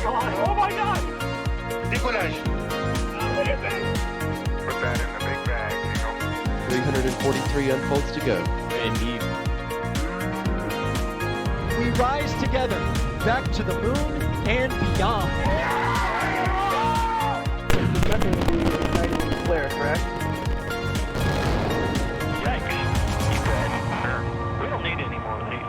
God! Oh my God! Décollage. Look at this! Put that in the big bag, Eagle. 343 unfolds to go. Indeed. We rise together, back to the moon and beyond. Flare, correct? Yikes. You bet. Sure. We don't need any more of these.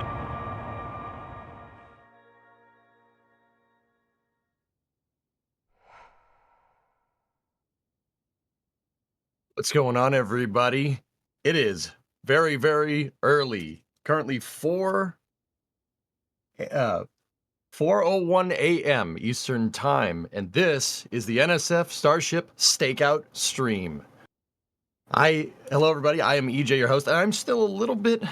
What's going on, everybody? It is very, very early. Currently 4:01 a.m. Eastern Time, and this is the NSF Starship Stakeout stream. Hello, everybody. I am EJ, your host, and I'm still a little bit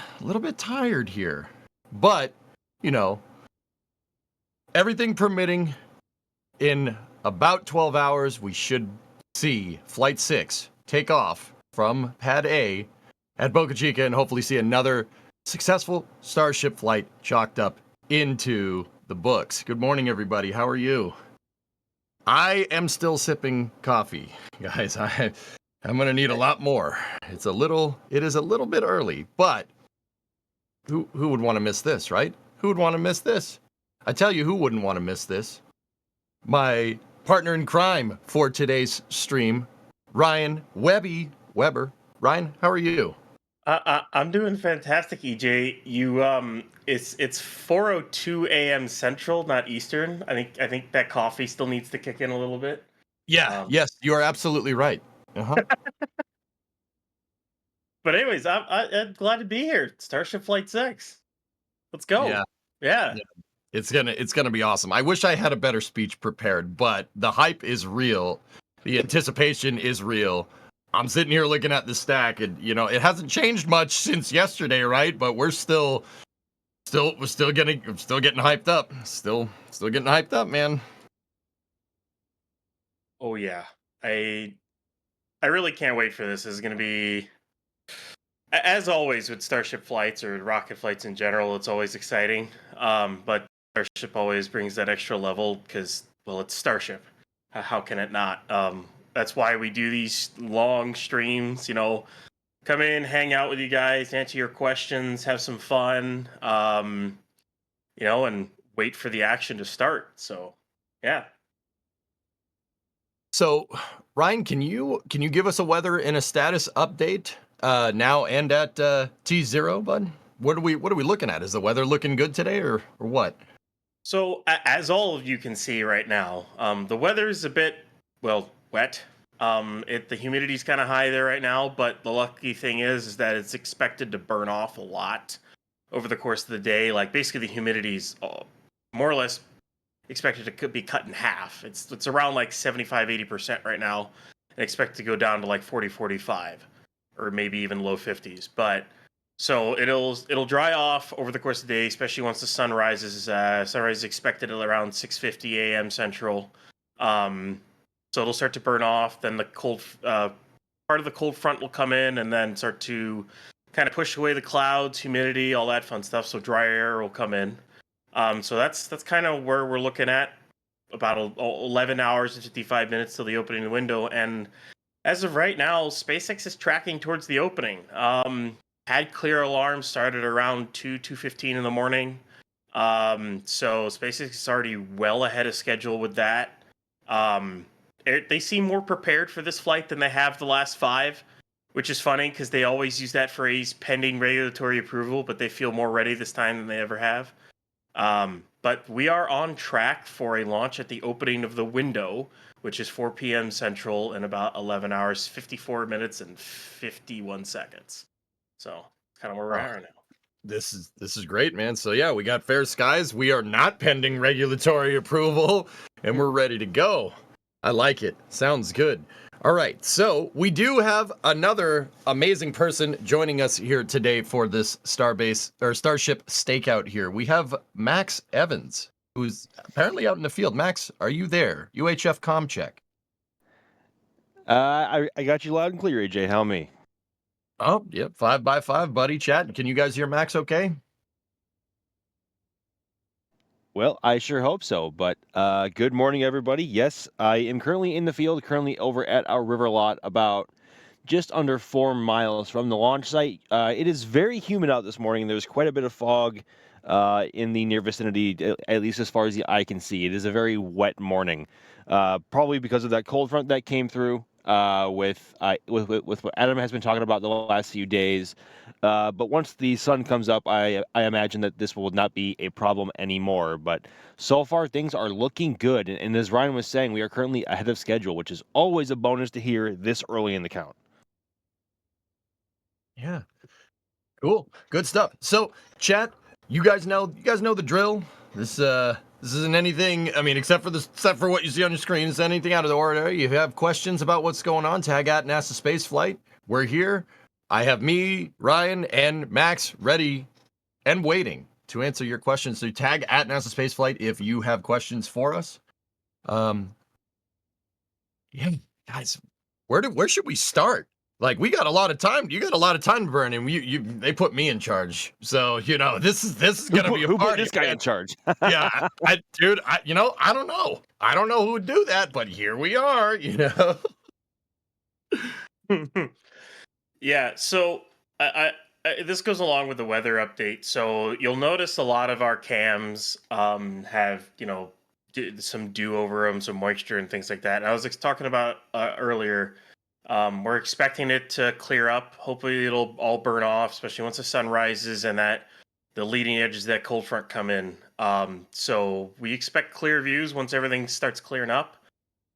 tired here, but you know, everything permitting, in about 12 hours, we should see Flight 6 take off from Pad A at Boca Chica and hopefully see another successful Starship flight chalked up into the books. Good morning, everybody. How are you? I am still sipping coffee, guys. I'm gonna need a lot more. It is a little bit early, but who would want to miss this, right? Who would want to miss this? I tell you who wouldn't want to miss this. My partner in crime for today's stream, Ryan Weber. Ryan, how are you? I'm doing fantastic, EJ. It's 4:02 a.m. Central, not Eastern. I think that coffee still needs to kick in a little bit. Yeah, yes, you are absolutely right. Uh-huh. But anyways, I'm glad to be here. Starship Flight 6. Let's go. Yeah. It's gonna be awesome. I wish I had a better speech prepared, but the hype is real. The anticipation is real. I'm sitting here looking at the stack, and you know it hasn't changed much since yesterday, right? But we're still getting hyped up. Still getting hyped up, man. Oh yeah. I really can't wait for this. This is gonna be, as always with Starship flights or rocket flights in general, it's always exciting. But Starship always brings that extra level because, well, it's Starship. How can it not? That's why we do these long streams, you know, come in, hang out with you guys, answer your questions, have some fun, you know, and wait for the action to start. So, yeah. So, Ryan, can you give us a weather and a status update now and at T0, bud? What are we looking at? Is the weather looking good today or what? So, as all of you can see right now, the weather's a bit, well, wet. The humidity's kind of high there right now, but the lucky thing is that it's expected to burn off a lot over the course of the day. Like, basically, the humidity's more or less expected to be cut in half. It's around like 75-80% right now, and expect to go down to like 40-45, or maybe even low 50s. But so it'll dry off over the course of the day, especially once the sun rises. Sunrise is expected at around 6:50 a.m. Central. So it'll start to burn off. Then the cold part of the cold front will come in and then start to kind of push away the clouds, humidity, all that fun stuff. So dry air will come in. So that's kind of where we're looking at. About 11 hours and 55 minutes till the opening window. And as of right now, SpaceX is tracking towards the opening. Had clear alarm started around 2:15 in the morning. So SpaceX is already well ahead of schedule with that. They seem more prepared for this flight than they have the last 5, which is funny because they always use that phrase pending regulatory approval, but they feel more ready this time than they ever have. But we are on track for a launch at the opening of the window, which is 4 p.m. Central in about 11 hours, 54 minutes, and 51 seconds. So kind of where we're at right now. This is great, man. So yeah, we got fair skies. We are not pending regulatory approval, and we're ready to go. I like it. Sounds good. All right, so we do have another amazing person joining us here today for this Starship Stakeout here. We have Max Evans, who's apparently out in the field. Max, are you there? UHF comm check. I got you loud and clear, AJ. How me? Oh, yep, 5x5, buddy. Chat. Can you guys hear Max okay? Well, I sure hope so. But good morning, everybody. Yes, I am currently in the field, currently over at our river lot, about just under 4 miles from the launch site. It is very humid out this morning. There's quite a bit of fog in the near vicinity, at least as far as the eye can see. It is a very wet morning, probably because of that cold front that came through. With what Adam has been talking about the last few days, but once the sun comes up, I imagine that this will not be a problem anymore. But so far, things are looking good, and as Ryan was saying, we are currently ahead of schedule, which is always a bonus to hear this early in the count. Yeah. Cool. Good stuff. So, chat, you guys know the drill. This isn't anything, I mean, except for what you see on your screen. It's anything out of the ordinary. You have questions about what's going on, tag at NASA Space Flight. We're here. I have me, Ryan, and Max ready and waiting to answer your questions. So tag at NASA Space Flight if you have questions for us. Yeah, guys, where should we start? Like, we got a lot of time. You got a lot of time to burn, and they put me in charge. So this is gonna be a Who put party. this guy man. in charge? Yeah, dude, I don't know. I don't know who would do that, but here we are. Yeah, so this goes along with the weather update. So you'll notice a lot of our cams have some dew over them, some moisture and things like that. I was talking about earlier. We're expecting it to clear up. Hopefully, it'll all burn off, especially once the sun rises and that the leading edges of that cold front come in. So we expect clear views once everything starts clearing up.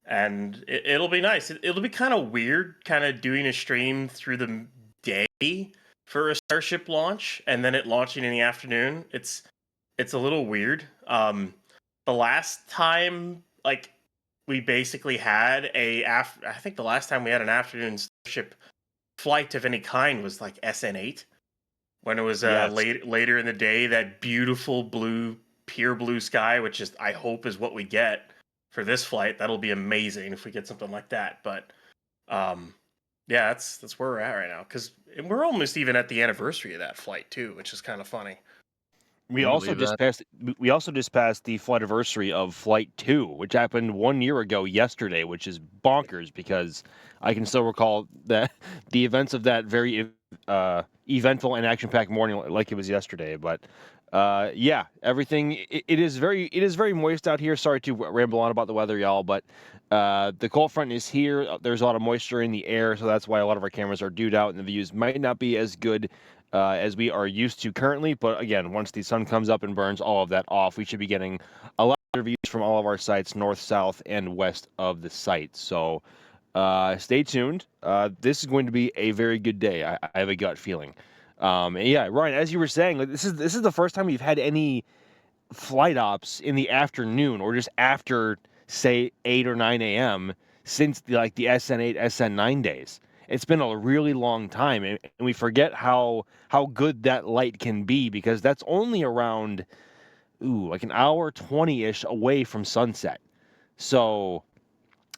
And it'll be nice. It'll be kind of weird, kind of doing a stream through the day for a Starship launch, and then it launching in the afternoon. It's a little weird. The last time, like, we basically had I think the last time we had an afternoon Starship flight of any kind was like SN8, when it was Yes. later in the day. That beautiful pure blue sky, which is, I hope, is what we get for this flight. That'll be amazing if we get something like that. But yeah, that's where we're at right now, because we're almost even at the anniversary of that flight too, which is kind of funny. We Can you also believe just passed. We also just passed the flight anniversary of Flight 2, which happened 1 year ago yesterday, which is bonkers because I can still recall that the events of that very eventful and action-packed morning like it was yesterday. But yeah, everything it is very moist out here. Sorry to ramble on about the weather, y'all, but the cold front is here. There's a lot of moisture in the air, so that's why a lot of our cameras are dewed out, and the views might not be as good as we are used to currently. But again, once the sun comes up and burns all of that off, we should be getting a lot of views from all of our sites, north, south, and west of the site. So stay tuned. This is going to be a very good day. I have a gut feeling. And yeah, Ryan, as you were saying, like, this is the first time we've had any flight ops in the afternoon or just after, say, 8 or 9 a.m. since the SN8, SN9 days. It's been a really long time, and we forget how good that light can be, because that's only around like an hour 20-ish away from sunset. So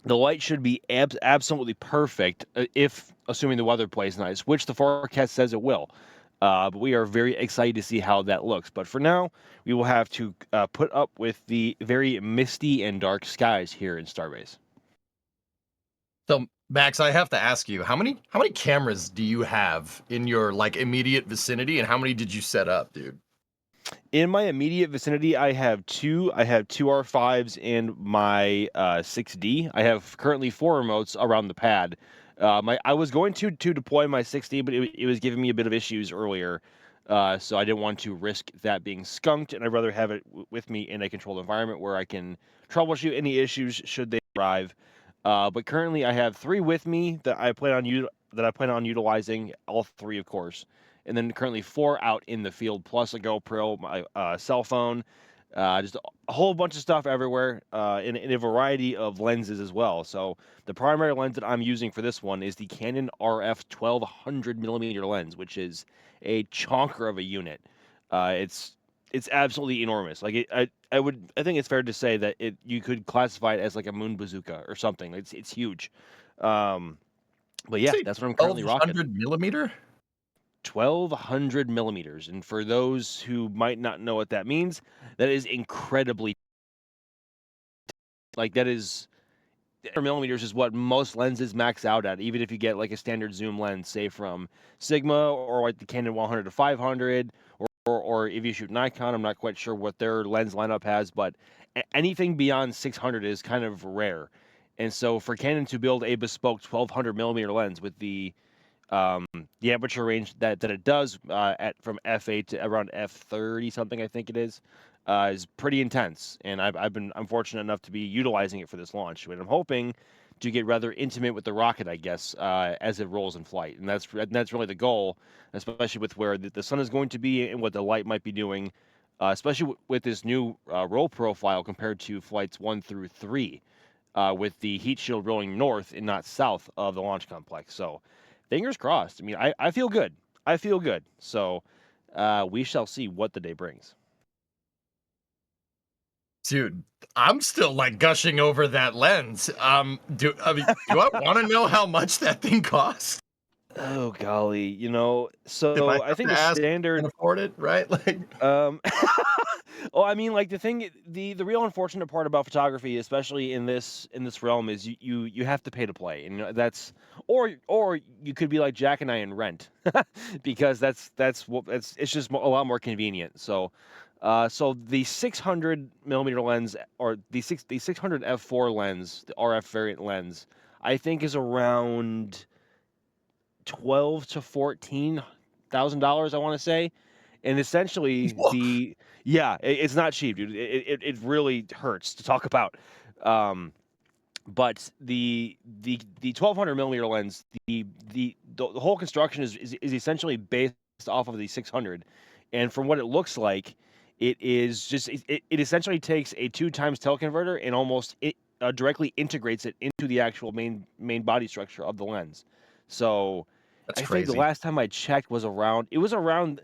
the light should be absolutely perfect, if assuming the weather plays nice, which the forecast says it will. But we are very excited to see how that looks. But for now, we will have to put up with the very misty and dark skies here in Starbase. So, Max, I have to ask you, how many cameras do you have in your immediate vicinity, and how many did you set up, dude? In my immediate vicinity, I have two. I have two R5s and my 6D. I have currently 4 remotes around the pad. I was going to deploy my 6D, but it was giving me a bit of issues earlier, so I didn't want to risk that being skunked, and I'd rather have it with me in a controlled environment where I can troubleshoot any issues should they arrive. But currently, I have 3 with me that I plan on utilizing, all 3, of course, and then currently 4 out in the field, plus a GoPro, my cell phone, just a whole bunch of stuff everywhere, in a variety of lenses as well. So the primary lens that I'm using for this one is the Canon RF 1200 millimeter lens, which is a chonker of a unit. It's absolutely enormous. Like I think it's fair to say that you could classify it as like a moon bazooka or something. It's huge. But yeah, that's what I'm currently rocking. 1200 millimeter? 1,200 millimeters. And for those who might not know what that means, that is incredibly, like, that is millimeters is what most lenses max out at, even if you get like a standard zoom lens, say from Sigma or like the Canon 100 to 500, or if you shoot Nikon. I'm not quite sure what their lens lineup has, but anything beyond 600 is kind of rare. And so for Canon to build a bespoke 1,200 millimeter lens with the aperture range that it does at from f8 to around f30 something, I think it is pretty intense. And I'm fortunate enough to be utilizing it for this launch, and I'm hoping to get rather intimate with the rocket, I guess, as it rolls in flight. And that's really the goal, especially with where the sun is going to be and what the light might be doing, especially with this new roll profile compared to flights 1 through 3, with the heat shield rolling north and not south of the launch complex. So fingers crossed. I mean, I feel good. I feel good. So we shall see what the day brings. Dude, I'm still like gushing over that lens. Do I want to know how much that thing costs? Oh golly, If I so I have think to the ask, I standard. can afford it, right? Like, Oh, I mean, like the real unfortunate part about photography, especially in this realm, is you have to pay to play, and that's, or you could be like Jack and I and rent, because that's it's just a lot more convenient. So the 600 millimeter lens, or the 600 f4 lens, the RF variant lens, I think is around 12 to $14,000, I want to say. And essentially it's not cheap, dude. It really hurts to talk about. Um, but the 1,200 millimeter lens, the whole construction is essentially based off of the 600, and from what it looks like, it is just it essentially takes a 2 times teleconverter and almost directly integrates it into the actual main body structure of the lens. So that's I think the crazy. last time I checked was around. It was around.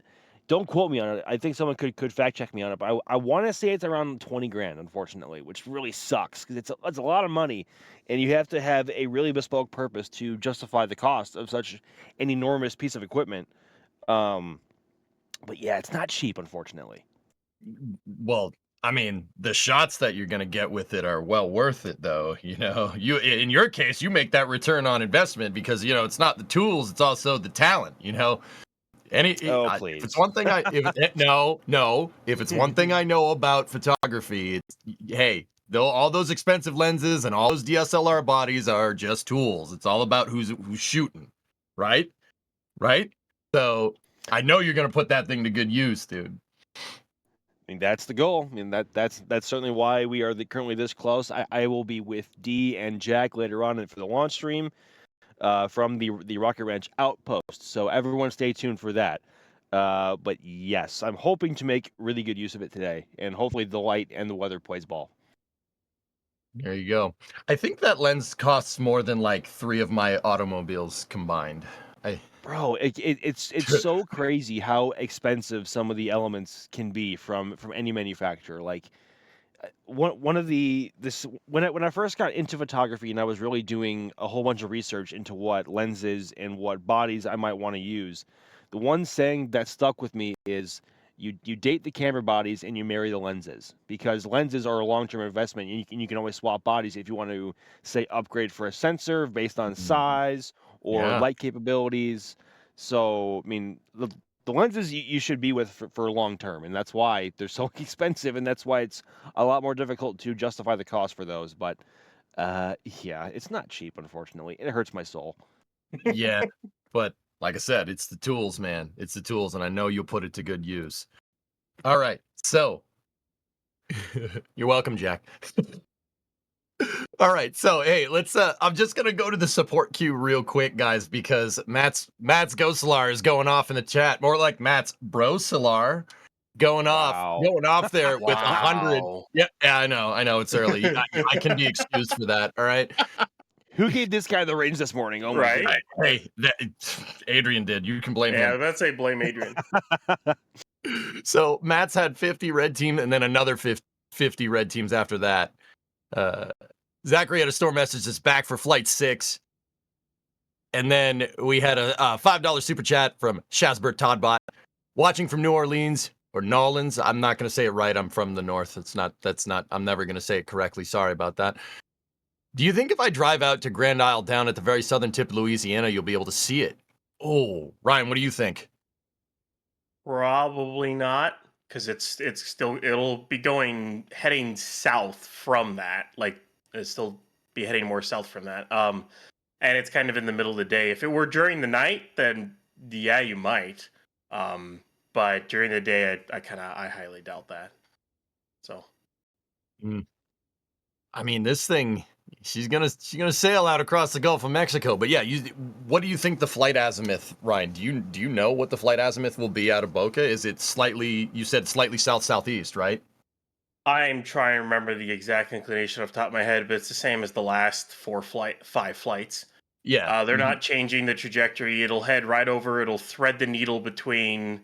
Don't quote me on it. I think someone could fact check me on it, but I want to say it's around 20 grand, unfortunately, which really sucks because it's a lot of money, and you have to have a really bespoke purpose to justify the cost of such an enormous piece of equipment. Um, but yeah, it's not cheap, unfortunately. Well, I mean, the shots that you're gonna get with it are well worth it, though. You in your case, you make that return on investment because it's not the tools, it's also the talent. Oh, If it's please. one thing no, if it's one thing I know about photography, it's hey, though all those expensive lenses and all those DSLR bodies are just tools. It's all about who's shooting, right? Right? So I know you're gonna put that thing to good use, dude. I mean, that's the goal. I mean, that's certainly why we are currently this close. I will be with D and Jack later on for the launch stream, from the Rocket Ranch outpost. So everyone stay tuned for that. But yes, I'm hoping to make really good use of it today, and hopefully the light and the weather plays ball. There you go. I think that lens costs more than like 3 of my automobiles combined. I Bro, it's so crazy how expensive some of the elements can be from any manufacturer. Like, one of the this when I first got into photography and I was really doing a whole bunch of research into what lenses and what bodies I might want to use, the one saying that stuck with me is you date the camera bodies and you marry the lenses, because lenses are a long-term investment, and you can always swap bodies if you want to, say, upgrade for a sensor based on size or yeah. light capabilities. So I mean, the lenses you should be with for long term, and that's why they're so expensive, and that's why it's a lot more difficult to justify the cost for those. But yeah, it's not cheap, unfortunately. It hurts my soul. Yeah. But like I said, it's the tools, man. It's the tools, and I know you'll put it to good use. All right. So you're welcome, Jack. All right. So hey, let's I'm just gonna go to the support queue real quick, guys, because Matt's Ghostelar is going off in the chat. More like Matt's Brosolar going Wow. off there with 100. Wow. Yeah, I know it's early. I can be excused for that. All right. Who gave this guy the range this morning? Oh my Right? goodness. Hey, Adrian did. You can blame Yeah, him. let's say blame Adrian. So Matt's had 50 red team and then another 50 red teams after that. Zachary had a store message that's back for flight 6. And then we had a $5 super chat from Shasbert Toddbot, watching from New Orleans or Nolans. I'm not going to say it right. I'm from the north. I'm never going to say it correctly. Sorry about that. Do you think if I drive out to Grand Isle down at the very southern tip of Louisiana, you'll be able to see it? Oh, Ryan, what do you think? Probably not, because it'll be heading south from that. Like it'll still be heading more south from that. And it's kind of in the middle of the day. If it were during the night, then yeah, you might. But during the day, I highly doubt that. So. I mean, this thing, she's gonna sail out across the Gulf of Mexico. But yeah, what do you think the flight azimuth, Ryan? Do you know what the flight azimuth will be out of Boca? Is it slightly? You said slightly southeast, right? I'm trying to remember the exact inclination off the top of my head, but it's the same as the last 5 flights. Yeah, They're not changing the trajectory. It'll head right over. It'll thread the needle between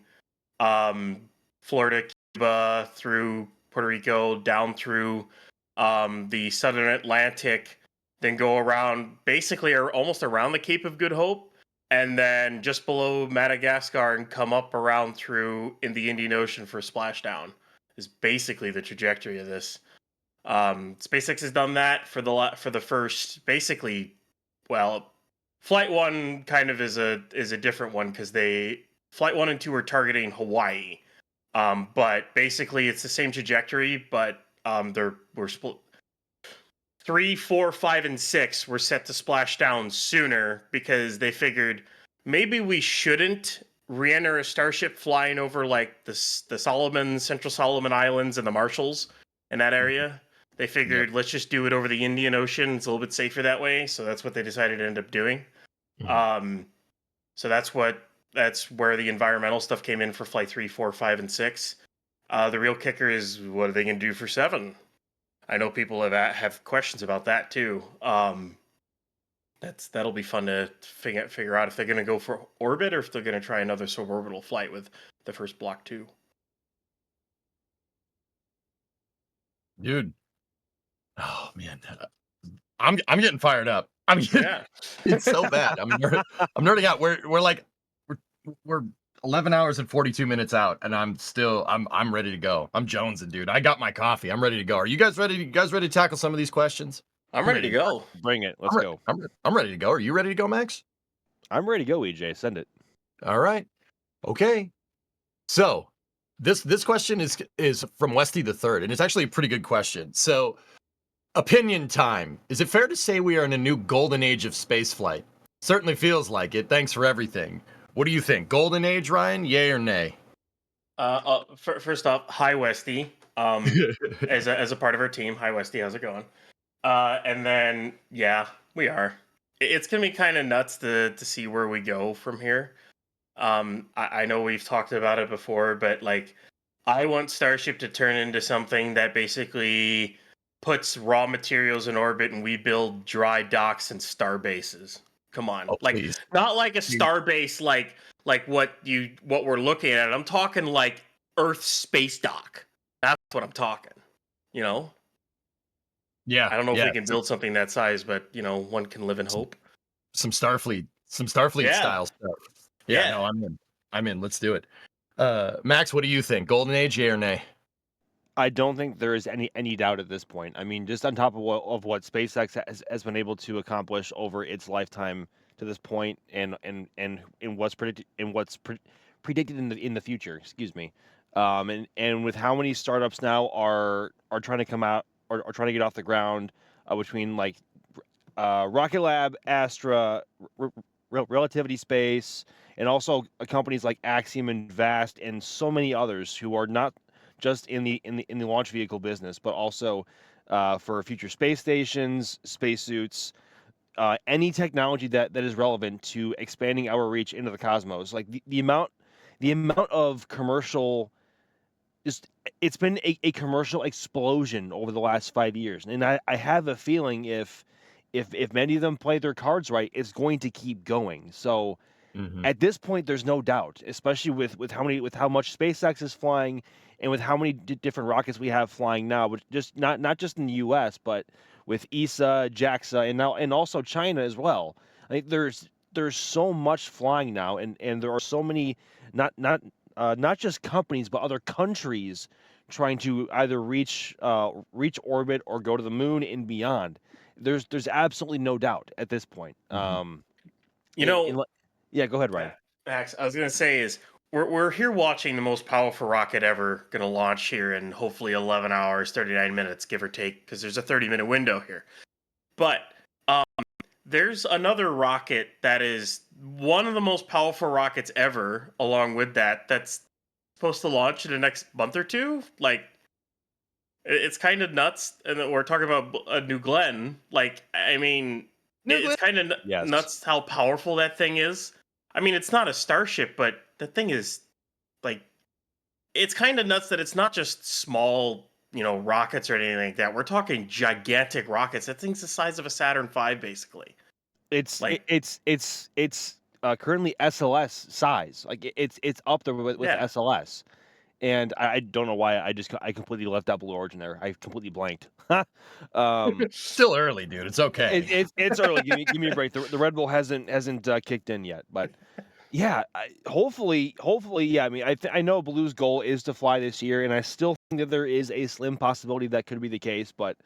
Florida, Cuba, through Puerto Rico, down through the southern Atlantic, then go around basically almost around the Cape of Good Hope, and then just below Madagascar and come up around through in the Indian Ocean for splashdown. Is basically the trajectory of this. SpaceX has done that for the first basically, well, Flight 1 kind of is a different one because Flight 1 and 2 are targeting Hawaii. But basically it's the same trajectory, but we're split. 3, 4, 5, and 6 were set to splash down sooner because they figured maybe we shouldn't re-enter a starship flying over like the Central Solomon Islands and the Marshalls in that area. They figured let's just do it over the Indian Ocean. It's a little bit safer that way. So that's what they decided to end up doing. So that's where the environmental stuff came in for Flight 3, 4, 5, and 6. The real kicker is what are they going to do for 7? I know people have questions about that too. That'll be fun to figure out if they're going to go for orbit or if they're going to try another suborbital flight with the first Block 2. Dude. Oh man, I'm getting fired up. It's so bad. I'm nerding out. We're 11 hours and 42 minutes out, and I'm ready to go. I'm jonesing, dude. I got my coffee. I'm ready to go. Are you guys ready? You guys ready to tackle some of these questions? I'm ready to go. Bring it. Let's go. I'm ready to go. Are you ready to go, Max? I'm ready to go, EJ. Send it. All right. Okay. So this question is from Westy the Third, and it's actually a pretty good question. So, opinion time. Is it fair to say we are in a new golden age of spaceflight? Certainly feels like it. Thanks for everything. What do you think? Golden age, Ryan? Yay or nay? First off, hi Westy. As a part of our team, hi Westy. How's it going? And then yeah, we are. It's gonna be kind of nuts to see where we go from here. I know we've talked about it before, but like, I want Starship to turn into something that basically puts raw materials in orbit and we build dry docks and star bases. Come on. Please. Not like a star base like what we're looking at. I'm talking like Earth space dock. That's what I'm talking. You know? Yeah. I don't know if we can build something that size, but one can live in hope. Some Starfleet style stuff. Yeah, no, I'm in. Let's do it. Max, what do you think? Golden age, yay or nay? I don't think there is any doubt at this point. I mean, just on top of what SpaceX has been able to accomplish over its lifetime to this point, and what's predicted in the future. Excuse me. And with how many startups now are trying to come out or trying to get off the ground, between like Rocket Lab, Astra, Relativity Space, and also companies like Axiom and Vast, and so many others who are not just in the launch vehicle business, but also for future space stations, spacesuits, any technology that is relevant to expanding our reach into the cosmos. Like the amount of commercial, it's been a commercial explosion over the last 5 years, and I have a feeling if many of them play their cards right, it's going to keep going. So. At this point, there's no doubt, especially with how much SpaceX is flying, and with how many different rockets we have flying now, but just not just in the U.S., but with ESA, JAXA, and also China as well. I think there's there's so much flying now, and there are so many not just companies but other countries trying to either reach orbit or go to the moon and beyond. There's absolutely no doubt at this point. You know, Yeah, go ahead, Ryan. Max, I was gonna say is we're here watching the most powerful rocket ever gonna launch here in hopefully 11 hours, 39 minutes, give or take, because there's a 30-minute window here. But there's another rocket that is one of the most powerful rockets ever, along with that's supposed to launch in the next month or two. Like, it's kind of nuts. And then we're talking about a New Glenn. Like, I mean, it's kind of Yes. nuts how powerful that thing is. I mean, it's not a Starship, but the thing is, like, it's kind of nuts that it's not just small, rockets or anything like that. We're talking gigantic rockets. That thing's the size of a Saturn V, basically. It's Like- it's currently SLS size. Like it's up there with Yeah. SLS. And I don't know why I completely left out Blue Origin there. I completely blanked. Still early, dude. It's okay. It's early. Give me a break. The Red Bull hasn't kicked in yet, but yeah, hopefully, yeah. I mean, I know Blue's goal is to fly this year, and I still think that there is a slim possibility that could be the case. But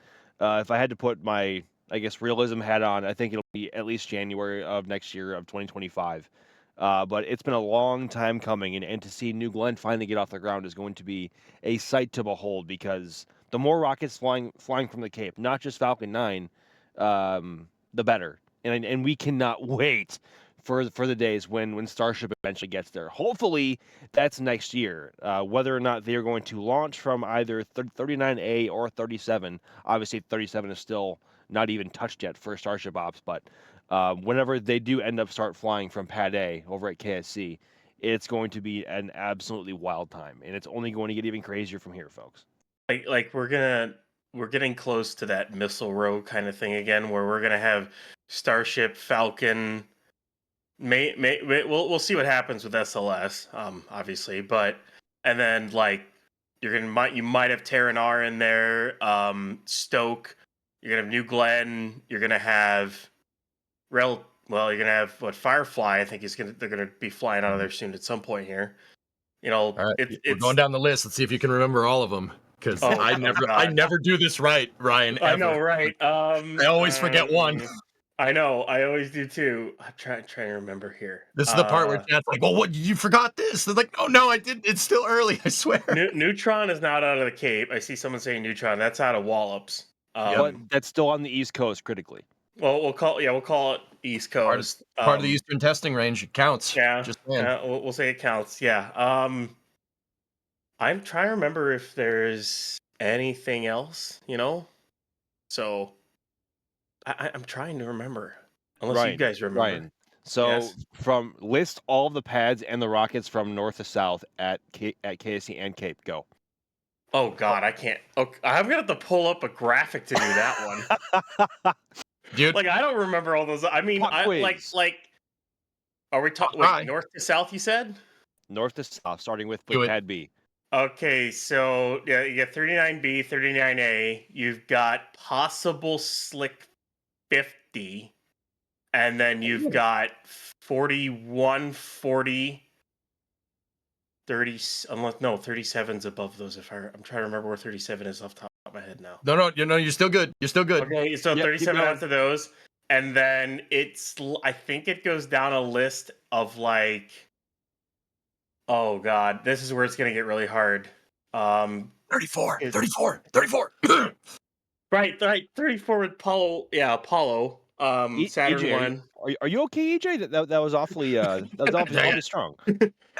if I had to put my, I guess, realism hat on, I think it'll be at least January of next year of 2025. But it's been a long time coming, and to see New Glenn finally get off the ground is going to be a sight to behold, because the more rockets flying from the Cape, not just Falcon 9, the better. And we cannot wait for the days when Starship eventually gets there. Hopefully, that's next year. Whether or not they are going to launch from either 39A or 37. Obviously, 37 is still not even touched yet for Starship Ops, but whenever they do end up start flying from Pad A over at KSC, it's going to be an absolutely wild time, and it's only going to get even crazier from here, folks. Like we're getting close to that missile row kind of thing again, where we're gonna have Starship, Falcon. We'll see what happens with SLS, obviously, but and then like you might have Terran R in there, Stoke. You're gonna have New Glenn. You're gonna have you're gonna have what Firefly. I think they're gonna be flying out of there soon at some point here. All right, it's we're going down the list. Let's see if you can remember all of them, because Oh, I God. never do this right, Ryan. I Ever. know, right? I always forget one. I know, I always do too. I'm trying to remember here. This is the part where chat's like, "Well, what? You forgot this?" They're like, "Oh no, I didn't. It's still early. I swear." Neutron is not out of the Cape. I see someone saying Neutron. That's out of Wallops. But that's still on the East Coast critically. Well, we'll call it East Coast. Part of the Eastern testing range. It counts. Yeah, Just saying. we'll say it counts. Yeah. I'm trying to remember if there's anything else. So I'm trying to remember. Unless you guys remember. Ryan. So Yes. from list all the pads and the rockets from north to south at KSC and Cape. Go. Oh God, I can't. Okay, I'm gonna have to pull up a graphic to do that one. Dude, Like I don't remember all those. I mean, Pop like. Are we talking north to south? You said North to south, starting with Do it. Pad B. okay. So yeah, you got 39B, 39A. You've got possible slick 50, and then you've got 41, 40. 30, unless no, 37's above those. I'm trying to remember where 37 is off the top of my head now. no, you're still good. You're still good. Okay, so Yep, 37 keep going. after those, and then I think it goes down a list of like, oh God, this is where it's gonna get really hard. 34. Right, 34 with Apollo, Apollo, Saturn EJ, 1. Are you okay, EJ? That was awfully awfully strong.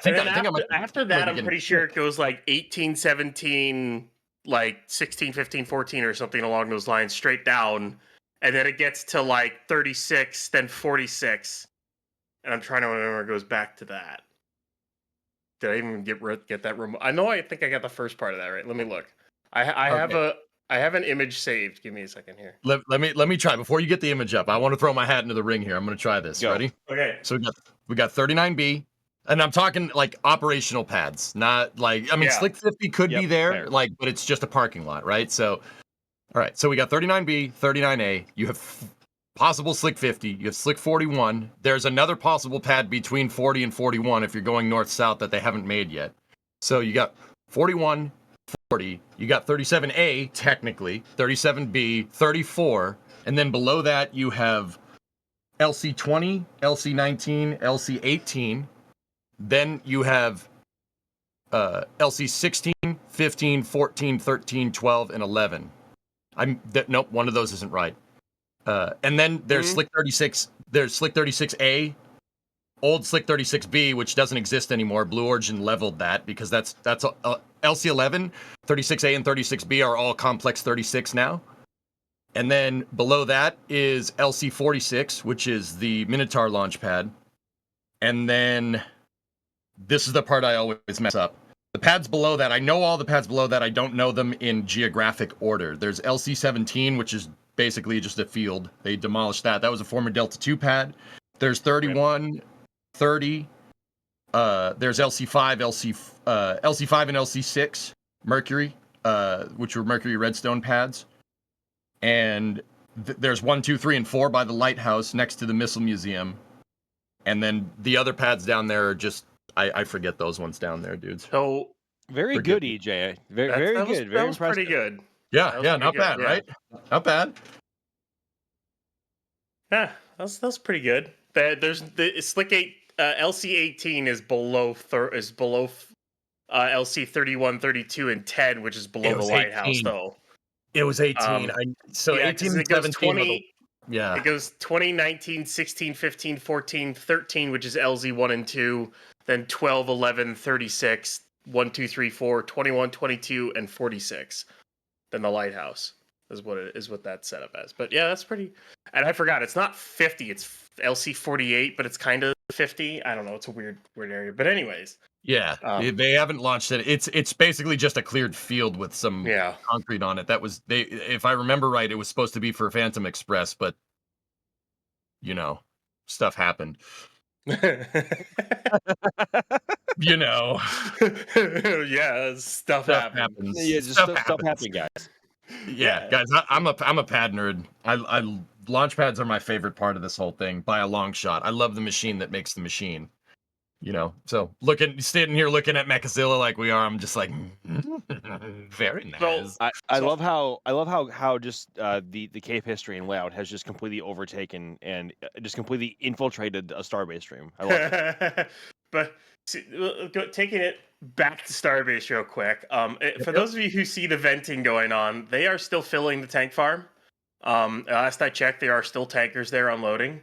And then after that, I'm pretty sure it goes like 18, 17, like 16, 15, 14 or something along those lines, straight down. And then it gets to like 36, then 46. And I'm trying to remember it goes back to that. Did I even get that remote? I think I got the first part of that right. Let me look. I have an image saved. Give me a second here. Let me try before you get the image up. I want to throw my hat into the ring here. I'm going to try this. Go. Ready? Okay. So we got 39B, and I'm talking like operational pads, not like Yeah. Slick 50 could be Yep, there, fair. but it's just a parking lot, right? So, all right. So we got 39B, 39A. You have possible slick 50. You have slick 41. There's another possible pad between 40 and 41 if you're going north-south that they haven't made yet. So you got 41, 40. You got 37A, technically, 37B, 34. And then below that, you have LC20, LC19, LC18. Then you have LC16, 15, 14, 13, 12, and 11. Nope, one of those isn't right. And then there's Slick 36. There's Slick 36A, old Slick 36B, which doesn't exist anymore. Blue Origin leveled that because that's LC11, 36A, and 36B are all complex 36 now. And then below that is LC46, which is the Minotaur launch pad. And then this is the part I always mess up. The pads below that, I know all the pads below that. I don't know them in geographic order. There's LC17, which is basically just a field. They demolished that. That was a former Delta 2 pad. There's 31, 30. There's LC5, LC5 and LC6, Mercury, which were Mercury Redstone pads. And there's 1, 2, 3, and 4 by the lighthouse next to the Missile Museum. And then the other pads down there are just, I forget those ones down there, dudes. So Very good, EJ. Very that good. was, Very that was impressive. pretty good. Yeah, That was yeah, pretty not good, bad, yeah. right? Not bad. Yeah, that's pretty good. There's the Slick 8 LC18 is below LC 31, 32, and 10, which is below It the was lighthouse 18. though. It was 18. Um, yeah, 18 'cause and it goes 17 were 20. yeah. It goes 20, 19, 16, 15, 14, 13, which is LZ 1 and 2, then 12, 11, 36, 1, 2, 3, 4, 21, 22, and 46. Then the lighthouse is what that's set up as. But yeah, that's pretty. And I forgot, it's not 50, it's LC 48, but it's kind of 50. I don't know, it's a weird area. But anyways. Yeah, they haven't launched it. It's basically just a cleared field with some concrete on it. That was if I remember right, it was supposed to be for Phantom Express, but you know, stuff happened. You know, yeah, stuff happens. Yeah, just stuff happening, guys. Yeah, guys, I'm a pad nerd. I launch pads are my favorite part of this whole thing by a long shot. I love the machine that makes the machine. You know, so standing here looking at Mechazilla like we are, I'm just like, very nice. I love how just the cave history and layout has just completely overtaken and just completely infiltrated a Starbase stream. I love it. But taking it back to Starbase real quick. For those of you who see the venting going on, they are still filling the tank farm. Last I checked, there are still tankers there unloading.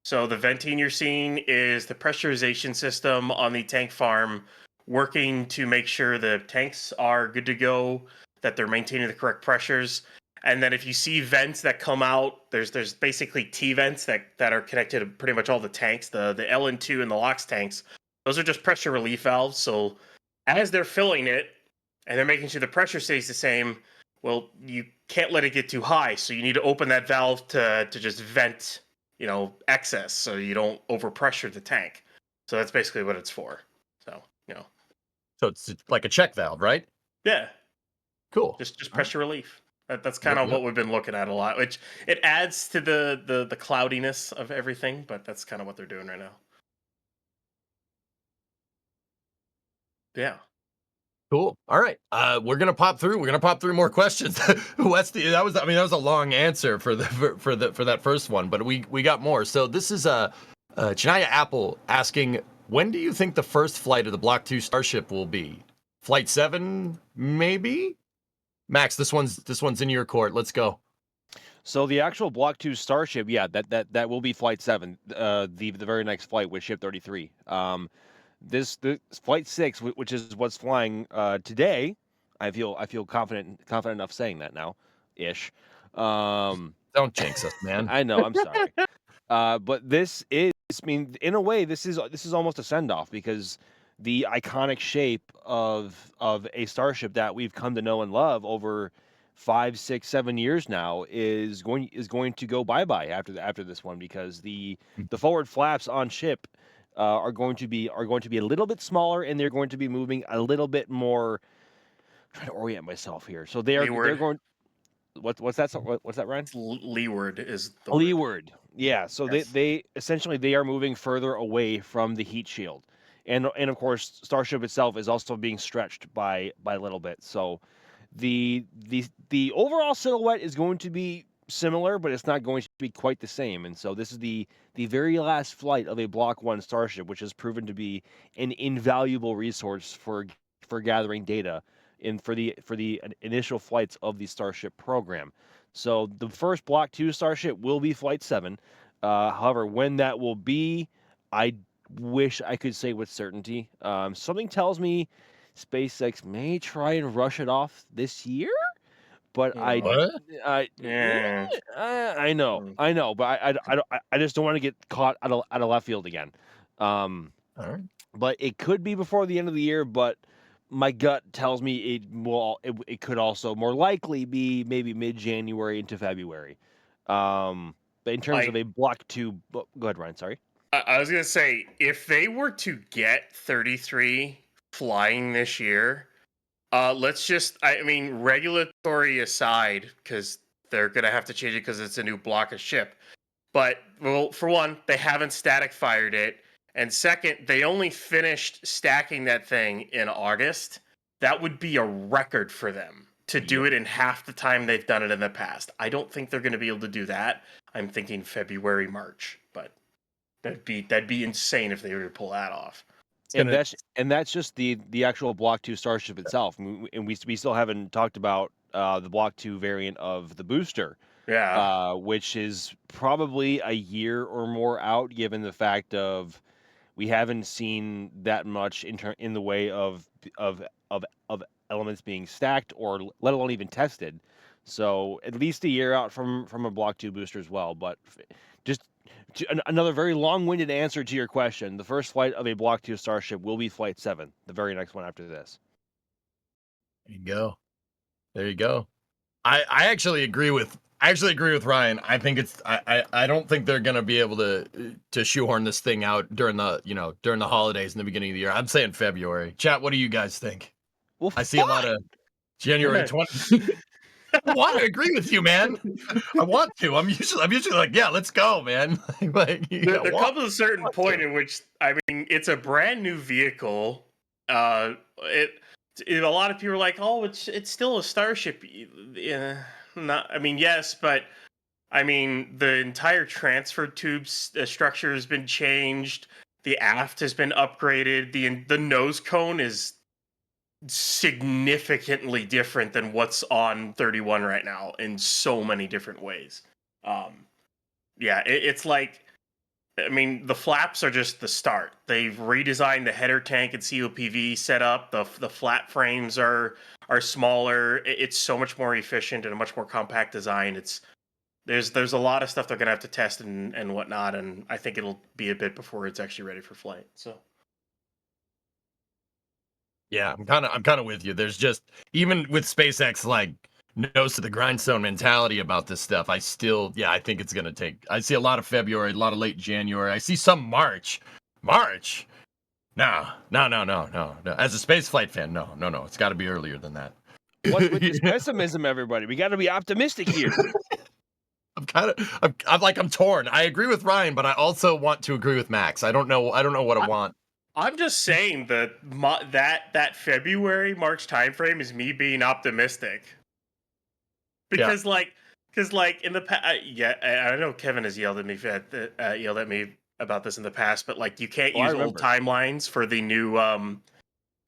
So the venting you're seeing is the pressurization system on the tank farm working to make sure the tanks are good to go, that they're maintaining the correct pressures. And then if you see vents that come out, there's basically T vents that are connected to pretty much all the tanks, the LN2 and the LOX tanks. Those are just pressure relief valves. So as they're filling it and they're making sure the pressure stays the same, well, you can't let it get too high. So you need to open that valve to just vent, excess, so you don't overpressure the tank. So that's basically what it's for. So, So it's like a check valve, right? Yeah. Cool. Just pressure relief. That's kind of what we've been looking at a lot, which it adds to the cloudiness of everything, but that's kind of what they're doing right now. Yeah. Cool. All right. We're gonna pop through. We're gonna pop through more questions. That was a long answer for that first one, but we got more. So this is Chania Apple asking, when do you think the first flight of the Block 2 Starship will be? Flight 7, maybe? Max, this one's in your court. Let's go. So the actual Block 2 Starship, yeah, that will be Flight 7, the very next flight with Ship 33. This Flight 6, which is what's flying today, I feel confident enough saying that now, ish. Don't jinx us, man. I know, I'm sorry. But this is, I mean, in a way, this is almost a send off because the iconic shape of a starship that we've come to know and love over 5, 6, 7 years now is going to go bye after this one because the forward flaps on ship are going to be a little bit smaller and they're going to be moving a little bit more. I'm trying to orient myself here. So they're going. What's that? What's that, Ryan? Leeward is the word. Leeward. Yeah. So Yes. they essentially they are moving further away from the heat shield, and of course Starship itself is also being stretched by a little bit. So the overall silhouette is going to be similar, but it's not going to be quite the same. And so this is the very last flight of a Block 1 Starship, which has proven to be an invaluable resource for gathering data in for the initial flights of the Starship program. So the first Block 2 Starship will be Flight 7. However, when that will be, I wish I could say with certainty. Something tells me SpaceX may try and rush it off this year, but What? Yeah. I know, but I just don't want to get caught out of left field again. Um, All right. but it could be before the end of the year, but my gut tells me it could also more likely be maybe mid-January into February. But in terms of a Block 2, go ahead, Ryan, sorry. I was gonna say, if they were to get 33 flying this year, let's just, I mean, regulatory aside, because they're gonna have to change it because it's a new block of ship. But well, for one, they haven't static fired it, and second, they only finished stacking that thing in August. That would be a record for them to do it in half the time they've done it in the past. I don't think they're going to be able to do that. I'm thinking February, March, but that'd be insane if they were to pull that off. And that's just the actual Block 2 Starship itself. And we still haven't talked about the Block 2 variant of the booster. Yeah. Which is probably a year or more out, given the fact of we haven't seen that much in the way of of elements being stacked or let alone even tested. So at least a year out from a Block 2 booster as well. But just another very long-winded answer to your question. The first flight of a Block 2 Starship will be Flight 7, the very next one after this. There you go. There you go. I actually agree with Ryan. I think I don't think they're gonna be able to shoehorn this thing out during the holidays in the beginning of the year. I'm saying February. Chat, what do you guys think? Well, I see a lot of January 20. I want to agree with you, man. I want to. I'm usually like, yeah, let's go, man. There comes a certain point in which, I mean, it's a brand new vehicle. A lot of people are like, oh, it's still a Starship. Yeah, not. I mean, yes, but I mean, the entire transfer tube structure has been changed. The aft has been upgraded. The nose cone is significantly different than what's on 31 right now in so many different ways. Yeah, it's like, I mean, the flaps are just the start. They've redesigned the header tank and COPV setup. The flat frames are smaller. It's so much more efficient and a much more compact design. There's a lot of stuff they're gonna have to test and whatnot, and I think it'll be a bit before it's actually ready for flight. So yeah, I'm kind of with you. There's just, even with SpaceX, like, nose to the grindstone mentality about this stuff. I think it's gonna take. I see a lot of February, a lot of late January. I see some March. No. As a spaceflight fan, no. It's got to be earlier than that. What's with this pessimism, everybody? We got to be optimistic here. I'm torn. I agree with Ryan, but I also want to agree with Max. I don't know what I want. I'm just saying that that February March timeframe is me being optimistic, because like in the past, I know Kevin has yelled at me about this in the past, but like, you can't use old timelines for the new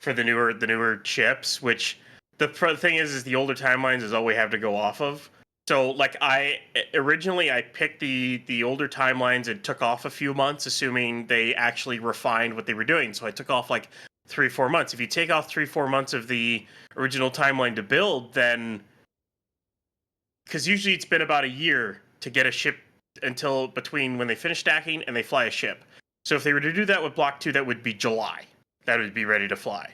for the newer chips, which the thing is the older timelines is all we have to go off of. So like, I originally picked the older timelines and took off a few months, assuming they actually refined what they were doing. So I took off like 3-4 months. If you take off 3-4 months of the original timeline to build, then, because usually it's been about a year to get a ship until between when they finish stacking and they fly a ship. So if they were to do that with Block 2, that would be July. That would be ready to fly.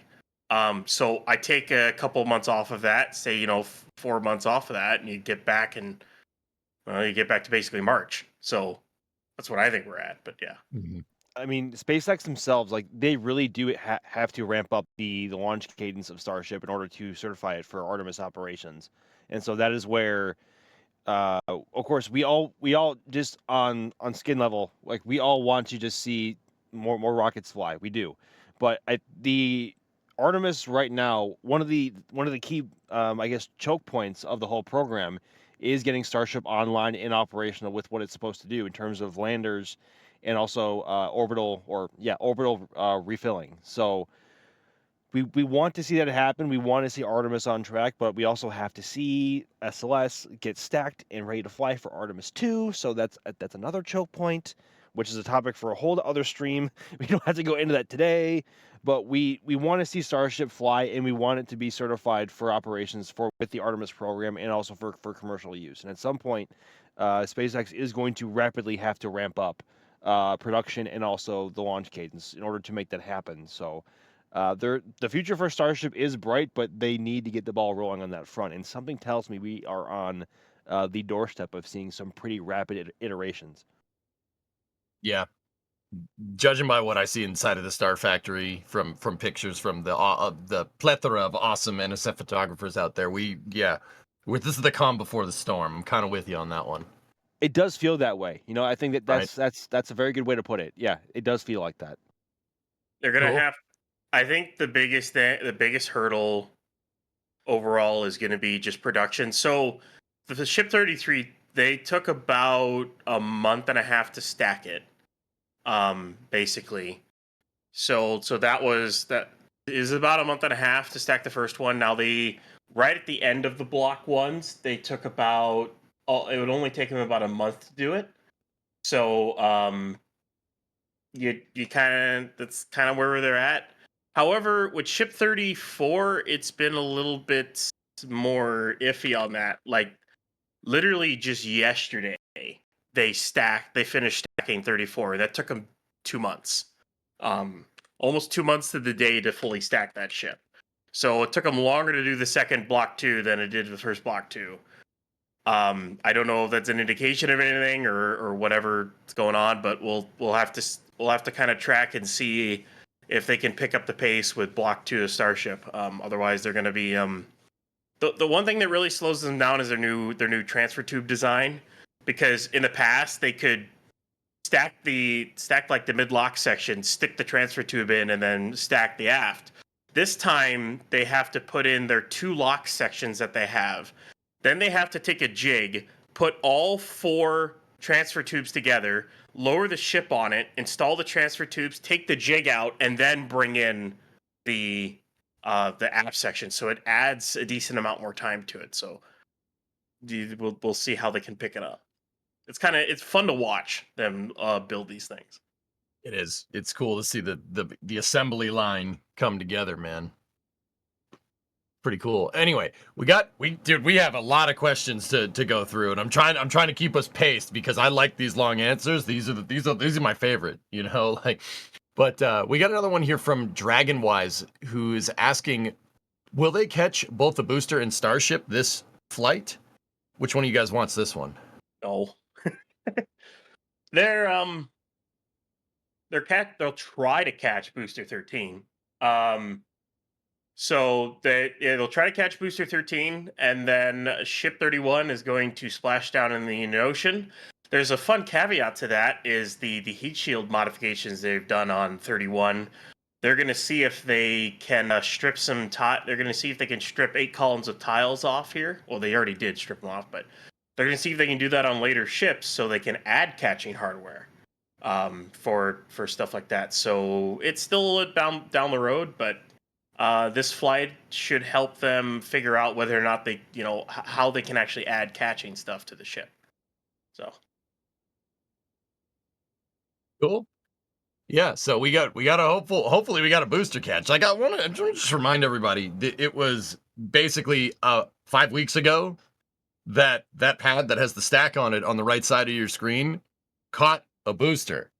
So I take a couple months off of that, say, 4 months off of that, and you get back to basically March. So that's what I think we're at. But yeah. Mm-hmm. I mean, SpaceX themselves, like, they really do have to ramp up the launch cadence of Starship in order to certify it for Artemis operations. And so that is where, of course, we all just on skin level, like we all want to just see more rockets fly. We do, but the Artemis right now, one of the key, I guess, choke points of the whole program is getting Starship online and operational with what it's supposed to do in terms of landers and also orbital refilling. So we want to see that happen. We want to see Artemis on track, but we also have to see SLS get stacked and ready to fly for Artemis 2. So that's another choke point, which is a topic for a whole other stream. We don't have to go into that today, but we want to see Starship fly, and we want it to be certified for operations with the Artemis program and also for commercial use. And at some point, SpaceX is going to rapidly have to ramp up production and also the launch cadence in order to make that happen. So the future for Starship is bright, but they need to get the ball rolling on that front. And something tells me we are on the doorstep of seeing some pretty rapid iterations. Yeah. Judging by what I see inside of the Star Factory from pictures from the plethora of awesome NSF photographers out there, this is the calm before the storm. I'm kind of with you on that one. It does feel that way. I think that's Right. that's a very good way to put it. Yeah, it does feel like that. They're gonna Cool. have. I think the biggest hurdle overall is going to be just production. So the Ship 33, they took about a month and a half to stack it, basically. So that is about a month and a half to stack the first one. Now right at the end of the block ones, they took about it would only take them about a month to do it. So you kind of that's kind of where they're at. However, with Ship 34, it's been a little bit more iffy on that. Like literally just yesterday, they finished stacking 34. That took them 2 months. Almost 2 months to the day to fully stack that ship. So it took them longer to do the second block 2 than it did the first block 2. I don't know if that's an indication of anything or whatever's going on, but we'll have to kind of track and see if they can pick up the pace with Block 2 of Starship. Otherwise, they're going to be the one thing that really slows them down is their new transfer tube design, because in the past they could stack like the mid lock section, stick the transfer tube in, and then stack the aft. This time they have to put in their 2 lock sections that they have. Then they have to take a jig, put all 4 transfer tubes together, lower the ship on it, install the transfer tubes, take the jig out, and then bring in the aft section. So it adds a decent amount more time to it. So we'll see how they can pick it up. It's fun to watch them build these things. It is. It's cool to see the assembly line come together, man. Pretty cool. Anyway, we have a lot of questions to go through, and I'm trying to keep us paced because I like these long answers. These are my favorite, But we got another one here from Dragonwise, who is asking, will they catch both the booster and Starship this flight? Which one of you guys wants this one? No. They'll try to catch Booster 13. So they'll try to catch Booster 13, and then Ship 31 is going to splash down in the ocean. There's a fun caveat to that is the heat shield modifications they've done on 31. They're going to see if they can strip some they're going to see if they can strip 8 columns of tiles off here. Well, they already did strip them off, but they're going to see if they can do that on later ships so they can add catching hardware for stuff like that. So it's still a down the road, but this flight should help them figure out whether or not they, how they can actually add catching stuff to the ship. So cool. Yeah, so we got hopefully we got a booster catch. I want to just remind everybody that it was basically 5 weeks ago that pad that has the stack on it on the right side of your screen caught a booster.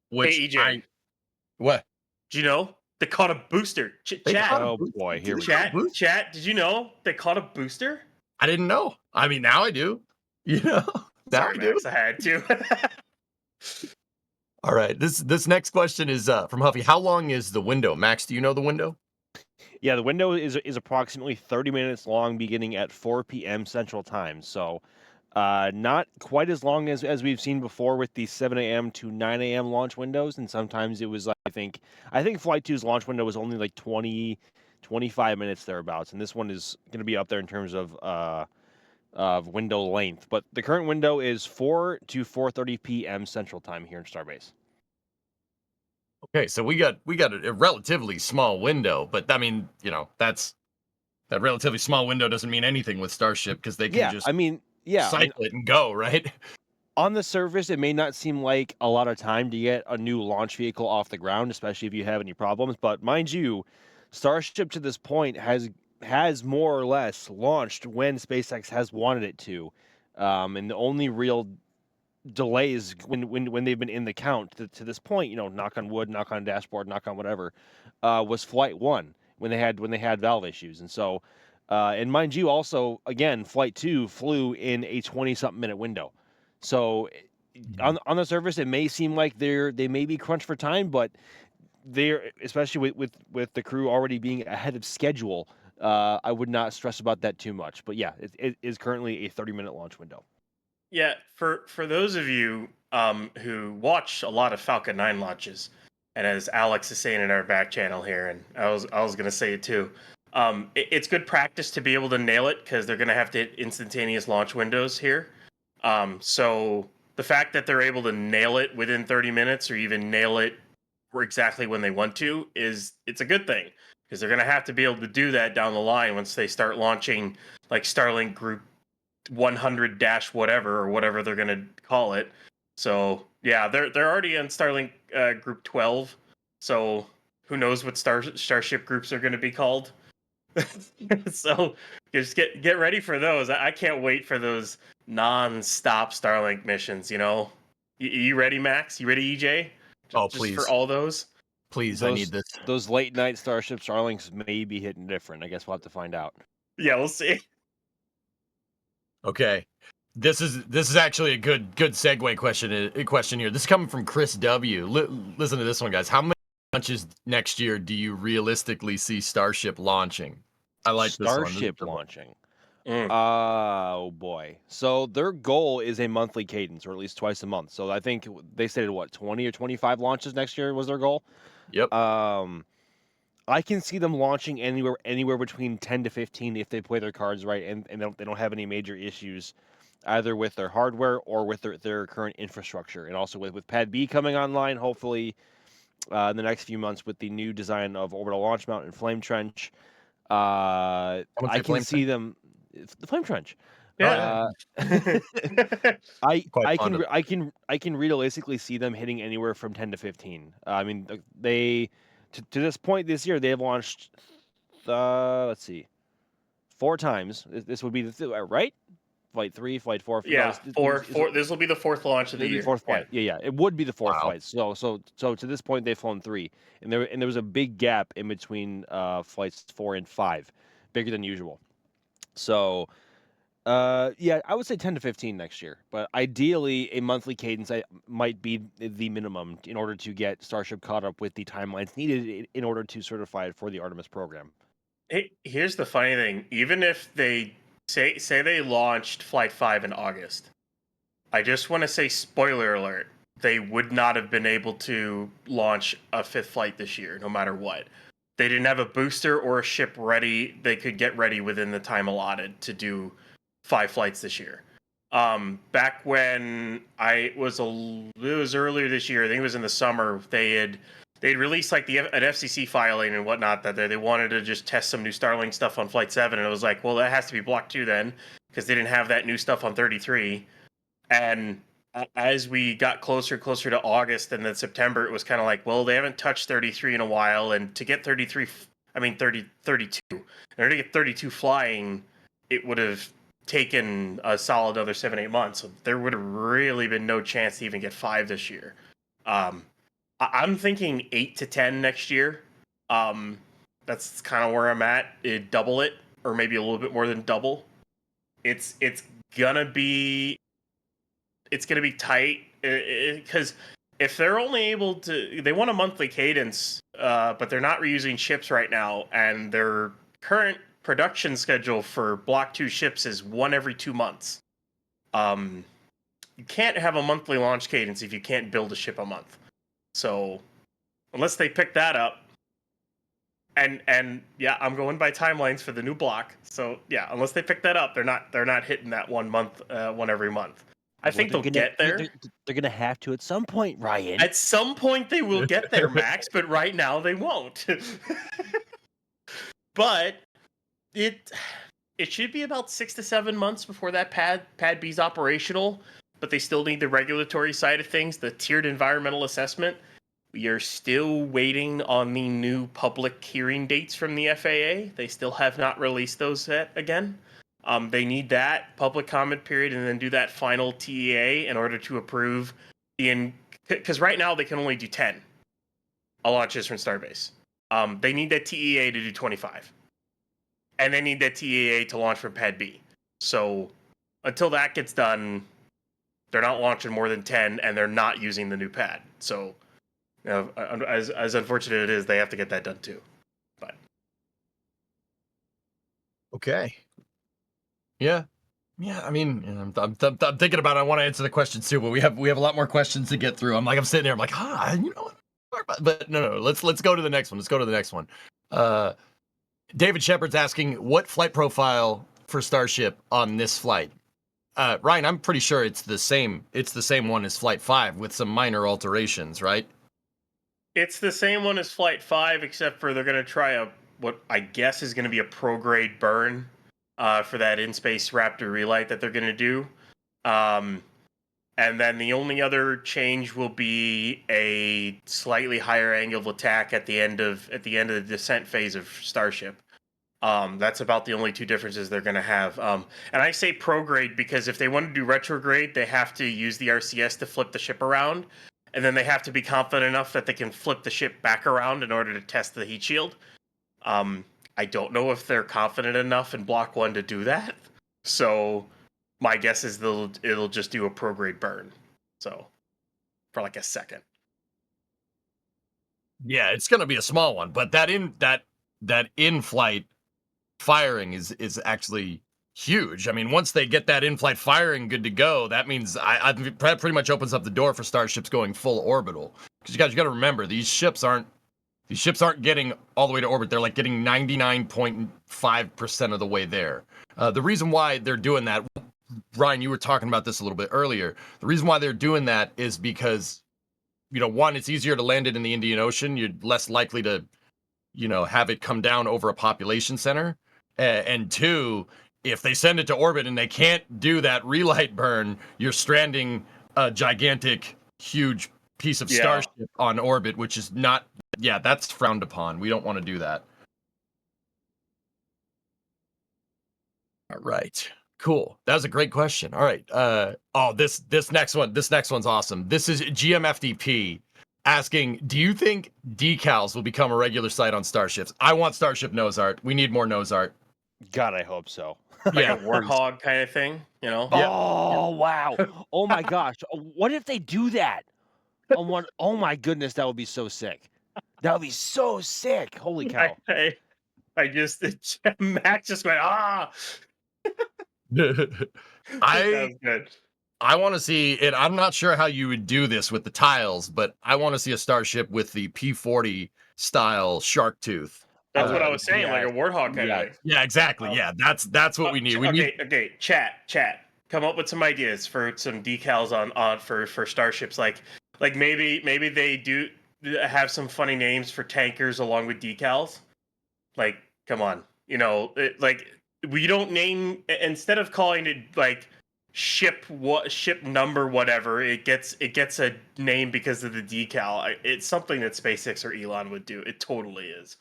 Which hey, EJ, what? Do you know they caught a booster? Chat. Oh boy, here we go. Chat. Did you know they caught a booster? I didn't know. I mean, now I do. Now Sorry, I do. Max, I had to. All right. This next question is from Huffy. How long is the window? Max, do you know the window? Yeah, the window is approximately 30 minutes long, beginning at 4 p.m. Central Time. So, not quite as long as we've seen before with the 7 a.m. to 9 a.m. launch windows, and sometimes it was I think Flight 2's launch window was only like 25 minutes thereabouts, and this one is going to be up there in terms of window length. But the current window is 4 to 4:30 p.m. Central Time here in Starbase. Okay, so we got a relatively small window, but I mean, that relatively small window doesn't mean anything with Starship because they can just cycle it and go, right? On the surface, it may not seem like a lot of time to get a new launch vehicle off the ground, especially if you have any problems. But mind you, Starship to this point has more or less launched when SpaceX has wanted it to, and the only real delays when they've been in the count to this point, knock on wood, knock on dashboard, knock on whatever, was Flight 1 when they had valve issues, and so. And mind you, also again, Flight 2 flew in a 20-something minute window. So on the surface, it may seem like they may be crunched for time, but they're especially with the crew already being ahead of schedule. I would not stress about that too much. But yeah, it is currently a 30-minute launch window. Yeah, for those of you who watch a lot of Falcon 9 launches, and as Alex is saying in our back channel here, and I was gonna say it too, it's good practice to be able to nail it because they're gonna have to hit instantaneous launch windows here. So the fact that they're able to nail it within 30 minutes or even nail it for exactly when they want to it's a good thing because they're gonna have to be able to do that down the line once they start launching like Starlink Group 100 dash whatever or whatever they're gonna call it. So yeah, they're already in Starlink Group 12. So who knows what Starship groups are going to be called? So just get ready for those. I can't wait for those non-stop Starlink missions. You ready, Max? You ready, EJ? Oh, Just for please. all those. Please, I need this. Those late night Starship Starlinks may be hitting different. I guess we'll have to find out. Yeah, we'll see. Okay. This is actually a good segue question here. This is coming from Chris W. Listen to this one, guys. How many launches next year do you realistically see Starship launching? I like this one. Starship launching. Mm. Oh boy. So their goal is a monthly cadence, or at least twice a month. So I think they stated 20 or 25 launches next year was their goal. Yep. I can see them launching anywhere between 10 to 15 if they play their cards right and they don't have any major issues either with their hardware or with their current infrastructure. And also with Pad B coming online, hopefully in the next few months with the new design of orbital launch mount and flame trench. I can see them. The flame trench. Yeah. I can realistically see them hitting anywhere from 10 to 15. I mean, they to this point this year they have launched. Let's see, 4 times. This would be right. Flight 3, Flight 4. Yeah, four. This will be the fourth launch of the year. Fourth flight. Yeah, it would be the fourth Wow. flight. So to this point they've flown 3, and there was a big gap in between flights 4 and 5, bigger than usual. So yeah, I would say 10 to 15 next year, but ideally a monthly cadence might be the minimum in order to get Starship caught up with the timelines needed in order to certify it for the Artemis program. Hey, here's the funny thing. Even if they say they launched Flight 5 in August, I just want to say spoiler alert, they would not have been able to launch a 5th flight this year, no matter what. They didn't have a booster or a ship ready. They could get ready within the time allotted to do 5 flights this year. Back when it was earlier this year, I think it was in the summer, they'd released like an FCC filing and whatnot that they wanted to just test some new Starlink stuff on Flight 7, and it was like, well, that has to be Block 2 then, because they didn't have that new stuff on 33. And as we got closer to August and then September, it was kind of like, well, they haven't touched 33 in a while, and to get 32, in order to get 32 flying, it would have taken a solid other 7-8 months. So there would have really been no chance to even get 5 this year. I'm thinking 8 to 10 next year. That's kind of where I'm at. Double it, or maybe a little bit more than double. It's gonna be tight because if they're only able to, they want a monthly cadence, but they're not reusing ships right now, and their current production schedule for Block 2 ships is one every 2 months. You can't have a monthly launch cadence if you can't build a ship a month. So unless they pick that up, and yeah, I'm going by timelines for the new block. So yeah, unless they pick that up, they're not hitting that 1 month, one every month. I think they'll get there. They're gonna have to at some point, Ryan. At some point, they will get there, Max. But right now, they won't. But it should be about 6 to 7 months before that pad B's operational. But they still need the regulatory side of things, the tiered environmental assessment. We are still waiting on the new public hearing dates from the FAA. They still have not released those yet again. They need that public comment period and then do that final TEA in order to approve because right now they can only do 10 launches from Starbase. They need that TEA to do 25. And they need that TEA to launch from Pad B. So until that gets done, they're not launching more than 10 and they're not using the new pad. So as unfortunate it is, they have to get that done too. But Okay. Yeah. I mean, I'm thinking about it. I want to answer the questions too, but we have a lot more questions to get through. I'm sitting there. I'm like, you know what? But no. Let's go to the next one. Let's go to the next one. David Shepard's asking, what flight profile for Starship on this flight? Ryan, I'm pretty sure it's the same. It's the same one as Flight 5 with some minor alterations, right? It's the same one as Flight 5, except for they're going to try what I guess is going to be a pro-grade burn for that in-space Raptor relight that they're going to do. And then the only other change will be a slightly higher angle of attack at the end of the descent phase of Starship. That's about the only two differences they're going to have. And I say pro-grade because if they want to do retrograde, they have to use the RCS to flip the ship around. And then they have to be confident enough that they can flip the ship back around in order to test the heat shield. I don't know if they're confident enough in Block 1 to do that. So my guess is it'll just do a pro-grade burn. So for like a second. Yeah, it's going to be a small one, but that in-flight firing is actually huge. I mean, once they get that in-flight firing good to go, that means I pretty much opens up the door for starships going full orbital. Because you got to remember, these ships aren't getting all the way to orbit. They're like getting 99.5% of the way there. The reason why they're doing that, Ryan, you were talking about this a little bit earlier. The reason why they're doing that is because, one, it's easier to land it in the Indian Ocean. You're less likely to, have it come down over a population center. And two, if they send it to orbit and they can't do that relight burn, you're stranding a gigantic, huge piece of Starship on orbit, which is not, that's frowned upon. We don't want to do that. All right. Cool. That was a great question. All right. This next one's awesome. This is GMFDP asking, do you think decals will become a regular sight on starships? I want Starship nose art. We need more nose art. God, I hope so. Like a warthog kind of thing, Oh, wow. Oh, my gosh. What if they do that? Oh, my goodness. That would be so sick. That would be so sick. Holy cow. I just, Max just went, ah. That was good. I want to see it. I'm not sure how you would do this with the tiles, but I want to see a starship with the P-40 style shark tooth. That's what I was saying, like a warthog kind of thing. Yeah, exactly. That's what we need. Okay, chat. Come up with some ideas for some decals on for starships. Like maybe they do have some funny names for tankers along with decals. Like, come on, we don't name, instead of calling it like ship number whatever, it gets a name because of the decal. It's something that SpaceX or Elon would do. It totally is.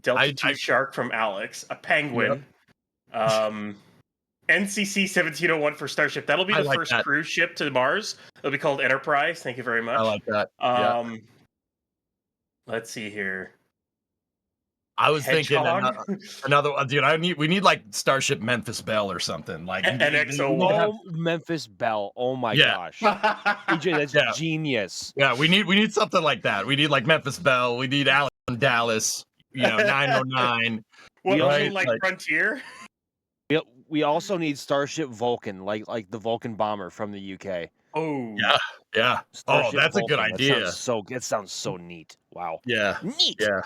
Delta 2 Shark from Alex, a penguin. Yep. NCC 1701 for Starship. That'll be the first cruise ship to Mars. It'll be called Enterprise. Thank you very much. I like that. Let's see here. I was thinking Hedgehog, another dude. We need like Starship Memphis Belle or something. Like An we XO. need to have- Oh, Memphis Belle. Oh my Yeah. gosh. EJ, that's Yeah. genius. Yeah, we need something like that. We need like Memphis Belle. We need Alice from Dallas. 909. What, We you also- mean like Frontier? We also need Starship Vulcan, like the Vulcan bomber from the UK. Oh, Yeah. Starship That's a good Vulcan. idea. That sounds so neat. Wow. Yeah. Neat. Yeah.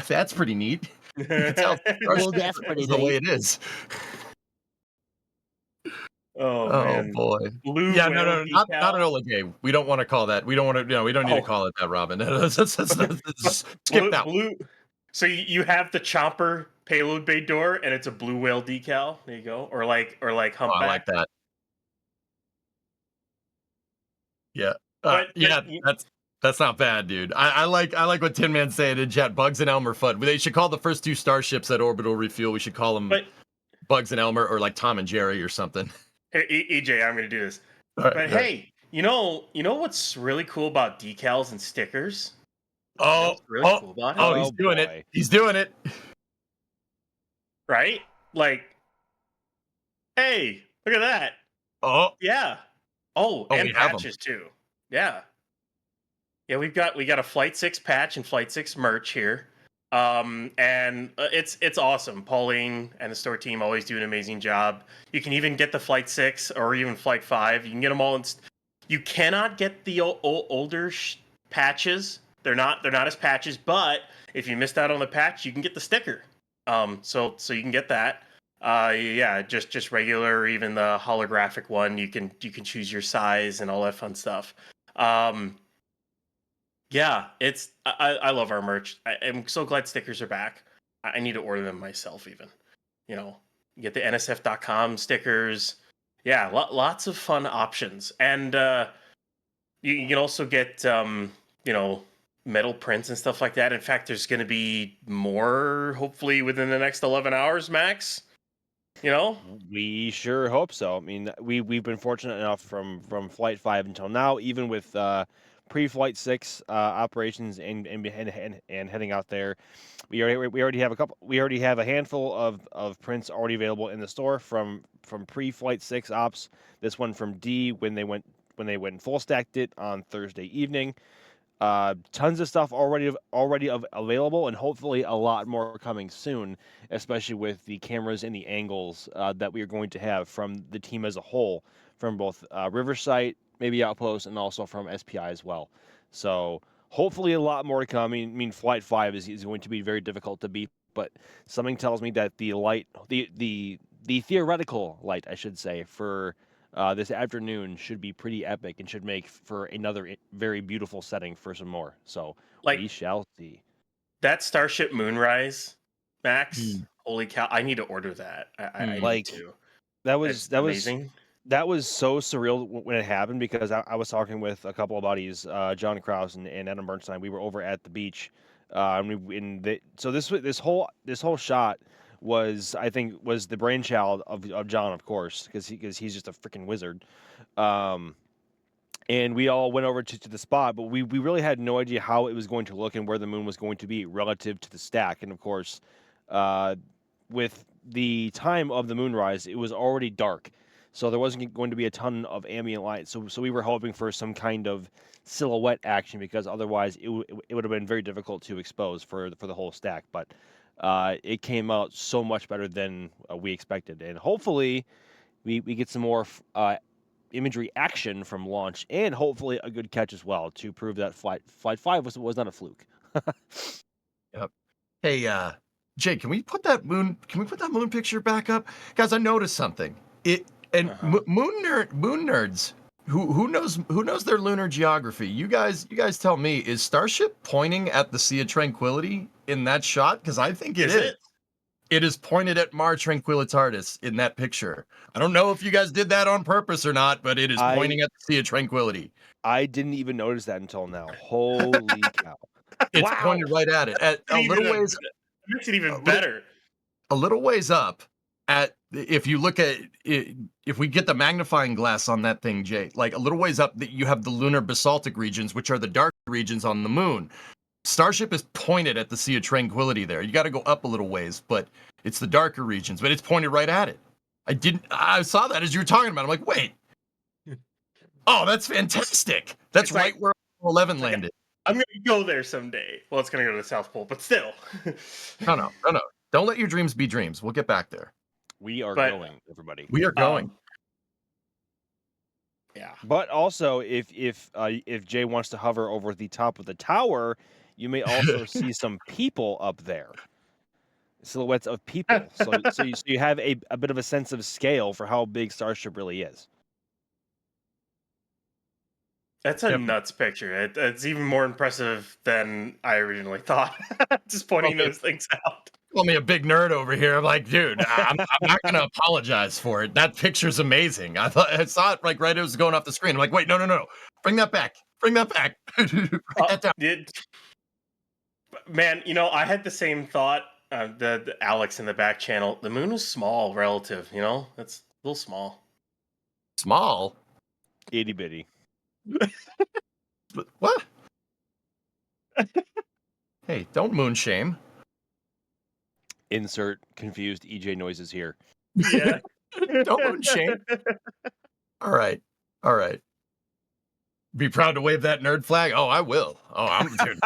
That's pretty neat. You can tell Well, Starship that's pretty is the way neat. it is. Oh, Oh man. boy. Blue Yeah, whale no, not decal. Enola Gay. We don't want to call that. We don't want to. We don't need to Oh. call it that, Robin. Skip blue, that. blue. So you have the chopper payload bay door, and it's a blue whale decal. There you go. Or like Oh, humpback. I like that. Yeah. But That's not bad, dude. I like what Tin Man said in chat. Bugs and Elmer fun. They should call the first two starships that orbital refuel. We should call them Bugs and Elmer, or like Tom and Jerry or something. Hey, EJ, I'm gonna do this. All right, But hey, you know what's really cool about decals and stickers? Oh, Really cool about it? oh, he's Oh, doing boy. it. He's doing it. Right? Like, hey, look at that. Oh, Yeah. Oh, Oh, and we have 'em. patches too. Yeah. Yeah, we got a Flight 6 patch and Flight 6 merch here. And it's awesome. Pauline and the store team always do an amazing job. You can even get the Flight 6 or even Flight 5. You can get them all. You cannot get the older patches. They're not as patches, but if you missed out on the patch, you can get the sticker. So you can get that. Yeah, just regular, or even the holographic one. You can choose your size and all that fun stuff. Yeah, I love our merch. I'm so glad stickers are back. I need to order them myself even. You get the nsf.com stickers. Yeah, lots of fun options. And you can also get metal prints and stuff like that. In fact, there's going to be more hopefully within the next 11 hours max. We sure hope so. I mean, we've been fortunate enough from Flight 5 until now, even with pre-Flight 6 operations and heading out there. We already have a couple. We already have a handful of prints already available in the store from pre-Flight 6 ops. This one from D when they went and full stacked it on Thursday evening. Tons of stuff already available, and hopefully a lot more coming soon, especially with the cameras and the angles that we are going to have from the team as a whole, from both Riverside, maybe Outpost, and also from SPI as well. So hopefully a lot more to come. I mean Flight 5 is going to be very difficult to beat, but something tells me that the theoretical light, I should say, for this afternoon should be pretty epic and should make for another very beautiful setting for some more. So we shall see. That Starship Moonrise, Max. Hmm. Holy cow! I need to order that. I need to. That was amazing. That was so surreal when it happened, because I was talking with a couple of buddies, John Krause and Adam Bernstein. We were over at the beach, so this whole shot was the brainchild of John, of course, because he's just a freaking wizard. And we all went over to the spot, but we really had no idea how it was going to look and where the moon was going to be relative to the stack. And of course, with the time of the moonrise, it was already dark, so there wasn't going to be a ton of ambient light. So we were hoping for some kind of silhouette action, because otherwise it would have been very difficult to expose for the whole stack. But it came out so much better than we expected, and hopefully we get some more imagery action from launch, and hopefully a good catch as well, to prove that Flight 5 was not a fluke. Yep. Hey, Jake, can we put that moon picture back up? Guys, I noticed something. Moon nerds. Who knows their lunar geography? You guys tell me. Is Starship pointing at the Sea of Tranquility in that shot? Because I think it is. It is pointed at Mare Tranquillitatis in that picture. I don't know if you guys did that on purpose or not, but it is pointing at the Sea of Tranquility. I didn't even notice that until now. Holy cow! It's pointed right at it. At a little ways. Makes it even better. A little ways up. If you look at it, if we get the magnifying glass on that thing, Jay, like a little ways up, that you have the lunar basaltic regions, which are the dark regions on the moon. Starship is pointed at the Sea of Tranquility there. You got to go up a little ways, but it's the darker regions, but it's pointed right at it. I saw that as you were talking about it. I'm like, wait. Oh, that's fantastic. That's It's right like- where 11 landed. I'm gonna go there someday. Well, it's gonna go to the South Pole, but still. No. Don't let your dreams be dreams. We'll get back there. We are But- going, everybody. We are going. Yeah. But also, if Jay wants to hover over the top of the tower, you may also see some people up there, silhouettes of people. So you have a bit of a sense of scale for how big Starship really is. That's a Yep. nuts picture. It's even more impressive than I originally thought. Just pointing Okay. those things out. Call me a big nerd over here. I'm like, dude, I'm not gonna apologize for it. That picture's amazing. I saw it like right as it was going off the screen. I'm like, wait, no. Bring that back. Bring that back. Write that down. Man, I had the same thought. The Alex in the back channel. The moon is small relative. It's a little small. Small. Itty bitty. But what? Hey, don't moon shame. Insert confused EJ noises here. Yeah. Don't moon shame. All right. Be proud to wave that nerd flag. Oh, I will. Oh, I'm dude.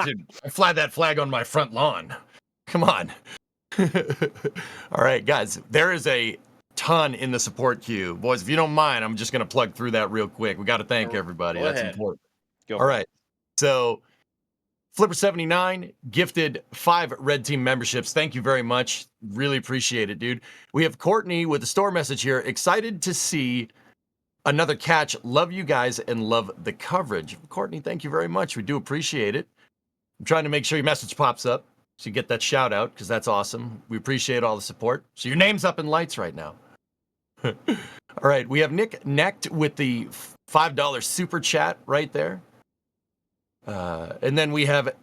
Dude, I fly that flag on my front lawn. Come on. All right, guys. There is a ton in the support queue, boys. If you don't mind, I'm just gonna plug through that real quick. We got to thank everybody. Go That's ahead. important. Go All right. So, Flipper79 gifted 5 Red Team memberships. Thank you very much. Really appreciate it, dude. We have Courtney with a store message here. Excited to see another catch. Love you guys and love the coverage. Courtney, thank you very much. We do appreciate it. I'm trying to make sure your message pops up so you get that shout out because that's awesome. We appreciate all the support. So your name's up in lights right now. All right. We have Nick Necked with the $5 super chat right there. And then we have,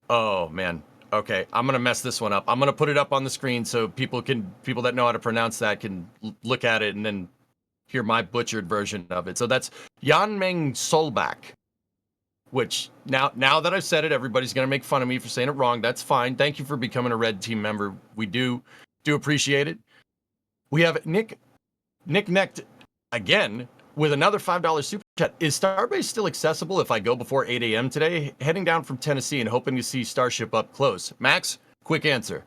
oh man, okay, I'm gonna mess this one up. I'm gonna put it up on the screen so people that know how to pronounce that can look at it and then hear my butchered version of it. So that's Yanmeng Solbak, which now that I've said it, everybody's gonna make fun of me for saying it wrong. That's fine. Thank you for becoming a Red Team member. We do appreciate it. We have Nick Necked again with another $5 super chat. Is Starbase still accessible if I go before 8 a.m. today? Heading down from Tennessee and hoping to see Starship up close. Max, quick answer.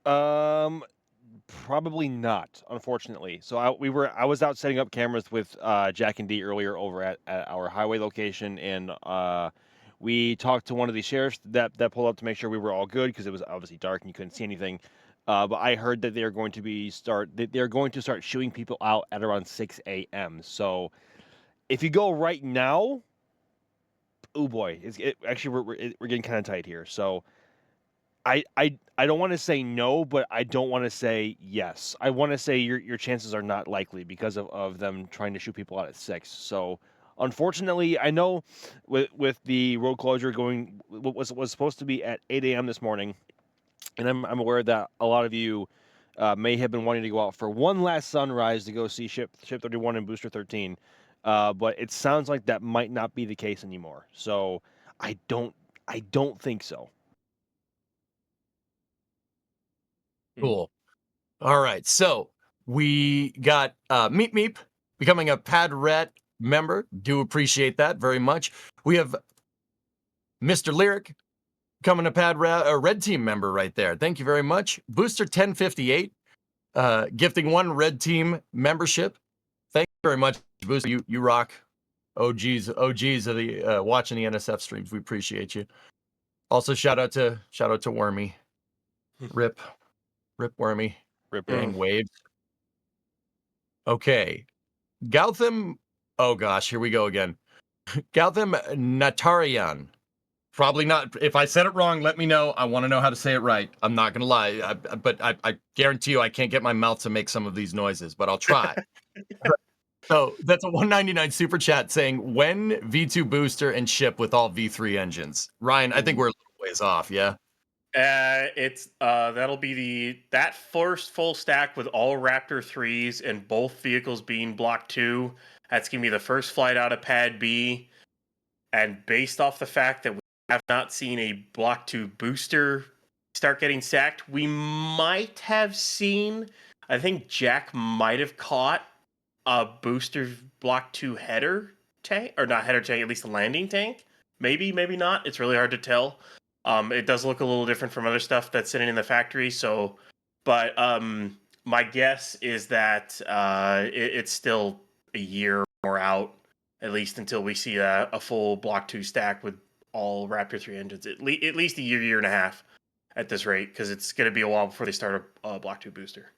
Probably not, unfortunately. So I was out setting up cameras with Jack and D earlier over at our highway location, and we talked to one of the sheriffs that pulled up to make sure we were all good because it was obviously dark and you couldn't see anything. But I heard that they're going to start shooing people out at around 6 a.m. So if you go right now, oh boy, actually we're getting kind of tight here. So I don't want to say no, but I don't want to say yes. I want to say your chances are not likely because of them trying to shoot people out at 6. So unfortunately, I know with the road closure going was supposed to be at 8 a.m. this morning, and I'm aware that a lot of you may have been wanting to go out for one last sunrise to go see Ship 31 and Booster 13, but it sounds like that might not be the case anymore. So I don't think so. Cool. All right. So we got Meep Meep becoming a Pad Ret member. Do appreciate that very much. We have Mr. Lyric becoming a Red Team member right there. Thank you very much. Booster 1058 gifting 1 Red Team membership. Thank you very much, Booster. You rock. OGs of the watching the NSF streams. We appreciate you. Also, shout out to Wormy. Rip Wormy. Rip Dang waves. Okay. Gautam. Oh gosh, here we go again. Gautam Natarayan. Probably not. If I said it wrong, let me know. I want to know how to say it right. I'm not gonna lie, but I guarantee you I can't get my mouth to make some of these noises, but I'll try. So that's a 199 super chat saying when V2 booster and ship with all V3 engines. Ryan, I think we're a little ways off. Yeah. It's that'll be that first full stack with all Raptor 3s and both vehicles being Block 2. That's gonna be the first flight out of Pad B, and based off the fact that we have not seen a Block 2 booster start getting sacked. We might have seen, I think Jack might have caught a booster Block 2 header tank, or not header tank, at least a landing tank. Maybe, maybe not. It's really hard to tell. It does look a little different from other stuff that's sitting in the factory. So, but my guess is that it's still a year more out, at least until we see a full Block 2 stack with all Raptor 3 engines. At least a year and a half at this rate, because it's going to be a while before they start a Block 2 booster.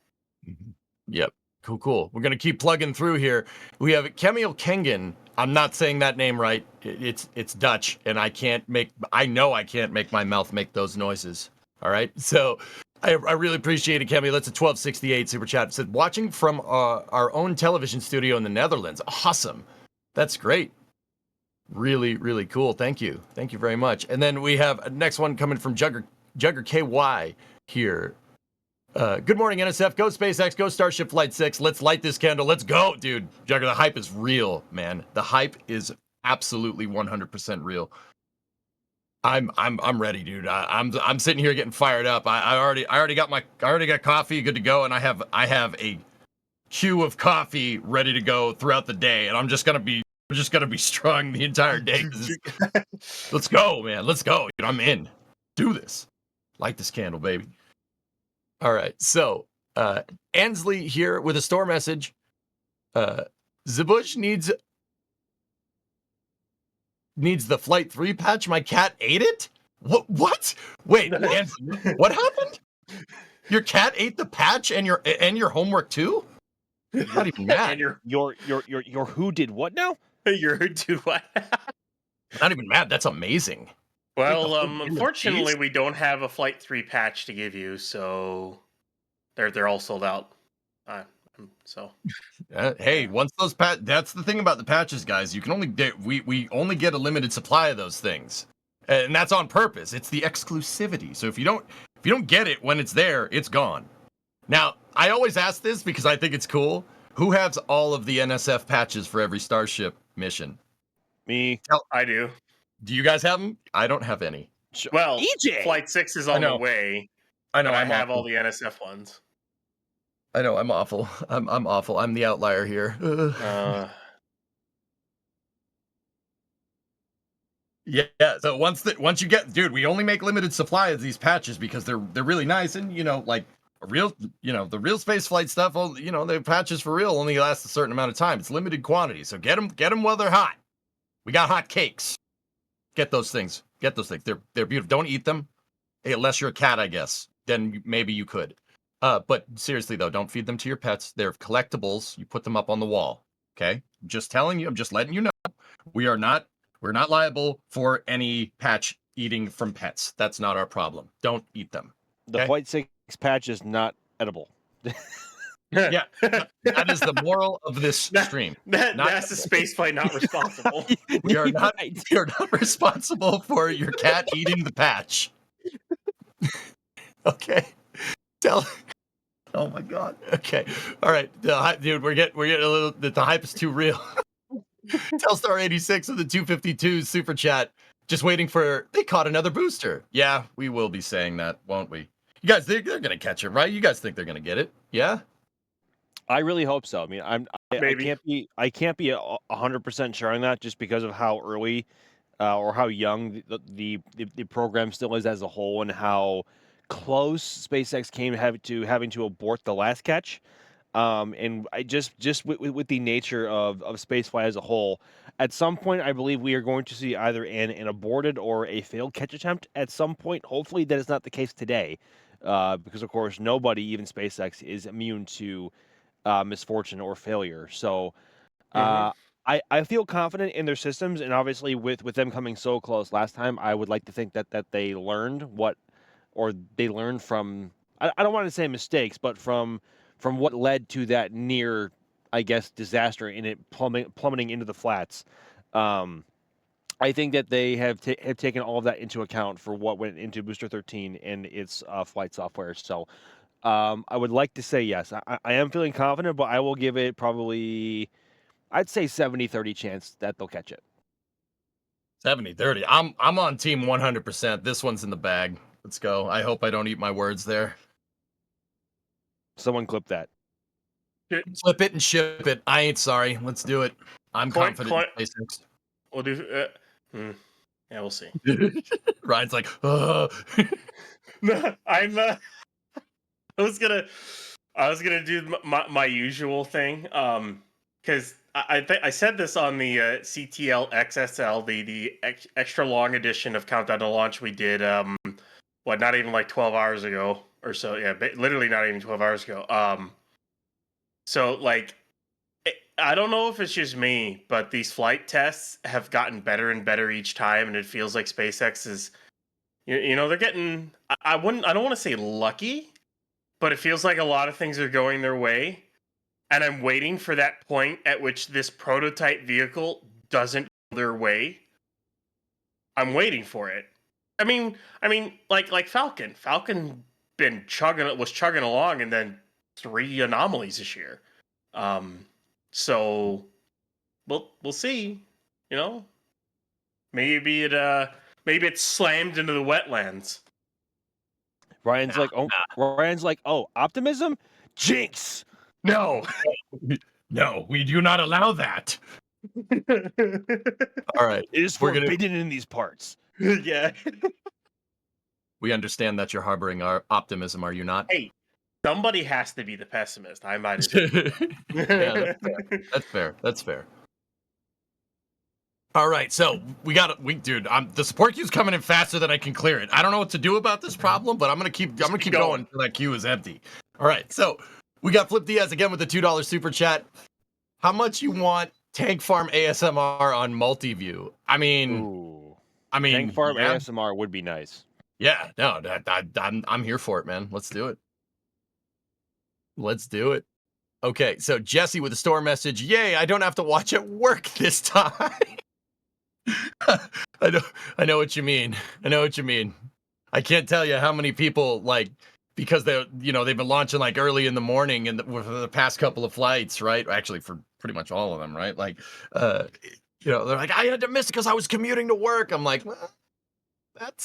Yep. Cool. We're gonna keep plugging through here. We have Kemiel Kengen. I'm not saying that name right. It's Dutch, and I know I can't make my mouth make those noises. All right. So I really appreciate it, Kemi. That's a 1268 super chat. It said, watching from our own television studio in the Netherlands. Awesome. That's great. Really, really cool. Thank you very much. And then we have a next one coming from Jugger KY here. Good morning, NSF. Go SpaceX. Go Starship Flight 6. Let's light this candle. Let's go, dude. Jugger, the hype is real, man. The hype is absolutely 100% real. I'm ready, dude. I'm sitting here getting fired up. I already got coffee, good to go, and I have a queue of coffee ready to go throughout the day, and I'm just gonna be strong the entire day. Let's go, man. Let's go. Dude, I'm in. Do this. Light this candle, baby. All right, so Ansley here with a store message. Zabush needs the Flight 3 patch. My cat ate it? What? Wait, Ansley, what happened? Your cat ate the patch and your homework too? Not even mad. And Your who did what now? your do what? Not even mad. That's amazing. Well, in the unfortunately, face? we don't have a Flight 3 patch to give you, so they're all sold out. So Hey, once those that's the thing about the patches, guys. You can only get we only get a limited supply of those things, and that's on purpose. It's the exclusivity. So if you don't get it when it's there, it's gone. Now, I always ask this because I think it's cool. Who has all of the NSF patches for every Starship mission? Me. I do. Do you guys have them? I don't have any. Well, EJ! Flight 6 is I on the know. way, I know. but I I'm have awful. all the NSF ones. I know. I'm awful. I'm awful. I'm the outlier here. Yeah. So once you get, dude, we only make limited supply of these patches because they're really nice, and like the real space flight stuff. The patches for real only last a certain amount of time. It's limited quantity, so get them while they're hot. We got hot cakes. Get those things. They're beautiful. Don't eat them, unless you're a cat, I guess. Then maybe you could. But seriously though, don't feed them to your pets. They're collectibles. You put them up on the wall. Okay. I'm just telling you. I'm just letting you know. We're not liable for any patch eating from pets. That's not our problem. Don't eat them. The Okay? Flight 6 patch is not edible. Yeah. That is the moral of this stream. That's the spaceflight not responsible. We are not responsible for your cat eating the patch. Okay. Oh my god. Okay. All right. Dude, we're getting a little. The hype is too real. Telstar 86 of the 252 super chat. Just waiting for. They caught another booster. Yeah, we will be saying that, won't we? You guys, they're gonna catch it, right? You guys think they're gonna get it? Yeah. I really hope so. I mean, I Maybe. can't be 100% sure on that just because of how early or how young the program still is as a whole, and how close SpaceX came having to abort the last catch. And I just with the nature of spaceflight as a whole, at some point I believe we are going to see either an aborted or a failed catch attempt at some point. Hopefully that is not the case today, because of course nobody, even SpaceX, is immune to misfortune or failure. So I feel confident in their systems, and obviously with them coming so close last time, I would like to think that they learned they learned from, I don't want to say mistakes, but from what led to that near, I guess, disaster in it plummeting into the flats. I think that they have taken all of that into account for what went into Booster 13 and its flight software. So I would like to say yes. I am feeling confident, but I will give it probably, I'd say 70-30 chance that they'll catch it. 70-30. I'm on team 100%. This one's in the bag. Let's go. I hope I don't eat my words there. Someone clip that. Flip it and ship it. I ain't sorry. Let's do it. I'm Coin- confident in SpaceX. We'll do. Yeah, we'll see. Ryan's like, oh. No, I'm. I was gonna do my usual thing. Because I said this on the CTL XSL, the extra long edition of Countdown to Launch we did. Not even like 12 hours ago or so. Yeah, literally not even 12 hours ago. So like, I don't know if it's just me, but these flight tests have gotten better and better each time, and it feels like SpaceX is, they're getting. I don't want to say lucky, but it feels like a lot of things are going their way, and I'm waiting for that point at which this prototype vehicle doesn't go their way. I'm waiting for it. I mean, like Falcon. Falcon was chugging along, and then 3 anomalies this year. So we'll see. Maybe it slammed into the wetlands. Ryan's like, oh, optimism? Jinx! No. No, we do not allow that. All right. It is We're gonna- forbidden in these parts. Yeah. We understand that you're harboring our optimism, are you not? Hey, somebody has to be the pessimist. I might as well. Yeah, that's fair. That's fair. All right, so dude, the support queue's coming in faster than I can clear it. I don't know what to do about this problem, but I'm gonna keep going until that queue is empty. All right, so we got Flip Diaz again with the $2 super chat. How much you want Tank Farm ASMR on multi-view? I mean, Tank Farm yeah. ASMR would be nice. Yeah, no, I'm here for it, man. Let's do it. Let's do it. Okay, so Jesse with a store message. Yay, I don't have to watch at work this time. I know what you mean. I know what you mean. I can't tell you how many people, like, because they've been launching like early in the morning and for the past couple of flights, right? Actually, for pretty much all of them, right? Like, they're like, I had to miss it because I was commuting to work. I'm like, well,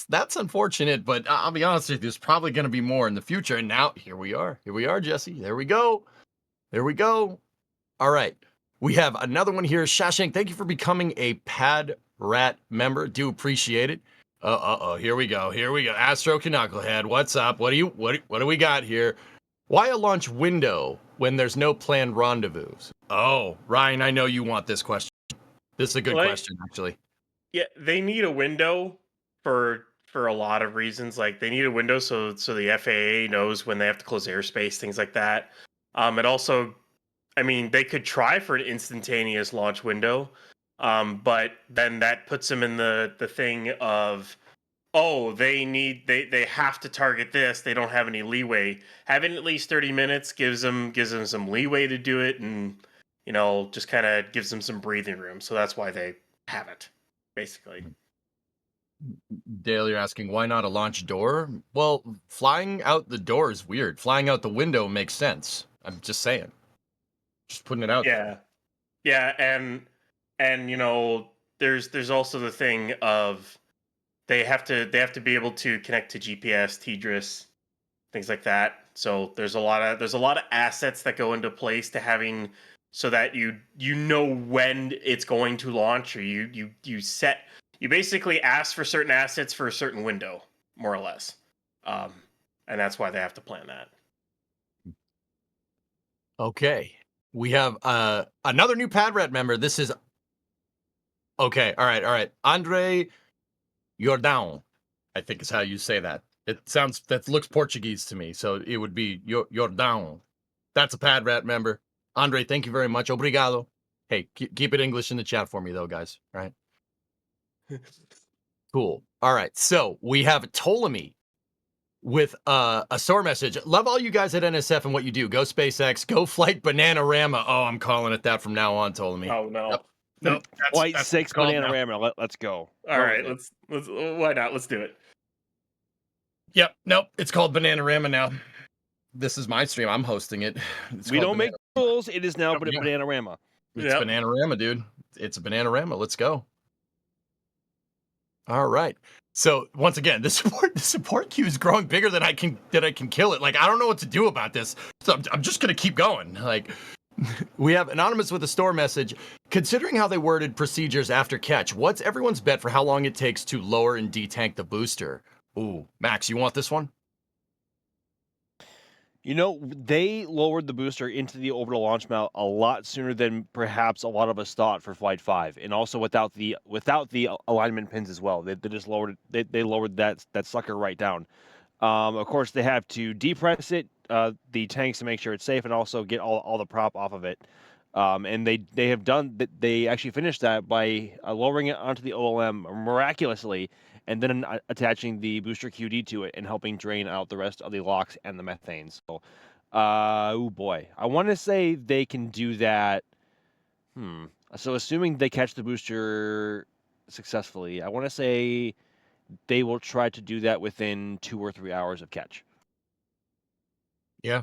that's unfortunate, but I'll be honest with you, there's probably going to be more in the future. And now here we are, Jesse. There we go. All right, we have another one here. Shashank, thank you for becoming a Pad Rat member. Do appreciate it. Here we go. Astro Knucklehead, what's up? What do we got here? Why a launch window when there's no planned rendezvous? Oh, Ryan, I know you want this question. This is a good question, actually. Yeah, they need a window for a lot of reasons. Like, they need a window so the FAA knows when they have to close airspace, things like that. It also, I mean, they could try for an instantaneous launch window, but then that puts them in the thing of, oh, they have to target this. They don't have any leeway. Having at least 30 minutes gives them some leeway to do it, and just kind of gives them some breathing room. So that's why they have it, basically. Dale, you're asking why not a launch door? Well, flying out the door is weird. Flying out the window makes sense. I'm just saying. Just putting it out there. Yeah, and there's also the thing of they have to be able to connect to GPS, TDRS, things like that. So there's a lot of assets that go into place to having so that you know when it's going to launch, or you basically ask for certain assets for a certain window, more or less. And that's why they have to plan that. Okay. We have another new Pad Rat member. This is okay. All right. Andre Jordão, I think is how you say that. That looks Portuguese to me, so it would be Jordão. That's a Pad Rat member. Andre, thank you very much. Obrigado. Hey, keep it English in the chat for me, though, guys. All right. Cool. All right. So we have Ptolemy with a store message. Love all you guys at NSF and what you do. Go SpaceX. Go Flight Bananarama. Oh, I'm calling it that from now on, Ptolemy. Oh no. Nope. Flight That's 6 called now. Bananarama. Let's go. All right, let's why not? Let's do it. Yep. Nope. It's called Bananarama now. This is my stream. I'm hosting it. We don't make rules. It is now Bananarama. It's Bananarama, dude. It's a Bananarama. Let's go. All right. So once again, the support queue is growing bigger than I can kill it. Like, I don't know what to do about this. So I'm just gonna keep going. Like, we have Anonymous with a store message. Considering how they worded procedures after catch, what's everyone's bet for how long it takes to lower and detank the booster? Ooh, Max, you want this one? You know, they lowered the booster into the orbital launch mount a lot sooner than perhaps a lot of us thought for Flight 5, and also without the alignment pins as well. They just lowered it. They lowered that sucker right down. Of course, they have to depress it, the tanks, to make sure it's safe, and also get all the prop off of it. And they have done that. They actually finished that by lowering it onto the OLM miraculously, and then attaching the booster QD to it and helping drain out the rest of the LOX and the methane. So, oh boy, I want to say they can do that. So assuming they catch the booster successfully, I want to say they will try to do that within 2 or 3 hours of catch. Yeah.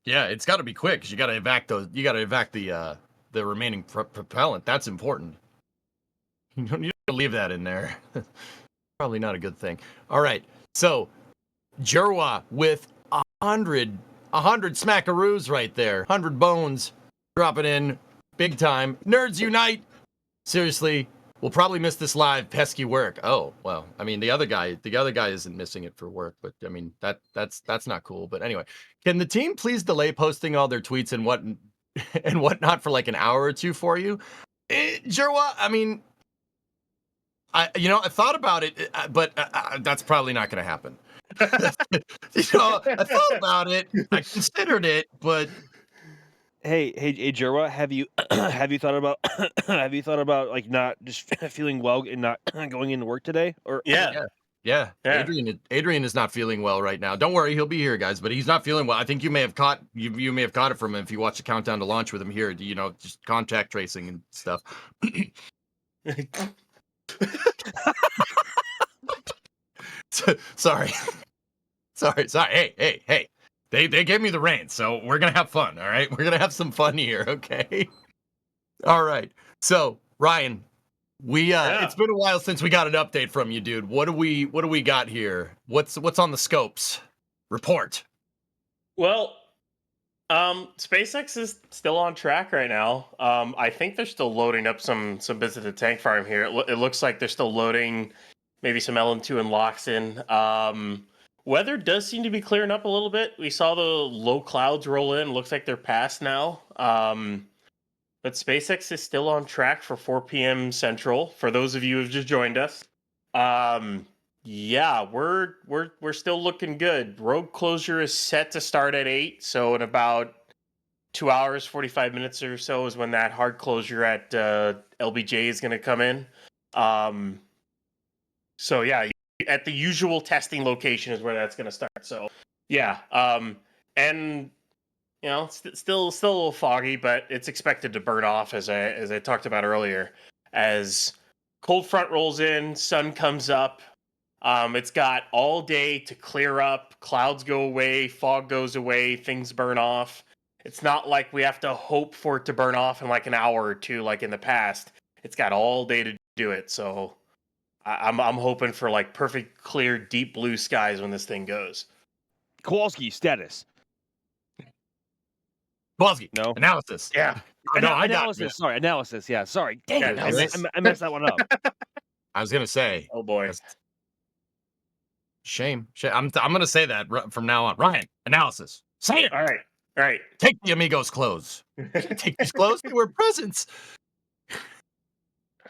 Yeah, it's got to be quick because you got to evac the remaining propellant. That's important. You don't need to leave that in there. Probably not a good thing. All right. So, Jerwa with 100 smackaroos right there. 100 bones dropping in big time. Nerds unite. Seriously, we'll probably miss this live pesky work. Oh, well, I mean, the other guy isn't missing it for work, but I mean, that's not cool. But anyway, can the team please delay posting all their tweets and whatnot for like an hour or two for you? Jerwa, I mean, I thought about it, but that's probably not going to happen. I thought about it, I considered it, but Hey, Jerwa, have you have you thought about like not just feeling well and not going into work today? Or Yeah. yeah. Adrian is not feeling well right now. Don't worry, he'll be here, guys. But he's not feeling well. I think you may have caught it from him if you watch the countdown to launch with him here. Just contact tracing and stuff. Sorry. Hey. They gave me the reins, so we're gonna have fun. All right, we're gonna have some fun here. Okay. All right. So Ryan, it's been a while since we got an update from you, dude. What do we got here? What's on the scopes? Report. Well, SpaceX is still on track right now. I think they're still loading up some bits of the tank farm here. It looks like they're still loading maybe some LM2 and LOX in. Weather does seem to be clearing up a little bit. We saw the low clouds roll in. Looks like they're past now. But SpaceX is still on track for 4 p.m. Central. For those of you who've just joined us, yeah, we're still looking good. Road closure is set to start at 8, so in about 2 hours, 45 minutes or so is when that hard closure at LBJ is going to come in. So yeah, at the usual testing location is where that's going to start. So yeah, and it's still a little foggy, but it's expected to burn off as I talked about earlier. As cold front rolls in, sun comes up. It's got all day to clear up. Clouds go away, fog goes away, things burn off. It's not like we have to hope for it to burn off in like an hour or two, like in the past. It's got all day to do it. So I'm hoping for like perfect, clear, deep blue skies when this thing goes. Kowalski status. Kowalski. No analysis. Yeah. Analysis. Sorry, analysis. Yeah, sorry. Dang it, I messed that one up. I was gonna say. Oh boy. Shame. I'm gonna say that from now on. Ryan, analysis. Say it. All right. Take the Amigos clothes. Take these clothes. They were presents.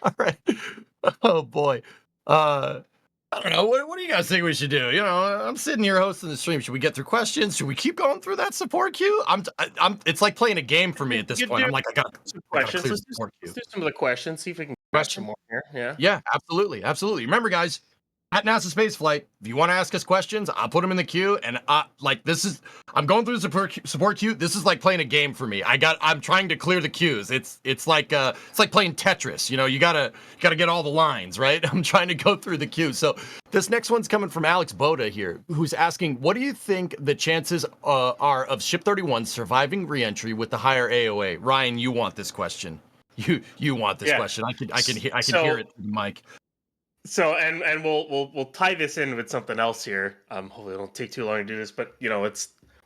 All right. Oh boy. I don't know. What do you guys think we should do? I'm sitting here hosting the stream. Should we get through questions? Should we keep going through that support queue? It's like playing a game for me at this point. I'm like, I got some questions. Let's do some of the questions. See if we can get some more here. Yeah. Yeah, absolutely. Remember, guys, at NASA Space Flight, if you want to ask us questions, I'll put them in the queue. And I'm going through the support queue. This is like playing a game for me. I'm trying to clear the queues. It's like playing Tetris. You gotta get all the lines right. I'm trying to go through the queue. So this next one's coming from Alex Boda here, who's asking, what do you think the chances are of Ship 31 surviving reentry with the higher AOA? Ryan, you want this question. You want this question. I can hear it, Mike. So and we'll tie this in with something else here. Hopefully it don't take too long to do this, but we're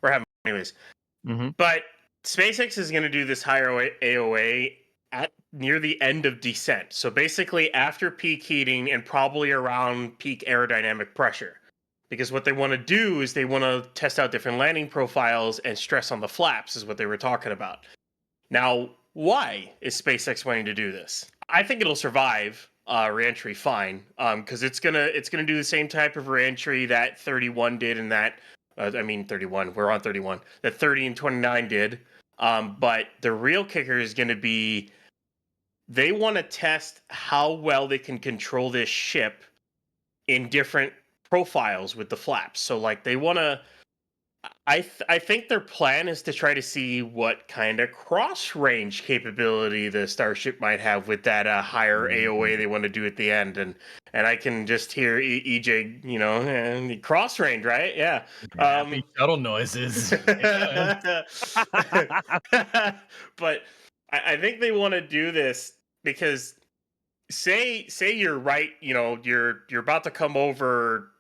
having anyways. Mm-hmm. But SpaceX is going to do this higher AOA at near the end of descent. So basically after peak heating and probably around peak aerodynamic pressure. Because what they want to do is they want to test out different landing profiles and stress on the flaps is what they were talking about. Now, why is SpaceX wanting to do this? I think it'll survive reentry fine, because it's gonna do the same type of reentry that 31 did, and that 31. We're on 31. That 30 and 29 did. But the real kicker is going to be they want to test how well they can control this ship in different profiles with the flaps. So like they want to I think their plan is to try to see what kind of cross range capability the Starship might have with that higher AOA they want to do at the end, and I can just hear EJ, cross range, right? Yeah. Happy shuttle noises. But I think they want to do this because say you're right, you're about to come over,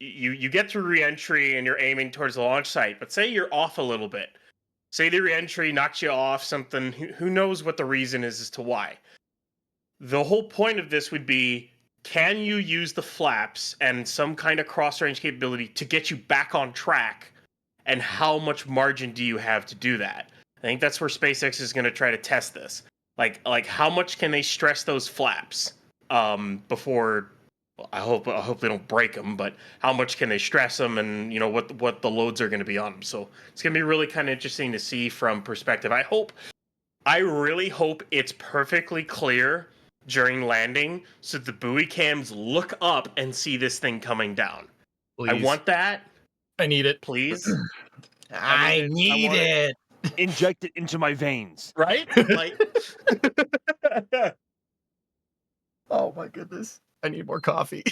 you get through reentry and you're aiming towards the launch site, but say you're off a little bit. Say the reentry knocks you off something, who knows what the reason is as to why. The whole point of this would be, can you use the flaps and some kind of cross-range capability to get you back on track, and how much margin do you have to do that? I think that's where SpaceX is going to try to test this. Like how much can they stress those flaps before, well, I hope they don't break them, but how much can they stress them, and what the loads are going to be on them. So it's going to be really kind of interesting to see from perspective. I really hope it's perfectly clear during landing so the buoy cams look up and see this thing coming down. Please. I want that. I need it. Please. I need want it. Inject it into my veins. Right? Like Oh my goodness. I need more coffee.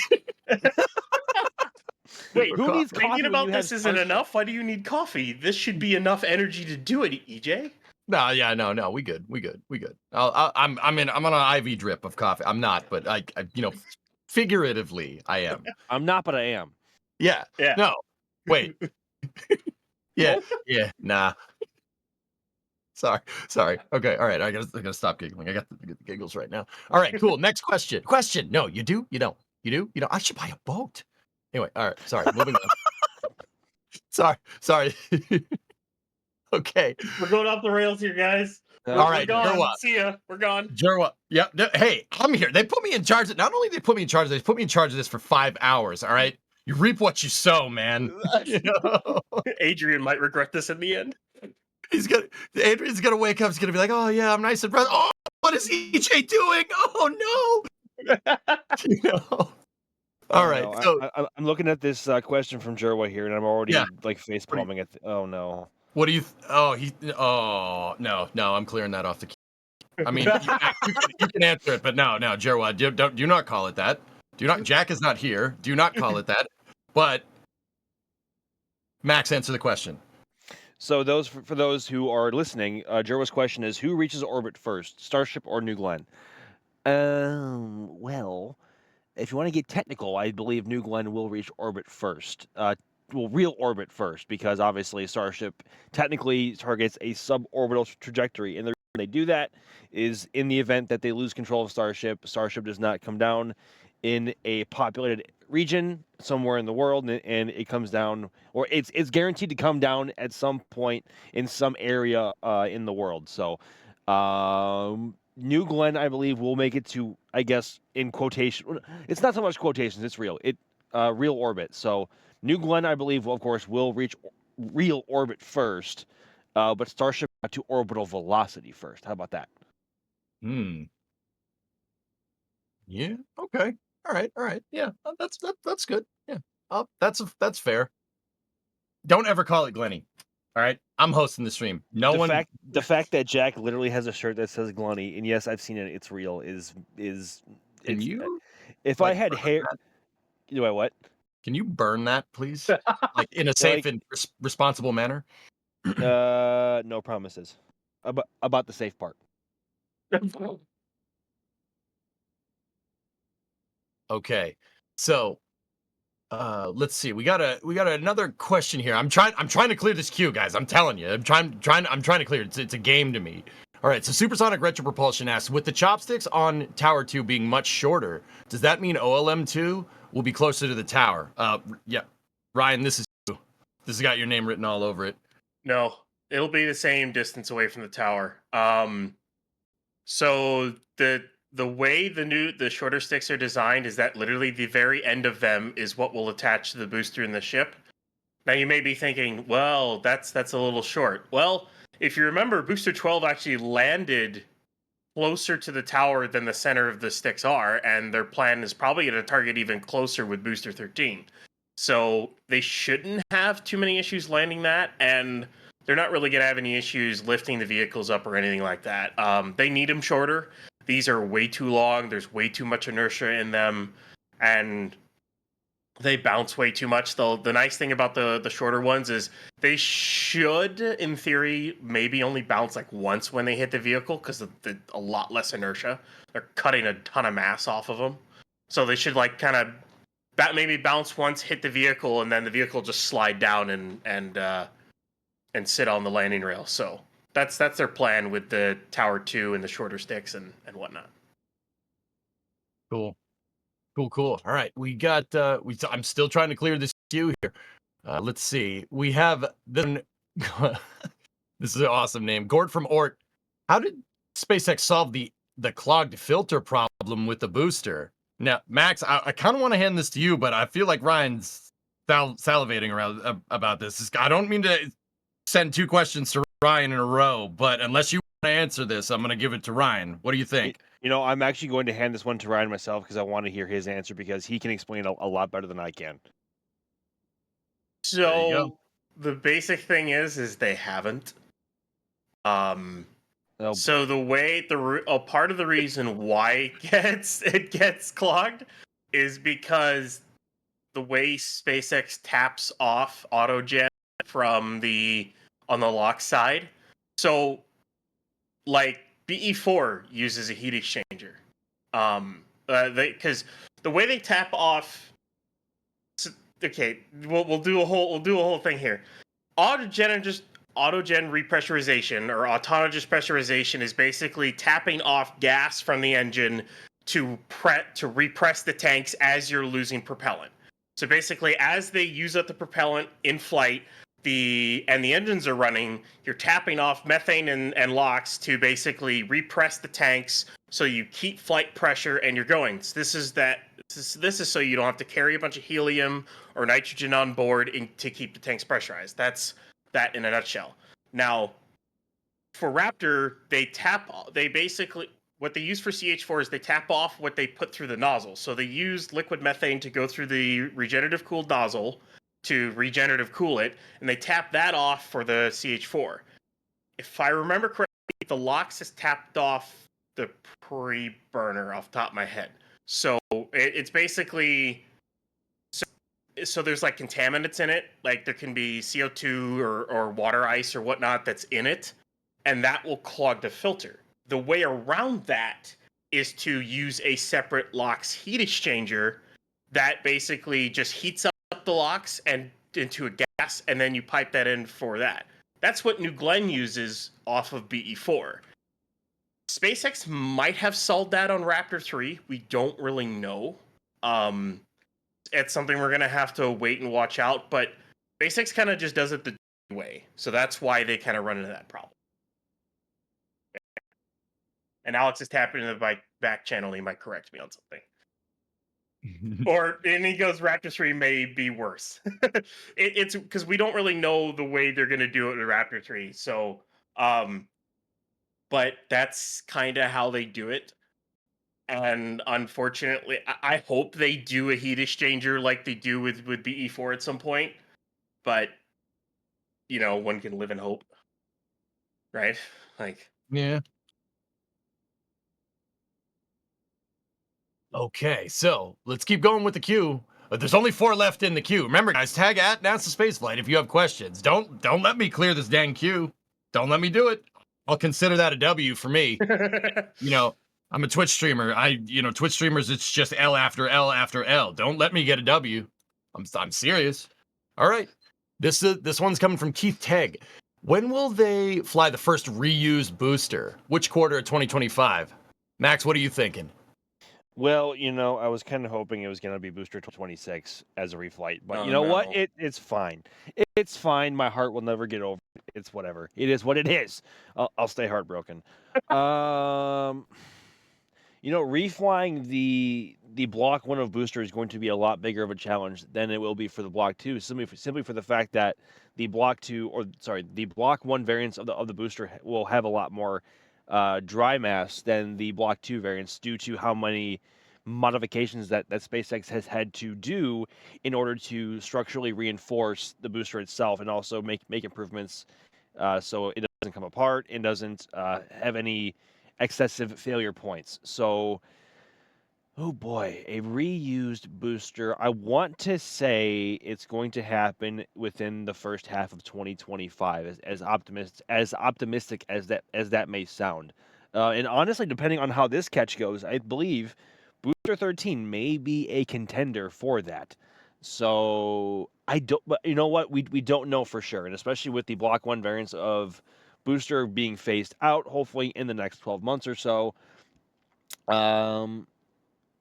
wait, Who needs coffee thinking when about you have this isn't Starship? enough? Why do you need coffee? This should be enough energy to do it, EJ. No, we good. I'm on an IV drip of coffee. I'm not, but I figuratively I am. I'm not, but I am. Yeah. Yeah. No. Wait. Yeah. Nah. Sorry. Okay. All right. I gotta stop giggling. I got the giggles right now. All right. Cool. Next question. No, you do. You don't. You do. You don't. I should buy a boat. Anyway. All right. Sorry. Moving on. Sorry. Okay. We're going off the rails here, guys. All right. We're gone. Jerwa. See ya. We're gone. Jerwa. Yep. Hey, I'm here. They put me in charge. Not only they put me in charge, they put me in charge of this for 5 hours. All right. You reap what you sow, man. Adrian might regret this in the end. Adrian's gonna wake up. He's gonna be like, "Oh yeah, I'm nice and present. Oh, what is EJ doing? Oh no!" All right. No, So, I'm looking at this question from Jerwa here, and I'm already Yeah. like face palming at. Oh no. what do you? Oh no, I'm clearing that off the. I mean, you can answer it, but no, Jerwa, do not call it that. Do not. Jack is not here. Do not call it that. But Max, answer the question. So for those who are listening, Jerwa's question is: who reaches orbit first, Starship or New Glenn? Well, if you want to get technical, I believe New Glenn will reach orbit first. Real orbit first, because obviously Starship technically targets a suborbital trajectory, and the reason they do that is in the event that they lose control of Starship does not come down in a populated region somewhere in the world, and it comes down, or it's guaranteed to come down at some point in some area in the world. So, New Glenn, I believe, will make it to, I guess, in quotation. It's not so much quotations; it's real. Real orbit. So, New Glenn, I believe, of course, will reach real orbit first, but Starship got to orbital velocity first. How about that? Yeah. Okay. All right. Yeah. That's good. Yeah. That's fair. Don't ever call it Glenny. All right. I'm hosting the stream. The fact that Jack literally has a shirt that says Glenny, and yes, I've seen it. It's real. Can you? If like, I had burn hair, that? do I what? Can you burn that, please? Like in a safe and responsible manner. No promises. About the safe part. Okay. So let's see. We got another question here. I'm trying to clear this queue, guys. I'm telling you. I'm trying to clear it. It's a game to me. All right. So Supersonic Retro Propulsion asks, with the chopsticks on Tower 2 being much shorter, does that mean OLM 2 will be closer to the tower? Yeah. Ryan, this is you. This has got your name written all over it. No, it'll be the same distance away from the tower. So the way the shorter sticks are designed is that literally the very end of them is what will attach to the booster in the ship. Now you may be thinking, well, that's a little short. Well, if you remember, Booster 12 actually landed closer to the tower than the center of the sticks are, and their plan is probably going to target even closer with Booster 13. So they shouldn't have too many issues landing that, and they're not really going to have any issues lifting the vehicles up or anything like that. They need them shorter. These are way too long. There's way too much inertia in them, and they bounce way too much. The nice thing about the shorter ones is they should, in theory, maybe only bounce like once when they hit the vehicle because of a lot less inertia. They're cutting a ton of mass off of them, so they should like kind of maybe bounce once, hit the vehicle, and then the vehicle just slide down and sit on the landing rail. So that's their plan with the Tower 2 and the shorter sticks and whatnot. Cool. All right, we got. I'm still trying to clear this queue here. Let's see. We have then. This is an awesome name, Gord from Ort. How did SpaceX solve the clogged filter problem with the booster? Now, Max, I kind of want to hand this to you, but I feel like Ryan's salivating around about this. I don't mean to send two questions to Ryan in a row, but unless you want to answer this, I'm going to give it to Ryan. What do you think? You know, I'm actually going to hand this one to Ryan myself because I want to hear his answer because he can explain a lot better than I can. So the basic thing is they haven't. Oh, So the way a part of the reason why it gets clogged is because the way SpaceX taps off autogen from on the lock side. So like BE4 uses a heat exchanger. Because the way they tap off. Okay, we'll do a whole thing here. Autogen repressurization or autonomous pressurization is basically tapping off gas from the engine to repress the tanks as you're losing propellant. So basically, as they use up the propellant in flight, the engines are running, you're tapping off methane and LOX to basically repress the tanks so you keep flight pressure and you're going. So this is so you don't have to carry a bunch of helium or nitrogen on board to keep the tanks pressurized. That's that in a nutshell. Now, for Raptor, they basically, what they use for CH4 is they tap off what they put through the nozzle. So they use liquid methane to go through the regenerative cooled nozzle to regenerative cool it, and they tap that off for the CH4. If I remember correctly, the LOX is tapped off the pre-burner off the top of my head. So it's basically, so there's like contaminants in it, like there can be CO2 or water ice or whatnot that's in it, and that will clog the filter. The way around that is to use a separate LOX heat exchanger that basically just heats up the LOX and into a gas, and then you pipe that in for that. That's what New Glenn uses off of BE4. SpaceX might have solved that on Raptor 3. We don't really know. It's something we're going to have to wait and watch out, but SpaceX kind of just does it the way. So that's why they kind of run into that problem. And Alex is tapping in the back channel. He might correct me on something. And he goes, Raptor 3 may be worse. It's because we don't really know the way they're going to do it with Raptor 3. So, but that's kind of how they do it. And unfortunately, I hope they do a heat exchanger like they do with BE4 at some point. But, you know, one can live in hope. Right? Like, Yeah. Okay, so let's keep going with the queue. There's only 4 left in the queue. Remember, guys, tag at NASA Spaceflight if you have questions. Don't let me clear this dang queue. Don't let me do it. I'll consider that a W for me. You know, I'm a Twitch streamer. Twitch streamers, it's just L after L after L. Don't let me get a W. I'm serious. All right. This one's coming from Keith Tegg. When will they fly the first reused booster? Which quarter of 2025? Max, what are you thinking? Well, I was kind of hoping it was going to be Booster 26 as a reflight, but Oh, you know what? no. It's fine. It's fine. My heart will never get over it. It's whatever. It is what it is. I'll stay heartbroken. Reflying the Block 1 of Booster is going to be a lot bigger of a challenge than it will be for the Block 2, simply for the fact that the Block 2, the Block 1 variants of the booster will have a lot more dry mass than the Block 2 variants due to how many modifications that SpaceX has had to do in order to structurally reinforce the booster itself and also make improvements so it doesn't come apart and doesn't have any excessive failure points. So, oh boy, a reused booster. I want to say it's going to happen within the first half of 2025, as optimistic as that may sound. And honestly, depending on how this catch goes, I believe Booster 13 may be a contender for that. So I don't, but you know what? We don't know for sure, and especially with the Block 1 variants of Booster being phased out, hopefully in the next 12 months or so.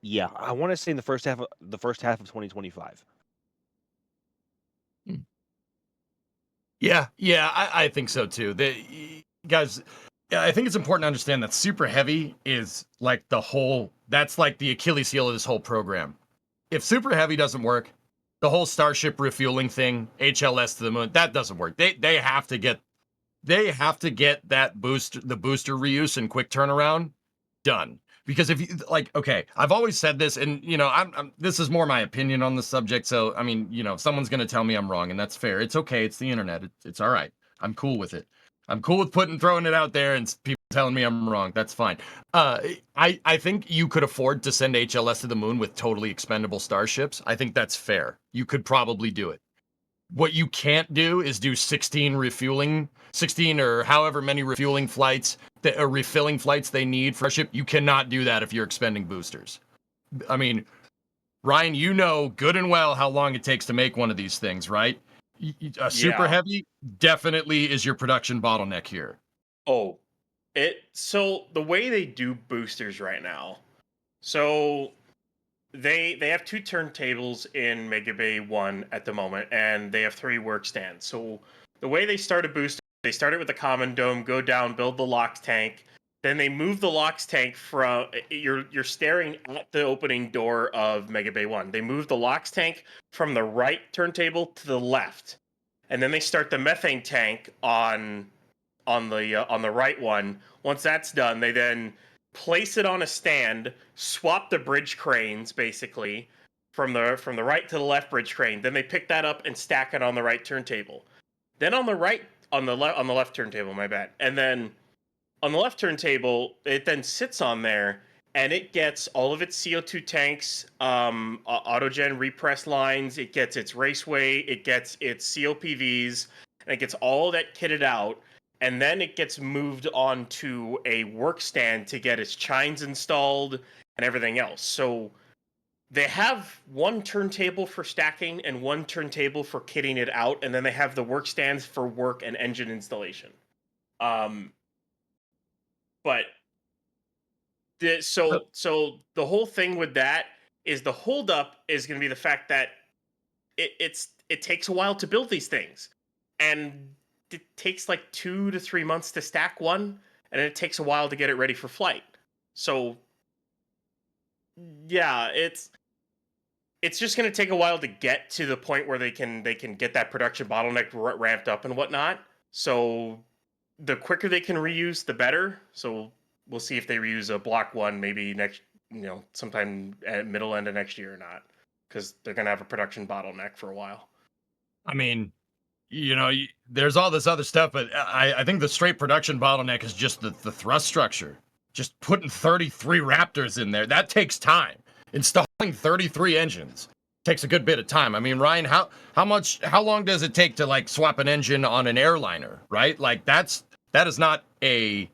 Yeah, I want to say in the first half of 2025. Yeah, I think so too. Guys, I think it's important to understand that Super Heavy is like that's like the Achilles heel of this whole program. If Super Heavy doesn't work, the whole Starship refueling thing, HLS to the moon, that doesn't work. They have to get that the booster reuse and quick turnaround done. Because if you okay, I've always said this, and this is more my opinion on the subject. So I mean, if someone's gonna tell me I'm wrong, and that's fair. It's okay. It's the internet. It's all right. I'm cool with it. I'm cool with throwing it out there, and people telling me I'm wrong. That's fine. I think you could afford to send HLS to the moon with totally expendable starships. I think that's fair. You could probably do it. What you can't do is do 16 or however many refueling flights, refilling flights they need for a ship. You cannot do that if you're expending boosters. I mean, Ryan, you know good and well how long it takes to make one of these things, right? A Super Heavy definitely is your production bottleneck here. Oh, so the way they do boosters right now, so they have 2 turntables in Mega Bay 1 at the moment, and they have 3 work stands. So the way they start a booster, they start it with the common dome, go down, build the LOX tank, then they move the LOX tank from you're staring at the opening door of Mega Bay 1. They move the LOX tank from the right turntable to the left. And then they start the methane tank on the right one. Once that's done, they then place it on a stand, swap the bridge cranes basically from the right to the left bridge crane. Then they pick that up and stack it on the right turntable. Then on the left turntable, my bad. And then on the left turntable, it then sits on there and it gets all of its CO2 tanks, autogen repress lines. It gets its raceway. It gets its COPVs, and it gets all that kitted out. And then it gets moved on to a work stand to get its chines installed and everything else. So they have 1 turntable for stacking and 1 turntable for kitting it out, and then they have the work stands for work and engine installation. But so the whole thing with that is the holdup is going to be the fact that it takes a while to build these things, and it takes like 2 to 3 months to stack one, and it takes a while to get it ready for flight. So yeah, it's just going to take a while to get to the point where they can get that production bottleneck ramped up and whatnot. So the quicker they can reuse, the better. So we'll see if they reuse a Block 1 maybe next, sometime at middle end of next year or not, because they're going to have a production bottleneck for a while. I mean, there's all this other stuff, but I think the straight production bottleneck is just the thrust structure. Just putting 33 Raptors in there, that takes time. Installing 33 engines takes a good bit of time. I mean, Ryan, how long does it take to swap an engine on an airliner, right? That is not a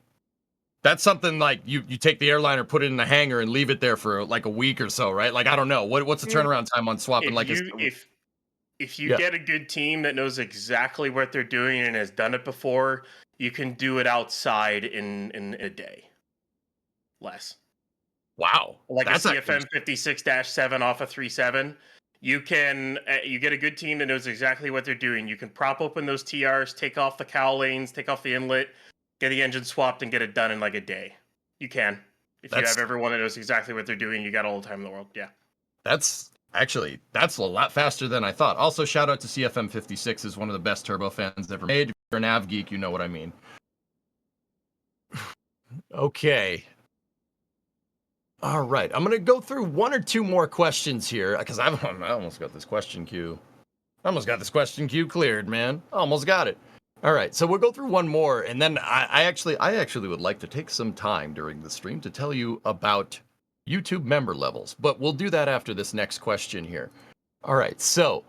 That's something like you take the airliner, put it in the hangar, and leave it there for like a week or so, right? Like I don't know what's the turnaround time on swapping like If you yeah. get a good team that knows exactly what they're doing and has done it before, you can do it outside in a day. Less. Wow, Like a that's actually CFM 56-7 off a 37. You can you get a good team that knows exactly what they're doing. You can prop open those TRs, take off the cowl lanes, take off the inlet, get the engine swapped, and get it done in like a day. You can. If you have that's everyone that knows exactly what they're doing, you got all the time in the world. Yeah. that's that's a lot faster than I thought. Also, shout out to CFM 56 is one of the best turbofans ever made. If you're an av geek, you know what I mean. Okay. All right, I'm gonna go through one or two more questions here because I almost got this question queue. I almost got this question queue cleared, man. Almost got it. All right, so we'll go through one more, and then I actually would like to take some time during the stream to tell you about YouTube member levels, but we'll do that after this next question here. All right, so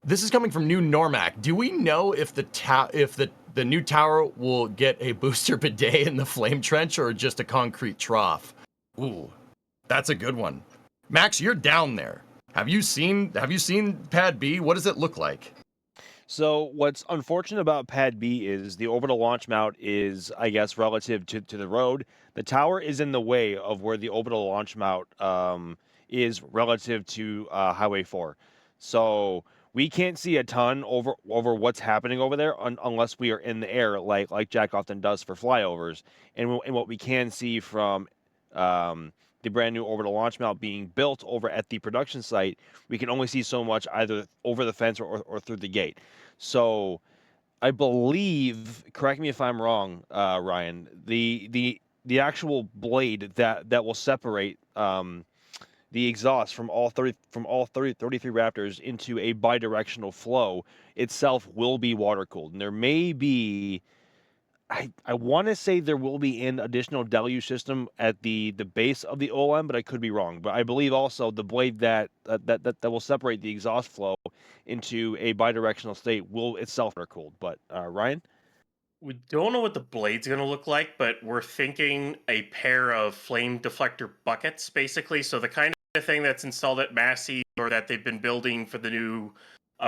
this is coming from New Normac. Do we know if the new tower will get a booster bidet in the flame trench or just a concrete trough? Ooh, that's a good one. Max, you're down there. Have you seen Pad B? What does it look like? So what's unfortunate about Pad B is the orbital launch mount is, I guess, relative to the road. The tower is in the way of where the orbital launch mount is relative to Highway 4. So we can't see a ton over what's happening over there unless we are in the air, like Jack often does for flyovers. And what we can see from the brand new orbital launch mount being built over at the production site, we can only see so much either over the fence or through the gate. So I believe, correct me if I'm wrong, Ryan, the actual blade that will separate the exhaust from all 33 Raptors into a bidirectional flow itself will be water cooled. And there may be, I want to say there will be an additional deluge system at the base of the OLM, but I could be wrong. But I believe also the blade that will separate the exhaust flow into a bidirectional state will itself water cooled. But Ryan? We don't know what the blade's going to look like, but we're thinking a pair of flame deflector buckets, basically. So the kind of thing that's installed at Massey or that they've been building for the new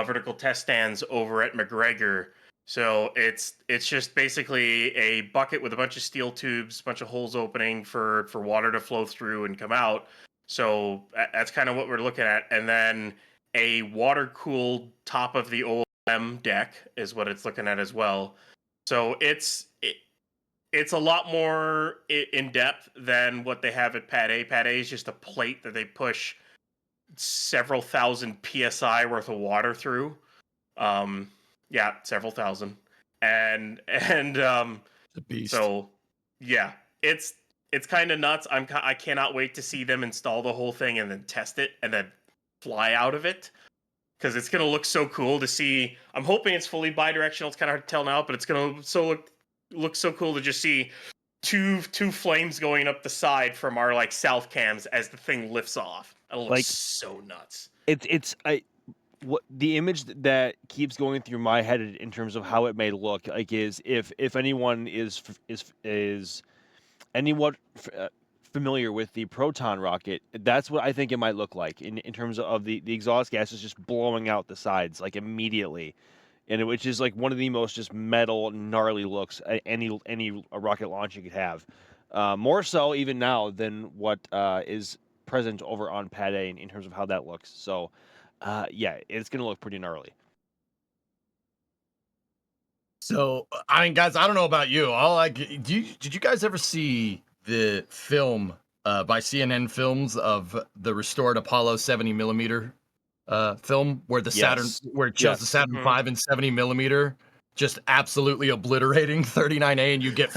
vertical test stands over at McGregor. So it's just basically a bucket with a bunch of steel tubes, a bunch of holes opening for water to flow through and come out. So that's kind of what we're looking at. And then a water-cooled top of the OLM deck is what it's looking at as well. So it's a lot more in depth than what they have at Pad A. Pad A is just a plate that they push several thousand psi worth of water through. Yeah, several thousand, and The beast. so yeah, it's kind of nuts. I cannot wait to see them install the whole thing and then test it and then fly out of it. Because it's gonna look so cool to see. I'm hoping it's fully bidirectional. It's kind of hard to tell now, but it's gonna look so cool to just see two flames going up the side from our like south cams as the thing lifts off. It'll look Like, so nuts. What the image that keeps going through my head in terms of how it may look like is if anyone is anyone familiar with the proton rocket, that's what I think it might look like in terms of the exhaust gases just blowing out the sides like immediately, which is like one of the most just metal gnarly looks any rocket launch you could have, more so even now than what is present over on Pad A in terms of how that looks. So yeah, it's gonna look pretty gnarly. So, I mean, guys, I don't know about you. Did you guys ever see the film by CNN Films of the restored Apollo 70mm film where the Saturn, Yes. where it shows Yes. the Saturn Mhm. V and 70mm just absolutely obliterating 39A, and you get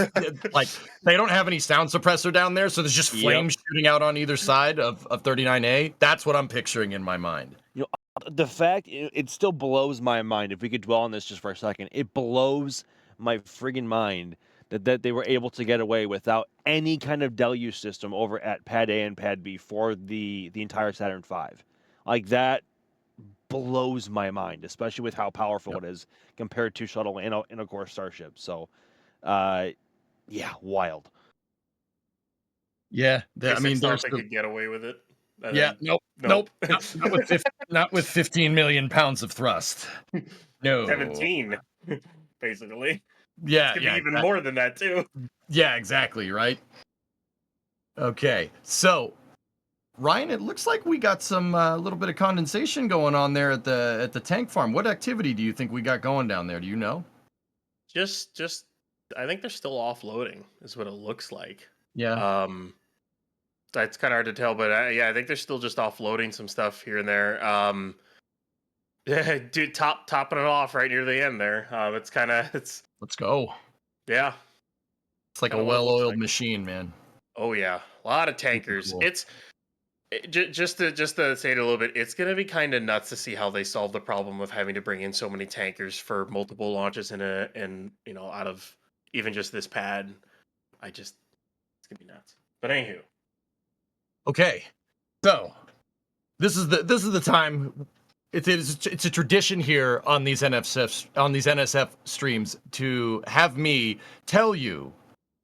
like they don't have any sound suppressor down there, so there's just Yep. flames shooting out on either side of 39A. That's what I'm picturing in my mind. The fact it still blows my mind. If we could dwell on this just for a second, it blows my friggin' mind that they were able to get away without any kind of deluge system over at Pad A and Pad B for the entire Saturn V. Like that blows my mind, especially with how powerful it is compared to shuttle and of course Starship. So, yeah, wild. Yeah, I I mean, thought there's they could get away with it. And yeah, then, nope, not with 15 million pounds of thrust. No. 17, basically. It's Yeah, gonna be yeah, even more than that too. yeah, exactly, right? Okay, so Ryan, it looks like we got some little bit of condensation going on there at the tank farm. What activity do you think we got going down there? Do you know? Just, I think they're still offloading, is what it looks like. Yeah. That's kind of hard to tell, but yeah, I think they're still just offloading some stuff here and there. Yeah, dude, topping it off right near the end there. It's Let's go. yeah, It's like kind a of what it looks well-oiled like. machine, man. Oh yeah, a lot of Super tankers. cool. Just to say it a little bit, it's gonna be kind of nuts to see how they solve the problem of having to bring in so many tankers for multiple launches out of even just this pad. It's gonna be nuts. But anywho, Okay, so this is the time. It's a tradition here on these NSF streams to have me tell you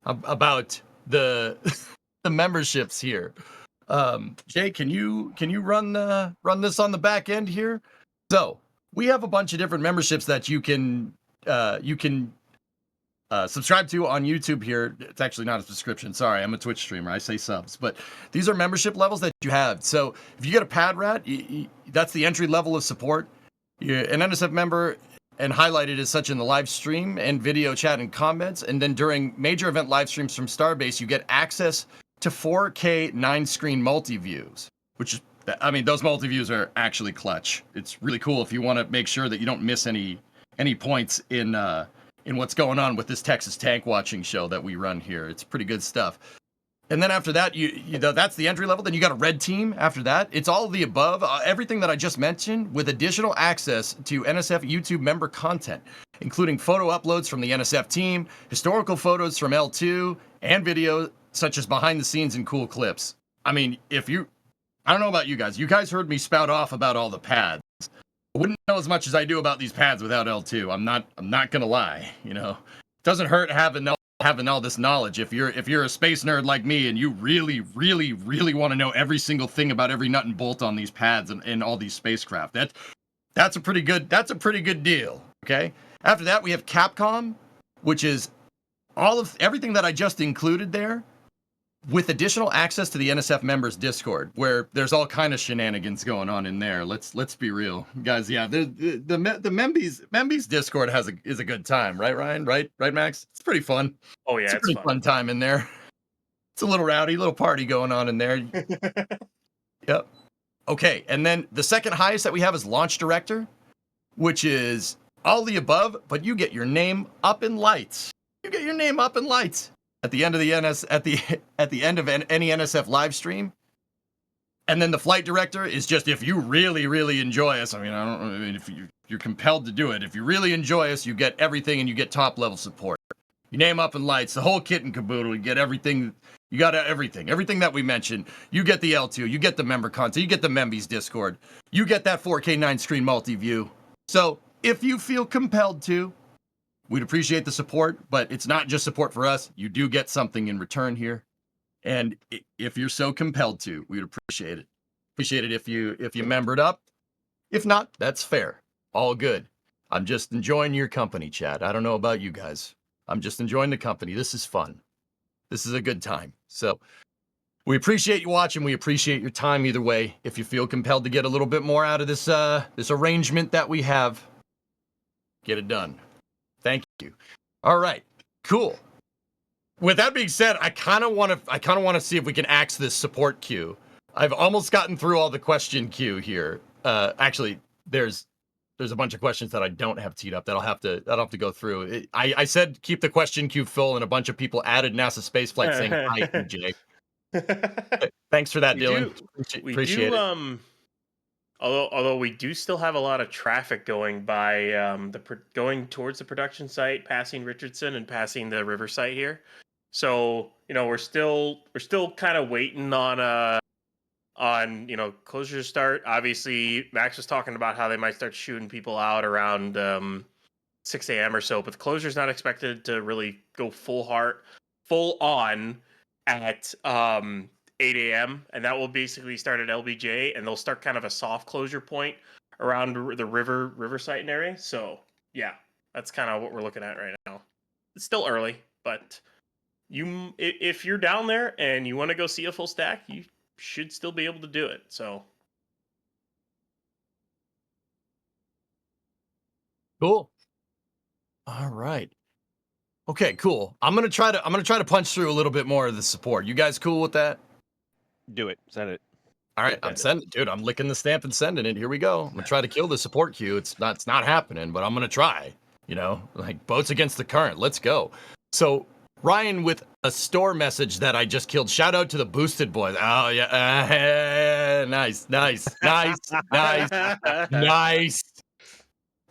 about the the memberships here. Jay, can you run this on the back end here? So we have a bunch of different memberships that you can subscribe to on YouTube here. It's actually not a subscription. Sorry, I'm a Twitch streamer. I say subs, but these are membership levels that you have. So if you get a pad rat, that's the entry level of support. You're an NSF member and highlighted as such in the live stream and video chat and comments. And then during major event live streams from Starbase, you get access to 4K 9-screen multi-views, which is, I mean, those multi-views are actually clutch. It's really cool if you want to make sure that you don't miss any points in what's going on with this Texas tank watching show that we run here. It's pretty good stuff. And then after that, you know, that's the entry level. Then you got a red team after that. It's all of the above, everything that I just mentioned, with additional access to NSF YouTube member content, including photo uploads from the NSF team, historical photos from L2, and video such as behind the scenes and cool clips. I mean, I don't know about you guys. You guys heard me spout off about all the pads. I wouldn't know as much as I do about these pads without L2. I'm not gonna lie. You know, it doesn't hurt having all this knowledge. If you're a space nerd like me and you really want to know every single thing about every nut and bolt on these pads and all these spacecraft, that's a pretty good deal. Okay. After that, we have Capcom, which is all of everything that I just included there, with additional access to the NSF members Discord, where there's all kind of shenanigans going on in there. Let's be real, guys. Yeah, the Membies Discord is a good time, right, Ryan? Right, Max? It's pretty fun. oh yeah, It's a pretty fun time in there. It's a little rowdy, little party going on in there. Yep. Okay, and then the second highest that we have is Launch Director, which is all the above, but you get your name up in lights. You get your name up in lights at the end of the end of any NSF live stream. And then the flight director is just, if you really enjoy us. I mean, if you're compelled to do it. If you really enjoy us, you get everything and you get top level support. Your name up in lights, the whole kit and caboodle. You get everything. You got everything that we mentioned. You get the L2, you get the member content, you get the Membies Discord, you get that 4K 9-screen multi-view. So if you feel compelled to, we'd appreciate the support, but it's not just support for us. You do get something in return here. And if you're so compelled to, we'd appreciate it. Appreciate it if you membered up. If not, that's fair. All good. I'm just enjoying your company, Chad. I don't know about you guys. I'm just enjoying the company. This is fun. This is a good time. So we appreciate you watching. We appreciate your time either way. If you feel compelled to get a little bit more out of this arrangement that we have, get it done. Thank you. All right, cool. With that being said, I kind of want to see if we can axe this support queue. I've almost gotten through all the question queue here. Actually, there's a bunch of questions that I don't have teed up that I'll have to go through. I said keep the question queue full, and a bunch of people added NASA spaceflight saying hi, EJ. Thanks for that, Dylan. Appreciate it. Although we do still have a lot of traffic going by going towards the production site, passing Richardson and passing the river site here. So we're still kind of waiting on closure to start. Obviously, Max was talking about how they might start shooting people out around 6 a.m. or so, but the closure's not expected to really go full on at 8 a.m. and that will basically start at LBJ, and they'll start kind of a soft closure point around the riverside area. So yeah, that's kind of what we're looking at right now. It's still early, but if you're down there and you want to go see a full stack, you should still be able to do it. So Cool. All right. Okay, cool. I'm gonna try to punch through a little bit more of the support. You guys cool with that? Do it. Send it. All right, I'm sending, dude. I'm licking the stamp and sending it. Here we go. I'm gonna try to kill the support queue. It's not happening, but I'm gonna try. You know, like boats against the current. Let's go. So Ryan with a store message that I just killed. Shout out to the boosted boys. Oh yeah, nice.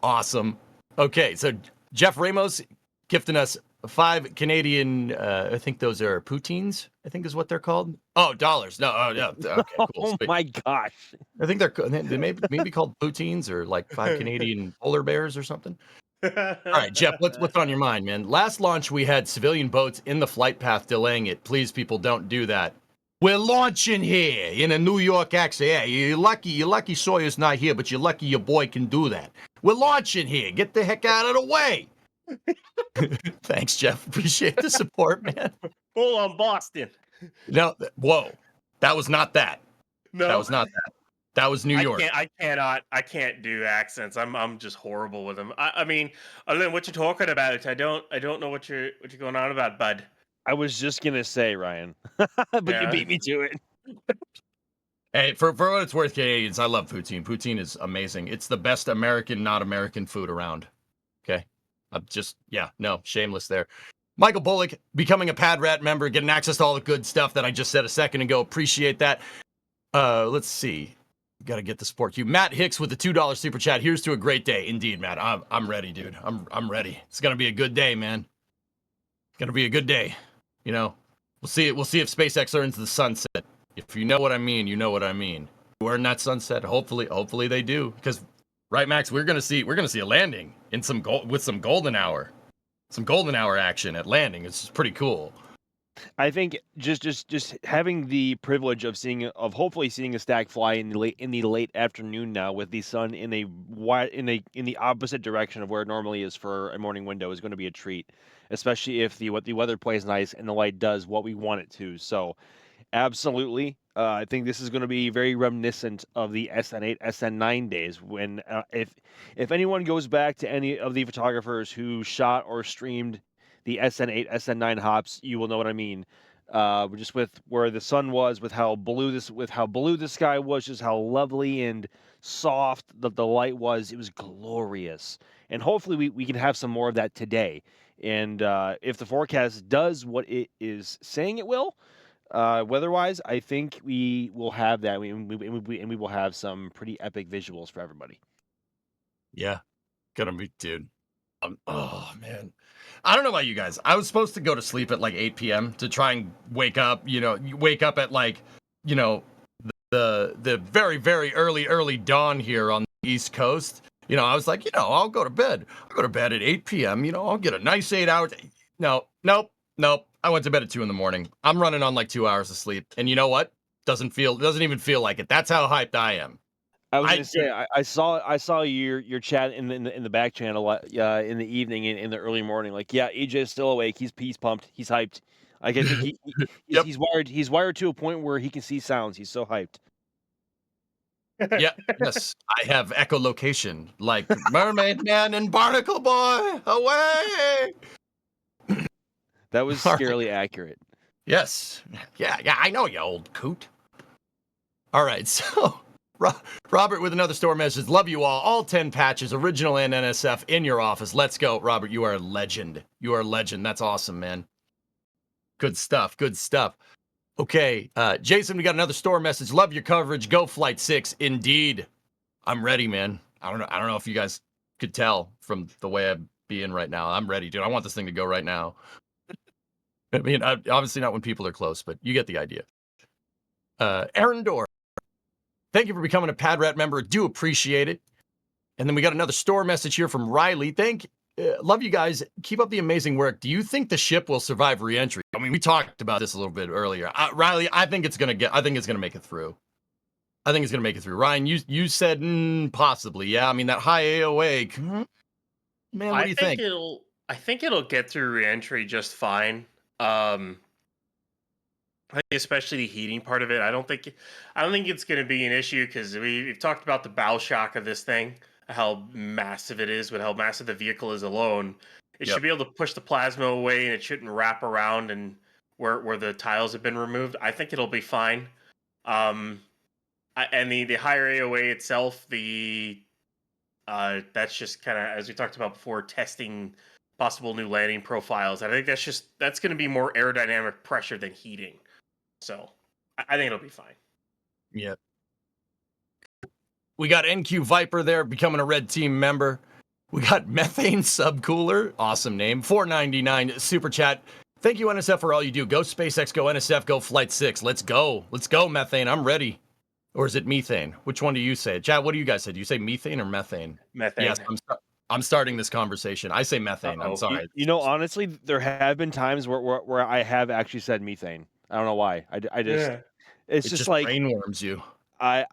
Awesome. Okay, so Jeff Ramos gifting us 5 Canadian, I think those are poutines, I think is what they're called. Oh, dollars. No, oh, yeah. Okay, cool. Oh my gosh. I think they may be called poutines or like 5 Canadian polar bears or something. All right, Jeff, what's on your mind, man? Last launch, we had civilian boats in the flight path delaying it. Please, people, don't do that. We're launching here in a New York accent. Yeah, you're lucky Sawyer's not here, but you're lucky your boy can do that. We're launching here. Get the heck out of the way. Thanks, Jeff. Appreciate the support, man. full on Boston. No, whoa. That was not that. No, That was not that. That was New York. I can't do accents. I'm just horrible with them. I mean, other than what you're talking about, I don't know what you're going on about, bud. I was just gonna say, Ryan, but Yeah. you beat me to it. Hey, for what it's worth, Canadians, I love poutine. Poutine is amazing. It's the best American, not American food around. Okay? I'm just, shameless there. Michael Bullock, becoming a Pad Rat member, getting access to all the good stuff that I just said a second ago. Appreciate that. Let's see. Got to get the support queue. Matt Hicks with the $2 super chat. Here's to a great day. Indeed, Matt. I'm ready, dude. I'm ready. It's gonna be a good day, man. It's gonna be a good day. You know, we'll see if SpaceX earns the sunset. If you know what I mean, you know what I mean. Who earn that sunset? Hopefully they do. Because, right, Max, we're gonna see a landing in some golden hour action at landing. It's pretty cool. I think just having the privilege of hopefully seeing a stack fly in the late afternoon now with the sun in the opposite direction of where it normally is for a morning window is going to be a treat, especially if the weather plays nice and the light does what we want it to. So, absolutely, I think this is going to be very reminiscent of the SN8, SN9 days when if anyone goes back to any of the photographers who shot or streamed the SN8, SN9 hops, you will know what I mean. Just with where the sun was, with how blue the sky was, just how lovely and soft the light was. It was glorious, and hopefully we can have some more of that today. And if the forecast does what it is saying it will, weather-wise, I think we will have that, and we will have some pretty epic visuals for everybody. Yeah, gonna be, dude. Oh man, I don't know about you guys. I was supposed to go to sleep at like 8 p.m. to try and wake up. You wake up at like, the very very early dawn here on the East Coast. I was like, I'll go to bed. I'll go to bed at 8 p.m. I'll get a nice 8 hours. No, nope. I went to bed at 2 in the morning. I'm running on like 2 hours of sleep, and you know what? Doesn't even feel like it. That's how hyped I am. I was gonna say I saw your chat in the back channel in the evening in the early morning. Like, yeah, EJ is still awake. He's pumped. He's hyped. I think Yep. he's wired to a point where he can see sounds. He's so hyped. Yeah, yes, I have echolocation, like Mermaid Man and Barnacle Boy, away! That was scarily accurate. Yes, yeah, I know you, old coot. All right, so Robert with another store message. Love you all 10 patches, original and NSF, in your office. Let's go, Robert. You are a legend. That's awesome, man. Good stuff. Okay, Jason, we got another store message. Love your coverage. Go Flight 6. Indeed. I'm ready, man. I don't know if you guys could tell from the way I'm being right now. I'm ready, dude. I want this thing to go right now. I mean, obviously not when people are close, but you get the idea. Aaron Dorr, thank you for becoming a Pad Rat member. Do appreciate it. And then we got another store message here from Riley. Love you guys. Keep up the amazing work. Do you think the ship will survive re-entry? I mean, we talked about this a little bit earlier. Riley, I think it's gonna make it through. I think it's gonna make it through. Ryan, you said possibly. Yeah, I mean that high AOA. Man, what do you think? I think it'll get through reentry just fine. I think especially the heating part of it. I don't think it's going to be an issue because we've talked about the bow shock of this thing, how massive it is, with how massive the vehicle is alone. It Yep. should be able to push the plasma away, and it shouldn't wrap around and where the tiles have been removed. I think it'll be fine. And the higher AOA itself, that's just kind of, as we talked about before, testing possible new landing profiles. I think that's going to be more aerodynamic pressure than heating. So I think it'll be fine. Yep. We got NQ Viper there becoming a red team member. We got Methane Subcooler, awesome name. $4.99 super chat. Thank you, NSF, for all you do. Go SpaceX, go NSF, go Flight 6. Let's go. Let's go, Methane. I'm ready. Or is it methane? Which one do you say? Chat, what do you guys say? Do you say methane or methane? Methane. Yes, I'm starting this conversation. I say methane. I'm sorry. You know, honestly, there have been times where I have actually said methane. I don't know why. I just it's It just like brainworms you. I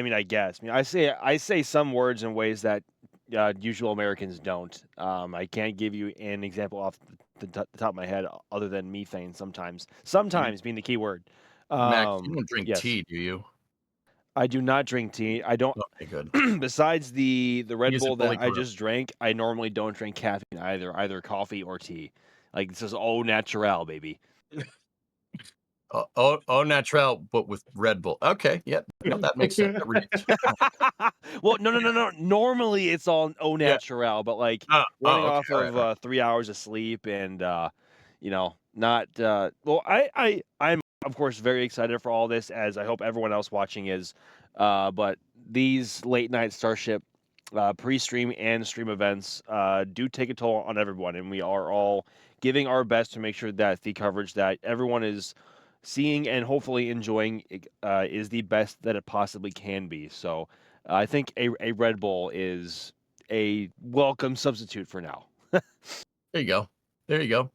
mean, I guess. I mean, I say some words in ways that usual Americans don't. I can't give you an example off the top of my head other than methane. Sometimes being the key word. Max, you don't drink Yes. tea, do you? I do not drink tea. I don't. Okay, good. Besides the Red Use it Bull fully that I correct. just drank, I normally don't drink caffeine either coffee or tea. Like this is au naturel, baby. Au naturel, but with Red Bull. Okay, yep. No, that makes sense. Well, no. Normally it's all au Yeah. naturel, but like Oh, running okay. off All right, of all right. 3 hours of sleep and not well, I'm of course very excited for all this, as I hope everyone else watching is. But these late night Starship pre-stream and stream events do take a toll on everyone, and we are all giving our best to make sure that the coverage that everyone is seeing and hopefully enjoying is the best that it possibly can be. So I think a Red Bull is a welcome substitute for now. There you go. There you go.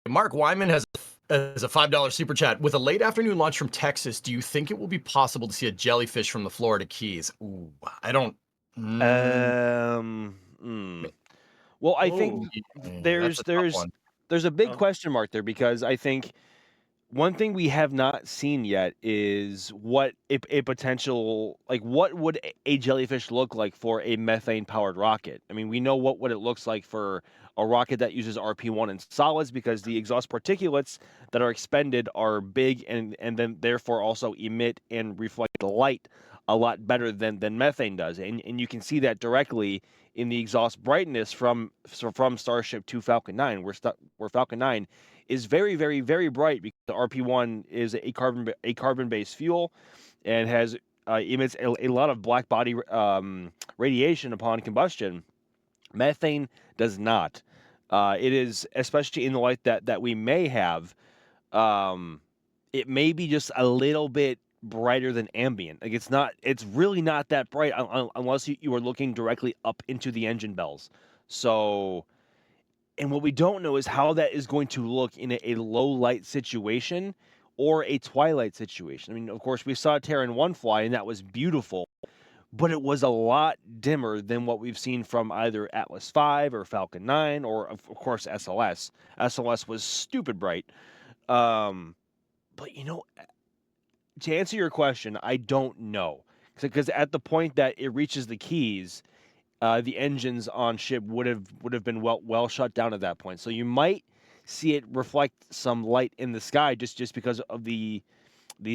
Mark Wyman has a $5 super chat. With a late afternoon launch from Texas, do you think it will be possible to see a jellyfish from the Florida Keys? Ooh, I don't. Well, I think That's a tough one. there's a big Oh. question mark there, because I think one thing we have not seen yet is what a potential, like, what would a jellyfish look like for a methane powered rocket? I mean, we know what it looks like for a rocket that uses RP1 in solids, because the exhaust particulates that are expended are big and then therefore also emit and reflect light a lot better than methane does. And you can see that directly in the exhaust brightness from Starship to Falcon 9, where Falcon 9 is very, very, very bright, because the RP1 is a carbon-based fuel and has emits a lot of black body radiation upon combustion. Methane does not. It is, especially in the light that we may have, it may be just a little bit brighter than ambient. Like it's really not that bright unless you are looking directly up into the engine bells. So, and what we don't know is how that is going to look in a low light situation or a twilight situation. I mean, of course, we saw Terran 1 fly, and that was beautiful, but it was a lot dimmer than what we've seen from either Atlas 5 or Falcon 9 or, of course, SLS. SLS was stupid bright. But, to answer your question, I don't know. Because at the point that it reaches the Keys, the engines on ship would have been well shut down at that point. So you might see it reflect some light in the sky just because of the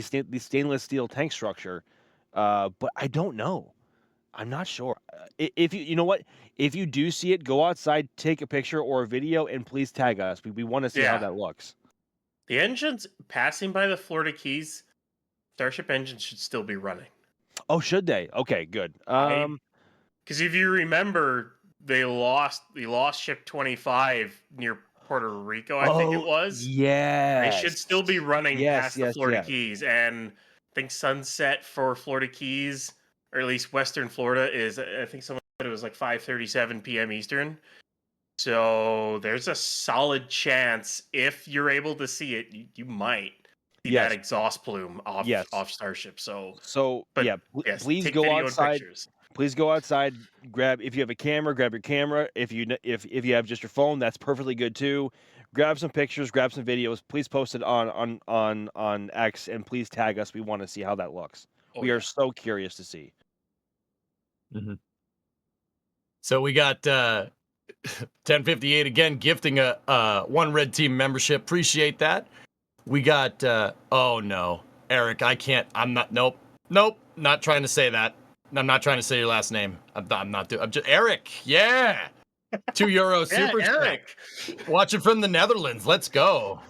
stainless steel tank structure. But I don't know. I'm not sure. If you know what, if you do see it, go outside, take a picture or a video, and please tag us. We want to see how Yeah. that looks. The engines passing by the Florida Keys, Starship engines should still be running. Oh, should they? Okay, good. Because if you remember, they lost ship 25 near Puerto Rico, I think it was. Yeah. They should still be running past the Florida Yes. Keys. And I think sunset for Florida Keys, or at least Western Florida, is, I think someone said it was like 5:37 p.m. Eastern. So there's a solid chance if you're able to see it, you might see that Yes, exhaust plume yes. off Starship. So, So but yeah, yes, please take go video and outside. pictures. Please go outside. Grab if you have a camera, grab your camera. If you have just your phone, that's perfectly good too. Grab some pictures, grab some videos. Please post it on X and please tag us. We want to see how that looks. Oh We are yeah. so curious to see. So we got 1058 again gifting a one red team membership. Appreciate that. We got oh no, Eric, I can't. I'm not. Nope. Not trying to say that. I'm not trying to say your last name. I'm not doing. I'm just Eric. Yeah. €2 Yeah, super chat. Eric. Watching from the Netherlands. Let's go.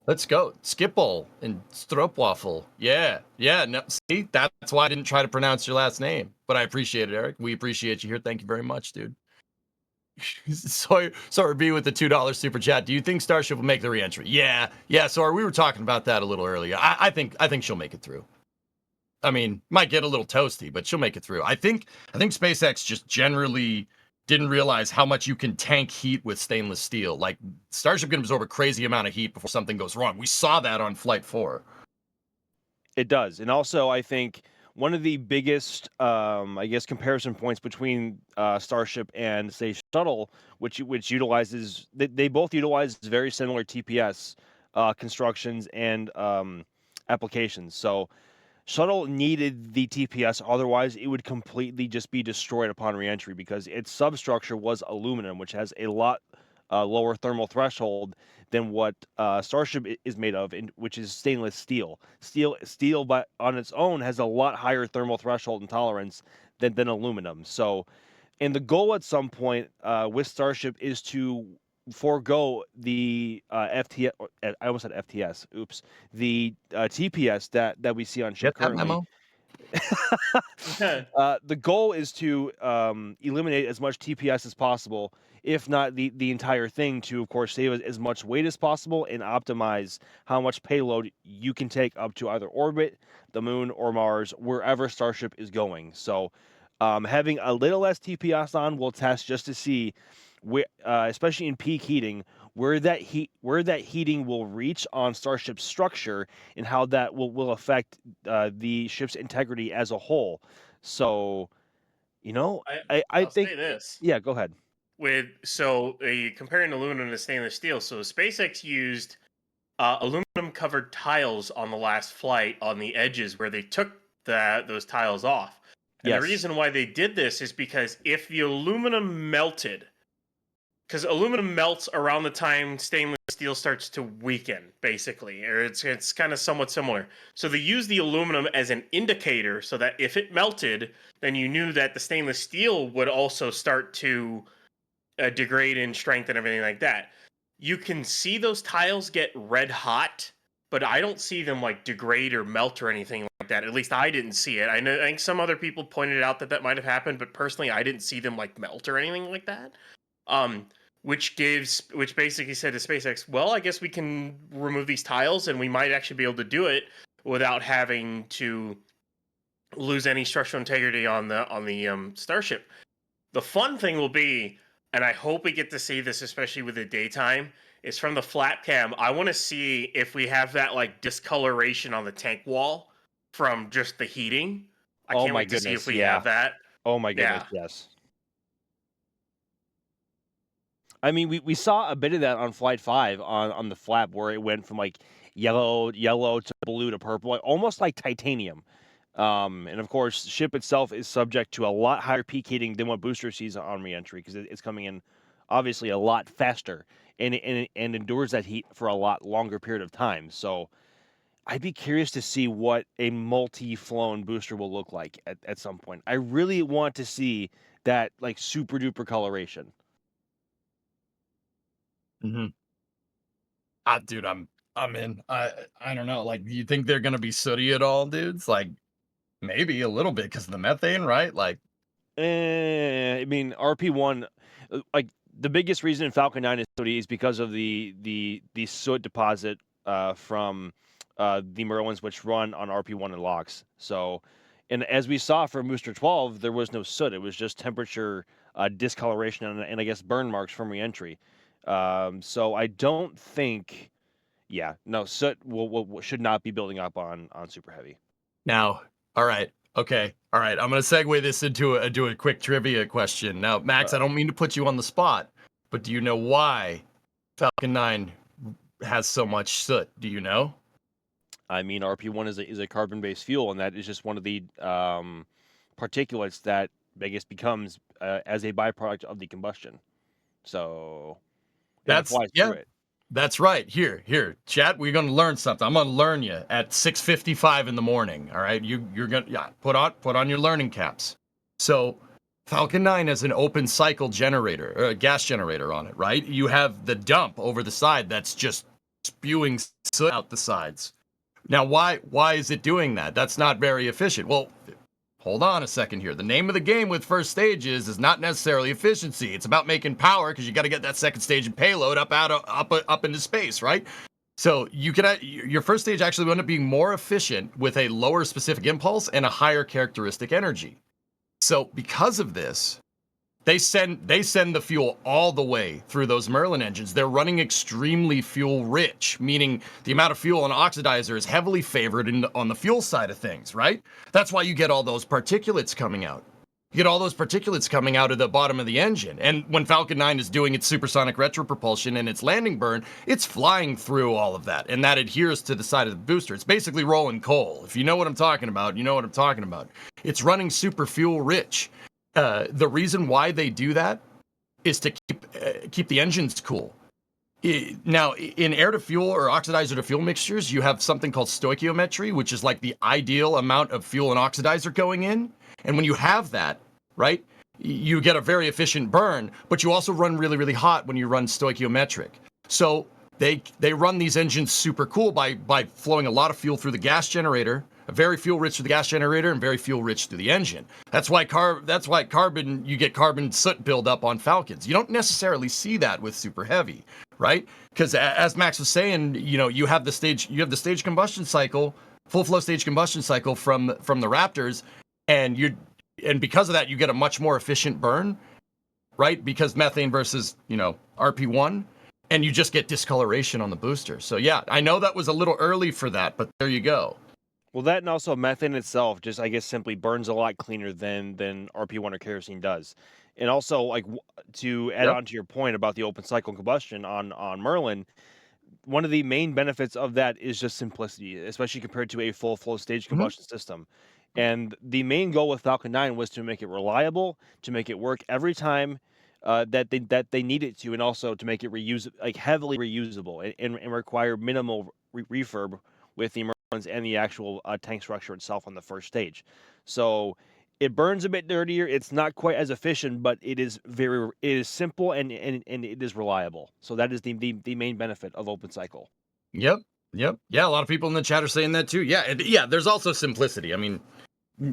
Let's go. Skipple and Stroopwafel. Yeah. No, see, that's why I didn't try to pronounce your last name. But I appreciate it, Eric. We appreciate you here. Thank you very much, dude. Sorry, B with the $2 super chat. Do you think Starship will make the reentry? Yeah. Sorry, we were talking about that a little earlier. I think she'll make it through. I mean, might get a little toasty, but she'll make it through. I think SpaceX just generally didn't realize how much you can tank heat with stainless steel. Like Starship can absorb a crazy amount of heat before something goes wrong. We saw that on Flight 4. It does, and also I think one of the biggest, I guess, comparison points between Starship and say Shuttle, which utilizes they both utilize very similar TPS constructions and applications. So Shuttle needed the TPS, otherwise it would completely just be destroyed upon reentry because its substructure was aluminum, which has a lot lower thermal threshold than what Starship is made of, which is stainless steel. Steel, but on its own, has a lot higher thermal threshold and tolerance than aluminum. So, and the goal at some point with Starship is to forego the FTS. I almost said FTS. Oops. The TPS that we see on ship Get that currently. memo? The goal is to eliminate as much TPS as possible, if not the entire thing, to of course save as much weight as possible and optimize how much payload you can take up to either orbit, the moon, or Mars, wherever Starship is going. So, having a little less TPS on will test just to see, especially in peak heating, where that heating will reach on Starship's structure and how that will affect the ship's integrity as a whole. So, I I'll think, say this. yeah, go ahead. Comparing aluminum to stainless steel. So SpaceX used aluminum covered tiles on the last flight on the edges where they took those tiles off. And the Yes. reason why they did this is because if the aluminum melted, because aluminum melts around the time stainless steel starts to weaken, basically, or it's kind of somewhat similar. So they use the aluminum as an indicator, so that if it melted, then you knew that the stainless steel would also start to degrade in strength and everything like that. You can see those tiles get red hot, but I don't see them like degrade or melt or anything like that. At least I didn't see it. I think some other people pointed out that might have happened, but personally, I didn't see them like melt or anything like that. Um, which basically said to SpaceX, well, I guess we can remove these tiles, and we might actually be able to do it without having to lose any structural integrity on the Starship. The fun thing will be, and I hope we get to see this, especially with the daytime, is from the flat cam. I want to see if we have that like discoloration on the tank wall from just the heating. I Oh can't my wait to see if goodness, we yeah. have that. Oh my goodness, Yeah. yes. I mean, we saw a bit of that on Flight 5 on the flap where it went from like yellow to blue to purple, almost like titanium. And of course, ship itself is subject to a lot higher peak heating than what booster sees on reentry because it's coming in obviously a lot faster and endures that heat for a lot longer period of time. So I'd be curious to see what a multi-flown booster will look like at some point. I really want to see that like super duper coloration. Mm-hmm. Dude, I'm in. I don't know. Like, do you think they're gonna be sooty at all, dudes? Like, maybe a little bit because of the methane, right? Like, I mean, RP1, like the biggest reason Falcon 9 is sooty is because of the soot deposit from the Merlins, which run on RP1 and LOX. So, and as we saw from Booster 12, there was no soot. It was just temperature discoloration and I guess burn marks from reentry. So I don't think, yeah, no, soot should not be building up on Super Heavy. Now, all right, okay, all right. I'm gonna segue this into a quick trivia question. Now, Max, I don't mean to put you on the spot, but do you know why Falcon 9 has so much soot? Do you know? I mean, RP1 is a carbon-based fuel, and that is just one of the particulates that I guess becomes as a byproduct of the combustion. So it flies through it. That's right. Here, chat. We're gonna learn something. I'm gonna learn you at 6:55 in the morning. All right, you're gonna put on your learning caps. So, Falcon 9 has an open cycle generator or a gas generator on it, right? You have the dump over the side that's just spewing soot out the sides. Now, why is it doing that? That's not very efficient. Well, hold on a second here. The name of the game with first stages is not necessarily efficiency. It's about making power because you got to get that second stage and payload up into space, right? So your first stage actually will end up being more efficient with a lower specific impulse and a higher characteristic energy. So because of this, they send the fuel all the way through those Merlin engines. They're running extremely fuel rich, meaning the amount of fuel on oxidizer is heavily favored on the fuel side of things, right? That's why you get all those particulates coming out. You get all those particulates coming out of the bottom of the engine. And when Falcon 9 is doing its supersonic retropropulsion and its landing burn, it's flying through all of that. And that adheres to the side of the booster. It's basically rolling coal. If you know what I'm talking about, you know what I'm talking about. It's running super fuel rich. The reason why they do that is to keep the engines cool. Now, in air to fuel or oxidizer to fuel mixtures, you have something called stoichiometry, which is like the ideal amount of fuel and oxidizer going in. And when you have that, right, you get a very efficient burn, but you also run really, really hot when you run stoichiometric. So they run these engines super cool by flowing a lot of fuel through the gas generator, very fuel rich through the gas generator, and very fuel rich through the engine. That's why you get carbon soot buildup on Falcons. You don't necessarily see that with Super Heavy, right? Because as Max was saying, you have the stage combustion cycle, full flow stage combustion cycle from the Raptors, and because of that you get a much more efficient burn, right? Because methane versus RP1. And you just get discoloration on the booster. So yeah, I know that was a little early for that, but there you go. Well, that and also methane itself just, I guess, simply burns a lot cleaner than RP1 or kerosene does. And also, like, to add on to your point about the open cycle combustion on Merlin, one of the main benefits of that is just simplicity, especially compared to a full flow stage combustion system. And the main goal with Falcon 9 was to make it reliable, to make it work every time that they need it to, and also to make it heavily reusable and require minimal refurb with the Merlins and the actual tank structure itself on the first stage. So it burns a bit dirtier. It's not quite as efficient, but it is simple and it is reliable. So that is the main benefit of open cycle. Yep. Yeah, a lot of people in the chat are saying that too. Yeah, there's also simplicity. I mean,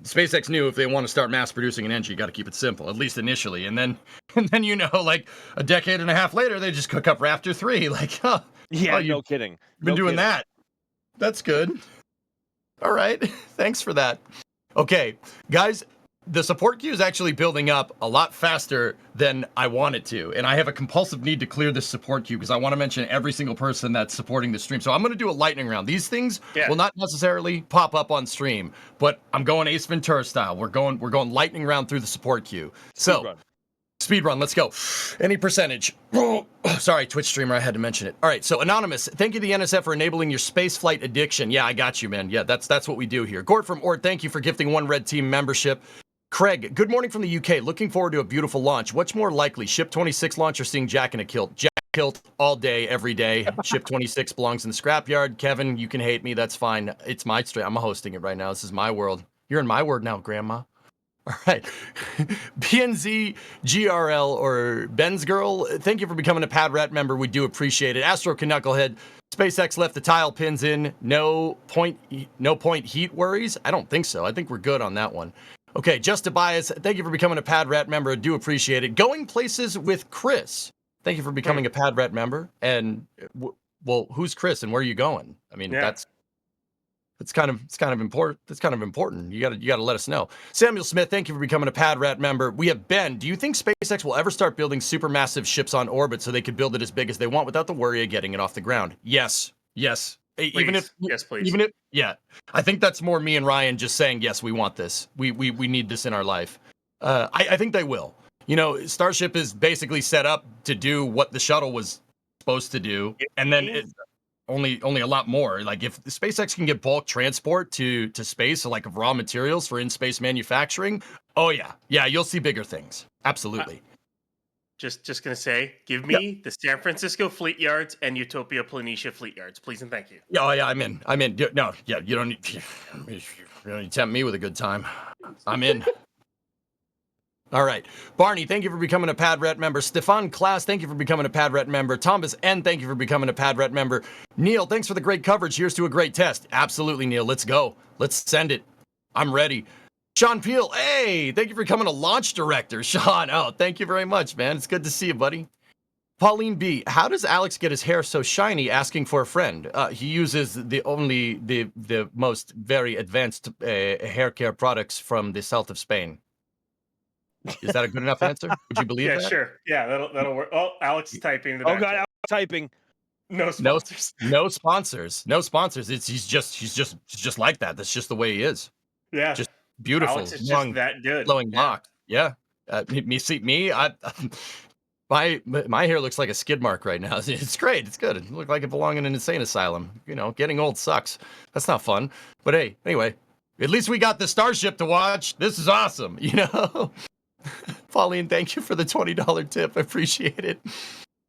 SpaceX knew if they want to start mass producing an engine, you got to keep it simple, at least initially. And then like a decade and a half later, they just cook up Raptor 3. Like, no kidding. Been doing that. That's good. All right. Thanks for that. Okay, guys, the support queue is actually building up a lot faster than I want it to. And I have a compulsive need to clear this support queue because I want to mention every single person that's supporting the stream. So I'm going to do a lightning round. These things will not necessarily pop up on stream, but I'm going Ace Ventura style. We're going lightning round through the support queue. Speed run, let's go. Any percentage. Oh, sorry, Twitch streamer, I had to mention it. All right, so Anonymous, thank you to the NSF for enabling your space flight addiction. Yeah, I got you, man. Yeah, that's what we do here. Gord from Ord, thank you for gifting one red team membership. Craig, good morning from the UK. Looking forward to a beautiful launch. What's more likely, Ship 26 launch or seeing Jack in a kilt? Jack kilt all day, every day. Ship 26 belongs in the scrapyard. Kevin, you can hate me. That's fine. It's my stream. I'm hosting it right now. This is my world. You're in my world now, Grandma. All right. BNZ, GRL, or Ben's Girl, thank you for becoming a Pad Rat member. We do appreciate it. Astro Knucklehead, SpaceX left the tile pins in. No point heat worries? I don't think so. I think we're good on that one. Okay, Just Tobias, thank you for becoming a Pad Rat member. I do appreciate it. Going Places with Chris, thank you for becoming a Pad Rat member. And, well, who's Chris and where are you going? I mean, that's... It's kind of important. It's kind of important. You gotta let us know. Samuel Smith, thank you for becoming a Pad Rat member. We have Ben. Do you think SpaceX will ever start building supermassive ships on orbit so they could build it as big as they want without the worry of getting it off the ground? Yes. Even if Yes, please. even if yeah, I think that's more me and Ryan just saying yes, we want this. We need this in our life. I think they will. You know, Starship is basically set up to do what the shuttle was supposed to do, and then only a lot more. Like if SpaceX can get bulk transport to space, like of raw materials for in-space manufacturing, oh yeah, you'll see bigger things. Absolutely. Just gonna say, give me the San Francisco Fleet Yards and Utopia Planitia Fleet Yards, please and thank you. Yeah, oh yeah, I'm in. No, yeah, you don't need to tempt me with a good time. I'm in. All right. Barney, thank you for becoming a Pad Rat member. Stefan Klaas, thank you for becoming a Pad Rat member. Thomas N, thank you for becoming a Pad Rat member. Neil, thanks for the great coverage. Here's to a great test. Absolutely, Neil. Let's go. Let's send it. I'm ready. Sean Peel, hey, thank you for becoming a launch director. Sean, oh, thank you very much, man. It's good to see you, buddy. Pauline B, how does Alex get his hair so shiny asking for a friend? He uses the most very advanced hair care products from the south of Spain. Is that a good enough answer? Would you believe Yeah, that? sure. Yeah, that'll work. Oh, Alex is typing. Oh god, I'm typing. No sponsors. No sponsors. No sponsors. He's just like that. That's just the way he is. Yeah, Just beautiful, Alex is long, just that good. flowing lock. Yeah. My hair looks like a skid mark right now. It's great. It's good. It looks like it belongs in an insane asylum. You know, getting old sucks. That's not fun. But hey, anyway, at least we got the Starship to watch. This is awesome. You know. Pauline, thank you for the $20 tip. I appreciate it.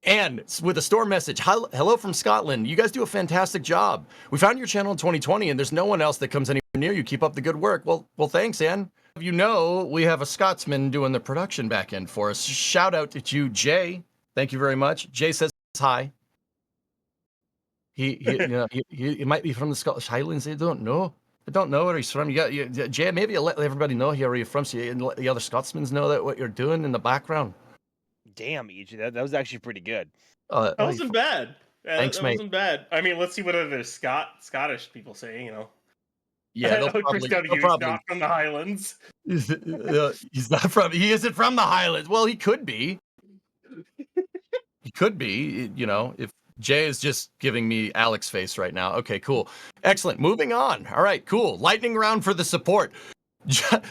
And with a store message, hello from Scotland. You guys do a fantastic job. We found your channel in 2020, and there's no one else that comes anywhere near you. Keep up the good work. Well, thanks, Ann. You know, we have a Scotsman doing the production back end for us. Shout out to you, Jay. Thank you very much. Jay says hi. He might be from the Scottish Highlands. I don't know where he's from. Jay, maybe let everybody know here where you're from, so you let the other Scotsmen know that what you're doing in the background. Damn, EJ, that was actually pretty good. That wasn't bad. Thanks, that mate. wasn't bad. I mean, let's see what other Scottish people say. You know. Yeah, they'll Chris probably. He's not from the Highlands. He's not from. He isn't from the Highlands. Well, he could be. He could be. You know, if Jay is just giving me Alex face right now. Okay, cool, excellent. Moving on. All right, cool. Lightning round for the support.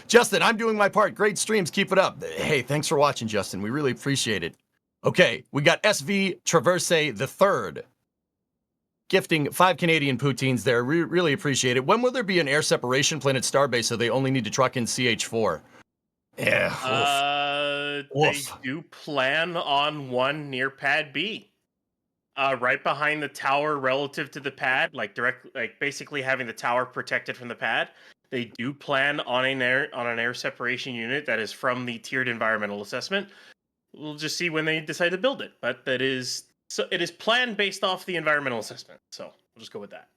Justin, I'm doing my part. Great streams. Keep it up. Hey, thanks for watching, Justin. We really appreciate it. Okay, we got SV Traverse the Third. Gifting 5 Canadian poutines there. Really appreciate it. When will there be an air separation plan at Starbase so they only need to truck in CH4? Yeah. They do plan on one near Pad B. Right behind the tower relative to the pad, like basically having the tower protected from the pad. They do plan on an air separation unit that is from the tiered environmental assessment. We'll just see when they decide to build it, but it is planned based off the environmental assessment. So we'll just go with that.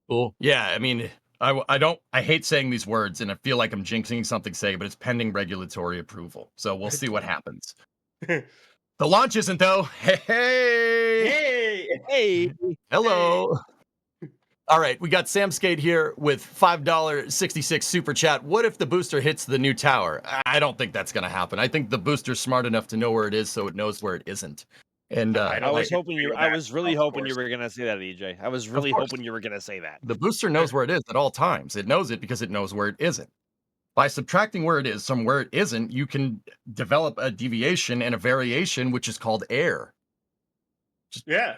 Cool. Yeah, I mean, I hate saying these words, and I feel like I'm jinxing something saying, but it's pending regulatory approval. So we'll see what happens. The launch isn't though. Hey. Hello. All right, we got Sam Skate here with $5.66 super chat. What if the booster hits the new tower? I don't think that's going to happen. I think the booster's smart enough to know where it is, so it knows where it isn't. And I was really hoping you were going to say that, EJ. I was really hoping you were going to say that. The booster knows where it is at all times. It knows it because it knows where it isn't. By subtracting where it is from where it isn't, you can develop a deviation and a variation, which is called air. Yeah.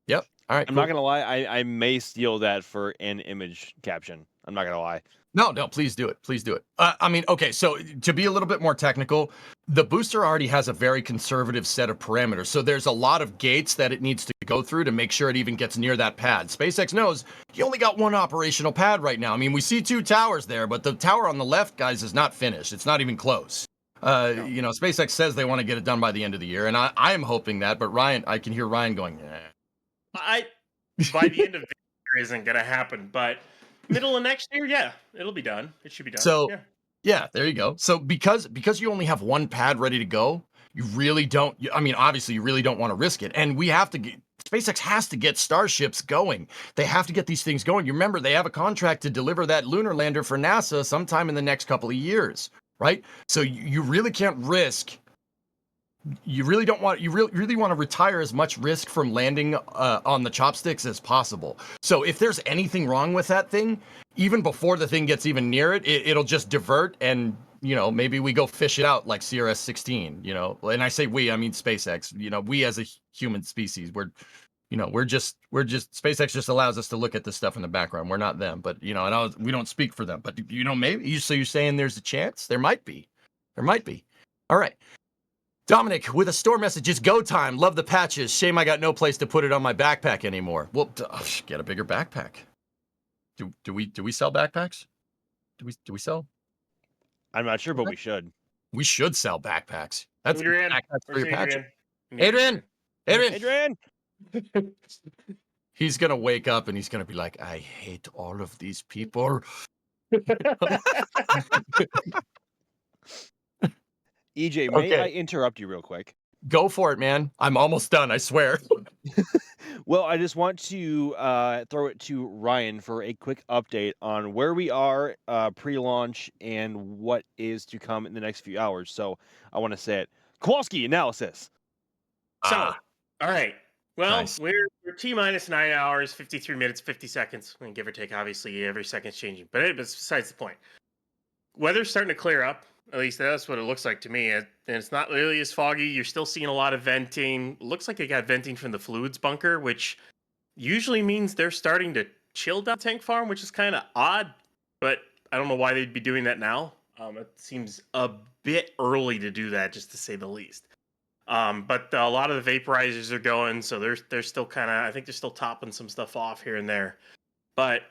Yep. All right. I'm not gonna lie. I may steal that for an image caption. I'm not gonna lie. No, please do it. Please do it. I mean, okay, so to be a little bit more technical, the booster already has a very conservative set of parameters. So there's a lot of gates that it needs to go through to make sure it even gets near that pad. SpaceX knows you only got one operational pad right now. I mean, we see 2 towers there, but the tower on the left, guys, is not finished. It's not even close. You know, SpaceX says they want to get it done by the end of the year, and I am hoping that, but Ryan, I can hear Ryan going, by the end of this year isn't going to happen, but middle of next year, yeah, it'll be done. It should be done. So, yeah, there you go. So because you only have one pad ready to go, you really don't. I mean, obviously, you really don't want to risk it. And we have to get. SpaceX has to get Starships going. They have to get these things going. You remember, they have a contract to deliver that lunar lander for NASA sometime in the next couple of years, right? So you really can't risk. You really don't want. You really want to retire as much risk from landing on the chopsticks as possible. So if there's anything wrong with that thing, even before the thing gets even near it, it'll just divert and. Maybe we go fish it out like CRS-16, and I say we, I mean SpaceX, we as a human species, we're just SpaceX just allows us to look at this stuff in the background. We're not them, but we don't speak for them, but maybe, so you're saying there's a chance? There might be. All right. Dominic with a store message, it's go time. Love the patches. Shame I got no place to put it on my backpack anymore. Well, get a bigger backpack. Do we sell backpacks? Do we sell? I'm not sure, but we should. We should sell backpacks. That's Adrian. backpacks for your patch. Adrian. Adrian. He's gonna wake up and he's gonna be like, I hate all of these people. EJ, may I interrupt you real quick? Go for it, man. I'm almost done, I swear. Well, I just want to throw it to Ryan for a quick update on where we are pre-launch and what is to come in the next few hours. So I want to say it. Kowalski analysis. So, all right. Well, Nice. we're T-minus 9 hours, 53 minutes, 50 seconds. I mean, give or take, obviously, every second's changing. But it's besides the point. Weather's starting to clear up. At least that's what it looks like to me. And it's not really as foggy. You're still seeing a lot of venting. Looks like they got venting from the fluids bunker, which usually means they're starting to chill down tank farm, which is kind of odd. But I don't know why they'd be doing that now. It seems a bit early to do that, just to say the least. But a lot of the vaporizers are going, so they're still kind of, I think they're still topping some stuff off here and there. But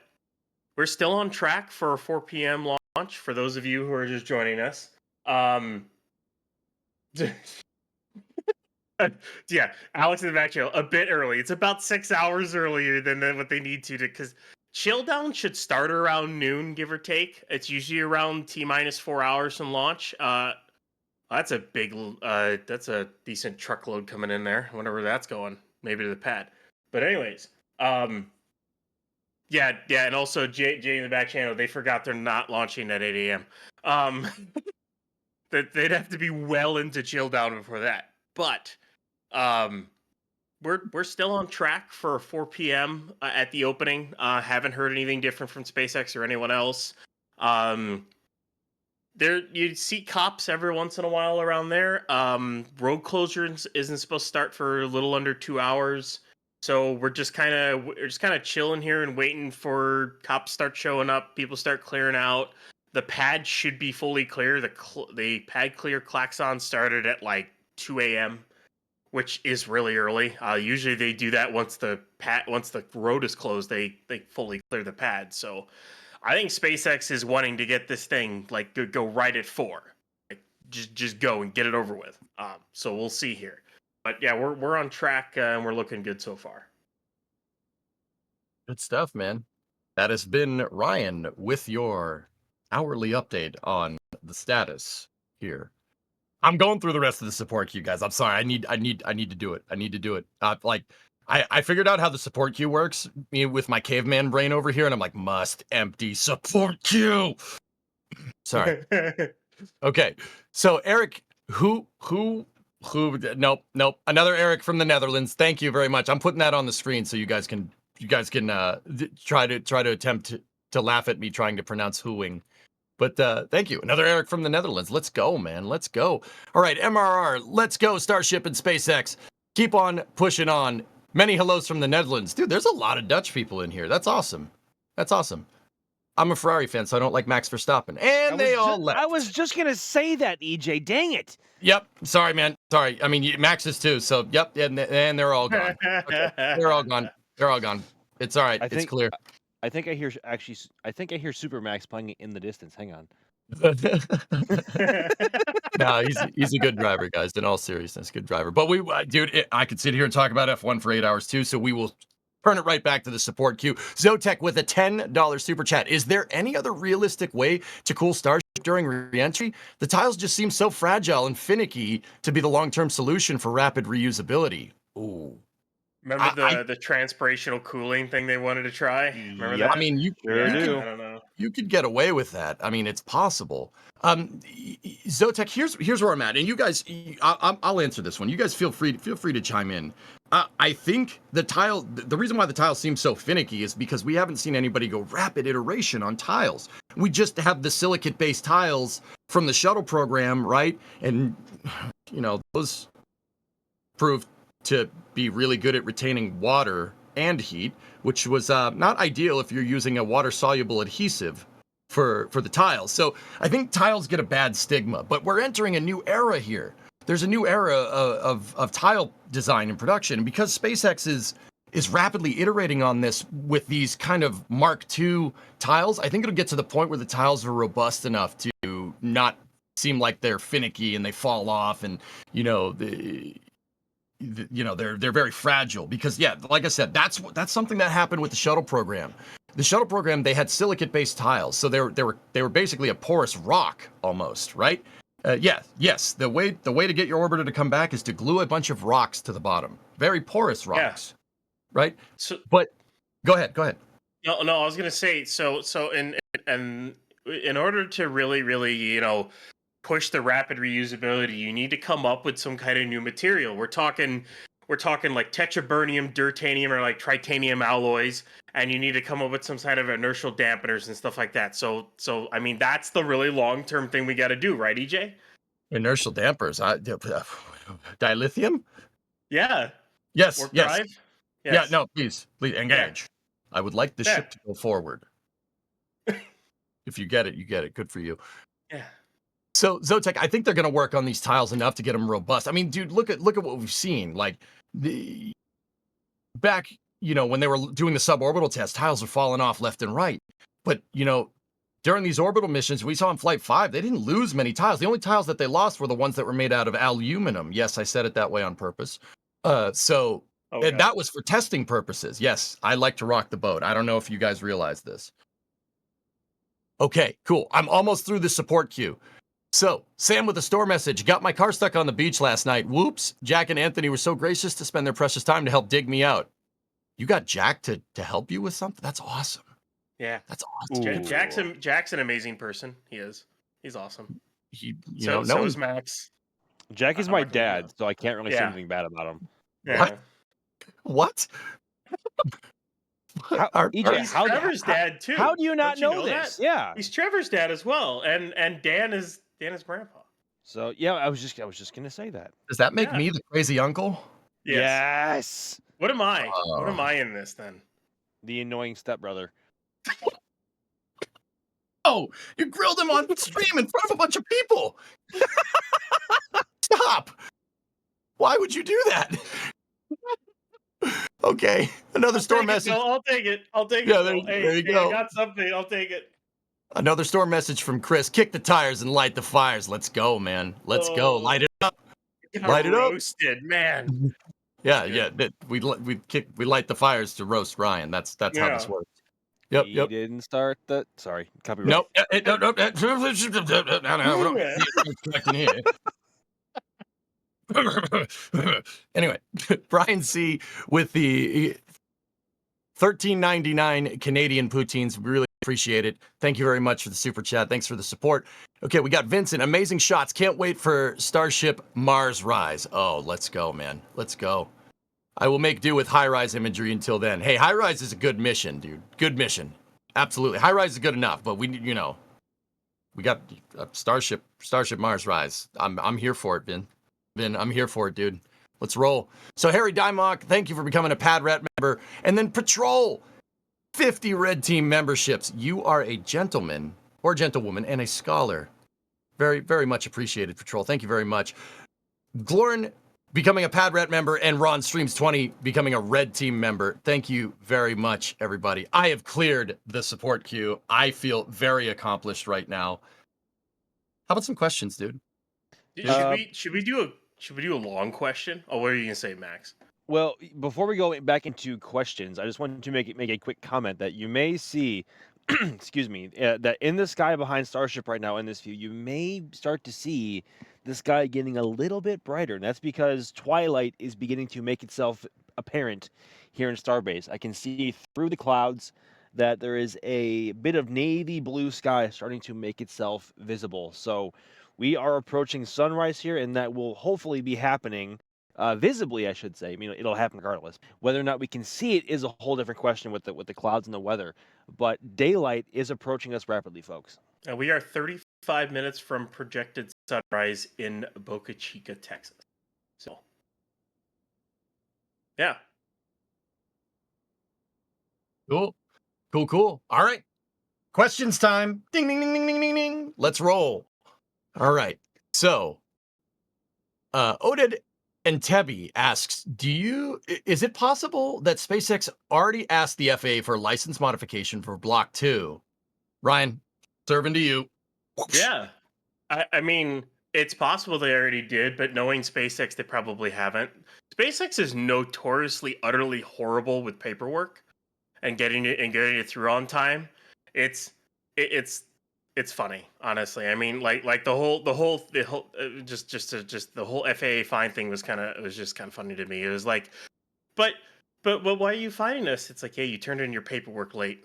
we're still on track for a 4 p.m. launch for those of you who are just joining us. Yeah, Alex in the back channel, a bit early. It's about 6 hours earlier than what they need to, because chill down should start around noon, give or take. It's usually around T-minus 4 hours from launch. That's a decent truckload coming in there. I wonder where that's going. Maybe to the pad. But anyways, yeah, and also Jay in the back channel, they forgot they're not launching at 8 a.m. That they'd have to be well into chill down before that. But we're still on track for 4 p.m. At the opening. Haven't heard anything different from SpaceX or anyone else. There you see cops every once in a while around there. Road closure isn't supposed to start for a little under 2 hours. So we're just kind of chilling here and waiting for cops start showing up, people start clearing out. The pad should be fully clear. The pad clear klaxon started at like 2 a.m., which is really early. Usually they do that once the road is closed, they fully clear the pad. So I think SpaceX is wanting to get this thing like go right at 4. Like, just go and get it over with. So we'll see here. But yeah, we're on track and we're looking good so far. Good stuff, man. That has been Ryan with your hourly update on the status here. I'm going through the rest of the support queue, guys. I'm sorry. I need to do it. I need to do it. I figured out how the support queue works with my caveman brain over here, and I'm like, must empty support queue. Sorry. Okay. So Eric, nope. Another Eric from the Netherlands. Thank you very much. I'm putting that on the screen so you guys can try to attempt to laugh at me trying to pronounce hooing. But thank you. Another Eric from the Netherlands. Let's go, man. Let's go. All right, MRR. Let's go, Starship and SpaceX. Keep on pushing on. Many hellos from the Netherlands. Dude, there's a lot of Dutch people in here. That's awesome. That's awesome. I'm a Ferrari fan, so I don't like Max Verstappen. And they all left. I was just going to say that, EJ. Dang it. Yep. Sorry, man. Sorry. I mean, Max is too. So, yep. And they're all gone. Okay. They're all gone. They're all gone. It's all right. It's clear. I think I hear Supermax playing in the distance. Hang on. No, he's a good driver, guys. In all seriousness, good driver. But I could sit here and talk about F1 for 8 hours too. So we will turn it right back to the support queue. Zotek with a $10 super chat. Is there any other realistic way to cool Starship during re-entry, the tiles just seem so fragile and finicky to be the long-term solution for rapid reusability. Ooh. Remember the transpirational cooling thing they wanted to try? Remember Yep. that? I mean, Sure do. I don't know. you could get away with that. I mean, it's possible. Zotek, here's where I'm at, and you guys, I'll answer this one. You guys feel free to chime in. I think the reason why the tile seems so finicky is because we haven't seen anybody go rapid iteration on tiles. We just have the silicate-based tiles from the shuttle program, right? And those proved to be really good at retaining water and heat, which was not ideal if you're using a water-soluble adhesive for the tiles. So I think tiles get a bad stigma, but we're entering a new era here. There's a new era of tile design and production, and because SpaceX is rapidly iterating on this with these kind of Mark II tiles, I think it'll get to the point where the tiles are robust enough to not seem like they're finicky and they fall off, and they're very fragile. Because like I said, that's something that happened with the shuttle program. The shuttle program, they had silicate-based tiles, so they were basically a porous rock almost, right? Yes. The way to get your orbiter to come back is to glue a bunch of rocks to the bottom, very porous rocks, right? So, but go ahead. No, I was gonna say so in order to really push the rapid reusability, you need to come up with some kind of new material. We're talking like tetraburnium, dirtanium, or like tritanium alloys, and you need to come up with some kind of inertial dampeners and stuff like that. So I mean, that's the really long-term thing we got to do, right, EJ? Inertial dampers, dilithium. Yeah. Yes. Warp Yes. drive? Yeah. Yes. No. Please engage. I would like the Yeah. ship to go forward. If you get it, you get it. Good for you. Yeah. So Zotek, I think they're going to work on these tiles enough to get them robust. I mean, dude, look at what we've seen. Like back, when they were doing the suborbital test, tiles are falling off left and right. But during these orbital missions we saw in Flight 5, they didn't lose many tiles. The only tiles that they lost were the ones that were made out of aluminum. Yes, I said it that way on purpose. And that was for testing purposes. Yes, I like to rock the boat. I don't know if you guys realize this. Okay, cool. I'm almost through the support queue. So, Sam with a store message. Got my car stuck on the beach last night. Whoops. Jack and Anthony were so gracious to spend their precious time to help dig me out. You got Jack to help you with something? That's awesome. Yeah. That's awesome. Jack's an amazing person. He is. He's awesome. So is Max. Jack is my dad, so I can't really say anything bad about him. Yeah. What? He's Trevor's dad too. How do you not Don't know this? That? Yeah, he's Trevor's dad as well, and Dan is grandpa. So yeah, I was just gonna say that. Does that make me the crazy uncle? Yes. What am I? What am I in this then? The annoying stepbrother. Oh, you grilled him on stream in front of a bunch of people. Stop. Why would you do that? Okay, another store message. I'll take it. Yeah, there you go. I got something. I'll take it. Another store message from Chris. Kick the tires and light the fires. Let's go, man. Let's go. Light it up. Light it up. Roasted, man. Yeah. We light the fires to roast Ryan. That's how this works. Yep. He didn't start the. Sorry, copyright. Nope. Anyway, Brian C with the $13.99 Canadian poutines. We really appreciate it. Thank you very much for the super chat. Thanks for the support. Okay, we got Vincent. Amazing shots. Can't wait for Starship Mars Rise. Oh, let's go, man. Let's go. I will make do with high-rise imagery until then. Hey, high-rise is a good mission, dude. Good mission. Absolutely. High-rise is good enough, but we got Starship Mars Rise. I'm here for it, Vin. I'm here for it, dude. Let's roll. So Harry Dymock, thank you for becoming a Pad Rat member. And then Patrol, 50 Red Team memberships. You are a gentleman or gentlewoman and a scholar. Very, very much appreciated, Patrol. Thank you very much. Glorn becoming a Pad Rat member and Ron Streams 20 becoming a Red Team member. Thank you very much, everybody. I have cleared the support queue. I feel very accomplished right now. How about some questions, dude? Should we do a long question? Oh, what are you gonna say, Max? Well, before we go back into questions, I just wanted to make a quick comment that you may see excuse me, that in the sky behind Starship right now in this view, you may start to see the sky getting a little bit brighter. And that's because twilight is beginning to make itself apparent here in Starbase. I can see through the clouds that there is a bit of navy blue sky starting to make itself visible. So we are approaching sunrise here, and that will hopefully be happening visibly, I should say. I mean, it'll happen regardless. Whether or not we can see it is a whole different question with the clouds and the weather. But daylight is approaching us rapidly, folks. We are 35 minutes from projected sunrise in Boca Chica, Texas. So, yeah. Cool. Cool. All right. Questions time. Ding, ding, ding, ding, ding, ding, ding. Let's roll. All right. So, Oded and Tebby asks, is it possible that SpaceX already asked the FAA for license modification for Block 2? Ryan, serving to you. Yeah. I mean, it's possible they already did, but knowing SpaceX, they probably haven't. SpaceX is notoriously utterly horrible with paperwork and getting it through on time. It's funny, honestly. I mean, like the whole just the whole FAA fine thing was just kind of funny to me. It was like, but why are you fining us? It's like, hey, you turned in your paperwork late.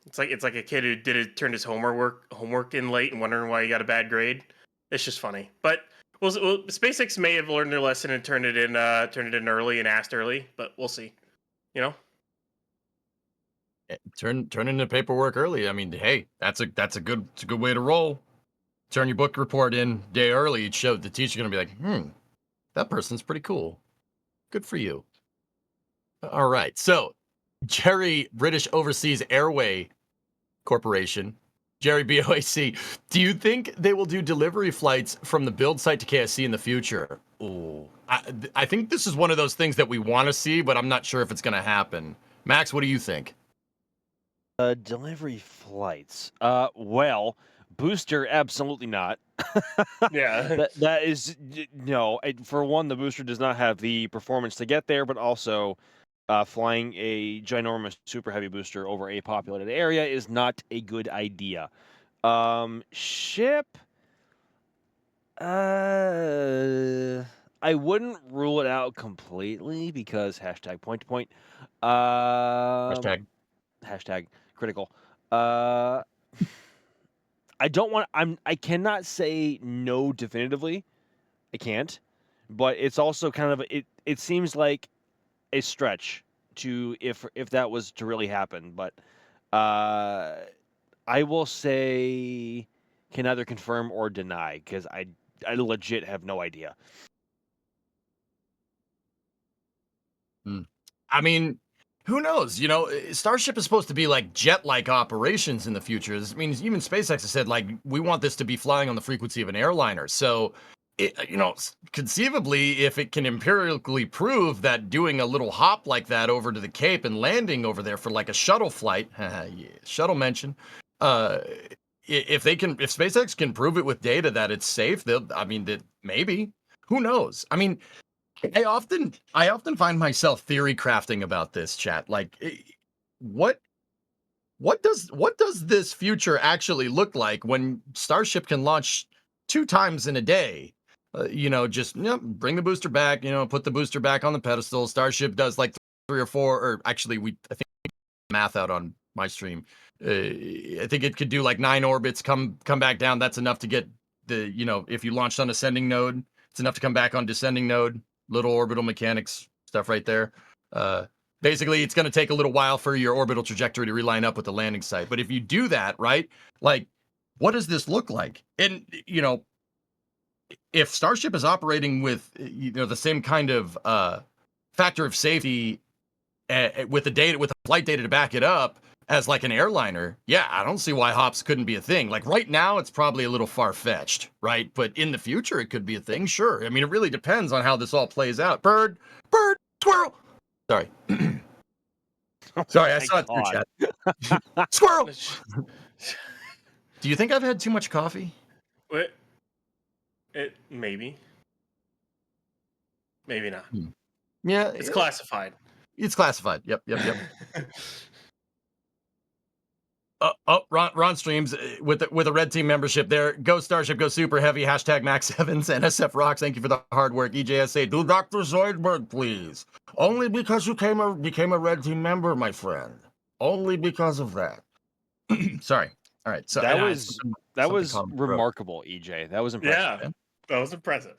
It's like a kid who turned his homework in late and wondering why he got a bad grade. It's just funny. But well, SpaceX may have learned their lesson and turned it in early and asked early, but we'll see. You know? Turn in the paperwork early. I mean, hey, that's a good way to roll. Turn your book report in day early. It showed the teacher's gonna be like, that person's pretty cool. Good for you. All right. So, Jerry, British Overseas Airway Corporation, Jerry BOAC, do you think they will do delivery flights from the build site to KSC in the future? Ooh, I think this is one of those things that we want to see, but I'm not sure if it's going to happen. Max, what do you think? Delivery flights. Well, booster, absolutely not. Yeah. That is no. For one, the booster does not have the performance to get there, but also flying a ginormous super heavy booster over a populated area is not a good idea. Ship. I wouldn't rule it out completely because hashtag point to point. Hashtag. Hashtag critical. I don't want. I cannot say no definitively. I can't. But it's also kind of it. It seems like a stretch to if that was to really happen. But I will say can either confirm or deny because I legit have no idea. I mean, who knows? You know, Starship is supposed to be like jet-like operations in the future. This means even SpaceX has said, like, we want this to be flying on the frequency of an airliner. So, conceivably, if it can empirically prove that doing a little hop like that over to the Cape and landing over there for like a shuttle flight, yeah, shuttle mention, if SpaceX can prove it with data that it's safe, that maybe, who knows? I mean, I often find myself theory crafting about this, chat. Like, what does this future actually look like when Starship can launch 2 times in a day? Bring the booster back. Put the booster back on the pedestal. Starship does like 3 or 4, or actually, I think math out on my stream. I think it could do like 9 orbits, come back down. That's enough to get if you launched on ascending node, it's enough to come back on descending node. Little orbital mechanics stuff right there. Basically, it's going to take a little while for your orbital trajectory to reline up with the landing site. But if you do that, right, like, what does this look like? And, if Starship is operating with, the same kind of factor of safety with the flight data to back it up as like an airliner, yeah, I don't see why hops couldn't be a thing. Like right now, it's probably a little far-fetched, right? But in the future, it could be a thing, sure. I mean, it really depends on how this all plays out. Bird, squirrel. Sorry. Sorry, I saw it through chat. Squirrel! Do you think I've had too much coffee? What? It maybe not. Yeah. It's classified. It's classified. Yep. Ron streams with a red team membership there. Go Starship, go super heavy. Hashtag Max Evans. NSF rocks. Thank you for the hard work. EJSA, do Dr. Zoidberg, please. Only because you became a red team member, my friend. Only because of that. Sorry. All right. So That and I- was something that was caught in my throat. remarkable, EJ. That was impressive. Yeah, that was impressive.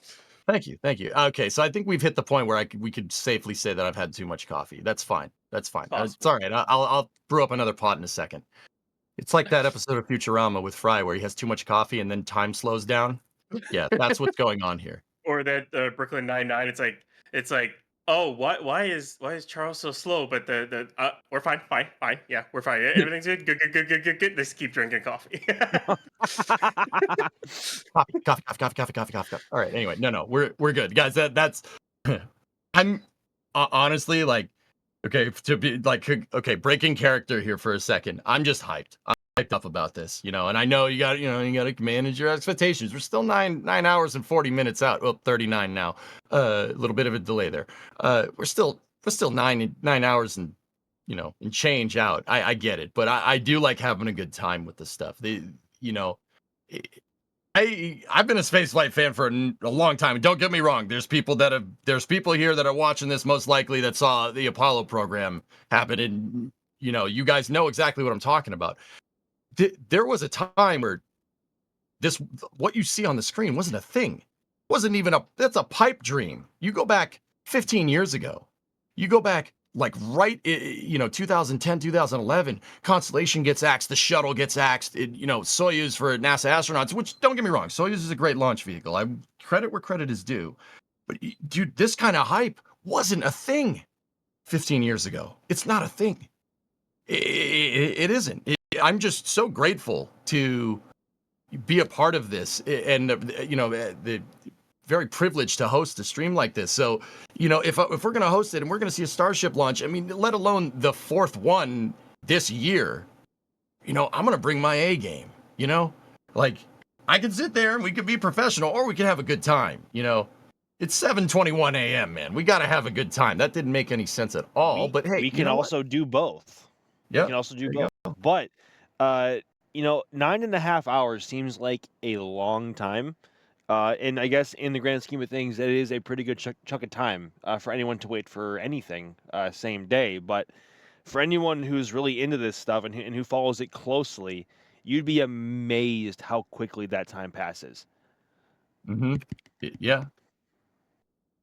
Thank you. Okay, so I think we've hit the point where we could safely say that I've had too much coffee. That's fine. It's all right. I'll brew up another pot in a second. It's like that episode of Futurama with Fry where he has too much coffee and then time slows down. Yeah, that's what's going on here. Or that Brooklyn Nine-Nine. It's like, oh, why is Charles so slow? But we're fine. Yeah, we're fine. Everything's good. Good. Let's keep drinking coffee. Coffee. All right. Anyway, no, we're good, guys. That's I'm honestly like, okay, to be like, okay, breaking character here for a second. I'm just hyped. I'm hyped up about this, and I know you got to manage your expectations. We're still 9 hours and 40 minutes out. Well, 39 now. A little bit of a delay there. We're still 9 hours and and change out. I get it, but I do like having a good time with this stuff. I've been a spaceflight fan for a long time. Don't get me wrong. There's people here that are watching this most likely that saw the Apollo program happen, and you guys know exactly what I'm talking about. There was a time where what you see on the screen wasn't a thing. Wasn't even that's a pipe dream. You go back 15 years ago. You go back like right, 2010, 2011, Constellation gets axed, the shuttle gets axed, Soyuz for NASA astronauts, which don't get me wrong, Soyuz is a great launch vehicle. I credit where credit is due. But dude, this kind of hype wasn't a thing 15 years ago. It's not a thing. It isn't. I'm just so grateful to be a part of this and, the very privileged to host a stream like this. So, if we're going to host it and we're going to see a Starship launch, I mean, let alone the 4th one this year, I'm going to bring my A game, like I could sit there and we could be professional or we could have a good time. It's 7:21 a.m., man. We got to have a good time. That didn't make any sense at all, but hey, we can also do both. Yeah. We can also do both. But, 9.5 hours seems like a long time. And I guess in the grand scheme of things, it is a pretty good chunk of time for anyone to wait for anything same day. But for anyone who's really into this stuff and who follows it closely, you'd be amazed how quickly that time passes. Mm-hmm. Yeah.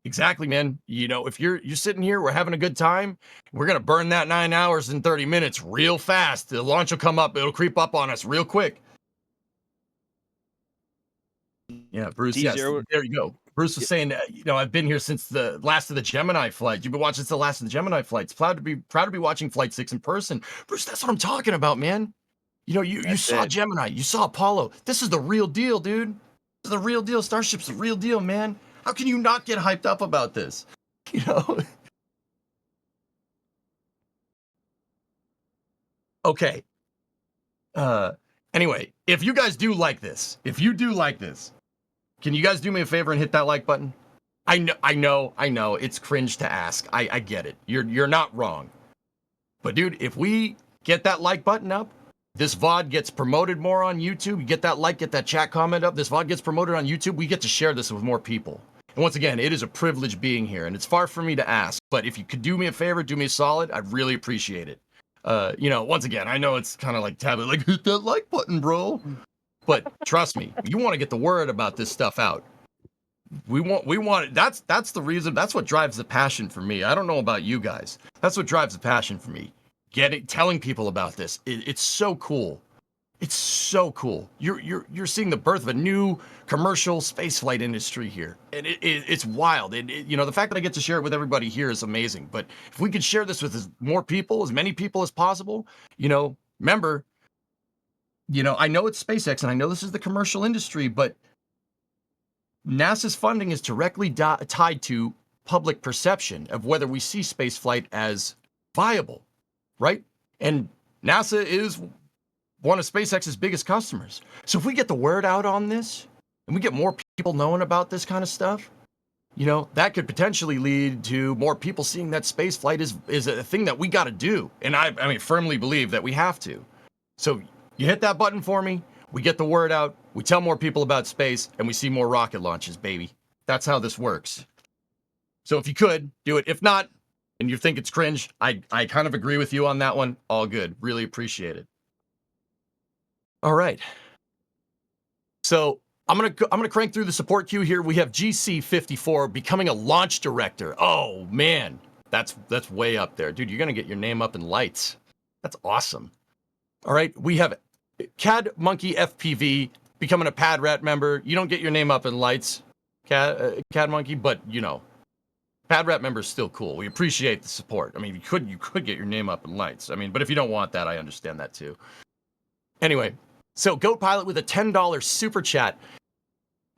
Exactly, man. If you're sitting here, we're having a good time. We're gonna burn that 9 hours and 30 minutes real fast. The launch will come up. It'll creep up on us real quick. Yeah, Bruce. Yes, there you go. Bruce was saying, I've been here since the last of the Gemini flight. You've been watching since the last of the Gemini flights. Proud to be watching Flight 6 in person. Bruce, that's what I'm talking about, man. You saw Gemini, you saw Apollo. This is the real deal, dude. This is the real deal. Starship's the real deal, man. How can you not get hyped up about this? Okay. Anyway, if you guys do like this, can you guys do me a favor and hit that like button? I know, it's cringe to ask. I get it. You're not wrong. But dude, if we get that like button up, this VOD gets promoted more on YouTube. You get that like, get that chat comment up. This VOD gets promoted on YouTube. We get to share this with more people. And once again, it is a privilege being here, and it's far from me to ask. But if you could do me a favor, do me a solid, I'd really appreciate it. Once again, I know it's kind of like taboo, like hit that like button, bro. But trust me, you want to get the word about this stuff out. We want it. That's the reason. That's what drives the passion for me. I don't know about you guys. That's what drives the passion for me. Telling people about this. It's so cool. It's so cool. You're seeing the birth of a new commercial spaceflight industry here, and it's wild. And the fact that I get to share it with everybody here is amazing. But if we could share this with as many people as possible, remember, I know it's SpaceX and I know this is the commercial industry, but NASA's funding is directly tied to public perception of whether we see spaceflight as viable, right? And NASA is one of SpaceX's biggest customers. So if we get the word out on this and we get more people knowing about this kind of stuff, that could potentially lead to more people seeing that spaceflight is a thing that we got to do. And I firmly believe that we have to. So you hit that button for me, we get the word out, we tell more people about space, and we see more rocket launches, baby. That's how this works. So if you could, do it. If not, and you think it's cringe, I kind of agree with you on that one. All good. Really appreciate it. All right. So I'm gonna crank through the support queue here. We have GC54 becoming a launch director. Oh man, that's way up there, dude. You're gonna get your name up in lights. That's awesome. All right, we have Cad Monkey FPV becoming a Pad Rat member. You don't get your name up in lights, Cad Monkey, but you know, Pad Rat member is still cool. We appreciate the support. I mean, you could get your name up in lights. I mean, but if you don't want that, I understand that too. Anyway, so Goat Pilot with a $10 super chat.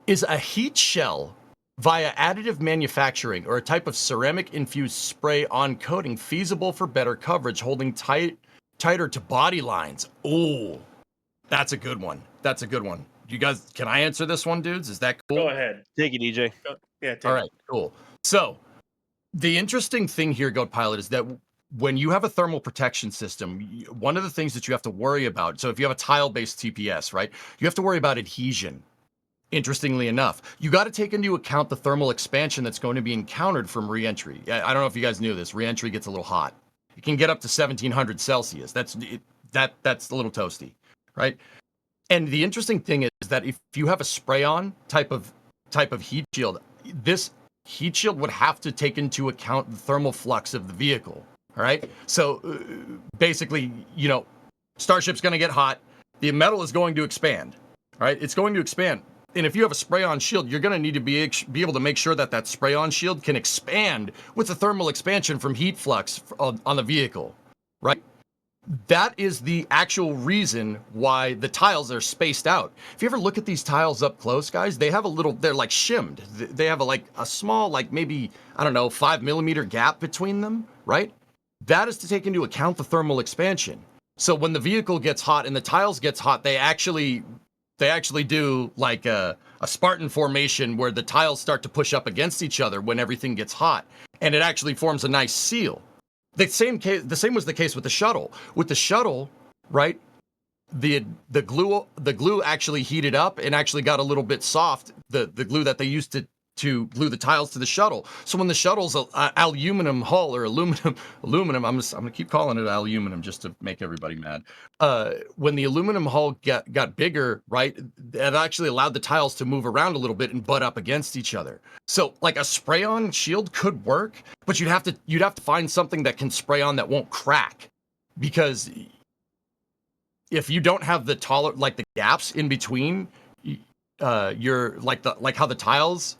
Is a heat shell via additive manufacturing or a type of ceramic-infused spray-on coating feasible for better coverage, holding tighter to body lines? Ooh, that's a good one. That's a good one. You guys, can I answer this one, dudes? Is that cool? Go ahead. Take it, EJ. Yeah. All right, cool. So the interesting thing here, Goat Pilot, is that when you have a thermal protection system, one of the things that you have to worry about, so if you have a tile-based TPS, right, you have to worry about adhesion. Interestingly enough, you got to take into account the thermal expansion that's going to be encountered from reentry. I don't know if you guys knew this. Reentry gets a little hot. It can get up to 1700 Celsius. That's a little toasty, right? And the interesting thing is that if you have a spray-on type of heat shield, this heat shield would have to take into account the thermal flux of the vehicle. All right. So basically, you know, Starship's going to get hot. The metal is going to expand. All right. It's going to expand. And if you have a spray-on shield, you're going to need to be able to make sure that that spray-on shield can expand with the thermal expansion from heat flux on the vehicle, right? That is the actual reason why the tiles are spaced out. If you ever look at these tiles up close, guys, they have they're like shimmed. They have a small, like maybe, I don't know, 5 millimeter gap between them, right? That is to take into account the thermal expansion. So when the vehicle gets hot and the tiles gets hot, they actually do like a Spartan formation where the tiles start to push up against each other when everything gets hot, and it actually forms a nice seal. The same was the case with the shuttle. With the shuttle, right? The glue actually heated up and actually got a little bit soft. The glue that they used to glue the tiles to the shuttle. So when the shuttle's aluminum hull or aluminum, I'm gonna keep calling it aluminum just to make everybody mad. When the aluminum hull got bigger, right, it actually allowed the tiles to move around a little bit and butt up against each other. So like a spray-on shield could work, but you'd have to find something that can spray on that won't crack, because if you don't have the gaps in between, you're like how the tiles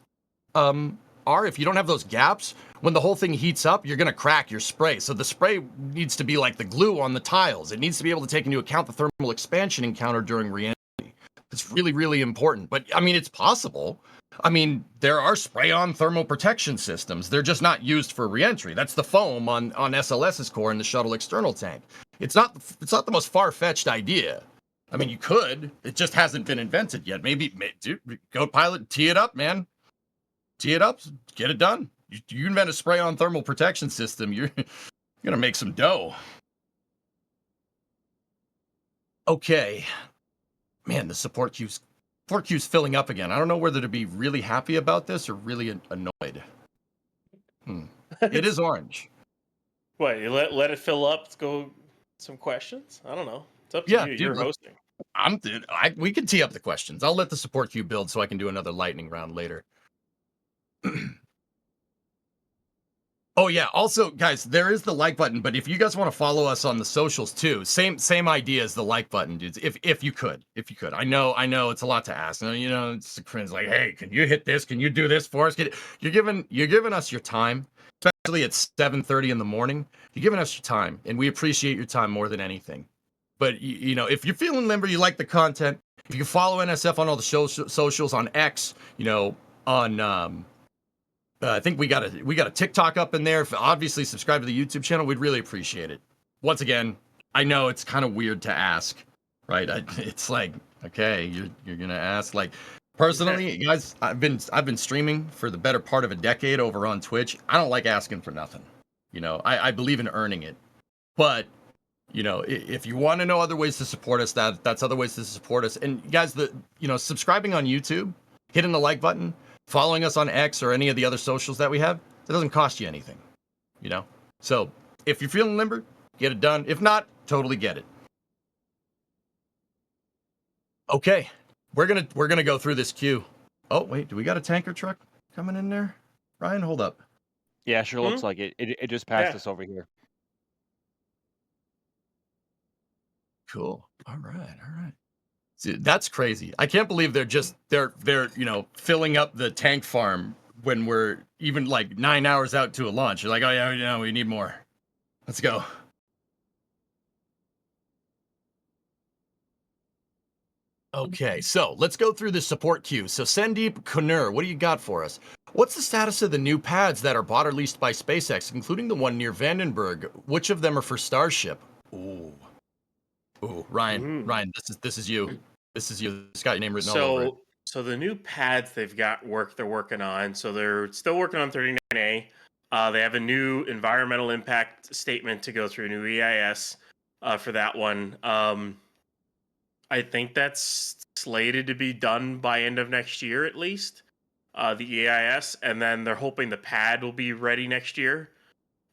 are, if you don't have those gaps, when the whole thing heats up, you're going to crack your spray. So the spray needs to be like the glue on the tiles. It needs to be able to take into account the thermal expansion encountered during reentry. It's really, really important. But I mean, it's possible. I mean, there are spray-on thermal protection systems. They're just not used for reentry. That's the foam on SLS's core in the shuttle external tank. It's not the most far-fetched idea. I mean, you could. It just hasn't been invented yet. Maybe dude, Goat Pilot, tee it up, man. Tee it up, get it done. You invent a spray-on thermal protection system, you're gonna make some dough. Okay, man, the support queue's filling up again. I don't know whether to be really happy about this or really annoyed. It is orange. What, you let it fill up? Let's go some questions. I don't know. It's up to you. Dude, You're hosting. We can tee up the questions. I'll let the support queue build so I can do another lightning round later. Oh yeah, also guys, there is the like button, but if you guys want to follow us on the socials too, same idea as the like button, dudes. If you could. I know it's a lot to ask. You know, it's a cringe, like, hey, can you hit this? Can you do this for us? You're giving us your time, especially at 7:30 in the morning. You're giving us your time, and we appreciate your time more than anything. But you know, if you're feeling limber, you like the content, if you can follow NSF on all the socials, on X, you know, on I think we got a TikTok up in there. Obviously, subscribe to the YouTube channel. We'd really appreciate it. Once again, I know it's kind of weird to ask, right? It's like, okay, you're gonna ask. Like, personally, guys, I've been streaming for the better part of a decade over on Twitch. I don't like asking for nothing. You know, I believe in earning it. But if you want to know other ways to support us, that's other ways to support us. And guys, subscribing on YouTube, hitting the like button, following us on X or any of the other socials that we have, that doesn't cost you anything. So if you're feeling limber, get it done. If not, totally get it. Okay, we're gonna go through this queue. Oh wait, do we got a tanker truck coming in there? Ryan, hold up. Yeah, sure looks like it. It just passed us over here. Cool. All right. See, that's crazy. I can't believe they're filling up the tank farm when we're even like 9 hours out to a launch. You're like, oh yeah, we need more. Let's go. Okay, so let's go through the support queue. So Sandeep Kunur, what do you got for us? What's the status of the new pads that are bought or leased by SpaceX, including the one near Vandenberg? Which of them are for Starship? Ooh, Ryan, this is you. This is you. It's got your name written all over it. So the new pads they've got they're working on. So they're still working on 39A. They have a new environmental impact statement to go through, new EIS for that one. I think that's slated to be done by end of next year at least, the EIS, and then they're hoping the pad will be ready next year,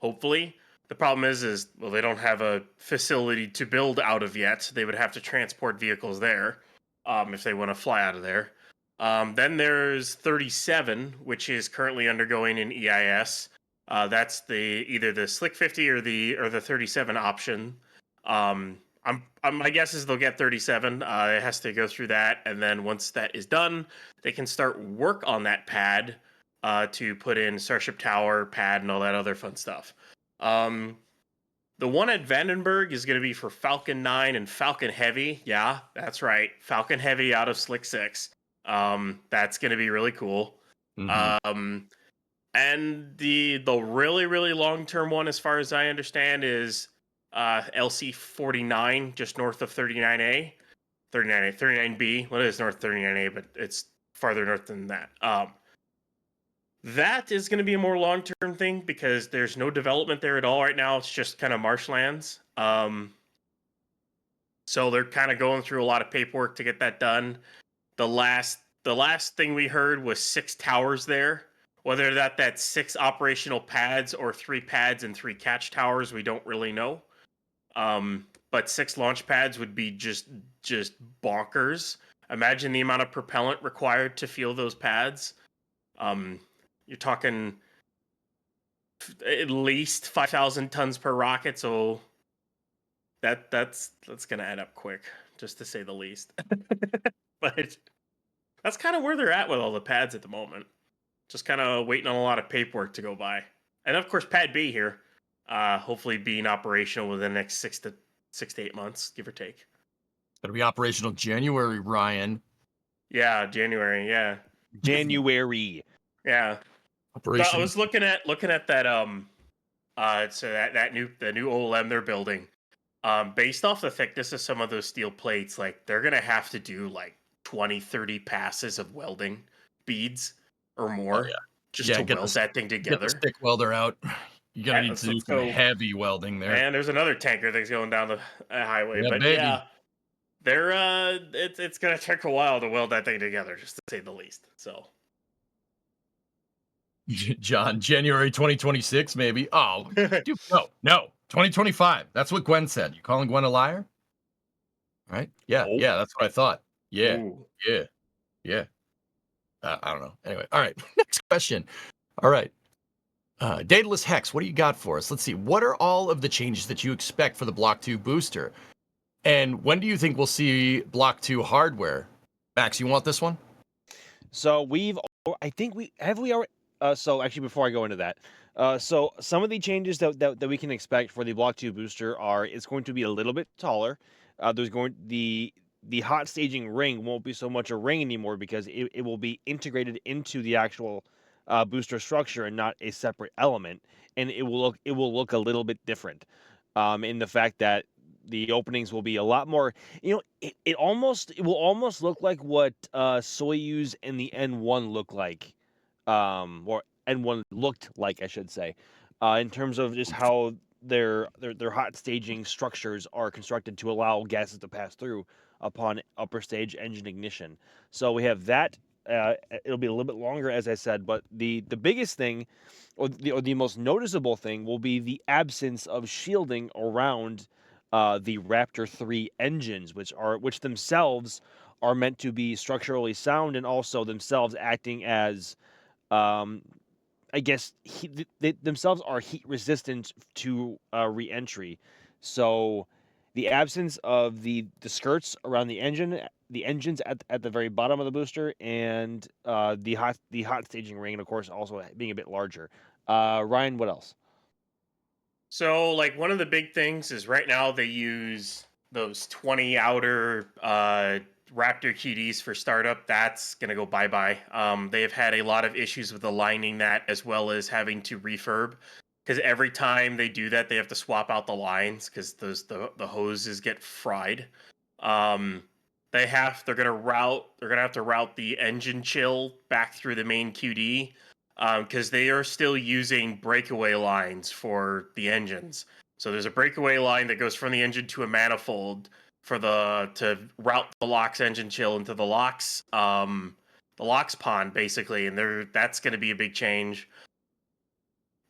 hopefully. The problem is they don't have a facility to build out of yet. They would have to transport vehicles there if they want to fly out of there. Then there's 37, which is currently undergoing an EIS. That's either the Slick 50 or the 37 option. My guess is they'll get 37. It has to go through that, and then once that is done, they can start work on that pad to put in Starship Tower pad and all that other fun stuff. The one at Vandenberg is going to be for Falcon 9 and Falcon Heavy. Yeah, that's right, Falcon Heavy out of Slick 6. That's going to be really cool. Mm-hmm. And the really, really long-term one, as far as I understand, is LC 49, just north of 39A. 39B. Well, it is north 39A, but it's farther north than that. That is going to be a more long-term thing because there's no development there at all right now. It's just kind of marshlands. So they're kind of going through a lot of paperwork to get that done. The last thing we heard was 6 towers there. Whether that's 6 operational pads or 3 pads and 3 catch towers, we don't really know. But 6 launch pads would be just bonkers. Imagine the amount of propellant required to fuel those pads. You're talking at least 5,000 tons per rocket, so that's gonna add up quick, just to say the least. But that's kind of where they're at with all the pads at the moment. Just kind of waiting on a lot of paperwork to go by. And of course, Pad B here, hopefully being operational within the next 6 to 8 months, give or take. It'll be operational January, Ryan. Yeah, January. Yeah, January. Yeah. Operation. I was looking at that, so the new OLM they're building. Based off the thickness of some of those steel plates, like they're gonna have to do like 20-30 passes of welding beads or more just to weld that thing together. Get the stick welder out. You're gonna need to do some heavy welding there. And there's another tanker that's going down the highway. Yeah, but baby. yeah, they're it's gonna take a while to weld that thing together, just to say the least. So John, January 2026, maybe. Oh, dude, no, 2025. That's what Gwen said. You calling Gwen a liar? All right? Yeah, that's what I thought. Yeah, ooh. yeah. I don't know. Anyway, all right. Next question. All right. Daedalus Hex, what do you got for us? Let's see. What are all of the changes that you expect for the Block 2 booster? And when do you think we'll see Block 2 hardware? Max, you want this one? So I think we already. So actually, before I go into that, so some of the changes that we can expect for the Block 2 booster it's going to be a little bit taller. The hot staging ring won't be so much a ring anymore because it will be integrated into the actual booster structure and not a separate element, and it will look a little bit different in the fact that the openings will be a lot more. It will almost look like what Soyuz and the N1 look like, or N1 looked like, I should say, in terms of just how their hot staging structures are constructed to allow gases to pass through upon upper stage engine ignition. So we have that. It'll be a little bit longer, as I said, but the biggest thing, or the most noticeable thing, will be the absence of shielding around the Raptor 3 engines, which themselves are meant to be structurally sound and also themselves acting as um, I guess they themselves are heat resistant to re-entry. So the absence of the skirts around the engines at the very bottom of the booster, and the hot staging ring, and of course also being a bit larger. Ryan, what else? So, like, one of the big things is right now they use those 20 outer Raptor QDs for startup. That's going to go bye bye. They have had a lot of issues with aligning that as well as having to refurb because every time they do that, they have to swap out the lines because the hoses get fried. Um, they're gonna have to route the engine chill back through the main QD because they are still using breakaway lines for the engines. So there's a breakaway line that goes from the engine to a manifold to route the LOX engine chill into the LOX pond basically, and that's going to be a big change.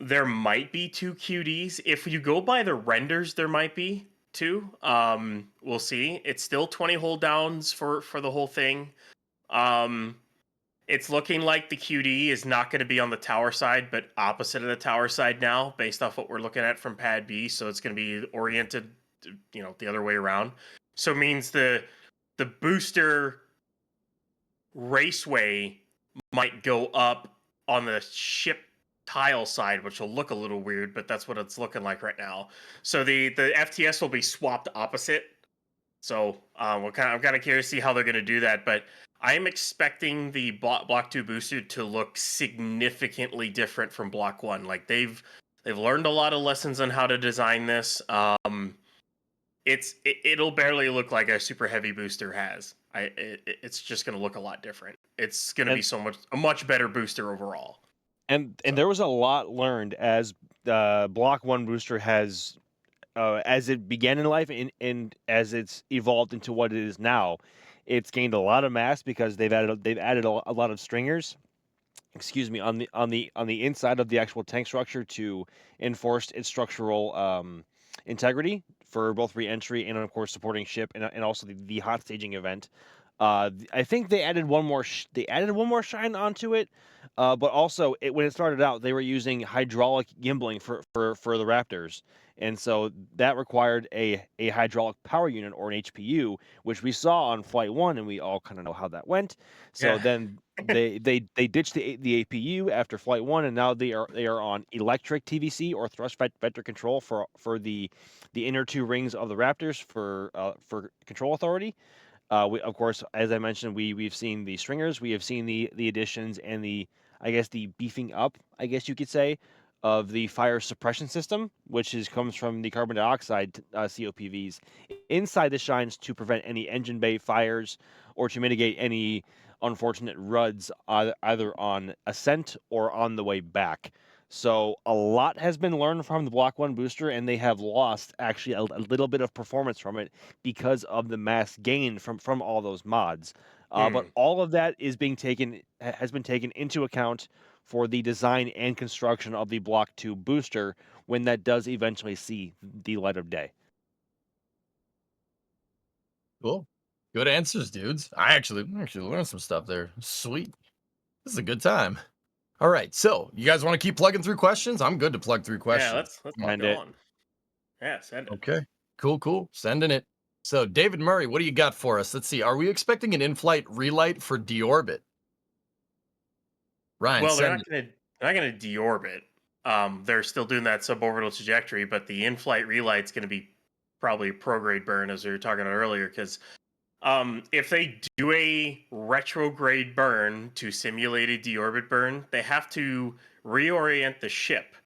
There might be two QDs. If you go by the renders, there might be two. We'll see. It's still 20 hold downs for the whole thing. Um, it's looking like the QD is not going to be on the tower side, but opposite of the tower side now, based off what we're looking at from Pad B. So it's going to be oriented, the other way around. So it means the booster raceway might go up on the ship tile side, which will look a little weird, but that's what it's looking like right now. So the FTS will be swapped opposite. So I'm kind of curious to see how they're going to do that, but I'm expecting the Block 2 booster to look significantly different from Block 1. Like they've learned a lot of lessons on how to design this. It'll barely look like a super heavy booster has. It's just going to look a lot different. It's going to be a much better booster overall. And there was a lot learned as Block 1 booster has as it began in life, and as it's evolved into what it is now. It's gained a lot of mass because they've added a lot of stringers, excuse me, on the inside of the actual tank structure to enforce its structural integrity for both re-entry and of course supporting ship, and also the hot staging event. I think they added one more shine onto it, but also when it started out, they were using hydraulic gimbaling for the Raptors, and so that required a hydraulic power unit, or an HPU, which we saw on Flight 1, and we all kind of know how that went. So Yeah. then they ditched the APU after Flight 1, and now they are on electric TVC, or thrust vector control, for the inner two rings of the Raptors for control authority. Of course, as I mentioned, we've seen the stringers, we have seen the additions, and the beefing up, I guess you could say, of the fire suppression system, which comes from the carbon dioxide COPVs inside the shines to prevent any engine bay fires or to mitigate any unfortunate ruds either on ascent or on the way back. So a lot has been learned from the Block 1 booster, and they have lost actually a little bit of performance from it because of the mass gain from all those mods. But all of that has been taken into account for the design and construction of the Block 2 booster when that does eventually see the light of day. Cool. Good answers, dudes. I actually learned some stuff there. Sweet. This is a good time. All right, so you guys want to keep plugging through questions? I'm good to plug through questions. Yeah, let's keep Send it. going. Yeah, send it. Okay. Cool. Sending it. So, David Murray, what do you got for us? Let's see. Are we expecting an in-flight relight for deorbit? Ryan, Well, send it. they're not gonna deorbit. They're still doing that suborbital trajectory, but the in-flight relight's gonna be probably prograde burn, as we were talking about earlier, because if they do a retrograde burn to simulate a deorbit burn, they have to reorient the ship.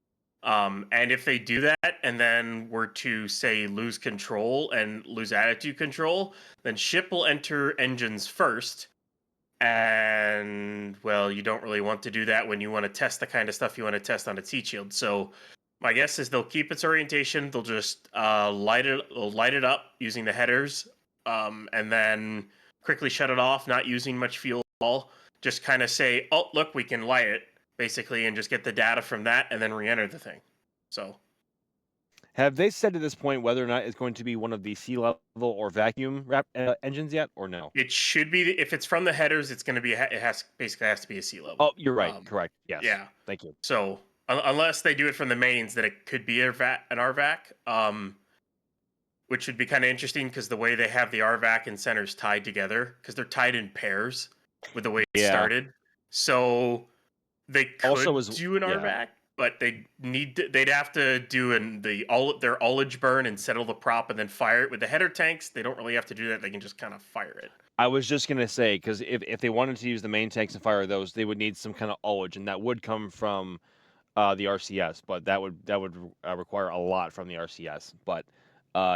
And if they do that and then were to, say, lose control and lose attitude control, then ship will enter engines first. And, well, you don't really want to do that when you want to test the kind of stuff you want to test on its heat shield. So my guess is they'll keep its orientation. They'll just light it up using the headers, and then quickly shut it off, not using much fuel at all. Just kind of say, "Oh, look, we can light it," basically, and just get the data from that, and then re-enter the thing. So Have they said to this point whether or not it's going to be one of the sea level or vacuum engines yet, or no? it should be if it's from the headers, it's going to be it has to be a sea level. Oh, you're right. Um, Correct. Yes. yeah. Thank you. So unless they do it from the mains, that it could be an RVAC, which would be kind of interesting because the way they have the RVAC and centers tied together, because they're tied in pairs with the way it Yeah. started. So they could Also do an yeah. RVAC, but they'd have to do their ullage burn and settle the prop and then fire it with the header tanks. They don't really have to do that. They can just kind of fire it. I was just gonna say, because if they wanted to use the main tanks and fire those, they would need some kind of ullage, and that would come from the RCS, but that would require a lot from the RCS. But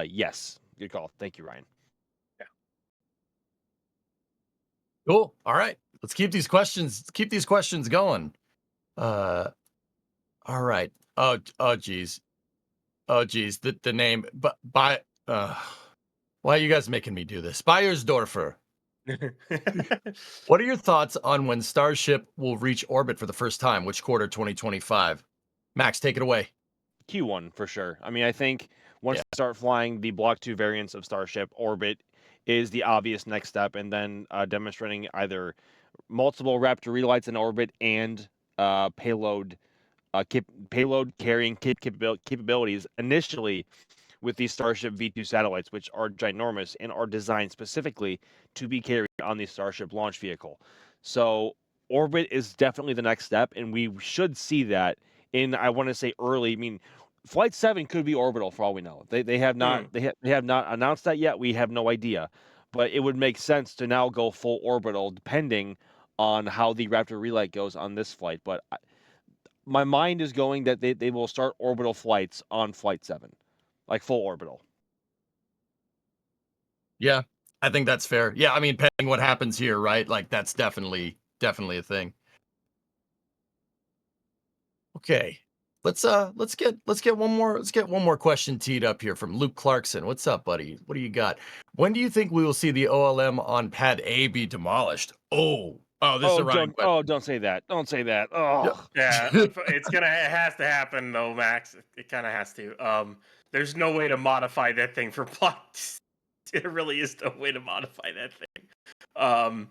yes, good call. Thank you, Ryan. Cool. All right. Let's keep these questions going. All right. Oh geez. The name, but why are you guys making me do this? Bayersdorfer. What are your thoughts on when Starship will reach orbit for the first time? Which quarter? 2025. Max, take it away. Q1 for sure. I mean, I think once they start flying the Block 2 variants of Starship, orbit is the obvious next step, and then demonstrating either multiple Raptor relights in orbit and payload carrying capabilities initially with these Starship V2 satellites, which are ginormous and are designed specifically to be carried on the Starship launch vehicle. So orbit is definitely the next step, and we should see that in, I want to say, early. I mean, Flight 7 could be orbital for all we know. They have not they have not announced that yet. We have no idea, but it would make sense to now go full orbital depending on how the Raptor relight goes on this flight. But my mind is going that they will start orbital flights on Flight 7, like full orbital. Yeah, I think that's fair. Yeah, I mean, pending what happens here, right? Like that's definitely a thing. Okay. Let's get one more question teed up here from Luke Clarkson. What's up, buddy? What do you got? When do you think we will see the OLM on Pad A be demolished? This is a Ryan question. Don't say that. Don't say that. Oh. Yeah, it has to happen though, Max. It kind of has to. There's no way to modify that thing for blocks. There really is no way to modify that thing.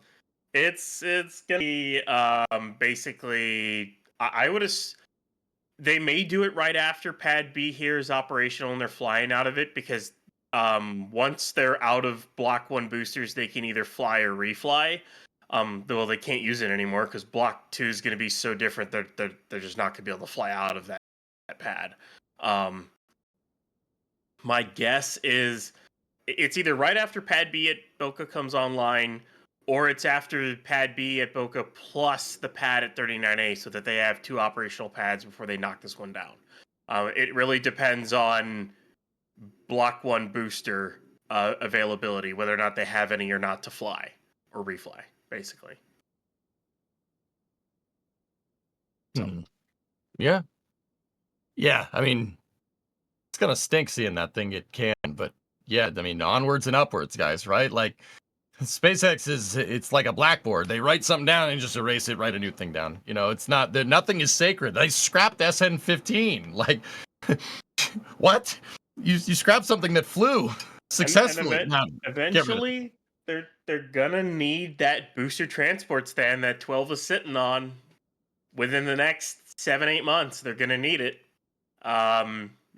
It's gonna be basically. I would they may do it right after Pad B here is operational and they're flying out of it because once they're out of Block 1 boosters, they can either fly or refly. Though they can't use it anymore because Block 2 is going to be so different that they're just not going to be able to fly out of that pad. My guess is it's either right after Pad B at Boca comes online, or it's after Pad B at Boca plus the pad at 39A, so that they have 2 operational pads before they knock this one down. It really depends on Block 1 booster availability, whether or not they have any or not to fly or refly, basically. So. Yeah. I mean, it's gonna stink seeing that thing get canned, but yeah, I mean, onwards and upwards, guys, right? Like SpaceX it's like a blackboard. They write something down and just erase it, write a new thing down. You know, it's not nothing is sacred. They scrapped SN15. Like, what? You scrapped something that flew successfully. Eventually, they're gonna need that booster transport stand that 12 is sitting on within the next 7-8 months. They're gonna need it.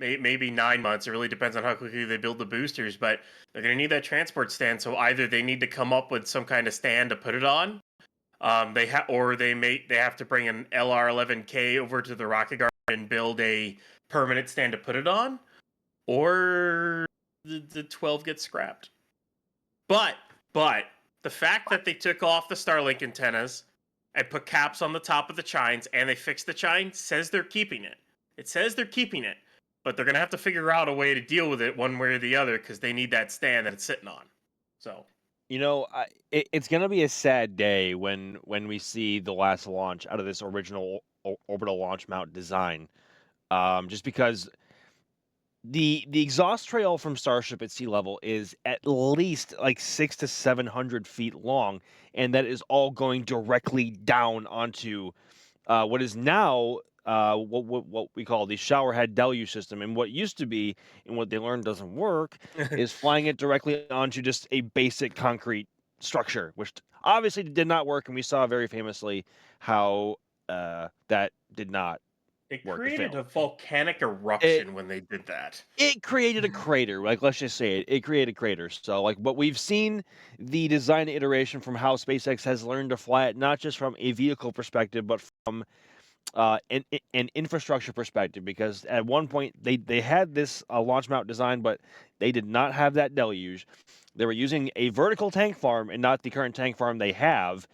Maybe 9 months. It really depends on how quickly they build the boosters, but they're going to need that transport stand. So either they need to come up with some kind of stand to put it on, they have to bring an LR11K over to the rocket garden and build a permanent stand to put it on, or the 12 gets scrapped. But the fact that they took off the Starlink antennas and put caps on the top of the chines and they fixed the chine says they're keeping it. It says they're keeping it. But they're going to have to figure out a way to deal with it one way or the other because they need that stand that it's sitting on. So, it's going to be a sad day when we see the last launch out of this original orbital launch mount design. just because the exhaust trail from Starship at sea level is at least like 600 to 700 feet long, and that is all going directly down onto what is now what we call the showerhead deluge system. And what used to be, and what they learned doesn't work, is flying it directly onto just a basic concrete structure, which obviously did not work. And we saw very famously how that did not It work. It created failed. a volcanic It eruption when they did that. it created a crater. Like, let's just say it created craters. So like, but we've seen the design iteration from how SpaceX has learned to fly it, not just from a vehicle perspective, but from an infrastructure perspective, because at one point they had this launch mount design, but they did not have that deluge. They were using a vertical tank farm and not the current tank farm they have,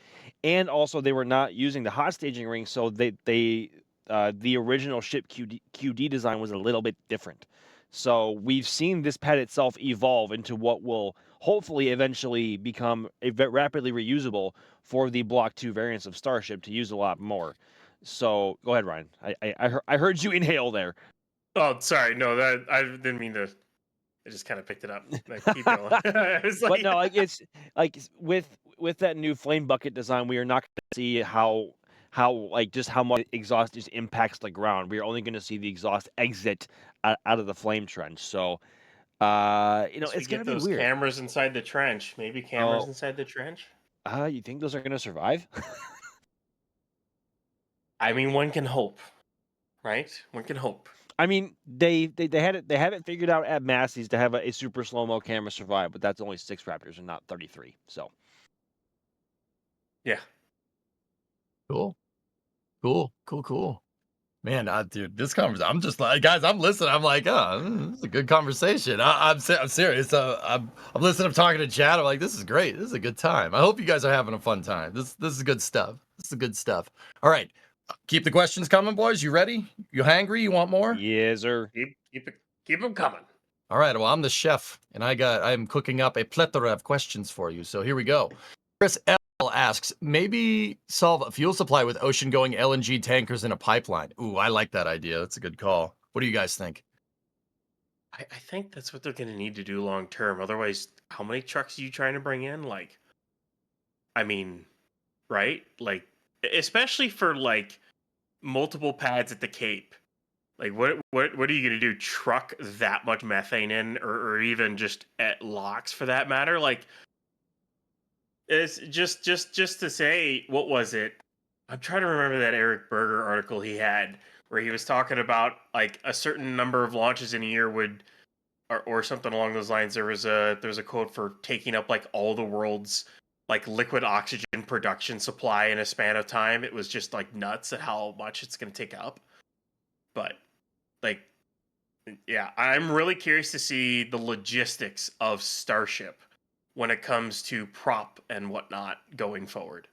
and also they were not using the hot staging ring, so they the original ship QD design was a little bit different. So we've seen this pad itself evolve into what will hopefully eventually become rapidly reusable for the Block 2 variants of Starship to use a lot more. So go ahead, Ryan. I heard you inhale there. Oh, sorry. No, that I didn't mean to. I just kind of picked it up. Like, keep going. I was But like, no, like it's like with that new flame bucket design, we are not going to see how like just how much exhaust just impacts the ground. We are only going to see the exhaust exit out of the flame trench. So Guess we it's going get to be those weird. cameras inside the trench. Maybe cameras Oh, inside the trench. you think those are going to survive? I mean, one can hope, right? One can hope. I mean, they have it figured out at Massey's to have a super slow mo camera survive, but that's only 6 Raptors and not 33. So Yeah. Cool. Cool. Man, dude, this conversation, I'm just like, guys, I'm listening. I'm like, oh, this is a good conversation. I'm serious. I'm listening. I'm talking to chat. I'm like, this is great. This is a good time. I hope you guys are having a fun time. This is good stuff. This is good stuff. All right, keep the questions coming, boys. You ready? You hungry? You want more? yes, sir. Keep them coming. All right. Well, I'm the chef, and I'm cooking up a plethora of questions for you. So here we go. Chris L asks, maybe solve a fuel supply with ocean-going LNG tankers in a pipeline. Ooh, I like that idea. That's a good call. What do you guys think? I think that's what they're going to need to do long term. Otherwise, how many trucks are you trying to bring in? Like, I mean, right? Like, especially for like multiple pads at the Cape. Like, what are you going to do? Truck that much methane in, or even just at locks for that matter? Like, it's just to say, what was it? I'm trying to remember that Eric Berger article he had where he was talking about like a certain number of launches in a year would or something along those lines. There was a quote for taking up like all the world's like liquid oxygen production supply in a span of time. It was just like nuts at how much it's going to take up. But like, yeah, I'm really curious to see the logistics of Starship when it comes to prop and whatnot going forward.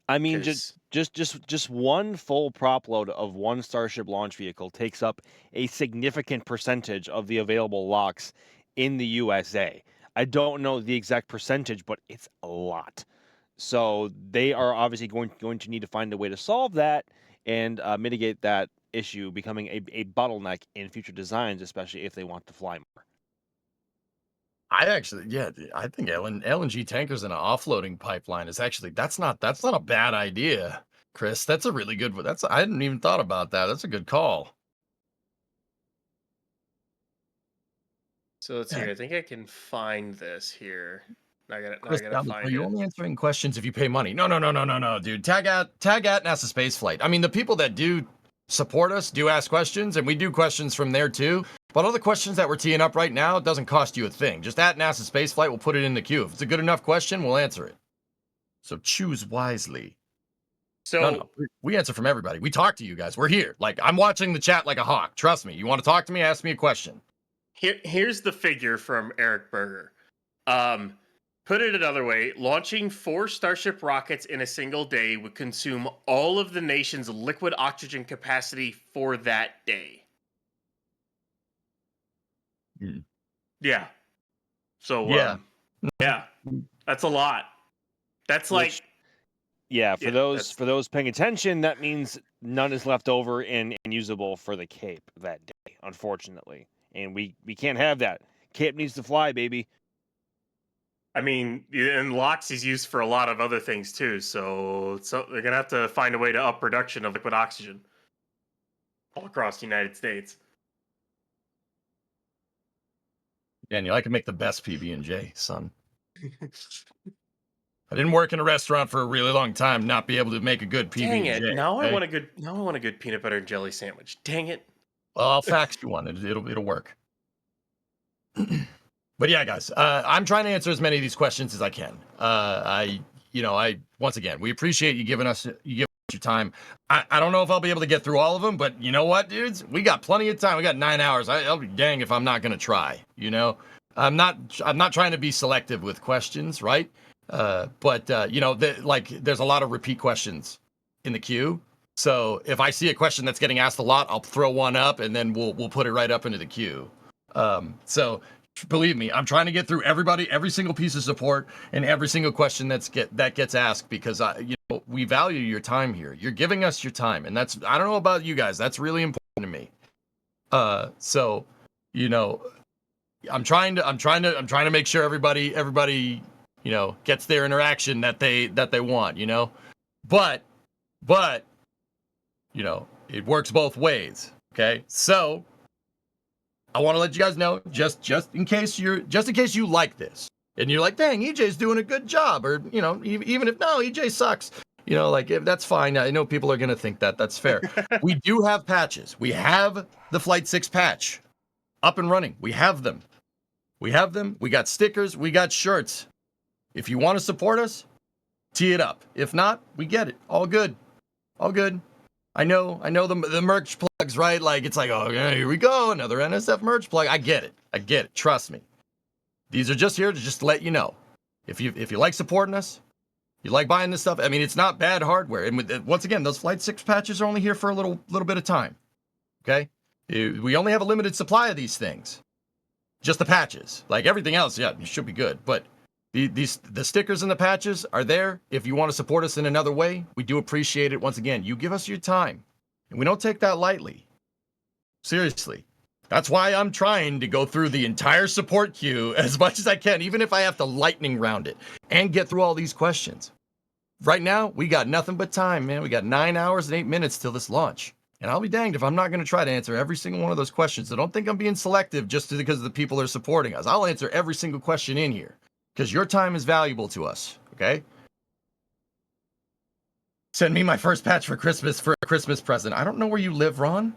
I mean, Because just one full prop load of one Starship launch vehicle takes up a significant percentage of the available locks in the USA. I don't know the exact percentage, but it's a lot. So they are obviously going to need to find a way to solve that and mitigate that issue becoming a bottleneck in future designs, especially if they want to fly more. I think LNG tankers in an offloading pipeline is actually that's not a bad idea, Chris. That's a really good one. I hadn't even thought about that. That's a good call. so let's see. Yeah, I think I can find this here. Now I Chris, gotta down the find you're it. only answering questions if you pay money. No, dude. Tag at NASA Space Flight. I mean, the people that do support us do ask questions, and we do questions from there too. But all the questions that we're teeing up right now, it doesn't cost you a thing. Just at NASA Space Flight, we'll put it in the queue. If it's a good enough question, we'll answer it. So choose wisely. So No. We answer from everybody. We talk to you guys. We're here. Like, I'm watching the chat like a hawk. Trust me. You want to talk to me? Ask me a question. here's the figure from Eric Berger. Um, Put it another way: launching 4 Starship rockets in a single day would consume all of the nation's liquid oxygen capacity for that day. Hmm. Yeah. So Yeah. yeah, that's a lot. That's like Which Yeah, for Yeah, those paying attention, that means none is left over and usable for the Cape that day, unfortunately. And we can't have that. Cape needs to fly, baby. I mean, and LOX is used for a lot of other things too. So they're gonna have to find a way to up production of liquid oxygen all across the United States. Daniel, I can make the best PB&J, son. I didn't work in a restaurant for a really long time, not be able to make a good Dang PB&J. it! Now I okay? want a good peanut butter and jelly sandwich. Dang it! Well, I'll fax you one. It'll work. But yeah, guys, I'm trying to answer as many of these questions as I can. I once again, we appreciate you giving us your time. I don't know if I'll be able to get through all of them, but you know what, dudes, we got plenty of time. We got 9 hours. I'll be dang if I'm not gonna try. I'm not trying to be selective with questions, right? But there's a lot of repeat questions in the queue. So if I see a question that's getting asked a lot, I'll throw one up and then we'll put it right up into the queue. So believe me, I'm trying to get through every single piece of support and every single question that gets asked because we value your time here. You're giving us your time, and that's, I don't know about you guys, that's really important to me. So I'm trying to make sure everybody gets their interaction that they want. But it works both ways. Okay, so I want to let you guys know, just in case you like this and you're like, dang, EJ's doing a good job, or even if no, EJ sucks, if that's fine. I know people are gonna think that. That's fair. We do have patches. We have the Flight 6 patch up and running. We have them. We got stickers. We got shirts. If you want to support us, tee it up. If not, we get it. All good. I know the merch plugs, right? Like, it's like, oh, yeah, here we go, another NSF merch plug. I get it. Trust me. These are just here to just let you know. If you like supporting us, you like buying this stuff, I mean, it's not bad hardware. And once again, those Flight 6 patches are only here for a little bit of time. Okay? We only have a limited supply of these things. Just the patches. Like everything else, yeah, it should be good. But the stickers and the patches are there. If you want to support us in another way, we do appreciate it. Once again, you give us your time, and we don't take that lightly. Seriously. That's why I'm trying to go through the entire support queue as much as I can, even if I have to lightning round it and get through all these questions. Right now, we got nothing but time, man. We got 9 hours and 8 minutes till this launch. And I'll be danged if I'm not going to try to answer every single one of those questions. So don't think I'm being selective just because the people are supporting us. I'll answer every single question in here because your time is valuable to us, okay? Send me my first patch for Christmas for a Christmas present. I don't know where you live, Ron.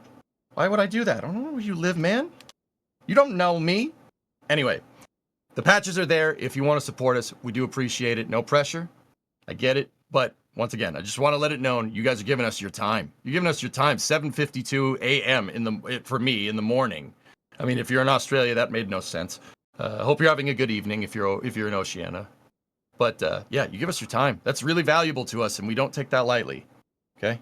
Why would I do that? I don't know where you live, man. You don't know me. Anyway, the patches are there. If you want to support us, we do appreciate it. No pressure. I get it. But once again, I just want to let it known, you guys are giving us your time. You're giving us your time, 7:52 a.m. for me in the morning. I mean, if you're in Australia, that made no sense. I hope you're having a good evening if you're in Oceania. But yeah, you give us your time. That's really valuable to us, and we don't take that lightly. Okay?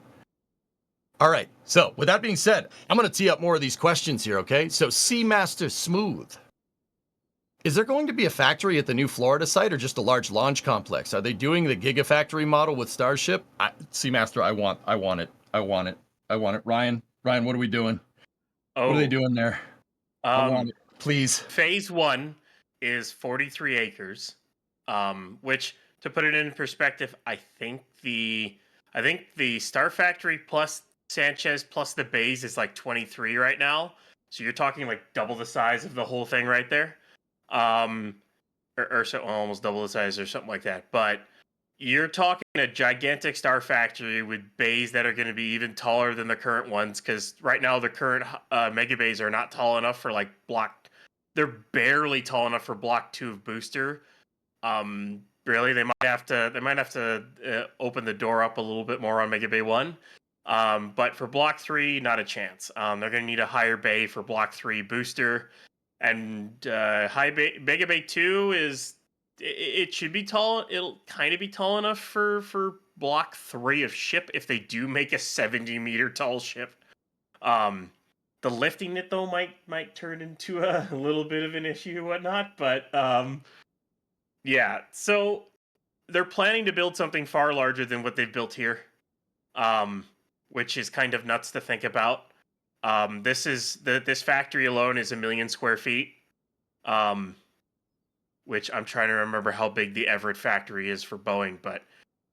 All right. So with that being said, I'm going to tee up more of these questions here, okay? So Seamaster Smooth. Is there going to be a factory at the new Florida site or just a large launch complex? Are they doing the Gigafactory model with Starship? Seamaster, I want it. Ryan, what are we doing? Oh, What are they doing there? I want it. Please. Phase 1 is 43 acres, which, to put it in perspective, I think the Star Factory plus Sanchez plus the bays is like 23 right now. So you're talking like double the size of the whole thing right there. Or so almost double the size or something like that. But you're talking a gigantic Star Factory with bays that are going to be even taller than the current ones, because right now the current mega bays are not tall enough for like block. They're barely tall enough for block 2 of booster. Really, they might have to open the door up a little bit more on Mega Bay 1. But for block 3, not a chance. They're going to need a higher bay for block 3 booster. And Mega Bay 2 it should be tall. It'll kind of be tall enough for block 3 of ship if they do make a 70-meter tall ship. The lifting it though might turn into a little bit of an issue and whatnot, but yeah. So they're planning to build something far larger than what they've built here, which is kind of nuts to think about. This factory alone is 1,000,000 square feet, which I'm trying to remember how big the Everett factory is for Boeing, but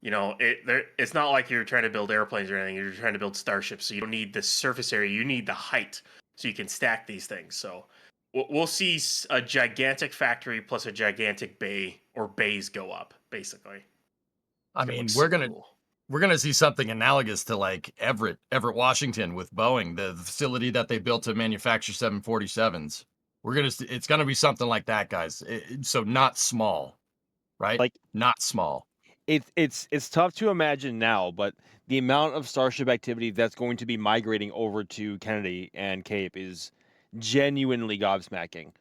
it's not like you're trying to build airplanes or anything. You're trying to build starships, so you don't need the surface area. You need the height, so you can stack these things. So we'll see a gigantic factory plus a gigantic bay or bays go up, basically. I It mean, looks we're so gonna cool. we're gonna see something analogous to like Everett, Washington, with Boeing, the facility that they built to manufacture 747s. It's gonna be something like that, guys. So not small, right? Like Not small. it's tough to imagine now, but the amount of Starship activity that's going to be migrating over to Kennedy and Cape is genuinely gobsmacking.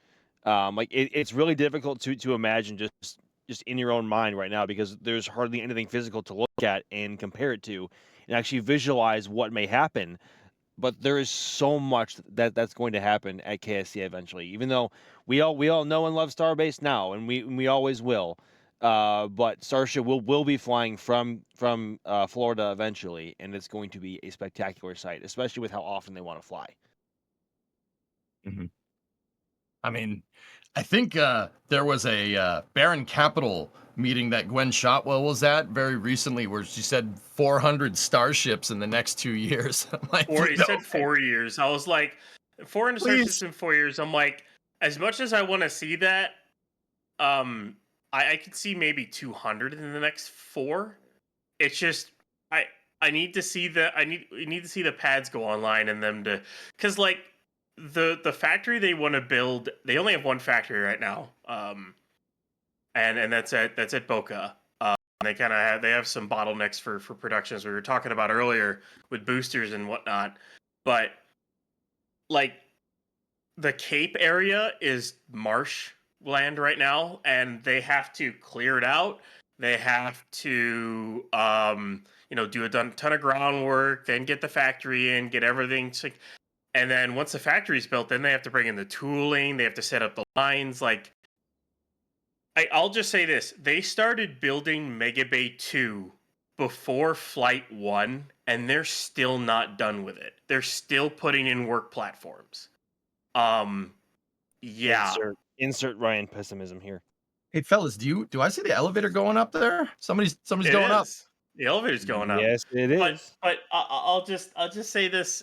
It's really difficult to imagine just in your own mind right now because there's hardly anything physical to look at and compare it to and actually visualize what may happen. But there is so much that's going to happen at KSC eventually. Even though we all know and love Starbase now, and we always will. But Starship will be flying from Florida eventually, and it's going to be a spectacular sight, especially with how often they want to fly. Mhm. I mean, I think there was a Baron Capital meeting that Gwen Shotwell was at very recently, where she said 400 starships in the next 2 years. I'm like, Or he said okay, 4 years. I was like, 400 please. starships in 4 years. I'm like, as much as I want to see that, um, I could see maybe 200 in the next 4. It's just I I need to see we need to see the pads go online and them to, because like the factory they want to build, they only have one factory right now, and that's at Boca. They kind of have some bottlenecks for production, as we were talking about earlier with boosters and whatnot, but like the Cape area is marsh land right now, and they have to clear it out. They have to, do a ton of groundwork, then get the factory in, get everything and then once the factory's built, then they have to bring in the tooling. They have to set up the lines. Like, I'll just say this: they started building Mega Bay 2 before Flight 1, and they're still not done with it. They're still putting in work platforms. Um, yeah, Insert Ryan pessimism here. Hey fellas, do I see the elevator going up there? Somebody's it going up. is. The elevator's going up. Yes, it But is. I'll just say this.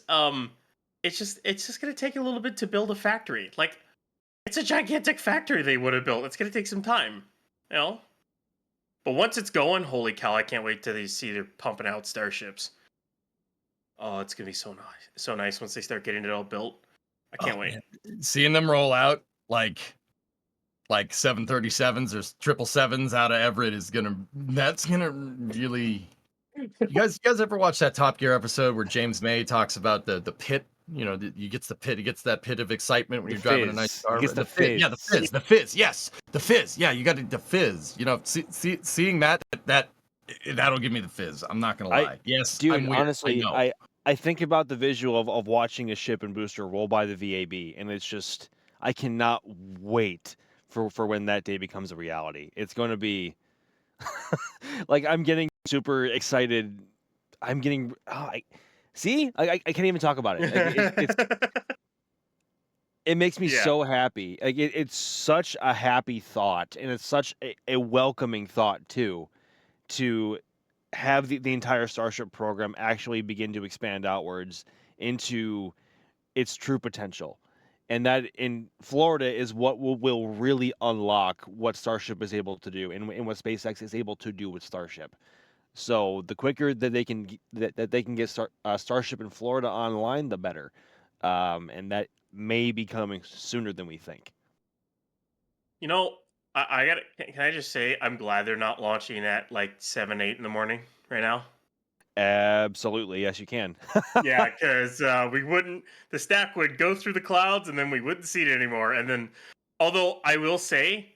It's just gonna take a little bit to build a factory. Like, it's a gigantic factory they would have built. It's gonna take some time, you know. But once it's going, holy cow! I can't wait till they see they're pumping out starships. Oh, it's gonna be so nice once they start getting it all built. I can't Oh wait. man, seeing them roll out like 737s or 777s out of Everett that's gonna really. You guys ever watch that Top Gear episode where James May talks about the pit? He gets that pit of excitement when The you're driving a nice fizz. He car. gets the Yeah, the fizz. fizz, yes, the fizz. Yeah, you got the fizz. Seeing that'll give me the fizz. I'm not gonna I lie. Yes, Dude, I'm weird. I honestly, know. I think about the visual of watching a ship and booster roll by the VAB, and it's just I cannot wait for when that day becomes a reality. It's going to be like I'm getting super excited. I'm getting I can't even talk about it. It makes me Yeah. so happy. It's such a happy thought, and it's such a welcoming thought too, to have the entire Starship program actually begin to expand outwards into its true potential. And that in Florida is what will really unlock what Starship is able to do and what SpaceX is able to do with Starship. So the quicker that they can get Starship in Florida online, the better. And that may be coming sooner than we think. You know, I got. Can I just say I'm glad they're not launching at like 7, 8 in the morning right now. Absolutely, yes, you can. Yeah, because we wouldn't. The stack would go through the clouds, and then we wouldn't see it anymore. And then, although I will say,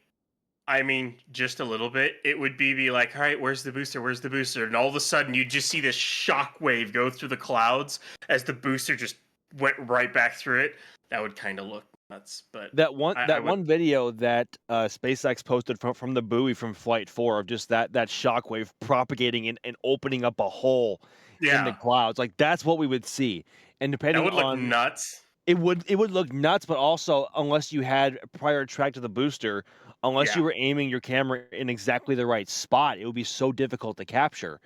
I mean, just a little bit, it would be like, all right, where's the booster? Where's the booster? And all of a sudden, you just see this shock wave go through the clouds as the booster just went right back through it. That would kind of look nuts. But That one I that would, one video that SpaceX posted from the buoy from Flight 4 of just that shockwave propagating and opening up a hole in the yeah, clouds, like that's what we would see. And that depending would look on nuts. it would look nuts, but also unless you had a prior track to the booster, unless Yeah, you were aiming your camera in exactly the right spot, it would be so difficult to capture.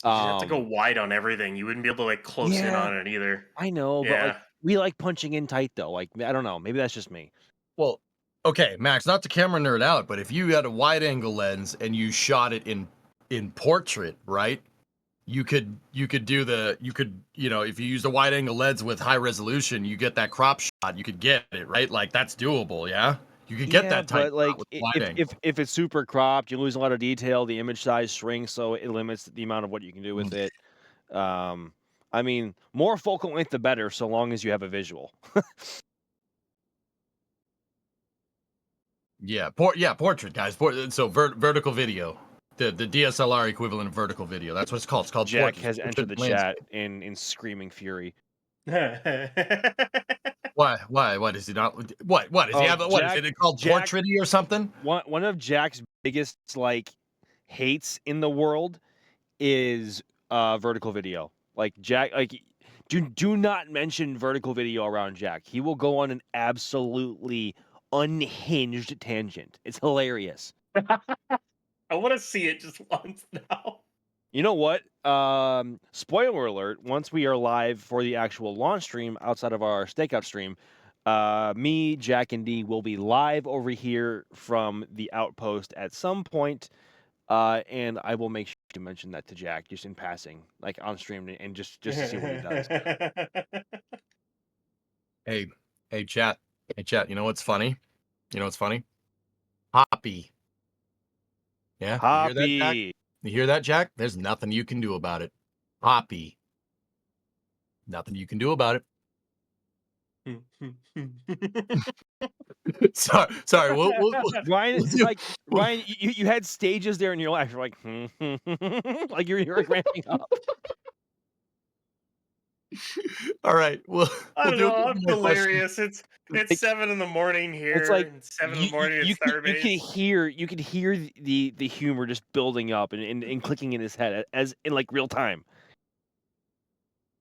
you just have to go Um, wide on everything. You wouldn't be able to like close in yeah, on it either. I know, but like Yeah. we like punching in tight though. Like I don't know, maybe that's just me. Well, okay, Max, not to camera nerd out, but if you had a wide angle lens and you shot it in portrait, right? You could if you used a wide angle lens with high resolution, you get that crop shot, you could get it, right? Like that's doable, yeah? You could get Yeah, that tight but shot like with wide angle. if it's super cropped, you lose a lot of detail. The image size shrinks, so it limits the amount of what you can do with it. Um, I mean, more focal length the better, so long as you have a visual. Yeah, portrait, guys. So vertical video. The DSLR equivalent of vertical video. That's what it's called. It's called Jack portrait. has entered the Portrait landscape. chat in screaming fury. Why does he not? What is he Oh, have? What is it called? Jack, Portraity or something? one of Jack's biggest like hates in the world is vertical video. Like Jack, like do not mention vertical video around Jack. He will go on an absolutely unhinged tangent. It's hilarious. I want to see it just once now. You know what? Spoiler alert, once we are live for the actual launch stream outside of our stakeout stream, me, Jack, and D will be live over here from the outpost at some point. And I will make sure to mention that to Jack just in passing, like on stream and just to see what he does. Hey, chat. Hey, chat. You know what's funny? You know what's funny? Hoppy. Yeah, you hear that, Jack? Hoppy. You hear that, Jack? There's nothing you can do about it. Hoppy. Nothing you can do about it. Sorry. Ryan, we'll do- like Ryan, you had stages there in your life. You're like, like you're like ramping up. All right. We'll I don't do a know. couple I'm more questions. hilarious. It's Like, 7 in the morning here. It's like and 7 in the morning at you Starbase. could hear the humor just building up and clicking in his head as in like real time.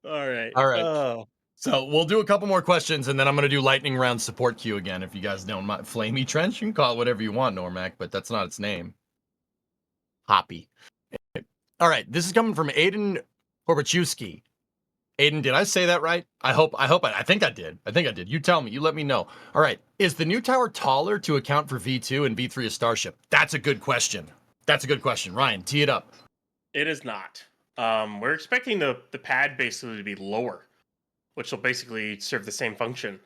All right. All right. Oh. So we'll do a couple more questions, and then I'm going to do lightning round support queue again. If you guys don't mind, Flamey Trench, you can call it whatever you want, Normac, but that's not its name. Hoppy. All right, this is coming from Aiden Horbachewski. Aiden, did I say that right? I think I did. You tell me. You let me know. All right, is the new tower taller to account for V2 and V3 of Starship? That's a good question. Ryan, tee it up. It is not. We're expecting the pad basically to be lower, which will basically serve the same function.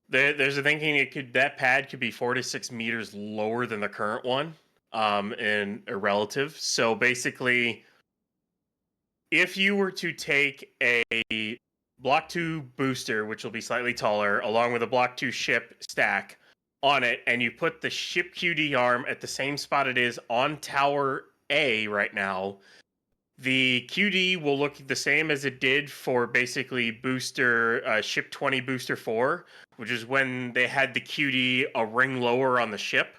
There's a thinking that pad could be 4 to 6 meters lower than the current one, in a relative. So basically, if you were to take a Block 2 booster, which will be slightly taller, along with a Block 2 ship stack on it, and you put the ship QD arm at the same spot it is on Tower A right now, the QD will look the same as it did for basically booster ship 20 booster 4, which is when they had the QD a ring lower on the ship.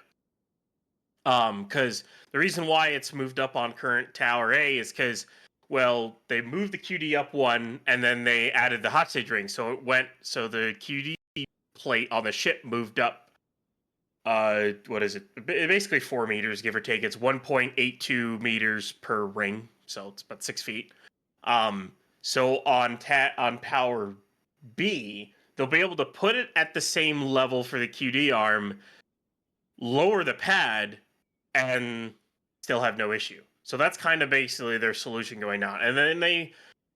Because the reason why it's moved up on current Tower A is because, well, they moved the QD up one and then they added the hot stage ring, so the QD plate on the ship moved up. What is it? Basically 4 meters, give or take. It's 1.82 meters per ring, so it's about 6 feet. So on Power B, they'll be able to put it at the same level for the QD arm, lower the pad, and still have no issue. So that's kind of basically their solution going on. And then they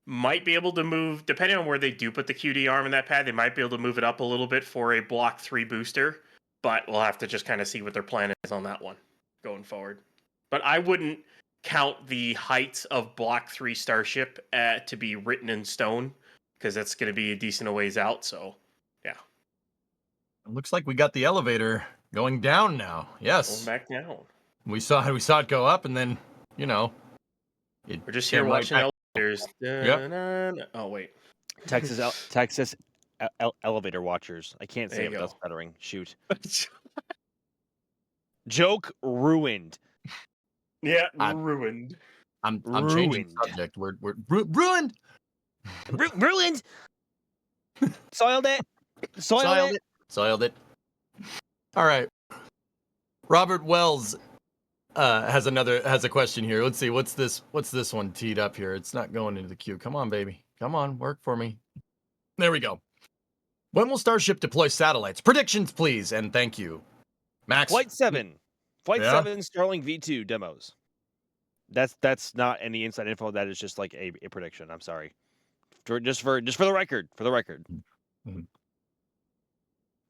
might be able to move, depending on where they do put the QD arm in that pad, they might be able to move it up a little bit for a Block 3 booster. But we'll have to just kind of see what their plan is on that one going forward. But I wouldn't count the heights of Block 3 Starship to be written in stone, because that's going to be a decent ways out. So, yeah. It looks like we got the elevator going down now. Yes. Going back down. We saw it go up, and then, We're just here came right watching back. elevators. Yep. Oh, wait. Texas elevator watchers. I can't There say you it without go. stuttering. Shoot. Joke ruined. Yeah, I- ruined. I'm changing Ruined. subject. We're ruined. Ruined. Soiled it. Soiled it. Soiled it. All right. Robert Wells has a question here. Let's see. What's this one teed up here? It's not going into the queue. Come on, baby. Come on, work for me. There we go. When will Starship deploy satellites? Predictions, please, and thank you. Max. Flight 7. Flight Yeah? 7 Starlink V2 demos. That's not any inside info. That is just like a prediction. I'm sorry. Just for the record. For the record.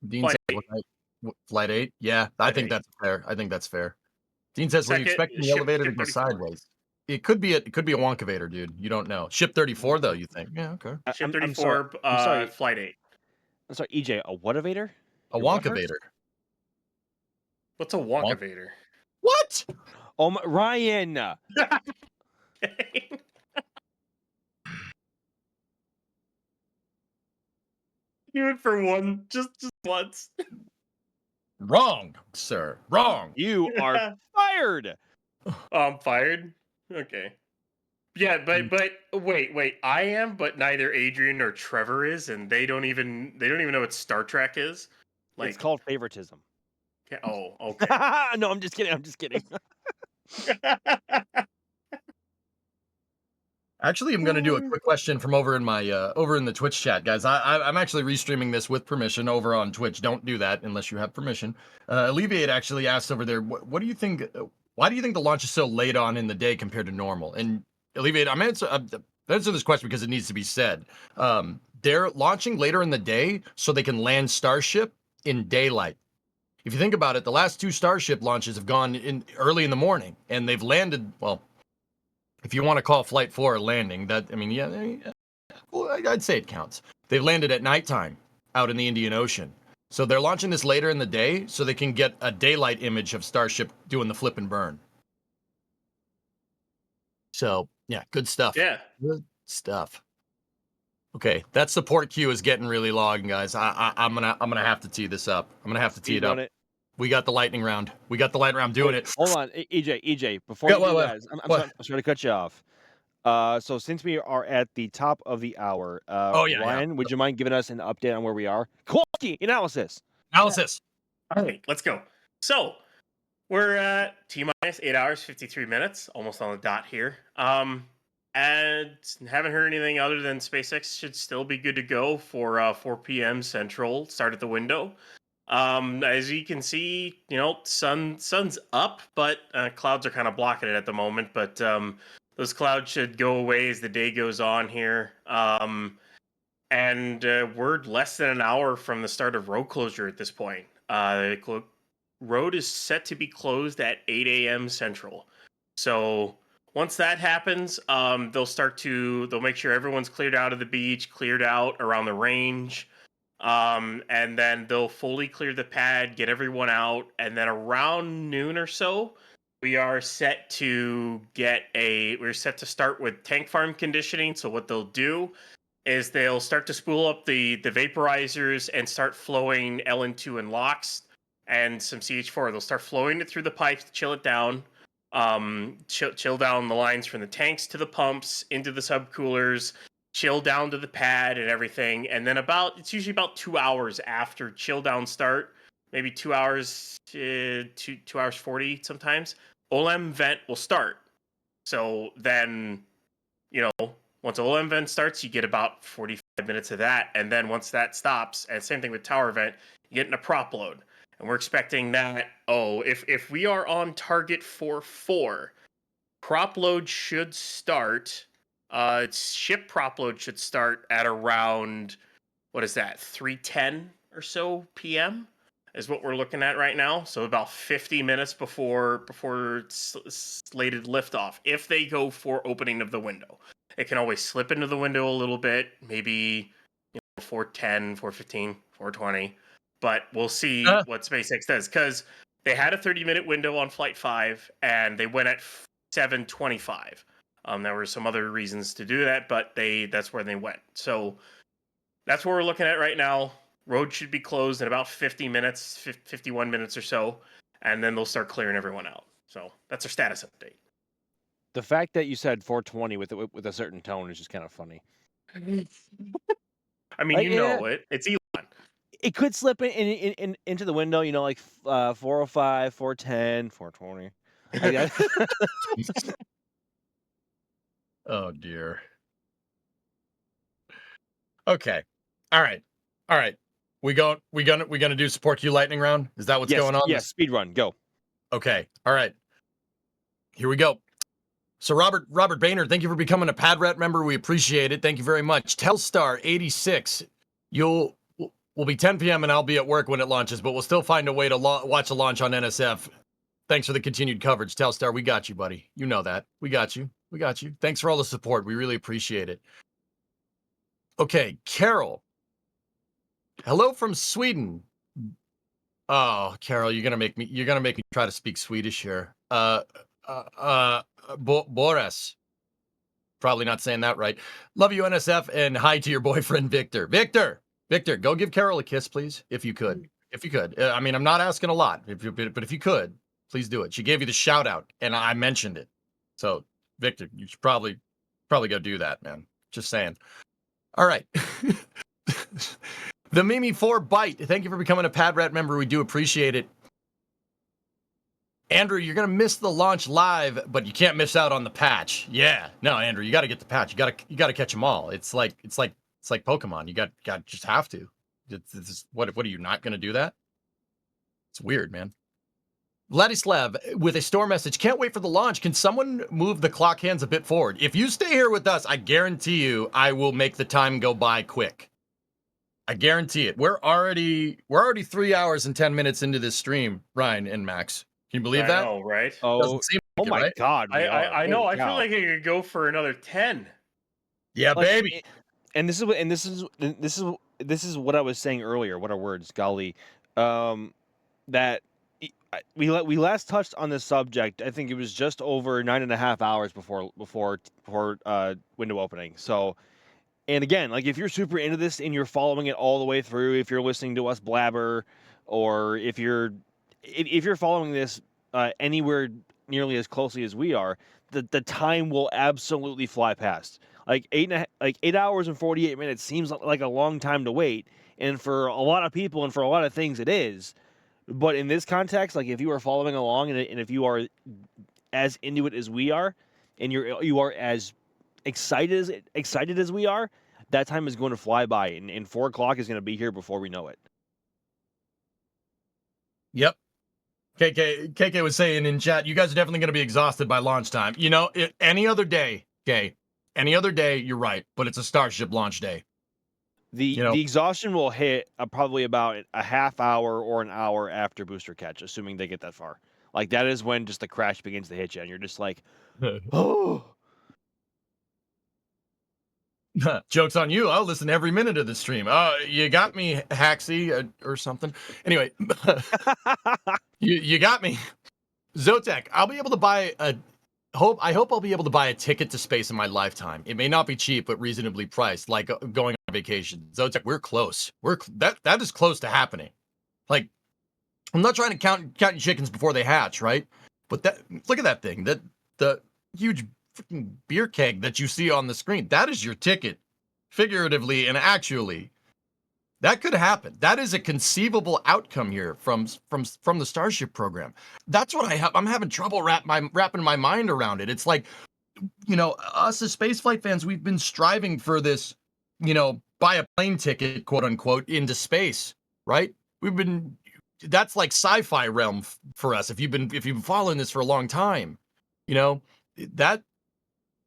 Dean Flight said, Flight 8? Yeah, I Flight think 8. that's fair. I think that's fair. Dean says, were you Second, expecting the ship elevator to go 34. sideways? It could be a Wonkavator, dude. You don't know. Ship 34, though, you think? Yeah, okay. Ship I'm sorry. 34, I'm sorry. Flight 8. I'm sorry, EJ. A what elevator? A Your what hurts? Wonkavator. What's a Wonkavator? What? Oh, Ryan. Do it for one, just once. Wrong, sir. Wrong. You are fired. Oh, I'm fired. Okay. Yeah, but wait. I am, but neither Adrian nor Trevor is, and they don't even know what Star Trek is. It's called favoritism. Oh, okay. No, I'm just kidding. I'm just kidding. Actually, I'm going to do a quick question from over in my over in the Twitch chat, guys. I'm actually restreaming this with permission over on Twitch. Don't do that unless you have permission. Alleviate actually asked over there, what do you think? Why do you think the launch is so late on in the day compared to normal? And Alleviate, I'm answer this question because it needs to be said. They're launching later in the day so they can land Starship in daylight. If you think about it, the last 2 Starship launches have gone in early in the morning, and they've landed, well, if you want to call Flight 4 a landing, well, I'd say it counts. They've landed at nighttime out in the Indian Ocean. So they're launching this later in the day so they can get a daylight image of Starship doing the flip and burn. So, yeah, good stuff. Yeah. Good stuff. Okay, that support queue is getting really long, guys. I'm gonna have to tee this up. I'm gonna have to tee it up. We got the lightning round. We got the lightning round doing it. Hold on, EJ. Before you do that, I'm sorry to cut you off. So since we are at the top of the hour, Ryan, would you mind giving us an update on where we are? Quality analysis. All right, let's go. So we're at T-minus 8 hours, 53 minutes, almost on the dot here. And haven't heard anything other than SpaceX should still be good to go for 4 p.m. Central, start at the window. As you can see, sun's up, but clouds are kind of blocking it at the moment. But those clouds should go away as the day goes on here. And we're less than an hour from the start of road closure at this point. Road is set to be closed at 8 a.m. Central. So once that happens, they'll make sure everyone's cleared out of the beach, cleared out around the range. And then they'll fully clear the pad, get everyone out, and then around noon or so, we're set to start with tank farm conditioning. So what they'll do is they'll start to spool up the vaporizers and start flowing LN2 and LOX and some CH4. They'll start flowing it through the pipes to chill it down, chill down the lines from the tanks to the pumps into the subcoolers, chill down to the pad and everything. And then it's usually about 2 hours after chill down start, maybe 2 hours, 2 hours 40 sometimes, OLEM vent will start. So then, once OLEM vent starts, you get about 45 minutes of that. And then once that stops, and same thing with tower vent, you get in a prop load. And we're expecting that, if we are on target for 4, prop load should start. Ship prop load should start at around, 3:10 or so p.m. is what we're looking at right now. So about 50 minutes before slated liftoff. If they go for opening of the window, it can always slip into the window a little bit, maybe 4:10, 4:15, 4:20. But we'll see what SpaceX does, because they had a 30-minute window on Flight 5, and they went at 7:25. There were some other reasons to do that, but that's where they went. So That's what we're looking at right now. Road should be closed in about 50 minutes, 51 minutes or so, and then they'll start clearing everyone out. So that's our status update. The fact that you said 420 with a certain tone is just kind of funny. I mean, Like, you know it. It's Elon. It could slip into the window, like 405, 410, 420. Like that. Oh dear. Okay. All right. All right. We gonna do support queue lightning round? Is that what's going on? Yes, speed run, go. Okay. All right. Here we go. So Robert Boehner, thank you for becoming a PadRat member. We appreciate it. Thank you very much. Telstar86, will be 10 p.m. and I'll be at work when it launches, but we'll still find a way to watch a launch on NSF. Thanks for the continued coverage, Telstar. We got you, buddy. You know that. We got you. We got you. Thanks for all the support. We really appreciate it. Okay, Carol. Hello from Sweden. Oh, Carol, you're gonna make me try to speak Swedish here. Boris. Probably not saying that right. Love you, NSF, and hi to your boyfriend, Victor. Victor, go give Carol a kiss, please, if you could. If you could. I mean, I'm not asking a lot, but if you could, please do it. She gave you the shout out, and I mentioned it. So, Victor, you should probably go do that, man. Just saying. All right. The Mimi 4 Bite. Thank you for becoming a PadRat member. We do appreciate it. Andrew, you're going to miss the launch live, but you can't miss out on the patch. Yeah. No, Andrew, you got to get the patch. You got to catch them all. It's like Pokemon. You got just have to. What are you not going to do that? It's weird, man. Vladislav with a store message. Can't wait for the launch. Can someone move the clock hands a bit forward? If you stay here with us, I guarantee you I will make the time go by quick. I guarantee it. We're already 3 hours and 10 minutes into this stream, Ryan and Max. Can you believe that? I know, right? Oh, like my right? God. I know. I feel like I could go for another 10. Yeah, baby. And this is what I was saying earlier. What are words? Golly. That we last touched on this subject. I think it was just over 9.5 hours before window opening. So, and again, like if you're super into this and you're following it all the way through, if you're listening to us blabber, or if you're following this anywhere nearly as closely as we are, the time will absolutely fly past. Like 8 hours and 48 minutes seems like a long time to wait, and for a lot of people and for a lot of things it is. But in this context, like if you are following along and if you are as into it as we are, and you are as excited as we are, that time is going to fly by, and 4 o'clock is going to be here before we know it. Yep. KK was saying in chat, you guys are definitely going to be exhausted by launch time. Any other day, you're right, but it's a Starship launch day. The exhaustion will hit probably about a half hour or an hour after booster catch, assuming they get that far. Like that is when just the crash begins to hit you, and you're just like, oh. Joke's on you. I'll listen every minute of the stream. You got me, Haxy, or something. Anyway, you got me. Zotek, I'll be able to buy I hope I'll be able to buy a ticket to space in my lifetime. It may not be cheap, but reasonably priced, like going on vacation. Zotek, we're close. That is close to happening. Like, I'm not trying to count chickens before they hatch, right? But look at that thing. The huge freaking beer keg that you see on the screen. That is your ticket, figuratively and actually. That could happen. That is a conceivable outcome here from the Starship program. That's what I'm having trouble wrapping my mind around it. It's like, us as spaceflight fans, we've been striving for this, buy a plane ticket, quote unquote, into space, right? That's like sci-fi realm for us. If you've been following this for a long time, that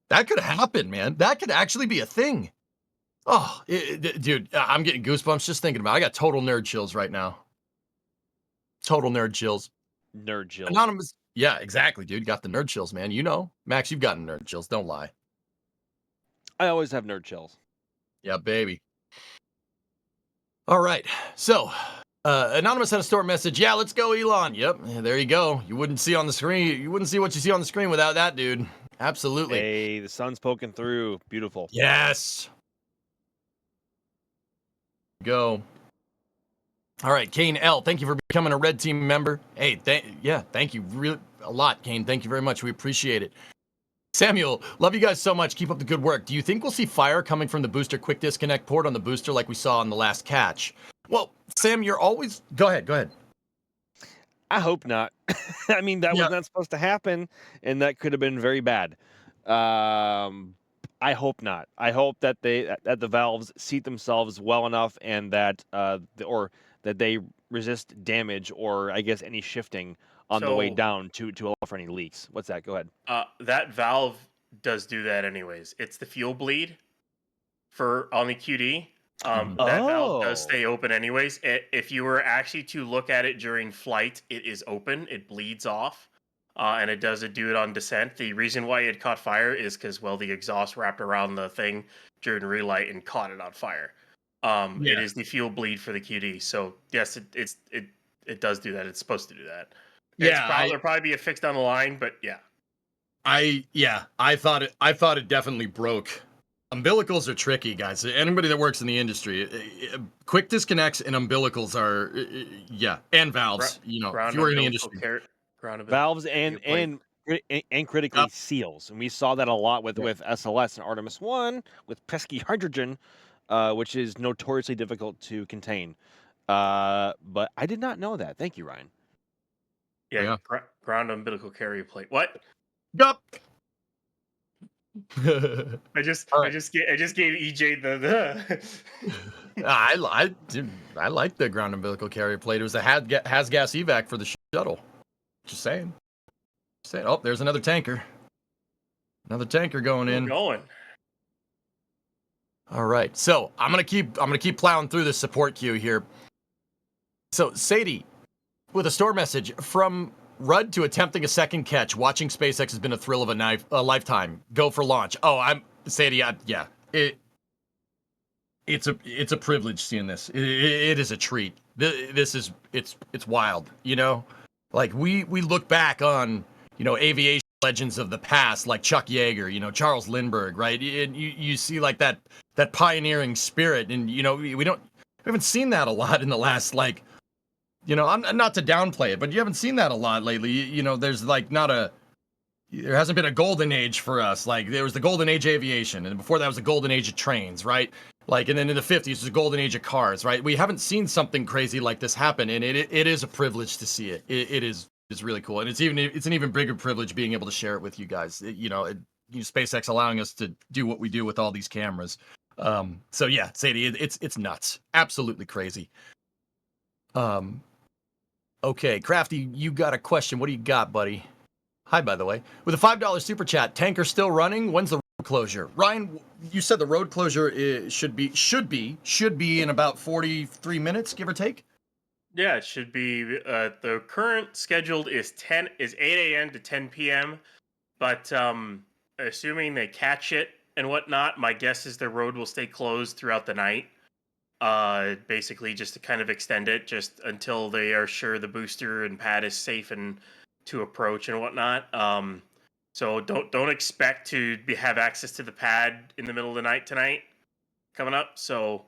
could happen, man. That could actually be a thing. Oh, dude, I'm getting goosebumps just thinking about it. I got total nerd chills right now. Total nerd chills. Nerd chills. Anonymous. Yeah, exactly, dude. Got the nerd chills, man. Max, you've gotten nerd chills. Don't lie. I always have nerd chills. Yeah, baby. All right. So, Anonymous had a store message. Yeah, let's go, Elon. Yep, there you go. You wouldn't see on the screen. You wouldn't see what you see on the screen without that, dude. Absolutely. Hey, the sun's poking through. Beautiful. Yes. go. All right, Kane L, thank you for becoming a Red Team member. Hey, thank you really a lot, Kane. Thank you very much. We appreciate it. Samuel, love you guys so much. Keep up the good work. Do you think we'll see fire coming from the booster quick disconnect port on the booster like we saw on the last catch? Well, Sam, you're always... Go ahead. I hope not. I mean, that was not supposed to happen, and that could have been very bad. I hope not. I hope that that the valves seat themselves well enough, and that that they resist damage, or I guess any shifting on the way So- down to allow for any leaks. What's that? Go ahead. That valve does do that anyways. It's the fuel bleed on the QD. That valve does Oh. stay open anyways. If you were actually to look at it during flight, it is open. It bleeds off, and it does do it on descent. The reason why it caught fire is because the exhaust wrapped around the thing during relight and caught it on fire. It is the fuel bleed for the QD. So yes, it does do that. It's supposed to do that. There'll probably be a fix down the line, but yeah. I thought it definitely broke. Umbilicals are tricky, guys. Anybody that works in the industry, quick disconnects and umbilicals are, and valves. If you were in the industry, Valves and critically seals, and we saw that a lot with SLS and Artemis 1 with pesky hydrogen, which is notoriously difficult to contain. But I did not know that. Thank you, Ryan. Yeah. Ground umbilical carrier plate. What? Yup. I just gave EJ the. I like the ground umbilical carrier plate. It was a has gas evac for the shuttle. Just saying. Oh, there's another tanker. Another tanker going in. Going. All right. So I'm gonna keep plowing through the support queue here. So Sadie, with a store message from Rudd to attempting a second catch. Watching SpaceX has been a thrill of a lifetime. Go for launch. Oh, Sadie. It's a privilege seeing this. It is a treat. It's wild. Like we look back on aviation legends of the past, like Chuck Yeager, Charles Lindbergh, right? And you see like that pioneering spirit, and we haven't seen that a lot in the last I'm not to downplay it, but you haven't seen that a lot lately. There's there hasn't been a golden age for us. Like there was the golden age of aviation, and before that was the golden age of trains, right? And then in the 50s was the golden age of cars, right? We haven't seen something crazy like this happen, and it is a privilege to see it. It's really cool, and it's an even bigger privilege being able to share it with you guys. SpaceX allowing us to do what we do with all these cameras. So yeah, Sadie, it's nuts, absolutely crazy. Okay, Crafty, you got a question. What do you got, buddy? Hi, by the way. With a $5 super chat, tanker still running? When's the road closure? Ryan, you said the road closure should be in about 43 minutes, give or take? Yeah, it should be. The current scheduled is 8 a.m. to 10 p.m. But assuming they catch it and whatnot, my guess is the road will stay closed throughout the night. Basically just to kind of extend it just until they are sure the booster and pad is safe and to approach and whatnot. So don't expect to have access to the pad in the middle of the night tonight coming up. So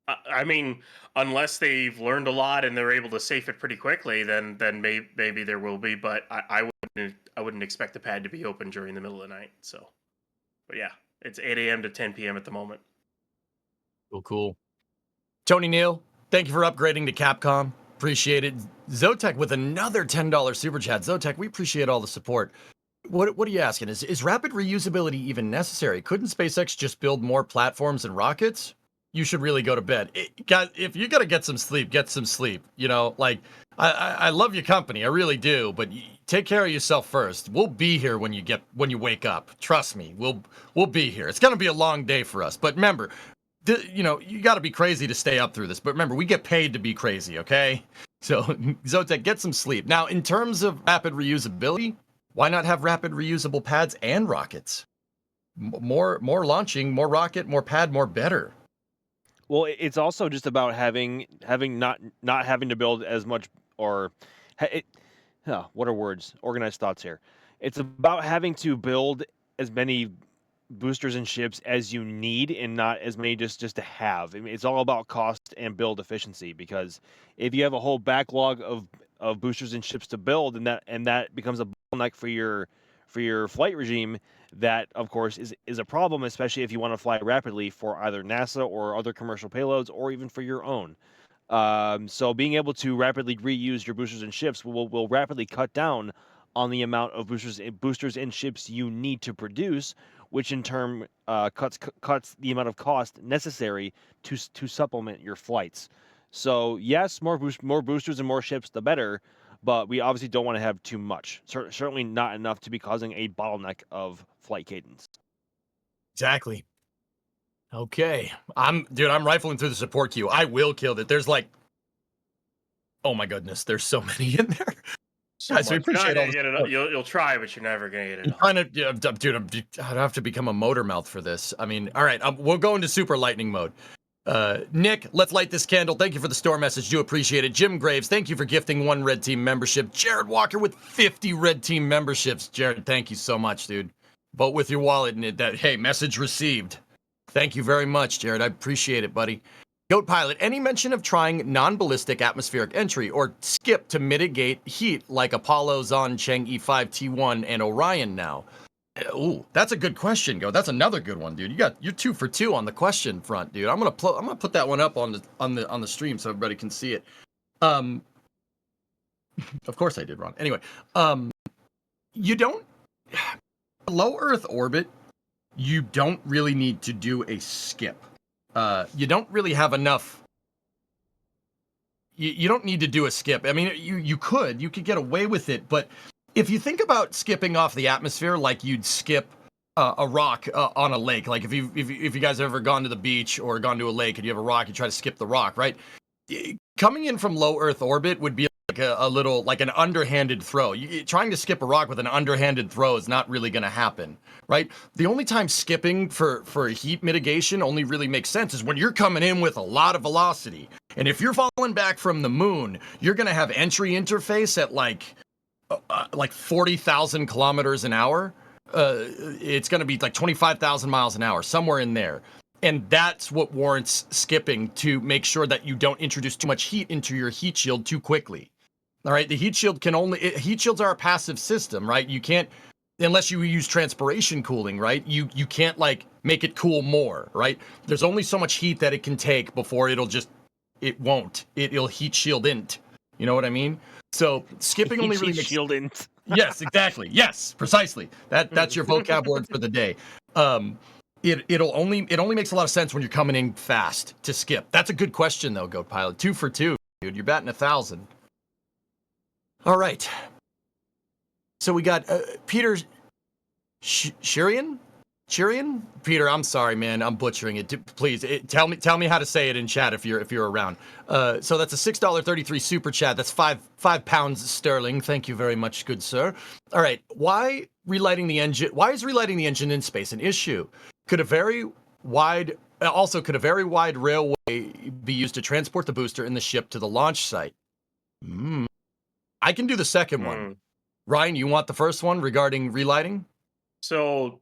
I mean, unless they've learned a lot and they're able to safe it pretty quickly, then maybe there will be. But I wouldn't expect the pad to be open during the middle of the night. So, but yeah, it's 8 a.m. to 10 p.m. at the moment. Cool. Tony Neal, thank you for upgrading to Capcom. Appreciate it. Zotek with another $10 super chat. Zotek, we appreciate all the support. What are you asking? Is rapid reusability even necessary? Couldn't SpaceX just build more platforms and rockets? You should really go to bed. Guys, if you got to get some sleep, get some sleep. I love your company. I really do. But take care of yourself first. We'll be here when you wake up. Trust me, we'll be here. It's going to be a long day for us. But remember, you got to be crazy to stay up through this. But remember, we get paid to be crazy, okay? So, Zotek, get some sleep. Now, in terms of rapid reusability, why not have rapid reusable pads and rockets? More launching, more rocket, more pad, more better. Well, it's also just about having not having to build as much what are words? Organized thoughts here. It's about having to build as many boosters and ships as you need and not as many just to have. I mean, it's all about cost and build efficiency, because if you have a whole backlog of boosters and ships to build, and that becomes a bottleneck for your flight regime, that of course is a problem, especially if you want to fly rapidly for either NASA or other commercial payloads, or even for your own. So being able to rapidly reuse your boosters and ships will rapidly cut down on the amount of boosters and ships you need to produce, which in turn cuts the amount of cost necessary to supplement your flights. So yes, more boosters and more ships, the better. But we obviously don't want to have too much. Certainly not enough to be causing a bottleneck of flight cadence. Exactly. Okay. I'm rifling through the support queue. I will kill it. There's like, oh my goodness, there's so many in there. Guys, we You're not appreciate gonna all get the it. support. You'll try, but you're never gonna get it. I'm trying to, yeah, dude, I'd have to become a motor mouth for this. I mean, all right, we'll go into super lightning mode. Nick, let's light this candle. Thank you for the store message. Do appreciate it. Jim Graves, thank you for gifting 1 Red Team membership. Jared Walker with 50 Red Team memberships. Jared, thank you so much, dude. Vote with your wallet and that, hey, message received. Thank you very much, Jared. I appreciate it, buddy. Goat Pilot, any mention of trying non-ballistic atmospheric entry or skip to mitigate heat like Apollo, Zon, Cheng E5, T1, and Orion now? Ooh, that's a good question, Goat. That's another good one, dude. You're 2 for 2 on the question front, dude. I'm gonna put that one up on the stream so everybody can see it. Of course I did, Ron. Anyway, you don't low Earth orbit. You don't really need to do a skip. You don't really have enough. You don't need to do a skip. I mean, you could get away with it, but if you think about skipping off the atmosphere like you'd skip a rock on a lake, like if you guys have ever gone to the beach or gone to a lake and you have a rock, you try to skip the rock, right? Coming in from low Earth orbit would be like a little, like an underhanded throw. Trying to skip a rock with an underhanded throw is not really going to happen, right? The only time skipping for heat mitigation only really makes sense is when you're coming in with a lot of velocity. And if you're falling back from the moon, you're going to have entry interface at like 40,000 kilometers an hour. It's going to be like 25,000 miles an hour, somewhere in there. And that's what warrants skipping, to make sure that you don't introduce too much heat into your heat shield too quickly. All right, the heat shield heat shields are a passive system, right? You can't, unless you use transpiration cooling, right? You can't like make it cool more, right? There's only so much heat that it can take before it'll heat shield int. You know what I mean? So skipping only really makes shield int. Yes, exactly. Yes, precisely. That's your vocab word for the day. It only makes a lot of sense when you're coming in fast to skip. That's a good question though, Goat Pilot. 2 for 2, dude. You're batting 1,000. All right. So we got Peter Shirian? Peter, I'm sorry, man. I'm butchering it. Please tell me how to say it in chat if you're around. So that's a $6.33 super chat. That's five pounds sterling. Thank you very much, good sir. All right. Why is relighting the engine in space an issue? Could a very wide railway be used to transport the booster and the ship to the launch site? I can do the second one. Ryan, you want the first one regarding relighting? So,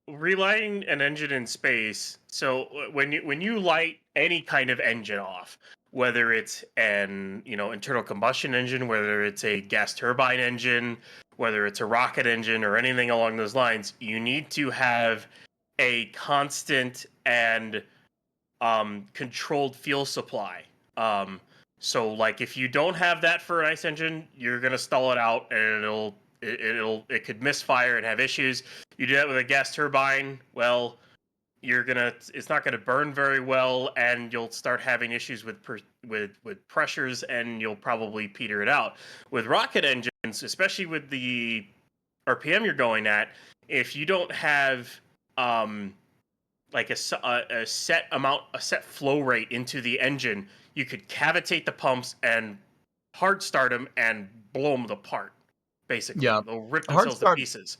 relighting an engine in space. So when you light any kind of engine off, whether it's an internal combustion engine, whether it's a gas turbine engine, whether it's a rocket engine or anything along those lines, you need to have a constant and controlled fuel supply. So like if you don't have that for an ice engine, you're gonna stall it out and it could misfire and have issues. You do that with a gas turbine, well, it's not gonna burn very well, and you'll start having issues with pressures, and you'll probably peter it out. With rocket engines, especially with the RPM you're going at, if you don't have like a set flow rate into the engine, you could cavitate the pumps and hard start them and blow them apart. Basically, Yeah, they'll rip themselves to pieces.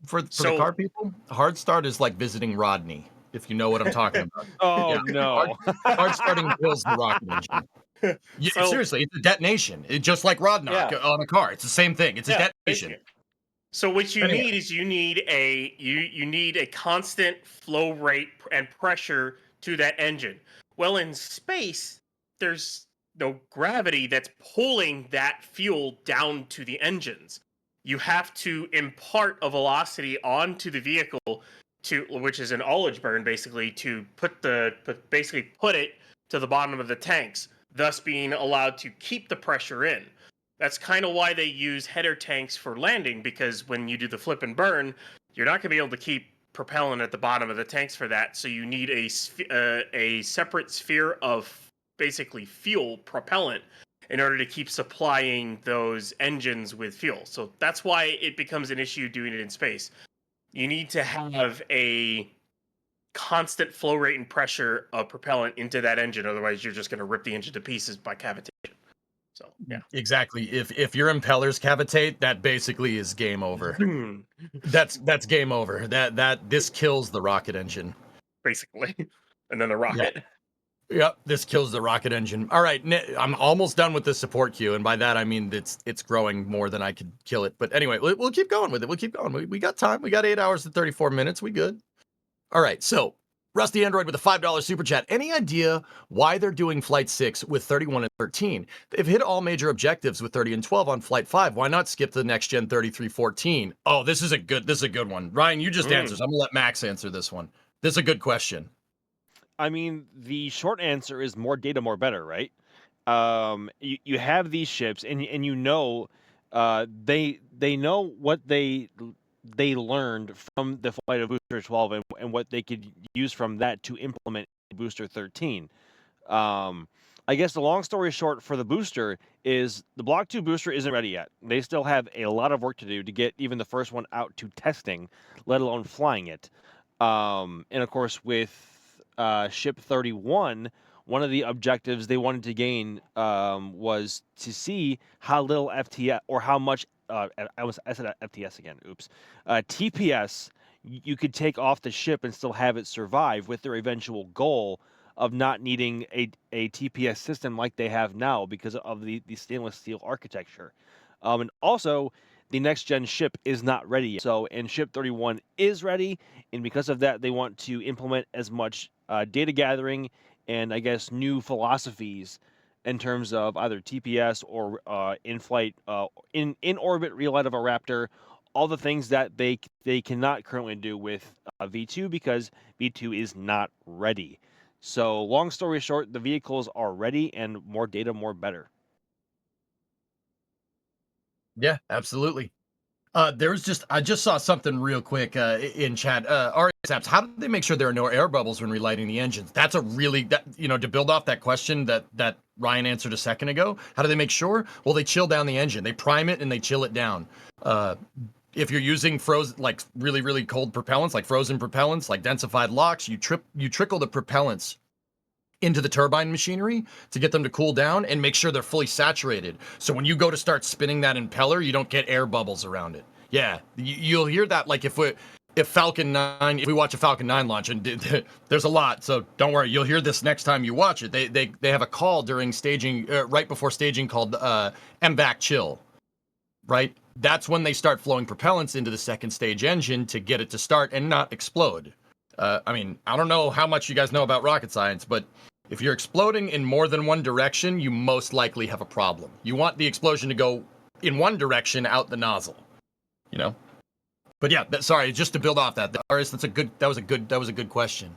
For the car people, hard start is like visiting Rodney, if you know what I'm talking about. Oh no! Hard starting kills the rocket engine. Seriously, it's a detonation. It's just like Rodnock on a car. It's the same thing. It's a detonation. So what you Anyway. need is you need a constant flow rate and pressure to that engine. Well, in space, there's no gravity that's pulling that fuel down to the engines. You have to impart a velocity onto the vehicle which is an ullage burn basically, to basically put it to the bottom of the tanks, thus being allowed to keep the pressure in. That's kind of why they use header tanks for landing, because when you do the flip and burn, you're not going to be able to keep propellant at the bottom of the tanks for that. So you need a separate sphere of basically fuel propellant in order to keep supplying those engines with fuel. So that's why it becomes an issue doing it in space. You need to have a constant flow rate and pressure of propellant into that engine. Otherwise, you're just going to rip the engine to pieces by cavitation. So, yeah. Exactly. If your impellers cavitate, that basically is game over. That's game over. This kills the rocket engine. Basically. And then the rocket. Yep, this kills the rocket engine. All right, I'm almost done with the support queue, and by that I mean it's growing more than I could kill it. But anyway, we'll keep going with it. We'll keep going. We got time. We got 8 hours and 34 minutes. We good. All right, so Rusty Android with a $5 super chat. Any idea why they're doing Flight 6 with 31 and 13? They've hit all major objectives with 30 and 12 on Flight 5. Why not skip to the next gen 33-14? Oh, this is a good one. Ryan, you just answer. I'm gonna let Max answer this one. This is a good question. I mean, the short answer is more data, more better, right? You have these ships, and you know, they know what they learned from the flight of Booster 12 and what they could use from that to implement Booster 13. I guess the long story short for the booster is the Block 2 booster isn't ready yet. They still have a lot of work to do to get even the first one out to testing, let alone flying it. And of course, with Ship 31, one of the objectives they wanted to gain was to see how little FTS or how much I said FTS again. Oops. TPS you could take off the ship and still have it survive, with their eventual goal of not needing a TPS system like they have now because of the stainless steel architecture. And also, the next gen ship is not ready yet. So, and Ship 31 is ready, and because of that, they want to implement as much data gathering and I guess new philosophies in terms of either TPS or in flight, in orbit relight of a Raptor, all the things that they cannot currently do with V2 because V2 is not ready. So, long story short, the vehicles are ready, and more data, more better. Yeah, absolutely. I just saw something real quick in chat. RSAPs, how do they make sure there are no air bubbles when relighting the engines? That's a really, to build off that question that Ryan answered a second ago. How do they make sure? Well, they chill down the engine. They prime it and they chill it down. If you're using frozen, like really, really cold propellants, like frozen propellants, like densified LOX, you trickle the propellants into the turbine machinery to get them to cool down and make sure they're fully saturated. So when you go to start spinning that impeller, you don't get air bubbles around it. Yeah, you'll hear that like if we watch a Falcon 9 launch, and there's a lot, so don't worry, you'll hear this next time you watch it. They have a call during staging, right before staging, called MVAC chill, right? That's when they start flowing propellants into the second stage engine to get it to start and not explode. I mean, I don't know how much you guys know about rocket science, but if you're exploding in more than one direction, you most likely have a problem. You want the explosion to go in one direction out the nozzle, But yeah, sorry, just to build off that, that was a good question.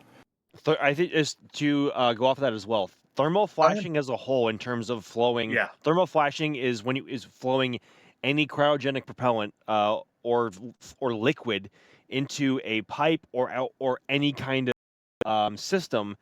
I think just to go off of that as well, thermal flashing as a whole in terms of flowing. Yeah. Thermal flashing is when is flowing any cryogenic propellant or liquid into a pipe or any kind of system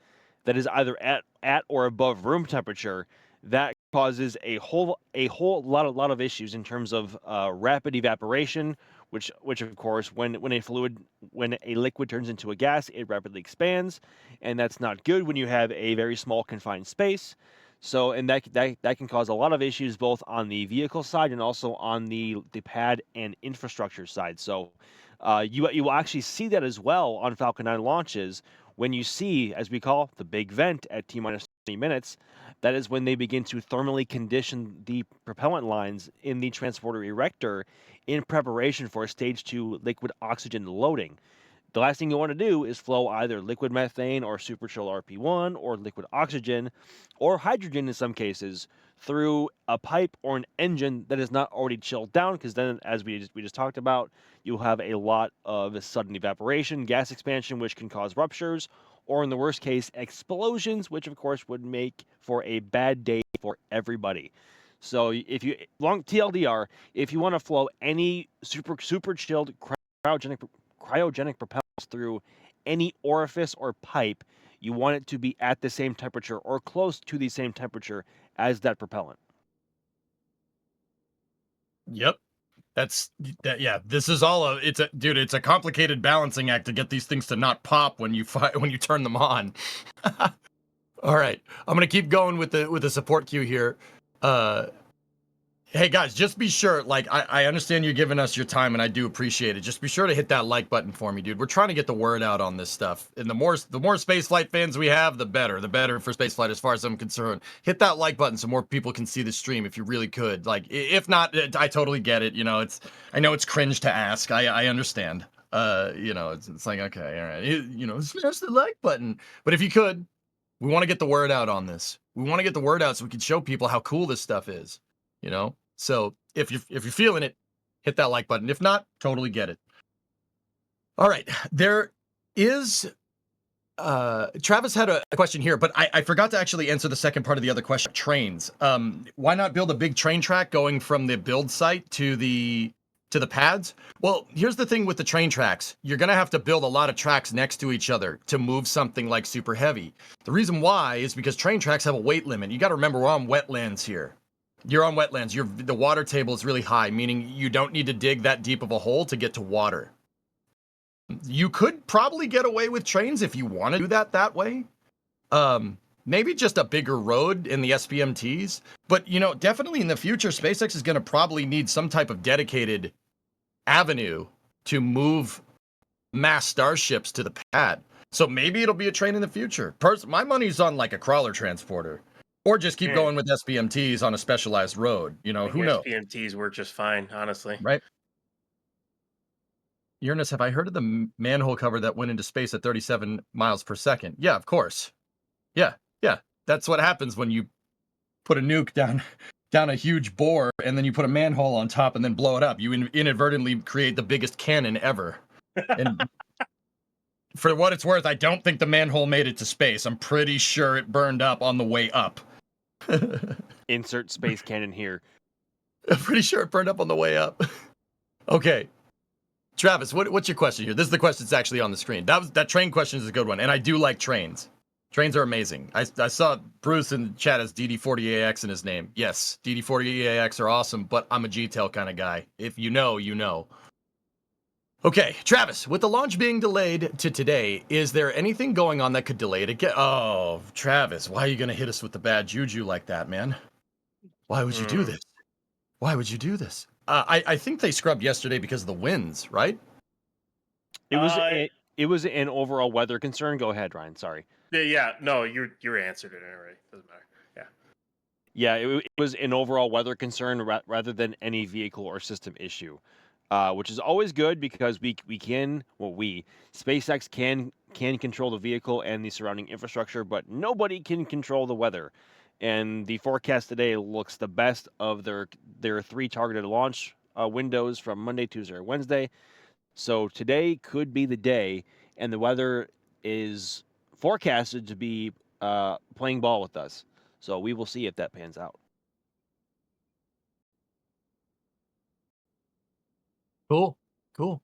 that is either at or above room temperature. That causes a whole lot of issues in terms of rapid evaporation, which of course when a liquid turns into a gas, it rapidly expands, and that's not good when you have a very small confined space. So, and that can cause a lot of issues both on the vehicle side and also on the pad and infrastructure side. So, you will actually see that as well on Falcon 9 launches when you see, as we call, the big vent at T minus minutes, that is when they begin to thermally condition the propellant lines in the transporter erector in preparation for stage 2 liquid oxygen loading. The last thing you want to do is flow either liquid methane or super chill RP1 or liquid oxygen or hydrogen in some cases through a pipe or an engine that is not already chilled down, because then, as we just talked about, you'll have a lot of sudden evaporation, gas expansion, which can cause ruptures, or in the worst case, explosions, which of course would make for a bad day for everybody. So if you long TLDR, if you want to flow any super chilled cryogenic propellants through any orifice or pipe, you want it to be at the same temperature or close to the same temperature as that propellant. Yep. That's that. Yeah, this is all a. It's a dude. It's a complicated balancing act to get these things to not pop when you when you turn them on. All right, I'm gonna keep going with the support queue here. Hey guys, just be sure. Like, I understand you giving us your time, and I do appreciate it. Just be sure to hit that like button for me, dude. We're trying to get the word out on this stuff, and the more spaceflight fans we have, the better. The better for spaceflight, as far as I'm concerned. Hit that like button so more people can see the stream, if you really could. Like, if not, I totally get it. You know, I know it's cringe to ask. I understand. You know, it's like, okay, all right, you know, smash the like button. But if you could, we want to get the word out on this. We want to get the word out so we can show people how cool this stuff is. You know. So if you're feeling it, hit that like button. If not, totally get it. All right, there is. Travis had a question here, but I forgot to actually answer the second part of the other question. Trains. Why not build a big train track going from the build site to the pads? Well, here's the thing with the train tracks. You're gonna have to build a lot of tracks next to each other to move something like super heavy. The reason why is because train tracks have a weight limit. You got to remember, we're on wetlands here. You're on wetlands. The water table is really high, meaning you don't need to dig that deep of a hole to get to water. You could probably get away with trains if you want to do that way. Maybe just a bigger road in the SPMTs. But, you know, definitely in the future, SpaceX is going to probably need some type of dedicated avenue to move mass starships to the pad. So maybe it'll be a train in the future. My money's on like a crawler transporter. Or just keep going with SPMTs on a specialized road. You know, who knows? SPMTs work just fine, honestly. Right? Uranus, have I heard of the manhole cover that went into space at 37 miles per second? Yeah, of course. Yeah. That's what happens when you put a nuke down a huge bore and then you put a manhole on top and then blow it up. You inadvertently create the biggest cannon ever. And for what it's worth, I don't think the manhole made it to space. I'm pretty sure it burned up on the way up. Insert space cannon here. I'm pretty sure it burned up on the way up. Okay. Travis, what's your question here? This is the question that's actually on the screen. That train question is a good one, and I do like trains. Trains are amazing. I saw Bruce in the chat as DD40AX in his name. Yes, DD40AX are awesome, but I'm a G-Tail kind of guy. If you know, you know. Okay, Travis, with the launch being delayed to today, is there anything going on that could delay it again? Oh, Travis, why are you going to hit us with the bad juju like that, man? Why would you do this? Why would you do this? I think they scrubbed yesterday because of the winds, right? It was an overall weather concern. Go ahead, Ryan. Sorry. Yeah, no, you answered it already. Doesn't matter. Yeah, it was an overall weather concern rather than any vehicle or system issue, which is always good because SpaceX can control the vehicle and the surrounding infrastructure, but nobody can control the weather. And the forecast today looks the best of their 3 targeted launch windows from Monday, Tuesday, or Wednesday. So today could be the day, and the weather is forecasted to be playing ball with us. So we will see if that pans out. Cool.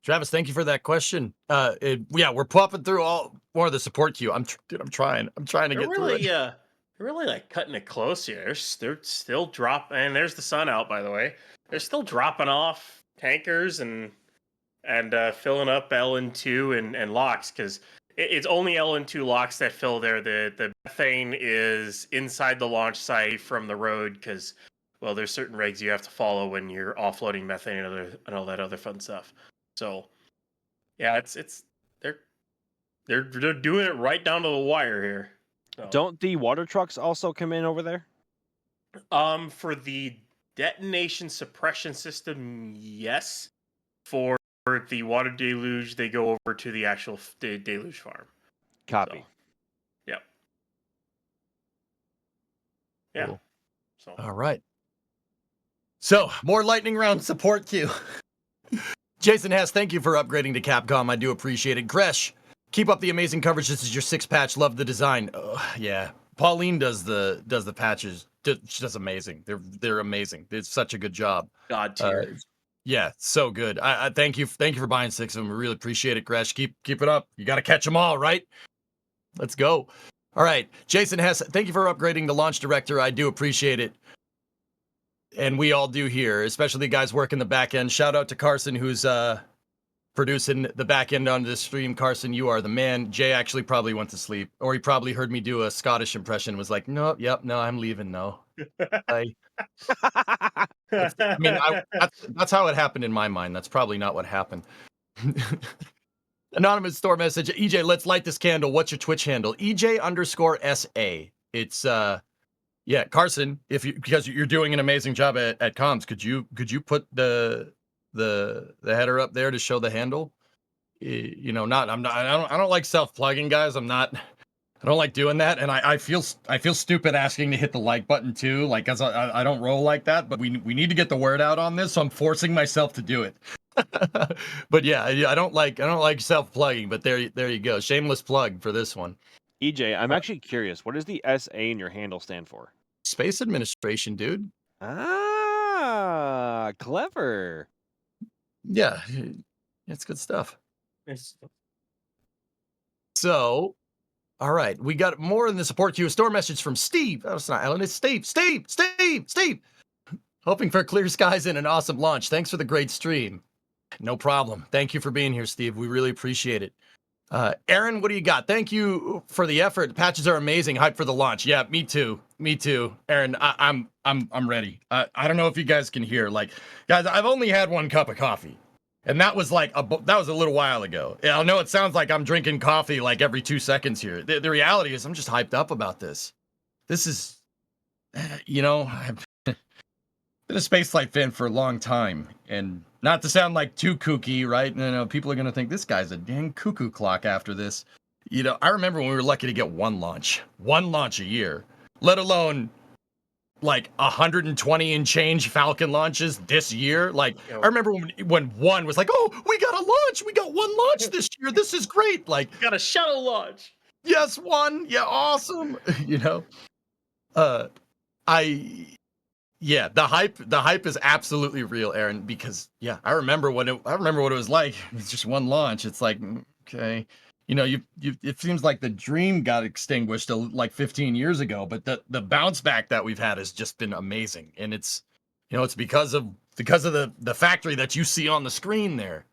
Travis, thank you for that question. Yeah, we're popping through all more of the support queue. I'm trying to get through it. They're really like cutting it close here. They're still dropping, and there's the sun out, by the way. They're still dropping off tankers and filling up LN2 and locks, because it's only LN2 locks that fill there. The methane is inside the launch site from the road, because, well, there's certain regs you have to follow when you're offloading methane and all that other fun stuff. So, yeah, they're doing it right down to the wire here. So, Don't the water trucks also come in over there? for the detonation suppression system, yes. For the water deluge, they go over to the actual deluge farm. Copy. Yep. Yeah. Cool. So All right. So, more lightning round support queue. Jason Hess, thank you for upgrading to Capcom. I do appreciate it. Gresh, keep up the amazing coverage. This is your 6th patch. Love the design. Yeah. Pauline does the patches. She does amazing. They're amazing. It's such a good job. God tier. Yeah, so good. I thank you for buying 6 of them. We really appreciate it, Gresh. Keep it up. You got to catch them all, right? Let's go. All right, Jason Hess, thank you for upgrading the launch director. I do appreciate it. And we all do here, especially the guys working the back end. Shout out to Carson, who's producing the back end on this stream. Carson, you are the man. Jay actually probably went to sleep, or he probably heard me do a Scottish impression and was like, no, I'm leaving, no. That's how it happened in my mind. That's probably not what happened. Anonymous store message. EJ, let's light this candle. What's your Twitch handle? EJ_SA. It's yeah, Carson, because you're doing an amazing job at comms, could you put the header up there to show the handle? I don't like self-plugging, guys. I don't like doing that, and I feel stupid asking to hit the like button too, like, cause I don't roll like that, but we need to get the word out on this, so I'm forcing myself to do it. But yeah, I don't like self-plugging, but there you go. Shameless plug for this one. EJ, I'm actually curious. What does the SA in your handle stand for? Space Administration, dude. Ah, clever. Yeah, it's good stuff. So, all right, we got more in the support queue. A store message from Steve. Oh, it's not Alan, it's Steve. Steve. Hoping for clear skies and an awesome launch. Thanks for the great stream. No problem. Thank you for being here, Steve. We really appreciate it. Aaron, what do you got? Thank you for the effort. The patches are amazing. Hype for the launch. Yeah, me too. Aaron, I'm ready. I don't know if you guys can hear. Like, guys, I've only had 1 cup of coffee, and that was like that was a little while ago. I know it sounds like I'm drinking coffee like every 2 seconds here. The reality is I'm just hyped up about this. This is, I've been a spaceflight fan for a long time, and not to sound like too kooky, right? People are gonna think this guy's a dang cuckoo clock after this. I remember when we were lucky to get one launch a year, let alone like 120 and change Falcon launches this year. Like, I remember when one was like, "Oh, we got one launch this year. This is great." Like, got a shuttle launch. Yes, one. Yeah, awesome. Yeah, the hype is absolutely real, Aaron, because I remember what it was like. It was just one launch. It's like, okay, it seems like the dream got extinguished like 15 years ago, but the bounce back that we've had has just been amazing, and it's because of the factory that you see on the screen there.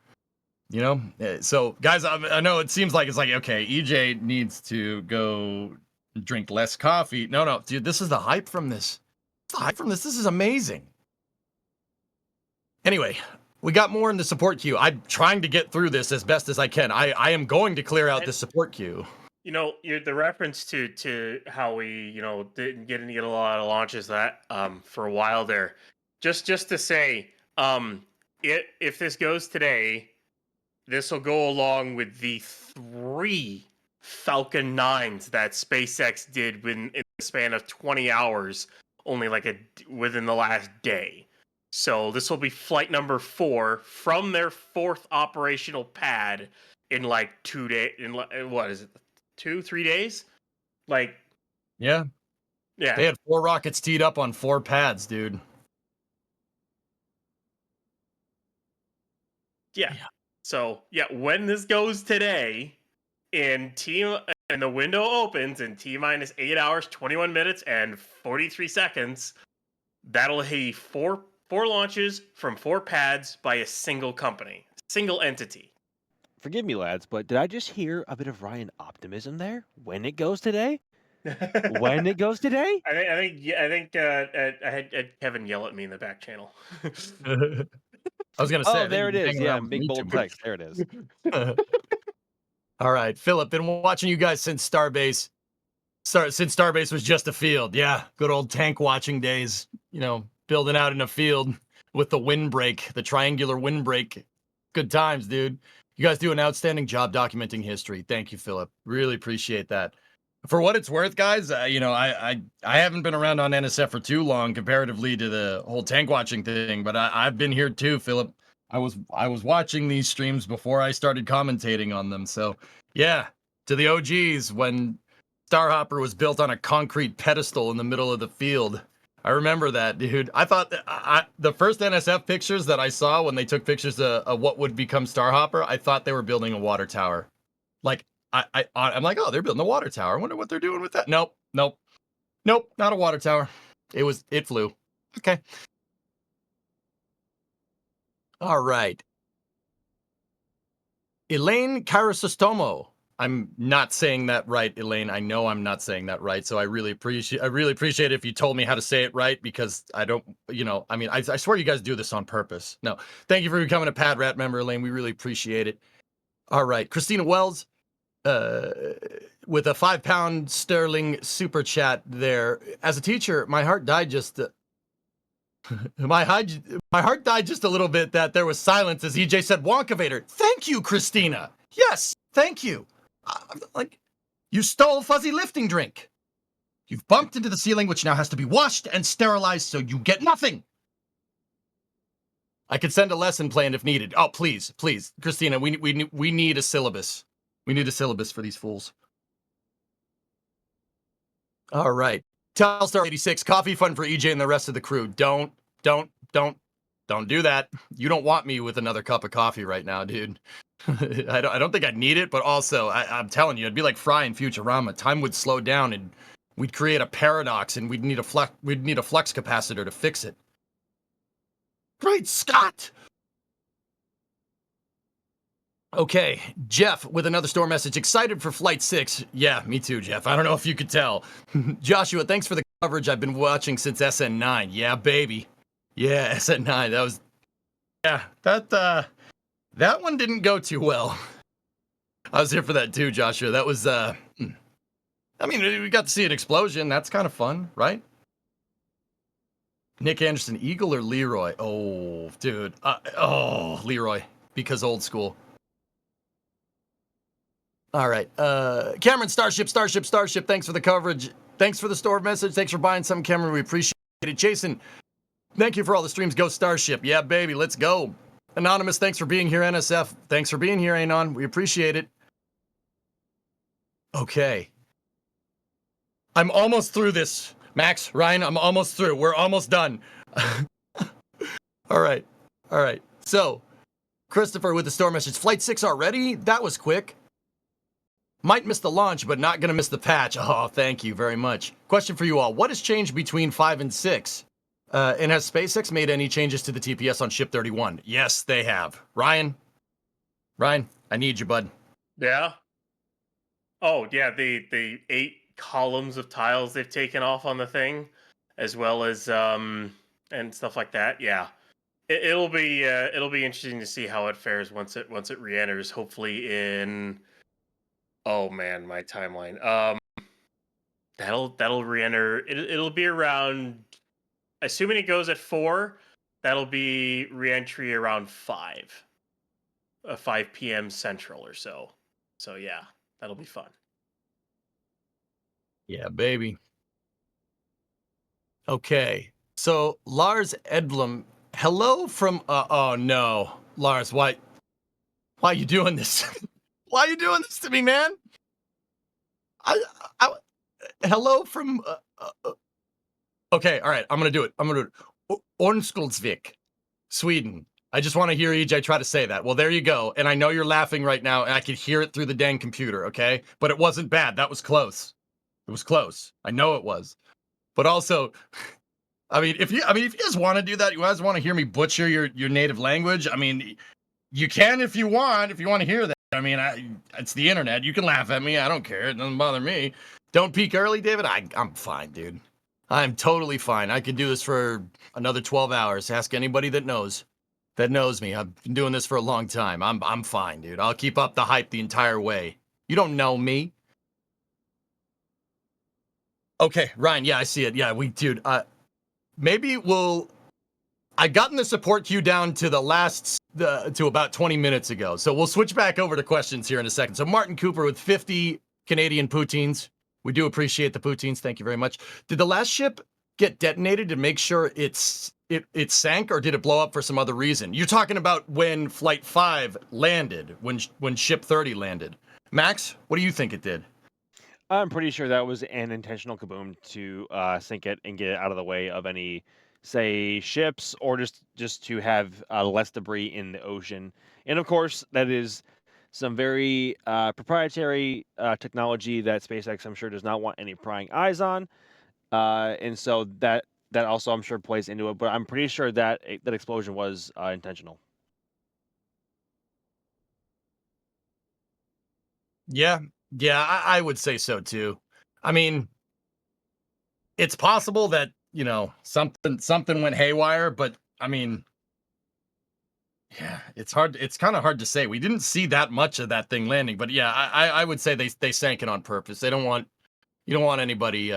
So guys, I know it seems like it's like, okay, EJ needs to go drink less coffee. No, dude, this is the hype from this. This is amazing. Anyway, we got more in the support queue. I'm trying to get through this as best as I can. I am going to clear out the support queue. The reference to how we didn't get a lot of launches that for a while there. Just to say, if this goes today, this will go along with the 3 Falcon 9s that SpaceX did in the span of 20 hours. Only within the last day. So this will be flight number 4 from their 4th operational pad in like 2 days. What is it? 2-3 days? Yeah. They had 4 rockets teed up on 4 pads, dude. Yeah. So when this goes today, and the window opens in T-minus 8 hours, 21 minutes, and 43 seconds, that'll be 4 launches from 4 pads by a single company, single entity. Forgive me, lads, but did I just hear a bit of Ryan optimism there? When it goes today? When it goes today? I think I had Kevin yell at me in the back channel. I was gonna say. Oh, there it is. Yeah, big bold text. There it is. All right, Philip, been watching you guys since Starbase. Since Starbase was just a field. Yeah, good old tank watching days. You know, building out in a field with the windbreak, the triangular windbreak. Good times, dude. You guys do an outstanding job documenting history. Thank you, Philip. Really appreciate that. For what it's worth, guys, you know, I haven't been around on NSF for too long comparatively to the whole tank watching thing, but I've been here too, Philip. I was watching these streams before I started commentating on them. So, yeah, to the OGs when Starhopper was built on a concrete pedestal in the middle of the field. I remember that, dude. I thought that the first NSF pictures that I saw when they took pictures of what would become Starhopper, I thought they were building a water tower. Like, I'm like, oh, they're building a water tower. I wonder what they're doing with that. Nope, not a water tower. It flew. Okay. All right. Elaine Carasostomo. I'm not saying that right, Elaine. I know I'm not saying that right, so I really appreciate it if you told me how to say it right, because I don't, you know, I mean, I swear you guys do this on purpose. No, thank you for becoming a Pad Rat member, Elaine. We really appreciate it. All right, Christina Wells, with a £5 sterling super chat there. As a teacher, my heart died just. My heart died just a little bit that there was silence as EJ said Wonkavator. Thank you, Christina. Yes, thank you. Like, you stole fuzzy lifting drink. You've bumped into the ceiling, which now has to be washed and sterilized, so you get nothing. I could send a lesson plan if needed. Oh, please, Christina, we need a syllabus. We need a syllabus for these fools. All right. Telstar 86, coffee fund for EJ and the rest of the crew. Don't do that. You don't want me with another cup of coffee right now, dude. I don't think I'd need it, but also I'm telling you, it'd be like Fry in Futurama. Time would slow down and we'd create a paradox and we'd need a flux capacitor to fix it. Great Scott! Okay, Jeff with another store message. Excited for Flight 6. Yeah, me too, Jeff. I don't know if you could tell. Joshua, thanks for the coverage. I've been watching since SN9. Yeah, baby. Yeah, SN9. That was... Yeah, that one didn't go too well. I was here for that too, Joshua. That was, I mean, we got to see an explosion. That's kind of fun, right? Nick Anderson, Eagle or Leroy? Oh, dude. Leroy. Because old school. All right. Cameron, Starship. Thanks for the coverage. Thanks for the store message. Thanks for buying some, Cameron. We appreciate it. Jason, thank you for all the streams. Go Starship. Yeah, baby. Let's go. Anonymous, thanks for being here. NSF, thanks for being here, Anon. We appreciate it. Okay. I'm almost through this. Max, Ryan, I'm almost through. We're almost done. All right. So, Christopher with the store message. Flight 6 already? That was quick. Might miss the launch, but not going to miss the patch. Oh, thank you very much. Question for you all. What has changed between 5 and 6? And has SpaceX made any changes to the TPS on Ship 31? Yes, they have. Ryan, I need you, bud. Yeah. Oh, yeah, the 8 columns of tiles they've taken off on the thing, as well as and stuff like that. Yeah. It'll be interesting to see how it fares once it re-enters, hopefully in... Oh man, my timeline. That'll re-enter. It'll be around, assuming it goes at 4, that'll be re-entry around 5 p.m. Central or so. So yeah, that'll be fun. Yeah, baby. Okay, so Lars Edblom, hello from, oh no. Lars, why are you doing this? Why are you doing this to me, man? Hello from, okay, all right, I'm gonna do it. Ornskoldsvik, Sweden. I just want to hear EJ try to say that. Well, there you go. And I know you're laughing right now, and I could hear it through the dang computer, okay? But it wasn't bad. That was close. It was close. I know it was. But also, I mean, if you guys want to do that, you guys want to hear me butcher your native language, I mean, you can if you want to hear that. I mean, it's the internet. You can laugh at me. I don't care. It doesn't bother me. Don't peak early, David. I'm fine, dude. I'm totally fine. I could do this for another 12 hours. Ask anybody that knows me. I've been doing this for a long time. I'm fine, dude. I'll keep up the hype the entire way. You don't know me. Okay, Ryan. Yeah, I see it. Yeah, dude. Maybe we'll. I gotten the support queue down to to about 20 minutes ago. So we'll switch back over to questions here in a second. So Martin Cooper with 50 Canadian poutines. We do appreciate the poutines. Thank you very much. Did the last ship get detonated to make sure it sank, or did it blow up for some other reason? You're talking about when Flight 5 landed, when Ship 30 landed. Max, what do you think it did? I'm pretty sure that was an intentional kaboom to sink it and get it out of the way of any, say, ships, or just to have less debris in the ocean. And of course, that is some very proprietary technology that SpaceX, I'm sure, does not want any prying eyes on. And so that also, I'm sure, plays into it. But I'm pretty sure that that explosion was intentional. Yeah, yeah, I would say so too. I mean, it's possible that something went haywire, but I mean, yeah, it's hard. It's kind of hard to say. We didn't see that much of that thing landing, but yeah, I would say they sank it on purpose. They don't want you don't want anybody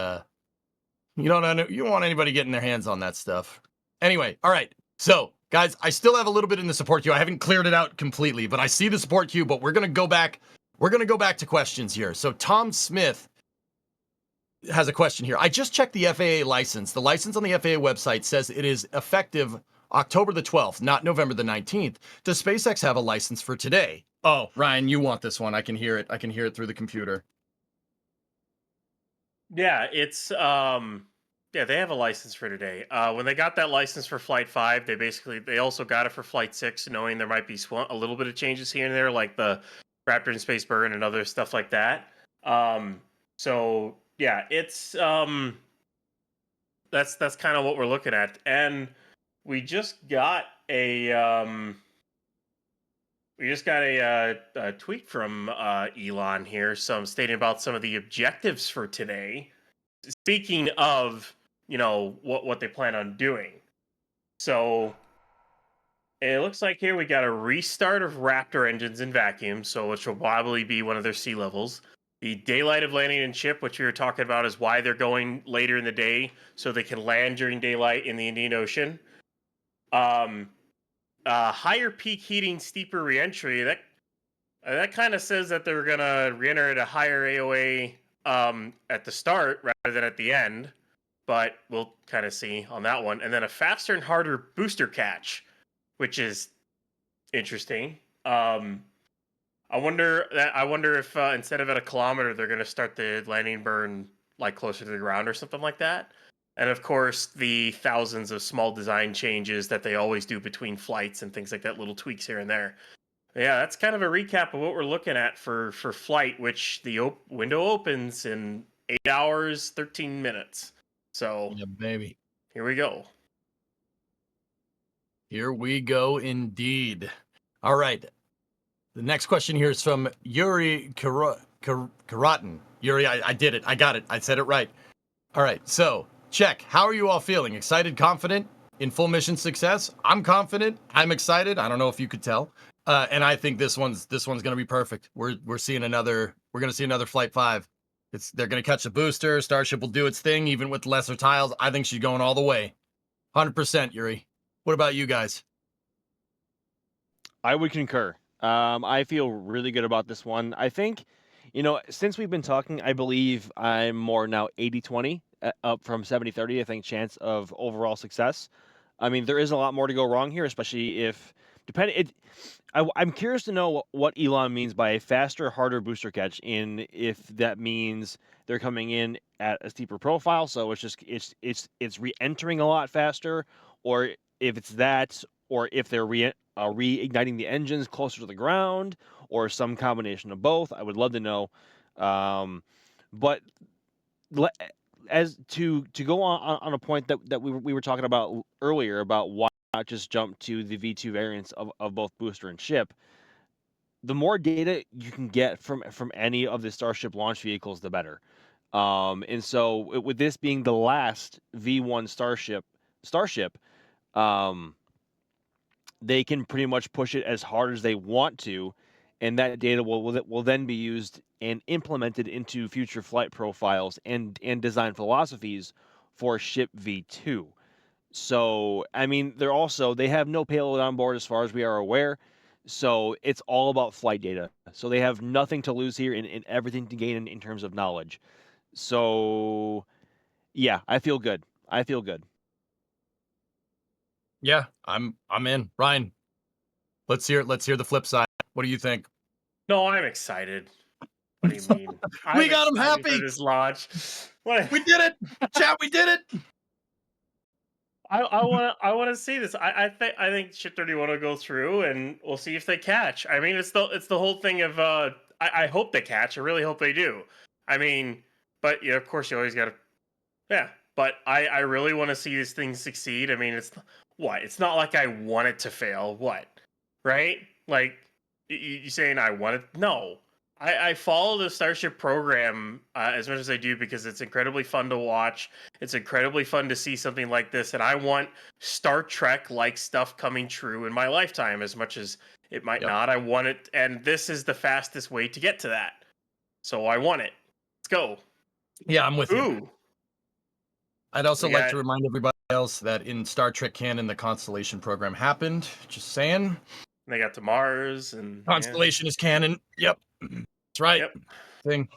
you don't want anybody getting their hands on that stuff. Anyway, all right. So guys, I still have a little bit in the support queue. I haven't cleared it out completely, but I see the support queue. But we're gonna go back. We're gonna go back to questions here. So Tom Smith has a question here. I just checked the FAA license. The license on the FAA website says it is effective October the 12th, not November the 19th. Does SpaceX have a license for today? Oh, Ryan, you want this one. I can hear it. I can hear it through the computer. Yeah, it's yeah, they have a license for today. When they got that license for Flight 5, they also got it for Flight 6, knowing there might be a little bit of changes here and there, like the Raptor in Space burn and other stuff like that. So yeah, it's that's kind of what we're looking at. And we just got a tweet from Elon here, some stating about some of the objectives for today. Speaking of, what they plan on doing. So it looks like here we got a restart of Raptor engines in vacuum, so which will probably be one of their sea levels. The daylight of landing and ship, which we were talking about, is why they're going later in the day, so they can land during daylight in the Indian Ocean. Higher peak heating, steeper reentry. That kind of says that they're gonna reenter at a higher AOA at the start rather than at the end, but we'll kind of see on that one. And then a faster and harder booster catch, which is interesting. I wonder if instead of at a kilometer, they're gonna start the landing burn like closer to the ground or something like that. And of course, the thousands of small design changes that they always do between flights and things like that, little tweaks here and there. Yeah, that's kind of a recap of what we're looking at for Flight, which the window opens in 8 hours, 13 minutes. So, Yeah, baby. here we go. Here we go indeed. All right. The next question here is from Yuri Karatin. Yuri, I did it. I got it. I said it right. All right. So, check. How are you all feeling? Excited, confident, in full mission success? I'm confident. I'm excited. I don't know if you could tell. And I think this one's going to be perfect. We're going to see another Flight 5. They're going to catch a booster. Starship will do its thing, even with lesser tiles. I think she's going all the way. 100%, Yuri. What about you guys? I would concur. I feel really good about this one. I think, since we've been talking, I believe I'm more now 80-20, up from 70-30, I think, chance of overall success. I mean, there is a lot more to go wrong here, especially if, I'm curious to know what Elon means by a faster, harder booster catch, in if that means they're coming in at a steeper profile, so it's re-entering a lot faster, or if it's that, or if they're reigniting the engines closer to the ground, or some combination of both. I would love to know. But as to go on a point that we were talking about earlier, about why not just jump to the V2 variants of both booster and ship. The more data you can get from any of the Starship launch vehicles, the better. And so with this being the last V1 Starship, they can pretty much push it as hard as they want to, and that data will then be used and implemented into future flight profiles and design philosophies for Ship V2. So, I mean, they have no payload on board as far as we are aware. So it's all about flight data. So they have nothing to lose here and everything to gain in terms of knowledge. So yeah, I feel good. I feel good. Yeah, I'm in. Ryan, let's hear the flip side. What do you think? No, I'm excited. What do you mean? We I'm got him excited for happy. this launch. What? We did it. Chat, we did it. I wanna see this. I think Ship 31 will go through, and we'll see if they catch. I mean, it's the whole thing of I hope they catch. I really hope they do. I mean, but yeah, of course you always gotta yeah. But I really want to see this thing succeed. I mean, what? It's not like I want it to fail. What? Right? Like you saying I want it? No. I follow the Starship program as much as I do because it's incredibly fun to watch. It's incredibly fun to see something like this, and I want Star Trek like stuff coming true in my lifetime as much as it might Yep. not. I want it, and this is the fastest way to get to that. So I want it. Let's go. Yeah, I'm with you. Ooh. I'd also We like got- to remind everybody else that in Star Trek canon, the Constellation program happened. Just saying. They got to Mars and Constellation is canon. Yep. That's right. Yep. Thing.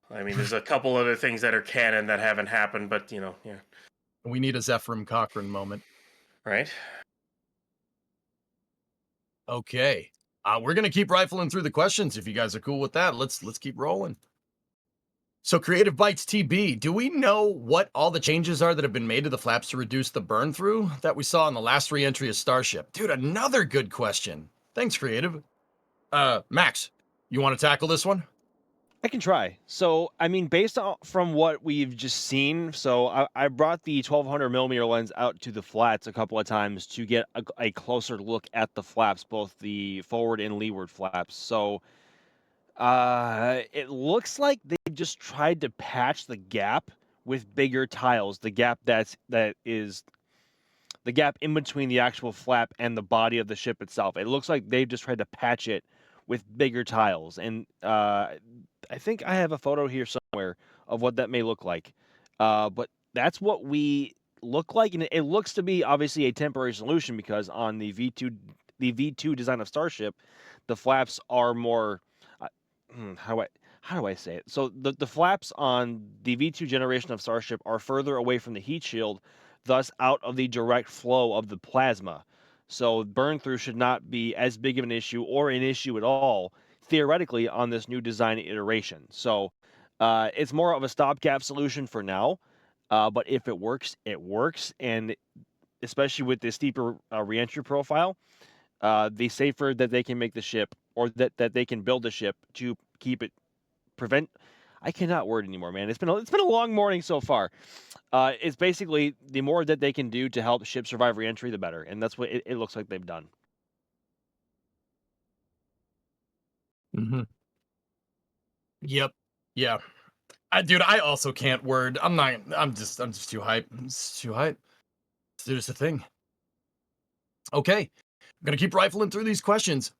I mean, there's a couple other things that are canon that haven't happened, but yeah, We need a Zephyr Cochrane moment. right. Okay. We're gonna keep rifling through the questions if you guys are cool with that. Let's keep rolling. So Creative Bytes TB, do we know what all the changes are that have been made to the flaps to reduce the burn through that we saw in the last re-entry of Starship? Dude, another good question. Thanks, Creative. Max, you want to tackle this one? I can try. So, I mean, based on from what we've just seen, so I brought the 1200 millimeter lens out to the flats a couple of times to get a closer look at the flaps, both the forward and leeward flaps. So, it looks like they just tried to patch the gap with bigger tiles. The gap that is the gap in between the actual flap and the body of the ship itself. It looks like they've just tried to patch it with bigger tiles. And I think I have a photo here somewhere of what that may look like. But that's what we look like, and it looks to be obviously a temporary solution because on the V2 design of Starship, the flaps are more. Uh, how do I say it? So the flaps on the V2 generation of Starship are further away from the heat shield, thus out of the direct flow of the plasma. So burn through should not be as big of an issue or an issue at all theoretically on this new design iteration. So it's more of a stopgap solution for now. But if it works, it works. And especially with the steeper reentry profile, the safer that they can make the ship or that they can build the ship to keep it prevent. I cannot word anymore, man. It's been a long morning so far. It's basically the more that they can do to help ship survive reentry, the better, and that's what it looks like they've done. Mm-hmm. Yep. Yeah. Dude, I also can't word. I'm just too hype. I'm just too hype. There's the thing. Okay. I'm gonna keep rifling through these questions.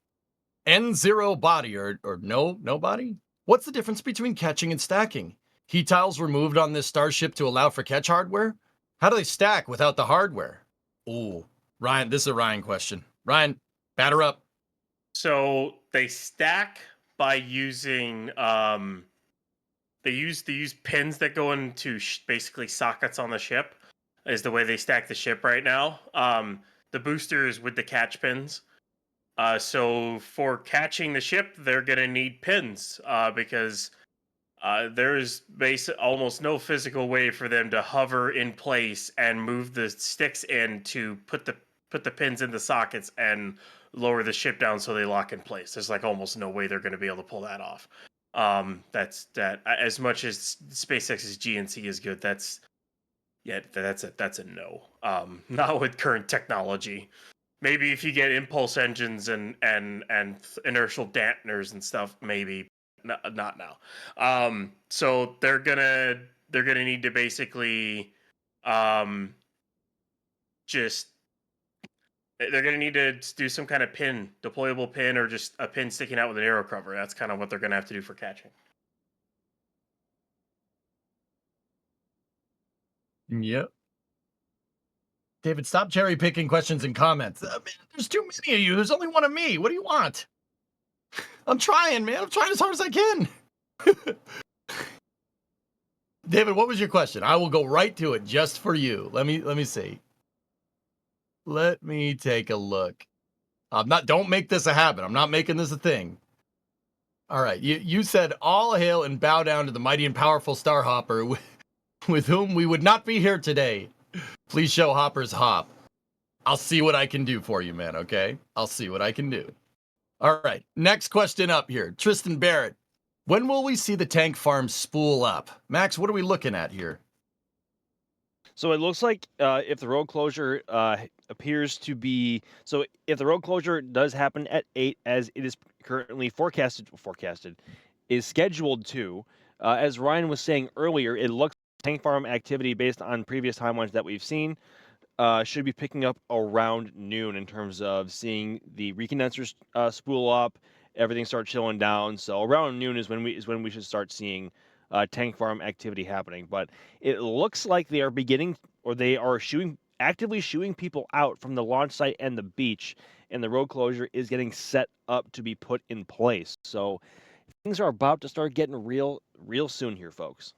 N0 body or no body? What's the difference between catching and stacking? Heat tiles removed on this starship to allow for catch hardware? How do they stack without the hardware? Ooh, Ryan, this is a Ryan question. Ryan, batter up. So they stack by using they use pins that go into basically sockets on the ship. Is the way they stack the ship right now. The boosters with the catch pins. So for catching the ship, they're gonna need pins because there's almost no physical way for them to hover in place and move the sticks in to put the pins in the sockets and lower the ship down so they lock in place. There's like almost no way they're going to be able to pull that off. That's that. As much as SpaceX's GNC is good, that's a no. Not with current technology. Maybe if you get impulse engines and inertial dampeners and stuff, maybe not now. So they're gonna need to basically just They're going to need to do some kind of pin, deployable pin, or just a pin sticking out with an arrow cover. That's kind of what they're going to have to do for catching. Yep. David, stop cherry picking questions and comments. Man, there's too many of you. There's only one of me. What do you want? I'm trying, man. I'm trying as hard as I can. David, what was your question? I will go right to it just for you. Let me see. Let me take a look. Don't make this a habit. I'm not making this a thing. All right. You said all hail and bow down to the mighty and powerful Starhopper with whom we would not be here today. Please show Hopper's hop. I'll see what I can do for you, man, okay? I'll see what I can do. All right. Next question up here. Tristan Barrett. When will we see the tank farm spool up? Max, what are we looking at here? So it looks like if the road closure appears to be if the road closure does happen at 8, as it is currently forecasted is scheduled to, as Ryan was saying earlier, it looks like tank farm activity based on previous timelines that we've seen should be picking up around noon in terms of seeing the recondensers spool up, everything start chilling down. So around noon is when we should start seeing tank farm activity happening. But it looks like they are beginning, or they are actively shooing people out from the launch site and the beach, and the road closure is getting set up to be put in place. So things are about to start getting real soon here, folks.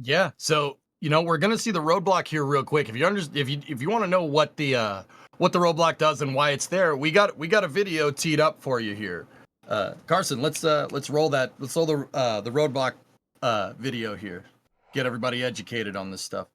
Yeah. So, we're going to see the roadblock here real quick. If you want to know what the roadblock does and why it's there, we got a video teed up for you here. Carson, let's roll that. Let's roll the roadblock video here. Get everybody educated on this stuff.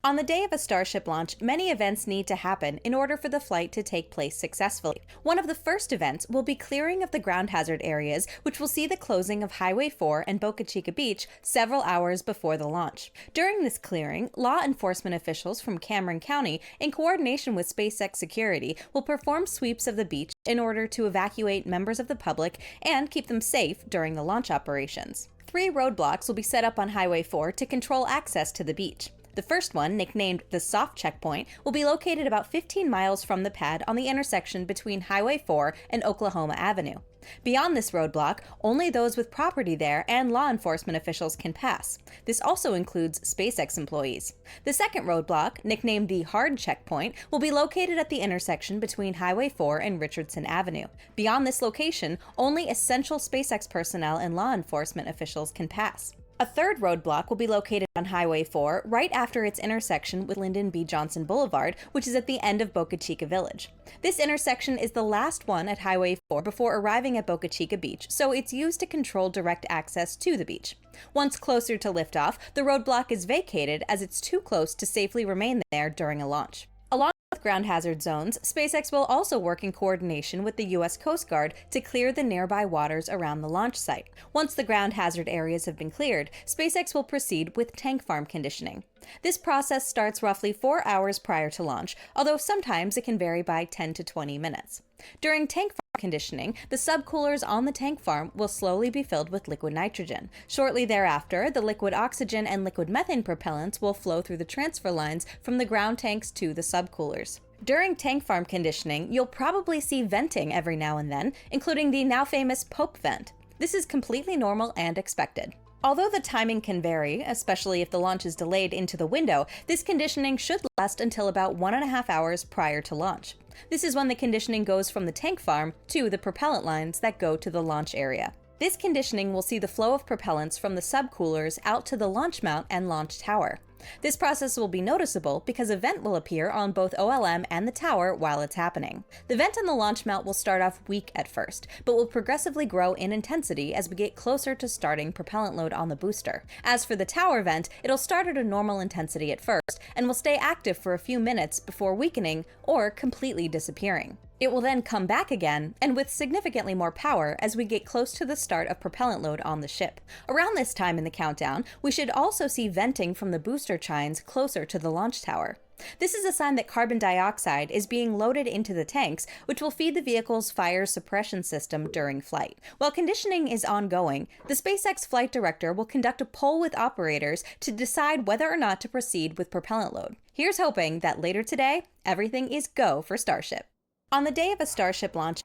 On the day of a Starship launch, many events need to happen in order for the flight to take place successfully. One of the first events will be clearing of the ground hazard areas, which will see the closing of Highway 4 and Boca Chica Beach several hours before the launch. During this clearing, law enforcement officials from Cameron County, in coordination with SpaceX Security, will perform sweeps of the beach in order to evacuate members of the public and keep them safe during the launch operations. 3 roadblocks will be set up on Highway 4 to control access to the beach. The first one, nicknamed the Soft Checkpoint, will be located about 15 miles from the pad on the intersection between Highway 4 and Oklahoma Avenue. Beyond this roadblock, only those with property there and law enforcement officials can pass. This also includes SpaceX employees. The second roadblock, nicknamed the Hard Checkpoint, will be located at the intersection between Highway 4 and Richardson Avenue. Beyond this location, only essential SpaceX personnel and law enforcement officials can pass. A third roadblock will be located on Highway 4 right after its intersection with Lyndon B. Johnson Boulevard, which is at the end of Boca Chica Village. This intersection is the last one at Highway 4 before arriving at Boca Chica Beach, so it's used to control direct access to the beach. Once closer to liftoff, the roadblock is vacated as it's too close to safely remain there during a launch. Along with ground hazard zones, SpaceX will also work in coordination with the U.S. Coast Guard to clear the nearby waters around the launch site. Once the ground hazard areas have been cleared, SpaceX will proceed with tank farm conditioning. This process starts roughly 4 hours prior to launch, although sometimes it can vary by 10 to 20 minutes. During tank farm conditioning, the subcoolers on the tank farm will slowly be filled with liquid nitrogen. Shortly thereafter, the liquid oxygen and liquid methane propellants will flow through the transfer lines from the ground tanks to the subcoolers. During tank farm conditioning, you'll probably see venting every now and then, including the now famous Pope vent. This is completely normal and expected. Although the timing can vary, especially if the launch is delayed into the window, this conditioning should last until about 1.5 hours prior to launch. This is when the conditioning goes from the tank farm to the propellant lines that go to the launch area. This conditioning will see the flow of propellants from the subcoolers out to the launch mount and launch tower. This process will be noticeable because a vent will appear on both OLM and the tower while it's happening. The vent on the launch mount will start off weak at first, but will progressively grow in intensity as we get closer to starting propellant load on the booster. As for the tower vent, it'll start at a normal intensity at first, and will stay active for a few minutes before weakening or completely disappearing. It will then come back again, and with significantly more power as we get close to the start of propellant load on the ship. Around this time in the countdown, we should also see venting from the booster chines closer to the launch tower. This is a sign that carbon dioxide is being loaded into the tanks, which will feed the vehicle's fire suppression system during flight. While conditioning is ongoing, the SpaceX flight director will conduct a poll with operators to decide whether or not to proceed with propellant load. Here's hoping that later today, everything is go for Starship. On the day of a Starship launch,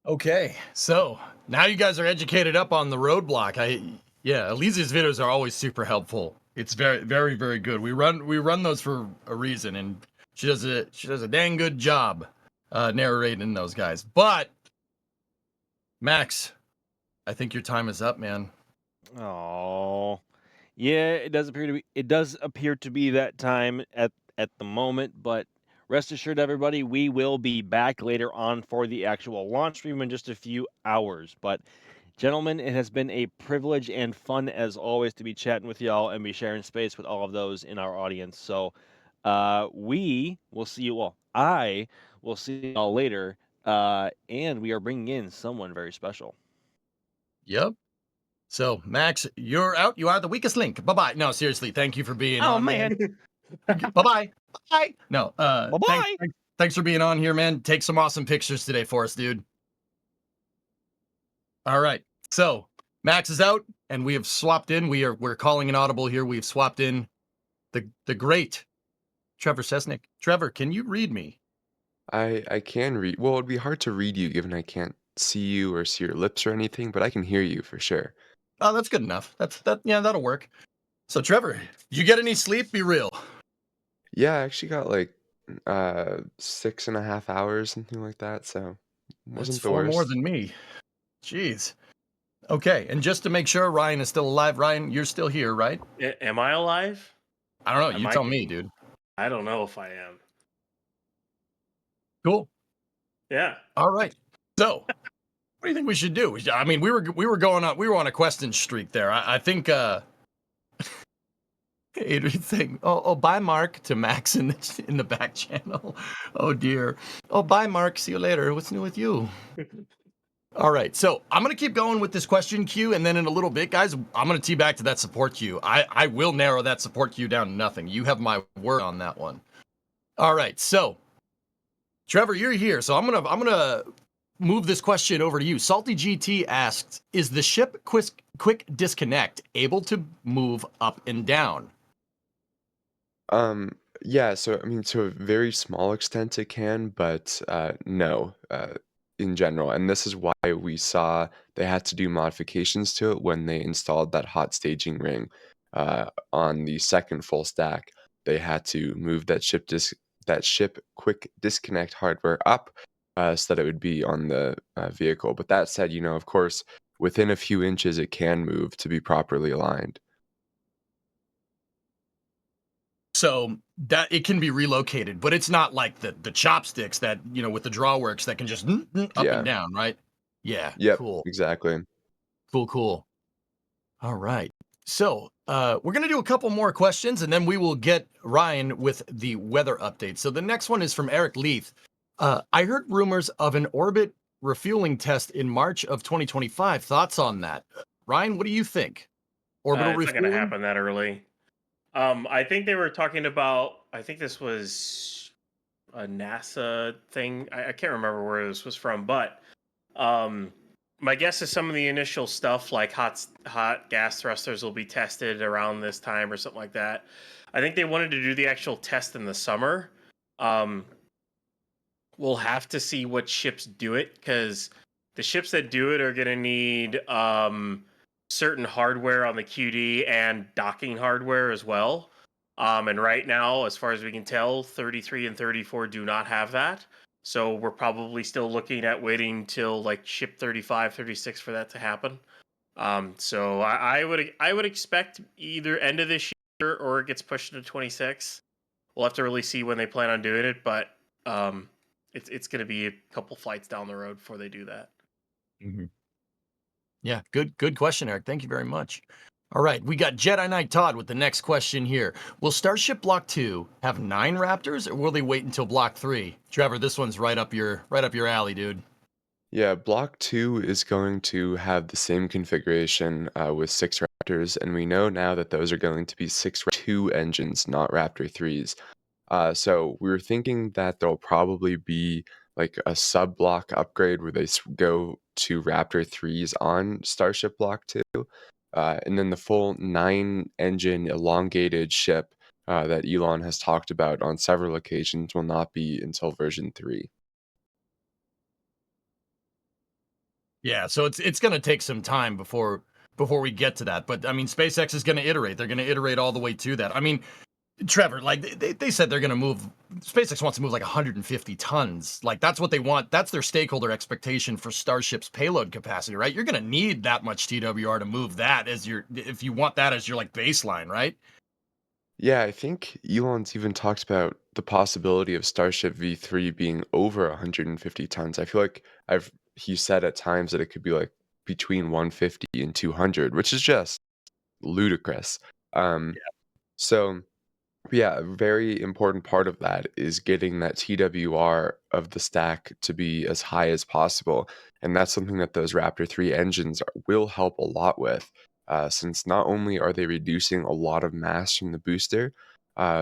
Okay, so now you guys are educated up on the roadblock. Elise's videos are always super helpful. It's very, very, very good. We run those for a reason, and she does a dang good job narrating those guys. But Max, I think your time is up, man. Oh, yeah, it does appear to be that time at the moment, but rest assured, everybody, we will be back later on for the actual launch stream in just a few hours. But gentlemen, it has been a privilege and fun as always to be chatting with y'all and be sharing space with all of those in our audience. So we will see you all. I will see you all later. And we are bringing in someone very special. Yep. So Max, you're out. You are the weakest link. Bye bye. No, seriously, thank you for being Oh on. man. Bye bye. Bye. No. Bye-bye. Thanks for being on here, man. Take some awesome pictures today for us, dude. All right. So Max is out, and we have swapped in. We're calling an audible here. We've swapped in the great Trevor Sesnick. Trevor, can you read me? I can read. Well, it'd be hard to read you given I can't see you or see your lips or anything, but I can hear you for sure. Oh, that's good enough. Yeah, that'll work. So Trevor, you get any sleep? Be real. Yeah, I actually got like 6.5 hours, something like that. So That's wasn't the 4 more worst. than me. Jeez. Okay, and just to make sure Ryan is still alive, Ryan, you're still here, right? Am I alive? I don't know. I You might tell be. me, dude. I don't know if I am. Cool. Yeah. All right. So, what do you think we should do? I mean, we were on a question streak there. I think Adrian's saying, "Oh, bye, Mark," to Max in the back channel. Oh dear. Oh, bye, Mark. See you later. What's new with you? All right, so I'm gonna keep going with this question queue, and then in a little bit, guys, I'm gonna tee back to that support queue. I will narrow that support queue down to nothing. You have my word on that one. All right, so Trevor, you're here, so I'm gonna move this question over to you. Salty GT asks, "Is the ship quick disconnect able to move up and down?" Yeah, so I mean, to a very small extent it can, but no, in general. And this is why we saw they had to do modifications to it when they installed that hot staging ring on the second full stack. They had to move that ship quick disconnect hardware up so that it would be on the vehicle. But that said, of course, within a few inches it can move to be properly aligned. So that it can be relocated, but it's not like the chopsticks that, with the drawworks that can just up Yeah. and down, right? Yeah, Yep, cool. exactly. Cool. All right. So we're going to do a couple more questions, and then we will get Ryan with the weather update. So the next one is from Eric Leith. I heard rumors of an orbit refueling test in March of 2025. Thoughts on that? Ryan, what do you think? Orbital It's not refueling? going to happen that early. I think they were talking about, I think this was a NASA thing. I can't remember where this was from, but my guess is some of the initial stuff like hot gas thrusters will be tested around this time or something like that. I think they wanted to do the actual test in the summer. We'll have to see what ships do it, because the ships that do it are going to need certain hardware on the QD and docking hardware as well. And right now, as far as we can tell, 33 and 34 do not have that. So we're probably still looking at waiting till like ship 35, 36 for that to happen. So I would expect either end of this year or it gets pushed into 26. We'll have to really see when they plan on doing it, but it's going to be a couple flights down the road before they do that. Mm-hmm. Yeah, good question, Eric. Thank you very much. All right, we got Jedi Knight Todd with the next question here. Will Starship Block 2 have 9 Raptors, or will they wait until Block 3? Trevor, this one's right up your alley, dude. Yeah, Block 2 is going to have the same configuration with six Raptors, and we know now that those are going to be six 2 engines, not Raptor 3s. So we were thinking that there'll probably be like a sub block upgrade where they go to Raptor 3s on Starship Block 2. And then the full 9 engine elongated ship that Elon has talked about on several occasions will not be until version 3. Yeah, so it's going to take some time before we get to that. But I mean, SpaceX is going to iterate. They're going to iterate all the way to that. I mean, Trevor, like they said they're going to move. SpaceX wants to move like 150 tons. Like that's what they want. That's their stakeholder expectation for Starship's payload capacity, right? You're going to need that much TWR to move that as your if you want that as your like baseline, right? Yeah, I think Elon's even talked about the possibility of Starship V3 being over 150 tons. I feel like he said at times that it could be like between 150 and 200, which is just ludicrous. Um, so yeah, a very important part of that is getting that TWR of the stack to be as high as possible. And that's something that those Raptor 3 engines will help a lot with, since not only are they reducing a lot of mass from the booster,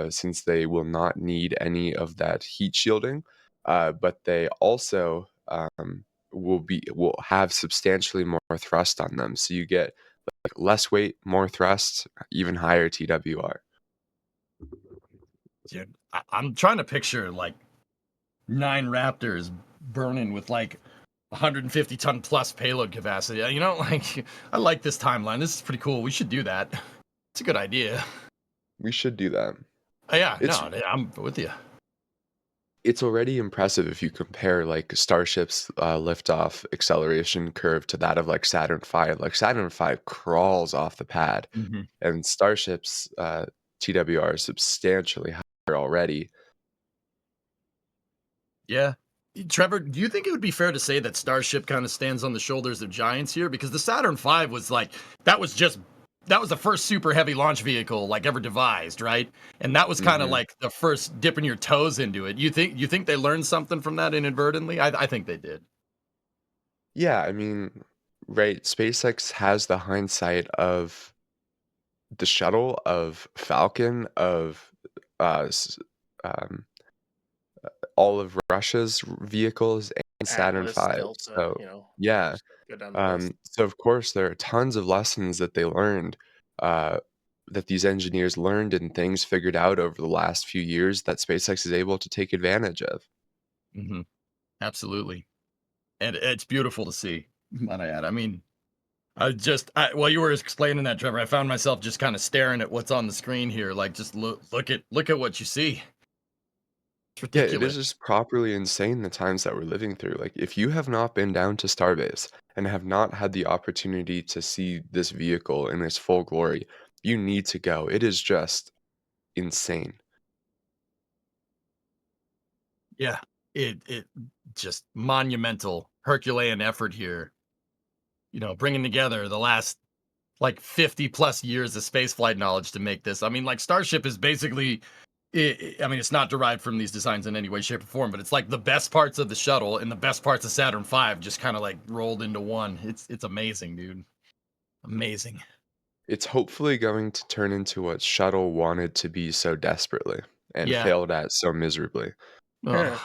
since they will not need any of that heat shielding, but they also will have substantially more thrust on them. So you get like less weight, more thrust, even higher TWR. Dude, I'm trying to picture like 9 Raptors burning with like 150-ton plus payload capacity. You know, like I like this timeline. This is pretty cool. We should do that. It's a good idea. We should do that. Yeah, It's no, I'm with you. it's already impressive if you compare like Starship's liftoff acceleration curve to that of like Saturn V. Like Saturn V crawls off the pad, Mhm. and Starship's TWR is substantially higher already. Yeah. Trevor, do you think it would be fair to say that Starship kind of stands on the shoulders of giants here? Because the Saturn V was like, that was the first super heavy launch vehicle like ever devised, right? And that was kind of hmm like the first dipping your toes into it. You think they learned something from that inadvertently? I think they did. Yeah, I mean, right, SpaceX has the hindsight of the shuttle, of Falcon, of uh, s- um, all of Russia's vehicles and Saturn Atlas, V. Delta, So yeah. just go down the list. So of course there are tons of lessons that they learned, uh, that these engineers learned and things figured out over the last few years that SpaceX is able to take advantage of. Hmm. Absolutely. And it's beautiful to see, might I add. I mean, while you were explaining that, Trevor, I found myself just kind of staring at what's on the screen here. Like, just look at what you see. It's Yeah, it is ridiculous. just properly insane the times that we're living through. Like if you have not been down to Starbase and have not had the opportunity to see this vehicle in its full glory, you need to go. It is just insane. Yeah, it just monumental Herculean effort here. You know, bringing together the last like 50 plus years of spaceflight knowledge to make this. I mean, like Starship is basically. I mean, it's not derived from these designs in any way, shape, or form, but it's like the best parts of the shuttle and the best parts of Saturn V just kind of like rolled into one. It's amazing, dude. Amazing. It's hopefully going to turn into what Shuttle wanted to be so desperately and Yeah. failed at so miserably. Huh.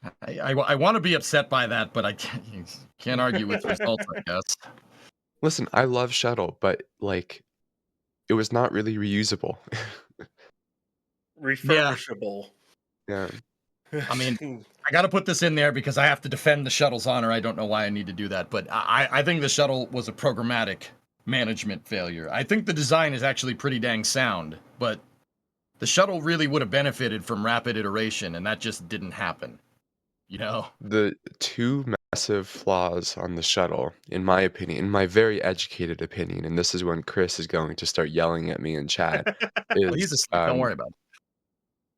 Ugh. I want to be upset by that, but I can't argue with results, I guess. Listen, I love Shuttle, but like it was not really reusable. Yeah. Refurbishable. Yeah. I mean, I got to put this in there because I have to defend the shuttle's honor. I don't know why I need to do that, but I think the shuttle was a programmatic management failure. I think the design is actually pretty dang sound, but the shuttle really would have benefited from rapid iteration, and that just didn't happen. You know? The two massive flaws on the shuttle, in my opinion, in my very educated opinion, and this is when Chris is going to start yelling at me in chat, Well, he's is asleep. Don't worry about it.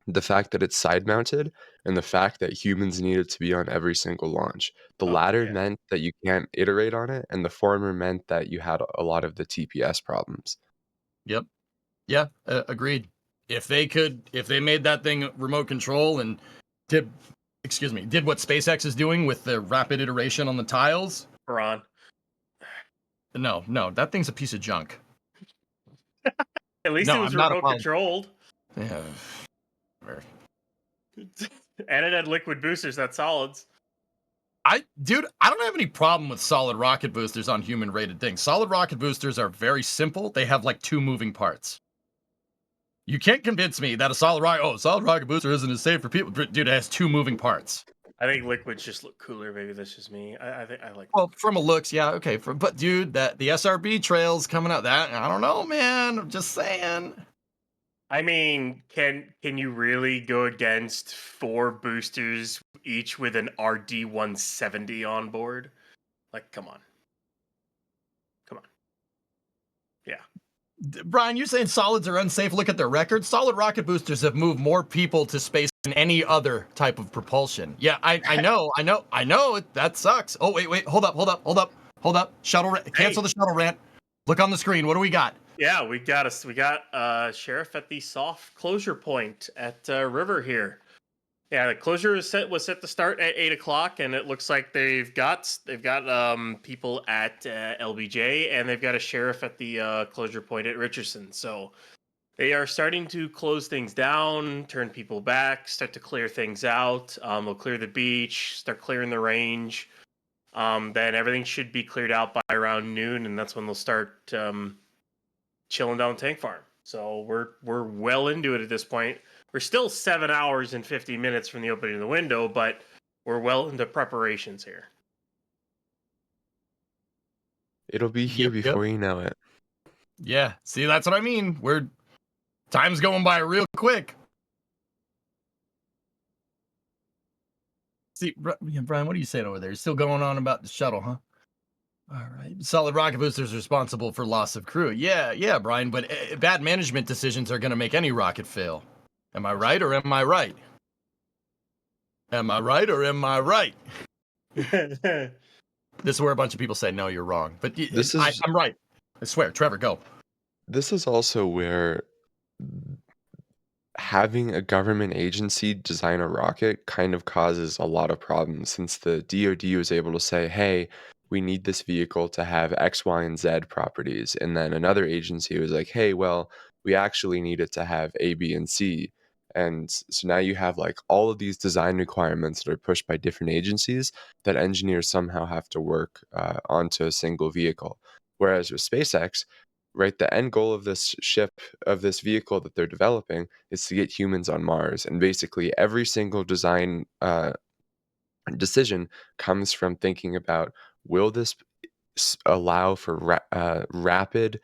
the fact that it's side mounted and the fact that humans needed to be on every single launch. The Oh, latter yeah. meant that you can't iterate on it, and the former meant that you had a lot of the TPS problems. Yep. Yeah. Agreed. If they made that thing remote control and did excuse me, did what SpaceX is doing with the rapid iteration on the tiles. Ron. No, that thing's a piece of junk. At least No, it was I'm not remote controlled. Yeah. And it had liquid boosters, not solids. Dude, I don't have any problem with solid rocket boosters on human rated things. Solid rocket boosters are very simple. They have like 2 moving parts. You can't convince me that a solid rocket booster isn't as safe for people. Dude, it has 2 moving parts. I think liquids just look cooler. Maybe that's just me. I think I like. Well, from a looks, yeah, okay. But dude, that the SRB trails coming out, that I don't know, man. I'm just saying. I mean, can you really go against 4 boosters, each with an RD-170 on board? Like, come on. Yeah. Brian, you're saying solids are unsafe. Look at their record. Solid rocket boosters have moved more people to space than any other type of propulsion. Yeah, I know. That sucks. Oh, wait. Hold up. Cancel the shuttle rant. Look on the screen. What do we got? Yeah, we got sheriff at the soft closure point at River here. Yeah, the closure was set to start at 8 o'clock, and it looks like they've got people at LBJ, and they've got a sheriff at the closure point at Richardson. So they are starting to close things down, turn people back, start to clear things out. They'll clear the beach, start clearing the range. Then everything should be cleared out by around noon, and that's when they'll start chilling down Tank Farm. So we're well into it at this point. We're still 7 hours and 50 minutes from the opening of the window, but we're well into preparations here. It'll be here before you know it. Yeah, see, that's what I mean. Time's going by real quick. See, Brian, what are you saying over there? You're still going on about the shuttle, huh? All right. Solid rocket boosters responsible for loss of crew. Yeah, Brian, but bad management decisions are going to make any rocket fail. Am I right or am I right? Am I right or am I right? This is where a bunch of people say, no, you're wrong. But I'm right. I swear. Trevor, go. This is also where having a government agency design a rocket kind of causes a lot of problems, since the DoD was able to say, hey, we need this vehicle to have X, Y, and Z properties. And then another agency was like, hey, well, we actually need it to have A, B, and C. And so now you have like all of these design requirements that are pushed by different agencies that engineers somehow have to work onto a single vehicle. Whereas with SpaceX, right, the end goal of this this vehicle that they're developing is to get humans on Mars. And basically every single design decision comes from thinking about, will this allow for rapid,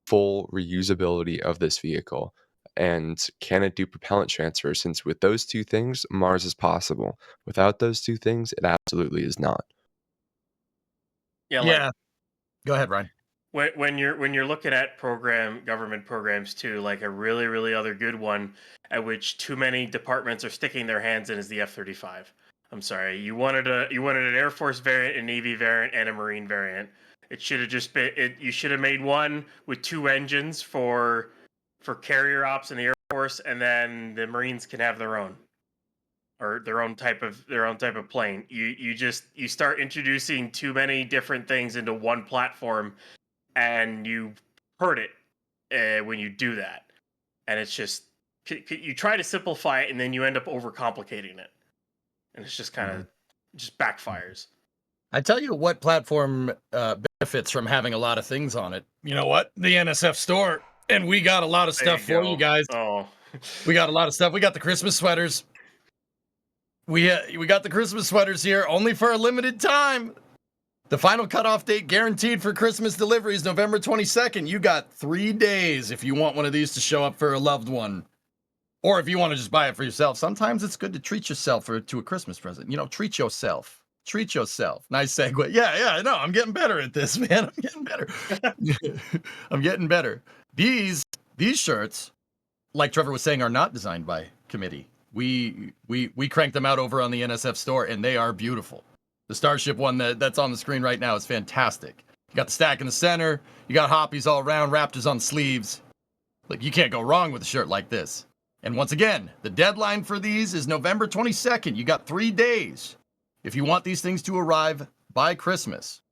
full reusability of this vehicle? And can it do propellant transfer? Since with those 2 things, Mars is possible. Without those 2 things, it absolutely is not. Yeah. Go ahead, Brian. When you're looking at government programs too, like a really, really other good one at which too many departments are sticking their hands in is the F-35. I'm sorry, you wanted an Air Force variant, a Navy variant, and a Marine variant. It should have just been you should have made one with 2 engines for carrier ops in the Air Force, and then the Marines can have their own, or their own type of plane. You start introducing too many different things into one platform, and you hurt it when you do that. And it's just you try to simplify it, and then you end up overcomplicating it, and it's just kind of just backfires. I tell you what platform benefits from having a lot of things on it. You know what? The NSF store. And we got a lot of stuff for you guys. Oh, we got a lot of stuff. We got the Christmas sweaters. We got the Christmas sweaters here only for a limited time. The final cutoff date guaranteed for Christmas delivery is November 22nd. You got 3 days if you want one of these to show up for a loved one. Or if you want to just buy it for yourself. Sometimes it's good to treat yourself to a Christmas present. You know, treat yourself. Treat yourself. Nice segue. Yeah, I know. I'm getting better at this, man. I'm getting better. I'm getting better. These shirts, like Trevor was saying, are not designed by committee. We cranked them out over on the NSF store, and they are beautiful. The Starship one that's on the screen right now is fantastic. You got the stack in the center. You got Hoppies all around, Raptors on sleeves. Look, you can't go wrong with a shirt like this. And once again, the deadline for these is November 22nd. You got 3 days if you want these things to arrive by Christmas.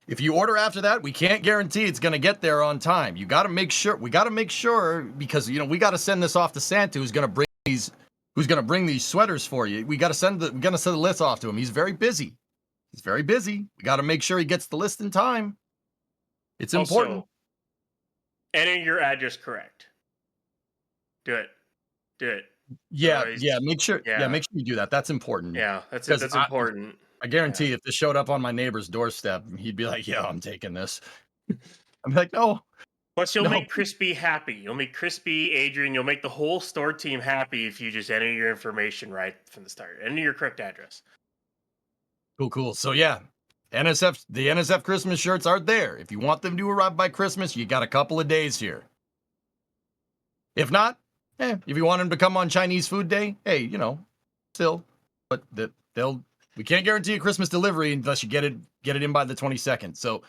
If you order after that, we can't guarantee it's going to get there on time. We got to make sure because we got to send this off to Santa, who's going to bring these sweaters for you. We got to send the list off to him. He's very busy. We got to make sure he gets the list in time. It's important. Also, enter your address correct. Do it. Yeah, Otherwise- make sure you do that. That's important. Yeah, that's 'Cause important. I guarantee if this showed up on my neighbor's doorstep, he'd be like, "Yeah, I'm taking this." I'm like, "No." Plus, you'll No. make Crispy happy. You'll make Crispy, Adrian, you'll make the whole store team happy if you just enter your information right from the start. Enter your correct address. Cool. So yeah, the NSF Christmas shirts are there. If you want them to arrive by Christmas, you got a couple of days here. If not, if you want them to come on Chinese Food Day, hey, still, but we can't guarantee a Christmas delivery unless you get it in by the 22nd. So,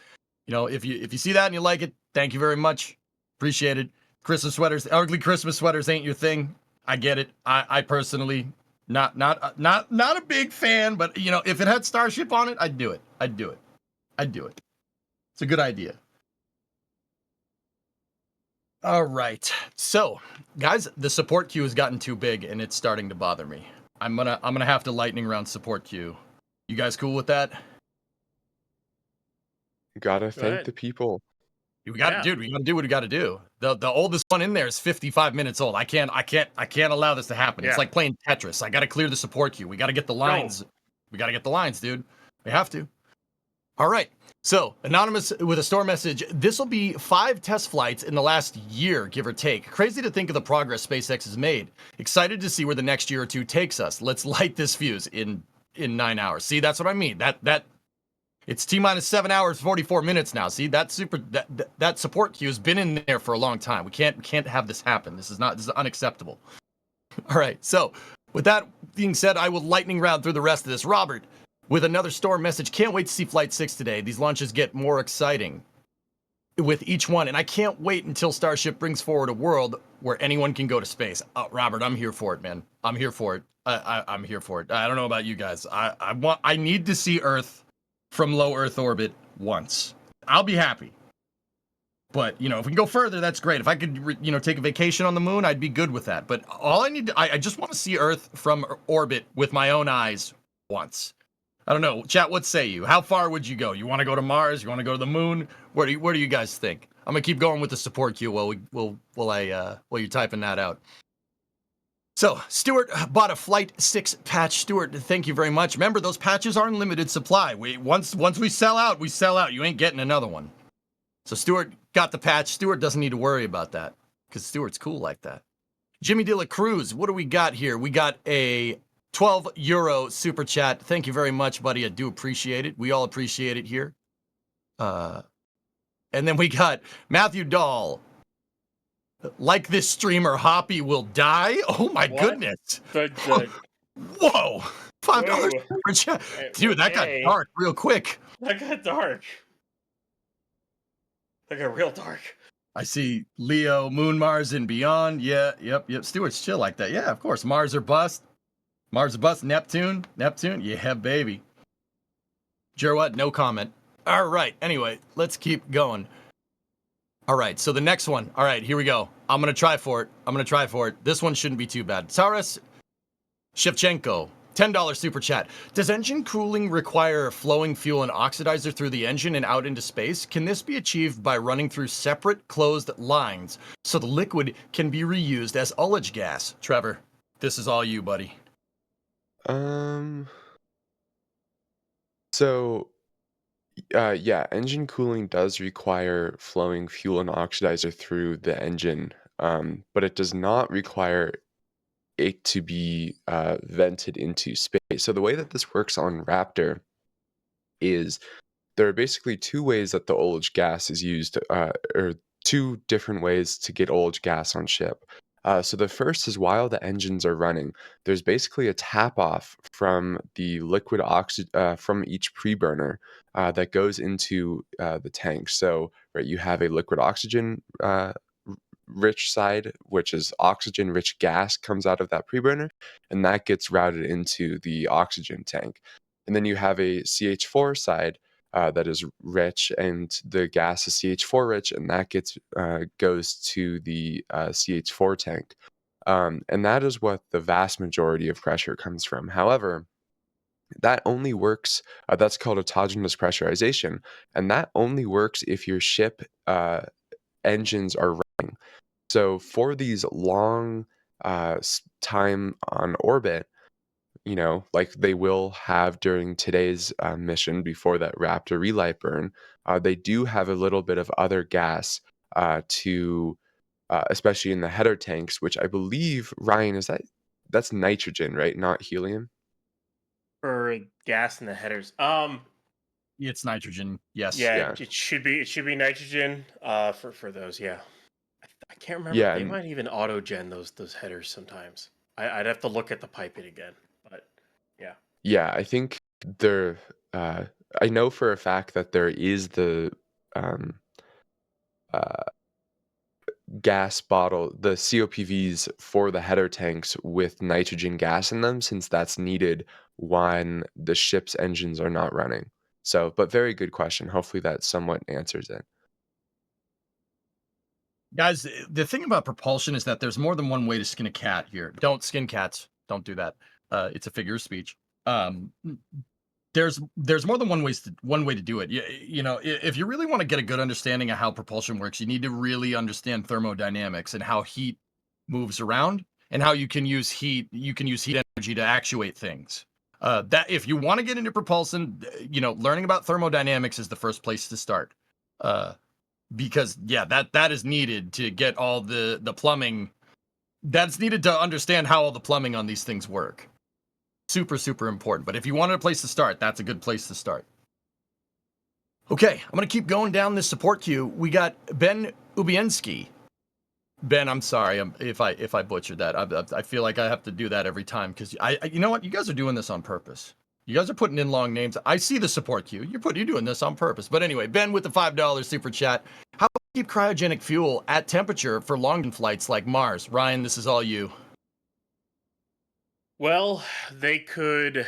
if you see that and you like it, thank you very much. Appreciate it. Christmas sweaters, ugly Christmas sweaters ain't your thing. I get it. I personally not a big fan, but if it had Starship on it, I'd do it. It's a good idea. All right. So, guys, the support queue has gotten too big and it's starting to bother me. I'm gonna have to lightning round support queue. You guys cool with that? Gotta thank ahead. the people. We gotta do what we gotta do. The oldest one in there is 55 minutes old. I can't allow this to happen. Yeah. It's like playing Tetris. I gotta clear the support queue. We gotta get the lines. We gotta get the lines, dude. We have to. All right. So, Anonymous with a store message. This will be 5 test flights in the last year, give or take. Crazy to think of the progress SpaceX has made. Excited to see where the next year or two takes us. Let's light this fuse in 9 hours. See, that's what I mean. That it's T-minus 7 hours, 44 minutes now. See, that support queue has been in there for a long time. We can't have this happen. This is unacceptable. All right. So, with that being said, I will lightning round through the rest of this. Robert, with another store message. Can't wait to see Flight 6 today. These launches get more exciting with each one. And I can't wait until Starship brings forward a world where anyone can go to space. Robert, I'm here for it, man. I'm here for it. I'm here for it. I don't know about you guys. I need to see Earth from low Earth orbit once. I'll be happy. But, if we can go further, that's great. If I could, take a vacation on the moon, I'd be good with that. But all I just want to see Earth from orbit with my own eyes once. I don't know. Chat, what say you? How far would you go? You want to go to Mars? You want to go to the moon? Where do you guys think? I'm gonna keep going with the support queue while you're typing that out. So, Stuart bought a Flight 6 patch. Stuart, thank you very much. Remember, those patches are in limited supply. Once we sell out, we sell out. You ain't getting another one. So Stuart got the patch. Stuart doesn't need to worry about that because Stuart's cool like that. Jimmy De La Cruz, what do we got here? We got a 12 euro super chat. Thank you very much, buddy. I do appreciate it. We all appreciate it here. And then we got Matthew Dahl. Like this streamer, Hoppy will die. Oh my goodness. Whoa. $5 super chat. Dude, that got dark real quick. That got dark. That got real dark. I see Leo, Moon, Mars, and beyond. Yeah, yep. Stuart's chill like that. Yeah, of course. Mars or bust. Neptune. Yeah, baby. Jerwat, no comment. All right. Anyway, let's keep going. All right. So the next one. All right, here we go. I'm going to try for it. This one shouldn't be too bad. Taras Shevchenko, $10 super chat. Does engine cooling require flowing fuel and oxidizer through the engine and out into space? Can this be achieved by running through separate closed lines so the liquid can be reused as ullage gas? Trevor, this is all you, buddy. Engine cooling does require flowing fuel and oxidizer through the engine, but it does not require it to be vented into space. So the way that this works on Raptor is there are basically 2 ways that the ullage gas is used, or 2 different ways to get ullage gas on ship. So the first is while the engines are running, there's basically a tap off from the liquid from each preburner that goes into the tank. So, right, you have a liquid oxygen rich side, which is oxygen-rich gas, comes out of that preburner, and that gets routed into the oxygen tank. And then you have a CH4 side that is rich, and the gas is CH4 rich, and that goes to the CH4 tank. And that is what the vast majority of pressure comes from. However, that only works, that's called autogenous pressurization, and that only works if your ship engines are running. So for these long time on orbit, like they will have during today's mission before that Raptor relight burn, they do have a little bit of other gas especially in the header tanks, which I believe, Ryan, that's nitrogen, right? Not helium? For gas in the headers. It's nitrogen. Yes. Yeah, Yeah. it should be nitrogen. For those, yeah. I can't remember. Yeah, They and might even auto-gen those headers sometimes. I'd have to look at the piping again, but yeah. yeah, I think there. I know for a fact that there is the um, uh, gas bottle, the COPVs for the header tanks with nitrogen gas in them, since that's needed when the ship's engines are not running. So, but very good question. Hopefully that somewhat answers it. Guys, the thing about propulsion is that there's more than one way to skin a cat here. Don't skin cats. Don't do that. It's a figure of speech. There's more than one way to do it. If you really want to get a good understanding of how propulsion works, you need to really understand thermodynamics and how heat moves around and how you can use heat energy to actuate things. That if you want to get into propulsion, learning about thermodynamics is the first place to start. Because that is needed to get all the plumbing. That's needed to understand how all the plumbing on these things work. Super, super important. But if you wanted a place to start, that's a good place to start. Okay, I'm going to keep going down this support queue. We got Ben Ubienski. Ben, I'm sorry if I butchered that. I feel like I have to do that every time because you know what? You guys are doing this on purpose. You guys are putting in long names. I see the support queue. You're doing this on purpose. But anyway, Ben with the $5 super chat. How do we keep cryogenic fuel at temperature for long flights like Mars? Ryan, this is all you. Well, they could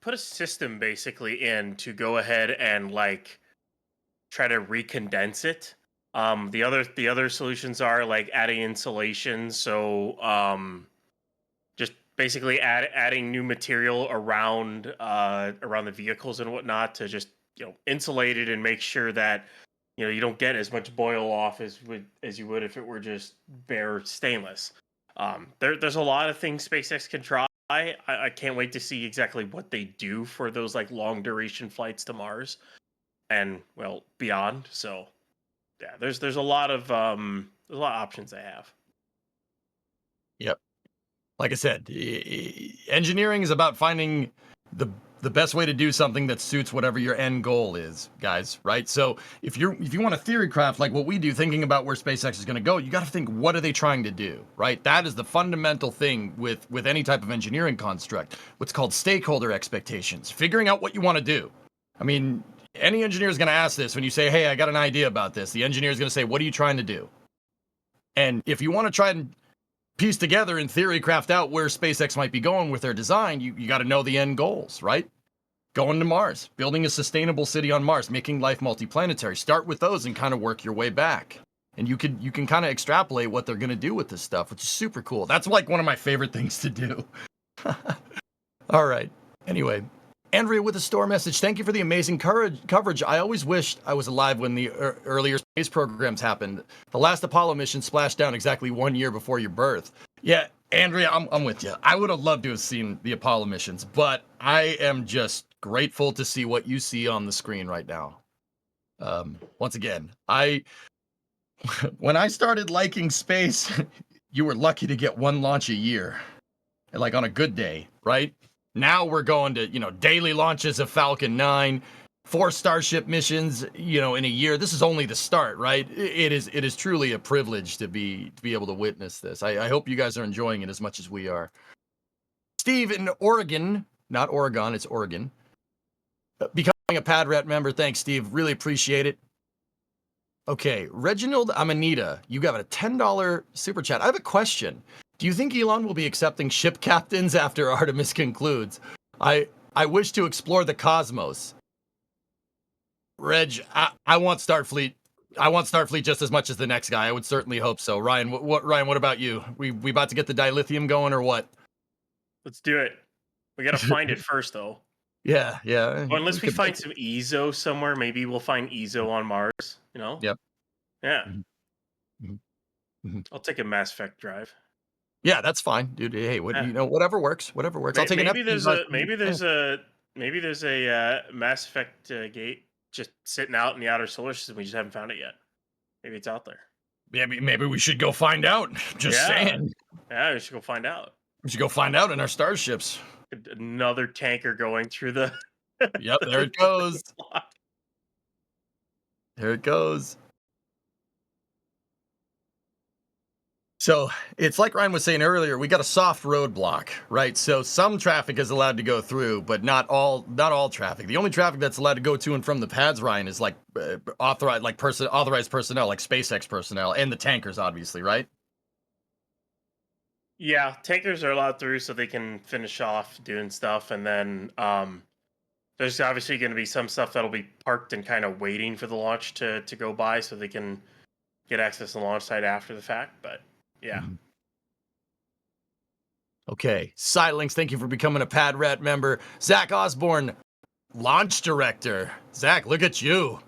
put a system basically in to go ahead and like try to recondense it. The other solutions are like adding insulation, so just basically adding new material around the vehicles and whatnot to just insulate it and make sure that you don't get as much boil off as you would if it were just bare stainless. There's a lot of things SpaceX can try. I can't wait to see exactly what they do for those like long duration flights to Mars and beyond. So yeah, there's a lot of options they have. Yep. Like I said, engineering is about finding the best way to do something that suits whatever your end goal is, guys, right? So if you want a theory craft like what we do, thinking about where SpaceX is going to go, you got to think, what are they trying to do, right? That is the fundamental thing with any type of engineering construct, what's called stakeholder expectations, figuring out what you want to do. I mean, any engineer is going to ask this when you say, hey, I got an idea about this. The engineer is going to say, what are you trying to do? And if you want to try and piece together in theory, craft out where SpaceX might be going with their design, you got to know the end goals, right? Going to Mars, building a sustainable city on Mars, making life multiplanetary. Start with those and kind of work your way back. And you can kind of extrapolate what they're going to do with this stuff, which is super cool. That's like one of my favorite things to do. All right. Anyway, Andrea with a store message. Thank you for the amazing coverage. I always wished I was alive when the earlier space programs happened. The last Apollo mission splashed down exactly 1 year before your birth. Yeah, Andrea, I'm with you. I would have loved to have seen the Apollo missions, but I am just grateful to see what you see on the screen right now. Once again, when I started liking space, you were lucky to get one launch a year, like on a good day, right? Now we're going to, daily launches of Falcon 9, 4 Starship missions, in a year. This is only the start, right? It is truly a privilege to be able to witness this. I hope you guys are enjoying it as much as we are. Steve in Oregon, not Oregon, it's Oregon. Becoming a PadRat member. Thanks, Steve. Really appreciate it. Okay, Reginald Amanita, you got a $10 super chat. I have a question. Do you think Elon will be accepting ship captains after Artemis concludes? I wish to explore the cosmos. Reg, I want Starfleet. I want Starfleet just as much as the next guy. I would certainly hope so. Ryan, Ryan, what about you? We about to get the dilithium going or what? Let's do it. We gotta find it first, though. Yeah. Well, unless we could find make it. some Ezo somewhere, maybe we'll find Ezo on Mars. You know? Yep. Yeah. Mhm. Mhm. I'll take a Mass Effect drive. Yeah, that's fine, dude. Hey, Yeah. whatever works. Whatever works. I'll take an Maybe FP. there's a Mass Effect gate just sitting out in the outer solar system. We just haven't found it yet. Maybe it's out there. Maybe we should go find out. Just saying. Yeah, we should go find out. We should go find out in our starships. Another tanker going through the. Yep, there it goes. There it goes. So it's like Ryan was saying earlier, we got a soft roadblock, right? So some traffic is allowed to go through, but not all traffic. The only traffic that's allowed to go to and from the pads, Ryan, is like authorized personnel, like SpaceX personnel, and the tankers, obviously, right? Yeah, tankers are allowed through so they can finish off doing stuff, and then there's obviously going to be some stuff that'll be parked and kind of waiting for the launch to go by, so they can get access to the launch site after the fact. But yeah. Okay, Sidelinks, thank you for becoming a Pad Rat member. Zach Osborne, launch director. Zach, look at you.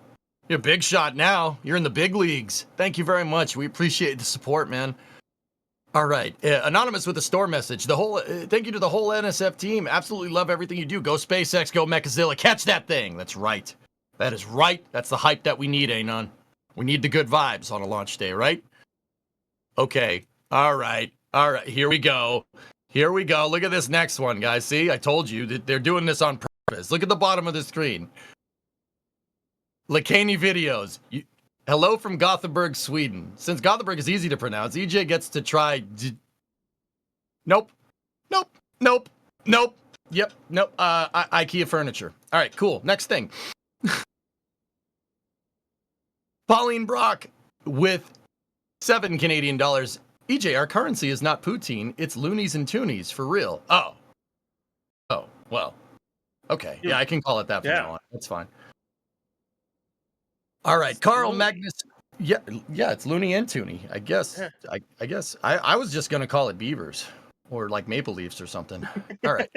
You're a big shot now. You're in the big leagues. Thank you very much. We appreciate the support, man. All right, Anonymous with a store message. Thank you to the whole NSF team. Absolutely love everything you do. Go SpaceX, go Mechazilla. Catch that thing. That's right. That is right. That's the hype that we need, Anon. We need the good vibes on a launch day, right? Okay. All right. Here we go. Look at this next one, guys. See, I told you that they're doing this on purpose. Look at the bottom of the screen. Lakani videos. Hello from Gothenburg, Sweden. Since Gothenburg is easy to pronounce, EJ gets to try. Nope. Yep. Nope. IKEA furniture. All right, cool. Next thing. Pauline Brock with $7 Canadian. EJ, our currency is not poutine. It's loonies and toonies for real. Oh, well. Okay. Yeah, I can call it that from now on. That's fine. All right, it's Carl Magnus. Yeah, it's Looney and Toonie. I guess. Yeah. I guess. I was just gonna call it Beavers or like Maple Leafs or something. All right.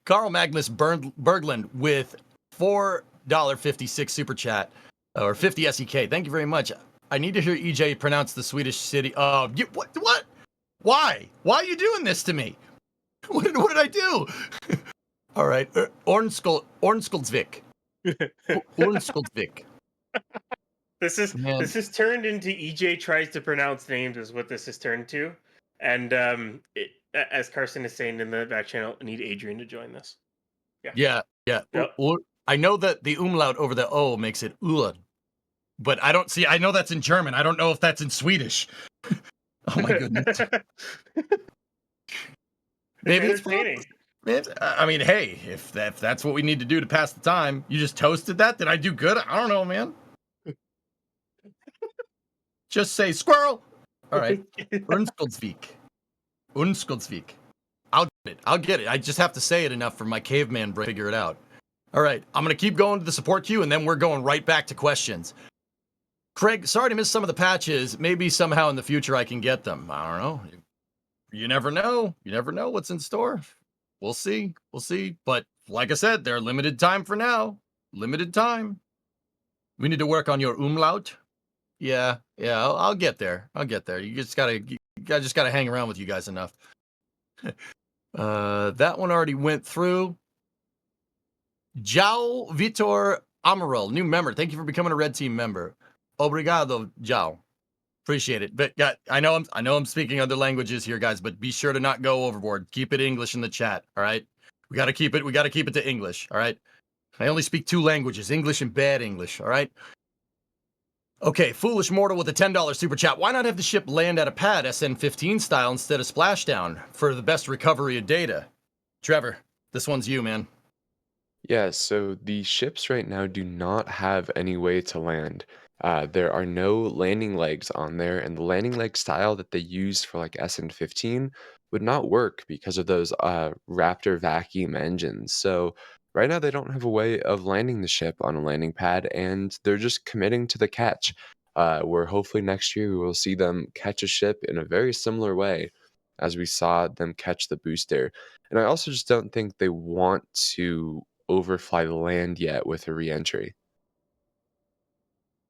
Carl Magnus Berglund with $4.56 super chat or 50 SEK. Thank you very much. I need to hear EJ pronounce the Swedish city. What? Why? Why are you doing this to me? What did I do? All right, Ornskoldsvik. Ornskoldsvik. This is turned into EJ tries to pronounce names is what this has turned to, and as Carson is saying in the back channel, I need Adrian to join this. Yeah. Yep. I know that the umlaut over the O makes it Ulan, but I know that's in German. I don't know if that's in Swedish. Oh my goodness. Maybe it's entertaining. I mean, hey, if that's what we need to do to pass the time, you just toasted that. Did I do good? I don't know, man. Just say squirrel. All right. Unskildsvik. I'll get it. I just have to say it enough for my caveman brain to figure it out. All right. I'm going to keep going to the support queue, and then we're going right back to questions. Craig, sorry to miss some of the patches. Maybe somehow in the future I can get them. I don't know. You never know. You never know what's in store. We'll see. But like I said, they're limited time for now. Limited time. We need to work on your umlaut. Yeah. I'll get there. You just gotta hang around with you guys enough. That one already went through. Jao Vitor Amaral, new member. Thank you for becoming a Red Team member. Obrigado, Jao. Appreciate it. But I know I'm speaking other languages here, guys, but be sure to not go overboard. Keep it English in the chat, all right? We gotta keep it to English, all right? I only speak 2 languages, English and bad English, all right? Okay, Foolish Mortal with a $10 super chat. Why not have the ship land at a pad, SN-15 style, instead of splashdown for the best recovery of data? Trevor, this one's you, man. Yeah, so the ships right now do not have any way to land. There are no landing legs on there, and the landing leg style that they used for like SN15 would not work because of those Raptor vacuum engines. So right now they don't have a way of landing the ship on a landing pad, and they're just committing to the catch. Where hopefully next year we will see them catch a ship in a very similar way as we saw them catch the booster. And I also just don't think they want to overfly the land yet with a reentry.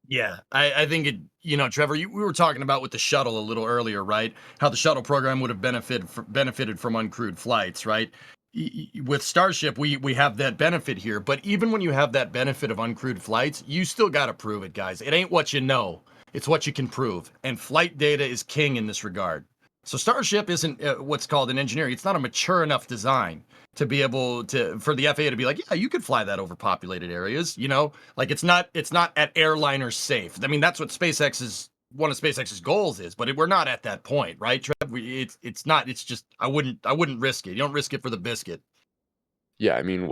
Yeah, I think it, Trevor, we were talking about with the shuttle a little earlier, right? How the shuttle program would have benefited from uncrewed flights, right? With Starship, we have that benefit here, but even when you have that benefit of uncrewed flights, you still got to prove it, guys. It ain't what you know, it's what you can prove, and flight data is king in this regard. So Starship isn't what's called an engineering. It's not a mature enough design to be able to for the FAA to be like, yeah, you could fly that over populated areas, like it's not at airliner safe. I mean, that's what one of SpaceX's goals is, but we're not at that point, right, Trev? It's not. It's just I wouldn't risk it. You don't risk it for the biscuit. Yeah, I mean,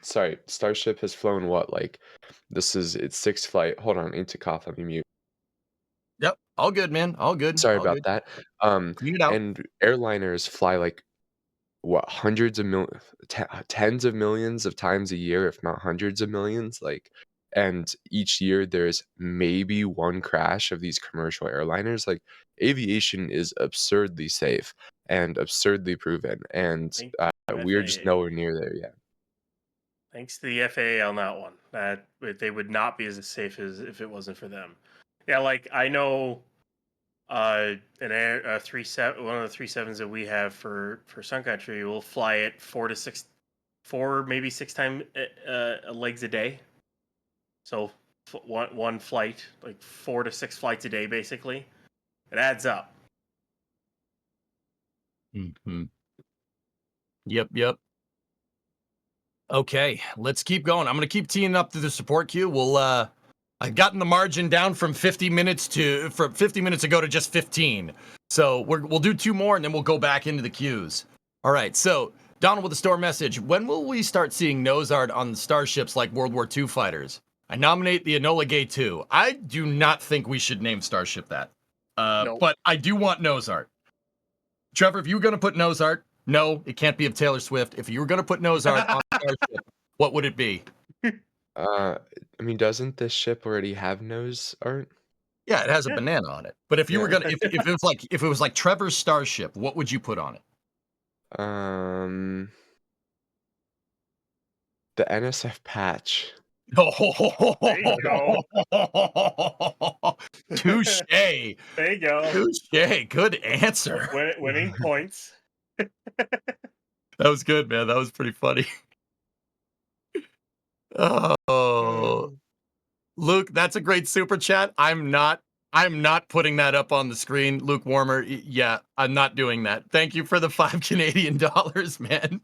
sorry, Starship has flown what? Like, this is its sixth flight. Hold on, I need to cough. Let me mute. Yep, all good, man. All good. Sorry All about good. that. Clean it out. And airliners fly like what hundreds of tens of millions of times a year, if not hundreds of millions. Like, and each year there's maybe one crash of these commercial airliners. Like, aviation is absurdly safe and absurdly proven, and Thank you, we're just FAA. nowhere near there yet. Thanks to the FAA on that one. That they would not be as safe as if it wasn't for them. Yeah, like I know an air one of the 37s that we have for Sun Country will fly it 4 maybe 6 times legs a day. So one flight, like 4 to 6 flights a day, basically. It adds up. Mm-hmm. Yep. Okay, let's keep going. I'm gonna keep teeing up through the support queue. I've gotten the margin down from 50 minutes ago to just 15. So we'll do 2 more and then we'll go back into the queues. All right. So Donald with a store message. When will we start seeing nose art on the starships like World War II fighters? I nominate the Enola Gay 2. I do not think we should name Starship that. No. But I do want nose art. Trevor, if you were going to put nose art, no, it can't be of Taylor Swift. If you were going to put nose art on Starship, what would it be? I mean, doesn't this ship already have nose art? Yeah, it has a Yeah. banana on it. But if you were Yeah. gonna, if it was like Trevor's Starship, what would you put on it? The NSF patch. There you go. Touche. There you go. Touche. Good answer. Winning points. That was good, man. That was pretty funny. Oh, Luke, that's a great super chat. I'm not putting that up on the screen. Luke Warmer, yeah, I'm not doing that. Thank you for the 5 Canadian dollars, man.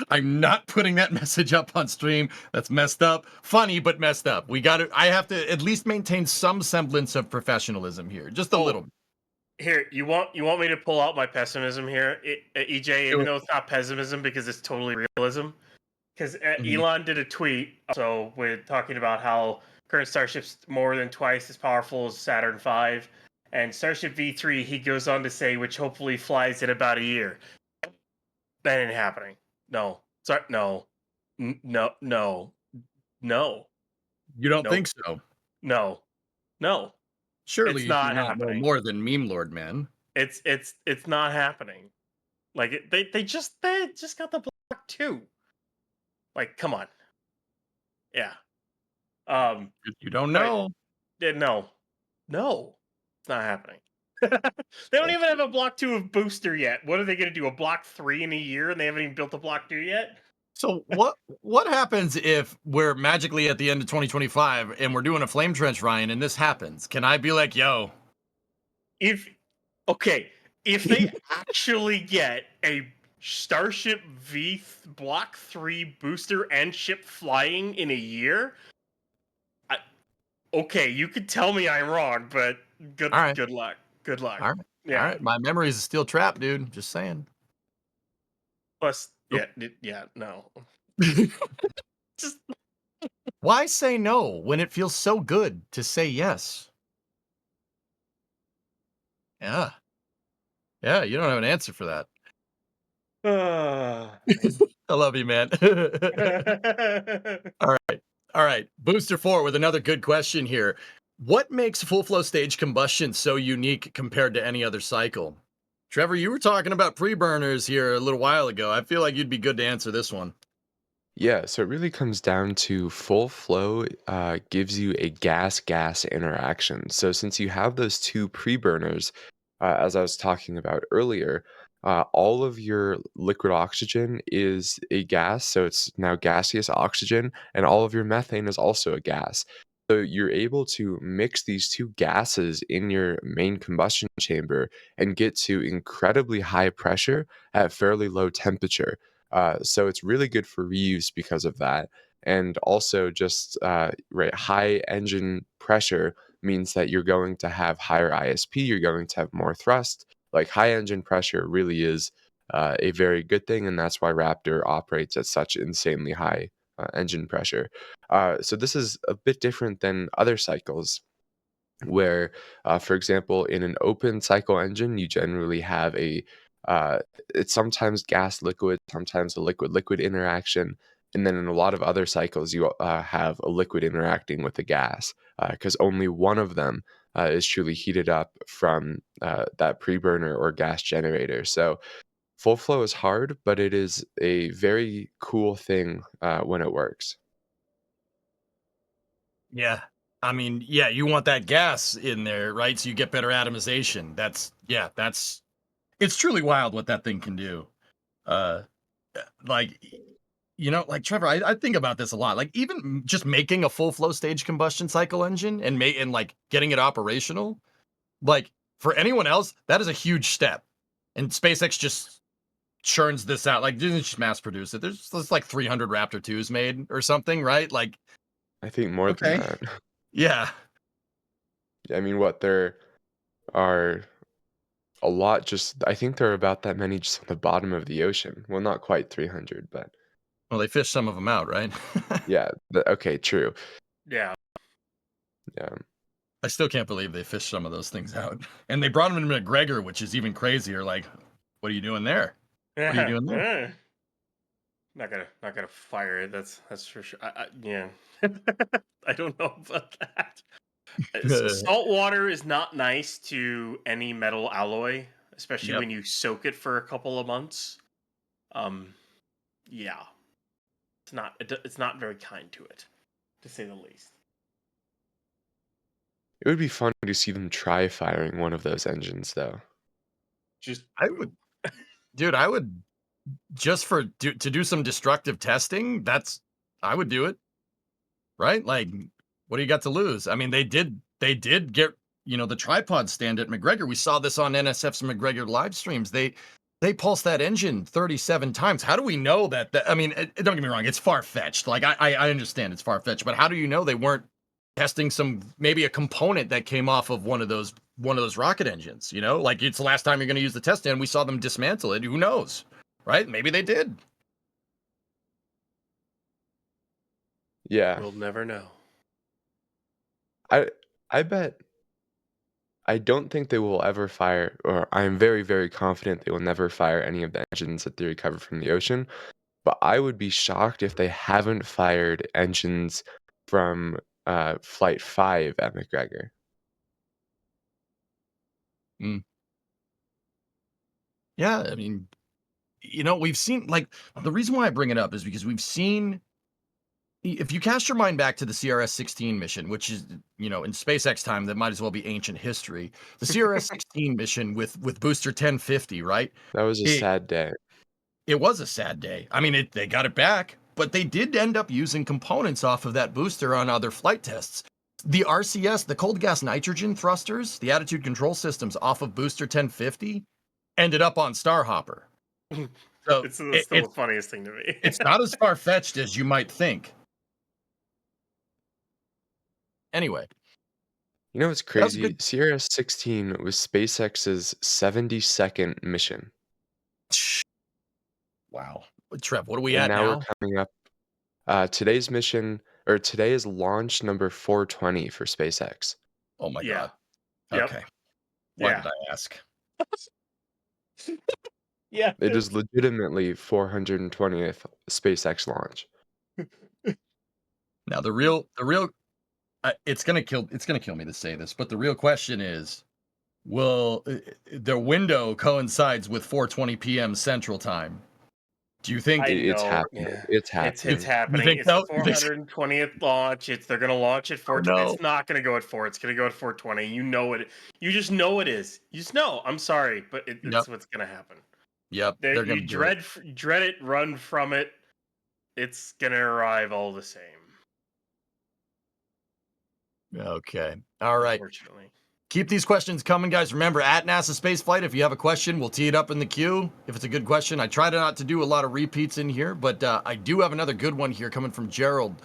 I'm not putting that message up on stream. That's messed up. Funny, but messed up. I have to at least maintain some semblance of professionalism here. Just a little. Here, you want me to pull out my pessimism here, EJ, even though it's not pessimism because it's totally realism. Because Elon did a tweet, so we're talking about how current Starship's more than twice as powerful as Saturn V, and Starship V3, he goes on to say, which hopefully flies in about a year. That ain't happening. No. Sorry, no. No. You don't Nope. think so? No. Surely It's you not do not know happening. more than Meme Lord, man. It's not happening. Like they just got the Block 2. Like, come on. Yeah. You don't know. No, it's not happening. They don't even have a Block 2 of booster yet. What are they going to do? A Block 3 in a year, and they haven't even built a Block 2 yet? So what happens if we're magically at the end of 2025 and we're doing a flame trench, Ryan, and this happens? Can I be like, yo? If they actually get a Starship V Block 3 booster and ship flying in a year, okay, you could tell me I'm wrong, but good luck. Good luck. All right. Yeah. All right. My memory is a steel trap, dude. Just saying. Plus, no. Just Why say no when it feels so good to say yes? Yeah. Yeah, you don't have an answer for that. uh, I love you, man. All right. Booster 4 with another good question here. What makes full flow stage combustion so unique compared to any other cycle? Trevor, you were talking about pre-burners here a little while ago. I feel like you'd be good to answer this one. Yeah, so it really comes down to full flow gives you a gas-gas interaction. So since you have those two pre-burners, as I was talking about earlier, all of your liquid oxygen is a gas, so it's now gaseous oxygen, and all of your methane is also a gas. So you're able to mix these two gases in your main combustion chamber and get to incredibly high pressure at fairly low temperature. So it's really good for reuse because of that. And also, just right, high engine pressure means that you're going to have higher ISP, you're going to have more thrust. Like high engine pressure really is a very good thing, and that's why Raptor operates at such insanely high engine pressure. So this is a bit different than other cycles where, for example, in an open cycle engine, you generally have uh, it's sometimes gas liquid, sometimes a liquid liquid interaction. And then in a lot of other cycles, you have a liquid interacting with a gas because only one of them is truly heated up from that pre-burner or gas generator. So full flow is hard, but it is a very cool thing when it works. Yeah. I mean, yeah, you want that gas in there, right? So you get better atomization. That's it's truly wild what that thing can do. Uh like like Trevor, I think about this a lot. Like even just making a full flow stage combustion cycle engine and like getting it operational, like for anyone else, that is a huge step. And SpaceX just churns this out. Like didn't just mass produce it. There's like 300 Raptor 2s made or something, right? Like I think more than okay. that. Yeah. I mean, what there are a lot just I think there are about that many just on the bottom of the ocean. Well, not quite 300, but Well, they fish some of them out, right? yeah, okay, true. yeah. Yeah. I still can't believe they fished some of those things out. And they brought him to McGregor, which is even crazier. Like, what are you doing there? What are you doing there? Not gonna fire it. That's for sure. Yeah. I don't know about that. Salt water is not nice to any metal alloy, especially Yep. when you soak it for a couple of months. Um, yeah, it's not very kind to it, to say the least. It would be fun to see them try firing one of those engines, though. Just I would, dude, I would just to do some destructive testing. I would do it, right? Like, what do you got to lose? I mean, they did get, the tripod stand at McGregor. We saw this on NSF's McGregor live streams. They pulsed that engine 37 times. How do we know that I mean, don't get me wrong, it's far-fetched. Like I understand it's far-fetched, but how do you know they weren't testing maybe a component that came off of one of those rocket engines, Like it's the last time you're going to use the test stand, we saw them dismantle it. Who knows? Right? Maybe they did. Yeah. We'll never know. I I bet I don't think they will ever fire, or I am very, very confident they will never fire any of the engines that they recover from the ocean. But I would be shocked if they haven't fired engines from Flight 5 at McGregor. Mm. Yeah, I mean, we've seen like the reason why I bring it up is because we've seen if you cast your mind back to the CRS-16 mission, which is, in SpaceX time, that might as well be ancient history. The CRS-16 mission with booster 1050, right? That was a It sad day. it was a sad day. I mean, they got it back, but they did end up using components off of that booster on other flight tests. The RCS, the cold gas nitrogen thrusters, the attitude control systems off of booster 1050 ended up on Starhopper. So It's still the funniest thing to me. it's not as far-fetched as you might think. Anyway, You know what's that was a crazy? good. CRS-16 was SpaceX's 72nd mission, Wow. Trev, what are we and at now we're now? coming up Today's mission, or today is launch number 420 for SpaceX. Oh my Yeah. god. Yep. Okay. Why Yeah. did I ask? Yeah. It is legitimately 420th SpaceX launch. Now the real it's gonna kill me to say this, but the real question is, will the window coincides with 4:20 p.m. Central Time? Do you think? I It's know. happening. Yeah. It's It's happening. You happening. think It's the so? You think so? 420th launch. They're gonna launch at Oh 420. no. It's not gonna go at 4. It's gonna go at 420. You know it. You just know it is. You just know. I'm sorry, but Yep. it's what's gonna happen. Yep. There, They're you gonna do it. dread it, run from it. It's gonna arrive all the same. Okay. All right. Unfortunately. Keep these questions coming, guys. Remember, at NASA Spaceflight, if you have a question, we'll tee it up in the queue. If it's a good question, I try not to do a lot of repeats in here, but I do have another good one here coming from Gerald.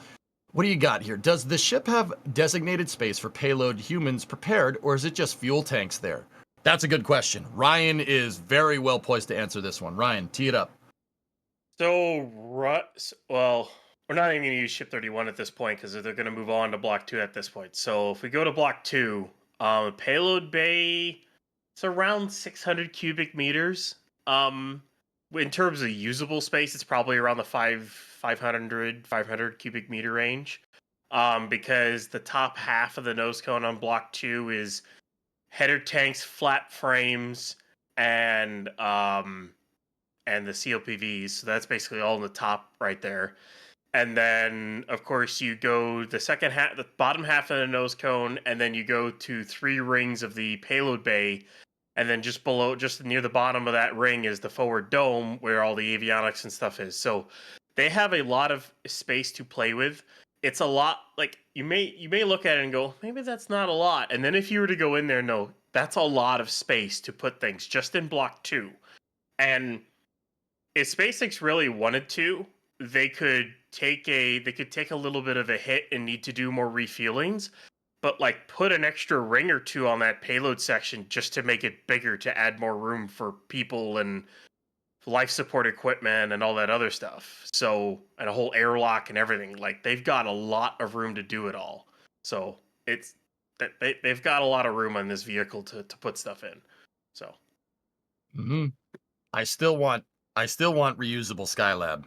What do you got here? Does the ship have designated space for payload humans prepared, or is it just fuel tanks there? That's a good question. Ryan is very well poised to answer this one. Ryan, tee it up. So, well, we're not even going to use Ship 31 at this point because they're going to move on to Block 2 at this point. So, if we go to Block 2, payload bay, it's around 600 cubic meters. In terms of usable space, it's probably around the 500 cubic meter range. Because the top half of the nose cone on Block 2 is header tanks, flat frames, and the COPVs. So that's basically all in the top right there. And then, of course, you go the second half, the bottom half of the nose cone, and then you go to 3 rings of the payload bay. And then just below, just near the bottom of that ring is the forward dome where all the avionics and stuff is. So they have a lot of space to play with. It's a lot, like you may look at it and go, maybe that's not a lot. And then if you were to go in there, no, that's a lot of space to put things just in Block 2. And if SpaceX really wanted to, they could take a little bit of a hit and need to do more refuelings, but like put an extra ring or two on that payload section just to make it bigger to add more room for people and life support equipment and all that other stuff. So, and a whole airlock and everything. Like they've got a lot of room to do it all. So it's they've got a lot of room on this vehicle to put stuff in. So Mm-hmm. I still want reusable Skylab.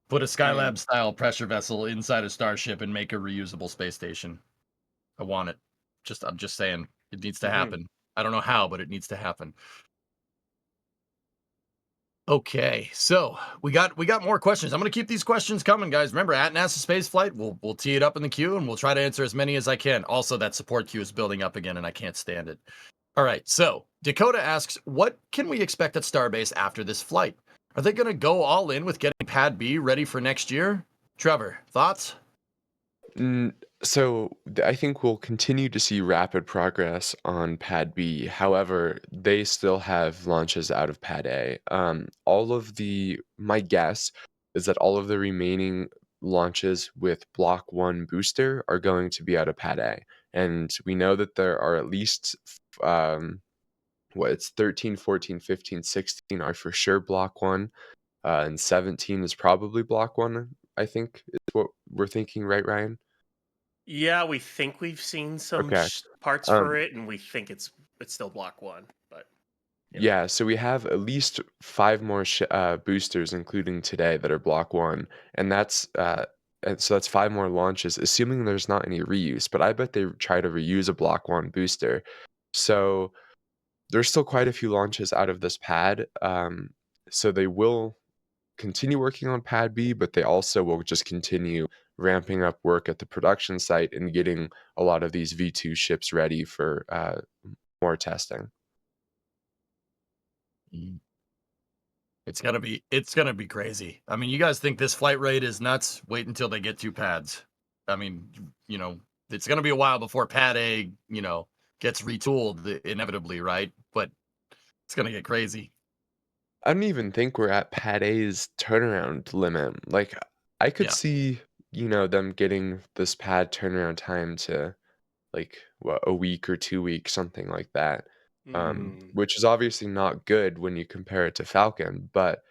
Put a Skylab style pressure vessel inside a Starship and make a reusable space station. I want it. I'm just saying it needs to happen. I don't know how, but it needs to happen. Okay, so we got more questions. I'm gonna keep these questions coming, guys. Remember, at NASA Spaceflight, we'll tee it up in the queue and we'll try to answer as many as I can. Also, that support queue is building up again, and I can't stand it. All right, so Dakota asks, what can we expect at Starbase after this flight? Are they gonna go all in with getting Pad B ready for next year? Trevor, thoughts? So I think we'll continue to see rapid progress on Pad B. However, they still have launches out of Pad A. My guess is that all of the remaining launches with Block 1 booster are going to be out of Pad A. And we know that there are at least, it's 13, 14, 15, 16 are for sure Block 1. And 17 is probably Block 1, I think, is what we're thinking, right, Ryan? yeah, we think we've seen some Okay. parts for it, and we think it's still Block 1. But Yeah, so we have at least 5 more boosters, including today, that are Block 1, and so that's 5 more launches, assuming there's not any reuse. But I bet they try to reuse a Block 1 booster. So there's still quite a few launches out of this pad. So they will continue working on Pad B, but they also will just continue ramping up work at the production site and getting a lot of these V2 ships ready for more testing. It's gonna be crazy. I mean, you guys think this flight rate is nuts? Wait until they get 2 pads. I mean, it's gonna be a while before Pad A, gets retooled inevitably, right? But it's gonna get crazy. I don't even think we're at Pad A's turnaround limit. Like, I could Yeah. see, them getting this pad turnaround time to like a week or 2 weeks, something like that. Which is obviously not good when you compare it to Falcon, but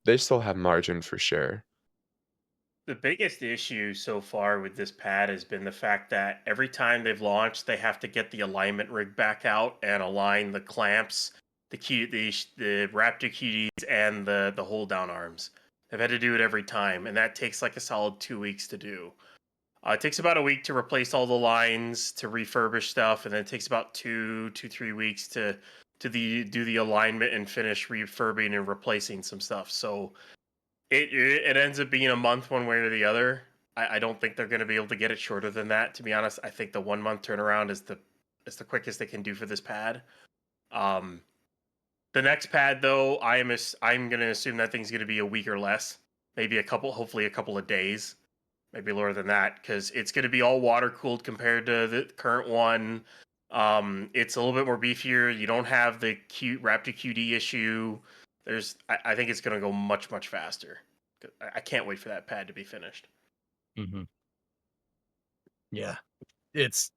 they still have margin for sure. The biggest issue so far with this pad has been the fact that every time they've launched, they have to get the alignment rig back out and align the clamps, the Raptor QDs, and the hold down arms. They've had to do it every time, and that takes like a solid 2 weeks to do. It takes about a week to replace all the lines, to refurbish stuff, and then it takes about 3 weeks do the alignment and finish refurbing and replacing some stuff. So it ends up being a month one way or the other. I don't think they're going to be able to get it shorter than that. To be honest, I think the 1 month turnaround is the quickest they can do for this pad. Um, the next pad though, I'm going to assume that thing's going to be a week or less, maybe hopefully a couple of days, maybe lower than that, because it's going to be all water cooled compared to the current one. It's a little bit more beefier. You don't have the Raptor QD issue. I think it's going to go much, much faster. I can't wait for that pad to be finished. Mm-hmm. Yeah, it's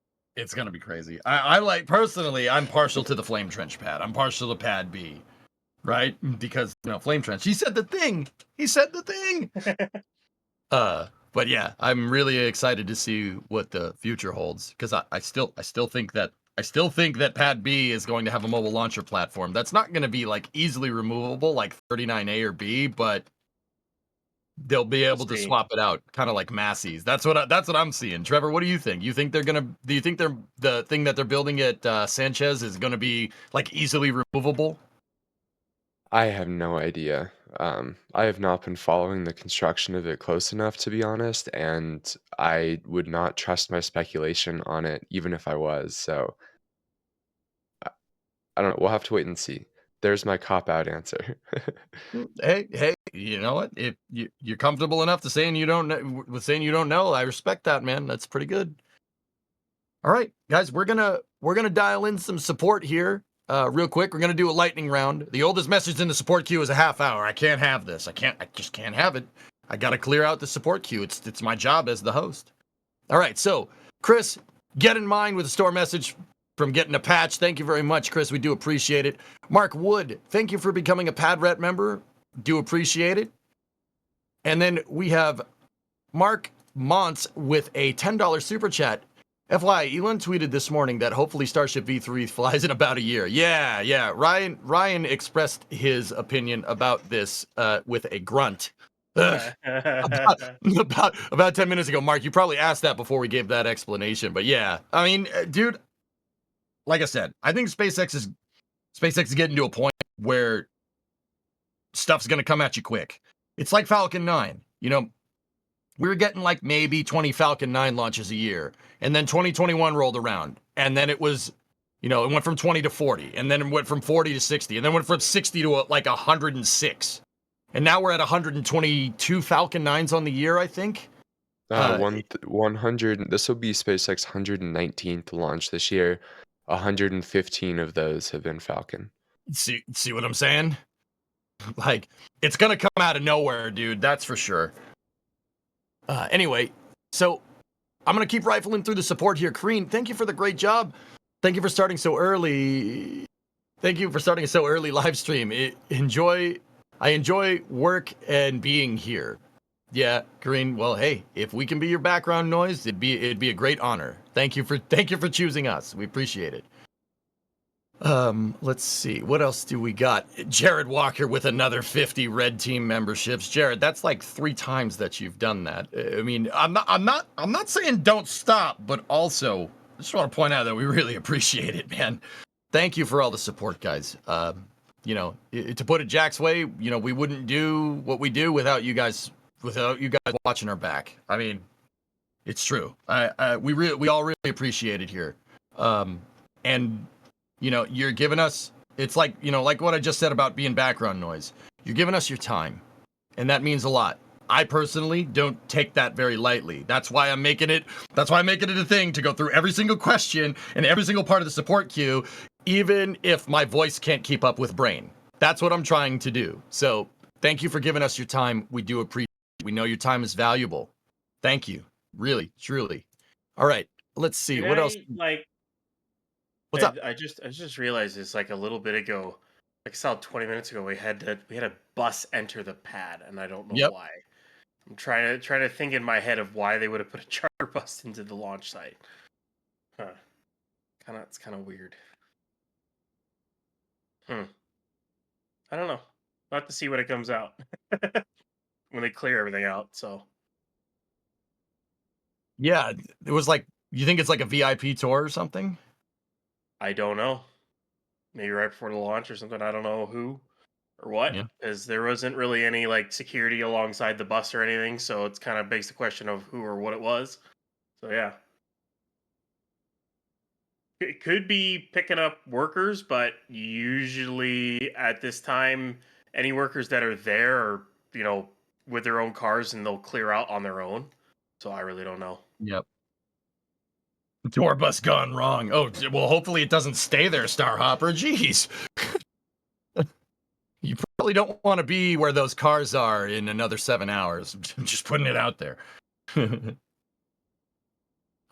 gonna be crazy. I like personally. I'm partial to the Flame Trench pad. I'm partial to Pad B, right? Because Flame Trench. He said the thing. He said the thing. But yeah, I'm really excited to see what the future holds, because I still think that Pad B is going to have a mobile launcher platform that's not going to be like easily removable like 39A or B, but they'll be able to swap it out, kind of like Massey's. That's what I'm seeing. Trevor, what do you think? Do you think the thing that they're building at Sanchez is going to be like easily removable? I have no idea. I have not been following the construction of it close enough, to be honest, and I would not trust my speculation on it, even if I was. So I don't know. We'll have to wait and see. There's my cop-out answer. Hey, you know what? If you're comfortable enough to saying you don't know, with saying you don't know, I respect that, man. That's pretty good. All right, guys, we're gonna dial in some support here. Real quick, we're gonna do a lightning round. The oldest message in the support queue is a half hour. I can't have this. I just can't have it. I gotta clear out the support queue. It's my job as the host. All right, so Chris, get in mind with a store message from getting a patch. Thank you very much, Chris. We do appreciate it. Mark Wood, thank you for becoming a PadRet member. Do appreciate it. And then we have Mark Montz with a $10 super chat. FYI, Elon tweeted this morning that hopefully Starship V3 flies in about a year. Yeah. Ryan expressed his opinion about this with a grunt. About 10 minutes ago. Mark, you probably asked that before we gave that explanation, but yeah, I mean, dude, like I said, I think SpaceX is getting to a point where stuff's going to come at you quick. It's like Falcon 9. We were getting like maybe 20 Falcon 9 launches a year, and then 2021 rolled around, and then it was, it went from 20 to 40, and then it went from 40 to 60, and then went from 60 to like 106. And now we're at 122 Falcon 9s on the year, I think. 100. This will be SpaceX's 119th launch this year. 115 of those have been Falcon. See what I'm saying? Like, it's gonna come out of nowhere, dude. That's for sure. Anyway, so I'm gonna keep rifling through the support here. Kareen, thank you for the great job. Thank you for starting so early. Thank you for starting a so early live stream. I enjoy work and being here. Yeah, Kareen. Well, hey, if we can be your background noise, it'd be a great honor. Thank you for choosing us. We appreciate it. Let's see. What else do we got? Jared Walker with another 50 Red Team memberships. Jared, that's like 3 times that you've done that. I mean, I'm not saying don't stop, but also I just want to point out that we really appreciate it, man. Thank you for all the support, guys. To put it Jack's way, we wouldn't do what we do without you guys watching our back. I mean, it's true. We all really appreciate it here. And you're giving us, it's like, like what I just said about being background noise. You're giving us your time, and that means a lot. I personally don't take that very lightly. That's why I'm making it a thing to go through every single question and every single part of the support queue, even if my voice can't keep up with brain. That's what I'm trying to do. So thank you for giving us your time. We do appreciate it. We know your time is valuable. Thank you. Really, truly. All right. Let's see. What else? What's up? I just realized it's like a little bit ago, like I saw 20 minutes ago, we had a bus enter the pad, and I don't know why. I'm trying to think in my head of why they would have put a charter bus into the launch site. Huh. It's kind of weird. I don't know. We'll have to see when it comes out. When they clear everything out, so. Yeah, it was like, you think it's like a VIP tour or something? I don't know. Maybe right before the launch or something. I don't know who or what, Yeah. because there wasn't really any like security alongside the bus or anything. So it's kind of begs the question of who or what it was. So yeah, it could be picking up workers, but usually at this time, any workers that are there are with their own cars and they'll clear out on their own. So I really don't know. Yep. Tour bus gone wrong. Oh, well, hopefully it doesn't stay there, Starhopper. Jeez. You probably don't want to be where those cars are in another 7 hours. Just putting it out there.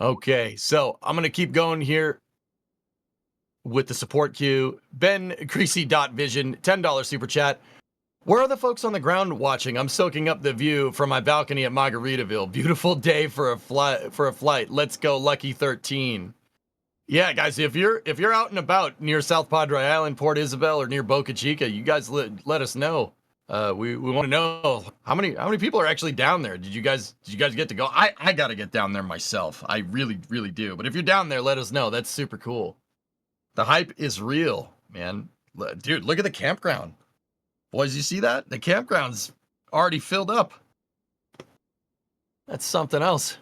Okay, so I'm going to keep going here with the support queue. Ben Creasy.Vision, $10 super chat. Where are the folks on the ground watching? I'm soaking up the view from my balcony at Margaritaville. Beautiful day for a flight. Let's go, Lucky 13. Yeah, guys, if you're out and about near South Padre Island, Port Isabel, or near Boca Chica, you guys let us know. We want to know how many people are actually down there. Did you guys get to go? I gotta get down there myself. I really do. But if you're down there, let us know. That's super cool. The hype is real, man. Dude, look at the campground. Boys, you see that? The campground's already filled up. That's something else.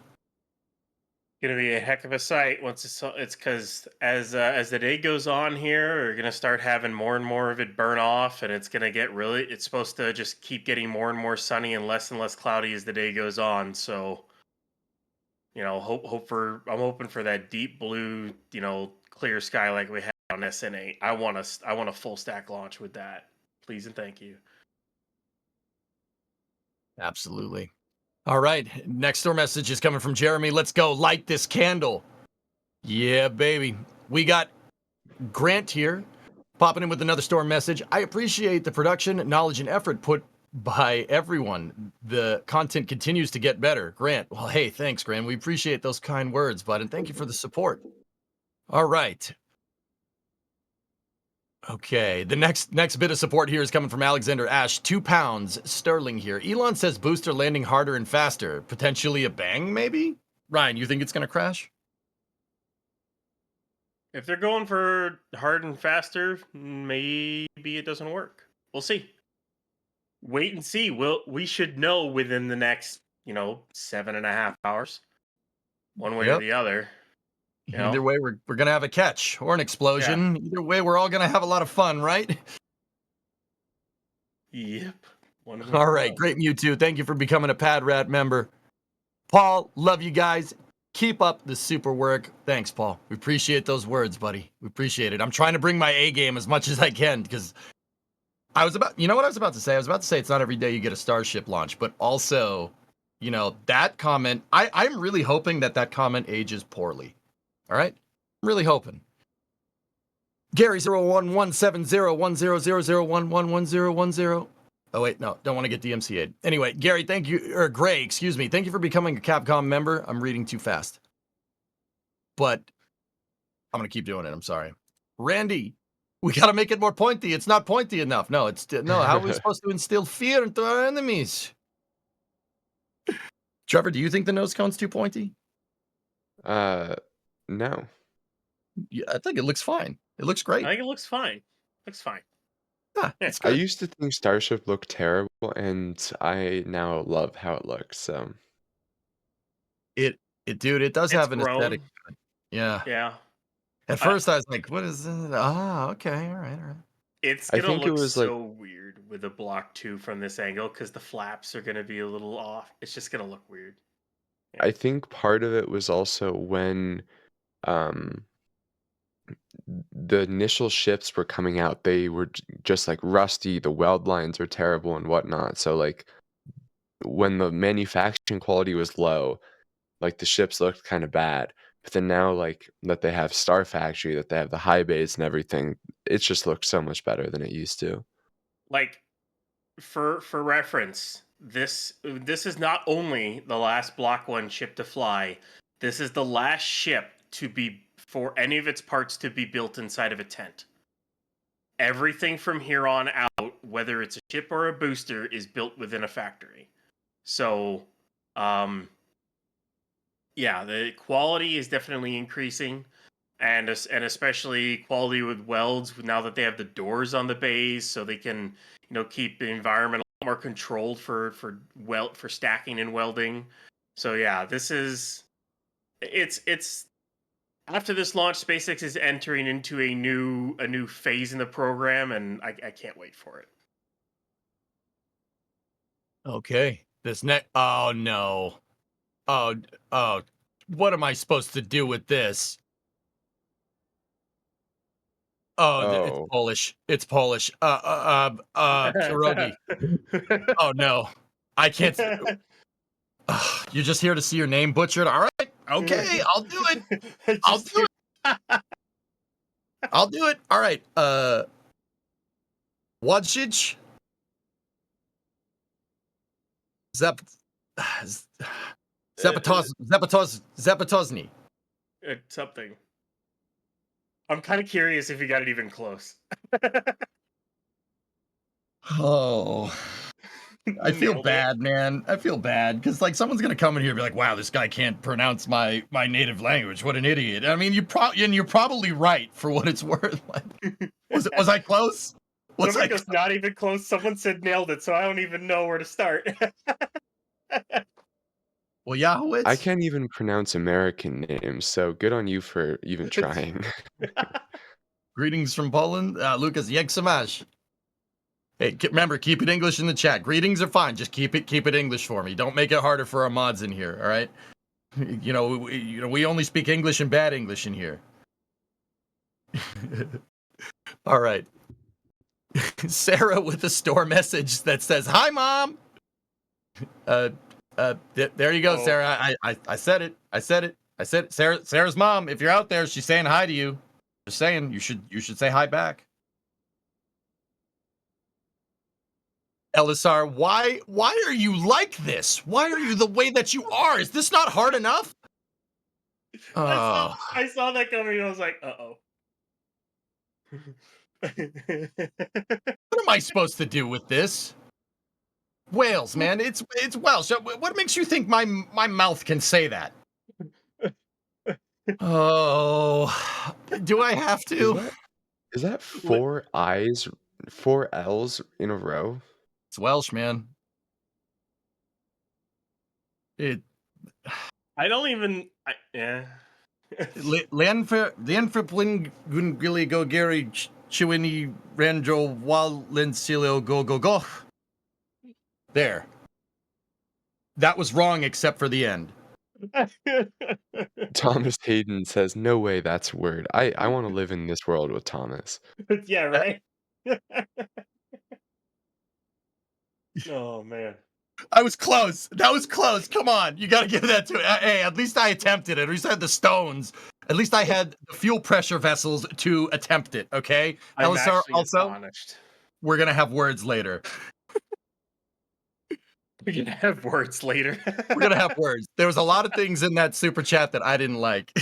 Gonna be a heck of a sight once it's because as the day goes on here, we're gonna start having more and more of it burn off, and it's gonna get really. It's supposed to just keep getting more and more sunny and less cloudy as the day goes on. So, I'm hoping for that deep blue, clear sky like we had on SN8. I want a full stack launch with that, please and thank you. Absolutely. All right. Next door message is coming from Jeremy. Let's go light this candle. Yeah, baby. We got Grant here popping in with another storm message. I appreciate the production, knowledge, and effort put by everyone. The content continues to get better. Grant. Well, hey, thanks, Grant. We appreciate those kind words, bud, and thank you for the support. All right. Okay, the next bit of support here is coming from Alexander Ash. 2 pounds sterling here. Elon says booster landing harder and faster. Potentially a bang, maybe? Ryan, you think it's going to crash? If they're going for hard and faster, maybe it doesn't work. We'll see. Wait and see. We should know within the next 7.5 hours, one way or the other. Either way, we're going to have a catch or an explosion. Yeah. Either way, we're all going to have a lot of fun, right? Yep. All right, great Mewtwo. Thank you for becoming a Pad Rat member. Paul, love you guys. Keep up the super work. Thanks, Paul. We appreciate those words, buddy. We appreciate it. I'm trying to bring my A game as much as I can because you know what I was about to say? I was about to say it's not every day you get a Starship launch, but also, that comment, I'm really hoping that comment ages poorly. All right? I'm really hoping. Gary 011701000111010. Oh, wait, no, don't want to get DMCA'd. Anyway, Gary, thank you, or Gray, excuse me. Thank you for becoming a Capcom member. I'm reading too fast. But I'm going to keep doing it. I'm sorry. Randy, we got to make it more pointy. It's not pointy enough. No, how are we supposed to instill fear into our enemies? Trevor, do you think the nose cone's too pointy? No. Yeah, I think it looks fine. It looks great. I think it looks fine. Yeah, it's I used to think Starship looked terrible, and I now love how it looks. So it does have an aesthetic. Yeah. Yeah. At first, I was like, "What is it?" Okay, all right. It's gonna look so weird with a Block 2 from this angle because the flaps are gonna be a little off. It's just gonna look weird. I think part of it was also when the initial ships were coming out, they were just like rusty, the weld lines were terrible and whatnot. So like when the manufacturing quality was low, like the ships looked kind of bad. But then now, like that they have Star Factory, that they have the high bays and everything, it just looks so much better than it used to. Like for reference, this is not only the last Block 1 ship to fly, this is the last ship to be for any of its parts to be built inside of a tent. Everything from here on out, whether it's a ship or a booster, is built within a factory. So, yeah, the quality is definitely increasing, and especially quality with welds now that they have the doors on the bays, so they can keep the environment a lot more controlled for stacking and welding. So yeah, it's after this launch, SpaceX is entering into a new phase in the program, and I can't wait for it. Okay. This next. Oh no. Oh. What am I supposed to do with this? Oh, it's Oh, Polish. It's Polish. Pierogi. Oh no. I can't. You're just here to see your name butchered. All right. Okay. I'll do it. I'll do it. I'll do it. All right. Wodsic. Zapatozny. It's something. I'm kind of curious if you got it even close. Oh, I feel Nailed it. bad, man. I feel bad because like someone's gonna come in here and be like, "Wow, this guy can't pronounce my native language. What an idiot!" I mean, you're probably right for what it's worth. Like, was I close? Was I? Domingo's not even close. Someone said nailed it, so I don't even know where to start. Well, Yahowitz. I can't even pronounce American names, so good on you for even trying. Greetings from Poland, Lucas Yeksamash. Hey, remember, keep it English in the chat. Greetings are fine. Just keep it English for me. Don't make it harder for our mods in here. All right. We only speak English and bad English in here. All right. Sarah with a store message that says, "Hi, Mom." There you go, Oh. Sarah. I said it. I said it. Sarah's mom. If you're out there, she's saying hi to you. Just saying, you should say hi back. Elisar, why are you like this? Why are you the way that you are? Is this not hard enough? I saw that coming and I was like, uh-oh. What am I supposed to do with this? Wales, man. It's Welsh. What makes you think my mouth can say that? Oh, do I have to? Is that 4 I's, 4 L's in a row? It's Welsh, man. It I don't even yeah. Lianfripling Gungili go Gary Chiwini Ranjo Walencilio go. There. That was wrong except for the end. Thomas Hayden says, "No way, that's a word. I wanna live in this world with Thomas." Yeah, right. Oh man. I was close. That was close. Come on. You got to give that to it. Hey, at least I attempted it. At least I had the stones. At least I had the fuel pressure vessels to attempt it. Okay. I'm Elisar, actually also, astonished. we're going to have words later. We can have words later. We're going to have words. There was a lot of things in that super chat that I didn't like.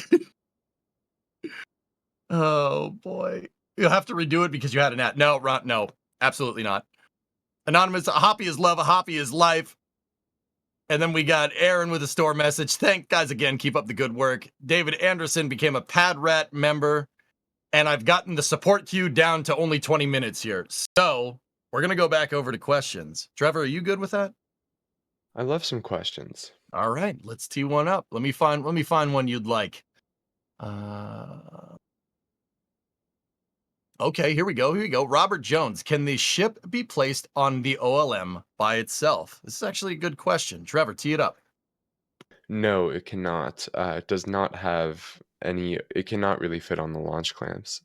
Oh, boy. You'll have to redo it because you had an ad. No, Ron, no, absolutely not. Anonymous, a hoppy is love, a hoppy is life. And then we got Aaron with a store message. Thank guys again. Keep up the good work. David Anderson became a Pad Rat member, and I've gotten the support queue down to only 20 minutes here. So we're gonna go back over to questions. Trevor, are you good with that? I love some questions. All right, let's tee one up. Let me find one you'd like. Okay, here we go. Robert Jones, can the ship be placed on the OLM by itself? This is actually a good question. Trevor, tee it up. No, it cannot. It does not have any. It cannot really fit on the launch clamps.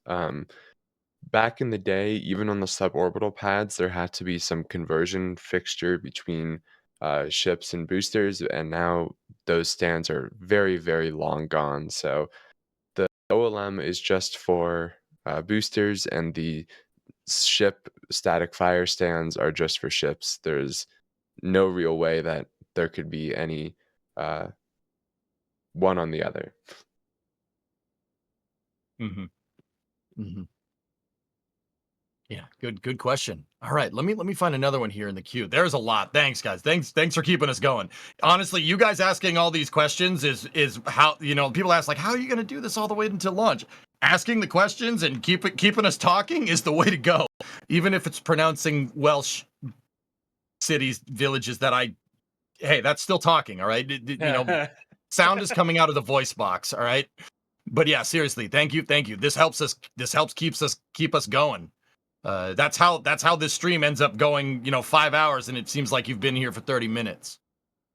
Back in the day, even on the suborbital pads, there had to be some conversion fixture between ships and boosters, and now those stands are very, very long gone. So the OLM is just for boosters, and the ship static fire stands are just for ships. There's no real way that there could be any one on the other. Mm-hmm. Mm-hmm. Yeah, good question. All right, let me find another one here in the queue. There's a lot. Thanks, guys. Thanks for keeping us going. Honestly, you guys asking all these questions is how, you know, people ask like, how are you going to do this all the way until launch? Asking the questions and keeping us talking is the way to go. Even if it's pronouncing Welsh cities, villages hey, that's still talking. All right, you know, sound is coming out of the voice box. All right, but yeah, seriously, thank you. This helps us. This helps keep us going. That's how this stream ends up going, you know, 5 hours, and it seems like you've been here for 30 minutes.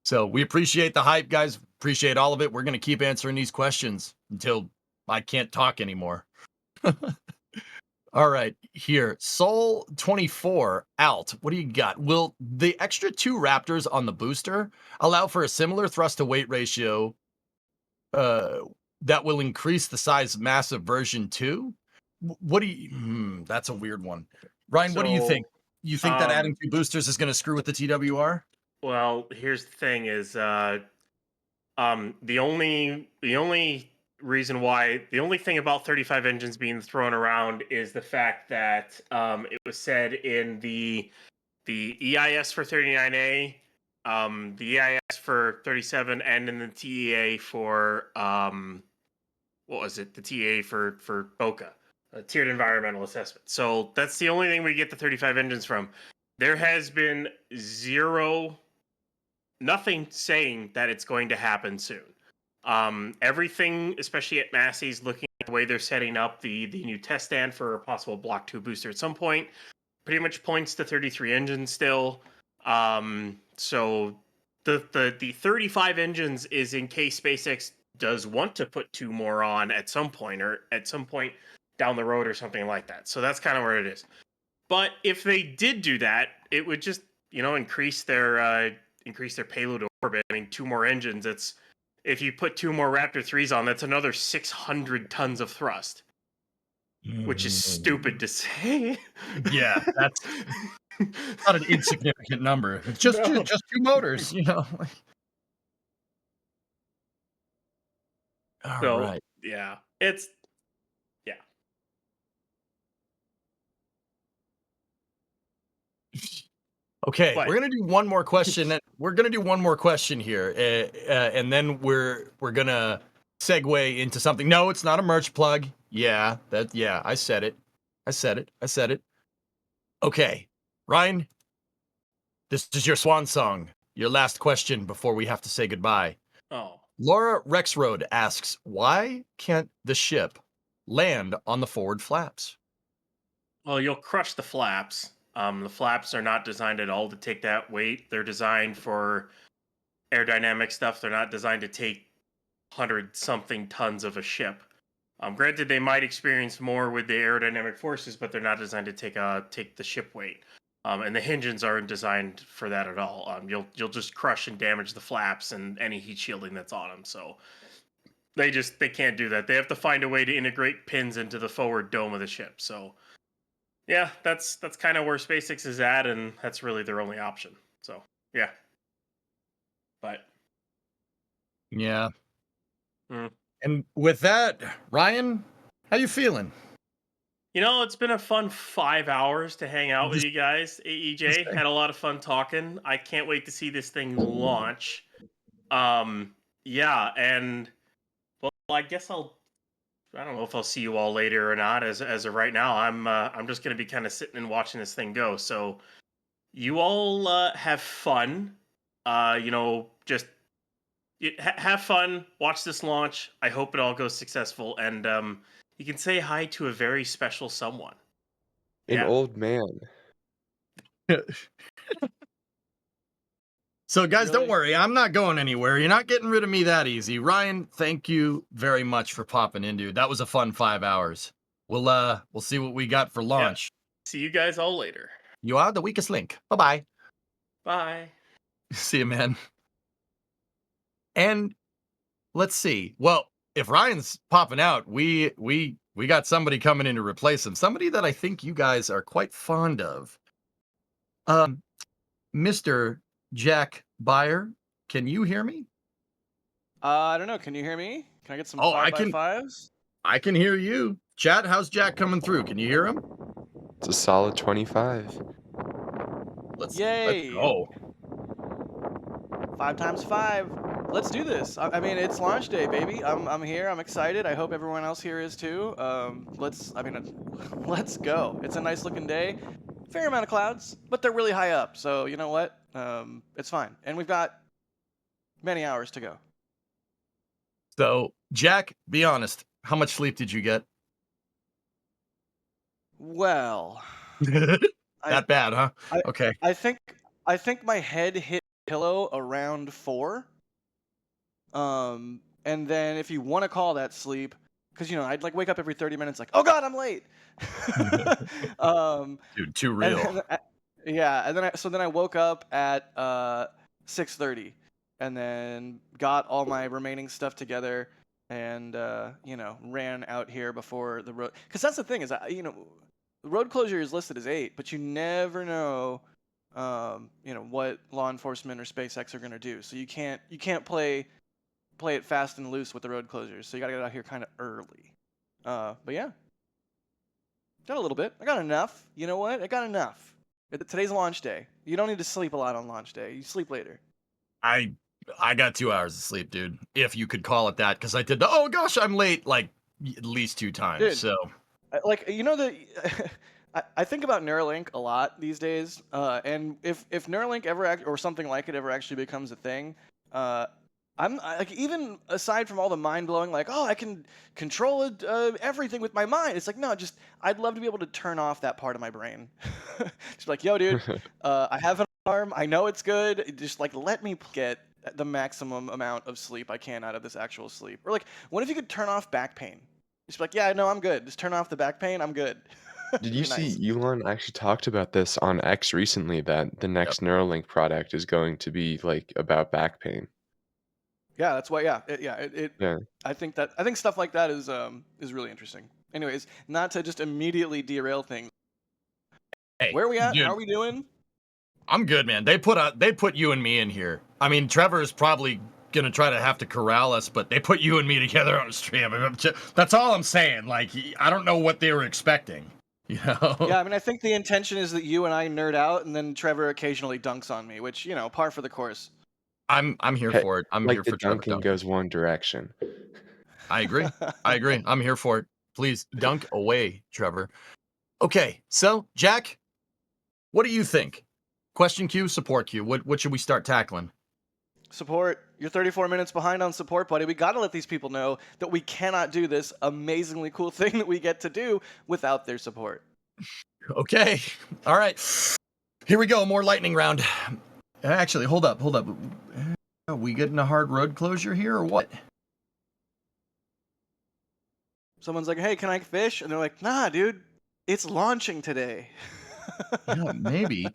So we appreciate the hype, guys. Appreciate all of it. We're gonna keep answering these questions until I can't talk anymore. All right, here, Soul 24 Alt. What do you got? Will the extra 2 Raptors on the booster allow for a similar thrust to weight ratio that will increase the size massive version 2? What do you that's a weird one. Ryan, what do you think? You think that adding 2 boosters is going to screw with the TWR? Well, here's the thing: is the only reason why the only thing about 35 engines being thrown around is the fact that it was said in the EIS for 39A, the EIS for 37, and in the TEA for what was it? The TEA for BOCA, tiered environmental assessment. So that's the only thing we get the 35 engines from. There has been nothing saying that it's going to happen soon. Everything, especially at Massey's, looking at the way they're setting up the new test stand for a possible Block 2 booster at some point, pretty much points to 33 engines still. So the 35 engines is in case SpaceX does want to put 2 more on at some point, or at some point down the road or something like that. So that's kind of where it is. But if they did do that, it would just, you know, increase their payload orbit. I mean, 2 more engines. It's if you put 2 more Raptor 3s on, that's another 600 tons of thrust, which is stupid to say. Yeah, that's not an insignificant number. It's just No. just 2 motors, you know. All So right. yeah, it's yeah. Okay, But we're gonna do one more question. We're gonna do one more question here, and then we're gonna segue into something. No, it's not a merch plug. Yeah, I said it. I said it. Okay, Ryan, this is your swan song. Your last question before we have to say goodbye. oh, Laura Rexroad asks, why can't the ship land on the forward flaps? well, you'll crush the flaps. The flaps are not designed at all to take that weight. They're designed for aerodynamic stuff. They're not designed to take 100-something tons of a ship. Granted, they might experience more with the aerodynamic forces, but they're not designed to take the ship weight. And the hinges aren't designed for that at all. You'll just crush and damage the flaps and any heat shielding that's on them. So they can't do that. They have to find a way to integrate pins into the forward dome of the ship. So yeah, that's kind of where SpaceX is at, and that's really their only option. So yeah, but Yeah. Mm. And with that, Ryan, how you feeling? you know, it's been a fun 5 hours to hang out with you guys. AEJ had a lot of fun talking. I can't wait to see this thing launch. Yeah, and well, I guess I don't know if I'll see you all later or not. As of right now, I'm just gonna be kind of sitting and watching this thing go. So you all have fun. You know, just have fun. Watch this launch. I hope it all goes successful, and you can say hi to a very special someone. An Yeah. old man. So, guys, don't Really? worry. I'm not going anywhere. You're not getting rid of me that easy. Ryan, thank you very much for popping in, dude. That was a fun 5 hours. We'll see what we got for launch. See you guys all later. You are the weakest link. Bye-bye. Bye. See you, man. And let's see. Well, if Ryan's popping out, we got somebody coming in to replace him. Somebody that I think you guys are quite fond of. Mr. Jack Buyer, can you hear me? I don't know. Can you hear me? Can I get some Oh, 5x5s? I can hear you. Chat, how's Jack coming through? Can you hear him? It's a solid 25. Let's Yay! go. 5x5. Let's do this. I mean, it's launch day, baby. I'm here. I'm excited. I hope everyone else here is too. Let's go. It's a nice looking day. Fair amount of clouds, but they're really high up. So you know what? It's fine. And we've got many hours to go. So, Jack, be honest. How much sleep did you get? Well, That bad, huh? I Okay. I think my head hit pillow around 4. And then if you want to call that sleep, because I'd like wake up every 30 minutes, like, oh God, I'm late. um, Dude, too and real. then yeah, and then I woke up at 6:30, and then got all my remaining stuff together, and ran out here before the road. Because that's the thing is, the road closure is listed as 8, but you never know, what law enforcement or SpaceX are gonna do. So you can't play it fast and loose with the road closures. So you gotta get out here kind of early. But yeah, got a little bit. I got enough. You know what? I got enough. Today's launch day. You don't need to sleep a lot on launch day. You sleep later. I got 2 hours of sleep, dude. If you could call it that, because I did the oh gosh, I'm late like at least 2 times. Dude. So Like I think about Neuralink a lot these days, and if Neuralink or something like it ever actually becomes a thing, like, even aside from all the mind blowing, like, oh, I can control it, everything with my mind. It's like, no, just I'd love to be able to turn off that part of my brain. Just like, yo, dude, I have an arm. I know it's good. Just like let me get the maximum amount of sleep I can out of this actual sleep. Or like, what if you could turn off back pain? Just be like, yeah, no, I'm good. Just turn off the back pain. I'm good. Did you Be nice. see Elon actually talked about this on X recently that the next Neuralink product is going to be like about back pain? Yeah, that's why. Yeah, Yeah. I think stuff like that is really interesting. Anyways, not to just immediately derail things. hey, Where are we at? dude, How are we doing? I'm good, man. They put you and me in here. I mean, Trevor is probably gonna try to have to corral us, but they put you and me together on a stream. That's all I'm saying. Like, I don't know what they were expecting. You know? Yeah, I mean, I think the intention is that you and I nerd out, and then Trevor occasionally dunks on me, which par for the course. I'm here Hey, for it. I'm like here the for Trevor dunking Dunk. goes one direction. I agree. I'm here for it. Please dunk away, Trevor. Okay, so Jack, what do you think? Question queue, support queue. What should we start tackling? Support. You're 34 minutes behind on support, buddy. We got to let these people know that we cannot do this amazingly cool thing that we get to do without their support. Okay. All right. Here we go. More lightning round. Actually, hold up. Are we getting a hard road closure here or what? Someone's like, hey, can I fish? And they're like, nah, dude, it's launching today. Yeah, maybe.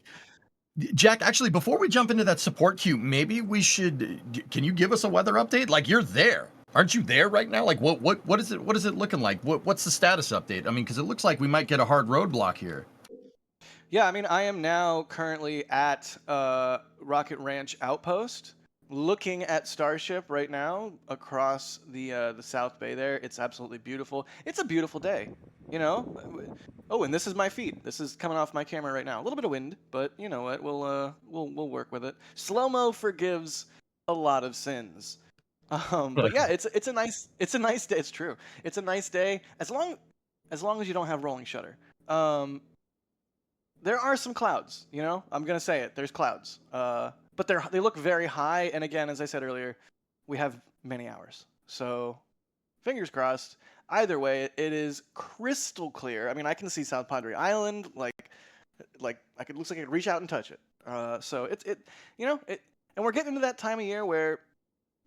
Jack, actually, before we jump into that support queue, maybe we should. Can you give us a weather update? Like, you're there, aren't you there right now? Like, what is it? What is it looking like? What's the status update? I mean, because it looks like we might get a hard roadblock here. Yeah, I mean, I am now currently at Rocket Ranch Outpost, looking at Starship right now across the South Bay. There, it's absolutely beautiful. It's a beautiful day, you know. Oh, and this is my feed. This is coming off my camera right now. A little bit of wind, but you know what? We'll work with it. Slow mo forgives a lot of sins. But yeah, it's a nice day. It's true. It's a nice day as long as you don't have rolling shutter. There are some clouds, I'm gonna say it. There's clouds, but they look very high. And again, as I said earlier, we have many hours, so fingers crossed. Either way, it is crystal clear. I mean, I can see South Padre Island, like looks like I could reach out and touch it. So and we're getting into that time of year where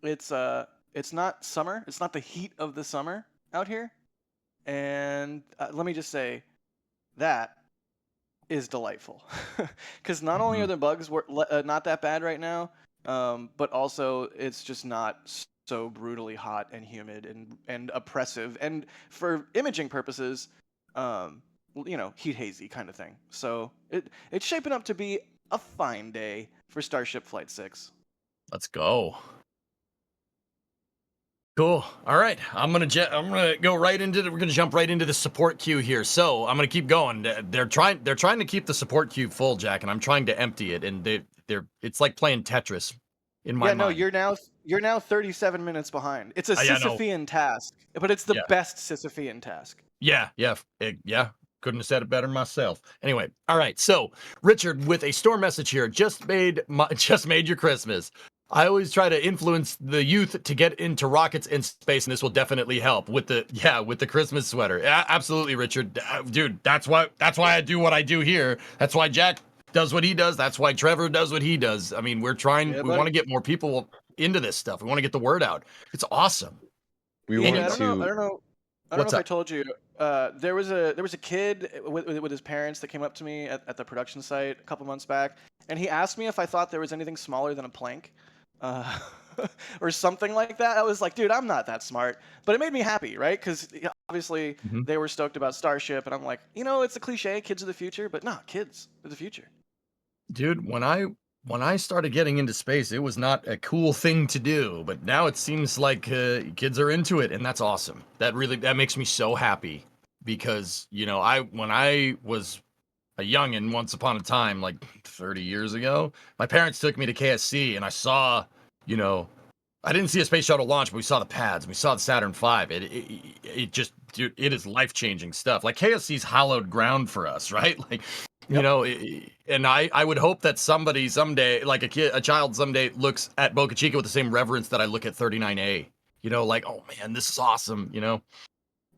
it's not summer. It's not the heat of the summer out here, and let me just say that is delightful, because not only are the bugs not that bad right now, but also it's just not so brutally hot and humid and oppressive, and for imaging purposes, heat hazy kind of thing. So it's shaping up to be a fine day for Starship Flight 6. Let's go. Cool. All right, I'm gonna go right into we're gonna jump right into the support queue here. So I'm gonna keep going. They're trying to keep the support queue full, Jack, and I'm trying to empty it. And it's like playing Tetris in my No, mind. you're now 37 minutes behind. It's a Yeah, no. Sisyphean task, but it's the Yeah. best Sisyphean task. Yeah. Couldn't have said it better myself. Anyway, all right. So Richard with a store message here. Just made your Christmas. I always try to influence the youth to get into rockets and space, and this will definitely help with the Christmas sweater. Absolutely, Richard. Dude, that's why I do what I do here. That's why Jack does what he does. That's why Trevor does what he does. I mean, we want to get more people into this stuff. We want to get the word out. It's awesome. We Yeah, want I don't know. I to. don't know What's if I up? told you. There was a kid with his parents that came up to me at the production site a couple months back, and he asked me if I thought there was anything smaller than a plank, or something like that. I was like, dude, I'm not that smart, but it made me happy, right? Because obviously Mhm. they were stoked about Starship, and I'm like, it's a cliche, kids are the future, but no, kids are the future. Dude, when I started getting into space, it was not a cool thing to do, but now it seems like kids are into it, and that's awesome. That makes me so happy because when I was a youngin' once upon a time, like 30 years ago, my parents took me to KSC, and I saw, I didn't see a space shuttle launch, but we saw the pads, we saw the Saturn V. It just, dude, it is life changing stuff. Like KSC's hallowed ground for us, right? Like. And I would hope that somebody someday, like a child someday, looks at Boca Chica with the same reverence that I look at 39A. Like, oh man, this is awesome.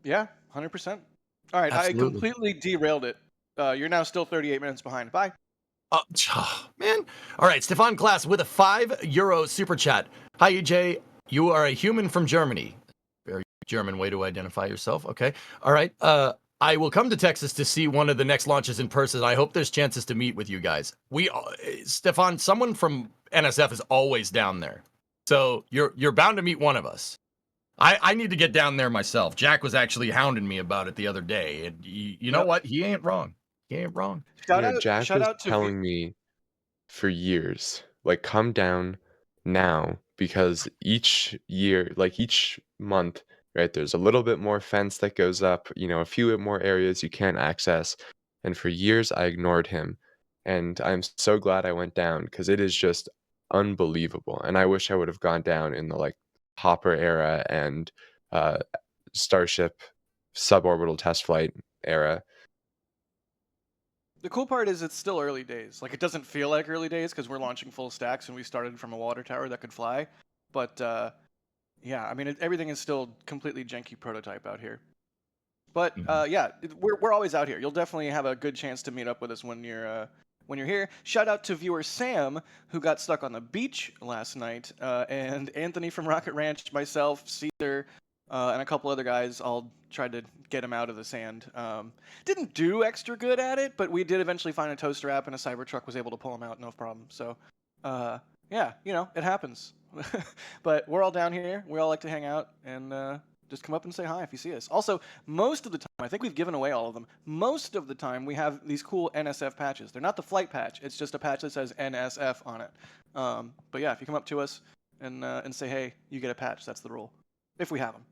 Yeah, 100%. All right, I Absolutely. completely derailed it. You're now still 38 minutes behind. Bye. Man. All right, Stefan Klaas with a €5 super chat. Hi, EJ. You are a human from Germany. Very German way to identify yourself. Okay. All right. I will come to Texas to see one of the next launches in person. I hope there's chances to meet with you guys. Stefan, someone from NSF is always down there. So you're bound to meet one of us. I need to get down there myself. Jack was actually hounding me about it the other day. And you know what? He ain't wrong. Jack Shout was out to telling me for years, like, come down now because each year, like each month, right, there's a little bit more fence that goes up, a few more areas you can't access. And for years, I ignored him. And I'm so glad I went down because it is just unbelievable. And I wish I would have gone down in the like Hopper era and uh, Starship suborbital test flight era. The cool part is it's still early days. Like, it doesn't feel like early days because we're launching full stacks and we started from a water tower that could fly. But yeah, I mean, everything is still completely janky prototype out here. But we're always out here. You'll definitely have a good chance to meet up with us when you're here. Shout out to viewer Sam, who got stuck on the beach last night, and Anthony from Rocket Ranch, myself, Caesar, and a couple other guys all tried to get him out of the sand. Didn't do extra good at it, but we did eventually find a tow strap, and a Cybertruck was able to pull him out, no problem. So, yeah, it happens. But we're all down here. We all like to hang out, and just come up and say hi if you see us. Also, most of the time, I think we've given away all of them. Most of the time, we have these cool NSF patches. They're not the flight patch. It's just a patch that says NSF on it. But yeah, if you come up to us and say, hey, you get a patch. That's the rule. If we have them.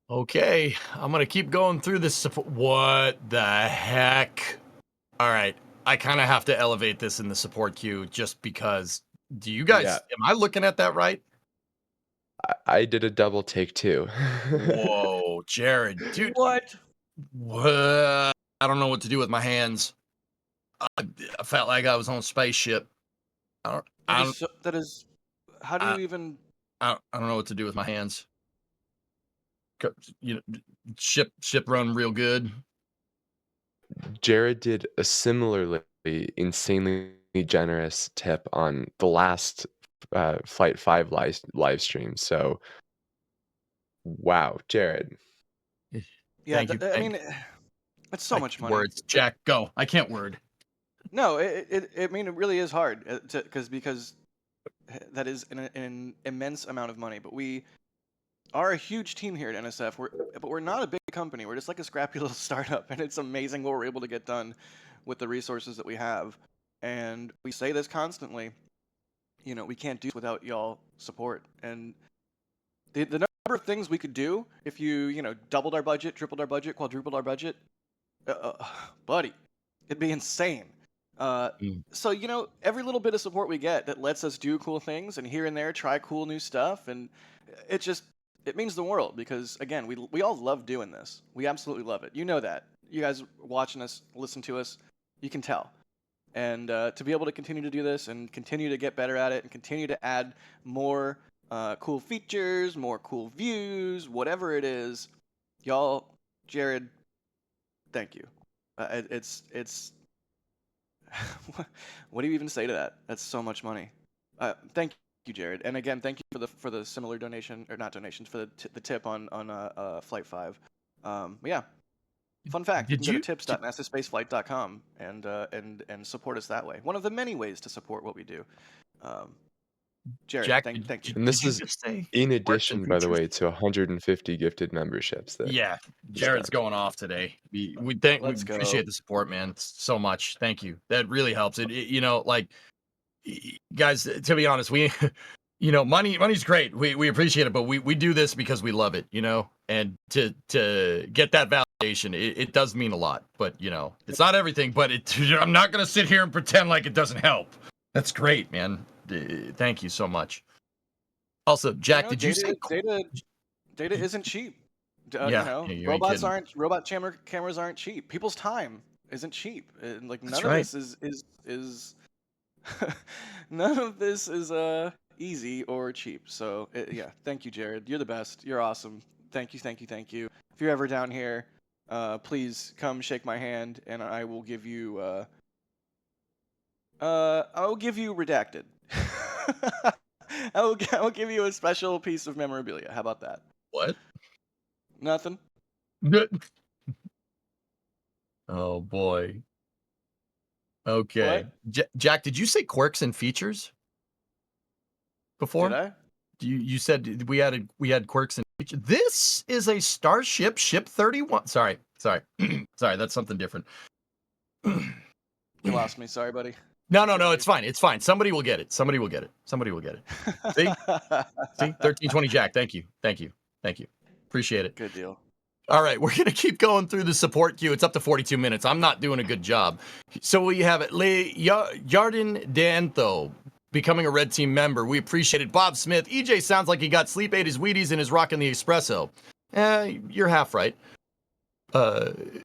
Okay, I'm going to keep going through this. What the heck? All right, I kind of have to elevate this in the support queue just because. Do you guys, Yeah. am I looking at that right? I did a double take too. Whoa, Jared, dude. What? What? I don't know what to do with my hands. I felt like I was on a spaceship. I That is. How do you even? don't know what to do with my hands. Ship run real good. Jared did a similarly insanely generous tip on the last Flight 5 live stream. So, wow, Jared. Yeah, Thank you. I mean, it's so much money. Words, Jack, go. I can't word. No, I mean, it really is hard because that is an immense amount of money. But are a huge team here at NSF. But we're not a big company. We're just like a scrappy little startup, and it's amazing what we're able to get done with the resources that we have. And we say this constantly. We can't do this without y'all support. And the number of things we could do if you doubled our budget, tripled our budget, quadrupled our budget, buddy, it'd be insane. So every little bit of support we get that lets us do cool things and here and there try cool new stuff, and it means the world, because again, we all love doing this. We absolutely love it. You know that. You guys watching us, listen to us, you can tell. And to be able to continue to do this and continue to get better at it and continue to add more cool features, more cool views, whatever it is, y'all, Jared, thank you. It's what do you even say to that? That's so much money. Thank you, Jared, and again, thank you for the similar donation, or not donations, for the tip on Flight 5. Yeah. Fun fact: you can go to tips.nasaspaceflight.com and support us that way. One of the many ways to support what we do. Jared, Jack, thank you. And this is in addition, by the way, to 150 gifted memberships. Yeah, Jared's going off today. We appreciate the support, man, so much. Thank you. That really helps. Guys, to be honest, we money's great. We appreciate it, but we do this because we love it, and to get that validation, it does mean a lot. But it's not everything, but I'm not gonna sit here and pretend like it doesn't help. That's great, man. Thank you so much. Also, Jack, did you say data isn't cheap? Robot cameras aren't cheap. People's time isn't cheap. Like none of this is none of this is easy or cheap. So yeah, thank you, Jared. You're the best. You're awesome. Thank you. If you're ever down here, please come shake my hand, and I will give you redacted. I will give you a special piece of memorabilia. How about that? What? Nothing. Good. Oh boy. Okay. Jack, did you say quirks and features before? Did I? You said we had quirks and features. This is a Starship Ship 31. Sorry. Sorry, that's something different. You lost me. Sorry, buddy. No, it's fine. It's fine. Somebody will get it. Somebody will get it. See? 1320 Jack. Thank you. Appreciate it. Good deal. All right, we're going to keep going through the support queue. It's up to 42 minutes. I'm not doing a good job. So we have it. Yarden Dantho becoming a Red Team member. We appreciate it. Bob Smith. EJ sounds like he got sleep, ate his Wheaties, and is rocking the espresso. You're half right.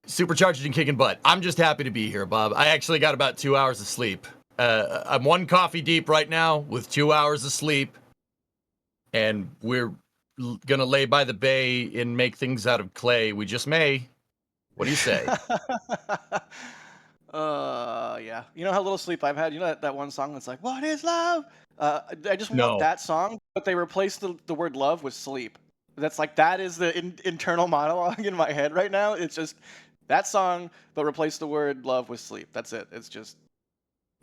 Supercharged and kicking butt. I'm just happy to be here, Bob. I actually got about 2 hours of sleep. I'm one coffee deep right now with 2 hours of sleep. And we're gonna lay by the bay and make things out of clay. We just may. What do you say? Yeah. You know how little sleep I've had? You know that one song that's like, "What is love?" I just want that song, but they replaced the word love with sleep. That is the internal monologue in my head right now. It's just that song, but replace the word love with sleep. That's it. It's just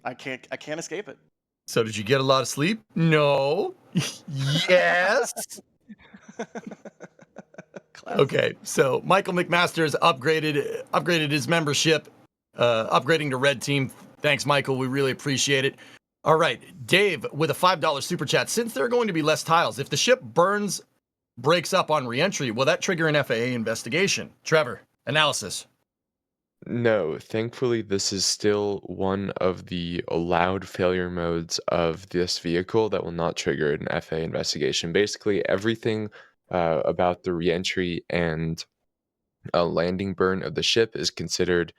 I can't escape it. So did you get a lot of sleep? No. Yes. Okay, so Michael McMaster's upgraded his membership, upgrading to Red Team. Thanks, Michael. We really appreciate it. All right, Dave with a $5 super chat. Since there are going to be less tiles, if the ship breaks up on reentry, will that trigger an FAA investigation? Trevor, analysis. No, thankfully, this is still one of the allowed failure modes of this vehicle that will not trigger an FAA investigation. Basically, everything about the reentry and landing burn of the ship is considered,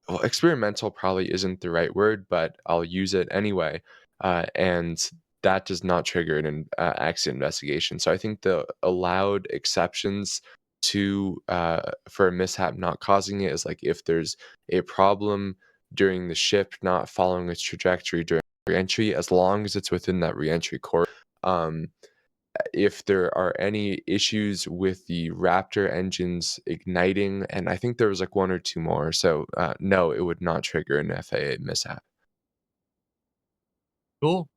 well, experimental probably isn't the right word, but I'll use it anyway. And that does not trigger an accident investigation. So I think the allowed exceptions to for a mishap not causing it is like if there's a problem during the ship not following its trajectory during reentry, as long as it's within that reentry course. If there are any issues with the Raptor engines igniting, and I think there was like one or two more, so no, it would not trigger an FAA mishap. Cool.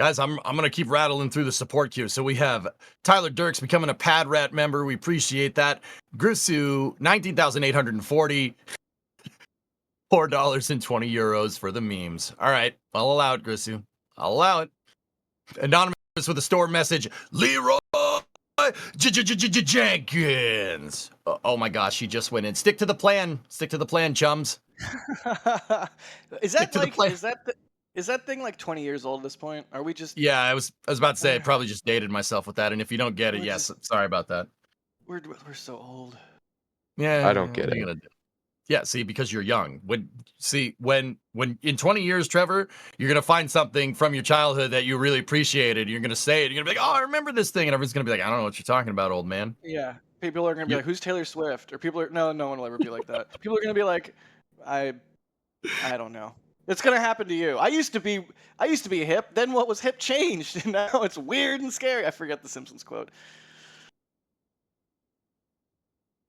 Guys, I'm gonna keep rattling through the support queue. So we have Tyler Dirks becoming a Pad Rat member. We appreciate that. Grusu, 19,840. $4.20 for the memes. All right, I'll allow it, Grusu. I'll allow it. Anonymous with a store message. Leroy Jenkins. Oh my gosh, he just went in. Stick to the plan. Stick to the plan, chums. Is Stick that to the like plan. is that thing like 20 years old at this point? Are we just Yeah, I was about to say I probably just dated myself with that. And if you don't get it, We're yes, just- sorry about that. we're so old? Yeah, I don't get what are you it. gonna do? Yeah, see, because you're young. When in 20 years, Trevor, you're gonna find something from your childhood that you really appreciated. You're gonna say it. You're gonna be like, "Oh, I remember this thing," and everyone's gonna be like, "I don't know what you're talking about, old man." Yeah. People are gonna be You- like, "Who's Taylor Swift?" Or people are no one will ever be like that. People are gonna be like, I don't know. It's gonna happen to you. I used to be hip. Then what was hip changed, and now it's weird and scary. I forget the Simpsons quote.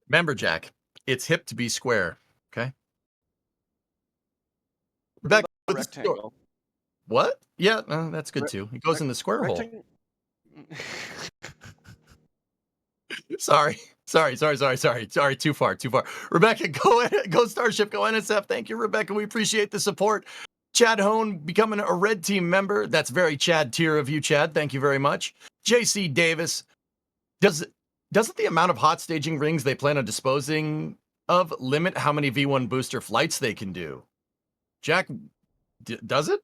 Remember, Jack, it's hip to be square. Okay. Back with the story. Rectangle. What? Yeah, that's good Re- too. It goes in the square hole. Rectangle. Sorry. Too far. Rebecca, go Starship, go NSF. Thank you, Rebecca. We appreciate the support. Chad Hone becoming a red team member. That's very Chad tier of you, Chad. Thank you very much. JC Davis. Doesn't the amount of hot staging rings they plan on disposing of limit how many V1 booster flights they can do? Jack, does it?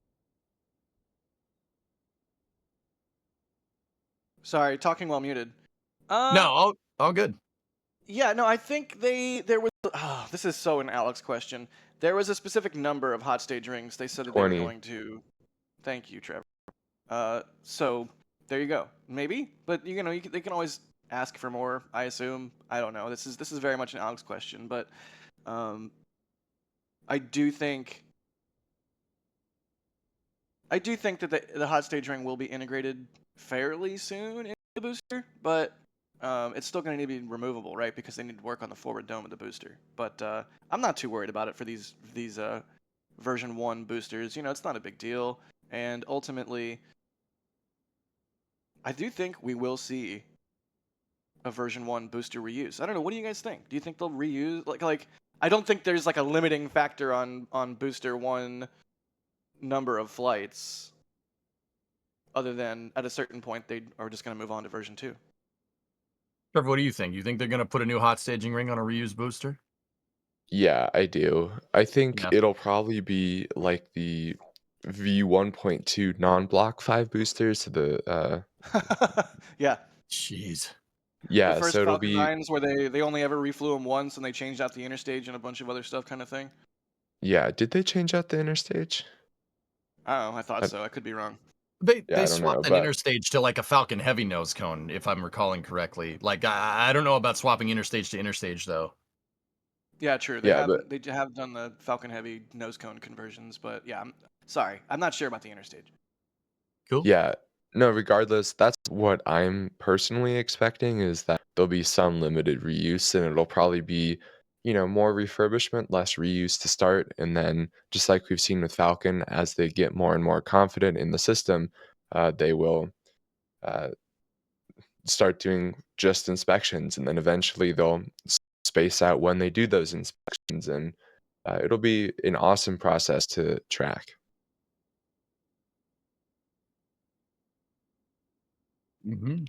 Sorry, talking while muted. No, all good. Yeah, no, I think there was. Oh, this is so an Alex question. There was a specific number of hot stage rings. They said that they were 20. going to. Thank you, Trevor. So there you go. Maybe, but they can always ask for more. I assume. I don't know. This is very much an Alex question, but I do think that the hot stage ring will be integrated fairly soon into the booster, but it's still going to need to be removable, right? Because they need to work on the forward dome of the booster. But I'm not too worried about it for these version 1 boosters. It's not a big deal, and ultimately, I do think we will see a version 1 booster reuse. I don't know. What do you guys think? Do you think they'll reuse like? I don't think there's like a limiting factor on booster 1 number of flights, other than at a certain point they are just going to move on to version 2. Trevor, what do you think? You think they're going to put a new hot staging ring on a reused booster? Yeah, I do. I think Yeah. it'll probably be like the V1.2 non-block 5 boosters to the Yeah. Jeez. The yeah, first so it'll Falcon be 9s where they only ever reflew them once and they changed out the interstage and a bunch of other stuff kind of thing. yeah, did they change out the interstage? I don't know. I thought I, so. I could be wrong. They yeah, I don't know, swapped an but interstage to like a Falcon heavy nose cone, if I'm recalling correctly. Like I don't know about swapping interstage to interstage though. Yeah, true. yeah, but They have done the Falcon Heavy nose cone conversions, but yeah, I'm not sure about the interstage. Cool. yeah, no, regardless, that's what I'm personally expecting is that there'll be some limited reuse and it'll probably be, more refurbishment, less reuse to start. And then just like we've seen with Falcon, as they get more and more confident in the system, they will uh, start doing just inspections. And then eventually they'll space out when they do those inspections. And it'll be an awesome process to track. Mm-hmm.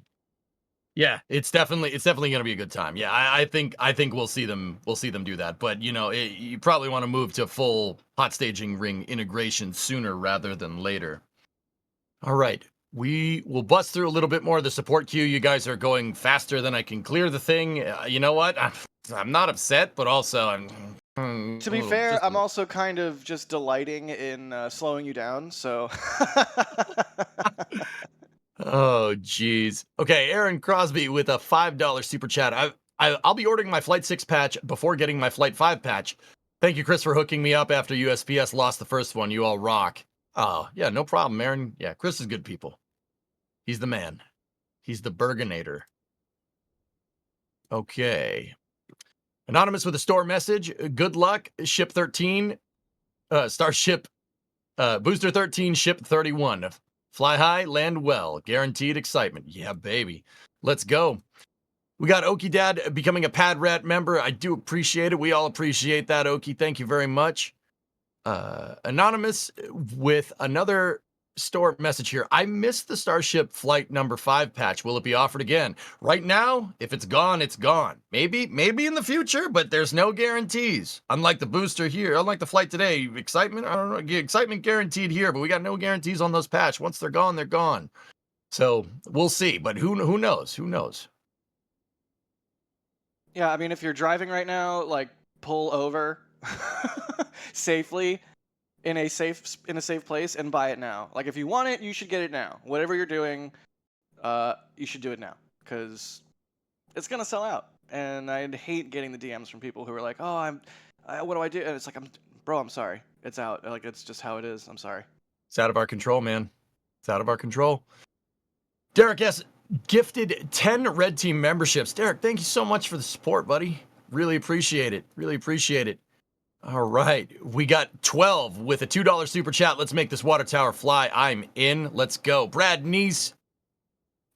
Yeah, it's definitely going to be a good time. Yeah, I think we'll see them do that. But you probably want to move to full hot staging ring integration sooner rather than later. All right, we will bust through a little bit more of the support queue. You guys are going faster than I can clear the thing. You know what? I'm not upset, but also I'm. To be fair, I'm also kind of just delighting in slowing you down. So. Oh, geez. Okay, Aaron Crosby with a $5 super chat. I'll be ordering my Flight 6 patch before getting my Flight 5 patch. Thank you, Chris, for hooking me up after USPS lost the first one. You all rock. Oh, yeah, no problem, Aaron. Yeah, Chris is good people. He's the man. He's the Burgonator. Okay. Anonymous with a store message. Good luck, Ship 13. Starship, Booster 13, Ship 31. Fly high, land well. Guaranteed excitement. Yeah, baby. Let's go. We got Okie Dad becoming a Pad Rat member. I do appreciate it. We all appreciate that, Okie. Thank you very much. Anonymous with another store message here. I missed the Starship Flight number 5 patch. Will it be offered again? Right now, if it's gone, it's gone. Maybe in the future, but there's no guarantees. Unlike the booster here, unlike the flight today, excitement, I don't know, excitement guaranteed here, but we got no guarantees on those patch. Once they're gone, they're gone. So we'll see, but who knows? Who knows? Yeah, I mean, if you're driving right now, like pull over safely in a safe place and buy it now. Like if you want it, you should get it now. Whatever you're doing, you should do it now because it's gonna sell out. And I'd hate getting the DMs from people who are like, "Oh, what do I do?" And it's like, "I'm sorry, it's out. Like it's just how it is. I'm sorry." It's out of our control, man. It's out of our control. Derek S. gifted 10 Red Team memberships. Derek, thank you so much for the support, buddy. Really appreciate it. Really appreciate it. All right. We got 12 with a $2 super chat. Let's make this water tower fly. I'm in. Let's go. Brad Neese,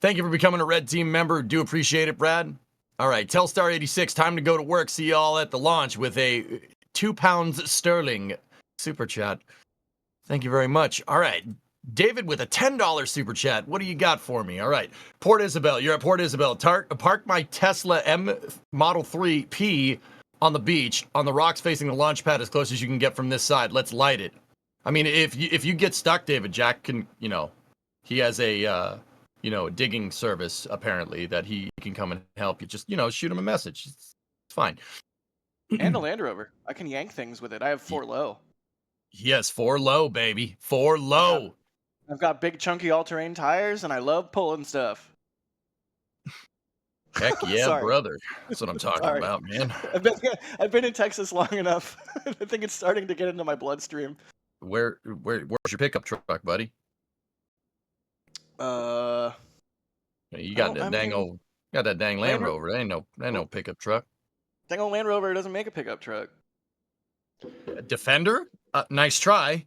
thank you for becoming a Red Team member. Do appreciate it, Brad. All right. Telstar86, time to go to work. See y'all at the launch with a £2 sterling super chat. Thank you very much. All right. David with a $10 super chat. What do you got for me? All right. Port Isabel. You're at Port Isabel. Park my Tesla M Model 3P on the beach, on the rocks facing the launch pad as close as you can get from this side. Let's light it. I mean, if you get stuck, David, Jack can, he has a, digging service, apparently, that he can come and help you. Just, shoot him a message. It's fine. And a Land Rover. I can yank things with it. I have 4 low. Yes, 4 low, baby. 4 low. I've got big chunky all-terrain tires, and I love pulling stuff. Heck yeah, Sorry. brother. That's what I'm talking Sorry. about, man. I've been in Texas long enough. I think it's starting to get into my bloodstream. Where's your pickup truck, buddy? You got that dang Land Rover. That ain't no pickup truck. Dang old Land Rover doesn't make a pickup truck. Defender? Nice try.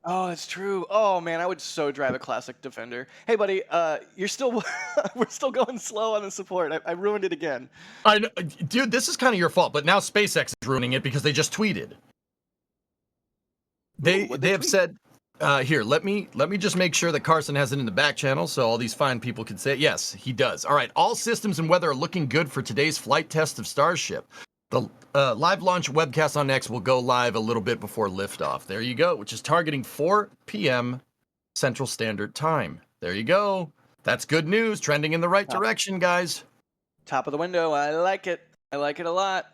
Oh, that's true. Oh man, I would so drive a classic Defender. Hey, buddy, we're still going slow on the support. I ruined it again. I know, dude. This is kind of your fault, but now SpaceX is ruining it because they just tweeted. They have said, here, let me just make sure that Carson has it in the back channel so all these fine people can say it. Yes, he does. All right, all systems and weather are looking good for today's flight test of Starship. The live launch webcast on X will go live a little bit before liftoff. There you go, which is targeting 4 p.m. Central Standard Time. There you go. That's good news. Trending in the right direction, guys. Top of the window. I like it. I like it a lot.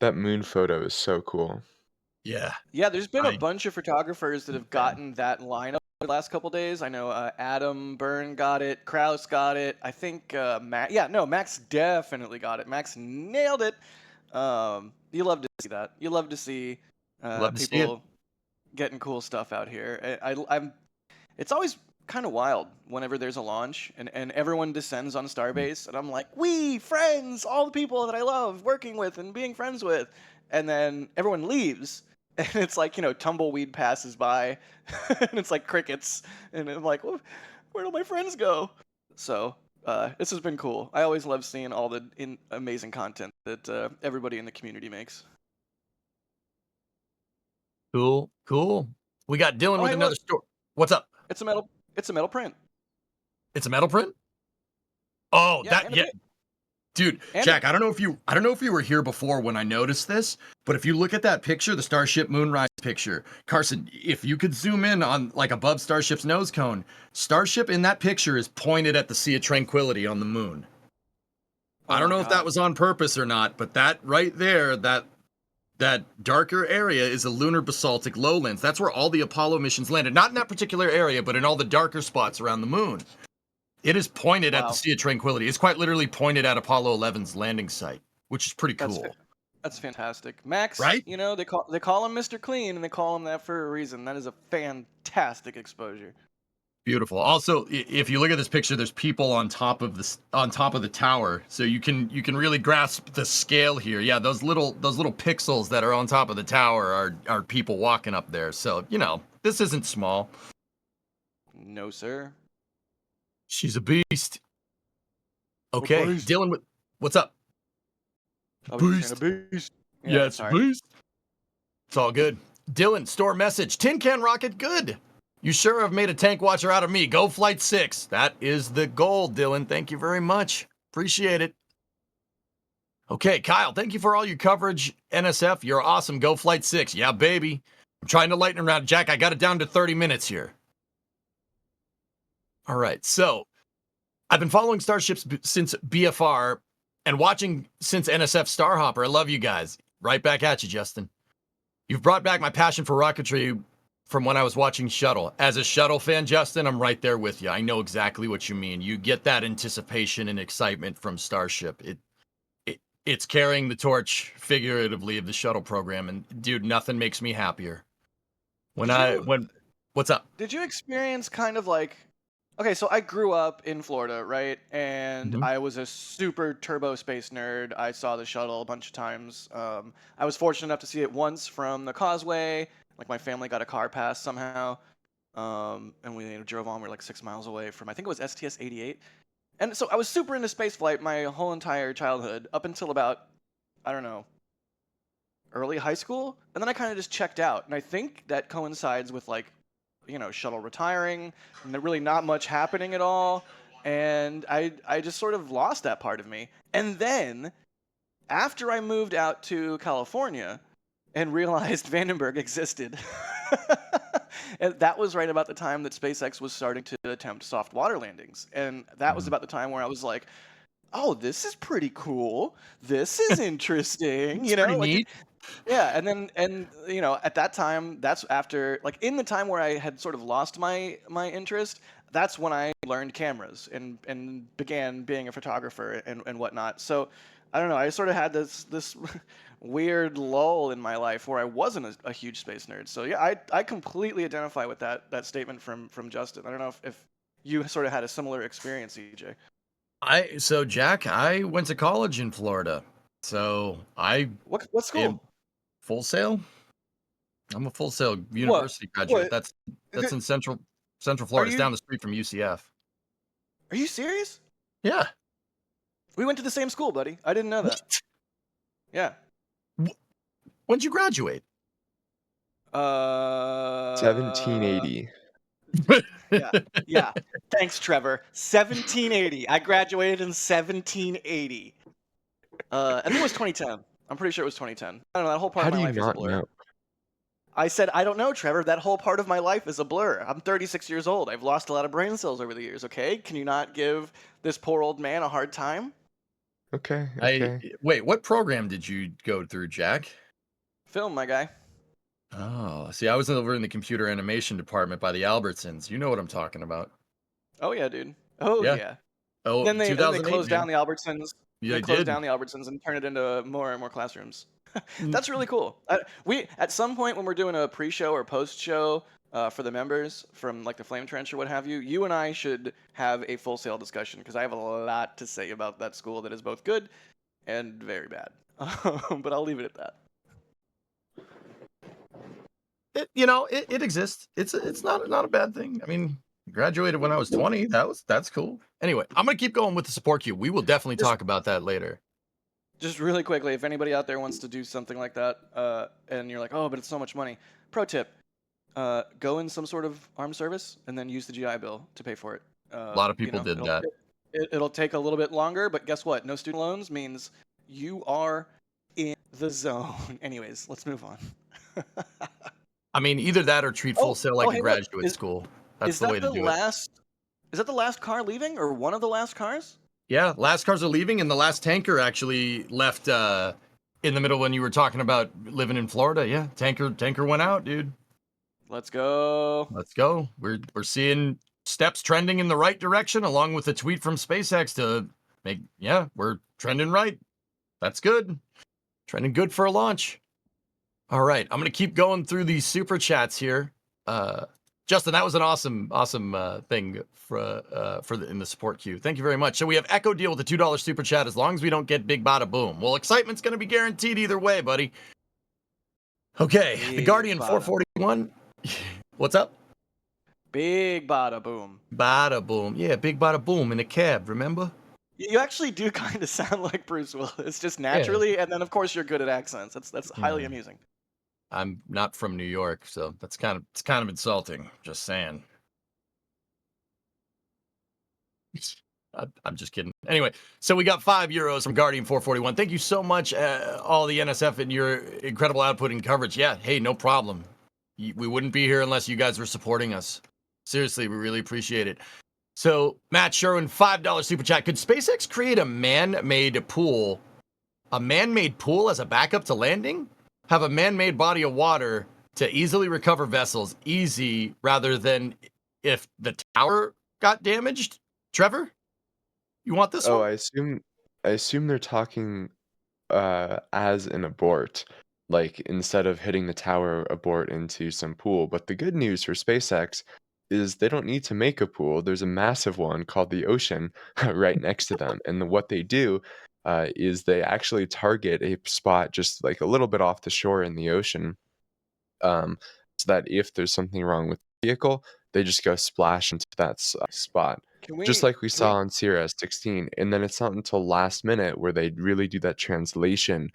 That moon photo is so cool. Yeah. Yeah, there's been a bunch of photographers that have gotten that lineup the last couple days. I know Adam Byrne got it. Kraus got it. I think Max definitely got it. Max nailed it. You love to see that. You love to see people getting cool stuff out here. It's always kind of wild whenever there's a launch and everyone descends on Starbase, and I'm like, we friends, all the people that I love working with and being friends with, and then everyone leaves, and it's like tumbleweed passes by, and it's like crickets, and I'm like, well, where do my friends go? So. This has been cool. I always love seeing all the amazing content that everybody in the community makes. Cool. We got Dylan with another story. What's up? It's a metal print. It's a metal print? Oh, Dude, Jack, I don't know if you were here before when I noticed this, but if you look at that picture, the Starship Moonrise picture, Carson, if you could zoom in on like above Starship's nose cone, Starship in that picture is pointed at the Sea of Tranquility on the moon. I don't know if that was on purpose or not, but that right there, that darker area is a lunar basaltic lowlands. That's where all the Apollo missions landed. Not in that particular area, but in all the darker spots around the moon. It is pointed at the Sea of Tranquility. It's quite literally pointed at Apollo 11's landing site, which is pretty cool. That's fantastic. Max, right? They call him Mr. Clean, and they call him that for a reason. That is a fantastic exposure. Beautiful. Also, if you look at this picture, there's people on top of the tower, so you can really grasp the scale here. Yeah, those little pixels that are on top of the tower are people walking up there. So this isn't small. No, sir. She's a beast. A Okay, beast. Dylan, what's up? I was just saying a beast. Yeah, it's sorry. a beast. It's all good. Dylan, store message. Tin Can Rocket, good. You sure have made a tank watcher out of me. Go Flight 6. That is the goal, Dylan. Thank you very much. Appreciate it. Okay, Kyle, thank you for all your coverage. NSF, you're awesome. Go Flight 6. Yeah, baby. I'm trying to lighten around. Jack, I got it down to 30 minutes here. All right, so I've been following Starships since BFR and watching since NSF Starhopper. I love you guys. Right back at you, Justin. You've brought back my passion for rocketry from when I was watching Shuttle. As a Shuttle fan, Justin, I'm right there with you. I know exactly what you mean. You get that anticipation and excitement from Starship. It's carrying the torch, figuratively, of the Shuttle program. And dude, nothing makes me happier. What's up? Did you experience kind of like, okay, so I grew up in Florida, right? And Mhm. I was a super turbo space nerd. I saw the shuttle a bunch of times. I was fortunate enough to see it once from the causeway. Like my family got a car pass somehow. And we drove on. We were like 6 miles away from, I think it was STS 88. And so I was super into spaceflight my whole entire childhood up until about, I don't know, early high school. And then I kind of just checked out. And I think that coincides with like, shuttle retiring and there really not much happening at all. And I just sort of lost that part of me. And then after I moved out to California and realized Vandenberg existed, and that was right about the time that SpaceX was starting to attempt soft water landings. And that was about the time where I was like, oh, this is pretty cool. This is interesting. It's pretty neat. Yeah, and at that time, that's after like in the time where I had sort of lost my interest. That's when I learned cameras and began being a photographer and whatnot. So I don't know. I sort of had this weird lull in my life where I wasn't a huge space nerd. So yeah, I completely identify with that statement from Justin. I don't know if you sort of had a similar experience, EJ. So Jack, I went to college in Florida. So What school? Full Sail. I'm a Full Sail University graduate. What? That's in Central Florida. Are It's you down the street from UCF. are you serious? Yeah. We went to the same school, buddy. I didn't know that. What? Yeah. When'd you graduate? 1780. Yeah. Thanks, Trevor. 1780. I graduated in 1780. I think it was 2010. I'm pretty sure it was 2010. I don't know. That whole part How of do my you life is a not blur. know? I said, I don't know, Trevor. That whole part of my life is a blur. I'm 36 years old. I've lost a lot of brain cells over the years, okay? Can you not give this poor old man a hard time? Okay. Wait, what program did you go through, Jack? Film, my guy. Oh, see, I was over in the computer animation department by the Albertsons. You know what I'm talking about. Oh, yeah, dude. Oh, Yeah. yeah. Oh, Then they 2008, closed man. down the Albertsons. Yeah, They they closed did. down the Albertsons and turned it into more and more classrooms. Mm. That's really cool. We at some point when we're doing a pre-show or post-show for the members from like the Flame Trench or what have you, you and I should have a Full Sail discussion because I have a lot to say about that school that is both good and very bad. But I'll leave it at that. It exists. It's not a bad thing. I mean, graduated when I was 20. That's cool. Anyway, I'm gonna keep going with the support queue. We will definitely talk about that later. Just really quickly, if anybody out there wants to do something like that, and you're like, oh, but it's so much money. Pro tip: go in some sort of armed service and then use the GI Bill to pay for it. A lot of people did that. It'll take a little bit longer, but guess what? No student loans means you are in the zone. Anyways, let's move on. I mean, either that or treat Full Sail like a hey, look, graduate school. That's the way to do it. Is that the last car leaving, or one of the last cars? Yeah, last cars are leaving, and the last tanker actually left in the middle when you were talking about living in Florida. Yeah, tanker went out, dude. Let's go. Let's go. We're seeing steps trending in the right direction, along with a tweet from SpaceX to make. Yeah, we're trending right. That's good. Trending good for a launch. All right, I'm gonna keep going through these super chats here. Justin, that was an awesome thing in the support queue. Thank you very much. So we have Echo Deal with the $2 super chat as long as we don't get big bada boom. Well, excitement's going to be guaranteed either way, buddy. Okay, the Guardian 441. What's up? Big bada boom. Bada boom. Yeah, big bada boom in a cab, remember? You actually do kind of sound like Bruce Willis, just Yeah. naturally, and then of course you're good at accents. That's highly Yeah. amusing. I'm not from New York, so it's kind of insulting. Just saying. I'm just kidding. Anyway, so we got €5 from Guardian 441. Thank you so much, all the NSF, and your incredible output and coverage. Yeah, hey, no problem. We wouldn't be here unless you guys were supporting us. Seriously, we really appreciate it. So, Matt Sherwin, $5 super chat. Could SpaceX create a man-made pool as a backup to landing? Have a man-made body of water to easily recover vessels, easy rather than if the tower got damaged? Trevor, you want this Oh, one? I assume they're talking as an abort, like instead of hitting the tower, abort into some pool. But the good news for SpaceX is they don't need to make a pool. There's a massive one called the ocean right next to them. And what they do is they actually target a spot just like a little bit off the shore in the ocean, so that if there's something wrong with the vehicle, they just go splash into that spot. Can Just we like we can we saw on Sirius 16, and then it's not until last minute where they really do that translation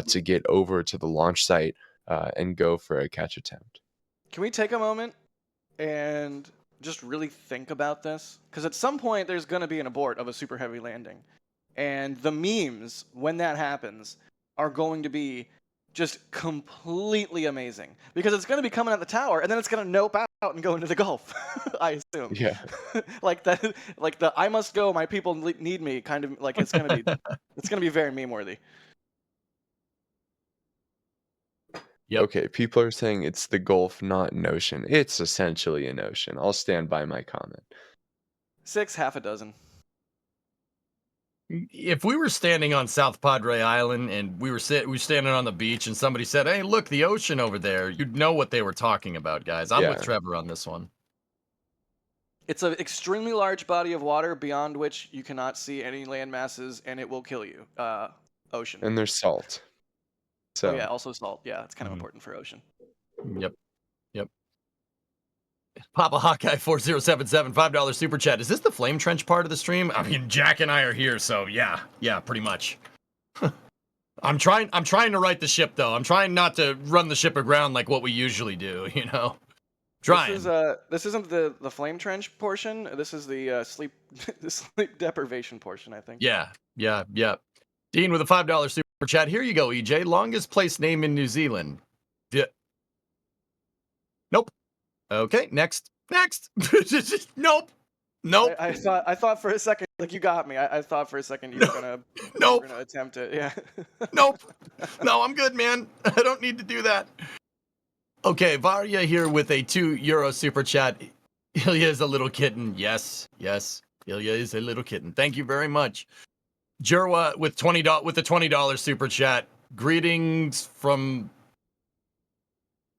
to get over to the launch site and go for a catch attempt. can we take a moment and just really think about this? Because at some point there's going to be an abort of a super heavy landing, and the memes when that happens are going to be just completely amazing because it's going to be coming at the tower and then it's going to nope out and go into the Gulf. I assume. Yeah. like that, like the "I must go, my people need me" kind of like it's going to be very meme worthy. Yep. Okay, people are saying it's the Gulf, not an ocean. It's essentially an ocean. I'll stand by my comment. 6, half a dozen. If we were standing on South Padre Island and we were standing on the beach and somebody said, "Hey, look, the ocean over there," you'd know what they were talking about, guys. I'm with Yeah. Trevor on this one. It's an extremely large body of water beyond which you cannot see any land masses, and it will kill you. Ocean. And there's salt. Oh So yeah, also salt. Yeah, it's kind of Mhm. important for ocean. Yep. Yep. Papa Hawkeye 4077, $5 super chat. Is this the flame trench part of the stream? I mean, Jack and I are here, so yeah, pretty much. I'm trying to right the ship though. I'm trying not to run the ship aground like what we usually do, you know. Trying. This isn't the flame trench portion. This is the sleep the sleep deprivation portion, I think. Yeah. Dean with a $5 super chat. Here you go, EJ. Longest place name in New Zealand. Nope. Okay, next. Nope. I thought for a second, like, you got me. I thought for a second you were gonna Nope. you were gonna attempt it. Yeah. Nope. No, I'm good, man. I don't need to do that. Okay, Varya here with a €2 super chat. Ilya is a little kitten. Yes. Ilya is a little kitten. Thank you very much. Jerwa with the $20 super chat. Greetings from.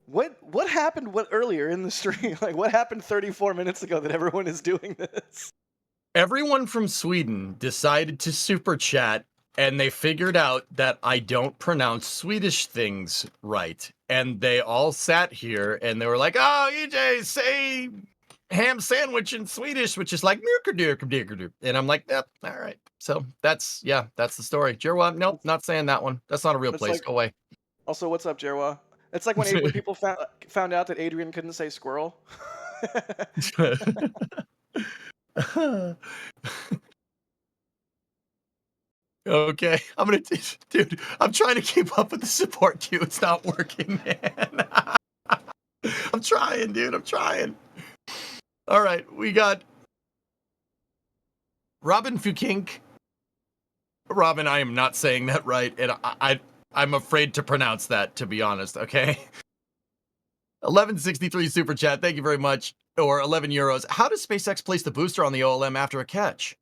What happened earlier in the stream? Like, what happened 34 minutes ago that everyone is doing this? Everyone from Sweden decided to super chat, and they figured out that I don't pronounce Swedish things right. And they all sat here and they were like, "Oh, EJ, say ham sandwich in Swedish," which is like "mjölkadurk." And I'm like, "Yep, all right." So that's the story. Jerwa, nope, not saying that one. That's not a real That's place. like- Go away. Also, what's up, Jerwa? It's like when people found out that Adrian couldn't say squirrel. Okay, dude, I'm trying to keep up with the support queue. It's not working, man. I'm trying, dude. I'm trying. All right, we got Robin Fukink. Robin, I am not saying that right, and I'm afraid to pronounce that, to be honest, okay? 1163 super chat, thank you very much. Or €11. How does SpaceX place the booster on the OLM after a catch?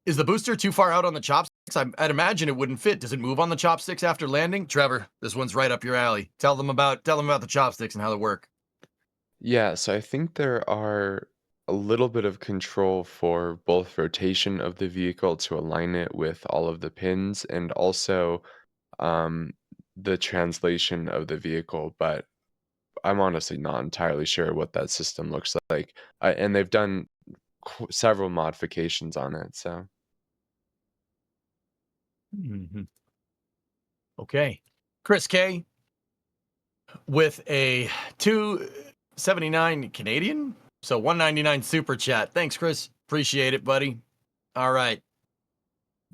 Is the booster too far out on the chopsticks? I'd imagine it wouldn't fit. Does it move on the chopsticks after landing? Trevor, this one's right up your alley. Tell them about the chopsticks and how they work. yeah, so I think there are a little bit of control for both rotation of the vehicle to align it with all of the pins and also um, the translation of the vehicle. But I'm honestly not entirely sure what that system looks like. And they've done several modifications on it. So Mhm. Okay. Chris K with a 279 Canadian, so 199 super chat. Thanks, Chris. Appreciate it, buddy. All right.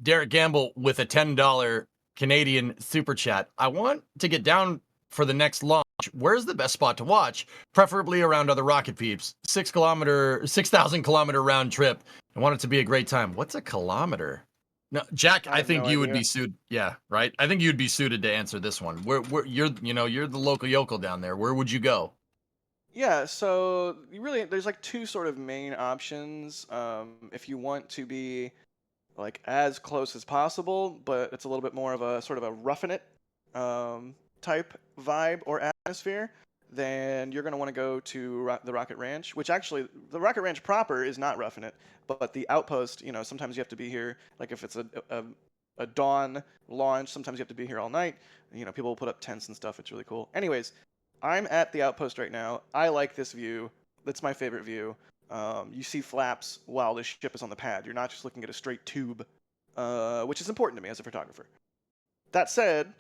Derek Gamble with a $10 Canadian super chat. I want to get down for the next launch. Where's the best spot to watch? Preferably around other rocket peeps. 6,000 kilometer round trip. I want it to be a great time. What's a kilometer? No, Jack, I I have think no you would idea. be suited. Yeah, right. I think you'd be suited to answer this one. Where you're the local yokel down there. Where would you go? Yeah, so you really there's like two sort of main options. If you want to be like as close as possible, but it's a little bit more of a sort of a roughing it type vibe or atmosphere, then you're going to want to go to the Rocket Ranch, which actually the Rocket Ranch proper is not roughing it, but the outpost, sometimes you have to be here. Like if it's a dawn launch, sometimes you have to be here all night. People will put up tents and stuff. It's really cool. Anyways, I'm at the outpost right now. I like this view. That's my favorite view. You see flaps while the ship is on the pad. You're not just looking at a straight tube, which is important to me as a photographer. That said,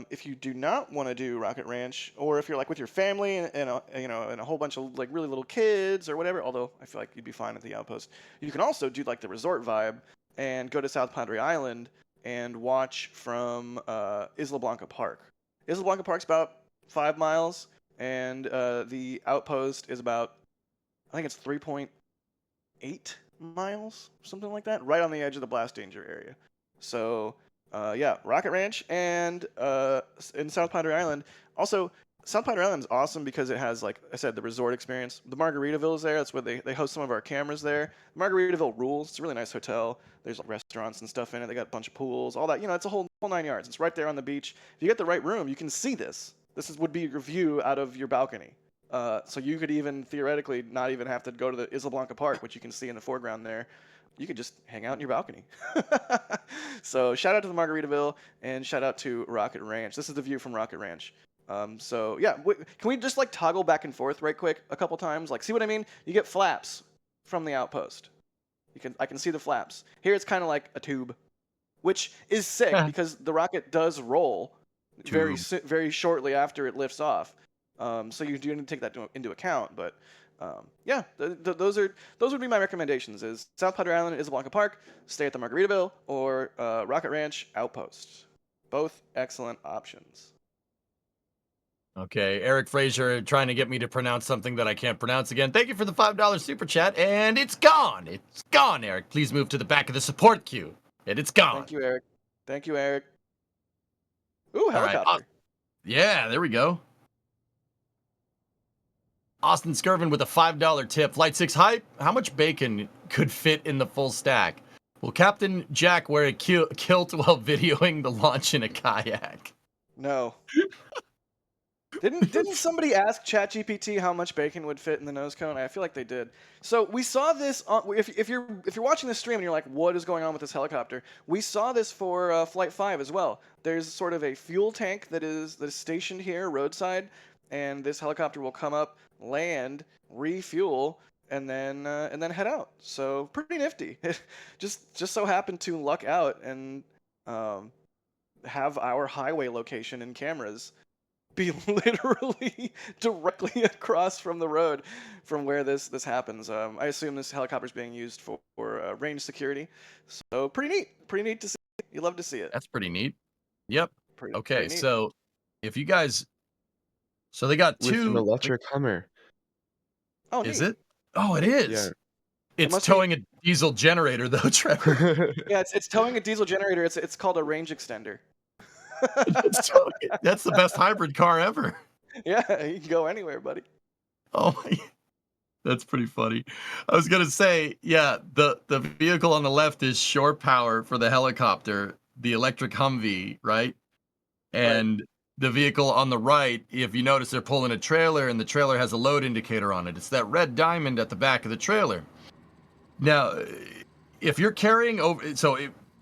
if you do not want to do Rocket Ranch, or if you're like with your family and a whole bunch of like really little kids or whatever, although I feel like you'd be fine at the outpost, you can also do like the resort vibe and go to South Padre Island and watch from Isla Blanca Park. Isla Blanca Park's about 5 miles, and the outpost is about, I think it's 3.8 miles, something like that, right on the edge of the blast danger area. So, yeah, Rocket Ranch and in South Padre Island. Also, South Padre Island is awesome because it has, like I said, the resort experience. The Margaritaville is there. That's where they host some of our cameras there. Margaritaville rules. It's a really nice hotel. There's restaurants and stuff in it. They got a bunch of pools, all that. It's a whole 9 yards. It's right there on the beach. If you get the right room, you can see this. Would be your view out of your balcony. So you could even theoretically not even have to go to the Isla Blanca Park, which you can see in the foreground there. You could just hang out in your balcony. So shout out to the Margaritaville and shout out to Rocket Ranch. This is the view from Rocket Ranch. So yeah, can we just like toggle back and forth right quick a couple times? Like, see what I mean? You get flaps from the outpost. I can see the flaps. Here it's kind of like a tube, which is sick because the rocket does roll very shortly after it lifts off. So you do need to take that into account. But yeah, those would be my recommendations: is South Padre Island, Isla Blanca Park, stay at the Margaritaville, or Rocket Ranch Outpost. Both excellent options. Okay, Eric Fraser trying to get me to pronounce something that I can't pronounce again. Thank you for the $5 super chat, and it's gone. It's gone, Eric. Please move to the back of the support queue, and it's gone. Thank you, Eric. Thank you, Eric. Ooh, helicopter. All right. Yeah, there we go. Austin Skirvin with a $5 tip. Flight 6 hype. How much bacon could fit in the full stack? Will Captain Jack wear a kilt while videoing the launch in a kayak? No. Didn't somebody ask ChatGPT how much bacon would fit in the nose cone? I feel like they did. So we saw this on, if you're watching this stream and you're like, what is going on with this helicopter? We saw this for Flight 5 as well. There's sort of a fuel tank that is stationed here roadside, and this helicopter will come up, land, refuel, and then head out. So pretty nifty. just so happened to luck out and have our highway location and cameras be literally directly across from the road from where this happens. I assume this helicopter is being used for range security. So pretty neat to see. You love to see it. That's pretty neat. Yep. Okay, pretty neat. so if you guys, so they got with an two. electric Hummer. Oh, Is neat. it? Oh, it is. Yeah. It's must towing a diesel generator, though, Trevor. Yeah, it's towing a diesel generator. It's called a range extender. That's the best hybrid car ever. Yeah, you can go anywhere, buddy. Oh my, that's pretty funny. I was gonna say, yeah, the vehicle on the left is shore power for the helicopter, the electric Humvee, right? And the vehicle on the right, if you notice, they're pulling a trailer, and the trailer has a load indicator on it. It's that red diamond at the back of the trailer. Now, if you're carrying over,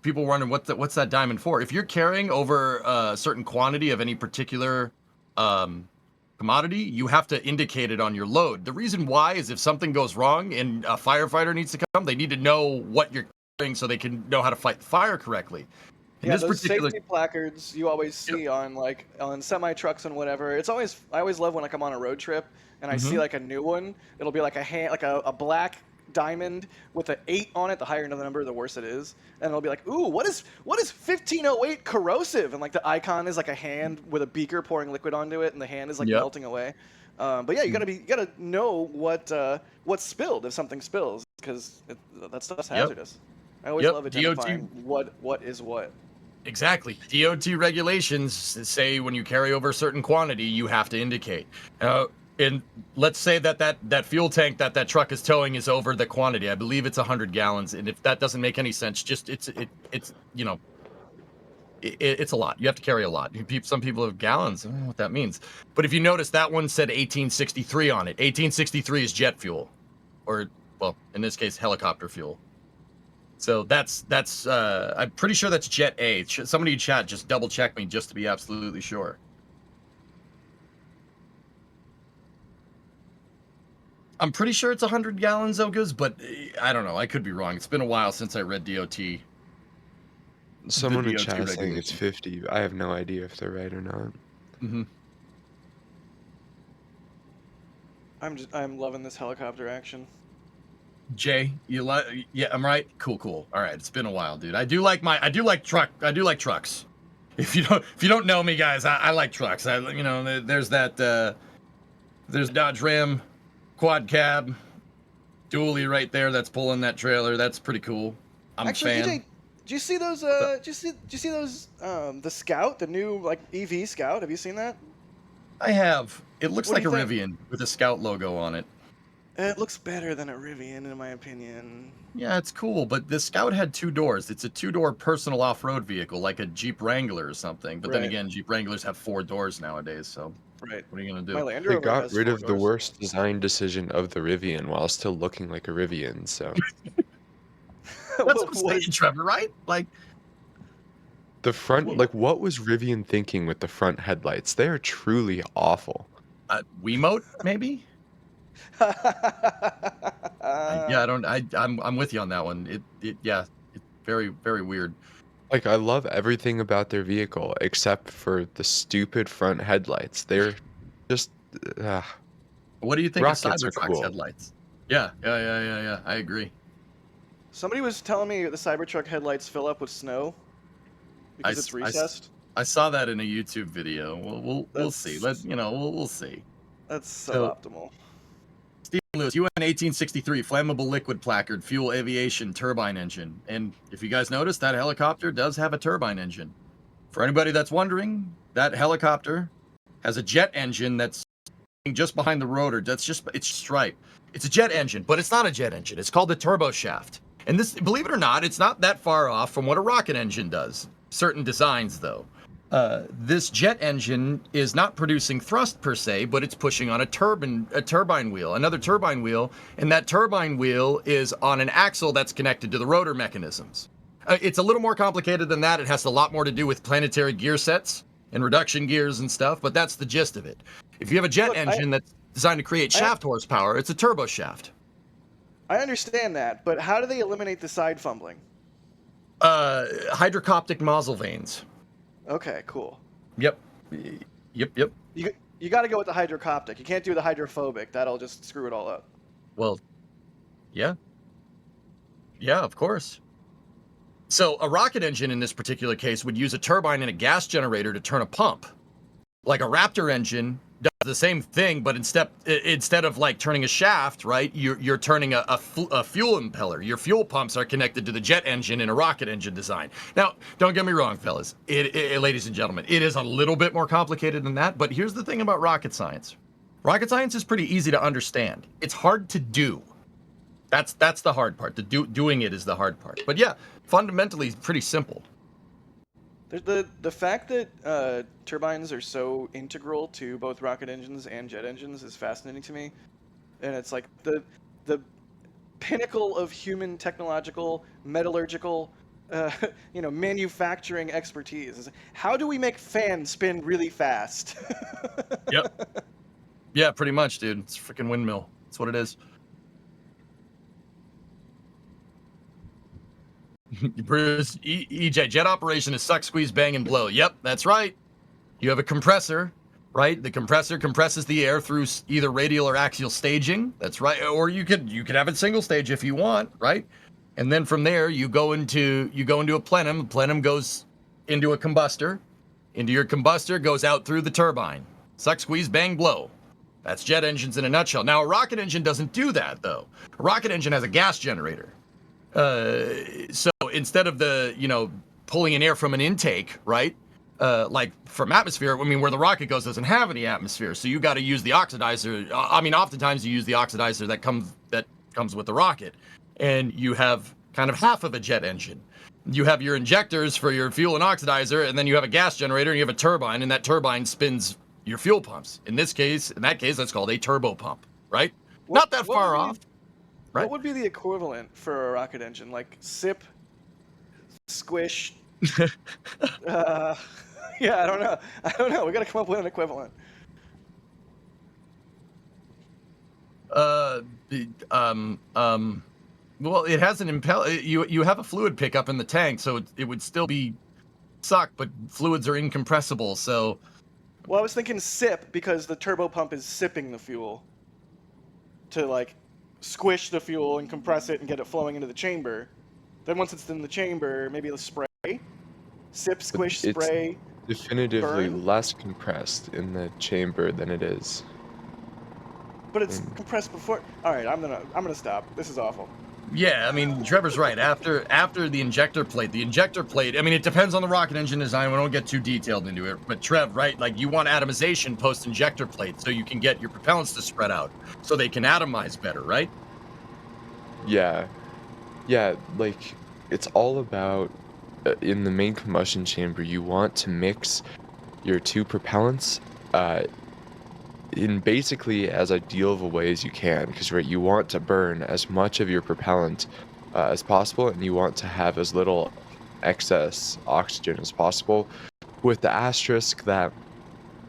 people wondering what's that diamond for? If you're carrying over a certain quantity of any particular commodity, you have to indicate it on your load. The reason why is if something goes wrong and a firefighter needs to come, they need to know what you're doing so they can know how to fight the fire correctly. In Yeah, this those particular, safety placards you always see on semi trucks and whatever. I always love when like I'm on a road trip and I see like a new one. It'll be like a black diamond with an 8 on it. The higher the number, the worse it is. And it'll be like, ooh, what is 1508 corrosive? And like the icon is like a hand with a beaker pouring liquid onto it, and the hand is like melting away. But yeah, you gotta know what's spilled if something spills, because that stuff's hazardous. I always love identifying what is what. Exactly. DOT regulations say when you carry over a certain quantity, you have to indicate. And let's say that fuel tank that truck is towing is over the quantity. I believe it's 100 gallons. And if that doesn't make any sense, just it's you know, it's a lot. You have to carry a lot. Some people have gallons. I don't know what that means. But if you notice, that one said 1863 on it. 1863 is jet fuel, or well, in this case, helicopter fuel. So that's I'm pretty sure that's Jet A. Somebody in chat just double check me just to be absolutely sure. I'm pretty sure it's 100 gallons, Oguz, but I don't know. I could be wrong. It's been a while since I read DOT. Someone in chat is saying it's 50. I have no idea if they're right or not. Mm-hmm. I'm loving this helicopter action. Jay, yeah, I'm right. Cool. All right, it's been a while, dude. I do like trucks. If you don't know me, guys, I like trucks. There's Dodge Ram quad cab dually right there that's pulling that trailer. That's pretty cool. I'm Actually, a fan. DJ, do you see those the Scout, the new like EV Scout? Have you seen that? I have. It looks What like do a you think? Rivian with a Scout logo on it. It looks better than a Rivian, in my opinion. Yeah, it's cool, but the Scout had 2 doors. It's a 2-door personal off-road vehicle, like a Jeep Wrangler or something. But then Right. again, Jeep Wranglers have 4 doors nowadays, so Right. what are you gonna My do? Land They Rover got has rid 4 of the doors. worst design decision of the Rivian while still looking like a Rivian, so. That's what I'm saying, Trevor, right? Like, The front, like, what was Rivian thinking with the front headlights? They are truly awful. Wiimote, maybe? I'm with you on that one. It's very, very weird. Like, I love everything about their vehicle except for the stupid front headlights. They're just, What do you think of rockets are Cybertruck's cool. headlights? Yeah. I agree. Somebody was telling me the Cybertruck headlights fill up with snow because it's recessed. I saw that in a YouTube video. We'll see. We'll see. That's suboptimal. Stephen Lewis, UN 1863, flammable liquid placard, fuel aviation turbine engine. And if you guys notice, that helicopter does have a turbine engine. For anybody that's wondering, that helicopter has a jet engine that's just behind the rotor. It's stripe. It's a jet engine, but it's not a jet engine. It's called a turbo shaft. And this, believe it or not, it's not that far off from what a rocket engine does. Certain designs, though. This jet engine is not producing thrust per se, but it's pushing on a turbine wheel, another turbine wheel, and that turbine wheel is on an axle that's connected to the rotor mechanisms. It's a little more complicated than that. It has a lot more to do with planetary gear sets and reduction gears and stuff, but that's the gist of it. If you have a jet engine that's designed to create shaft horsepower, it's a turbo shaft. I understand that, but how do they eliminate the side fumbling? Hydrocoptic nozzle vanes. Okay, cool. Yep. You got to go with the hydrocoptic. You can't do the hydrophobic. That'll just screw it all up. Well, yeah. Yeah, of course. So a rocket engine in this particular case would use a turbine and a gas generator to turn a pump. Like a Raptor engine does the same thing, but instead of like turning a shaft, right, you're turning a fuel impeller. Your fuel pumps are connected to the jet engine in a rocket engine design. Now, don't get me wrong, fellas, ladies and gentlemen, it is a little bit more complicated than that, but here's the thing about rocket science. Rocket science is pretty easy to understand. It's hard to do. That's the hard part. Doing it is the hard part. But yeah, fundamentally, pretty simple. The fact that turbines are so integral to both rocket engines and jet engines is fascinating to me, and it's like the pinnacle of human technological, metallurgical, manufacturing expertise. How do we make fans spin really fast? Yep. Yeah, pretty much, dude. It's a freaking windmill. That's what it is. Bruce, EJ, jet operation is suck, squeeze, bang, and blow. Yep, that's right. You have a compressor, right? The compressor compresses the air through either radial or axial staging. That's right. Or you could have it single stage if you want, right? And then from there you go into a plenum. Plenum goes into a combustor. Into your combustor, goes out through the turbine. Suck, squeeze, bang, blow. That's jet engines in a nutshell. Now a rocket engine doesn't do that though. A rocket engine has a gas generator. So instead of pulling in air from an intake, right? Like from atmosphere, I mean, where the rocket goes doesn't have any atmosphere, so you got to use the oxidizer. I mean, oftentimes you use the oxidizer that comes with the rocket, and you have kind of half of a jet engine. You have your injectors for your fuel and oxidizer, and then you have a gas generator, and you have a turbine, and that turbine spins your fuel pumps. In that case, that's called a turbo pump, right? Not that far off. Right. What would be the equivalent for a rocket engine? Like sip, squish. Yeah, I don't know. We got to come up with an equivalent. Well, it has an you have a fluid pickup in the tank, so it would still be suck, but fluids are incompressible, so. Well, I was thinking sip because the turbo pump is sipping the fuel to like squish the fuel and compress it and get it flowing into the chamber. Then once it's in the chamber, maybe the spray, sip, squish, spray. It's definitively burn. less compressed in the chamber than it is. But it's compressed before. All right, I'm gonna stop. This is awful. Yeah, I mean, Trevor's right. After the injector plate, I mean, it depends on the rocket engine design. We don't get too detailed into it. But Trev, right, like you want atomization post-injector plate so you can get your propellants to spread out so they can atomize better, right? Yeah, like it's all about in the main combustion chamber, you want to mix your two propellants in basically as ideal of a way as you can, because right, you want to burn as much of your propellant as possible, and you want to have as little excess oxygen as possible, with the asterisk that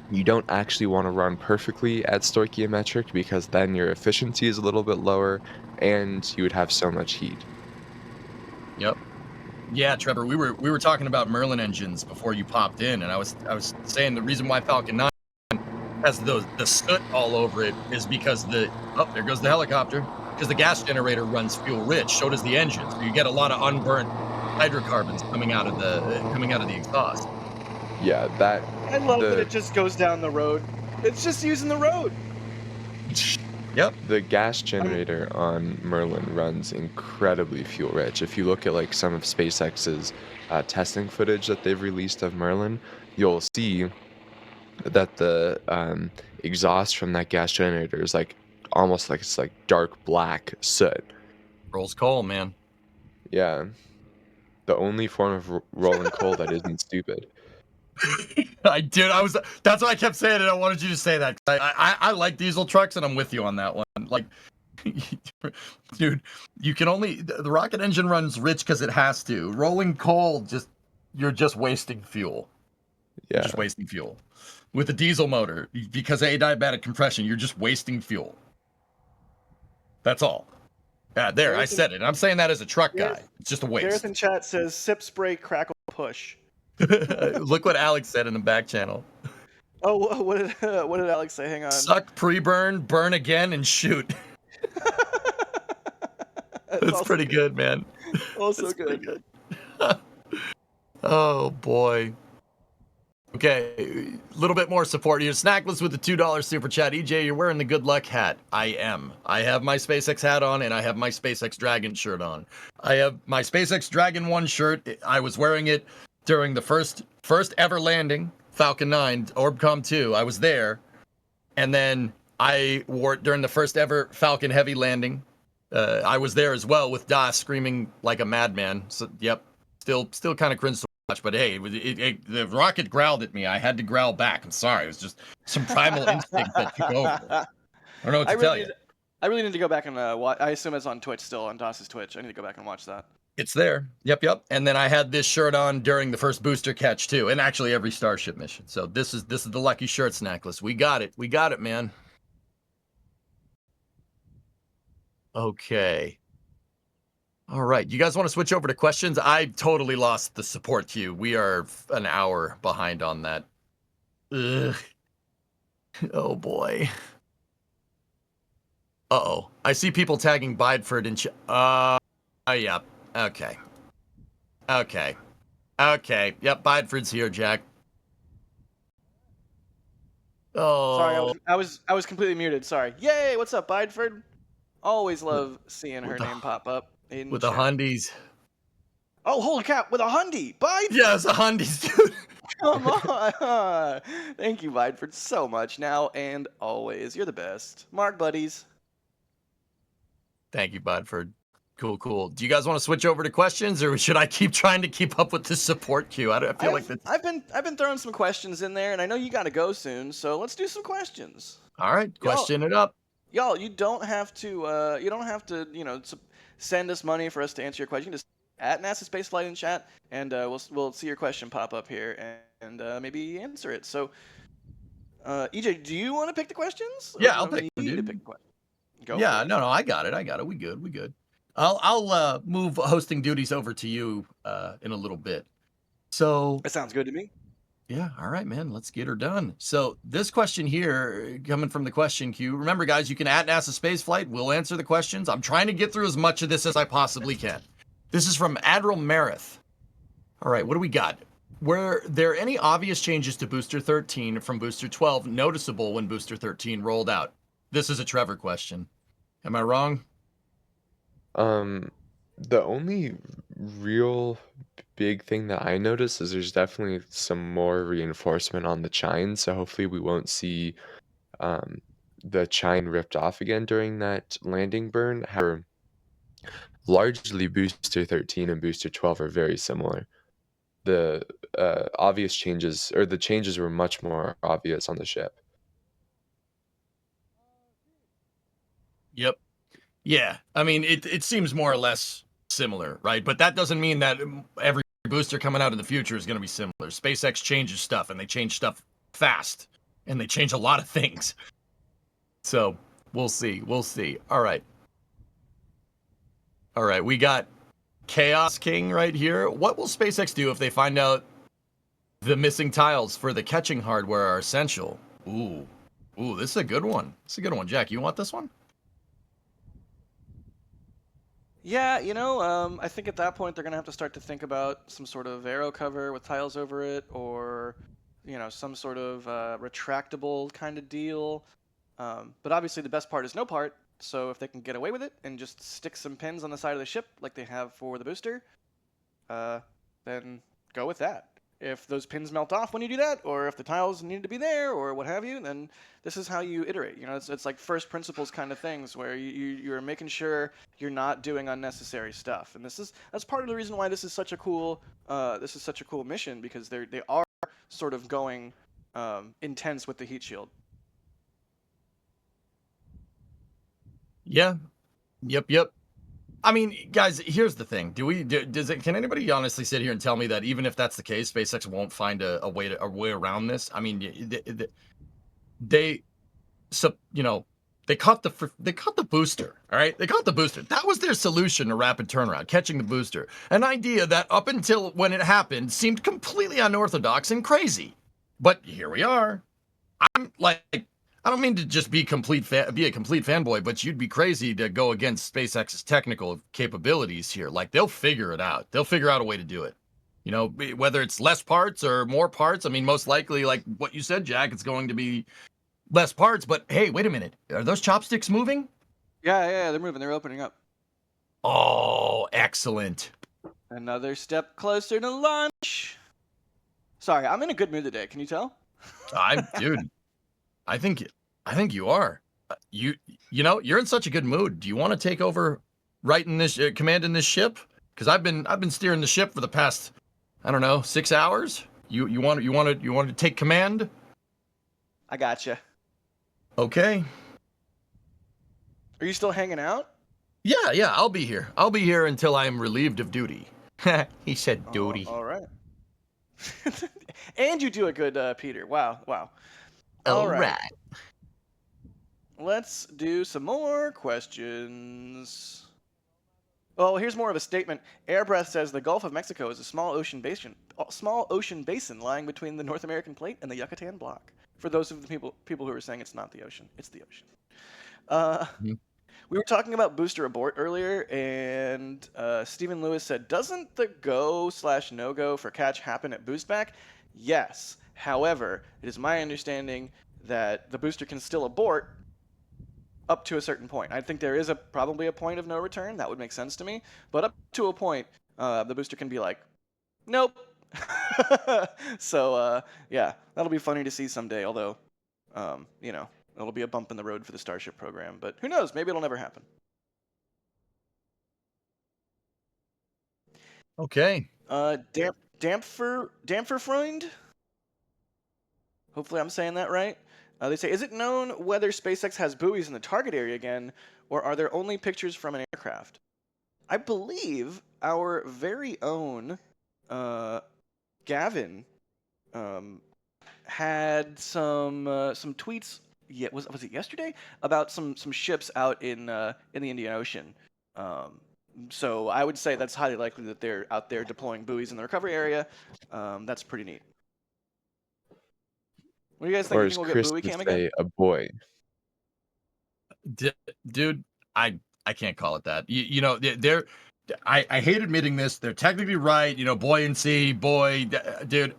you don't actually want to run perfectly at stoichiometric, because then your efficiency is a little bit lower and you would have so much heat. Yep. Yeah, Trevor, we were talking about Merlin engines before you popped in, and I was saying the reason why Falcon 9 has the soot all over it is because there goes the helicopter, because the gas generator runs fuel rich, so does the engine, so you get a lot of unburnt hydrocarbons coming out of the exhaust. Yeah, I love that it just goes down the road. It's just using the road. Yep. The gas generator on Merlin runs incredibly fuel rich. If you look at like some of SpaceX's testing footage that they've released of Merlin, you'll see that the exhaust from that gas generator is like almost like it's like dark black soot. Rolls coal, man. Yeah. The only form of rolling coal that isn't stupid. That's why I kept saying it. I wanted you to say that. I like diesel trucks, and I'm with you on that one. Like, dude, the rocket engine runs rich because it has to. Rolling coal, you're just wasting fuel. Yeah. You're just wasting fuel. With a diesel motor, because of adiabatic compression, you're just wasting fuel. That's all. Yeah, there, I said it. I'm saying that as a truck guy. It's just a waste. Gareth in chat says sip, spray, crackle, push. Look what Alex said in the back channel. Oh, what did Alex say? Hang on. Suck, pre-burn, burn again, and shoot. That's pretty good, man. Also good. Oh boy. Okay, a little bit more support here. Snackless with the $2 super chat. EJ, you're wearing the good luck hat. I am. I have my SpaceX hat on, and I have my SpaceX Dragon shirt on. I have my SpaceX Dragon 1 shirt. I was wearing it during the first ever landing, Falcon 9, Orbcom 2. I was there. And then I wore it during the first ever Falcon Heavy landing. I was there as well with Das screaming like a madman. So, yep, still kind of cringe to watch. But hey, the rocket growled at me. I had to growl back. I'm sorry. It was just some primal instinct that took over. I don't know what to tell you. I really need to go back and watch. I assume it's on Twitch still, on Das's Twitch. I need to go back and watch that. It's there. Yep. And then I had this shirt on during the first booster catch too, and actually every Starship mission. So this is the lucky shirt, Snackless. We got it, man. Okay. All right. You guys want to switch over to questions? I totally lost the support queue. We are an hour behind on that. Ugh. Oh boy. Uh-oh. I see people tagging Bideford in yeah. Okay. Okay. Okay. Yep, Bideford's here, Jack. Sorry, Oh, I was completely muted. Sorry. Yay! What's up, Bideford? Always love seeing with her the- name pop up in with the chat. Hundies. Oh, holy crap! With a Hyundai, Bideford. Yes, the Hundies, dude. Come on. Thank you, Bideford, so much now and always. You're the best. Mark buddies. Thank you, Bideford. Cool, cool. Do you guys want to switch over to questions, or should I keep trying to keep up with the support queue? I feel like that's... I've been throwing some questions in there, and I know you got to go soon, so let's do some questions. All right, question it up. Y'all, you don't have to send us money for us to answer your question. Just at NASA Space Flight in chat, and we'll see your question pop up here and maybe answer it. So, EJ, do you want to pick the questions? Or Yeah, do I'll I pick need one, you to dude. pick the question? Go Yeah, for it. no, I got it. We good. I'll move hosting duties over to you in a little bit. So That sounds good to me. yeah, all right, man, let's get her done. So this question here, coming from the question queue. Remember, guys, you can at NASA Space Flight. We'll answer the questions. I'm trying to get through as much of this as I possibly can. This is from Admiral Marith. All right, what do we got? Were there any obvious changes to Booster 13 from Booster 12 noticeable when Booster 13 rolled out? This is a Trevor question. Am I wrong? The only real big thing that I noticed is there's definitely some more reinforcement on the chine, so hopefully we won't see um, the chine ripped off again during that landing burn. However, largely Booster 13 and Booster 12 are very similar. The obvious changes, or the changes were much more obvious on the ship. Yep. Yeah. I mean, it seems more or less similar, right? But that doesn't mean that every booster coming out in the future is going to be similar. SpaceX changes stuff, and they change stuff fast, and they change a lot of things. So we'll see. We'll see. All right. All right. We got Chaos King right here. What will SpaceX do if they find out the missing tiles for the catching hardware are essential? Ooh. Ooh, this is a good one. This is a good one. Jack, you want this one? Yeah, I think at that point they're gonna have to start to think about some sort of aero cover with tiles over it, or some sort of retractable kind of deal. But obviously the best part is no part. So if they can get away with it and just stick some pins on the side of the ship like they have for the booster, then go with that. If those pins melt off when you do that, or if the tiles need to be there, or what have you, then this is how you iterate. It's like first principles kind of things where you're making sure you're not doing unnecessary stuff. And that's part of the reason why this is such a cool mission, because they are sort of going intense with the heat shield. Yeah. Yep. I mean, guys, here's the thing. Can anybody honestly sit here and tell me that even if that's the case, SpaceX won't find a way around this? I mean, they caught the booster, all right? They caught the booster. That was their solution to rapid turnaround, catching the booster. An idea that up until when it happened seemed completely unorthodox and crazy. But here we are. I'm like, I don't mean to just be a complete fanboy, but you'd be crazy to go against SpaceX's technical capabilities here. Like, they'll figure it out. They'll figure out a way to do it. Whether it's less parts or more parts. I mean, most likely, like what you said, Jack, it's going to be less parts. But hey, wait a minute. Are those chopsticks moving? Yeah, they're moving. They're opening up. Oh, excellent. Another step closer to launch. Sorry, I'm in a good mood today. Can you tell? Dude, I think you are. You're in such a good mood. Do you want to take over writing this commanding this ship? Because I've been steering the ship for the past, I don't know, 6 hours. You want to take command? I gotcha. Okay. Are you still hanging out? Yeah, I'll be here. I'll be here until I am relieved of duty. He said duty. All right. And you do a good Peter. Wow. All right. let's do some more questions. Oh, here's more of a statement. Airbreath says the Gulf of Mexico is a small ocean basin lying between the North American plate and the Yucatan block. For those of the people who are saying it's not the ocean, it's the ocean. We were talking about booster abort earlier, and Stephen Lewis said, "Doesn't the go/no-go for catch happen at boostback?" Yes. However, it is my understanding that the booster can still abort up to a certain point. I think there is probably a point of no return. That would make sense to me. But up to a point, the booster can be like, nope. So yeah, that'll be funny to see someday. Although, it'll be a bump in the road for the Starship program. But who knows? Maybe it'll never happen. Okay. Dampferfreund? Hopefully I'm saying that right. They say, is it known whether SpaceX has buoys in the target area again, or are there only pictures from an aircraft? I believe our very own Gavin had some tweets. Yeah, was it yesterday about some ships out in the Indian Ocean? So I would say that's highly likely that they're out there deploying buoys in the recovery area. That's pretty neat. What do you guys think? Or You as think we'll get Chris buoy would cam again? say, a boy. Dude, I can't call it that. They're I hate admitting this. They're technically right. Buoyancy, dude.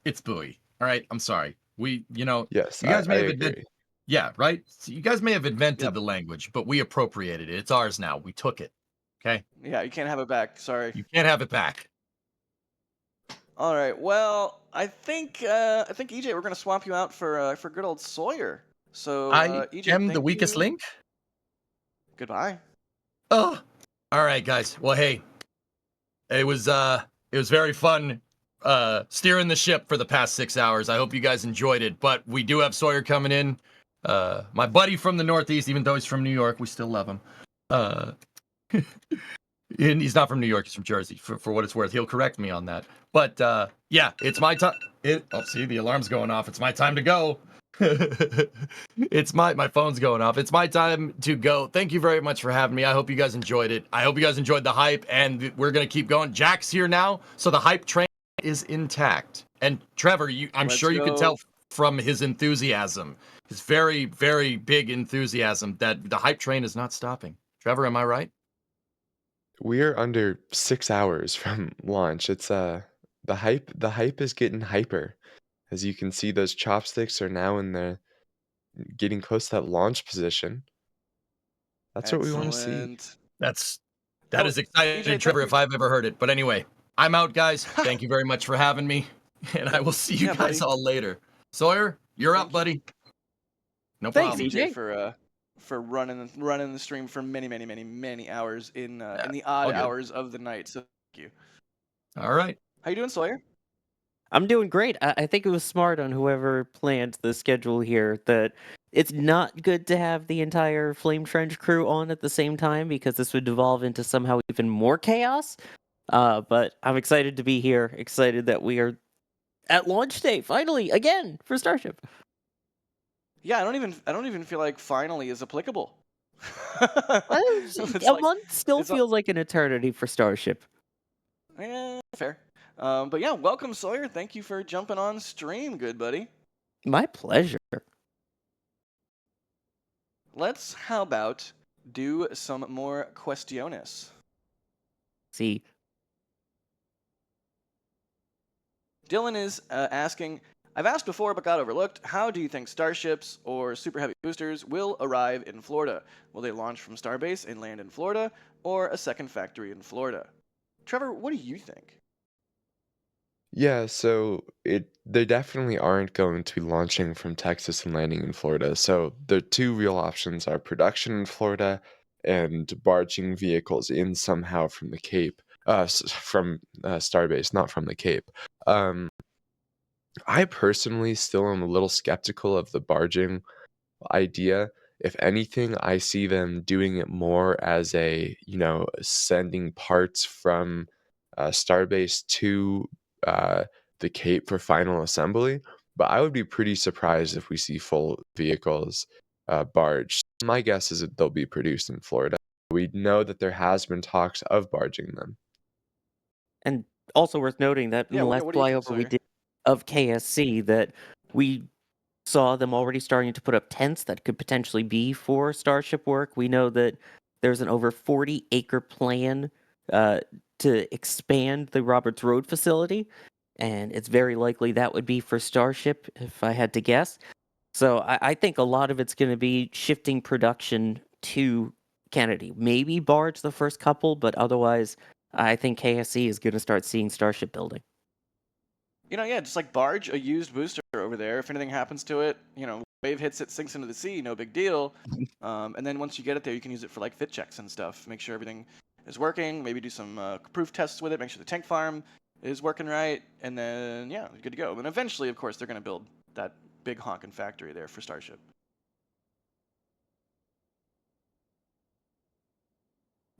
It's buoy. All right. I'm sorry. Yes, You I guys may have agree. invented. Yeah, right. So you guys may have invented Yep. the language, but we appropriated it. It's ours now. We took it. Okay. Yeah, you can't have it back. Sorry. You can't have it back. All right. Well, I think EJ, we're gonna swap you out for good old Sawyer. So I EJ, am the thank weakest you. link. Goodbye. Oh, all right, guys. Well, hey, it was very fun steering the ship for the past 6 hours. I hope you guys enjoyed it. But we do have Sawyer coming in. My buddy from the Northeast, even though he's from New York, we still love him. And he's not from New York, he's from Jersey, for what it's worth. He'll correct me on that. But yeah, it's my time. See, the alarm's going off. It's my time to go. It's my phone's going off. It's my time to go. Thank you very much for having me. I hope you guys enjoyed it. I hope you guys enjoyed the hype, and we're gonna keep going. Jack's here now, so the hype train is intact. And Trevor, I'm Let's sure you can go. tell from his enthusiasm, his very, very big enthusiasm, that the hype train is not stopping. Trevor, am I right? We are under 6 hours from launch. It's the hype is getting hyper. As you can see, those chopsticks are now in the getting close to that launch position. That's what we want to see. Excellent. That is exciting, EJ, Trevor, thank if I've ever heard it. But anyway, I'm out, guys. Thank you very much for having me, and I will see you Yeah, guys buddy. all later. Sawyer, you're up, Thank you. buddy. No Thanks, problem. EJ, for running the stream for many hours in the odd all good. hours of the night. So thank you. All right. How you doing, Sawyer? I'm doing great. I think it was smart on whoever planned the schedule here that it's not good to have the entire Flame Trench crew on at the same time because this would devolve into somehow even more chaos. But I'm excited to be here. Excited that we are at launch day finally again for Starship. Yeah, I don't even feel like finally is applicable. A month still feels like an eternity for Starship. Yeah, fair. But yeah, welcome, Sawyer. Thank you for jumping on stream, good buddy. My pleasure. How about do some more questiones? See. Dylan is asking, I've asked before but got overlooked, how do you think starships or super heavy boosters will arrive in Florida? Will they launch from Starbase and land in Florida, or a second factory in Florida? Trevor, what do you think? Yeah, so they definitely aren't going to be launching from Texas and landing in Florida. So the two real options are production in Florida and barging vehicles in somehow from the Cape, from Starbase, not from the Cape. I personally still am a little skeptical of the barging idea. If anything, I see them doing it more as sending parts from Starbase to the Cape for final assembly. But I would be pretty surprised if we see full vehicles barge. My guess is that they'll be produced in Florida. We know that there has been talks of barging them. And also worth noting that in Yeah, the what, last what do you think, flyover we Sawyer? did of KSC, that we saw them already starting to put up tents that could potentially be for Starship work. We know that there's an over 40-acre plan uh, to expand the Roberts Road facility, and it's very likely that would be for Starship, if I had to guess. So I think a lot of it's going to be shifting production to Kennedy. Maybe barge the first couple, but otherwise, I think KSC is going to start seeing Starship building. Yeah, just like barge a used booster over there. If anything happens to it, wave hits it, sinks into the sea, no big deal. And then once you get it there, you can use it for like fit checks and stuff. Make sure everything is working. Maybe do some proof tests with it. Make sure the tank farm is working right, and then yeah, good to go. And eventually, of course, they're going to build that big honkin' factory there for Starship.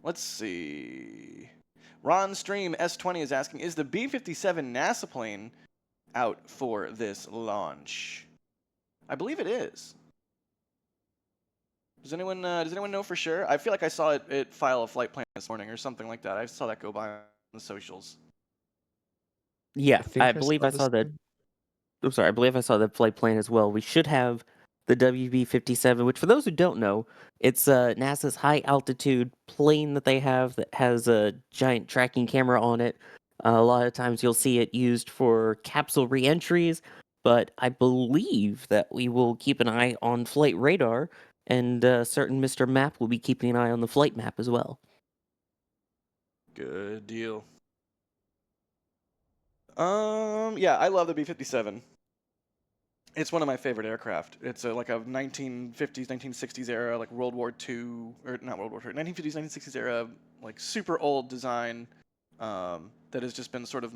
Let's see. Ron Stream S20 is asking, is the B-57 NASA plane out for this launch? I believe it is. Does anyone know for sure? I feel like I saw it file a flight plan this morning or something like that. I saw that go by on the socials. Yeah, I think I believe saw I this saw that. too. I'm sorry, I believe I saw the flight plan as well. We should have the WB-57, which for those who don't know, it's NASA's high altitude plane that they have that has a giant tracking camera on it. A lot of times you'll see it used for capsule reentries, but I believe that we will keep an eye on flight radar, and certain Mr. Map will be keeping an eye on the flight map as well. Good deal. Yeah, I love the B-57. It's one of my favorite aircraft. It's like a 1950s, 1960s era, like World War II, or not World War II, 1950s, 1960s era, like super old design that has just been sort of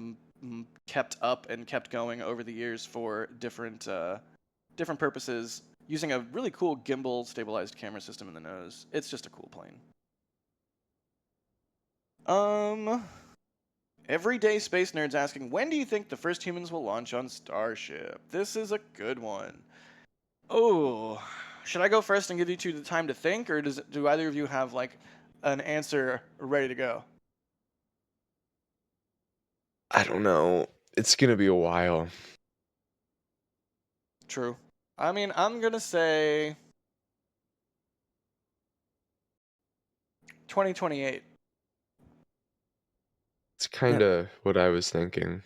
kept up and kept going over the years for different purposes, using a really cool gimbal stabilized camera system in the nose. It's just a cool plane. Everyday Space Nerds asking, when do you think the first humans will launch on Starship? This is a good one. Oh, should I go first and give you two the time to think, or do either of you have like an answer ready to go? I don't know. It's gonna be a while. True. I mean, I'm gonna say 2028. It's kind of what I was thinking. I feel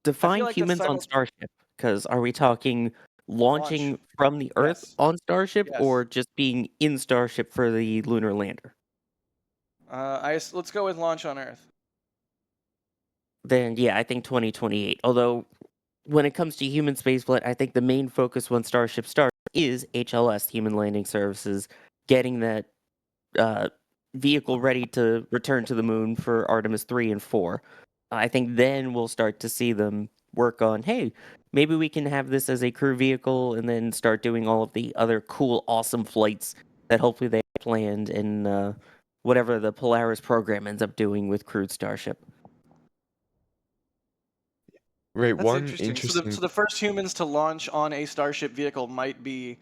Define like that's humans on Starship, because are we talking launch. launching from the Earth Yes. on Starship, Yes. or just being in Starship for the lunar lander? Let's go with launch on Earth. Then yeah, I think 2028. Although when it comes to human spaceflight, I think the main focus when Starship starts is HLS, Human Landing Services, getting that uh, vehicle ready to return to the moon for Artemis 3 and 4. I think then we'll start to see them work on, hey, maybe we can have this as a crew vehicle and then start doing all of the other cool, awesome flights that hopefully they have planned in whatever the Polaris program ends up doing with crewed Starship. Right, That's one interesting. So interesting the first humans to launch on a Starship vehicle might be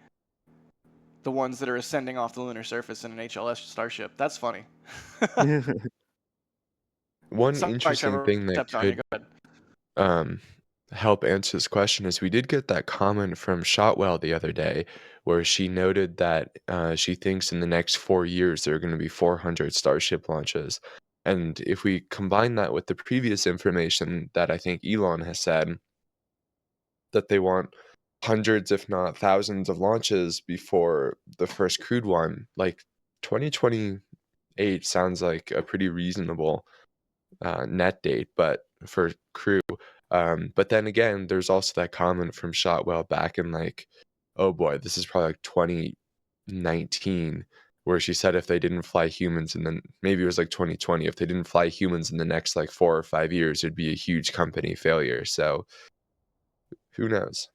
the ones that are ascending off the lunar surface in an HLS Starship. That's funny. one Sorry, interesting Trevor. thing that Stepped on you. could Go ahead. um help answer this question is we did get that comment from Shotwell the other day where she noted that she thinks in the next 4 years there are going to be 400 Starship launches. And if we combine that with the previous information that I think Elon has said, that they want hundreds, if not thousands, of launches before the first crewed one, like 2028 sounds like a pretty reasonable net date, but for crew. But then again, there's also that comment from Shotwell back in like, oh boy, this is probably like 2019, where she said if they didn't fly humans, and then maybe it was like 2020, if they didn't fly humans in the next like 4 or 5 years, it'd be a huge company failure. So who knows?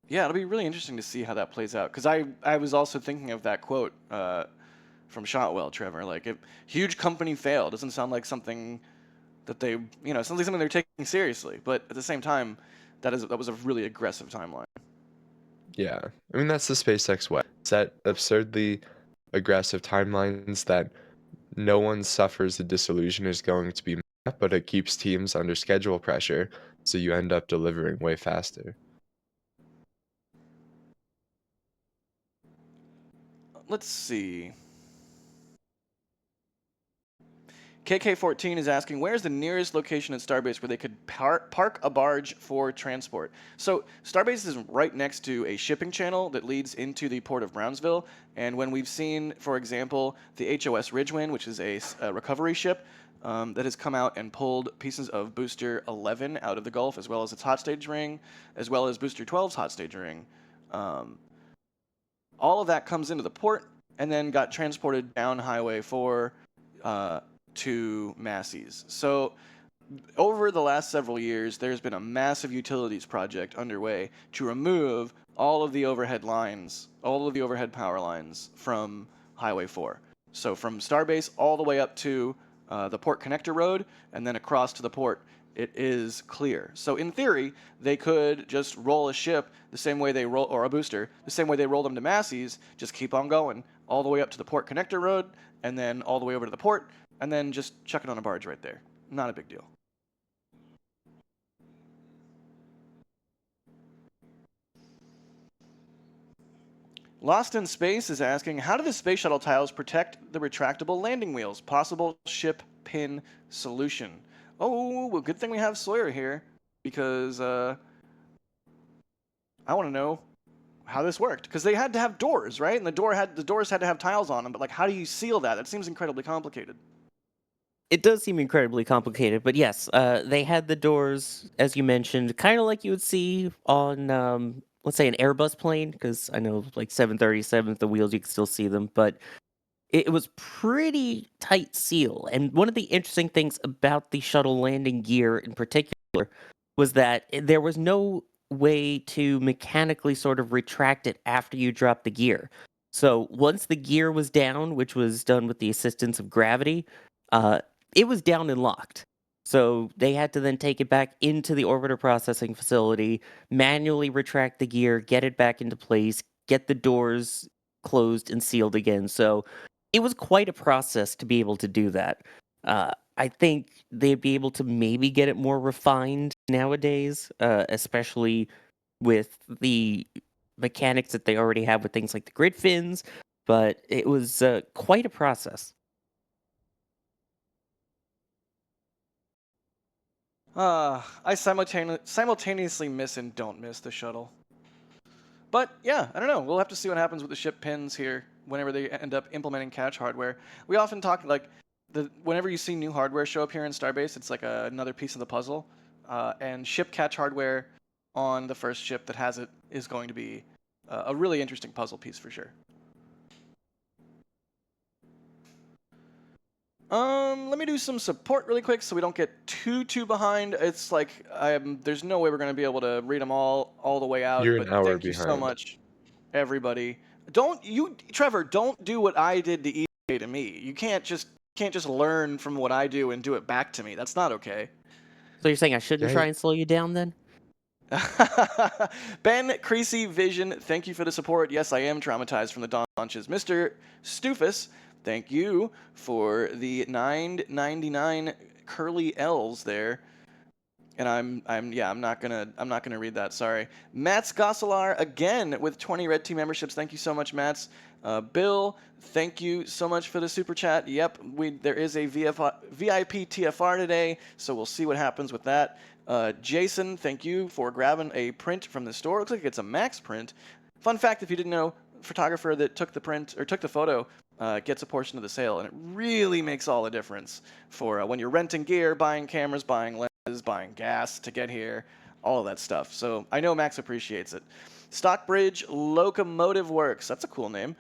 Yeah, it'll be really interesting to see how that plays out. Because I was also thinking of that quote from Shotwell, Trevor. Like, if huge company fail, doesn't sound like something that they, sounds like something they're taking seriously. But at the same time, that was a really aggressive timeline. Yeah. I mean, that's the SpaceX way. Set absurdly aggressive timelines that no one suffers the disillusion is going to be met, but it keeps teams under schedule pressure, so you end up delivering way faster. Let's see. KK14 is asking, where's the nearest location at Starbase where they could park a barge for transport? So Starbase is right next to a shipping channel that leads into the port of Brownsville. And when we've seen, for example, the HOS Ridgewind, which is a recovery ship that has come out and pulled pieces of Booster 11 out of the Gulf, as well as its hot stage ring, as well as Booster 12's hot stage ring. All of that comes into the port and then got transported down Highway 4 to Massey's. So over the last several years, there's been a massive utilities project underway to remove all of the overhead lines, all of the overhead power lines from Highway 4. So from Starbase all the way up to the Port Connector Road and then across to the port, it is clear. So in theory, they could just roll a ship the same way they roll, or a booster, the same way they roll them to Massey's, just keep on going all the way up to the Port Connector Road and then all the way over to the port and then just chuck it on a barge right there. Not a big deal. Lost in Space is asking, how do the space shuttle tiles protect the retractable landing wheels? Possible ship pin solution. Oh, well, good thing we have Sawyer here, because I want to know how this worked. Because they had to have doors, right? And the doors had to have tiles on them. But like, how do you seal that? That seems incredibly complicated. It does seem incredibly complicated, but yes, they had the doors, as you mentioned, kind of like you would see on, let's say, an Airbus plane, because I know, like 737, the wheels, you can still see them, but it was pretty tight seal. And one of the interesting things about the shuttle landing gear in particular was that there was no way to mechanically sort of retract it after you drop the gear. So once the gear was down, which was done with the assistance of gravity, uh, it was down and locked. So they had to then take it back into the orbiter processing facility, manually retract the gear, get it back into place, get the doors closed and sealed again. So it was quite a process to be able to do that. I think they'd be able to maybe get it more refined nowadays, especially with the mechanics that they already have with things like the grid fins. But it was quite a process. I simultaneously miss and don't miss the shuttle. But yeah, I don't know. We'll have to see what happens with the ship pins here whenever they end up implementing catch hardware. We often talk like whenever you see new hardware show up here in Starbase, it's like another piece of the puzzle. And ship catch hardware on the first ship that has it is going to be a really interesting puzzle piece for sure. Let me do some support really quick so we don't get too behind. It's like there's no way we're going to be able to read them all the way out. You're But an hour thank you so behind. much, everybody. Trevor, don't do what I did to EJ to me. You can't just learn from what I do and do it back to me. That's not okay. So you're saying I shouldn't Yeah, try and slow you down then? Ben Creasy Vision, thank you for the support. Yes, I am traumatized from the dawn launches. Mr. Stufus, thank you for the $9.99 curly L's there. And I'm not gonna read that. Sorry. Mats Gosselar again with 20 Red Team memberships. Thank you so much, Mats. Bill, thank you so much for the super chat. Yep, there is a VIP TFR today, so we'll see what happens with that. Jason, thank you for grabbing a print from the store. Looks like it's a Max print. Fun fact, if you didn't know, photographer that took the print or took the photo gets a portion of the sale, and it really makes all the difference for when you're renting gear, buying cameras, buying lenses, buying gas to get here, all of that stuff. So I know Max appreciates it. Stockbridge Locomotive Works, that's a cool name.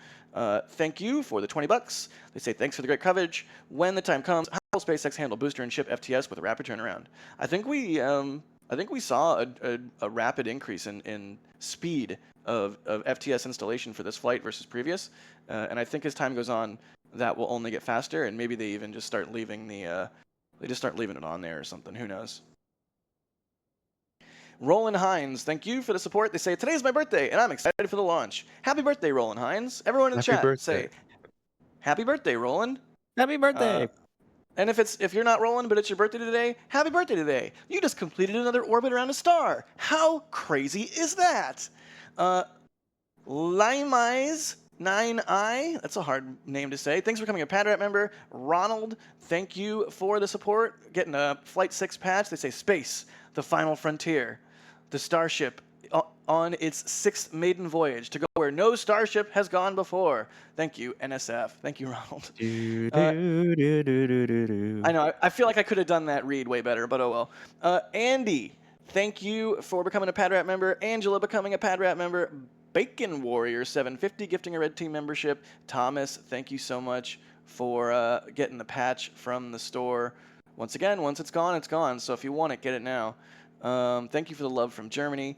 Thank you for the $20. They say thanks for the great coverage. When the time comes, how will SpaceX handle booster and ship FTS with a rapid turnaround? I think we saw a rapid increase in speed of FTS installation for this flight versus previous, and I think as time goes on, that will only get faster, and maybe they even just start leaving it on there or something. Who knows? Roland Hines, thank you for the support. They say, today's my birthday, and I'm excited for the launch. Happy birthday, Roland Hines. Everyone in the Happy chat, birthday. say, happy birthday, Roland. Happy birthday! And if you're not Roland, but it's your birthday today, happy birthday today. You just completed another orbit around a star. How crazy is that? Limeyes 9i, that's a hard name to say. Thanks for becoming a Padrat member. Ronald, thank you for the support. Getting a Flight 6 patch. They say space, the final frontier. The Starship on its sixth maiden voyage to go where no Starship has gone before. Thank you, NSF. Thank you, Ronald. I know, I feel like I could have done that read way better, but oh well. Andy, thank you for becoming a Padrat member. Angela becoming a Padrat member. Bacon Warrior 750 gifting a Red Team membership. Thomas, thank you so much for getting the patch from the store. Once again, once it's gone, it's gone. So if you want it, get it now. Thank you for the love from Germany.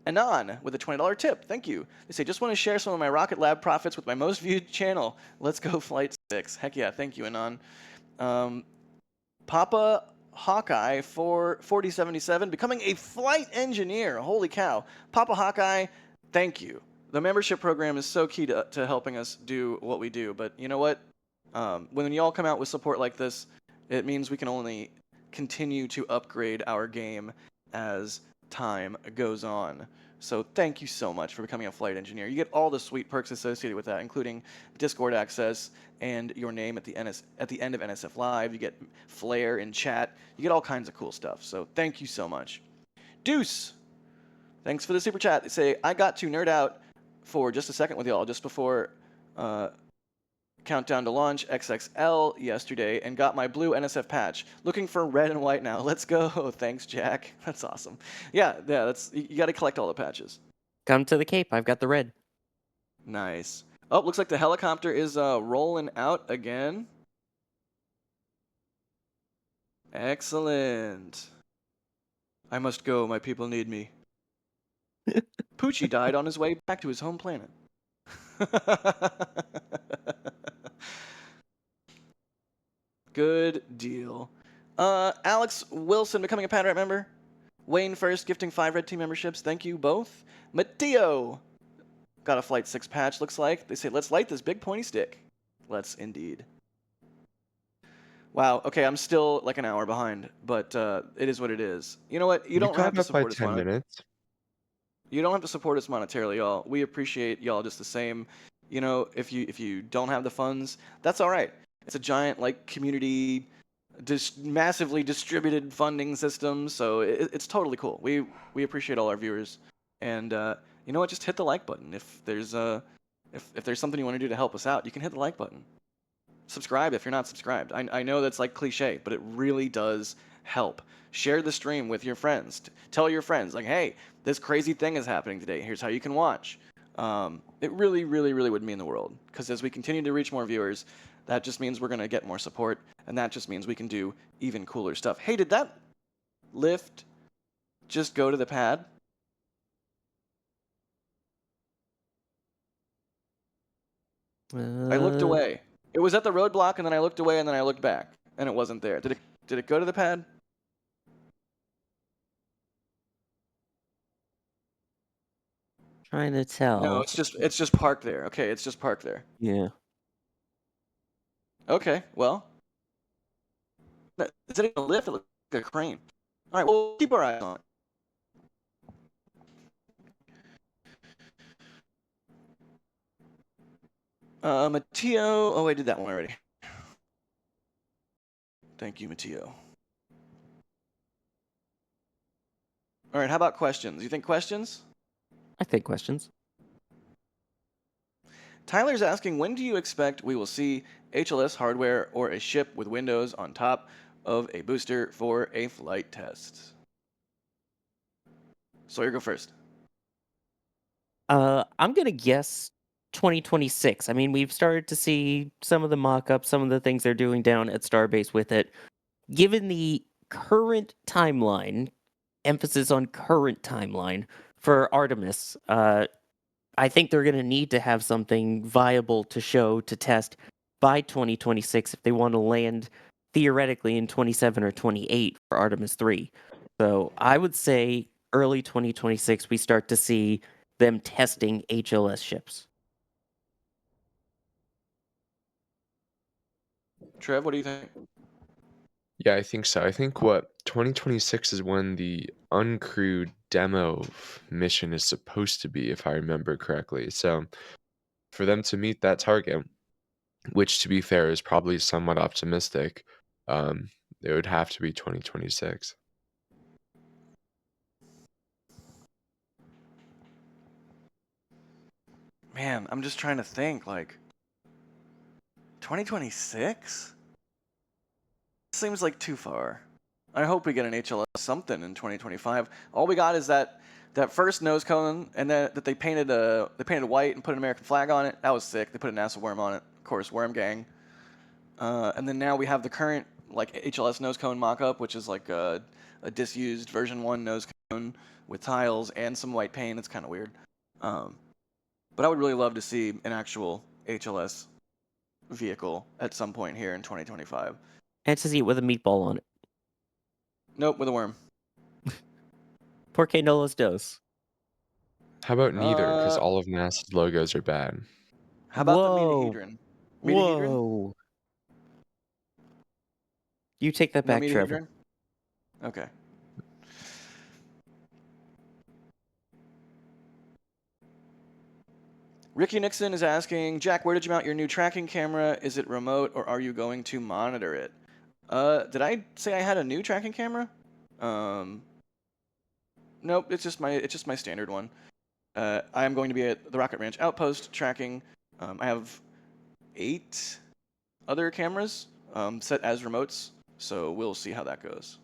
Anon with a $20 tip. Thank you. They say, just want to share some of my Rocket Lab profits with my most viewed channel. Let's go Flight 6. Heck yeah, thank you, Anon. Papa Hawkeye for 4077 becoming a flight engineer. Holy cow. Papa Hawkeye, thank you. The membership program is so key to helping us do what we do. But you know what? When you all come out with support like this, it means we can only continue to upgrade our game as time goes on. So thank you so much for becoming a flight engineer. You get all the sweet perks associated with that, including Discord access and your name at the end of NSF Live. You get flair in chat. You get all kinds of cool stuff. So thank you so much. Deuce, thanks for the super chat. They say, I got to nerd out for just a second with y'all just before Countdown to Launch XXL yesterday and got my blue NSF patch. Looking for red and white now. Let's go. Thanks, Jack. That's awesome. Yeah, that's you got to collect all the patches. Come to the Cape. I've got the red. Nice. Oh, looks like the helicopter is rolling out again. Excellent. I must go. My people need me. Poochie died on his way back to his home planet. Good deal. Alex Wilson becoming a Padrat member. Wayne First gifting 5 Red Team memberships. Thank you both. Mateo got a Flight 6 patch, looks like. They say, let's light this big pointy stick. Let's indeed. Wow, okay, I'm still like an hour behind, but it is what it is. You know what? You don't have to support us. 10 minutes. You don't have to support us monetarily, y'all. We appreciate y'all just the same. You know, if you don't have the funds, that's all right. It's a giant like community, massively distributed funding system, so it's totally cool. We appreciate all our viewers, and you know what? Just hit the like button. If there's something you want to do to help us out, you can hit the like button. Subscribe if you're not subscribed. I know that's like cliche, but it really does help. Share the stream with your friends. Tell your friends, like, hey, this crazy thing is happening today. Here's how you can watch. It really, really, really would mean the world. Because as we continue to reach more viewers, that just means we're going to get more support. And that just means we can do even cooler stuff. Hey, did that lift just go to the pad? I looked away. It was at the roadblock, and then I looked away, and then I looked back, and it wasn't there. Did it go to the pad? Trying to tell. No, it's just parked there. Okay, it's just parked there. Yeah. Okay, well, is it a lift? It looks like a crane. All right, we'll keep our eyes on it. Mateo. Oh, I did that one already. Thank you, Mateo. All right, how about questions? You think questions? I think questions. Tyler's asking, when do you expect we will see HLS hardware or a ship with windows on top of a booster for a flight test? Sawyer, go first. I'm gonna guess 2026. I mean, we've started to see some of the mock-ups, some of the things they're doing down at Starbase with it. Given the current timeline, emphasis on current timeline for Artemis, I think they're going to need to have something viable to show to test by 2026 if they want to land theoretically in 27 or 28 for Artemis 3. So I would say early 2026 we start to see them testing HLS ships. Trev, what do you think? Yeah, I think so. I think what 2026 is when the uncrewed demo mission is supposed to be, if I remember correctly. So for them to meet that target, which to be fair is probably somewhat optimistic, it would have to be 2026. Man, I'm just trying to think, like, 2026? Seems like too far. I hope we get an HLS something in 2025. All we got is that first nose cone, and that they painted white and put an American flag on it. That was sick. They put a NASA worm on it, of course, Worm Gang. And then now we have the current like HLS nose cone mock-up, which is like a disused version 1 nose cone with tiles and some white paint. It's kind of weird. But I would really love to see an actual HLS vehicle at some point here in 2025. And to see it with a meatball on it. Nope, with a worm. Por qué no los dos? How about neither? Because Uh, all of NASA's logos are bad. How about the Whoa. metahedron? Metahedron? Whoa. You take that No back, Trevor. metahedron? Okay. Ricky Nixon is asking, Jack, where did you mount your new tracking camera? Is it remote or are you going to monitor it? Did I say I had a new tracking camera? Nope, it's just my standard one. I am going to be at the Rocket Ranch Outpost tracking. I have 8 other cameras set as remotes, so we'll see how that goes.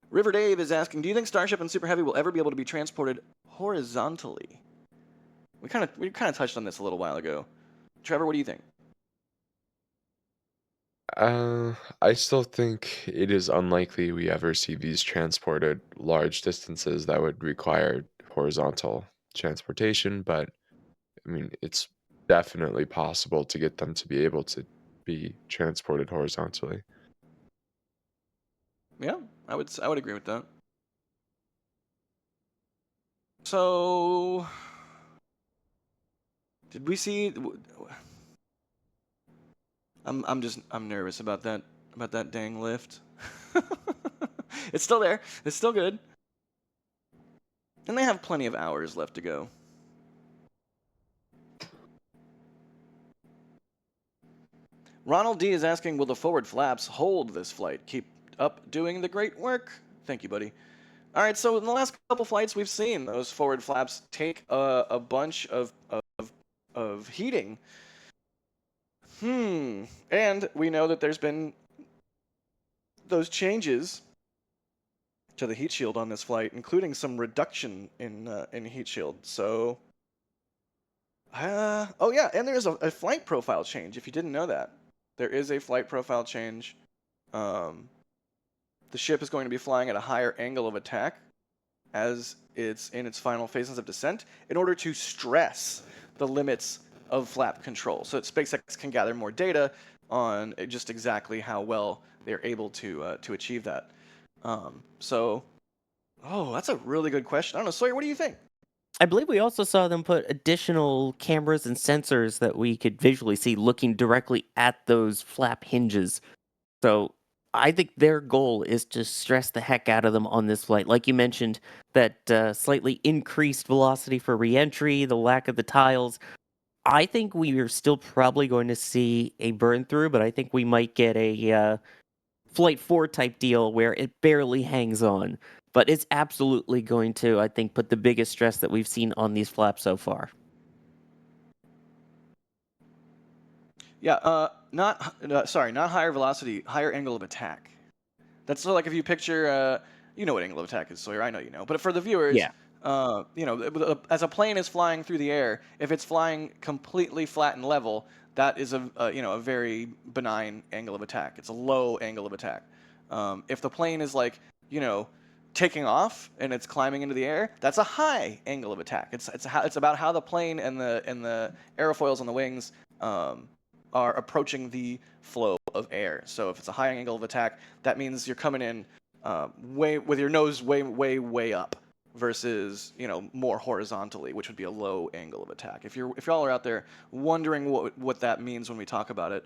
River Dave is asking, do you think Starship and Super Heavy will ever be able to be transported horizontally? We kind of touched on this a little while ago. Trevor, what do you think? I still think it is unlikely we ever see these transported large distances that would require horizontal transportation, but I mean, it's definitely possible to get them to be able to be transported horizontally. Yeah, I would agree with that. So, did we see? I'm nervous about that dang lift. It's still there. It's still good. And they have plenty of hours left to go. Ronald D is asking, will the forward flaps hold this flight? Keep up doing the great work. Thank you, buddy. All right, so in the last couple flights, we've seen those forward flaps take a bunch of heating. And we know that there's been those changes to the heat shield on this flight, including some reduction in heat shield. So, oh yeah, and there's a flight profile change. If you didn't know that, there is a flight profile change. The ship is going to be flying at a higher angle of attack as it's in its final phases of descent in order to stress the limits of flap control, so that SpaceX can gather more data on just exactly how well they're able to achieve that. So, that's a really good question. I don't know, Sawyer, what do you think? I believe we also saw them put additional cameras and sensors that we could visually see looking directly at those flap hinges. So I think their goal is to stress the heck out of them on this flight. Like you mentioned, that slightly increased velocity for reentry, the lack of the tiles. I think we are still probably going to see a burn through, but I think we might get a Flight 4 type deal where it barely hangs on. But it's absolutely going to, I think, put the biggest stress that we've seen on these flaps so far. Yeah, not higher velocity, higher angle of attack. That's sort of like if you picture, you know what angle of attack is, Sawyer. I know you know. But for the viewers, Yeah. As a plane is flying through the air, if it's flying completely flat and level, that is a very benign angle of attack. It's a low angle of attack. If the plane is taking off and it's climbing into the air, that's a high angle of attack. It's about how the plane and the aerofoils on the wings are approaching the flow of air. So if it's a high angle of attack, that means you're coming in way with your nose way up versus more horizontally, which would be a low angle of attack. If y'all are out there wondering what that means when we talk about it,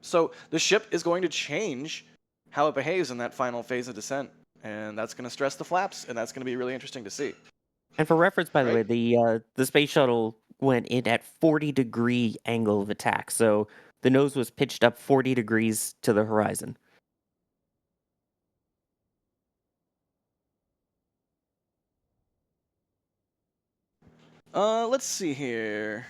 so the ship is going to change how it behaves in that final phase of descent, and that's going to stress the flaps, and that's going to be really interesting to see. And for reference, by the way, Right. the space shuttle went in at 40-degree angle of attack, so the nose was pitched up 40 degrees to the horizon. Let's see here.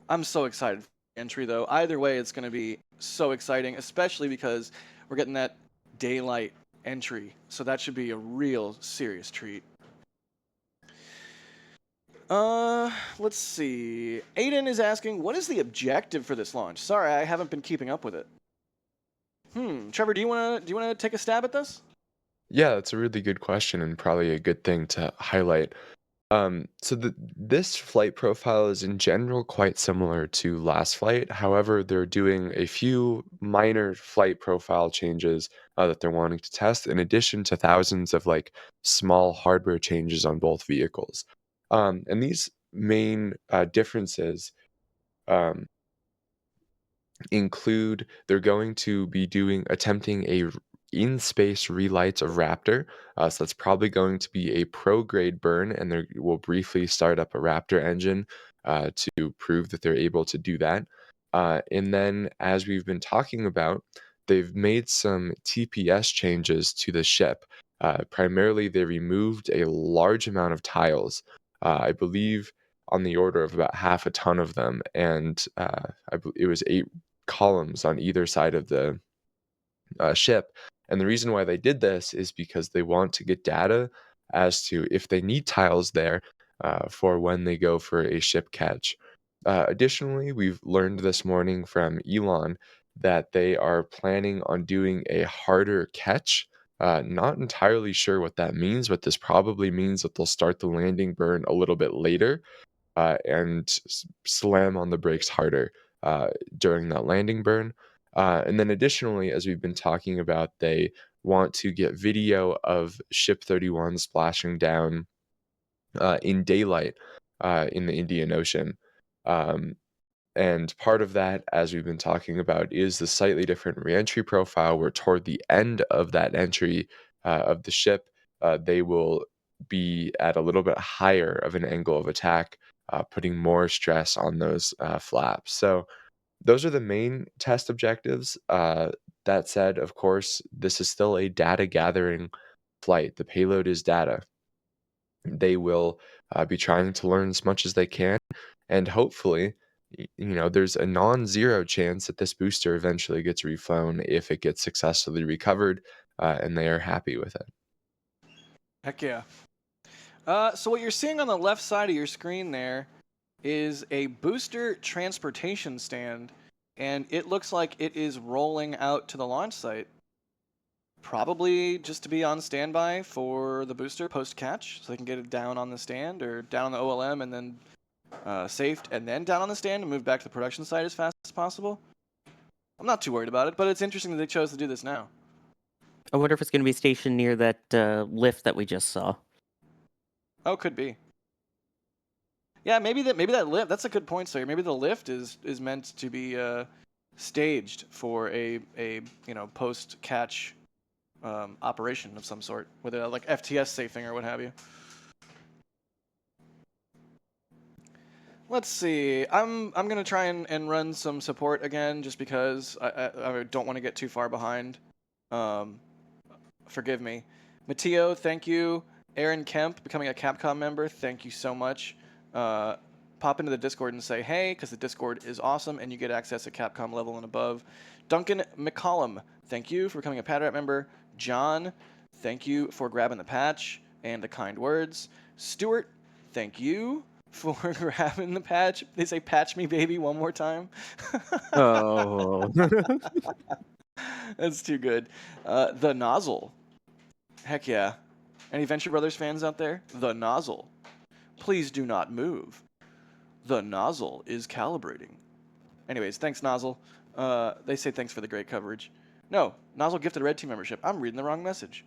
I'm so excited for the entry, though. Either way, it's going to be so exciting, especially because we're getting that daylight entry, so that should be a real serious treat. Let's see. Aiden is asking, what is the objective for this launch? Sorry, I haven't been keeping up with it. Trevor, do you wanna take a stab at this? Yeah, that's a really good question and probably a good thing to highlight. So this flight profile is in general quite similar to last flight. However, they're doing a few minor flight profile changes that they're wanting to test, in addition to thousands of like small hardware changes on both vehicles. And these main differences um, include they're going to be attempting a in-space relight of Raptor. So that's probably going to be a pro-grade burn, and they will briefly start up a Raptor engine to prove that they're able to do that. And then, as we've been talking about, they've made some TPS changes to the ship. Primarily, they removed a large amount of tiles. I believe on the order of about half a ton of them, and it was 8 columns on either side of the ship. And the reason why they did this is because they want to get data as to if they need tiles there for when they go for a ship catch. Additionally, we've learned this morning from Elon that they are planning on doing a harder catch. Not entirely sure what that means, but this probably means that they'll start the landing burn a little bit later and slam on the brakes harder during that landing burn. And then additionally, as we've been talking about, they want to get video of Ship 31 splashing down in daylight in the Indian Ocean. Um, and part of that, as we've been talking about, is the slightly different reentry profile, where toward the end of that entry of the ship, they will be at a little bit higher of an angle of attack, putting more stress on those flaps. So those are the main test objectives. That said, of course, this is still a data gathering flight. The payload is data. They will be trying to learn as much as they can, and hopefully, there's a non-zero chance that this booster eventually gets reflown if it gets successfully recovered, and they are happy with it. Heck yeah. So what you're seeing on the left side of your screen there is a booster transportation stand, and it looks like it is rolling out to the launch site. Probably just to be on standby for the booster post-catch, so they can get it down on the stand or down on the OLM and then safed, and then down on the stand and move back to the production site as fast as possible. I'm not too worried about it, but it's interesting that they chose to do this now. I wonder if it's going to be stationed near that lift that we just saw. Oh, could be. Yeah, maybe that lift. That's a good point, sir. Maybe the lift is meant to be staged for a post catch operation of some sort, with a like FTS safing or what have you. Let's see. I'm gonna try and run some support again, just because I don't want to get too far behind. Forgive me. Mateo, thank you. Aaron Kemp, becoming a Capcom member, thank you so much. Pop into the Discord and say hey, because the Discord is awesome and you get access to Capcom level and above. Duncan McCollum, thank you for becoming a Padrat member. John, thank you for grabbing the patch and the kind words. Stuart, thank you for grabbing the patch. They say patch me baby one more time. Oh. That's too good. The Nozzle. Heck yeah. Any Venture Brothers fans out there? The Nozzle. Please do not move. The Nozzle is calibrating. Anyways, thanks, Nozzle. They say thanks for the great coverage. No, Nozzle gifted a Red Team membership. I'm reading the wrong message.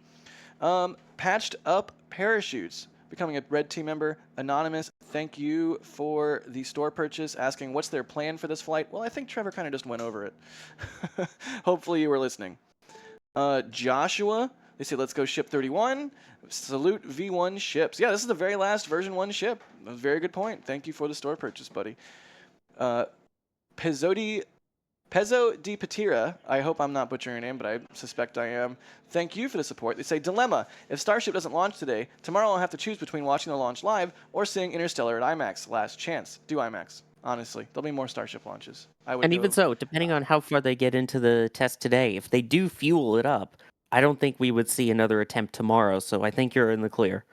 Patched up parachutes. Becoming a Red Team member. Anonymous, thank you for the store purchase. Asking what's their plan for this flight. Well, I think Trevor kind of just went over it. Hopefully you were listening. Joshua, they say let's go ship 31. Salute V1 ships. Yeah, this is the very last version 1 ship. That was a very good point. Thank you for the store purchase, buddy. Pezzo di Patira, I hope I'm not butchering your name, but I suspect I am. Thank you for the support. They say, Dilemma. If Starship doesn't launch today, tomorrow I'll have to choose between watching the launch live or seeing Interstellar at IMAX. Last chance. Do IMAX. Honestly, there'll be more Starship launches. I would And go. even so, depending on how far they get into the test today, if they do fuel it up, I don't think we would see another attempt tomorrow, so I think you're in the clear.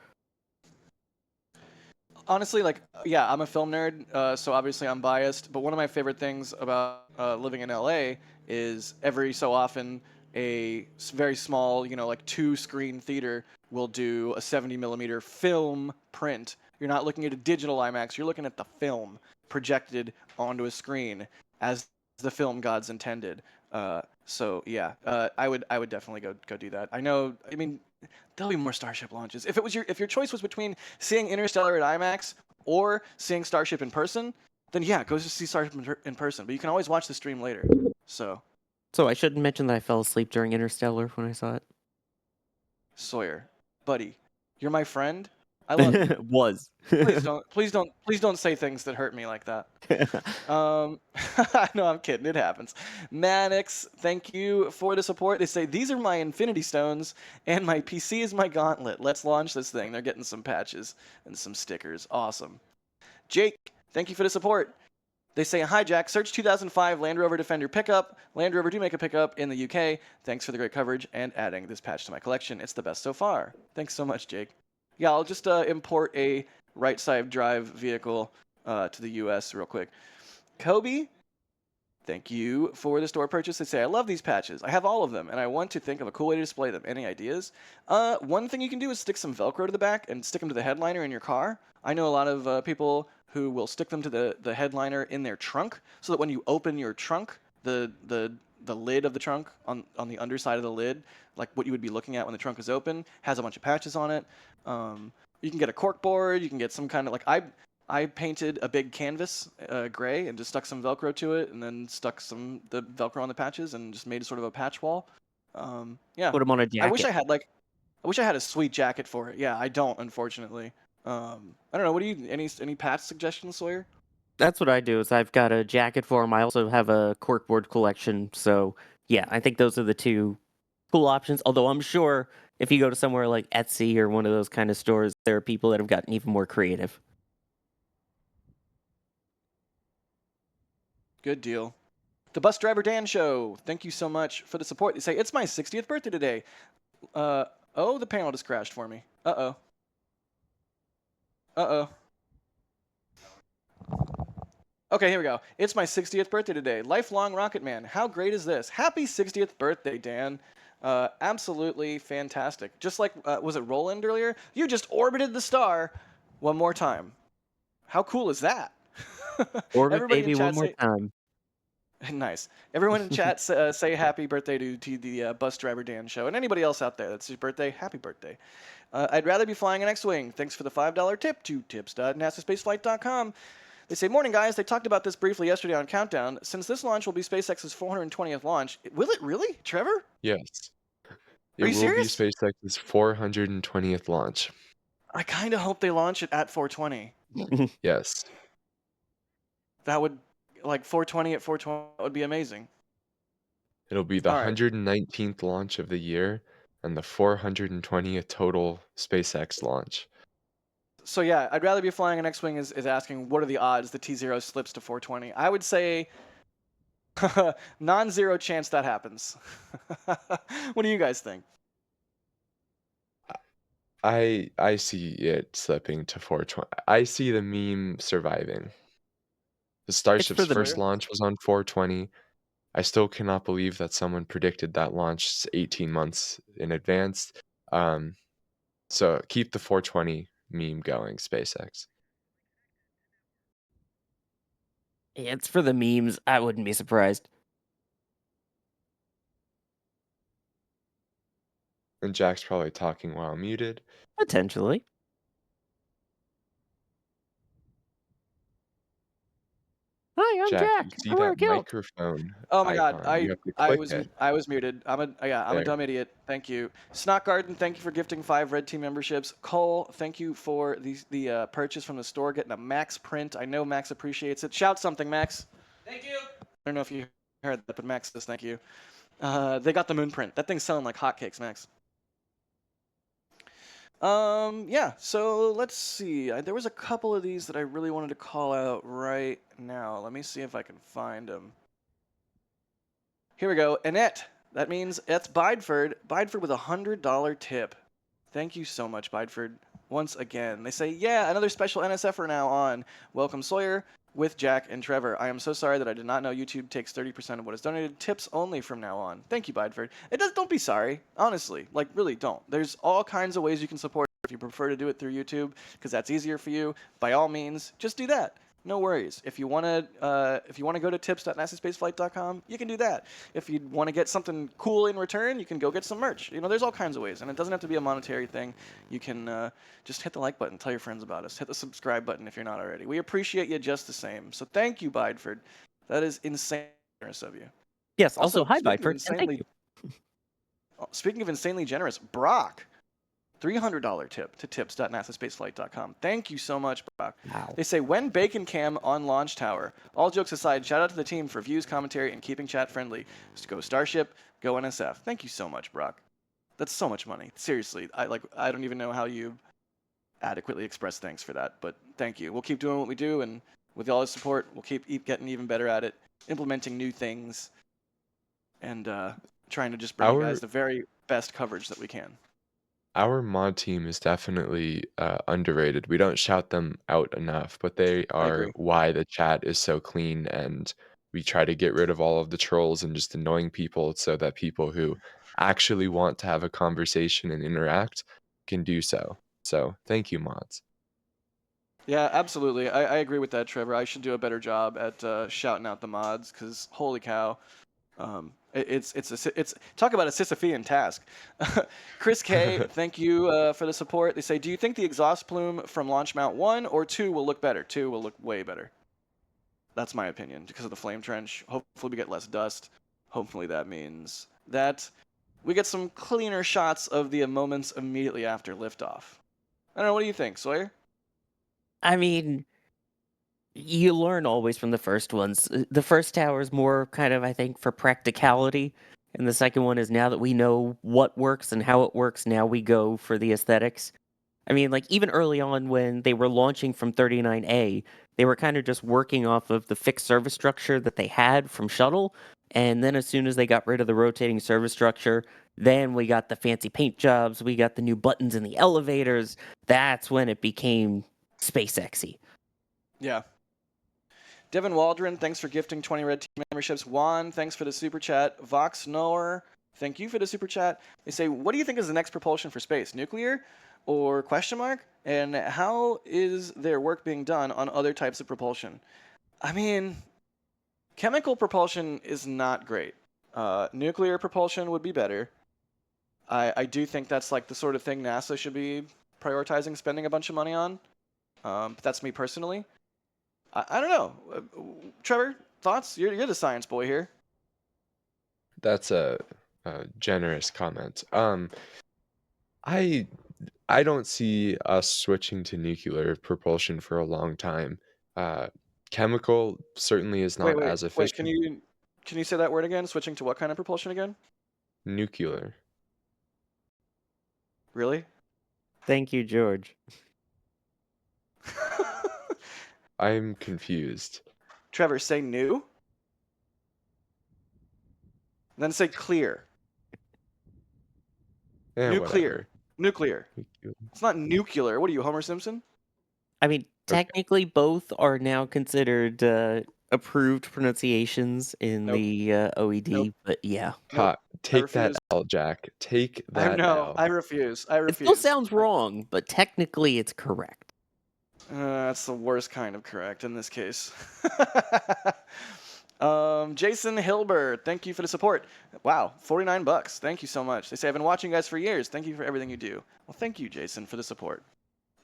Honestly, like, yeah, I'm a film nerd, so obviously I'm biased. But one of my favorite things about living in LA is every so often a very small, like 2-screen theater will do a 70mm film print. You're not looking at a digital IMAX. You're looking at the film projected onto a screen as the film gods intended. So yeah, I would definitely go do that. I know. I mean, there'll be more Starship launches. If your choice was between seeing Interstellar at IMAX or seeing Starship in person, then yeah, go see Starship in person. But you can always watch the stream later. So I shouldn't mention that I fell asleep during Interstellar when I saw it. Sawyer, buddy, you're my friend. I love you. Was. Please don't say things that hurt me like that. No, I'm kidding. It happens. Mannix, thank you for the support. They say these are my Infinity Stones and my PC is my gauntlet. Let's launch this thing. They're getting some patches and some stickers. Awesome. Jake, thank you for the support. They say, hi, Jack. Search 2005 Land Rover Defender pickup. Land Rover do make a pickup in the UK. Thanks for the great coverage and adding this patch to my collection. It's the best so far. Thanks so much, Jake. Yeah, I'll just import a right-side drive vehicle to the US real quick. Kobe, thank you for the store purchase. They say, I love these patches. I have all of them, and I want to think of a cool way to display them. Any ideas? One thing you can do is stick some Velcro to the back and stick them to the headliner in your car. I know a lot of people who will stick them to the headliner in their trunk so that when you open your trunk, the lid of the trunk on the underside of the lid, like what you would be looking at when the trunk is open, has a bunch of patches on it. You can get a cork board. You can get some kind of, like, I painted a big canvas gray and just stuck some Velcro to it and then stuck the Velcro on the patches and just made sort of a patch wall. Yeah. Put them on a jacket. I wish I had a sweet jacket for it. Yeah, I don't, unfortunately. I don't know. What do you, any patch suggestions, Sawyer? That's what I do. Is I've got a jacket for them. I also have a corkboard collection. So yeah, I think those are the two cool options. Although I'm sure if you go to somewhere like Etsy or one of those kind of stores, there are people that have gotten even more creative. Good deal. The Bus Driver Dan Show. Thank you so much for the support. They say it's my 60th birthday today. Oh, the panel just crashed for me. Uh-oh. Okay, here we go. It's my 60th birthday today. Lifelong Rocket Man. How great is this? Happy 60th birthday, Dan. Absolutely fantastic. Just like, was it Roland earlier? You just orbited the star one more time. How cool is that? Orbit Everybody in baby chat one more say- time. Nice. Everyone in chat say happy birthday to the Bus Driver Dan Show. And anybody else out there that's his birthday, happy birthday. I'd rather be flying an X-Wing. Thanks for the $5 tip to tips.nasaspaceflight.com. They say, morning, guys. They talked about this briefly yesterday on Countdown. Since this launch will be SpaceX's 420th launch, will it really, Trevor? Yes. Are It you will serious? be SpaceX's 420th launch. I kind of hope they launch it at 420. Yes. That would, like, 420 at 420 would be amazing. It'll be the All right. 119th launch of the year and the 420th total SpaceX launch. So yeah, I'd rather be flying an X-Wing is asking what are the odds the T0 slips to 420. I would say non-zero chance that happens. What do you guys think? I see it slipping to 420. I see the meme surviving. The Starship's the first launch was on 420. I still cannot believe that someone predicted that launch 18 months in advance. So keep the 420 meme going, SpaceX. It's for the memes. I wouldn't be surprised. And Jack's probably talking while muted. Potentially. Hi, I'm Jack, you Jack. see I wear a that kilt. microphone Oh my God, icon? You have to I click was it. I was muted. I'm a There. dumb idiot. Thank you. Snot Garden, thank you for gifting 5 red team memberships. Cole, thank you for the purchase from the store, getting a Max print. I know Max appreciates it. Shout something, Max. Thank you. I don't know if you heard that, but Max says thank you. They got the moon print. That thing's selling like hotcakes, Max. Yeah, so let's see. There was a couple of these that I really wanted to call out right now. Let me see if I can find them. Here we go. Annette. That means that's Bideford. Bideford with a $100 tip. Thank you so much, Bideford. Once again, they say, yeah, another special NSFer now on. Welcome, Sawyer, with Jack and Trevor. I am so sorry that I did not know YouTube takes 30% of what is donated. Tips only from now on. Thank you, Bideford. Don't be sorry. Honestly, like really don't. There's all kinds of ways you can support if you prefer to do it through YouTube, because that's easier for you. By all means, just do that. No worries. If you want to go to tips.nasaspaceflight.com, you can do that. If you want to get something cool in return, you can go get some merch. There's all kinds of ways, and it doesn't have to be a monetary thing. You can just hit the like button, tell your friends about us, hit the subscribe button if you're not already. We appreciate you just the same. So thank you, Bideford. That is insane generous of you. Yes, also hi, speaking of Bideford, and thank insanely, you. speaking of insanely generous, Brock. $300 tip to tips.nasaspaceflight.com. Thank you so much, Brock. Wow. They say, when Bacon Cam on Launch Tower. All jokes aside, shout out to the team for views, commentary, and keeping chat friendly. Just go Starship, go NSF. Thank you so much, Brock. That's so much money. Seriously, I don't even know how you adequately express thanks for that, but thank you. We'll keep doing what we do, and with all the support, we'll keep getting even better at it, implementing new things, and trying to just bring you guys the very best coverage that we can. Our mod team is definitely underrated. We don't shout them out enough, but they I are agree. why the chat is so clean, and we try to get rid of all of the trolls and just annoying people so that people who actually want to have a conversation and interact can do so. So thank you, mods. Yeah, absolutely. I agree with that, Trevor. I should do a better job at shouting out the mods, because holy cow, it's talk about a Sisyphean task. Chris K, thank you for the support. They say, do you think the exhaust plume from Launch Mount 1 or 2 will look better? 2 will look way better. That's my opinion, because of the flame trench. Hopefully we get less dust. Hopefully that means that we get some cleaner shots of the moments immediately after liftoff. I don't know, what do you think, Sawyer? I mean, you learn always from the first ones. The first tower is more kind of, I think, for practicality. And the second one is now that we know what works and how it works, now we go for the aesthetics. I mean, like, even early on when they were launching from 39A, they were kind of just working off of the fixed service structure that they had from Shuttle. And then as soon as they got rid of the rotating service structure, then we got the fancy paint jobs, we got the new buttons in the elevators. That's when it became SpaceXy. Yeah. Devin Waldron, thanks for gifting 20 red team memberships. Juan, thanks for the super chat. Vox Noer, thank you for the super chat. They say, what do you think is the next propulsion for space? Nuclear or question mark? And how is their work being done on other types of propulsion? I mean, chemical propulsion is not great. Nuclear propulsion would be better. I do think that's like the sort of thing NASA should be prioritizing spending a bunch of money on. But that's me personally. I don't know. Trevor, thoughts? You're the science boy here. That's a generous comment. I don't see us switching to nuclear propulsion for a long time. Chemical certainly is not as Wait. efficient. Can you say that word again? Switching to what kind of propulsion again? Nuclear. Really? Thank you, George. I'm confused. Trevor, say new. Then say clear. Whatever. Nuclear. Nuclear. It's not nuclear. What are you, Homer Simpson? I mean, Okay. technically, both are now considered approved pronunciations in Nope. the OED, Nope. but yeah. Nope. I Take that refuse. L, Jack. Take I that know. L. I refuse. I It still refuse. sounds wrong, but technically it's correct. That's the worst kind of correct in this case. Jason Hilbert, thank you for the support. Wow, $49. Thank you so much. They say, I've been watching you guys for years. Thank you for everything you do. Well, thank you, Jason, for the support.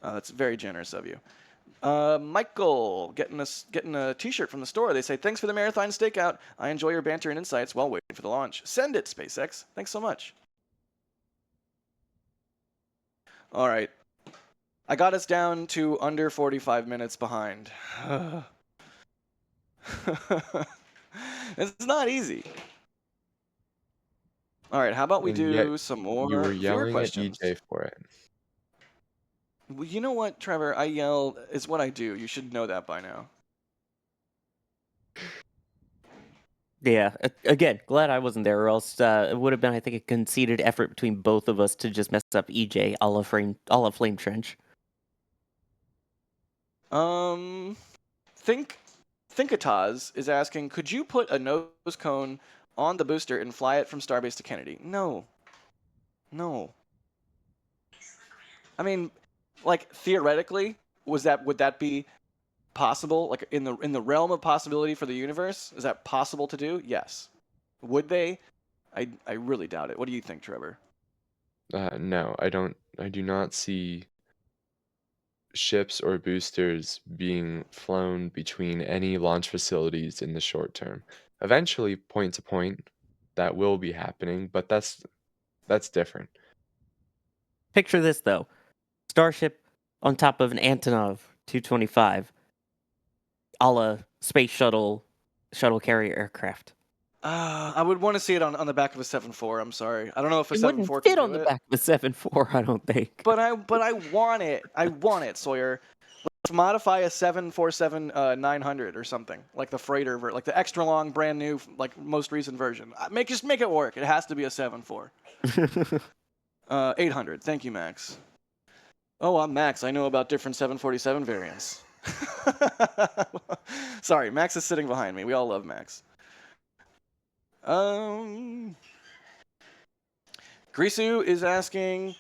That's very generous of you. Michael, getting a t-shirt from the store. They say, thanks for the marathon stakeout. I enjoy your banter and insights while waiting for the launch. Send it, SpaceX. Thanks so much. All right. I got us down to under 45 minutes behind. It's not easy. All right, how about we And yet do some you more were viewer yelling at questions? EJ for it. Well, you know what, Trevor? I yell is what I do. You should know that by now. Yeah, again, glad I wasn't there, or else it would have been, I think, a conceded effort between both of us to just mess up EJ a la Flame Trench. Thinkataz is asking, could you put a nose cone on the booster and fly it from Starbase to Kennedy? No. No. I mean, like theoretically, would that be possible? Like in the realm of possibility for the universe, is that possible to do? Yes. Would they? I really doubt it. What do you think, Trevor? No, I do not see ships or boosters being flown between any launch facilities in the short term. Eventually, point to point, that will be happening, but that's different. Picture this, though. Starship on top of an Antonov 225, a la space shuttle carrier aircraft. I would want to see it on the back of a 7.4. I'm sorry. I don't know if a It wouldn't 7.4 fit can on do the it. back of a 7.4, I don't think. But I want it. I want it, Sawyer. Let's modify a 747 900 or something, like the freighter, like the extra long, brand new, like most recent version. Just make it work. It has to be a 7.4. 800. Thank you, Max. Oh, I'm Max. I know about different 747 variants. Sorry, Max is sitting behind me. We all love Max. Grisu is asking,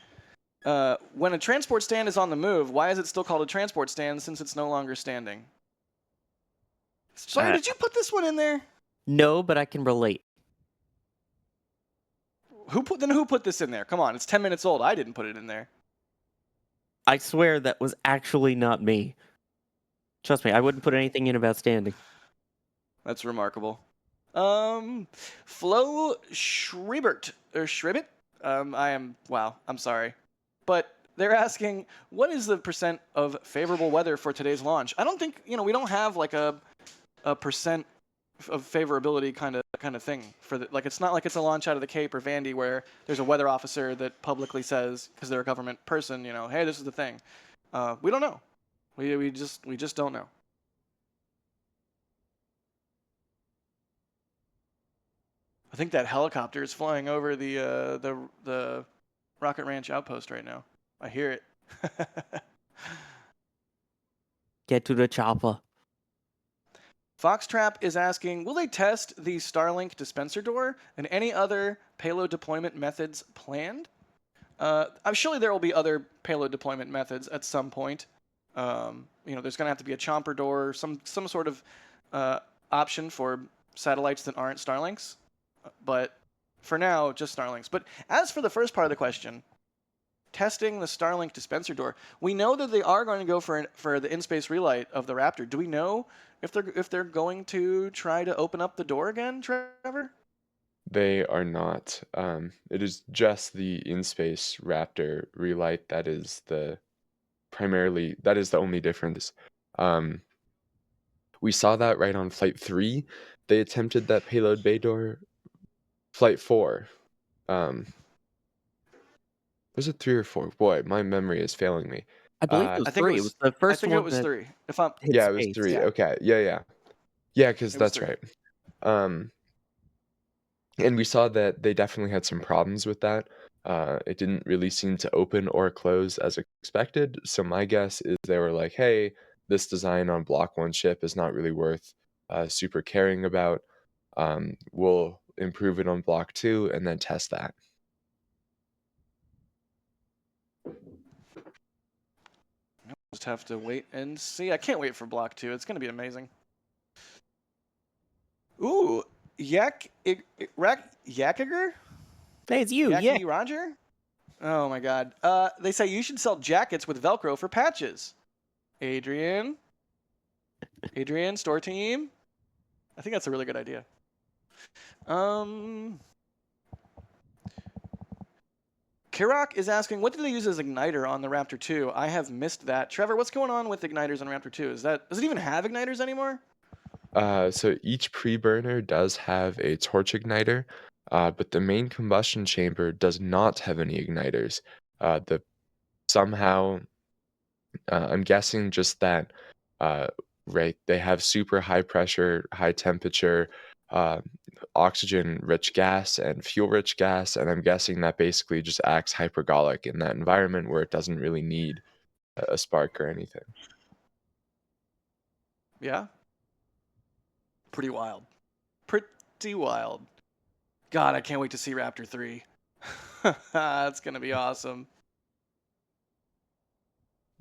when a transport stand is on the move, why is it still called a transport stand since it's no longer standing? Sorry, did you put this one in there? No, but I can relate. Who put this in there? Come on, it's 10 minutes old. I didn't put it in there. I swear that was actually not me. Trust me, I wouldn't put anything in about standing. That's remarkable. Flo Schriebert or Schribbit? I'm sorry. But they're asking, what is the percent of favorable weather for today's launch? I don't think, we don't have like a percent of favorability kind of thing for the, like, it's not like it's a launch out of the Cape or Vandy where there's a weather officer that publicly says, because they're a government person, hey, this is the thing. We don't know. We just don't know. I think that helicopter is flying over the Rocket Ranch outpost right now. I hear it. Get to the chopper. Foxtrap is asking, will they test the Starlink dispenser door and any other payload deployment methods planned? I'm surely there will be other payload deployment methods at some point. There's going to have to be a chomper door, some sort of option for satellites that aren't Starlinks. But for now, just Starlinks. But as for the first part of the question, testing the Starlink dispenser door, we know that they are going to go for the in-space relight of the Raptor. Do we know if they're going to try to open up the door again, Trevor? They are not. It is just the in-space Raptor relight that is the only difference. We saw that right on Flight 3. They attempted that payload bay door. Flight 4. Was it 3 or 4? Boy, my memory is failing me. I believe it was I think 3. It was the first I think one it was that 3. If I'm hit Yeah, it was space. 3. Yeah. Okay. Yeah, because It was that's 3. right. And we saw that they definitely had some problems with that. It didn't really seem to open or close as expected. So my guess is they were like, hey, this design on Block 1 ship is not really worth super caring about. We'll improve it on Block 2 and then test that. Just have to wait and see. I can't wait for Block 2. It's going to be amazing. Ooh, Yakiger? Hey, it's you. Yeah. Yaki Roger? Oh my god. They say you should sell jackets with Velcro for patches. Adrian, store team. I think that's a really good idea. Kirok is asking, what did they use as igniter on the Raptor 2? I have missed that. Trevor, what's going on with igniters on Raptor 2? Does it even have igniters anymore? So each pre-burner does have a torch igniter, but the main combustion chamber does not have any igniters. The somehow I'm guessing just that, right, they have super high pressure, high temperature, uh, oxygen-rich gas and fuel-rich gas, and I'm guessing that basically just acts hypergolic in that environment where it doesn't really need a spark or anything. Yeah. Pretty wild. Pretty wild. God, I can't wait to see Raptor 3. That's going to be awesome.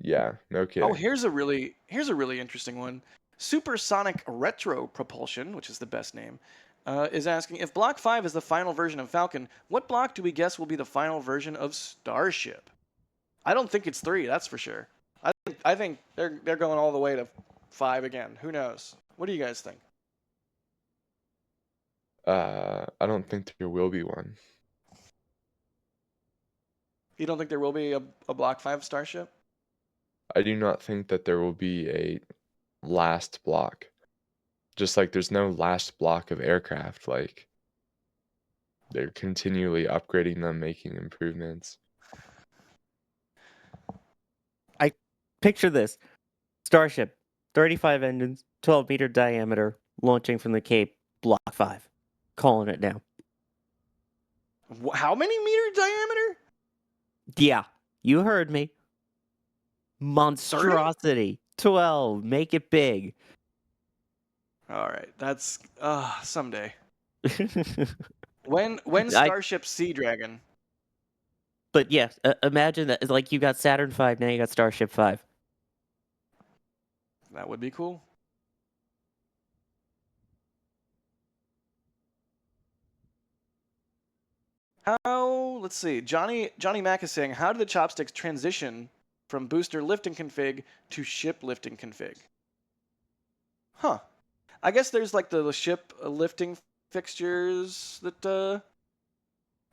Yeah, no Oh, kidding. here's a really interesting one. Supersonic Retro Propulsion, which is the best name, is asking, if Block 5 is the final version of Falcon, what block do we guess will be the final version of Starship? I don't think it's 3, that's for sure. I think they're going all the way to 5 again. Who knows? What do you guys think? I don't think there will be one. You don't think there will be a Block 5 Starship? I do not think that there will be a last block. Just like there's no last block of aircraft, like they're continually upgrading them, making improvements. Picture this: Starship, 35 engines, 12-meter diameter, launching from the Cape, Block 5. Calling it now. How many meter diameter? Yeah, you heard me. Monstrosity. 12. Make it big. All right, that's someday. When Starship Sea Dragon? But yes, imagine that. It's like you got Saturn 5, now you got Starship 5. That would be cool. Let's see. Johnny Mack is saying, how do the chopsticks transition from booster lifting config to ship lifting config? Huh. I guess there's like the ship lifting fixtures that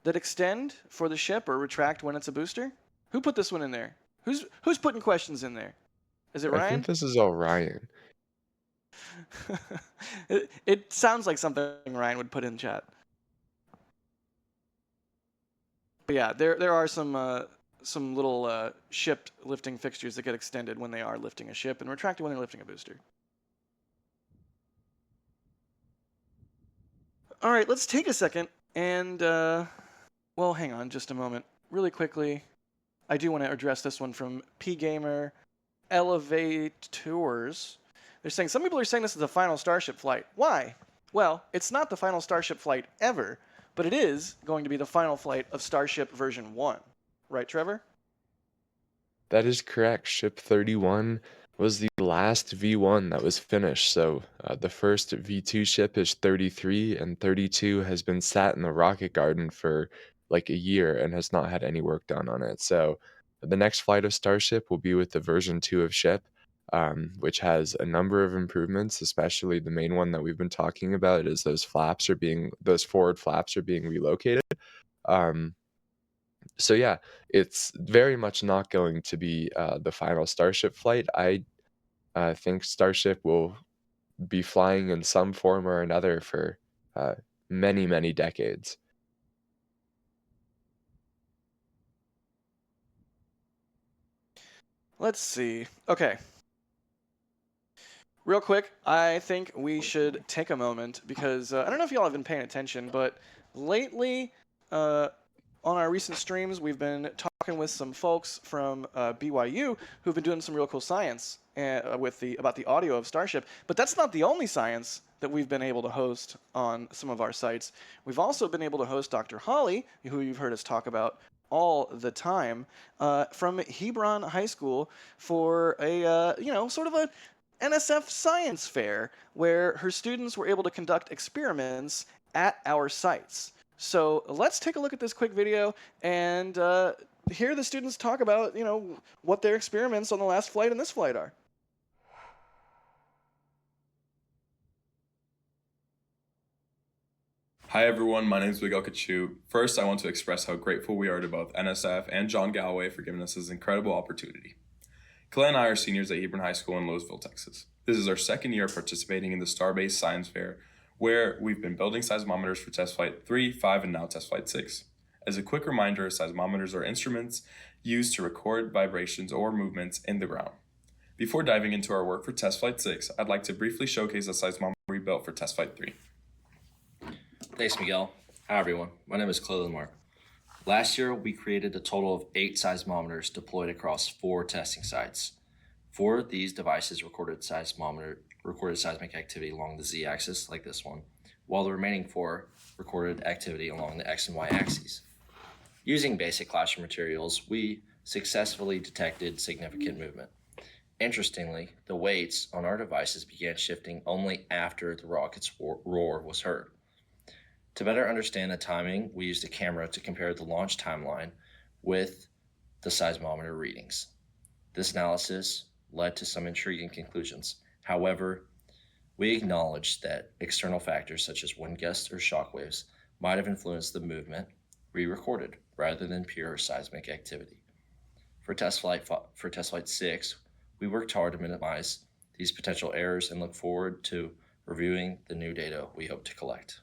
extend for the ship or retract when it's a booster. Who put this one in there? Who's putting questions in there? Is it I Ryan? think this is all Ryan. It sounds like something Ryan would put in chat. But yeah, there are some little shipped lifting fixtures that get extended when they are lifting a ship and retracted when they're lifting a booster. All right, let's take a second and well, hang on just a moment. Really quickly, I do want to address this one from P Gamer Elevators. They're saying some people are saying this is the final Starship flight. Why? Well, it's not the final Starship flight ever, but it is going to be the final flight of Starship version 1. Right, Trevor? That is correct. Ship 31 was the last V1 that was finished. So the first V2 ship is 33, and 32 has been sat in the rocket garden for like a year and has not had any work done on it. So the next flight of Starship will be with the version 2 of ship, which has a number of improvements, especially the main one that we've been talking about is those forward flaps are being relocated. So yeah, it's very much not going to be the final Starship flight. I think Starship will be flying in some form or another for many, many decades. Let's see. Okay. Real quick, I think we should take a moment because I don't know if y'all have been paying attention, but lately on our recent streams, we've been talking with some folks from BYU who've been doing some real cool science about the audio of Starship. But that's not the only science that we've been able to host on some of our sites. We've also been able to host Dr. Holly, who you've heard us talk about all the time, from Hebron High School for a sort of NSF Science Fair, where her students were able to conduct experiments at our sites. So let's take a look at this quick video and hear the students talk about, what their experiments on the last flight and this flight are. Hi everyone, my name is Miguel Kachu. First, I want to express how grateful we are to both NSF and John Galloway for giving us this incredible opportunity. Clay and I are seniors at Hebron High School in Louisville, Texas. This is our second year participating in the Star-Based Science Fair, where we've been building seismometers for Test Flight 3, 5, and now Test Flight 6. As a quick reminder, seismometers are instruments used to record vibrations or movements in the ground. Before diving into our work for Test Flight 6, I'd like to briefly showcase the seismometer we built for Test Flight 3. Thanks, Miguel. Hi, everyone. My name is Clay Lamar. Last year, we created a total of 8 seismometers deployed across 4 testing sites. 4 of these devices recorded seismic activity along the z-axis, like this one, while the remaining 4 recorded activity along the x and y axes. Using basic classroom materials, we successfully detected significant movement. Interestingly, the weights on our devices began shifting only after the rocket's roar was heard. To better understand the timing, we used a camera to compare the launch timeline with the seismometer readings. This analysis led to some intriguing conclusions. However, we acknowledged that external factors such as wind gusts or shockwaves might have influenced the movement we recorded rather than pure seismic activity. For Test Flight 6, we worked hard to minimize these potential errors and look forward to reviewing the new data we hope to collect.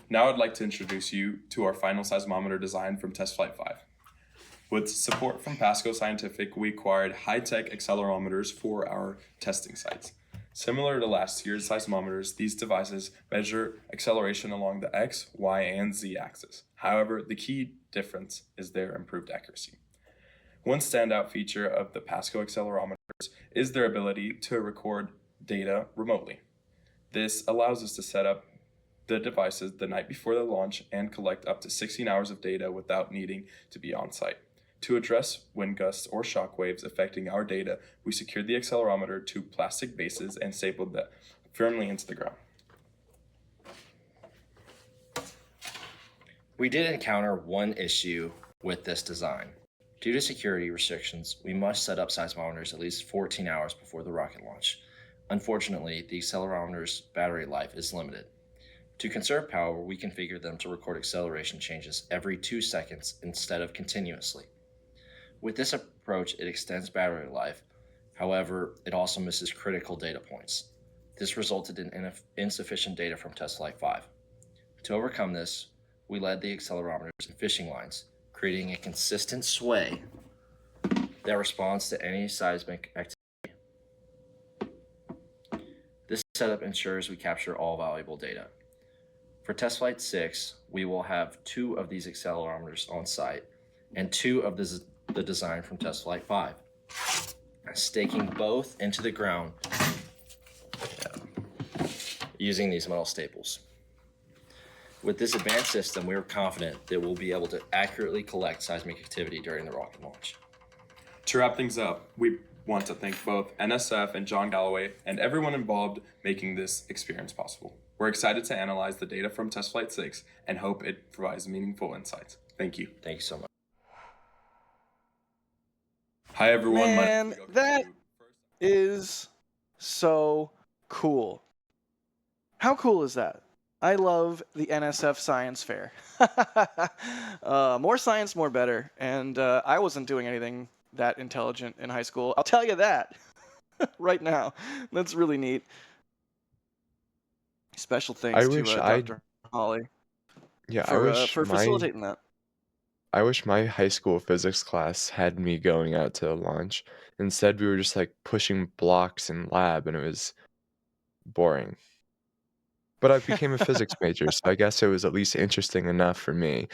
Now I'd like to introduce you to our final seismometer design from Test Flight 5. With support from Pasco Scientific, we acquired high-tech accelerometers for our testing sites. Similar to last year's seismometers, these devices measure acceleration along the x, y, and z axis. However, the key difference is their improved accuracy. One standout feature of the Pasco accelerometers is their ability to record data remotely. This allows us to set up the devices the night before the launch and collect up to 16 hours of data without needing to be on site. To address wind gusts or shock waves affecting our data, we secured the accelerometer to plastic bases and stapled them firmly into the ground. We did encounter one issue with this design. Due to security restrictions, we must set up seismometers at least 14 hours before the rocket launch. Unfortunately, the accelerometer's battery life is limited. To conserve power, we configured them to record acceleration changes every 2 seconds instead of continuously. With this approach, it extends battery life. However, it also misses critical data points. This resulted in insufficient data from Test Flight 5. To overcome this, we led the accelerometers in fishing lines, creating a consistent sway that responds to any seismic activity. This setup ensures we capture all valuable data. For Test Flight 6, we will have 2 of these accelerometers on site and 2 of the design from Test Flight 5, staking both into the ground using these metal staples. With this advanced system, we are confident that we'll be able to accurately collect seismic activity during the rocket launch. To wrap things up, we want to thank both NSF and John Galloway and everyone involved making this experience possible. We're excited to analyze the data from Test Flight 6 and hope it provides meaningful insights. Thank you. Thank you so much. Hi everyone. Man, that is so cool. How cool is that? I love the NSF Science Fair. More science, more better. And I wasn't doing anything that intelligent in high school. I'll tell you that right now. That's really neat. Special thanks to Dr. Holly for facilitating that. I wish my high school physics class had me going out to the launch. Instead, we were just like pushing blocks in lab, and it was boring. But I became a physics major, so I guess it was at least interesting enough for me.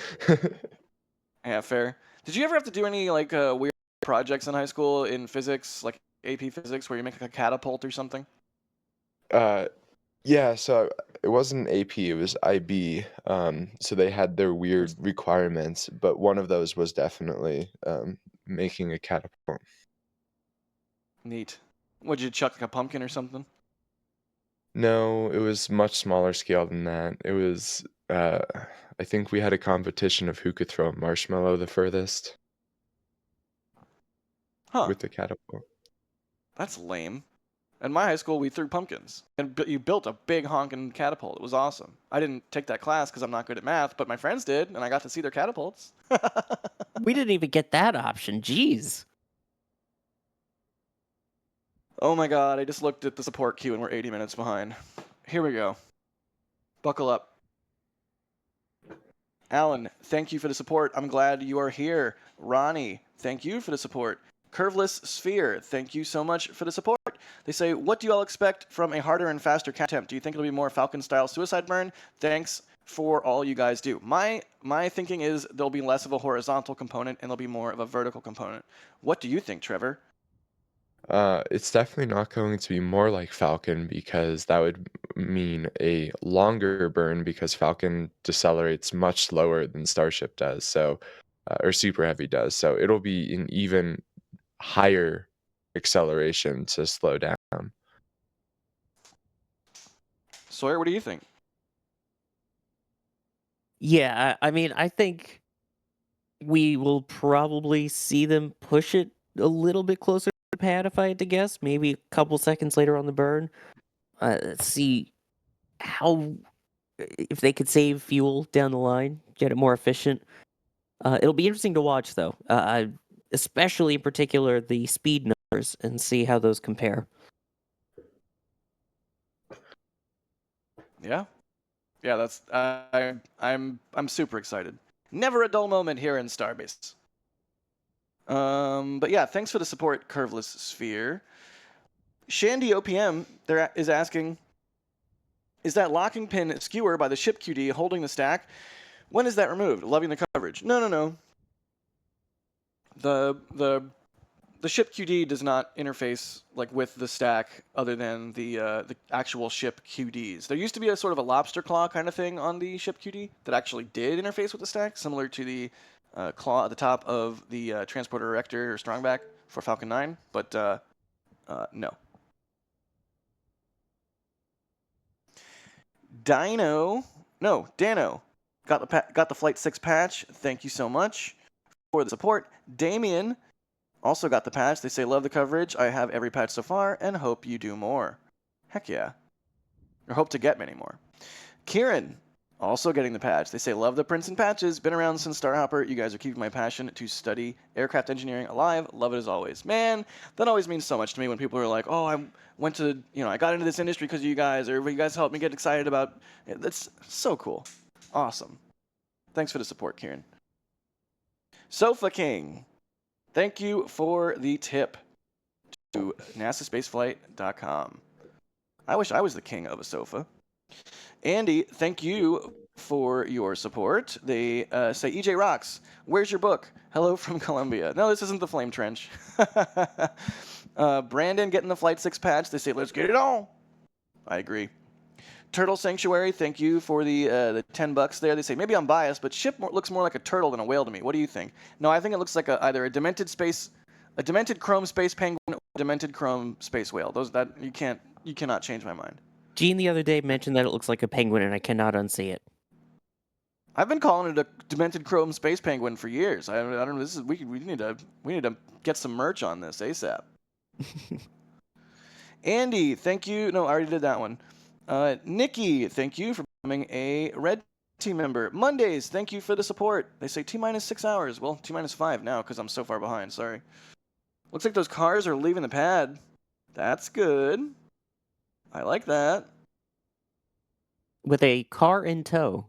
Yeah, fair. Did you ever have to do any like weird projects in high school in physics, like AP physics, where you make like a catapult or something? Yeah, so it wasn't AP, it was IB. So they had their weird requirements, but one of those was definitely making a catapult. Neat. Would you chuck like a pumpkin or something? No, it was much smaller scale than that. It was, I think we had a competition of who could throw a marshmallow the furthest Huh. with the catapult. That's lame. In my high school, we threw pumpkins, and you built a big honking catapult. It was awesome. I didn't take that class because I'm not good at math, but my friends did, and I got to see their catapults. We didn't even get that option. Jeez. Oh my god, I just looked at the support queue and we're 80 minutes behind. Here we go. Buckle up. Alan, thank you for the support. I'm glad you are here. Ronnie, thank you for the support. Curveless Sphere, thank you so much for the support. They say, what do you all expect from a harder and faster cat attempt? Do you think it'll be more Falcon-style suicide burn? Thanks for all you guys do. My thinking is there'll be less of a horizontal component and there'll be more of a vertical component. What do you think, Trevor? It's definitely not going to be more like Falcon because that would mean a longer burn because Falcon decelerates much slower than Starship does, so or Super Heavy does. So it'll be an even higher acceleration to slow down. Sawyer, what do you think? Yeah, I mean, I think we will probably see them push it a little bit closer to pad, if I had to guess. Maybe a couple seconds later on the burn. Let's see how if they could save fuel down the line, get it more efficient. It'll be interesting to watch, though. Especially in particular the speed numbers and see how those compare. Yeah, yeah, that's I'm super excited. Never a dull moment here in Starbase. But yeah, thanks for the support, Curveless Sphere. Shandy OPM is asking, is that locking pin skewer by the ship QD holding the stack? When is that removed? Loving the coverage. No. The ship QD does not interface like with the stack other than the actual ship QDs. There used to be a sort of a lobster claw kind of thing on the ship QD that actually did interface with the stack, similar to the claw at the top of the transporter erector or strongback for Falcon 9, but no. Dano got the Flight 6 patch. Thank you so much for the support. Damien also got the patch. They say, love the coverage. I have every patch so far and hope you do more. Heck yeah. Or hope to get many more. Kieran, also getting the patch. They say, love the prints and patches. Been around since Starhopper. You guys are keeping my passion to study aircraft engineering alive. Love it as always. Man, that always means so much to me when people are like, oh, I got into this industry because of you guys, or you guys helped me get excited about it. That's so cool. Awesome. Thanks for the support, Kieran. Sofa King, thank you for the tip to NASASpaceflight.com. I wish I was the king of a sofa. Andy, thank you for your support. They say, EJ rocks. Where's your book? Hello from Colombia. No, this isn't the Flame Trench. Brandon getting the Flight 6 patch. They say, let's get it on. I agree. Turtle Sanctuary, thank you for the $10 there. They say, maybe I'm biased, but ship looks more like a turtle than a whale to me. What do you think? No, I think it looks like either a demented chrome space penguin or a demented chrome space whale. You cannot change my mind. Gene the other day mentioned that it looks like a penguin, and I cannot unsee it. I've been calling it a demented chrome space penguin for years. I don't know. We need to get some merch on this ASAP. Andy, thank you. No, I already did that one. Nikki, thank you for becoming a red team member. Mondays, thank you for the support. They say T-minus 6 hours. Well, T-minus 5 now because I'm so far behind. Sorry. Looks like those cars are leaving the pad. That's good. I like that. With a car in tow.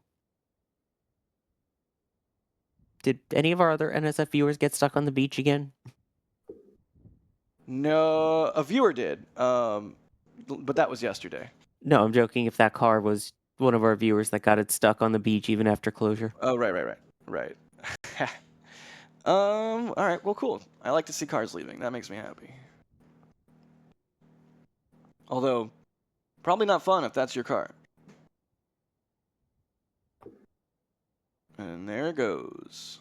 Did any of our other NSF viewers get stuck on the beach again? No, a viewer did. But that was yesterday. No, I'm joking. If that car was one of our viewers that got it stuck on the beach even after closure. Oh, right. All right. Well, cool. I like to see cars leaving. That makes me happy. Although, probably not fun if that's your car. And there it goes.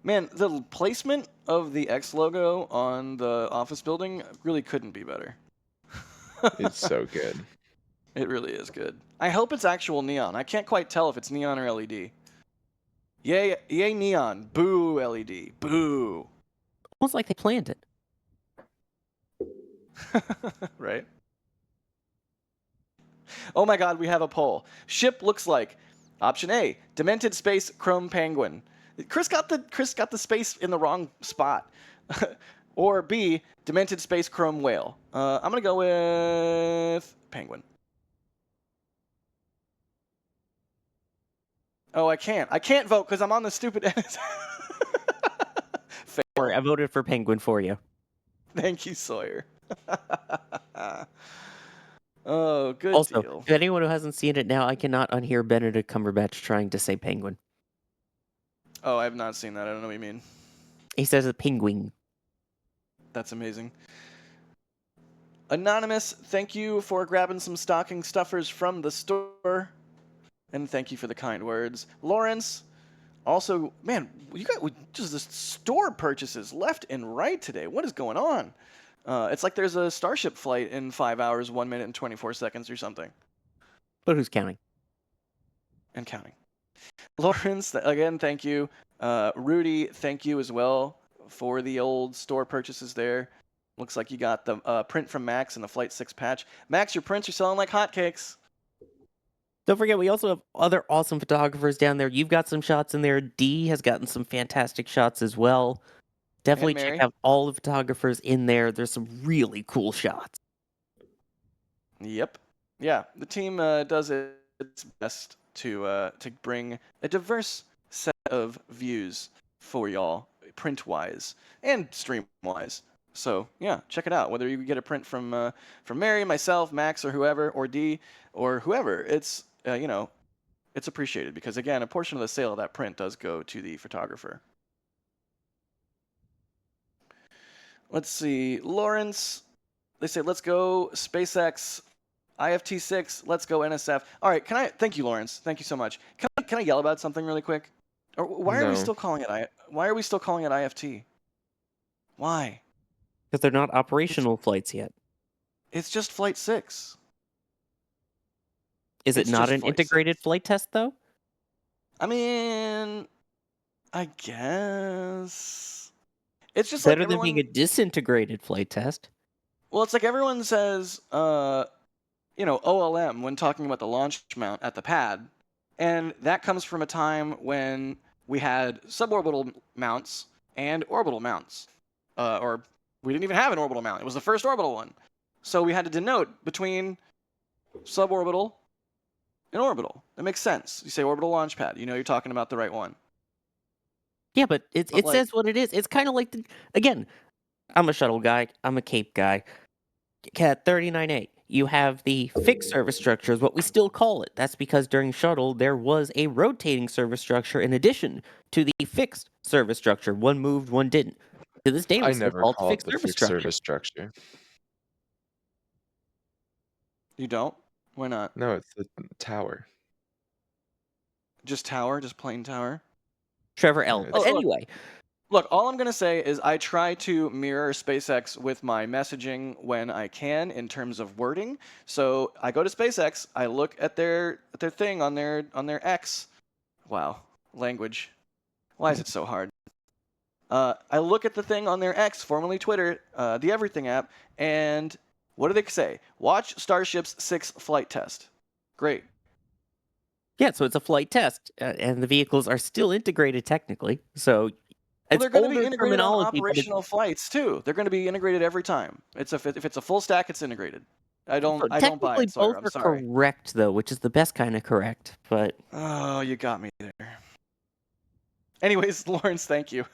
Man, the placement of the X logo on the office building really couldn't be better. It's so good. It really is good. I hope it's actual neon. I can't quite tell if it's neon or LED. Yay, yay neon. Boo LED. Boo. Almost like they planned it. Right? Oh my god, we have a poll. Ship looks like option A, Demented Space Chrome Penguin. Chris got the space in the wrong spot. Or B, Demented Space Chrome Whale. I'm gonna go with Penguin. Oh, I can't vote because I'm on the stupid Sorry, I voted for Penguin for you. Thank you, Sawyer. Oh, good Also, deal. if anyone who hasn't seen it now, I cannot unhear Benedict Cumberbatch trying to say penguin. Oh, I have not seen that. I don't know what you mean. He says a penguin. That's amazing. Anonymous, thank you for grabbing some stocking stuffers from the store. And thank you for the kind words. Lawrence, also, man, you got just the store purchases left and right today. What is going on? It's like there's a Starship flight in 5 hours, 1 minute, and 24 seconds or something. But who's counting? And counting. Lawrence, again, thank you. Rudy, thank you as well for the old store purchases there. Looks like you got the print from Max and the Flight 6 patch. Max, your prints are selling like hotcakes. Don't forget, we also have other awesome photographers down there. You've got some shots in there. D has gotten some fantastic shots as well. Definitely check Mary. out all the photographers in there. There's some really cool shots. Yep. Yeah, the team does its best to bring a diverse set of views for y'all, print-wise and stream-wise. So yeah, check it out. Whether you get a print from Mary, myself, Max, or whoever, or D, or whoever, it's it's appreciated because again, a portion of the sale of that print does go to the photographer. Let's see, Lawrence. They say let's go SpaceX. IFT6, let's go NSF. All right, thank you, Lawrence. Thank you so much. Can I yell about something really quick? Or why are we No. still calling it IFT? Why? Because they're not operational flights yet. It's just Flight 6. Is it It's not just an Flight integrated 6. flight test, though? I mean, I guess. It's just Better like than being a everyone. disintegrated flight test. Well, it's like everyone says, OLM when talking about the launch mount at the pad. And that comes from a time when we had suborbital mounts and orbital mounts. Or we didn't even have an orbital mount. It was the first orbital one. So we had to denote between suborbital and orbital. That makes sense. You say orbital launch pad. You know you're talking about the right one. Yeah, but it But, like- says what it is. It's kind of like, again, I'm a shuttle guy. I'm a Cape guy. Cat 39A. You have the fixed service structure is what we still call it. That's because during shuttle there was a rotating service structure in addition to the fixed service structure. One moved, one didn't. To this day, we I still never call it the call it fixed the service fixed structure. service structure. You don't? Why not? No, it's the tower. Just tower? Just plain tower? Trevor L. Yeah, But it's- anyway, Look, all I'm going to say is I try to mirror SpaceX with my messaging when I can in terms of wording. So I go to SpaceX, I look at their thing on their X. Wow, language. Why is it so hard? I look at the thing on their X, formerly Twitter, the Everything app, and what do they say? Watch Starship's 6 flight test. Great. yeah, so it's a flight test, and the vehicles are still integrated technically. So Well, it's they're going to be older integrated on terminology, but it's operational flights too. They're going to be integrated every time. If it's a full stack, it's integrated. I don't buy technically it, Sawyer. both I'm are sorry. correct though, which is the best kind of correct. But Oh, you got me there. Anyways, Lawrence, thank you.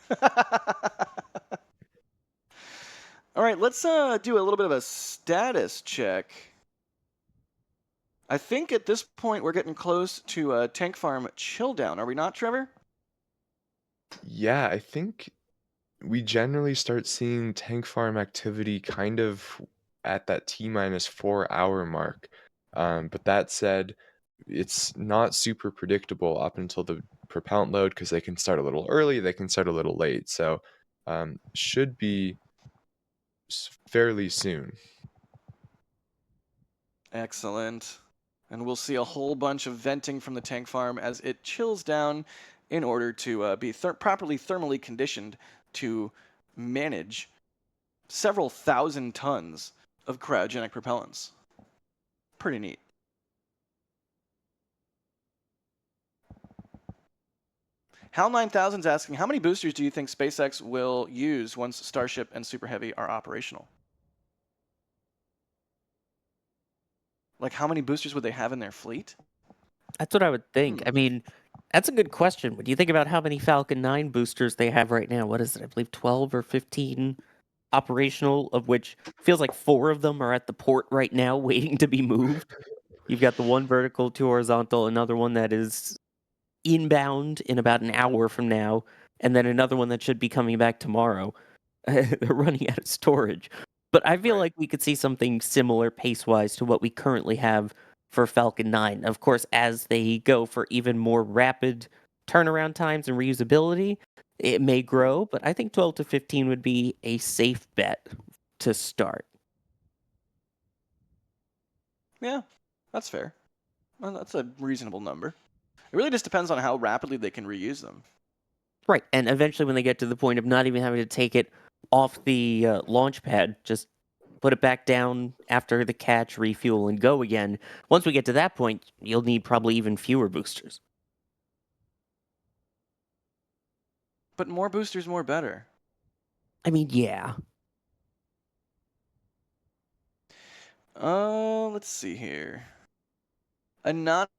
All right, let's do a little bit of a status check. I think at this point we're getting close to a tank farm chill down. Are we not, Trevor? Yeah, I think we generally start seeing tank farm activity kind of at that T-4 hour mark. But that said, it's not super predictable up until the propellant load because they can start a little early, they can start a little late. So should be fairly soon. Excellent. And we'll see a whole bunch of venting from the tank farm as it chills down in order to be properly thermally conditioned to manage several thousand tons of cryogenic propellants. Pretty neat. Hal 9000 is asking, how many boosters do you think SpaceX will use once Starship and Super Heavy are operational? Like, how many boosters would they have in their fleet? That's what I would think. I mean, that's a good question. When you think about how many Falcon 9 boosters they have right now, what is it? I believe 12 or 15 operational, of which feels like 4 of them are at the port right now waiting to be moved. You've got the one vertical, 2 horizontal, another one that is inbound in about an hour from now, and then another one that should be coming back tomorrow. They're running out of storage. But I feel like we could see something similar pace-wise to what we currently have for Falcon 9. Of course, as they go for even more rapid turnaround times and reusability, it may grow, but I think 12 to 15 would be a safe bet to start. Yeah, that's fair. Well, that's a reasonable number. It really just depends on how rapidly they can reuse them. Right, and eventually when they get to the point of not even having to take it off the launch pad, just put it back down after the catch, refuel, and go again. Once we get to that point, you'll need probably even fewer boosters. But more boosters, more better. I mean, yeah. Let's see here. Not.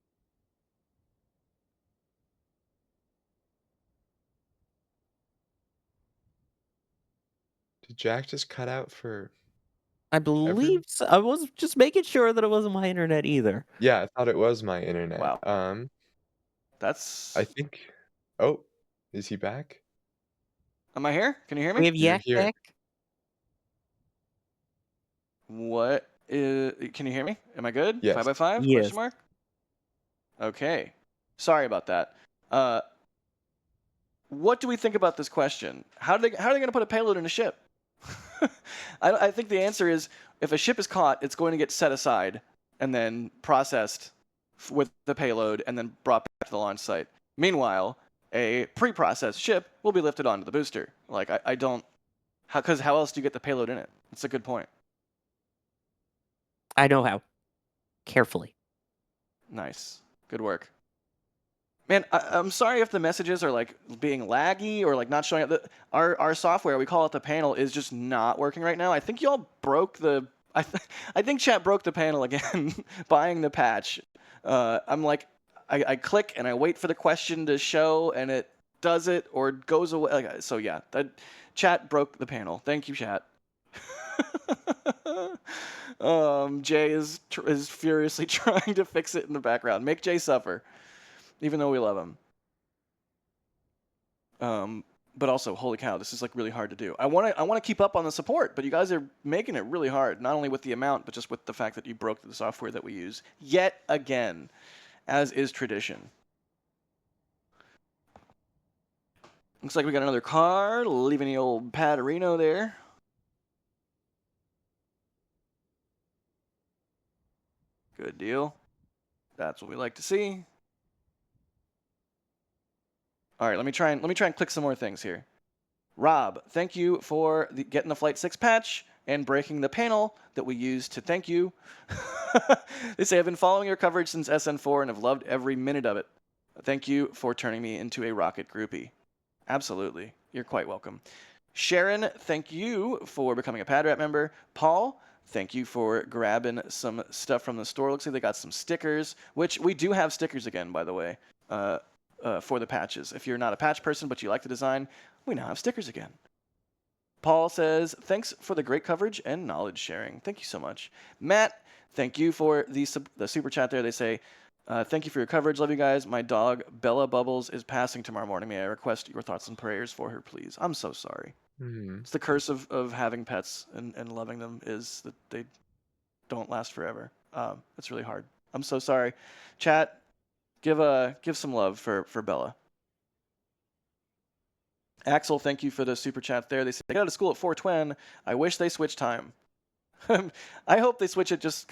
Did Jack just cut out for? I believe so. I was just making sure that it wasn't my internet either. Yeah, I thought it was my internet. Wow. That's. I think. Oh, is he back? Am I here? Can you hear me? We have You're Yak here. back. What is? Can you hear me? Am I good? Yes. 5x5? Yes. Question mark. Okay. Sorry about that. What do we think about this question? How are they going to put a payload in a ship? I think the answer is if a ship is caught, it's going to get set aside and then processed with the payload and then brought back to the launch site. Meanwhile, a pre-processed ship will be lifted onto the booster. Like, I don't... Because how else do you get the payload in it? That's a good point. I know how. Carefully. Nice. Good work. Man, I'm sorry if the messages are like being laggy or like not showing up. Our software, we call it the panel, is just not working right now. I think y'all broke the... I think chat broke the panel again buying the patch. I'm like, I click and I wait for the question to show and it does it or it goes away. Like, so yeah, that chat broke the panel. Thank you, chat. Jay is furiously trying to fix it in the background. Make Jay suffer, even though we love him. But also, holy cow, this is like really hard to do. I want to keep up on the support, but you guys are making it really hard, not only with the amount, but just with the fact that you broke the software that we use yet again, as is tradition. Looks like we got another car leaving the old Paderino there. Good deal. That's what we like to see. All right, let me try and click some more things here. Rob, thank you for getting the Flight 6 patch and breaking the panel that we use to thank you. They say, I've been following your coverage since SN4 and have loved every minute of it. Thank you for turning me into a rocket groupie. Absolutely. You're quite welcome. Sharon, thank you for becoming a PadRat member. Paul, thank you for grabbing some stuff from the store. Looks like they got some stickers, which we do have stickers again, by the way, for the patches. If you're not a patch person but you like the design, we now have stickers again. Paul says, thanks for the great coverage and knowledge sharing. Thank you so much. Matt, thank you for the super chat there. They say, thank you for your coverage. Love you guys. My dog, Bella Bubbles, is passing tomorrow morning. May I request your thoughts and prayers for her, please? I'm so sorry. It's the curse of having pets and loving them is that they don't last forever. It's really hard. I'm so sorry. Chat, give some love for Bella. Axel, thank you for the super chat there. They said, I got out of school at 4:20. I wish they switched time. I hope they switch it just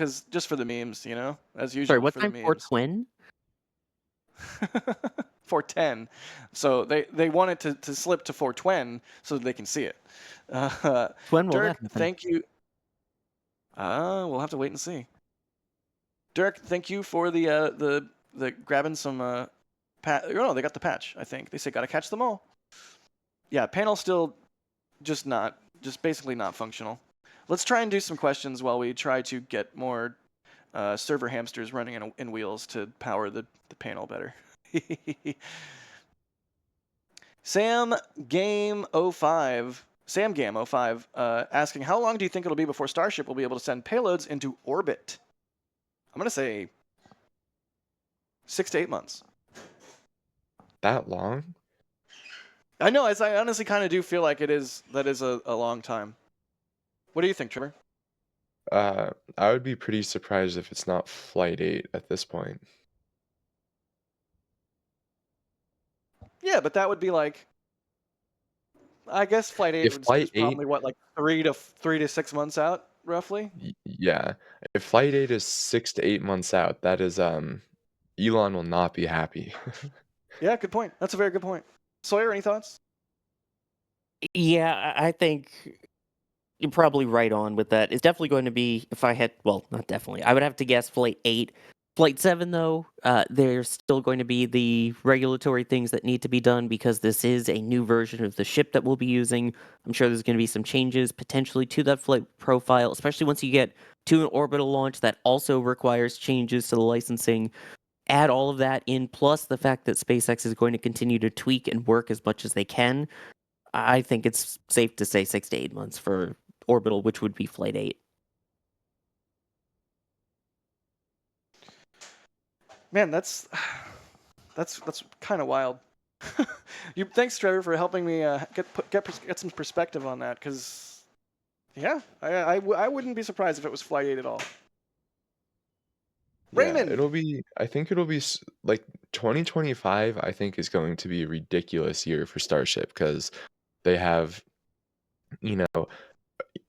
for the memes, you know, as usual. Sorry, what for the time for memes. twin? 4:10. So they want it to slip to 4:20 so that they can see it. When will Dirk, that happen? thank you. We'll have to wait and see. Dirk, thank you for the grabbing some oh, no, they got the patch, I think. They say gotta catch them all. Yeah, panel still just basically not functional. Let's try and do some questions while we try to get more server hamsters running in wheels to power the panel better. Sam Game 05 asking, how long do you think it'll be before Starship will be able to send payloads into orbit? I'm going to say 6 to 8 months. That long? I know, I honestly kind of do feel like that is a long time. What do you think, Trevor? I would be pretty surprised if it's not Flight 8 at this point. Yeah, but that would be like, I guess Flight 8 If is Flight 8, probably what, like 3 to 6 months out, roughly? yeah, if Flight 8 is 6 to 8 months out, that is Elon will not be happy. Yeah, good point. That's a very good point. Sawyer, any thoughts? Yeah, I think you're probably right on with that. It's definitely going to be, if I had, well, not definitely. I would have to guess Flight 8. Flight 7, though, there's still going to be the regulatory things that need to be done because this is a new version of the ship that we'll be using. I'm sure there's going to be some changes potentially to that flight profile, especially once you get to an orbital launch that also requires changes to the licensing. Add all of that in, plus the fact that SpaceX is going to continue to tweak and work as much as they can. I think it's safe to say 6 to 8 months for orbital, which would be Flight 8. Man, that's kind of wild. Thanks, Trevor, for helping me get some perspective on that. Because, yeah, I wouldn't be surprised if it was Flight 8 at all. Yeah, Raymond, I think it'll be like 2025, I think is going to be a ridiculous year for Starship because they have, you know,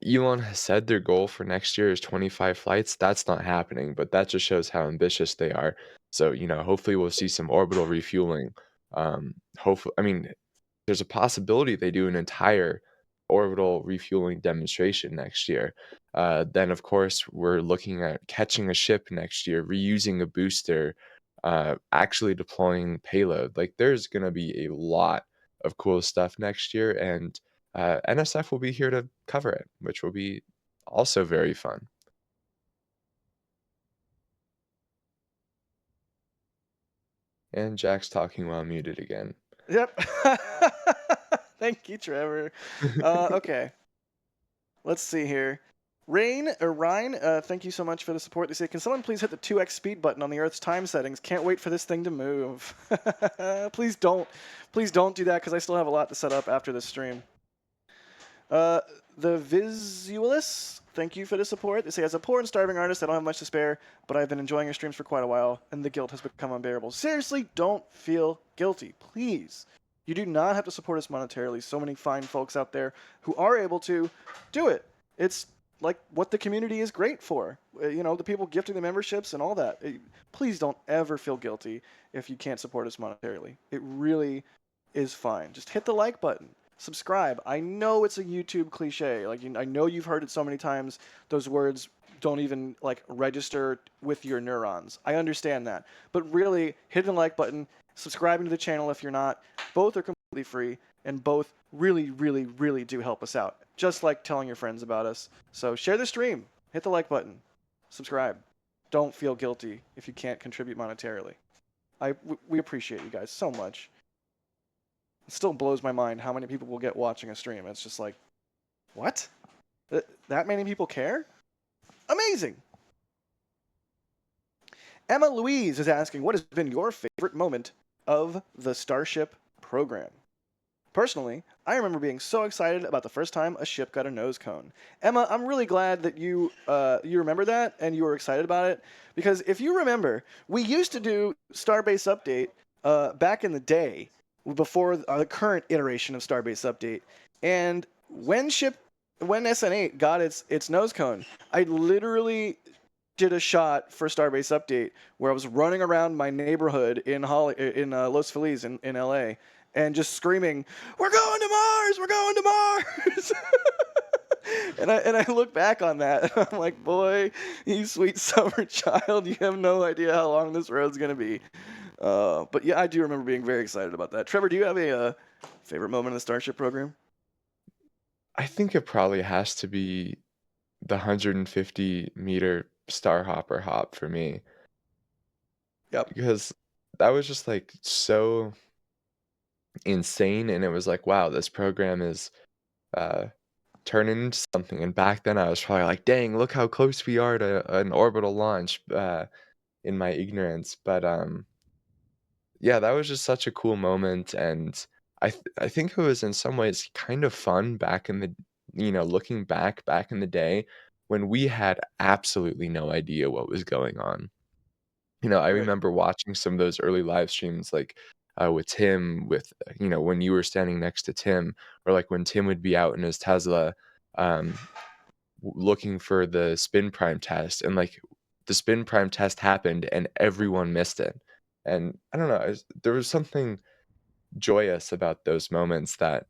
Elon has said their goal for next year is 25 flights. That's not happening, but that just shows how ambitious they are. So, hopefully we'll see some orbital refueling. Hopefully, I mean, there's a possibility they do an entire orbital refueling demonstration next year. Then, of course, we're looking at catching a ship next year, reusing a booster, actually deploying payload. Like, there's going to be a lot of cool stuff next year, and NSF will be here to cover it, which will be also very fun. And Jack's talking while muted again. Yep. Thank you, Trevor. Okay. Let's see here. Ryan, thank you so much for the support. They say, can someone please hit the 2x speed button on the Earth's time settings? Can't wait for this thing to move. Please don't do that because I still have a lot to set up after this stream. The Visualist, thank you for the support. They say, as a poor and starving artist, I don't have much to spare, but I've been enjoying your streams for quite a while, and the guilt has become unbearable. Seriously, don't feel guilty, please. You do not have to support us monetarily. So many fine folks out there who are able to do it. It's like what the community is great for. The people gifting the memberships and all that. Please don't ever feel guilty if you can't support us monetarily. It really is fine. Just hit the like button. Subscribe. I know it's a YouTube cliche. I know you've heard it so many times. Those words don't even register with your neurons. I understand that. But really, hit the like button, subscribing to the channel if you're not. Both are completely free, and both really, really, really do help us out. Just like telling your friends about us. So share the stream. Hit the like button. Subscribe. Don't feel guilty if you can't contribute monetarily. We appreciate you guys so much. It still blows my mind how many people will get watching a stream. It's just like, what? That many people care? Amazing! Emma Louise is asking, what has been your favorite moment of the Starship program? Personally, I remember being so excited about the first time a ship got a nose cone. Emma, I'm really glad that you remember that and you were excited about it, because if you remember, we used to do Starbase Update back in the day before the current iteration of Starbase Update. And when SN8 got its nose cone, I literally did a shot for Starbase Update where I was running around my neighborhood in Los Feliz in LA and just screaming, "We're going to Mars! We're going to Mars!" and I look back on that and I'm like, boy, you sweet summer child, you have no idea how long this road's gonna be. But yeah, I do remember being very excited about that. Trevor, do you have a favorite moment in the Starship program? I think it probably has to be the 150-meter Starhopper hop for me. Yep. Because that was just like so insane, and it was like, wow, this program is uh turning into something. And back then I was probably like, dang, look how close we are to an orbital launch, in my ignorance. But yeah, that was just such a cool moment, and I think it was in some ways kind of fun back in the looking back in the day when we had absolutely no idea what was going on. I Right. remember watching some of those early live streams, like, with Tim, when you were standing next to Tim, or, like, when Tim would be out in his Tesla, um, looking for the spin prime test, and, like, the spin prime test happened, and everyone missed it. And I don't know, there was something joyous about those moments that,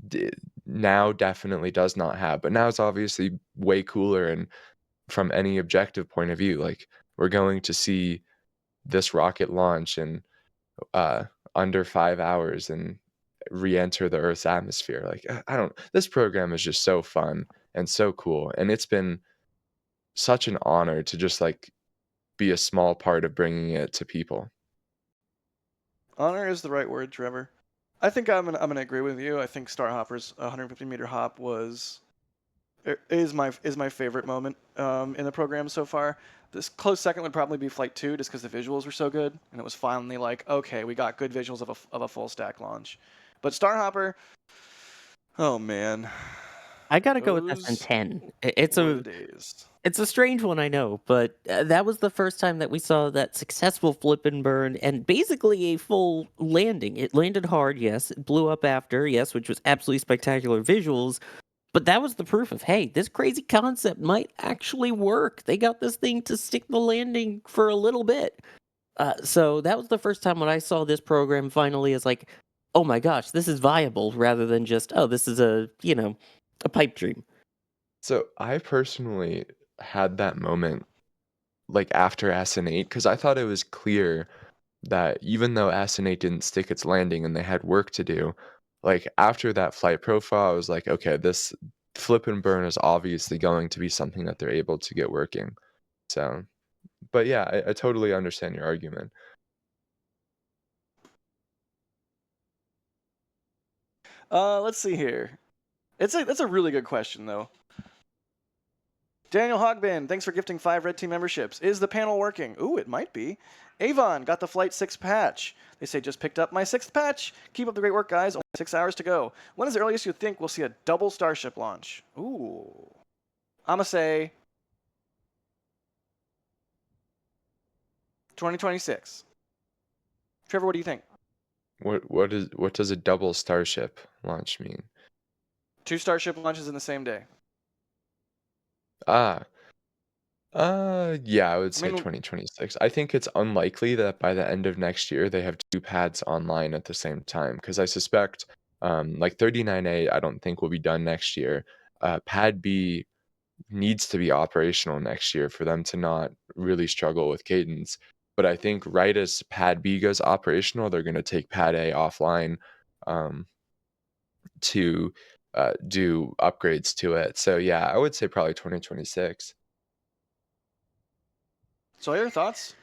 d now definitely does not have, but now it's obviously way cooler, and from any objective point of view, like, we're going to see this rocket launch in under 5 hours and re-enter the Earth's atmosphere. Like, I don't. This program is just so fun and so cool, and it's been such an honor to just like be a small part of bringing it to people. Honor is the right word, Trevor. I think I'm gonna agree with you. I think Starhopper's 150-meter hop is my favorite moment in the program so far. This close second would probably be Flight 2, just because the visuals were so good, and it was finally like, okay, we got good visuals of a full stack launch. But Starhopper, oh man, I gotta go with those SN10. were the days. It's a strange one, I know, but that was the first time that we saw that successful flip and burn and basically a full landing. It landed hard, yes. It blew up after, yes, which was absolutely spectacular visuals. But that was the proof of, hey, this crazy concept might actually work. They got this thing to stick the landing for a little bit. So that was the first time when I saw this program finally as like, oh my gosh, this is viable rather than just, oh, this is a pipe dream. So I personally had that moment like after SN8 because I thought it was clear that even though SN8 didn't stick its landing and they had work to do, like after that flight profile, I was like, okay, this flip and burn is obviously going to be something that they're able to get working. So, but yeah, I totally understand your argument. Let's see here. That's a really good question though. Daniel Hogbin, thanks for gifting 5 Red Team memberships. Is the panel working? Ooh, it might be. Avon got the Flight 6 patch. They say just picked up my 6th patch. Keep up the great work, guys. Only 6 hours to go. When is the earliest you think we'll see a double Starship launch? Ooh. I'ma say 2026. Trevor, what do you think? What does a double Starship launch mean? 2 Starship launches in the same day. Ah, yeah, I would I say mean, 2026. I think it's unlikely that by the end of next year they have 2 pads online at the same time because I suspect, like 39A, I don't think will be done next year. Pad B needs to be operational next year for them to not really struggle with cadence. But I think right as Pad B goes operational, they're going to take Pad A offline, um, to do upgrades to it. So yeah, I would say probably 2026. Sawyer, thoughts?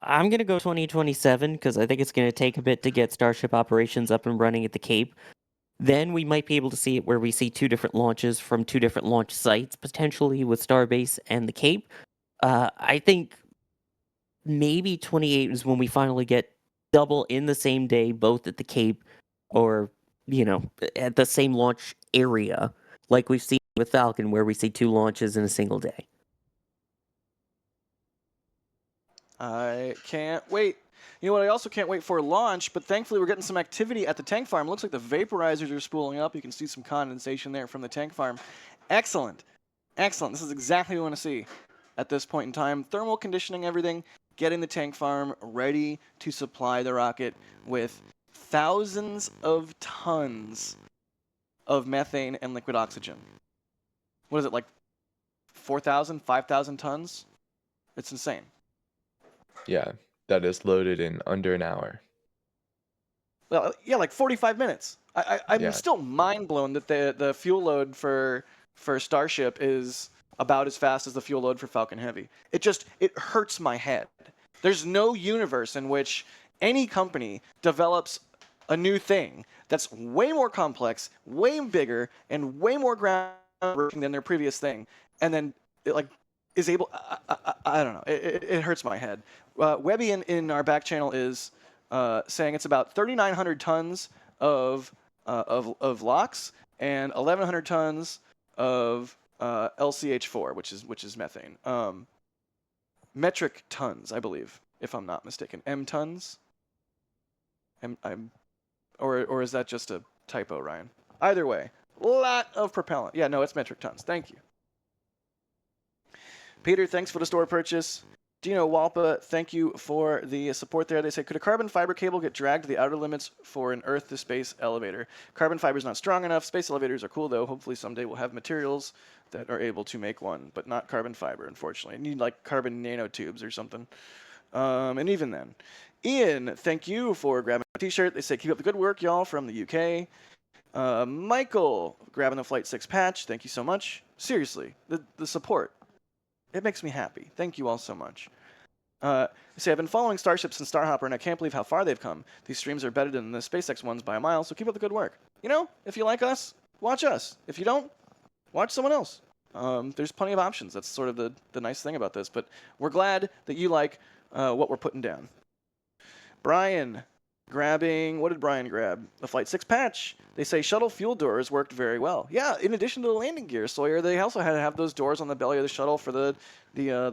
I'm gonna go 2027 because I think it's gonna take a bit to get Starship operations up and running at the Cape. Then we might be able to see it where we see 2 different launches from 2 different launch sites, potentially with Starbase and the Cape. I think maybe 28 is when we finally get double in the same day, both at the Cape or, at the same launch area, like we've seen with Falcon, where we see 2 launches in a single day. I can't wait. You know what? I also can't wait for launch, but thankfully we're getting some activity at the tank farm. Looks like the vaporizers are spooling up. You can see some condensation there from the tank farm. Excellent. Excellent. This is exactly what we want to see at this point in time. Thermal conditioning everything, getting the tank farm ready to supply the rocket with thousands of tons of methane and liquid oxygen. What is it, like 4,000, 5,000 tons? It's insane. Yeah, that is loaded in under an hour. Well, yeah, like 45 minutes. I'm Yeah. still mind blown that the fuel load for Starship is about as fast as the fuel load for Falcon Heavy. It hurts my head. There's no universe in which any company develops a new thing that's way more complex, way bigger, and way more groundbreaking than their previous thing, and then it like is able. I don't know. It hurts my head. Webby in our back channel is saying it's about 3,900 tons of LOX and 1,100 tons of LCH4, which is methane. Metric tons, I believe, if I'm not mistaken. M tons. Or is that just a typo, Ryan? Either way, lot of propellant. Yeah, no, it's metric tons. Thank you. Peter, thanks for the store purchase. Dino Walpa, thank you for the support there. They say, could a carbon fiber cable get dragged to the outer limits for an Earth to space elevator? Carbon fiber is not strong enough. Space elevators are cool, though. Hopefully someday we'll have materials that are able to make one, but not carbon fiber, unfortunately. You need like carbon nanotubes or something. And even then. Ian, thank you for grabbing a t-shirt. They say, keep up the good work, y'all, from the UK. Michael, grabbing the Flight 6 patch. Thank you so much. Seriously, the support. It makes me happy. Thank you all so much. They say, I've been following Starship since Starhopper, and I can't believe how far they've come. These streams are better than the SpaceX ones by a mile, so keep up the good work. You know, if you like us, watch us. If you don't, watch someone else. There's plenty of options. That's sort of the nice thing about this. But we're glad that you like what we're putting down. Brian, grabbing, what did Brian grab? The Flight 6 patch. They say shuttle fuel doors worked very well. Yeah, in addition to the landing gear, Sawyer, they also had to have those doors on the belly of the shuttle for the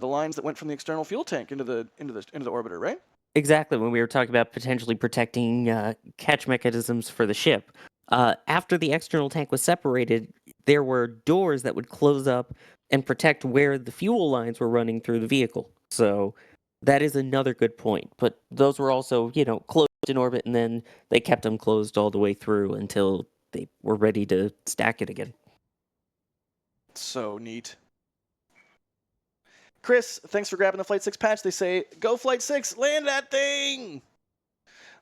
lines that went from the external fuel tank into the orbiter, right? Exactly, when we were talking about potentially protecting catch mechanisms for the ship. After the external tank was separated, there were doors that would close up and protect where the fuel lines were running through the vehicle. So that is another good point. But those were also, closed in orbit, and then they kept them closed all the way through until they were ready to stack it again. So neat. Chris, thanks for grabbing the Flight 6 patch. They say, go Flight 6, land that thing!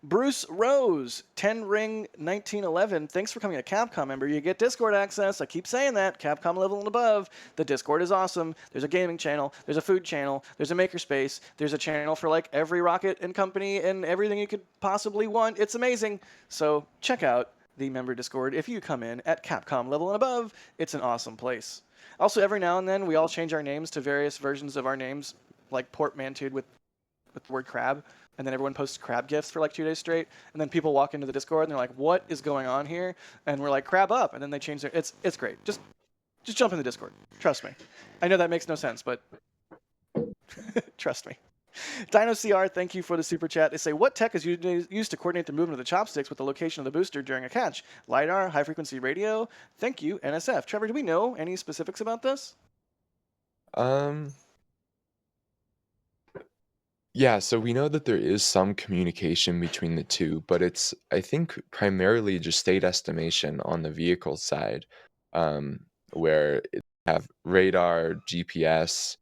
Bruce Rose, 10 Ring 1911, thanks for becoming a Capcom member. You get Discord access. I keep saying that. Capcom level and above. The Discord is awesome. There's a gaming channel. There's a food channel. There's a makerspace. There's a channel for like every rocket and company and everything you could possibly want. It's amazing. So check out the member Discord if you come in at Capcom level and above. It's an awesome place. Also, every now and then, we all change our names to various versions of our names, like portmanteaued with the word crab, and then everyone posts crab gifs for like 2 days straight, and then people walk into the Discord and they're like, what is going on here? And we're like, crab up, and then they change their... It's great. Just jump in the Discord. Trust me. I know that makes no sense, but trust me. Dino CR, thank you for the super chat. They say, what tech is used to coordinate the movement of the chopsticks with the location of the booster during a catch? LiDAR, high-frequency radio? Thank you, NSF. Trevor, do we know any specifics about this? Yeah, so we know that there is some communication between the two, but it's, I think, primarily just state estimation on the vehicle side, where it have radar, GPS,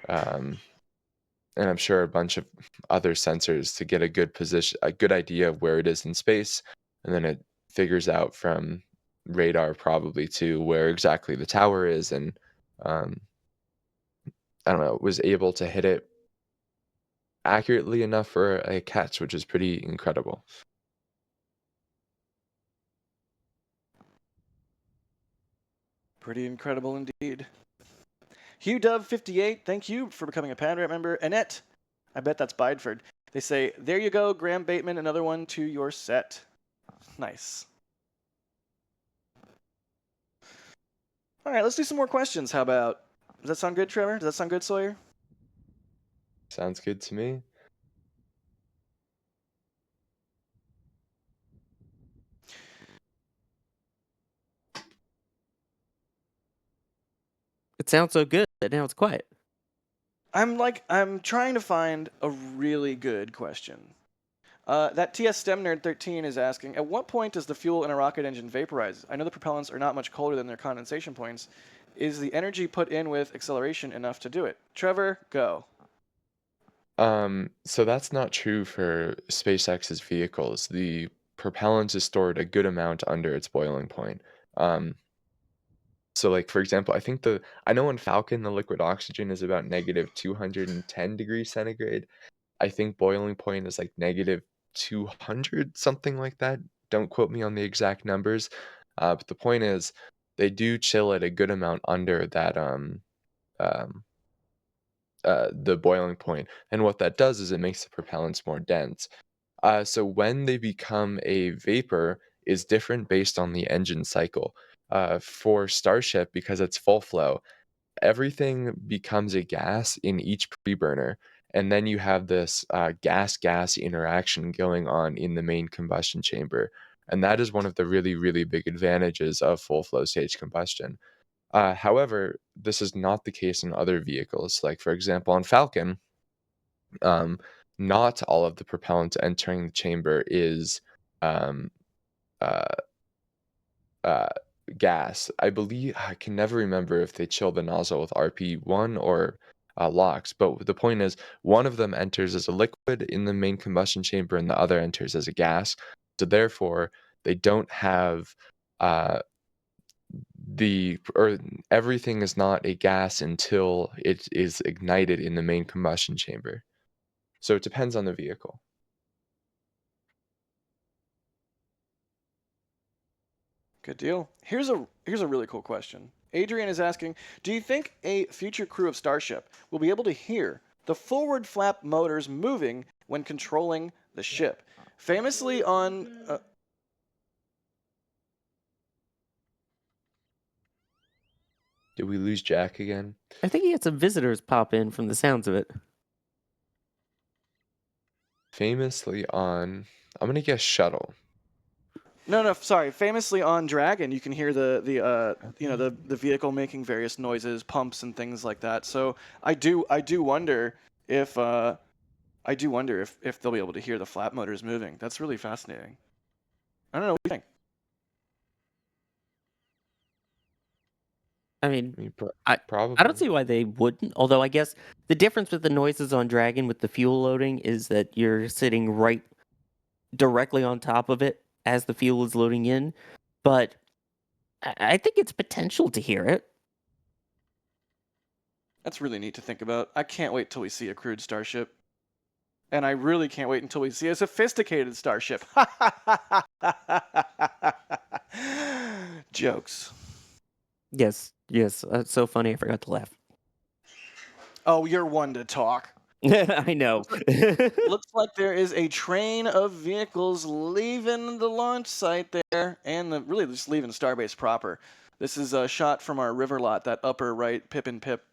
and I'm sure a bunch of other sensors to get a good position, a good idea of where it is in space, and then it figures out from radar probably to where exactly the tower is, and I don't know, was able to hit it accurately enough for a catch, which is pretty incredible. Pretty incredible indeed. Hugh Dove 58, thank you for becoming a Panrat member. Annette, I bet that's Bideford. They say, there you go, Graham Bateman, another one to your set. Nice. All right, let's do some more questions. How about, does that sound good, Trevor? Does that sound good, Sawyer? Sounds good to me. It sounds so good that now it's quiet. I'm trying to find a really good question. That TS STEM Nerd 13 is asking, at what point does the fuel in a rocket engine vaporize? I know the propellants are not much colder than their condensation points. Is the energy put in with acceleration enough to do it? Trevor, go. So that's not true for SpaceX's vehicles. The propellant is stored a good amount under its boiling point. Um, so like for example, I know in Falcon the liquid oxygen is about negative 210 degrees centigrade. I think boiling point is like negative 200, something like that. Don't quote me on the exact numbers. But the point is, they do chill at a good amount under that um, the boiling point, and what that does is it makes the propellants more dense. So when they become a vapor is different based on the engine cycle. For Starship, because it's full flow, everything becomes a gas in each preburner, and then you have this gas-gas interaction going on in the main combustion chamber, and that is one of the really, really big advantages of full flow stage combustion. However, this is not the case in other vehicles. Like for example, on Falcon, um, not all of the propellant entering the chamber is um, uh, uh, gas. I believe I can never remember if they chill the nozzle with RP1 or LOX, but the point is one of them enters as a liquid in the main combustion chamber and the other enters as a gas. So therefore, they don't have uh, everything is not a gas until it is ignited in the main combustion chamber. So it depends on the vehicle. Good deal. Here's a really cool question. Adrian is asking, do you think a future crew of Starship will be able to hear the forward flap motors moving when controlling the ship? Famously on Did we lose Jack again? I think he had some visitors pop in from the sounds of it. Famously on, I'm gonna guess shuttle. no, sorry. Famously on Dragon, you can hear the vehicle making various noises, pumps and things like that. So I do wonder if if they'll be able to hear the flap motors moving. That's really fascinating. I don't know what you think. I mean, Probably. I don't see why they wouldn't. Although I guess the difference with the noises on Dragon with the fuel loading is that you're sitting right directly on top of it as the fuel is loading in. But I think it's potential to hear it. That's really neat to think about. I can't wait till we see a crewed starship. And I really can't wait until we see a sophisticated starship. Jokes. Yes, it's so funny. I forgot to laugh. Oh, you're one to talk. I know. Looks like there is a train of vehicles leaving the launch site there, and really just leaving Starbase proper. This is a shot from our river lot, that upper right picture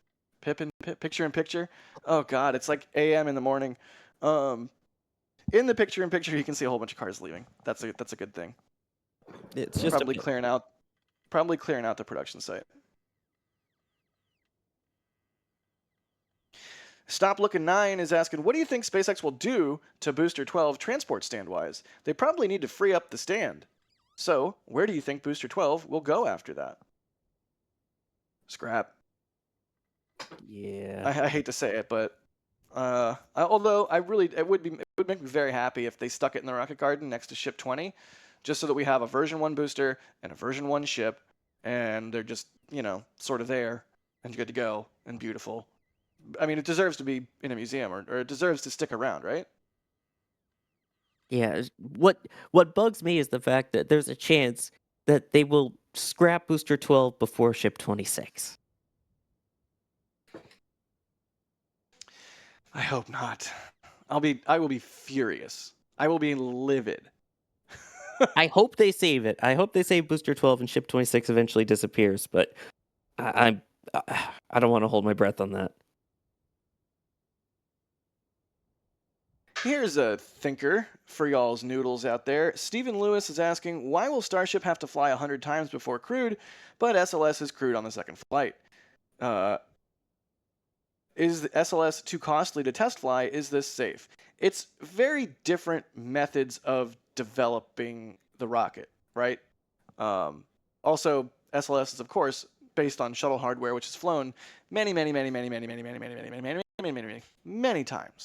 in picture. Oh God, it's like AM in the morning. In the picture in picture, you can see a whole bunch of cars leaving. That's a good thing. It's just probably clearing out the production site. Stop Looking 9 is asking, what do you think SpaceX will do to Booster 12 transport stand-wise? They probably need to free up the stand. So, where do you think Booster 12 will go after that? Scrap. Yeah. I hate to say it, but although it would make me very happy if they stuck it in the rocket garden next to Ship 20, just so that we have a version 1 booster and a version 1 ship, and they're just, sort of there and good to go and beautiful. I mean, it deserves to be in a museum, or it deserves to stick around, right? Yeah. What bugs me is the fact that there's a chance that they will scrap Booster 12 before Ship 26. I hope not. I will be furious. I will be livid. I hope they save it. I hope they save Booster 12 and Ship 26 eventually disappears, but I don't want to hold my breath on that. Here's a thinker for y'all's noodles out there. Stephen Lewis is asking, why will Starship have to fly 100 times before crewed, but SLS is crewed on the second flight? is the SLS too costly to test fly? Is this safe? It's very different methods of developing the rocket, right? Also, SLS is of course based on shuttle hardware, which has flown many times.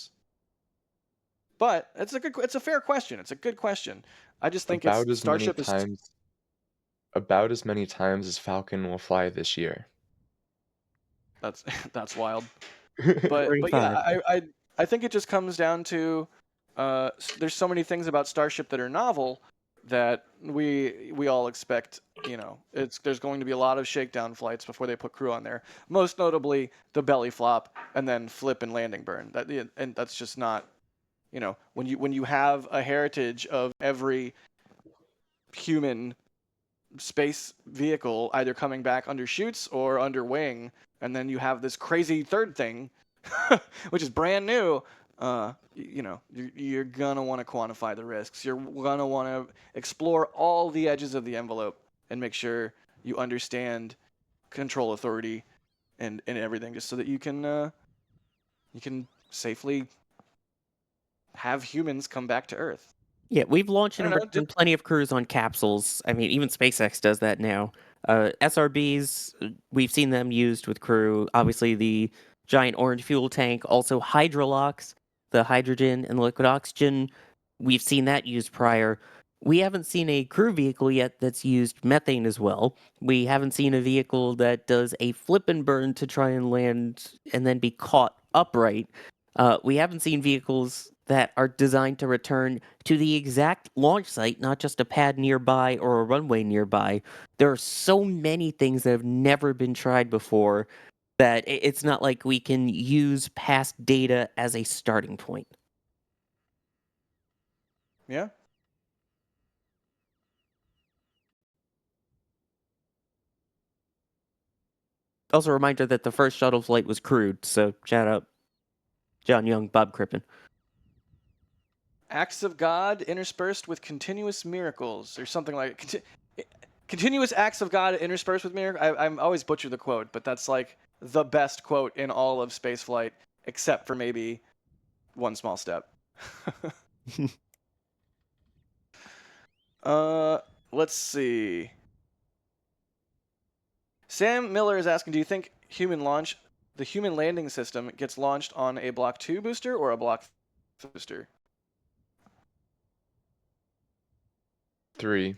But it's a fair question. It's a good question. I just think About as many Starship is times about as many times as Falcon will fly this year. that's wild. But 35. yeah, I think it just comes down to there's so many things about Starship that are novel that we all expect. There's going to be a lot of shakedown flights before they put crew on there. Most notably the belly flop and then flip and landing burn. And that's just not. When you have a heritage of every human space vehicle either coming back under chutes or under wing, and then you have this crazy third thing, which is brand new. You're gonna want to quantify the risks. You're gonna want to explore all the edges of the envelope and make sure you understand control authority and everything, just so that you can safely have humans come back to Earth. Yeah, we've launched I and don't know. returned plenty of crews on capsules. I mean, even SpaceX does that now. SRBs, we've seen them used with crew. Obviously, the giant orange fuel tank, also hydrolocks, the hydrogen and liquid oxygen. We've seen that used prior. We haven't seen a crew vehicle yet that's used methane as well. We haven't seen a vehicle that does a flip and burn to try and land and then be caught upright. We haven't seen vehicles that are designed to return to the exact launch site, not just a pad nearby or a runway nearby. There are so many things that have never been tried before that it's not like we can use past data as a starting point. Yeah. Also, a reminder that the first shuttle flight was crewed, so shout out John Young, Bob Crippen. Acts of God interspersed with continuous miracles, or something like continuous acts of God interspersed with miracles. I'm always butcher the quote, but that's like the best quote in all of spaceflight, except for maybe one small step. Let's see. Sam Miller is asking, do you think the human landing system gets launched on a Block 2 booster or a Block 3 booster? 3.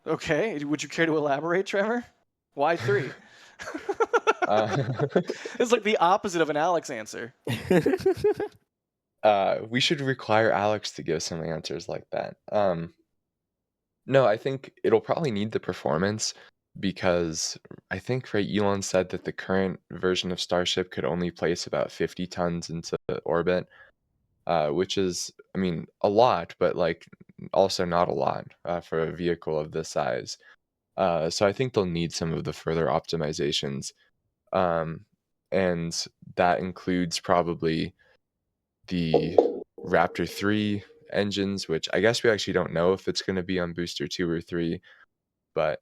Okay, would you care to elaborate, Trevor? Why 3? Uh, It's like the opposite of an Alex answer. we should require Alex to give some answers like that. No, I think it'll probably need the performance because I think, right, Elon said that the current version of Starship could only place about 50 tons into orbit, which is, I mean, a lot, but like also not a lot for a vehicle of this size. So I think they'll need some of the further optimizations. And that includes probably the Raptor 3 engines, which I guess we actually don't know if it's going to be on booster 2 or 3. But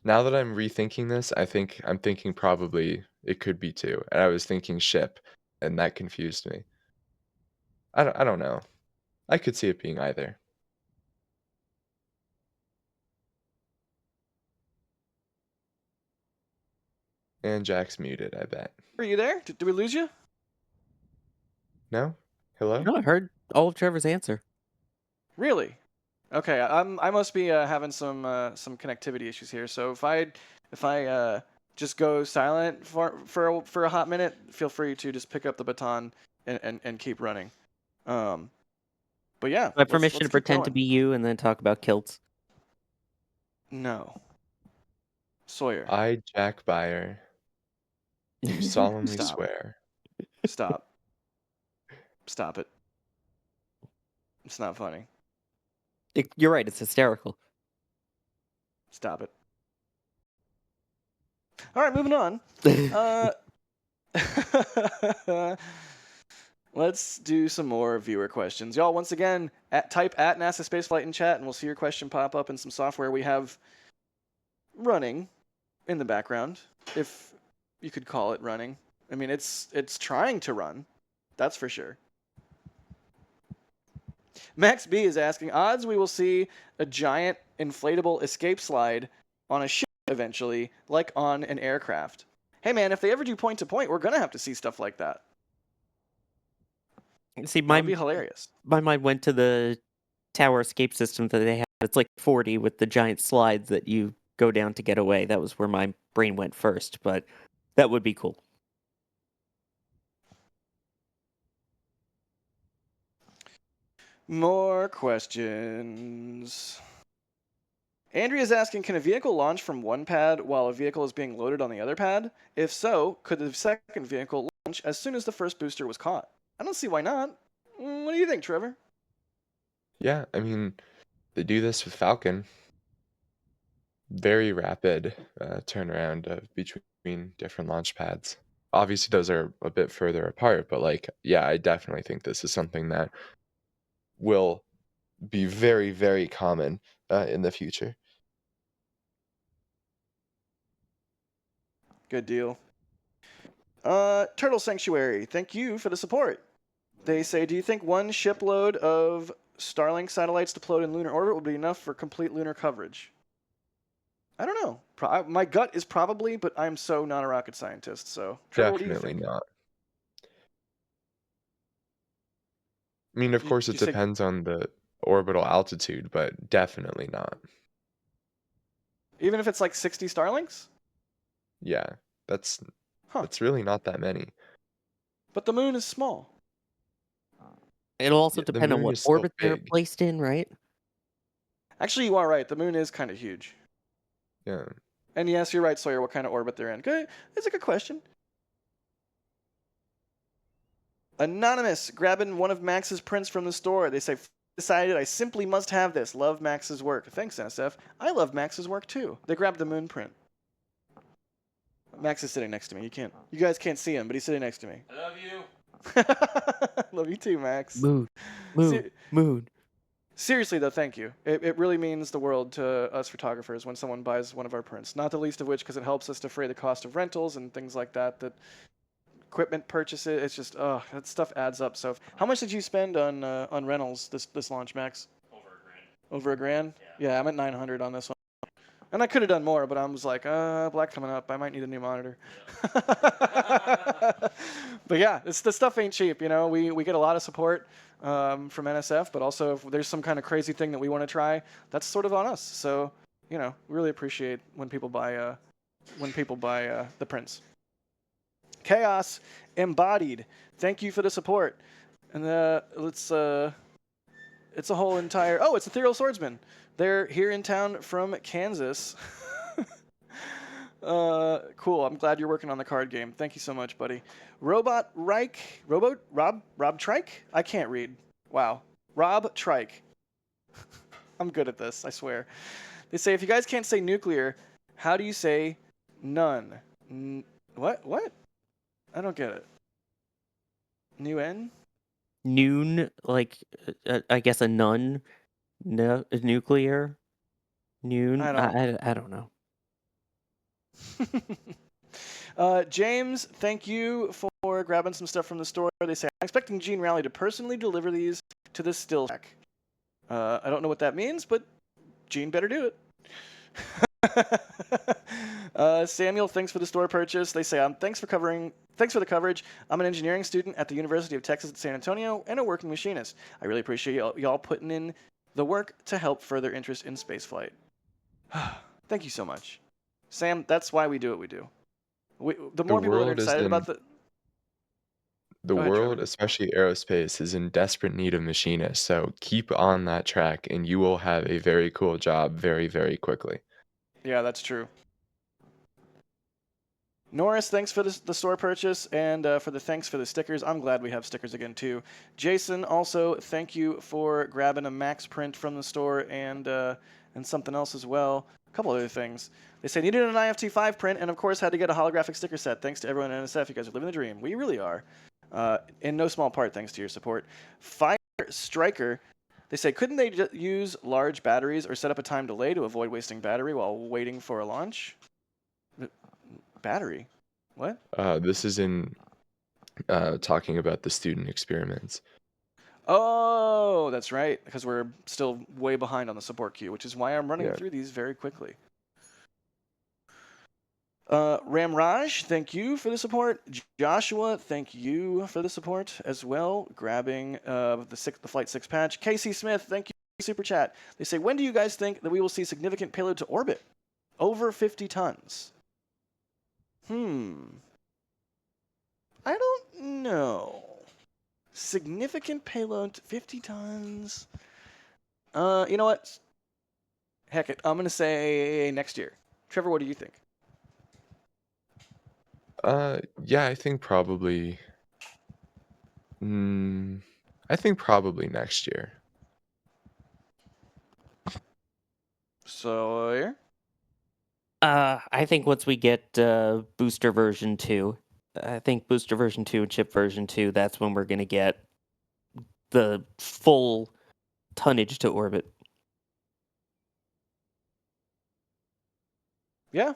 now that I'm rethinking this, I'm thinking probably it could be 2. And I was thinking ship, and that confused me. I don't know. I could see it being either. And Jack's muted, I bet. Are you there? Did we lose you? No? Hello? No, I heard all of Trevor's answer. Really? Okay, I must be having some connectivity issues here. So if I just go silent for a hot minute, feel free to just pick up the baton and keep running. But yeah, My permission to keep pretend to going. be you and then talk about kilts. No. Sawyer, I, Jack Byer, do solemnly Stop. swear. Stop. Stop it. It's not funny. You're right, it's hysterical. Stop it. All right, moving on. Let's do some more viewer questions. Y'all, once again, type at NASA Spaceflight in chat, and we'll see your question pop up in some software we have running in the background, if you could call it running. I mean, it's trying to run, that's for sure. Max B is asking, odds we will see a giant inflatable escape slide on a ship eventually, like on an aircraft. Hey man, if they ever do point to point, we're gonna have to see stuff like that. See, That would be hilarious. my mind went to the tower escape system that they have. It's like 40 with the giant slides that you go down to get away. That was where my brain went first, but that would be cool. More questions. Andrea's asking, can a vehicle launch from one pad while a vehicle is being loaded on the other pad? If so, could the second vehicle launch as soon as the first booster was caught? I don't see why not. What do you think, Trevor? Yeah, I mean, they do this with Falcon. Very rapid turnaround between different launch pads. Obviously, those are a bit further apart, but like, yeah, I definitely think this is something that will be very, very common in the future. Good deal. Turtle Sanctuary, thank you for the support. They say, do you think one shipload of Starlink satellites deployed in lunar orbit will be enough for complete lunar coverage? I don't know. My gut is probably, but I'm so not a rocket scientist. So, Trevor, what do you Definitely think? not. I mean, of course, it you said- depends on the orbital altitude, but definitely not. Even if it's like 60 Starlinks? Yeah, that's Huh. really not that many. But the moon is small. It'll also Yeah, the depend on moon what is still orbit they're big. placed in, right? Actually, you are right. The moon is kind of huge. Yeah. And yes, you're right, Sawyer, what kind of orbit they're in. Good. That's a good question. Anonymous, grabbing one of Max's prints from the store. They say, decided I simply must have this. Love Max's work. Thanks, NSF. I love Max's work too. They grabbed the moon print. Max is sitting next to me. You guys can't see him, but he's sitting next to me. I love you. Love you too, Max. Moon. Moon. Seriously, though, thank you. It really means the world to us photographers when someone buys one of our prints. Not the least of which because it helps us defray the cost of rentals and things like that. That equipment purchases. It's just, that stuff adds up. So, how much did you spend on rentals this launch, Max? Over $1,000. Over $1,000? Yeah, I'm at 900 on this one. And I could have done more, but I was like, black coming up. I might need a new monitor. But yeah, the stuff ain't cheap. You know, we get a lot of support from NSF, but also if there's some kind of crazy thing that we want to try, that's sort of on us. So, you know, really appreciate when people buy the prints. Chaos Embodied, thank you for the support. And it's a whole entire. Oh, it's Ethereal Swordsman. They're here in town from Kansas. Cool. I'm glad you're working on the card game. Thank you so much, buddy. Rob Trike? I can't read. Wow. Rob Trike. I'm good at this, I swear. They say, if you guys can't say nuclear, how do you say none? What? I don't get it. New N? Noon, like, I guess a nun. No, nuclear. Noon. I don't know. James, thank you for grabbing some stuff from the store. They say, I'm expecting Gene Rally to personally deliver these to the still track. I don't know what that means, but Gene better do it. Samuel, thanks for the store purchase. They say, thanks for the coverage. I'm an engineering student at the University of Texas at San Antonio and a working machinist. I really appreciate y'all putting in the work to help further interest in spaceflight. Thank you so much. Sam, that's why we do what we do. The more people that are excited about the ahead, world, Trevor. especially aerospace, is in desperate need of machinists. So keep on that track, and you will have a very cool job very, very quickly. Yeah, that's true. Norris, thanks for the store purchase and thanks for the stickers. I'm glad we have stickers again too. Jason, also thank you for grabbing a Max print from the store and something else as well. A couple other things. They say needed an IFT5 print and of course had to get a holographic sticker set. Thanks to everyone at NSF. You guys are living the dream. We really are. In no small part thanks to your support. Fire Striker They say, couldn't they use large batteries or set up a time delay to avoid wasting battery while waiting for a launch? Battery? What? This is in talking about the student experiments. Oh, that's right, because we're still way behind on the support queue, which is why I'm running Yeah. through these very quickly. Ramraj, thank you for the support. Joshua, thank you for the support as well. Grabbing the Flight 6 patch. Casey Smith, thank you for the super chat. They say, when do you guys think that we will see significant payload to orbit? Over 50 tons. I don't know. Significant payload, 50 tons. You know what? Heck it, I'm going to say next year. Trevor, what do you think? Yeah, I think probably. I think probably next year. Sawyer? I think once we get booster version 2, I think booster version 2 and chip version 2, that's when we're going to get the full tonnage to orbit. Yeah.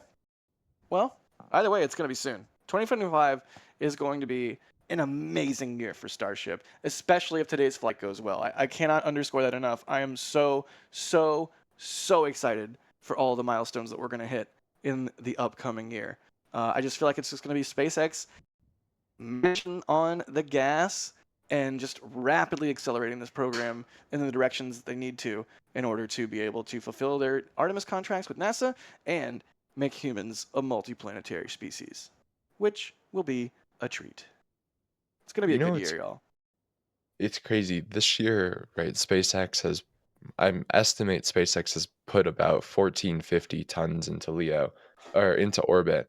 Well, either way, it's going to be soon. 2025 is going to be an amazing year for Starship, especially if today's flight goes well. I cannot underscore that enough. I am so excited for all the milestones that we're going to hit in the upcoming year. I just feel like it's just going to be SpaceX mission on the gas and just rapidly accelerating this program in the directions they need to in order to be able to fulfill their Artemis contracts with NASA and make humans a multiplanetary species, which will be a treat. It's going to be a good year, y'all. It's crazy. This year, right, I estimate SpaceX has put about 1450 tons into LEO, or into orbit.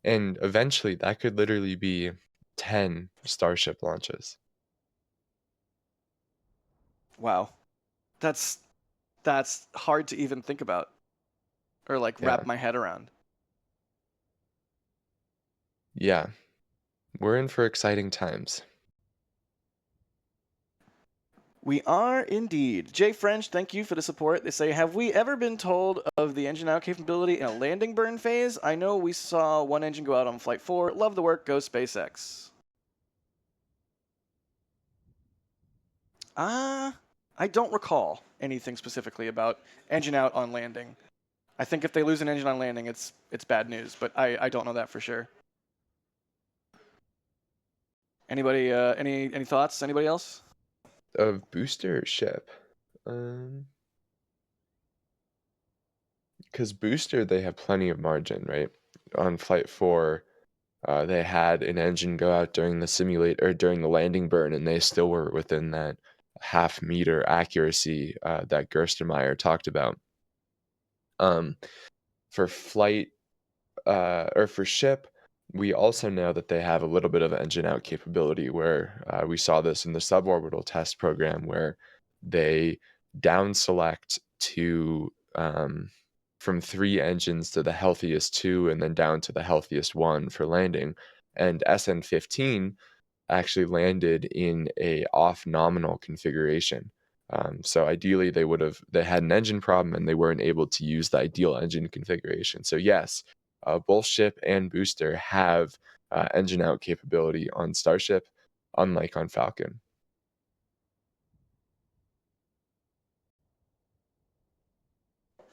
And eventually that could literally be 10 Starship launches. Wow. That's hard to even think about or like wrap my head around. Yeah. We're in for exciting times. We are indeed. Jay French, thank you for the support. They say, have we ever been told of the engine out capability in a landing burn phase? I know we saw one engine go out on Flight 4. Love the work. Go SpaceX. I don't recall anything specifically about engine out on landing. I think if they lose an engine on landing, it's bad news, but I don't know that for sure. Anybody, any thoughts? Anybody else? Of booster or ship? Because booster, they have plenty of margin, right? On Flight 4, they had an engine go out during the landing burn, and they still were within that half-meter accuracy that Gerstenmaier talked about. For flight or for ship, we also know that they have a little bit of engine out capability where we saw this in the suborbital test program where they down select to from 3 engines to the healthiest 2 and then down to the healthiest 1 for landing. And SN15 actually landed in a off nominal configuration. So ideally they had an engine problem and they weren't able to use the ideal engine configuration. So yes, both ship and booster have engine out capability on Starship, unlike on Falcon.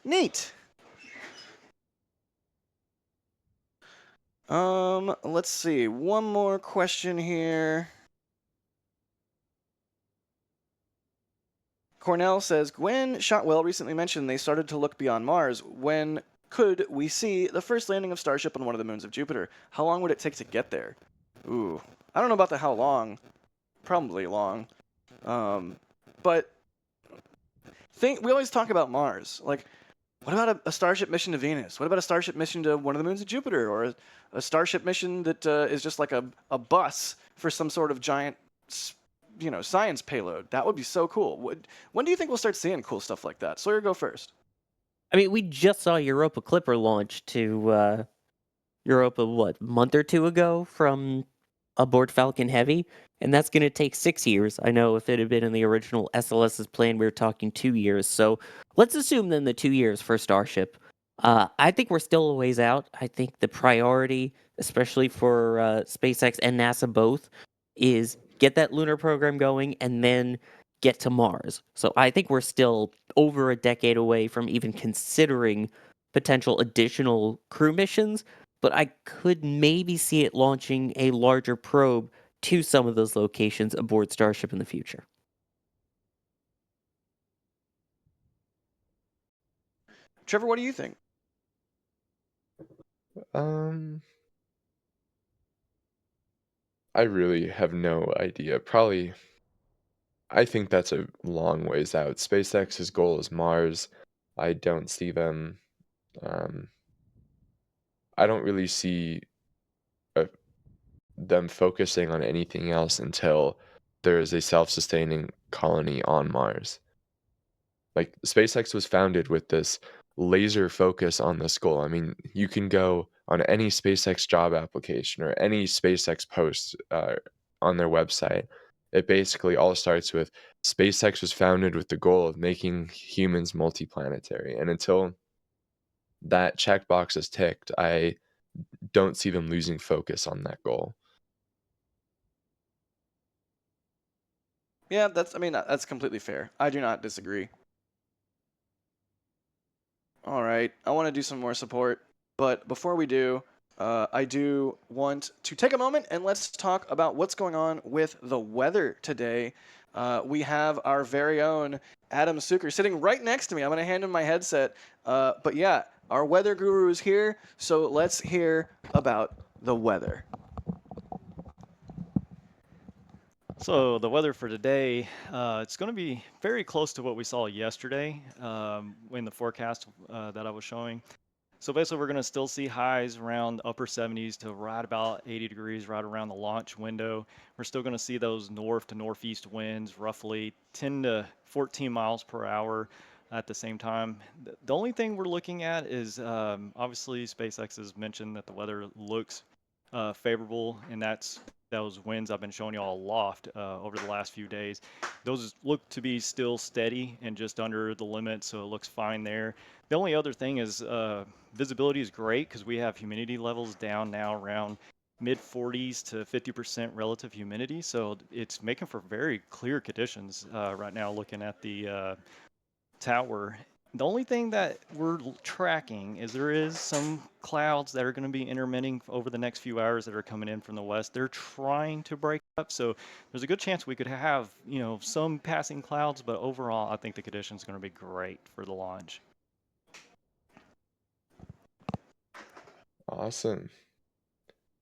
Neat. Let's see. One more question here. Cornell says, Gwen Shotwell recently mentioned they started to look beyond Mars. When could we see the first landing of Starship on one of the moons of Jupiter? How long would it take to get there? Ooh, I don't know about the how long. Probably long. But we always talk about Mars. Like, what about a Starship mission to Venus? What about a Starship mission to one of the moons of Jupiter? Or a Starship mission that is just like a bus for some sort of giant science payload? That would be so cool. When do you think we'll start seeing cool stuff like that? Sawyer, go first. I mean, we just saw Europa Clipper launch to Europa, a month or two ago from aboard Falcon Heavy, and that's going to take 6 years. I know if it had been in the original SLS's plan, we were talking 2 years. So let's assume then the 2 years for Starship. I think we're still a ways out. I think the priority, especially for SpaceX and NASA both, is get that lunar program going and then get to Mars. So I think we're still over a decade away from even considering potential additional crew missions, but I could maybe see it launching a larger probe to some of those locations aboard Starship in the future. Trevor, what do you think? I really have no idea. Probably, I think that's a long ways out. SpaceX's goal is Mars. I don't see them. Um, I don't really see uh, them focusing on anything else until there is a self-sustaining colony on Mars. Like SpaceX was founded with this laser focus on this goal. I mean, you can go on any SpaceX job application or any SpaceX post on their website. It basically all starts with SpaceX was founded with the goal of making humans multiplanetary. And until that checkbox is ticked, I don't see them losing focus on that goal. Yeah, that's completely fair. I do not disagree. All right, I want to do some more support, but before we do, I do want to take a moment and let's talk about what's going on with the weather today. We have our very own Adam Suker sitting right next to me. I'm going to hand him my headset. But yeah, our weather guru is here, so let's hear about the weather. So the weather for today, it's going to be very close to what we saw yesterday in the forecast that I was showing. So basically, we're going to still see highs around upper 70s to right about 80 degrees, right around the launch window. We're still going to see those north to northeast winds, roughly 10 to 14 miles per hour at the same time. The only thing we're looking at is obviously SpaceX has mentioned that the weather looks favorable, and that's those winds I've been showing you all aloft over the last few days. Those look to be still steady and just under the limit, so it looks fine there. The only other thing is visibility is great because we have humidity levels down now around mid 40s to 50% relative humidity, so it's making for very clear conditions right now looking at the tower. The only thing that we're tracking is there is some clouds that are going to be intermitting over the next few hours that are coming in from the west. They're trying to break up, so there's a good chance we could have, some passing clouds, but overall, I think the conditions are going to be great for the launch. Awesome.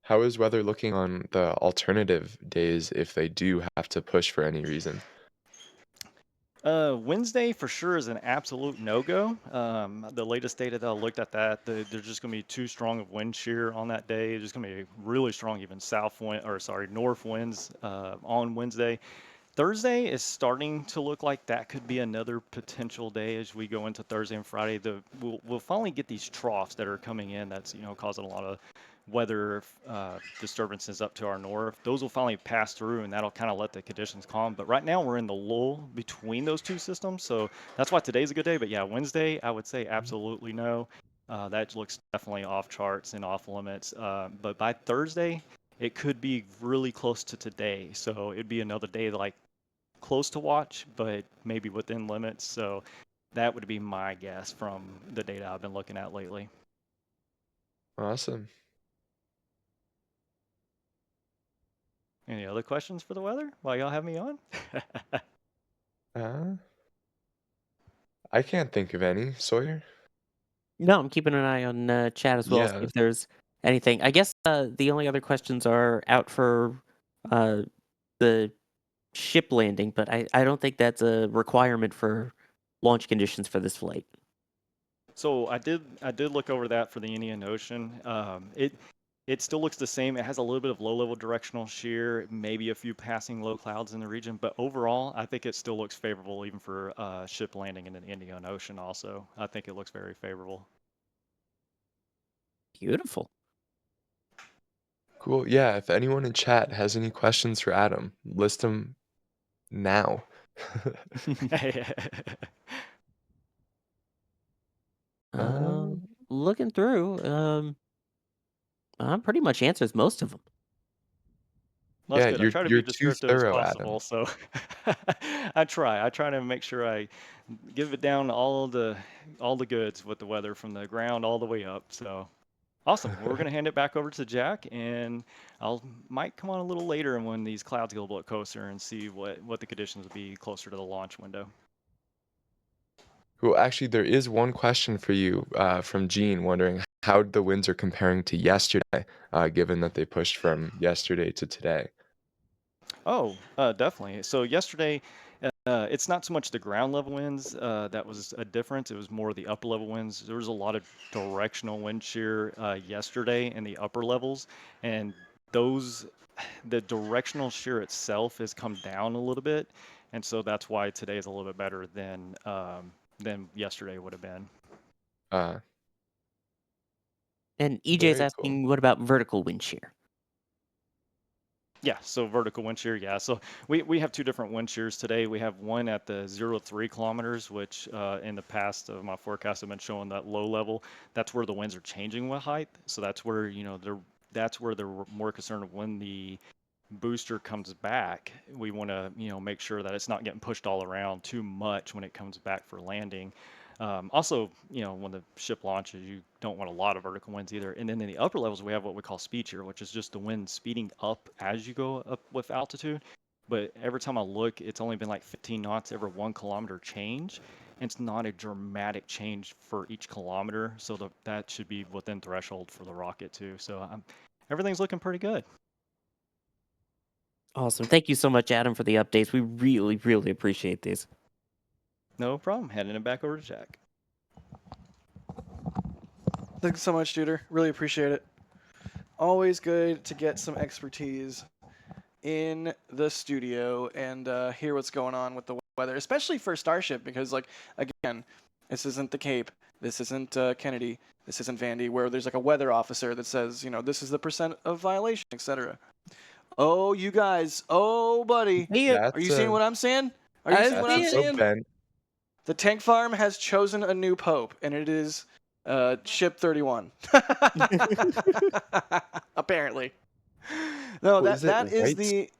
How is weather looking on the alternative days if they do have to push for any reason? Wednesday for sure is an absolute no-go. The latest data that I looked at there's just going to be too strong of wind shear on that day. There's just going to be really strong, even north winds on Wednesday. Thursday is starting to look like that could be another potential day as we go into Thursday and Friday. We'll finally get these troughs that are coming in. That's causing a lot of weather disturbances up to our north. Those will finally pass through, and that'll kind of let the conditions calm. But right now we're in the lull between those two systems, so that's why today's a good day. But yeah, Wednesday I would say absolutely no. That looks definitely off charts and off limits. But by Thursday, it could be really close to today. So it'd be another day like close to watch, but maybe within limits. So that would be my guess from the data I've been looking at lately. Awesome. Any other questions for the weather while y'all have me on? I can't think of any. Sawyer? No, I'm keeping an eye on chat as well, see Yeah. if there's anything. I guess the only other questions are out for the ship landing, but I don't think that's a requirement for launch conditions for this flight. So I did look over that for the Indian Ocean. It still looks the same. It has a little bit of low-level directional shear, maybe a few passing low clouds in the region, but overall, I think it still looks favorable even for ship landing in the Indian Ocean also. I think it looks very favorable. Beautiful. Cool. Yeah, if anyone in chat has any questions for Adam, list them now. Um, Looking through, pretty much answers most of them. Well, that's yeah, good. I try to you're be too descriptive as thorough, Adam. possible, so I try. I try to make sure I give it down all the goods with the weather from the ground all the way up. So awesome. Well, we're gonna hand it back over to Jack, and I'll might come on a little later when these clouds get a little bit closer and see what the conditions will be closer to the launch window. Well, actually, there is one question for you from Gene wondering how the winds are comparing to yesterday, given that they pushed from yesterday to today. Oh, definitely. So yesterday, it's not so much the ground level winds that was a difference. It was more the upper level winds. There was a lot of directional wind shear yesterday in the upper levels, and those, the directional shear itself has come down a little bit, and so that's why today is a little bit better than yesterday would have been. Uh, And EJ is Very cool. asking, what about vertical wind shear? Yeah, so vertical wind shear, yeah. So we have two different wind shears today. We have one at the 0 to 3 kilometers, which in the past of my forecast have been showing that low level. That's where the winds are changing with height. So that's where, that's where they're more concerned when the booster comes back. We want to, make sure that it's not getting pushed all around too much when it comes back for landing. Also, when the ship launches, you don't want a lot of vertical winds either. And then in the upper levels, we have what we call speed shear, which is just the wind speeding up as you go up with altitude. But every time I look, it's only been like 15 knots every 1 kilometer change. And it's not a dramatic change for each kilometer. So that should be within threshold for the rocket too. So everything's looking pretty good. Awesome. Thank you so much, Adam, for the updates. We really, really appreciate these. No problem. Handing it back over to Jack. Thanks so much, Duder. Really appreciate it. Always good to get some expertise in the studio and hear what's going on with the weather, especially for Starship, because, like, again, this isn't the Cape, this isn't Kennedy, this isn't Vandy, where there's like a weather officer that says, this is the percent of violation, etc. Oh, you guys. Oh, buddy. Are you seeing what I'm saying? Are you seeing what I'm saying? Ben. The tank farm has chosen a new pope, and it is Ship 31. Apparently. No, Well, that is the. Is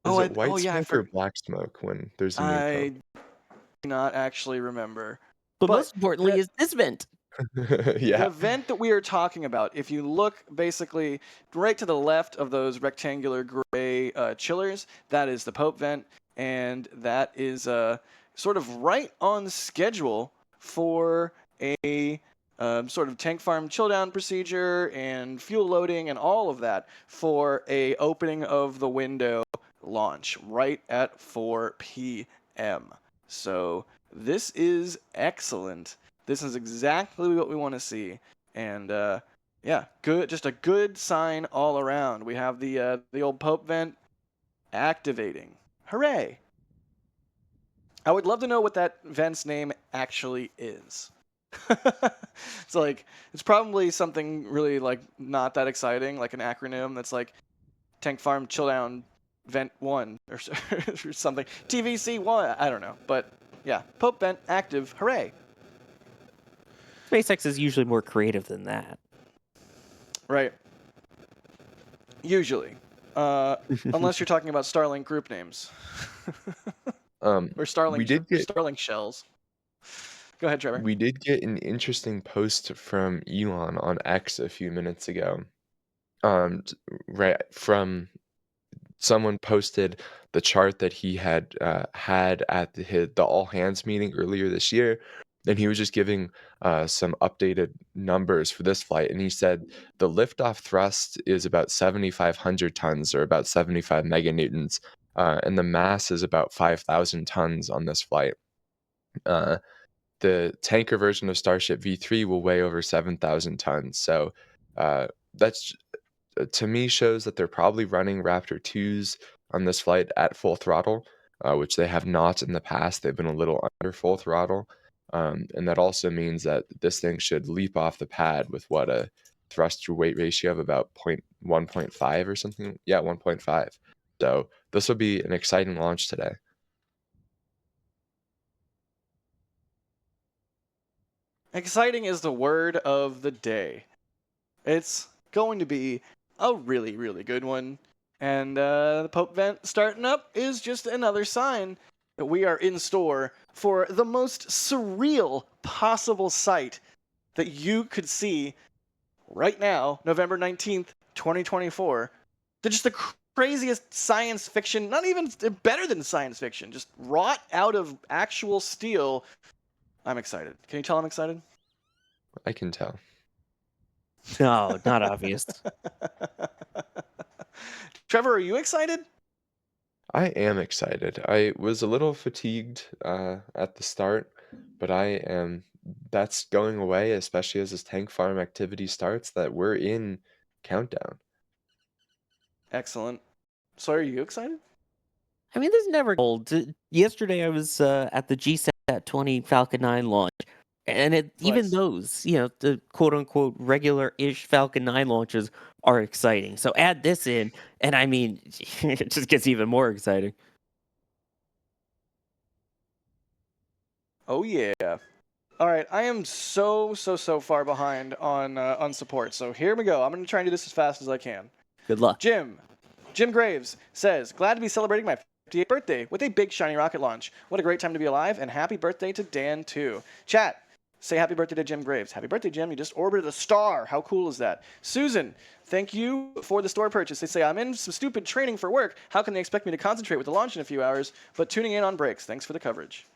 it white yeah, smoke or black smoke when there's a new I pope? do not actually remember. But most importantly is this vent. Yeah. The vent that we are talking about, if you look basically right to the left of those rectangular gray chillers, that is the Pope vent, and that is sort of right on schedule for a sort of tank farm chill down procedure and fuel loading and all of that for a opening of the window launch right at 4 p.m. So this is excellent. This is exactly what we want to see, and yeah, good. Just a good sign all around. We have the old Pope vent activating. Hooray! I would love to know what that vent's name actually is. It's probably something really like not that exciting, like an acronym that's like Tank Farm Chill Down Vent 1 or something. TVC 1. I don't know, but yeah, Pope vent active. Hooray! SpaceX is usually more creative than that. Right. Usually. Unless you're talking about Starlink group names. Or Starlink shells. Go ahead, Trevor. We did get an interesting post from Elon on X a few minutes ago. Right from someone posted the chart that he had had at the all hands meeting earlier this year. And he was just giving some updated numbers for this flight. And he said the liftoff thrust is about 7,500 tons or about 75 meganewtons. And the mass is about 5,000 tons on this flight. The tanker version of Starship V3 will weigh over 7,000 tons. So that's, to me, shows that they're probably running Raptor 2s on this flight at full throttle, which they have not in the past. They've been a little under full throttle. And that also means that this thing should leap off the pad with a thrust to weight ratio of about 1.5 or something. Yeah, 1.5. So this will be an exciting launch today. Exciting is the word of the day. It's going to be a really, really good one. And the Pope event starting up is just another sign that we are in store for the most surreal possible sight that you could see right now, November 19th, 2024. They're just the craziest science fiction, not even better than science fiction, just wrought out of actual steel. I'm excited. Can you tell I'm excited? I can tell. No, not obvious. Trevor, are you excited? I am excited. I was a little fatigued at the start, but that's going away, especially as this tank farm activity starts, that we're in countdown. Excellent. So are you excited? I mean, there's never old. Yesterday, I was at the GSAT 20 Falcon 9 launch, and even Nice. those, the quote unquote regular ish Falcon 9 launches are exciting. So add this in, and I mean, it just gets even more exciting. Oh yeah. All right, I am so far behind on support. So here we go. I'm going to try and do this as fast as I can. Good luck. Jim Graves says, "Glad to be celebrating my 58th birthday with a big shiny rocket launch. What a great time to be alive, and happy birthday to Dan too." Chat, say happy birthday to Jim Graves. Happy birthday, Jim. You just orbited a star. How cool is that? Susan, thank you for the store purchase. They say, "I'm in some stupid training for work. How can they expect me to concentrate with the launch in a few hours? But tuning in on breaks. Thanks for the coverage."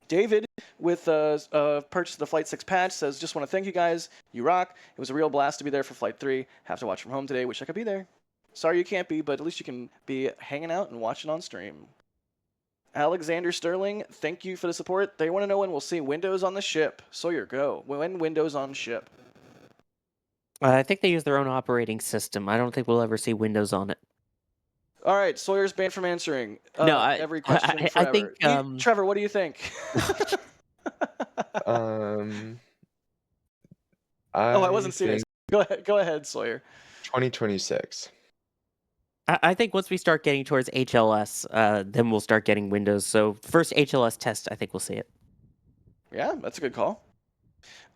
David, with purchase of the Flight 6 patch, says, "Just want to thank you guys. You rock. It was a real blast to be there for Flight 3. Have to watch from home today. Wish I could be there. Sorry you can't be, but at least you can be hanging out and watching on stream." Alexander Sterling, thank you for the support. They want to know when we'll see Windows on the ship. Sawyer, go. When Windows on ship? I think they use their own operating system. I don't think we'll ever see Windows on it. All right, Sawyer's banned from answering No, every question I forever. think Trevor, what do you think? Um, Oh, I I wasn't serious. think Go ahead, Sawyer. 2026. I think once we start getting towards HLS, then we'll start getting Windows. So first HLS test, I think we'll see it. Yeah, that's a good call.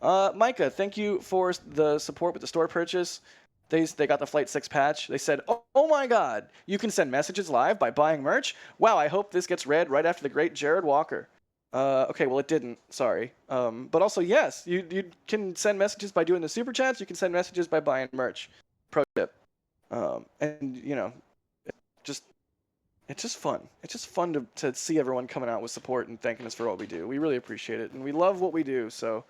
Micah, thank you for the support with the store purchase. They got the Flight 6 patch. They said, oh my god, you can send messages live by buying merch? Wow, I hope this gets read right after the great Jared Walker. Okay, well, it didn't. Sorry. But also, yes, you can send messages by doing the super chats. You can send messages by buying merch. Pro tip. And, it's just fun. It's just fun to see everyone coming out with support and thanking us for what we do. We really appreciate it, and we love what we do, so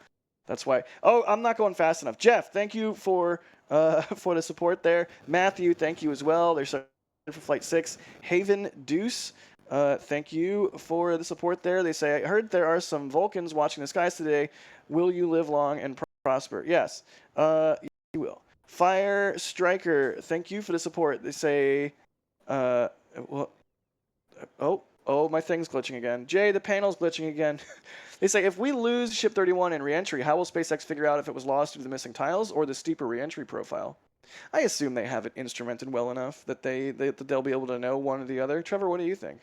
that's why. Oh, I'm not going fast enough. Jeff, thank you for the support there. Matthew, thank you as well. There's for Flight 6. Haven Deuce, thank you for the support there. They say, I heard there are some Vulcans watching the skies today. Will you live long and prosper? Yes, you will. Fire Striker, thank you for the support. They say, Oh, my thing's glitching again. Jay, the panel's glitching again. They say, if we lose Ship 31 in reentry, how will SpaceX figure out if it was lost due to the missing tiles or the steeper reentry profile? I assume they have it instrumented well enough that they'll be able to know one or the other. Trevor, what do you think?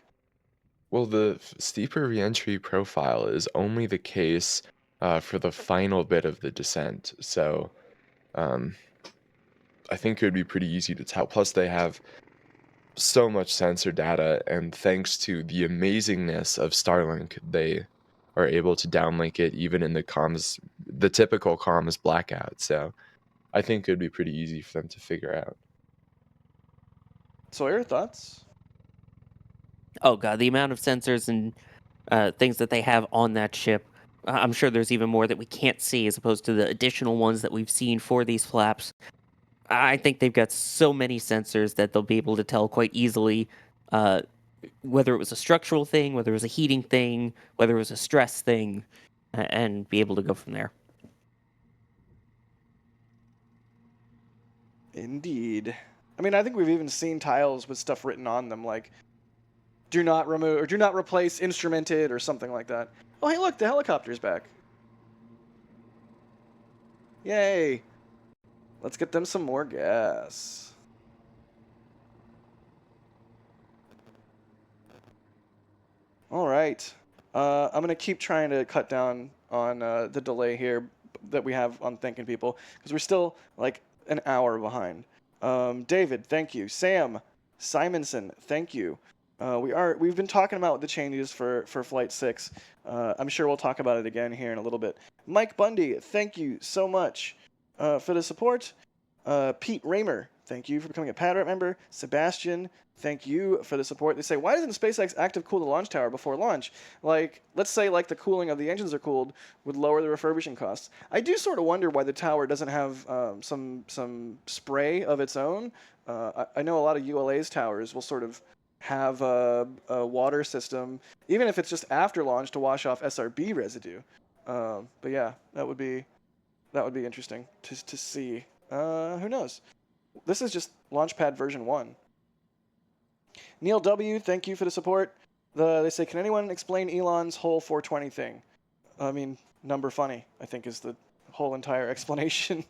Well, the steeper reentry profile is only the case for the final bit of the descent. So um, I think it would be pretty easy to tell. Plus, they have so much sensor data, and thanks to the amazingness of Starlink, they are able to downlink it even in the typical comms blackout. So I think it would be pretty easy for them to figure out. Sawyer, thoughts? Oh god, the amount of sensors and things that they have on that ship. I'm sure there's even more that we can't see as opposed to the additional ones that we've seen for these flaps. I think they've got so many sensors that they'll be able to tell quite easily whether it was a structural thing, whether it was a heating thing, whether it was a stress thing, and be able to go from there. Indeed. I mean, I think we've even seen tiles with stuff written on them like, do not remove or do not replace instrumented or something like that. Oh, hey, look, the helicopter's back. Yay. Let's get them some more gas. All right. I'm going to keep trying to cut down on the delay here that we have on thanking people because we're still like an hour behind. David, thank you. Sam Simonson, thank you. We've been talking about the changes for Flight 6. I'm sure we'll talk about it again here in a little bit. Mike Bundy, thank you so much for the support. Pete Raymer, thank you for becoming a Padrat member. Sebastian, thank you for the support. They say, why doesn't SpaceX active cool the launch tower before launch? Like, let's say like the cooling of the engines are cooled would lower the refurbishing costs. I do sort of wonder why the tower doesn't have some spray of its own. I know a lot of ULA's towers will sort of have a water system, even if it's just after launch to wash off SRB residue. But yeah, that would be interesting to see. Who knows? This is just Launchpad version 1. Neil W., thank you for the support. They say, can anyone explain Elon's whole 420 thing? I mean, number funny, I think, is the whole entire explanation.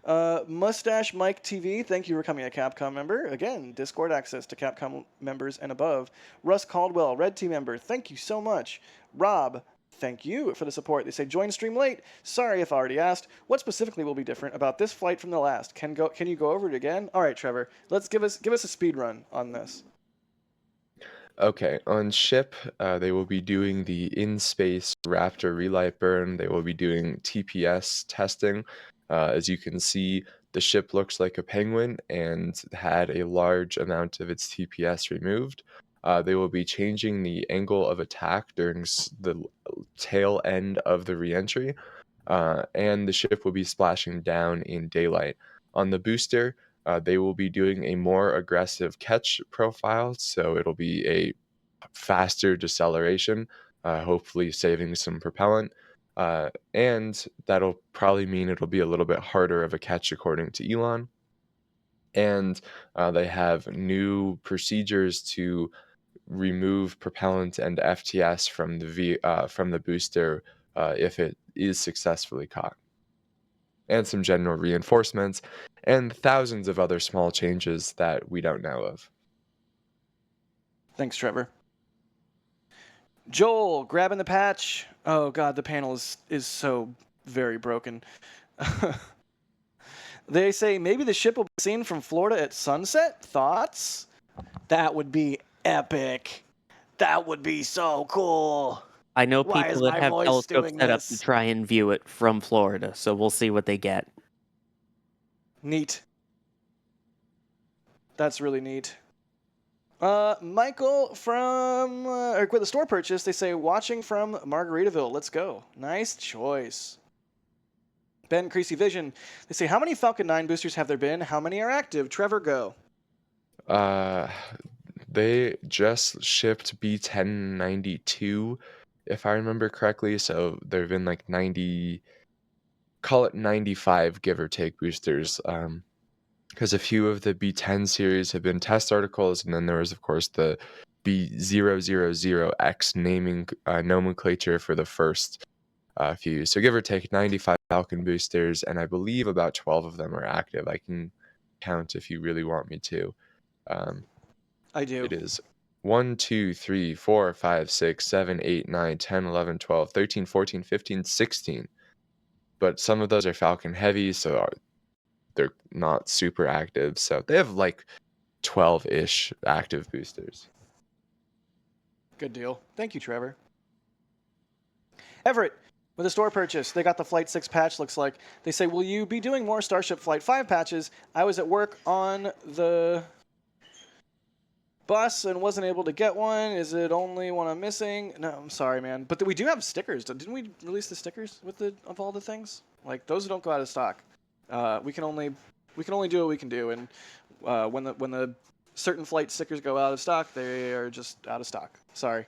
Mustache Mike TV, thank you for becoming a Capcom member. Again, Discord access to Capcom members and above. Russ Caldwell, Red Team member, thank you so much. Rob, thank you for the support. They say, join stream late. Sorry if I already asked. What specifically will be different about this flight from the last? Can you go over it again? All right, Trevor, let's give us a speed run on this. Okay, on ship, they will be doing the in-space Raptor relight burn. They will be doing TPS testing. As you can see, the ship looks like a penguin and had a large amount of its TPS removed. They will be changing the angle of attack during the tail end of the reentry, and the ship will be splashing down in daylight. On the booster, they will be doing a more aggressive catch profile, so it'll be a faster deceleration, hopefully saving some propellant. And that'll probably mean it'll be a little bit harder of a catch according to Elon. And they have new procedures to remove propellant and FTS from the booster if it is successfully caught, and some general reinforcements, and thousands of other small changes that we don't know of. Thanks, Trevor. Joel, grabbing the patch. Oh god, the panel is so very broken. They say maybe the ship will be seen from Florida at sunset. Thoughts? That would be epic. That would be so cool. I know Why is people that my have voice telescopes doing set up to this? try and view it from Florida, so we'll see what they get. Neat. That's really neat. Michael from with a store purchase, they say watching from Margaritaville. Let's go. Nice choice. Ben Creasy Vision, they say how many Falcon 9 boosters have there been? How many are active? Trevor, go. They just shipped B1092, if I remember correctly. So there have been like 90, call it 95, give or take, boosters. Because a few of the B10 series have been test articles, and then there was, of course, the B000X naming nomenclature for the first few. So give or take 95 Falcon boosters, and I believe about 12 of them are active. I can count if you really want me to. I do. It is 1, 2, 3, 4, 5, 6, 7, 8, 9, 10, 11, 12, 13, 14, 15, 16. But some of those are Falcon Heavy, so they're not super active. So they have like 12-ish active boosters. Good deal. Thank you, Trevor. Everett, with a store purchase, they got the Flight 6 patch, looks like. They say, will you be doing more Starship Flight 5 patches? I was at work on the bus and wasn't able to get one. Is it only one I'm missing? No, I'm sorry, man. But we do have stickers. Didn't we release the stickers of all the things? Like, those don't go out of stock. We can only do what we can do, and when the certain flight stickers go out of stock, they are just out of stock. Sorry.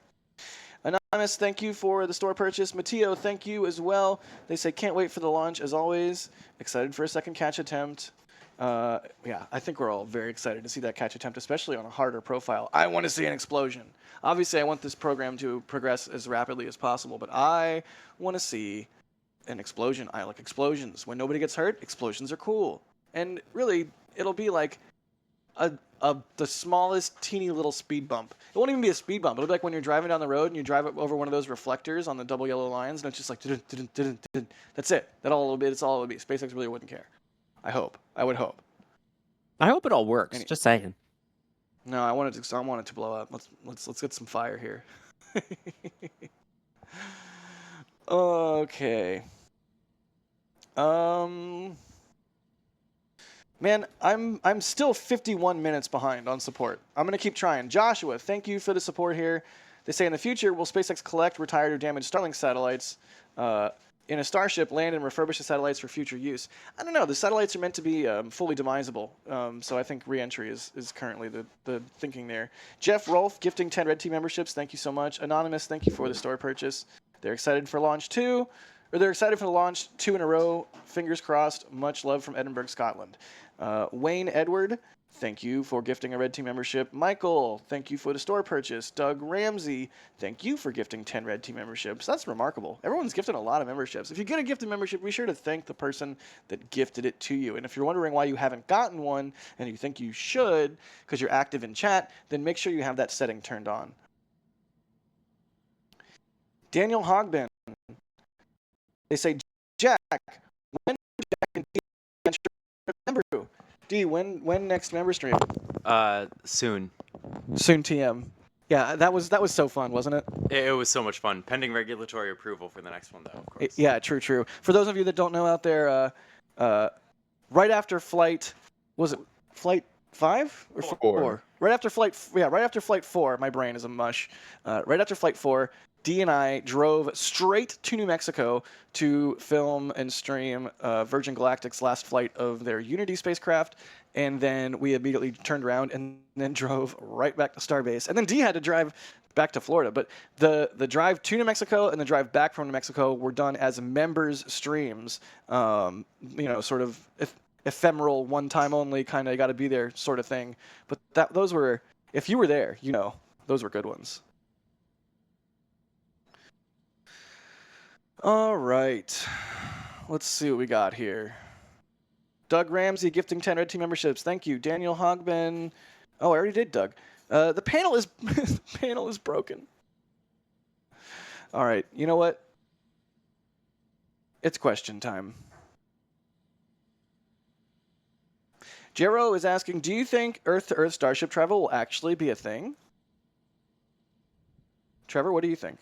Anonymous, thank you for the store purchase. Mateo, thank you as well. They say, can't wait for the launch, as always. Excited for a second catch attempt. Yeah, I think we're all very excited to see that catch attempt, especially on a harder profile. I want to see an explosion. Obviously, I want this program to progress as rapidly as possible, but I want to see an explosion. I like explosions. When nobody gets hurt, explosions are cool. And really, it'll be like the smallest teeny little speed bump. It won't even be a speed bump. It'll be like when you're driving down the road and you drive over one of those reflectors on the double yellow lines, and it's just like that's it. That's all it would be. SpaceX really wouldn't care. I hope. I would hope. I hope it all works. Just saying. No, I want it to blow up. Let's get some fire here. Okay. Man, I'm still 51 minutes behind on support. I'm gonna keep trying. Joshua, thank you for the support here. They say in the future, will SpaceX collect retired or damaged Starlink satellites in a Starship, land and refurbish the satellites for future use? I don't know. The satellites are meant to be fully demisable, so I think re-entry is currently the thinking there. Jeff Rolfe gifting 10 Red Team memberships. Thank you so much. Anonymous, thank you for the store purchase. They're excited for launch 2. Or they're excited for the launch 2 in a row. Fingers crossed. Much love from Edinburgh, Scotland. Wayne Edward, thank you for gifting a Red Team membership. Michael, thank you for the store purchase. Doug Ramsey, thank you for gifting 10 Red Team memberships. That's remarkable. Everyone's gifting a lot of memberships. If you get a gifted membership, be sure to thank the person that gifted it to you. And if you're wondering why you haven't gotten one and you think you should because you're active in chat, then make sure you have that setting turned on. Daniel Hogbin, they say, Jack, when Jack and D member? D, when next member stream? Soon. Soon TM. Yeah, that was so fun, wasn't it? It was so much fun. Pending regulatory approval for the next one, though, of course. Yeah, true. For those of you that don't know out there, right after flight, was it flight 5 or 4? Right after flight 4, my brain is a mush. Right after flight 4, D and I drove straight to New Mexico to film and stream Virgin Galactic's last flight of their Unity spacecraft, and then we immediately turned around and then drove right back to Starbase. And then D had to drive back to Florida. But the drive to New Mexico and the drive back from New Mexico were done as members streams, sort of ephemeral, one time only, kind of got to be there sort of thing. But those were, if you were there, those were good ones. All right, let's see what we got here. Doug Ramsey gifting 10 Red Team memberships. Thank you. Daniel Hogbin. Oh, I already did, Doug. The panel is broken. All right, you know what? It's question time. Jero is asking, do you think Earth-to-Earth Starship travel will actually be a thing? Trevor, what do you think?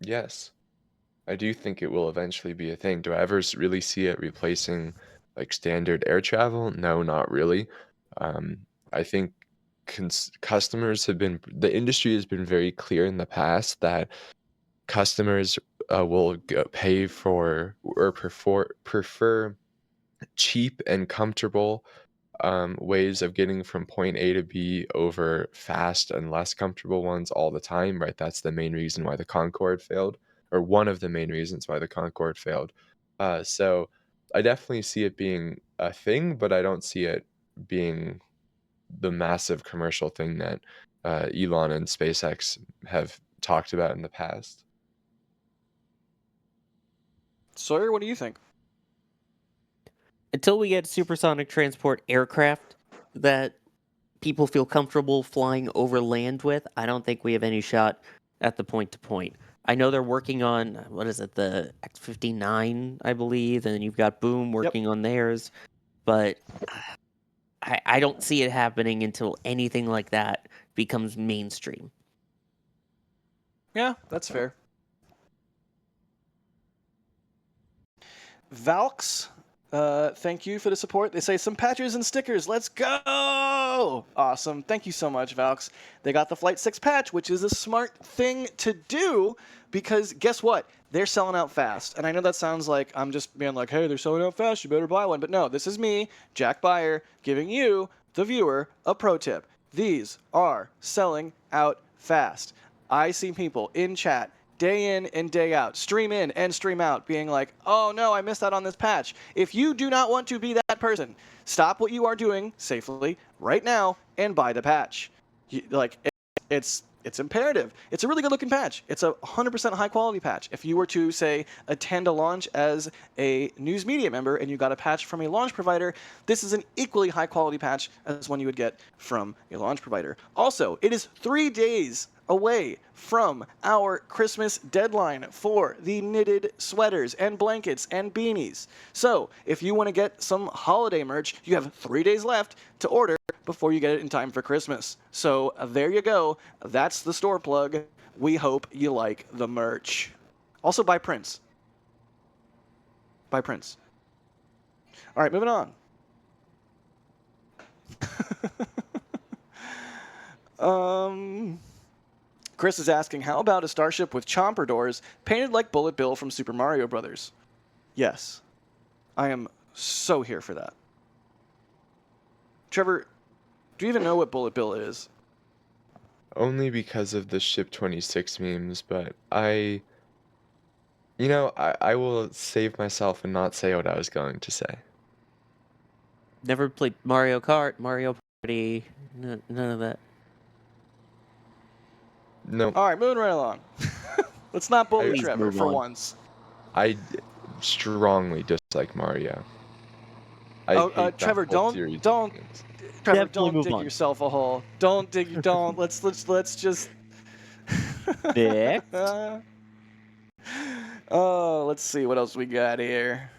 Yes. I do think it will eventually be a thing. Do I ever really see it replacing like standard air travel? No, not really. I think the industry has been very clear in the past that customers will pay for or prefer cheap and comfortable ways of getting from point A to B over fast and less comfortable ones all the time, right? That's the main reason why the Concorde failed, or one of the main reasons why the Concorde failed. So I definitely see it being a thing, but I don't see it being the massive commercial thing that Elon and SpaceX have talked about in the past. Sawyer, what do you think? Until we get supersonic transport aircraft that people feel comfortable flying over land with, I don't think we have any shot at the point-to-point. I know they're working on, what is it, the X-59, I believe, and then you've got Boom working on theirs, but I don't see it happening until anything like that becomes mainstream. Yeah, that's fair. Valks, thank you for the support. They say some patches and stickers. Let's go! Awesome. Thank you so much, Valks. They got the Flight 6 patch, which is a smart thing to do because guess what? They're selling out fast. And I know that sounds like I'm just being like, hey, they're selling out fast. You better buy one. But no, this is me, Jack Beyer, giving you, the viewer, a pro tip. These are selling out fast. I see people in chat day in and day out, stream in and stream out, being like, oh no, I missed out on this patch. If you do not want to be that person, stop what you are doing safely right now and buy the patch. It's It's imperative. It's a really good looking patch. It's a 100% high quality patch. If you were to, say, attend a launch as a news media member and you got a patch from a launch provider, this is an equally high quality patch as one you would get from a launch provider. Also, it is 3 days away from our Christmas deadline for the knitted sweaters and blankets and beanies. So, if you want to get some holiday merch, you have 3 days left to order before you get it in time for Christmas. So, there you go. That's the store plug. We hope you like the merch. Also, buy prints. Buy prints. All right, moving on. Chris is asking, how about a starship with chomper doors painted like Bullet Bill from Super Mario Brothers? Yes. I am so here for that. Trevor, do you even know what Bullet Bill is? Only because of the Ship 26 memes, but I will save myself and not say what I was going to say. Never played Mario Kart, Mario Party, none of that. No, All right, moving right along. Let's not bully Please Trevor move for on. once. I strongly dislike Mario. I hate that Trevor, whole series of don't, games. Trevor, Definitely don't move dig on. yourself a hole. Don't dig. Don't. Let's just. Next. Oh, let's see what else we got here.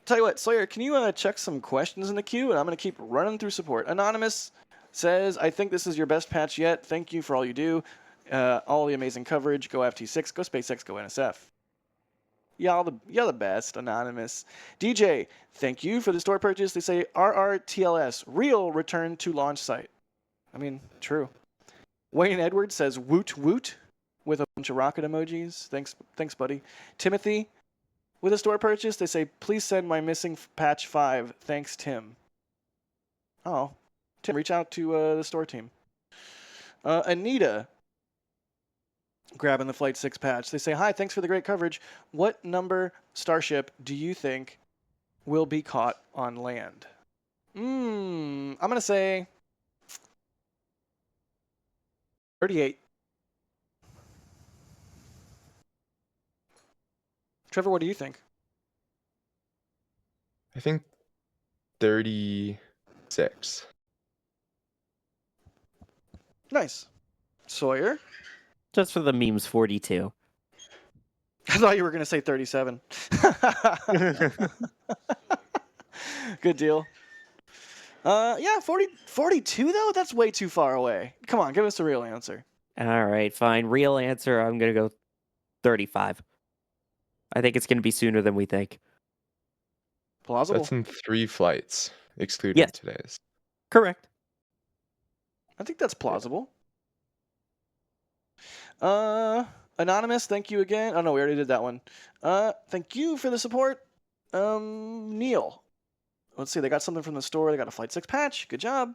Tell you what, Sawyer, can you check some questions in the queue, and I'm gonna keep running through support. Anonymous says, "I think this is your best patch yet. Thank you for all you do, all the amazing coverage. Go FT6, go SpaceX, go NSF." Y'all the best, Anonymous. DJ, thank you for the store purchase. They say RRTLS, real return to launch site. I mean, true. Wayne Edwards says woot woot with a bunch of rocket emojis. Thanks, buddy. Timothy, with a store purchase, they say, please send my missing patch 5. Thanks, Tim. Oh, Tim, reach out to the store team. Anita, grabbing the Flight 6 patch. They say, hi, thanks for the great coverage. What number starship do you think will be caught on land? I'm going to say 38. Trevor, what do you think? I think 36. Nice. Sawyer? Just for the memes, 42. I thought you were going to say 37. Good deal. Yeah, 42 though? That's way too far away. Come on, give us a real answer. All right, fine. Real answer, I'm going to go 35. I think it's going to be sooner than we think. Plausible. That's in 3 flights, excluding Yes. today's. Correct. I think that's plausible. Anonymous, thank you again. Oh no, we already did that one. Thank you for the support. Neil. Let's see, they got something from the store. They got a Flight 6 patch. Good job.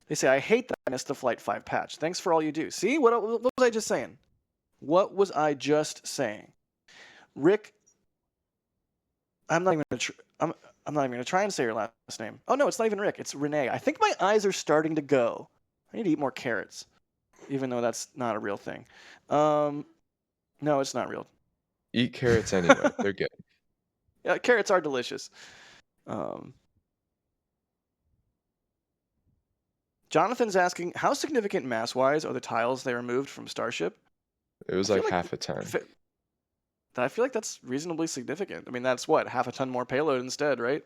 They say, I hate that I missed the Flight 5 patch. Thanks for all you do. See, what was I just saying? What was I just saying? Rick, I'm not even gonna try and say your last name. Oh no, it's not even Rick. It's Renee. I think my eyes are starting to go. I need to eat more carrots, even though that's not a real thing. No, it's not real. Eat carrots anyway. They're good. Yeah, carrots are delicious. Jonathan's asking, how significant mass-wise are the tiles they removed from Starship? It was like half a ton. I feel like that's reasonably significant. I mean, that's what, half a ton more payload instead, right?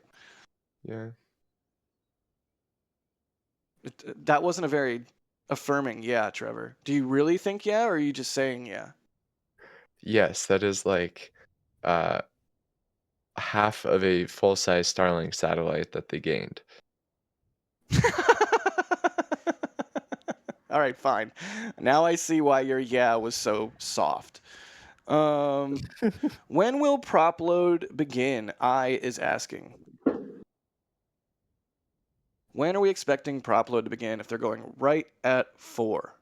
Yeah. That wasn't a very affirming yeah, Trevor. Do you really think yeah, or are you just saying yeah? Yes, that is like half of a full-size Starlink satellite that they gained. All right, fine. Now I see why your yeah was so soft. When will prop load begin? I is asking. When are we expecting prop load to begin if they're going right at 4?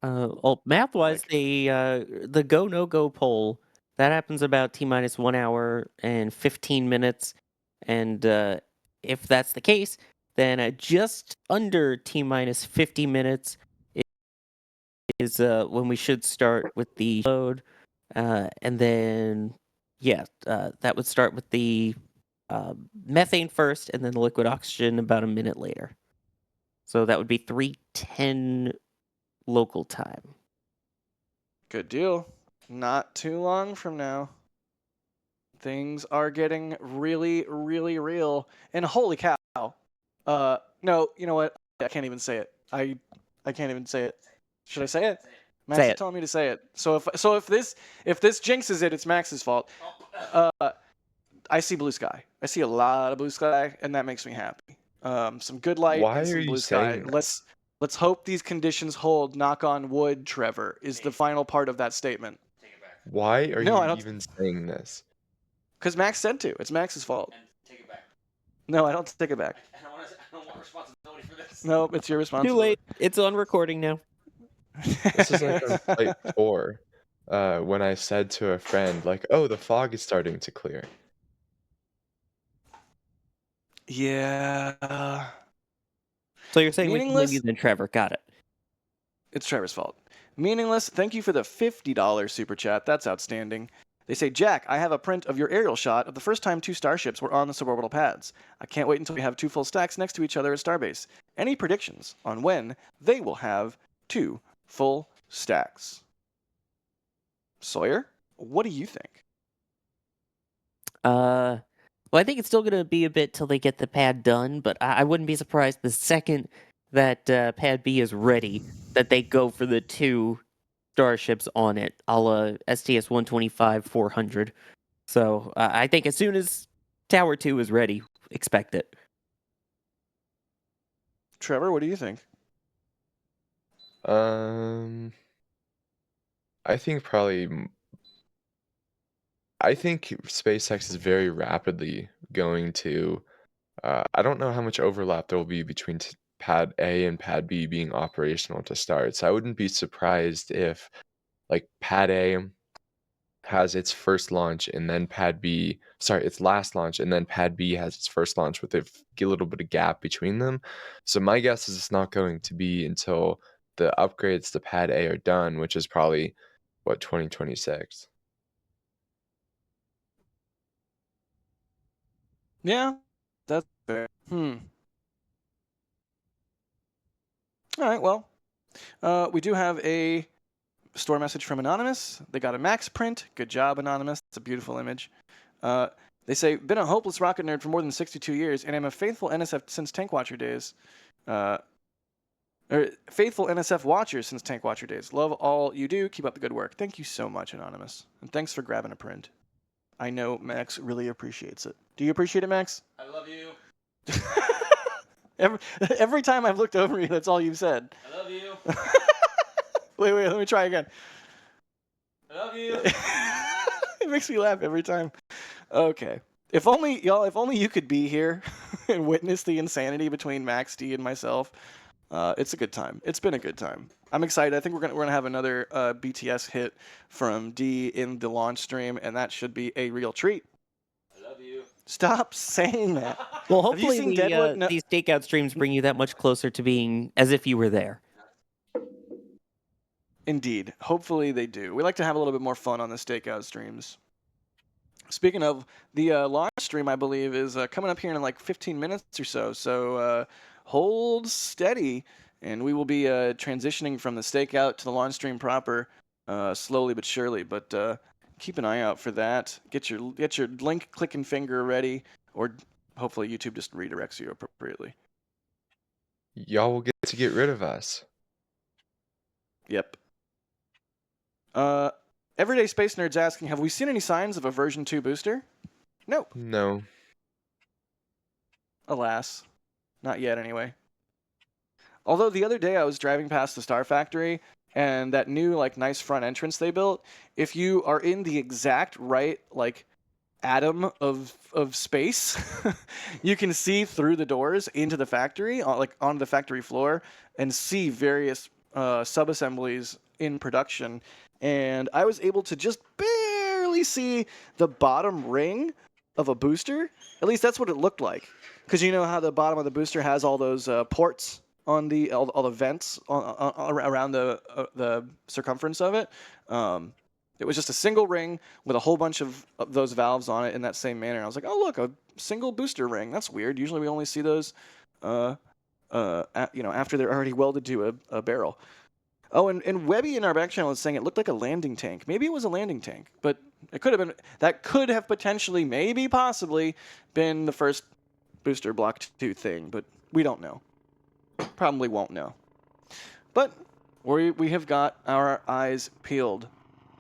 Well, math-wise, the go no go poll that happens about T-minus 1 hour and 15 minutes, and if that's the case, Then at just under T-minus 50 minutes is when we should start with the load. And then, that would start with the methane first, and then the liquid oxygen about a minute later. So that would be 3:10 local time. Good deal. Not too long from now. Things are getting really, really real. And holy cow. No, you know what? I can't even say it. I can't even say it. Should I say it? Max Say is it. telling me to say it. So if this jinxes it, it's Max's fault. I see blue sky. I see a lot of blue sky, and that makes me happy. Some good light Why and are some you blue sky. saying that? Let's hope these conditions hold. Knock on wood, Trevor, is the final part of that statement. Why are No, you I don't. even saying this? Because Max said to. It's Max's fault. Take it back. No, I don't take it back. I don't want responsibility for this. No, it's your Too responsibility. late. It's on recording now. This is like on flight 4, when I said to a friend, like, "Oh, the fog is starting to clear." Yeah. So you're saying we can blame Meaningless? you then, Trevor. Got it. It's Trevor's fault. Meaningless, thank you for the $50 super chat. That's outstanding. They say, Jack, I have a print of your aerial shot of the first time 2 starships were on the suborbital pads. I can't wait until we have 2 full stacks next to each other at Starbase. Any predictions on when they will have 2 full stacks? Sawyer, what do you think? Well, I think it's still going to be a bit till they get the pad done, but I wouldn't be surprised the second that pad B is ready that they go for the 2 starships on it, a la STS 125 400. So I think as soon as Tower 2 is ready, expect it. Trevor, what do you think? I think probably. I think SpaceX is very rapidly going to. I don't know how much overlap there will be between Pad A and Pad B being operational to start. So I wouldn't be surprised if, like, Pad A has its first launch and then its last launch, and then Pad B has its first launch with a little bit of gap between them. So my guess is it's not going to be until the upgrades to Pad A are done, which is probably, 2026. Yeah, that's fair. All right, well, we do have a store message from Anonymous. They got a Max print. Good job, Anonymous. It's a beautiful image. They say, been a hopeless rocket nerd for more than 62 years, and I'm a faithful NSF since Tank Watcher days. Faithful NSF watcher since Tank Watcher days. Love all you do. Keep up the good work. Thank you so much, Anonymous. And thanks for grabbing a print. I know Max really appreciates it. Do you appreciate it, Max? I love you. Every time I've looked over you, that's all you've said. I love you. Wait, let me try again. I love you. It makes me laugh every time. Okay. If only you could be here and witness the insanity between Max D and myself. It's a good time. It's been a good time. I'm excited. I think we're gonna have another BTS hit from D in the launch stream, and that should be a real treat. I love you. Stop saying that. Well, Have you hopefully seen Deadwood? No. these Stakeout streams bring you that much closer to being as if you were there. Indeed. Hopefully they do. We like to have a little bit more fun on the Stakeout streams. Speaking of, the launch stream, I believe, is coming up here in like 15 minutes or so. So hold steady, and we will be transitioning from the Stakeout to the launch stream proper, slowly but surely. But keep an eye out for that. Get your link clicking finger ready, or hopefully YouTube just redirects you appropriately. Y'all will get to get rid of us. Yep. Everyday Space Nerds asking, have we seen any signs of a version 2 booster? Nope. No. Alas. Not yet, anyway. Although the other day I was driving past the Star Factory, and that new, like, nice front entrance they built, if you are in the exact right, like, atom of space, you can see through the doors into the factory, onto the factory floor, and see various sub-assemblies in production. And I was able to just barely see the bottom ring of a booster. At least that's what it looked like. Because you know how the bottom of the booster has all those ports on all the vents around the circumference of it. It was just a single ring with a whole bunch of those valves on it in that same manner. And I was like, oh look, a single booster ring. That's weird. Usually we only see those, after they're already welded to a barrel. Oh, and Webby in our back channel is saying it looked like a landing tank. Maybe it was a landing tank, but it could have been. That could have potentially, maybe, possibly been the first booster Block 2 thing, but we don't know. Probably won't know. But we have got our eyes peeled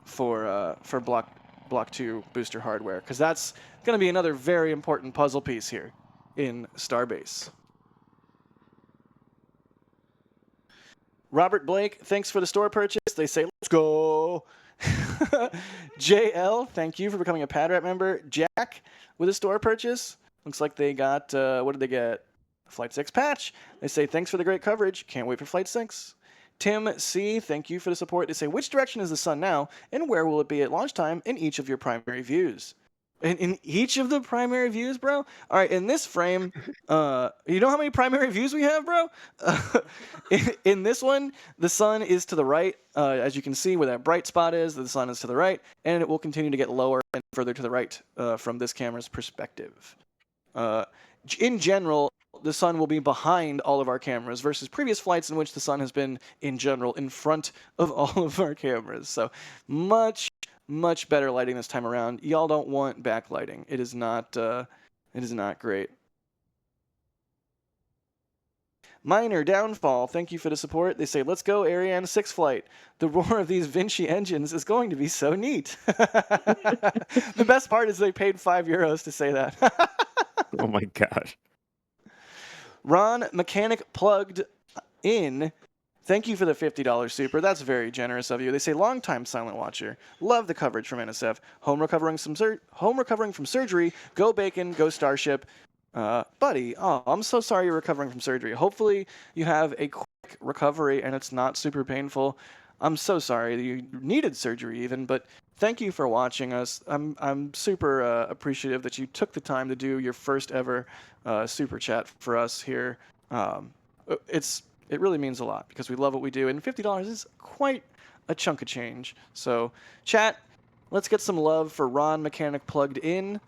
for Block 2 booster hardware, because that's going to be another very important puzzle piece here in Starbase. Robert Blake, thanks for the store purchase. They say, let's go. JL, thank you for becoming a PadRat member. Jack with a store purchase. Looks like they got, what did they get? Flight 6 patch. They say, thanks for the great coverage. Can't wait for Flight 6. Tim C, thank you for the support. They say, which direction is the sun now, and where will it be at launch time in each of your primary views? In each of the primary views, bro? All right, in this frame, you know how many primary views we have, bro? In this one, the sun is to the right. As you can see where that bright spot is, the sun is to the right, and it will continue to get lower and further to the right from this camera's perspective. In general, the sun will be behind all of our cameras versus previous flights in which the sun has been, in general, in front of all of our cameras. So much better lighting this time around. Y'all don't want backlighting. It is not great. Minor downfall, thank you for the support. They say, let's go Ariane 6 flight. The roar of these Vinci engines is going to be so neat. The best part is they paid €5 to say that. Oh my gosh. Ron Mechanic plugged in. Thank you for the $50 super. That's very generous of you. They say, long-time silent watcher. Love the coverage from NSF. Home recovering from surgery. Go Bacon. Go Starship. Buddy, oh, I'm so sorry you're recovering from surgery. Hopefully you have a quick recovery and it's not super painful. I'm so sorry that you needed surgery even, but thank you for watching us. I'm super appreciative that you took the time to do your first ever super chat for us here. It really means a lot because we love what we do, and $50 is quite a chunk of change. So, chat, let's get some love for Ron Mechanic plugged in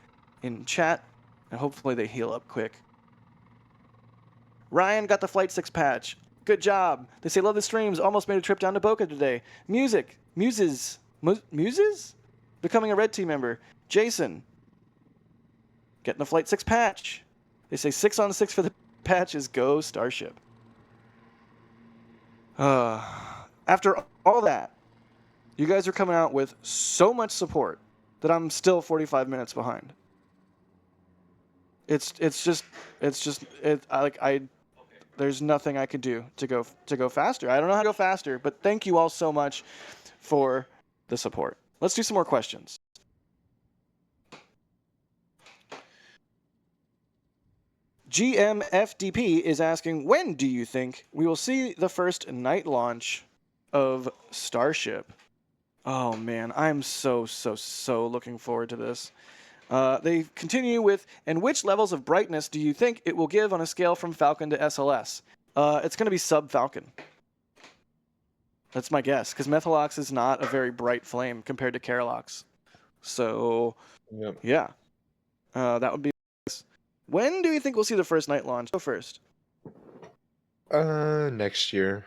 chat, and hopefully they heal up quick. Ryan got the Flight 6 patch. Good job. They say, love the streams. Almost made a trip down to Boca today. Muses? Becoming a Red Team member. Jason, getting the Flight 6 patch. They say 6 on 6 for the patches. Go Starship. After all that, you guys are coming out with so much support that I'm still 45 minutes behind. There's nothing I could do to go faster. I don't know how to go faster, but thank you all so much for the support. Let's do some more questions. GMFDP is asking, when do you think we will see the first night launch of Starship? Oh man, I'm so looking forward to this. They continue with, and which levels of brightness do you think it will give on a scale from Falcon to SLS? It's going to be sub-Falcon. That's my guess, because Methalox is not a very bright flame compared to Keralox. So, yeah. That would be... When do you think we'll see the first night launch? Go first. Next year.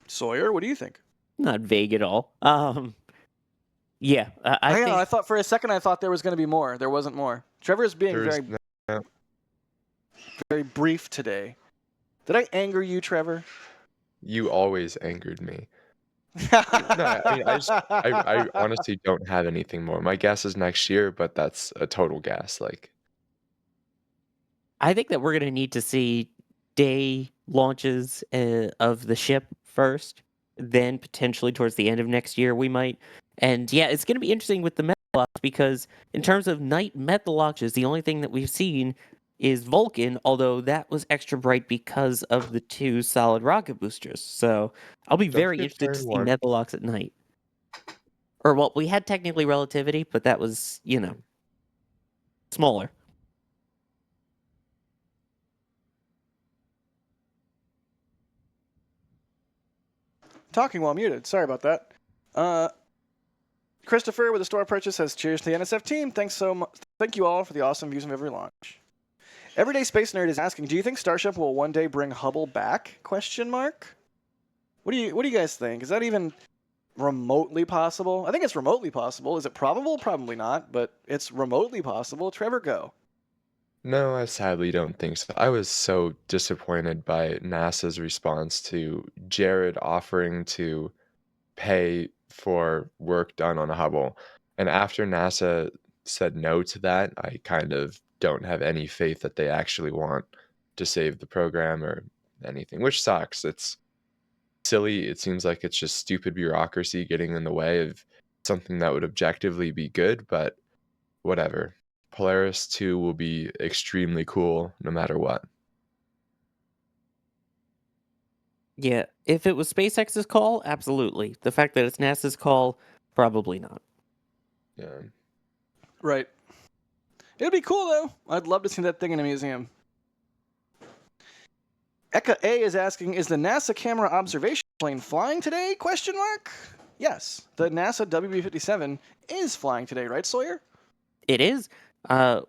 Sawyer, what do you think? Not vague at all. Yeah, I think... I thought for a second there was going to be more. There wasn't more. Trevor's being very brief today. Did I anger you, Trevor? You always angered me. No, I honestly don't have anything more. My guess is next year, but that's a total guess. I think that we're going to need to see day launches of the ship first, then potentially towards the end of next year we might. And yeah, it's going to be interesting with the Methalox because in terms of night Methaloxes, the only thing that we've seen is Vulcan, although that was extra bright because of the 2 solid rocket boosters. So I'll be very interested to see Methalox at night. Or, well, we had technically relativity, but that was, smaller. Talking while muted. Sorry about that. Christopher with the store purchase says, "Cheers to the NSF team. Thanks so much. Thank you all for the awesome views of every launch." Everyday Space Nerd is asking, "Do you think Starship will one day bring Hubble back?" Question mark. What do you guys think? Is that even remotely possible? I think it's remotely possible. Is it probable? Probably not, but it's remotely possible. Trevor, go. No, I sadly don't think so. I was so disappointed by NASA's response to Jared offering to pay for work done on Hubble. And after NASA said no to that, I kind of don't have any faith that they actually want to save the program or anything, which sucks. It's silly. It seems like it's just stupid bureaucracy getting in the way of something that would objectively be good, but whatever. Polaris 2 will be extremely cool no matter what. Yeah, if it was SpaceX's call, absolutely. The fact that it's NASA's call, probably not. Yeah. Right. It'd be cool though. I'd love to see that thing in a museum. Eka A is asking, "Is the NASA camera observation plane flying today?" Question mark. Yes, the NASA WB-57 is flying today, right, Sawyer? It is.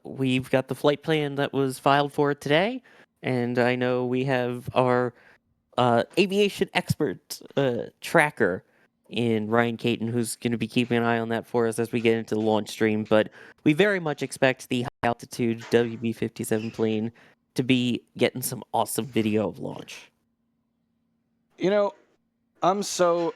We've got the flight plan that was filed for it today, and I know we have our aviation expert tracker in Ryan Caton, who's going to be keeping an eye on that for us as we get into the launch stream. But we very much expect the high altitude WB-57 plane to be getting some awesome video of launch. You know, I'm so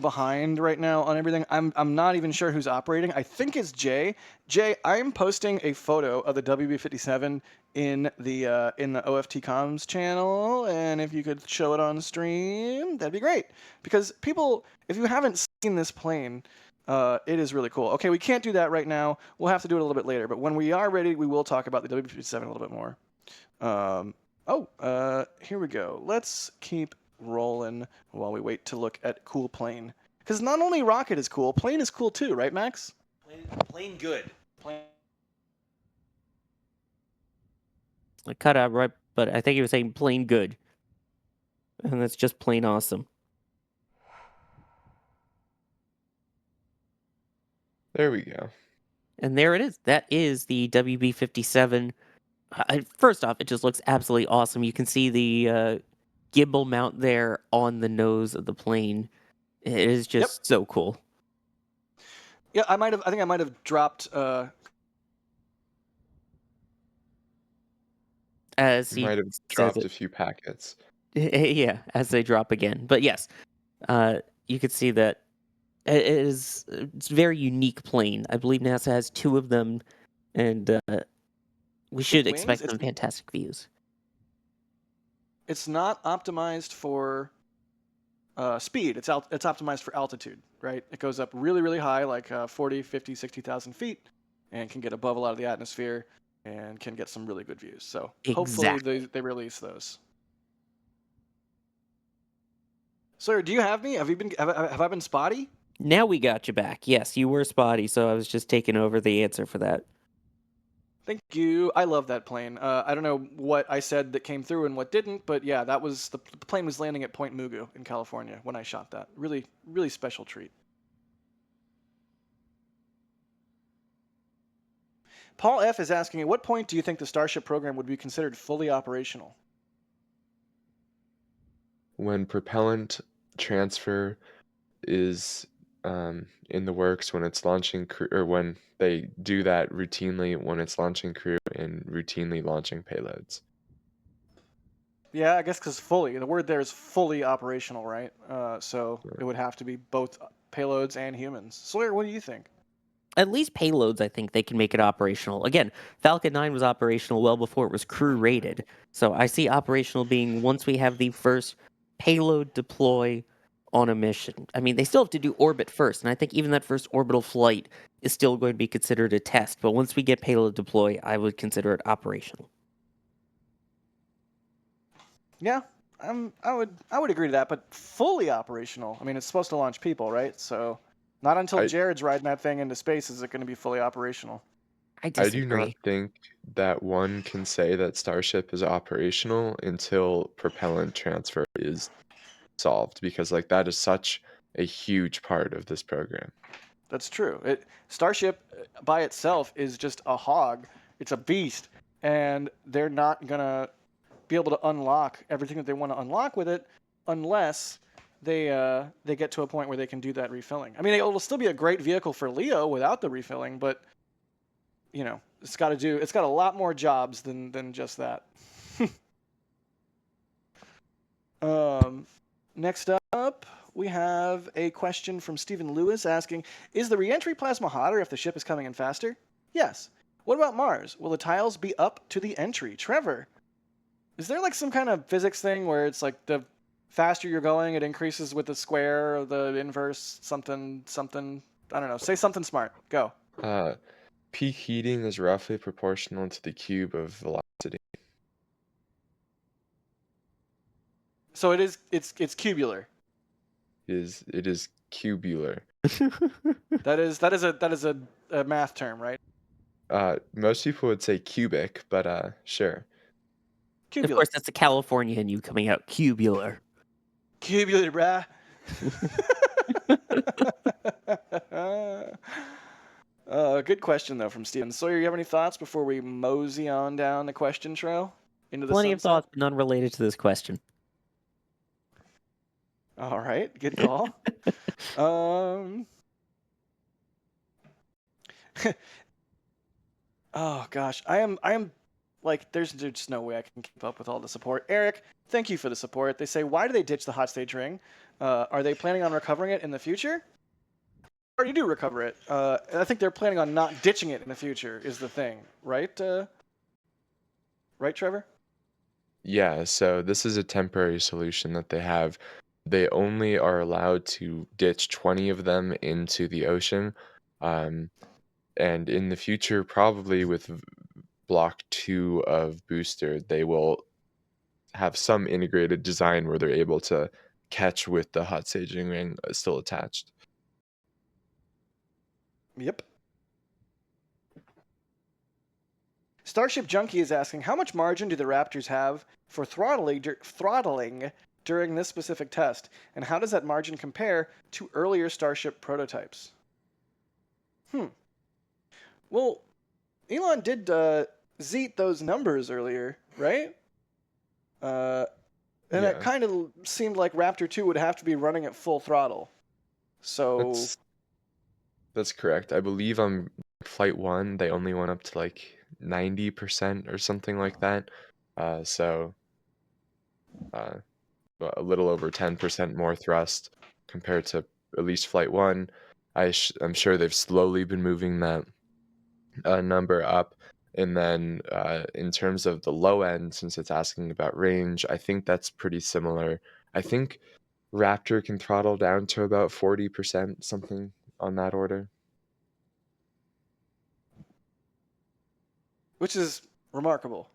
behind right now on everything. I'm not even sure who's operating. I think it's Jay. Jay, I'm posting a photo of the WB-57 in the OFT Comms channel, and if you could show it on stream, that'd be great. Because people, if you haven't seen this plane, it is really cool. Okay, we can't do that right now. We'll have to do it a little bit later. But when we are ready, we will talk about the WB-57 a little bit more. Here we go. Let's keep rolling while we wait to look at cool plane. Because not only rocket is cool, plane is cool too, right, Max? Plain good. I cut out right, but I think he was saying plain good. And that's just plain awesome. There we go. And there it is. That is the WB-57. First off, it just looks absolutely awesome. You can see the gimbal mount there on the nose of the plane. It is just so cool. Yeah, I think I might have dropped. As he Might have says dropped it. a few packets. Yeah, as they drop again. But yes, you can see that it's a very unique plane. I believe NASA has 2 of them, and we should wings? expect some fantastic views. It's not optimized for speed. It's optimized for altitude, right? It goes up really, really high, like 40, 50, 60,000 feet, and can get above a lot of the atmosphere and can get some really good views. So hopefully they release those. Sir, do you have me? Have I been spotty? Now we got you back. Yes, you were spotty, so I was just taking over the answer for that. Thank you. I love that plane. I don't know what I said that came through and what didn't, but yeah, that was the plane was landing at Point Mugu in California when I shot that. Really, really special treat. Paul F is asking, at what point do you think the Starship program would be considered fully operational? When propellant transfer is in the works, when it's launching crew, or when they do that routinely when it's launching crew and routinely launching payloads. Yeah, I guess because fully, the word there is fully operational, right? So it would have to be both payloads and humans. Sawyer, what do you think? At least payloads, I think they can make it operational. Again, Falcon 9 was operational well before it was crew rated. So I see operational being once we have the first payload deploy on a mission. I mean, they still have to do orbit first, and I think even that first orbital flight is still going to be considered a test. But once we get payload deploy, I would consider it operational. Yeah, I would agree to that, but fully operational. I mean, it's supposed to launch people, right? So Not until I Jared's riding that thing into space is it going to be fully operational. I I do not disagree. think that one can say that Starship is operational until propellant transfer is solved, because like that is such a huge part of this program. That's true. Starship by itself is just a hog. It's a beast, and they're not gonna be able to unlock everything that they want to unlock with it unless they get to a point where they can do that refilling. I mean, it'll still be a great vehicle for Leo without the refilling, but you know, it's got a lot more jobs than just that. Next up, we have a question from Stephen Lewis asking, is the reentry plasma hotter if the ship is coming in faster? Yes. What about Mars? Will the tiles be up to the entry? Trevor, is there like some kind of physics thing where it's like the faster you're going, it increases with the square or the inverse, something, I don't know. Say something smart. Go. Peak heating is roughly proportional to the cube of velocity. So it's cubular. It is cubular. That is a math term, right? Most people would say cubic, but sure. Cubular. Of course, that's a California in you coming out cubular. Cubular, brah. Good question though from Steven. Sawyer, you have any thoughts before we mosey on down the question trail into the Plenty of sunset? thoughts, but none related to this question. All right, good call. Oh gosh, I am like there's just no way I can keep up with all the support. Eric, thank you for the support. They say, why do they ditch the hot stage ring? Are they planning on recovering it in the future? Or you do recover it. I think they're planning on not ditching it in the future is the thing, right? Right, Trevor? Yeah, so this is a temporary solution that they have. They only are allowed to ditch 20 of them into the ocean. And in the future, probably with Block 2 of Booster, they will have some integrated design where they're able to catch with the hot staging ring still attached. Yep. Starship Junkie is asking, how much margin do the Raptors have for throttling during this specific test, and how does that margin compare to earlier Starship prototypes? Well, Elon did zeet those numbers earlier, right? And it kind of seemed like Raptor 2 would have to be running at full throttle. So That's correct. I believe on Flight 1, they only went up to like 90% or something like that. So a little over 10% more thrust compared to at least Flight 1. I'm sure they've slowly been moving that number up. And then in terms of the low end, since it's asking about range, I think that's pretty similar. I think Raptor can throttle down to about 40%, something on that order. which is remarkable.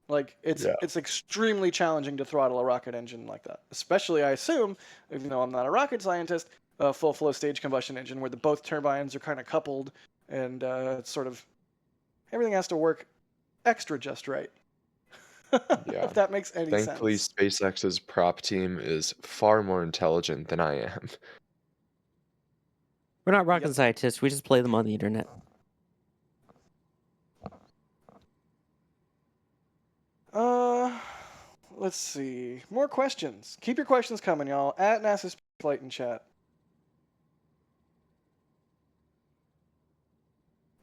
Like it's extremely challenging to throttle a rocket engine like that, especially I assume, even though I'm not a rocket scientist, a full flow stage combustion engine where both turbines are kind of coupled and it's sort of everything has to work extra just right. Yeah. If that makes any Thankfully, sense. SpaceX's prop team is far more intelligent than I am. We're not rocket scientists. We just play them on the internet. Let's see. More questions. Keep your questions coming, y'all. At NSF Flight in chat.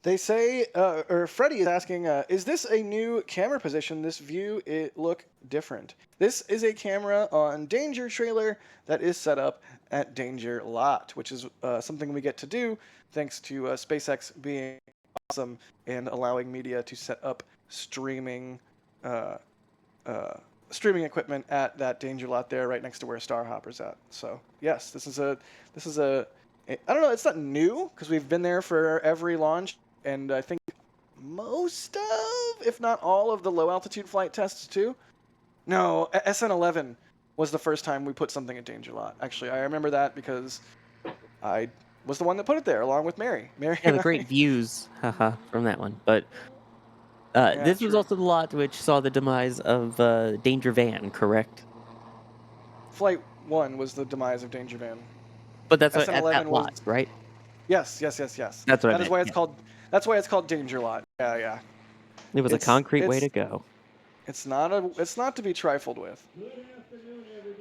They say, or Freddie is asking, is this a new camera position? This view, it look different. This is a camera on Danger trailer that is set up at Danger Lot, which is something we get to do thanks to SpaceX being awesome and allowing media to set up streaming equipment at that Danger Lot there, right next to where Starhopper's at. So yes, this is a I don't know, it's not new because we've been there for every launch, and I think most of, if not all of the low altitude flight tests too. No, SN11 was the first time we put something at Danger Lot. Actually, I remember that because I was the one that put it there along with Mary. Mary Yeah, and the great I. views, haha, from that one. But Yeah, this was true. also the lot which saw the demise of Danger Van, correct? Flight 1 was the demise of Danger Van. But that's at SN11 that was. lot, right? Yes. That's what I That is meant. why it's Yeah. called. That's why it's called Danger Lot. Yeah. It was a concrete way to go. It's not to be trifled with.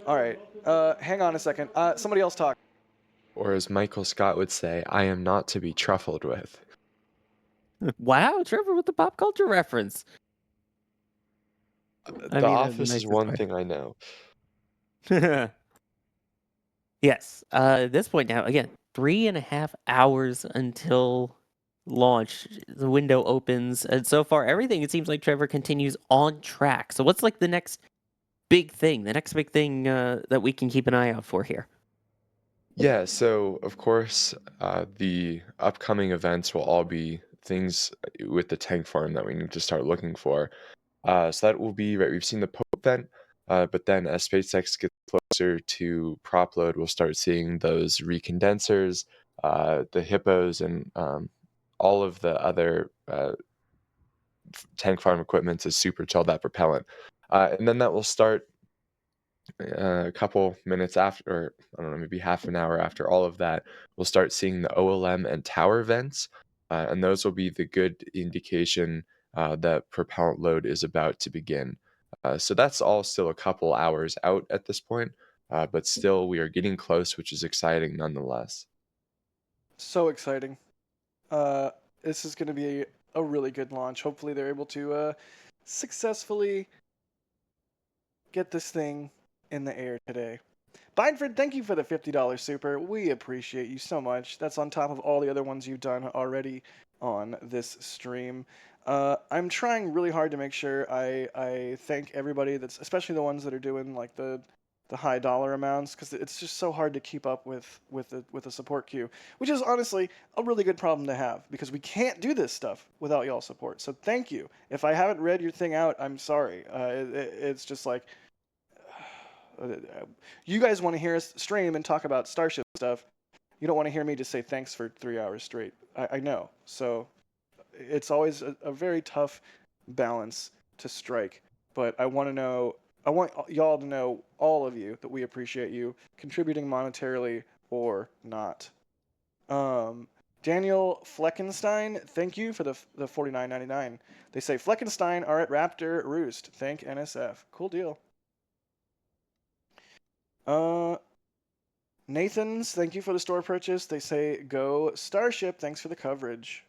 All right. Hang on a second. Somebody else talk. Or as Michael Scott would say, I am not to be truffled with. Wow, Trevor with the pop culture reference. I The mean, in the Office is nicest one thing I know. way. Yes. At this point now, again, 3.5 hours until launch. The window opens, and so far everything it seems like Trevor continues on track. So what's like the next big thing? The next big thing that we can keep an eye out for here. Yeah, so of course, the upcoming events will all be things with the tank farm that we need to start looking for. So that will be right. We've seen the Pope event, but then as SpaceX gets closer to prop load, we'll start seeing those recondensers, the hippos, and all of the other tank farm equipment to super chill that propellant. And then that will start a couple minutes after, or I don't know, maybe half an hour after all of that, we'll start seeing the OLM and tower vents, and those will be the good indication that propellant load is about to begin. So that's all still a couple hours out at this point, but still we are getting close, which is exciting nonetheless. So exciting. This is going to be a really good launch. Hopefully, they're able to successfully get this thing in the air today. Bindford, thank you for the $50 super. We appreciate you so much. That's on top of all the other ones you've done already on this stream. I'm trying really hard to make sure I thank everybody that's, especially the ones that are doing like the high dollar amounts, because it's just so hard to keep up with the support queue, which is honestly a really good problem to have because we can't do this stuff without y'all support. So thank you. If I haven't read your thing out, I'm sorry. It's just like you guys want to hear us stream and talk about Starship stuff. You don't want to hear me just say thanks for 3 hours straight. I know. So it's always a very tough balance to strike. But I want y'all to know, all of you, that we appreciate you contributing monetarily or not. Daniel Fleckenstein, thank you for the $49.99. They say Fleckenstein are at Raptor Roost. Thank NSF. Cool deal. Nathan's, thank you for the store purchase. They say go Starship. Thanks for the coverage.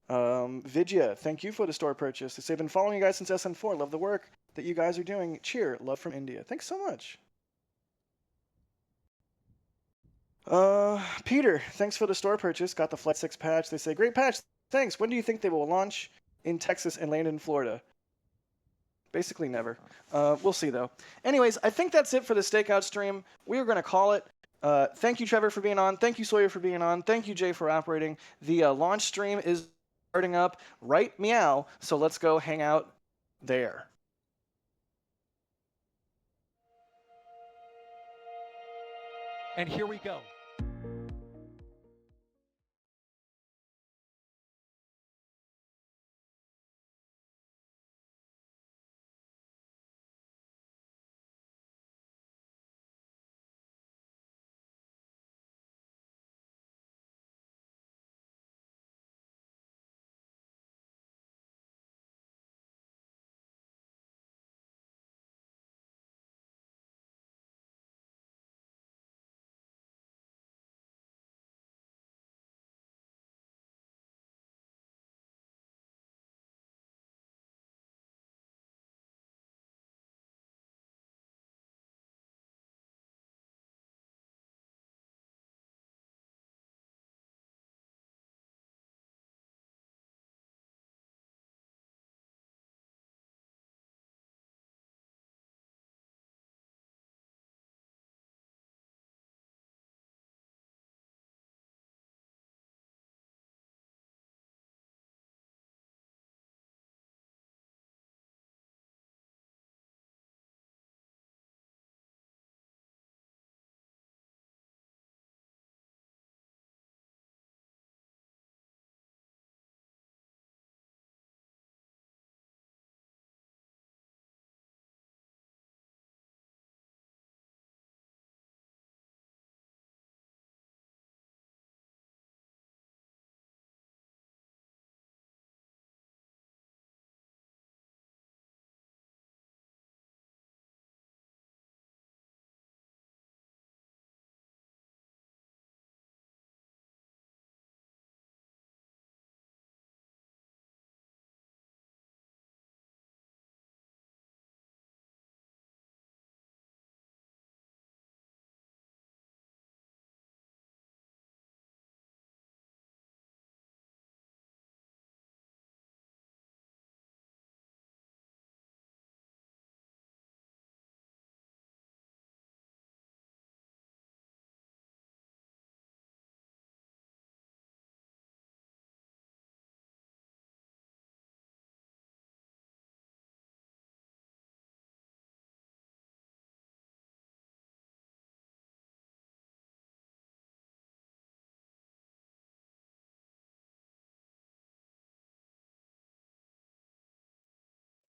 Vidya, thank you for the store purchase. They say been following you guys since SN4. Love the work that you guys are doing. Cheer. Love from India. Thanks so much. Peter, thanks for the store purchase. Got the Flight 6 patch. They say great patch. Thanks. When do you think they will launch in Texas and land in Florida? Basically never. We'll see though. Anyways, I think that's it for the Stakeout stream. We are going to call it. Thank you, Trevor, for being on. Thank you, Sawyer, for being on. Thank you, Jay, for operating. The launch stream is starting up right meow, so let's go hang out there. And here we go.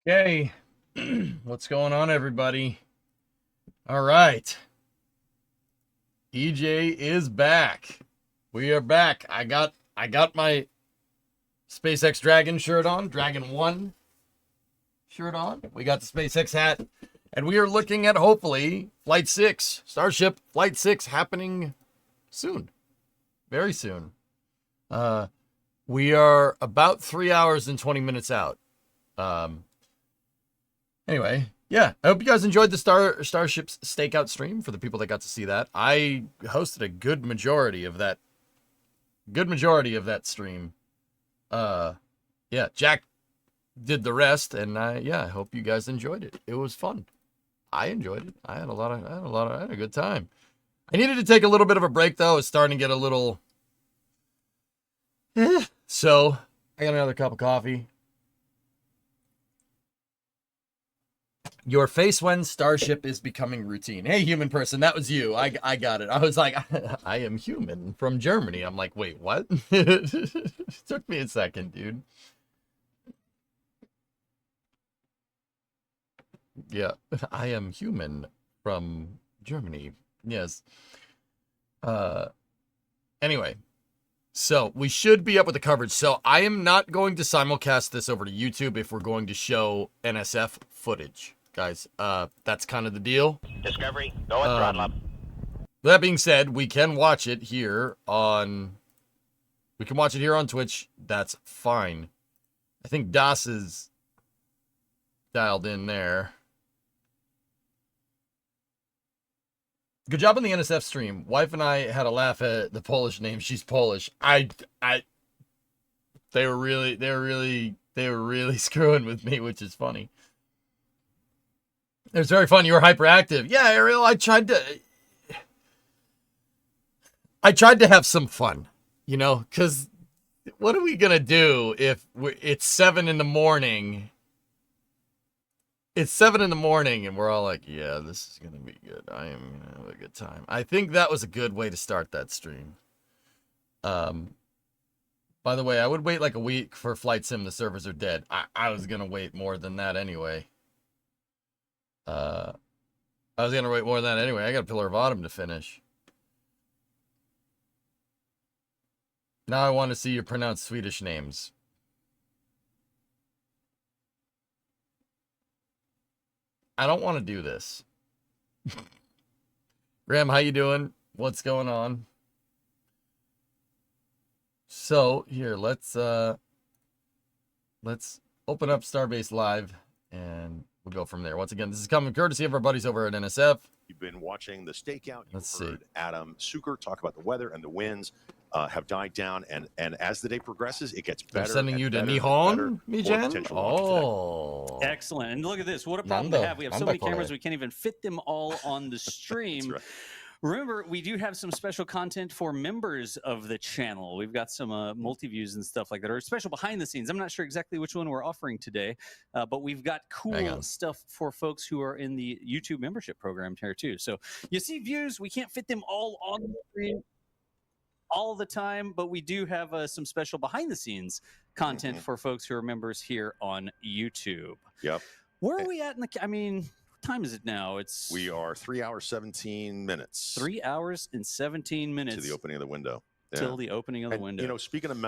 Okay. What's going on, everybody? All right. EJ is back. We are back. I got my SpaceX Dragon shirt on, Dragon 1 shirt on. We got the SpaceX hat, and we are looking at hopefully Flight 6, Starship Flight 6 happening soon. Very soon. We are about 3 hours and 20 minutes out. Anyway, yeah, I hope you guys enjoyed the Starship's Stakeout stream. For the people that got to see that, I hosted a good majority of that stream. Yeah, Jack did the rest, and yeah, I hope you guys enjoyed it. It was fun. I enjoyed it. I had a good time. I needed to take a little bit of a break though. It's starting to get a little so I got another cup of coffee. Your face when Starship is becoming routine. Hey, human person, that was you. I got it. I was like, I am human from Germany. I'm like, wait, what? It took me a second, dude. Yeah, I am human from Germany. Yes. Anyway, so we should be up with the coverage. So I am not going to simulcast this over to YouTube if we're going to show NSF footage. Guys, that's kind of the deal. Discovery, go and throttle up. That being said, we can watch it here on Twitch. That's fine. I think Das is dialed in there. Good job on the NSF stream. Wife and I had a laugh at the Polish name. She's Polish. They were really screwing with me, which is funny. It was very fun. You were hyperactive. Yeah, Ariel, I tried to have some fun, you know, because what are we going to do if it's 7 in the morning? It's 7 in the morning and we're all like, yeah, this is going to be good. I am going to have a good time. I think that was a good way to start that stream. By the way, I would wait like a week for Flight Sim. The servers are dead. I was going to wait more than that anyway. I was going to wait more than that anyway. I got Pillar of Autumn to finish. Now I want to see you pronounce Swedish names. I don't want to do this. Graham, how you doing? What's going on? So, here, let's open up Starbase Live and we'll go from there. Once again, this is coming courtesy of our buddies over at NSF. You've been watching the Stakeout. Let's heard see. Adam Suker talk about the weather and the winds have died down, and as the day progresses, it gets better. They're sending you to Nihon, Mijan? Oh. Excellent. And look at this. What a problem to have. We have so many cameras, we can't even fit them all on the stream. That's right. Remember, we do have some special content for members of the channel. We've got some multi-views and stuff like that, or special behind the scenes. I'm not sure exactly which one we're offering today, but we've got cool stuff for folks who are in the YouTube membership program here too. So you see views, we can't fit them all on the screen all the time, but we do have some special behind the scenes content for folks who are members here on YouTube. Yep. Where are we at in the, I mean, time is it now? We are 3 hours 17 minutes. 3 hours and 17 minutes to the opening of the window. Till the opening of the window. You know, speaking of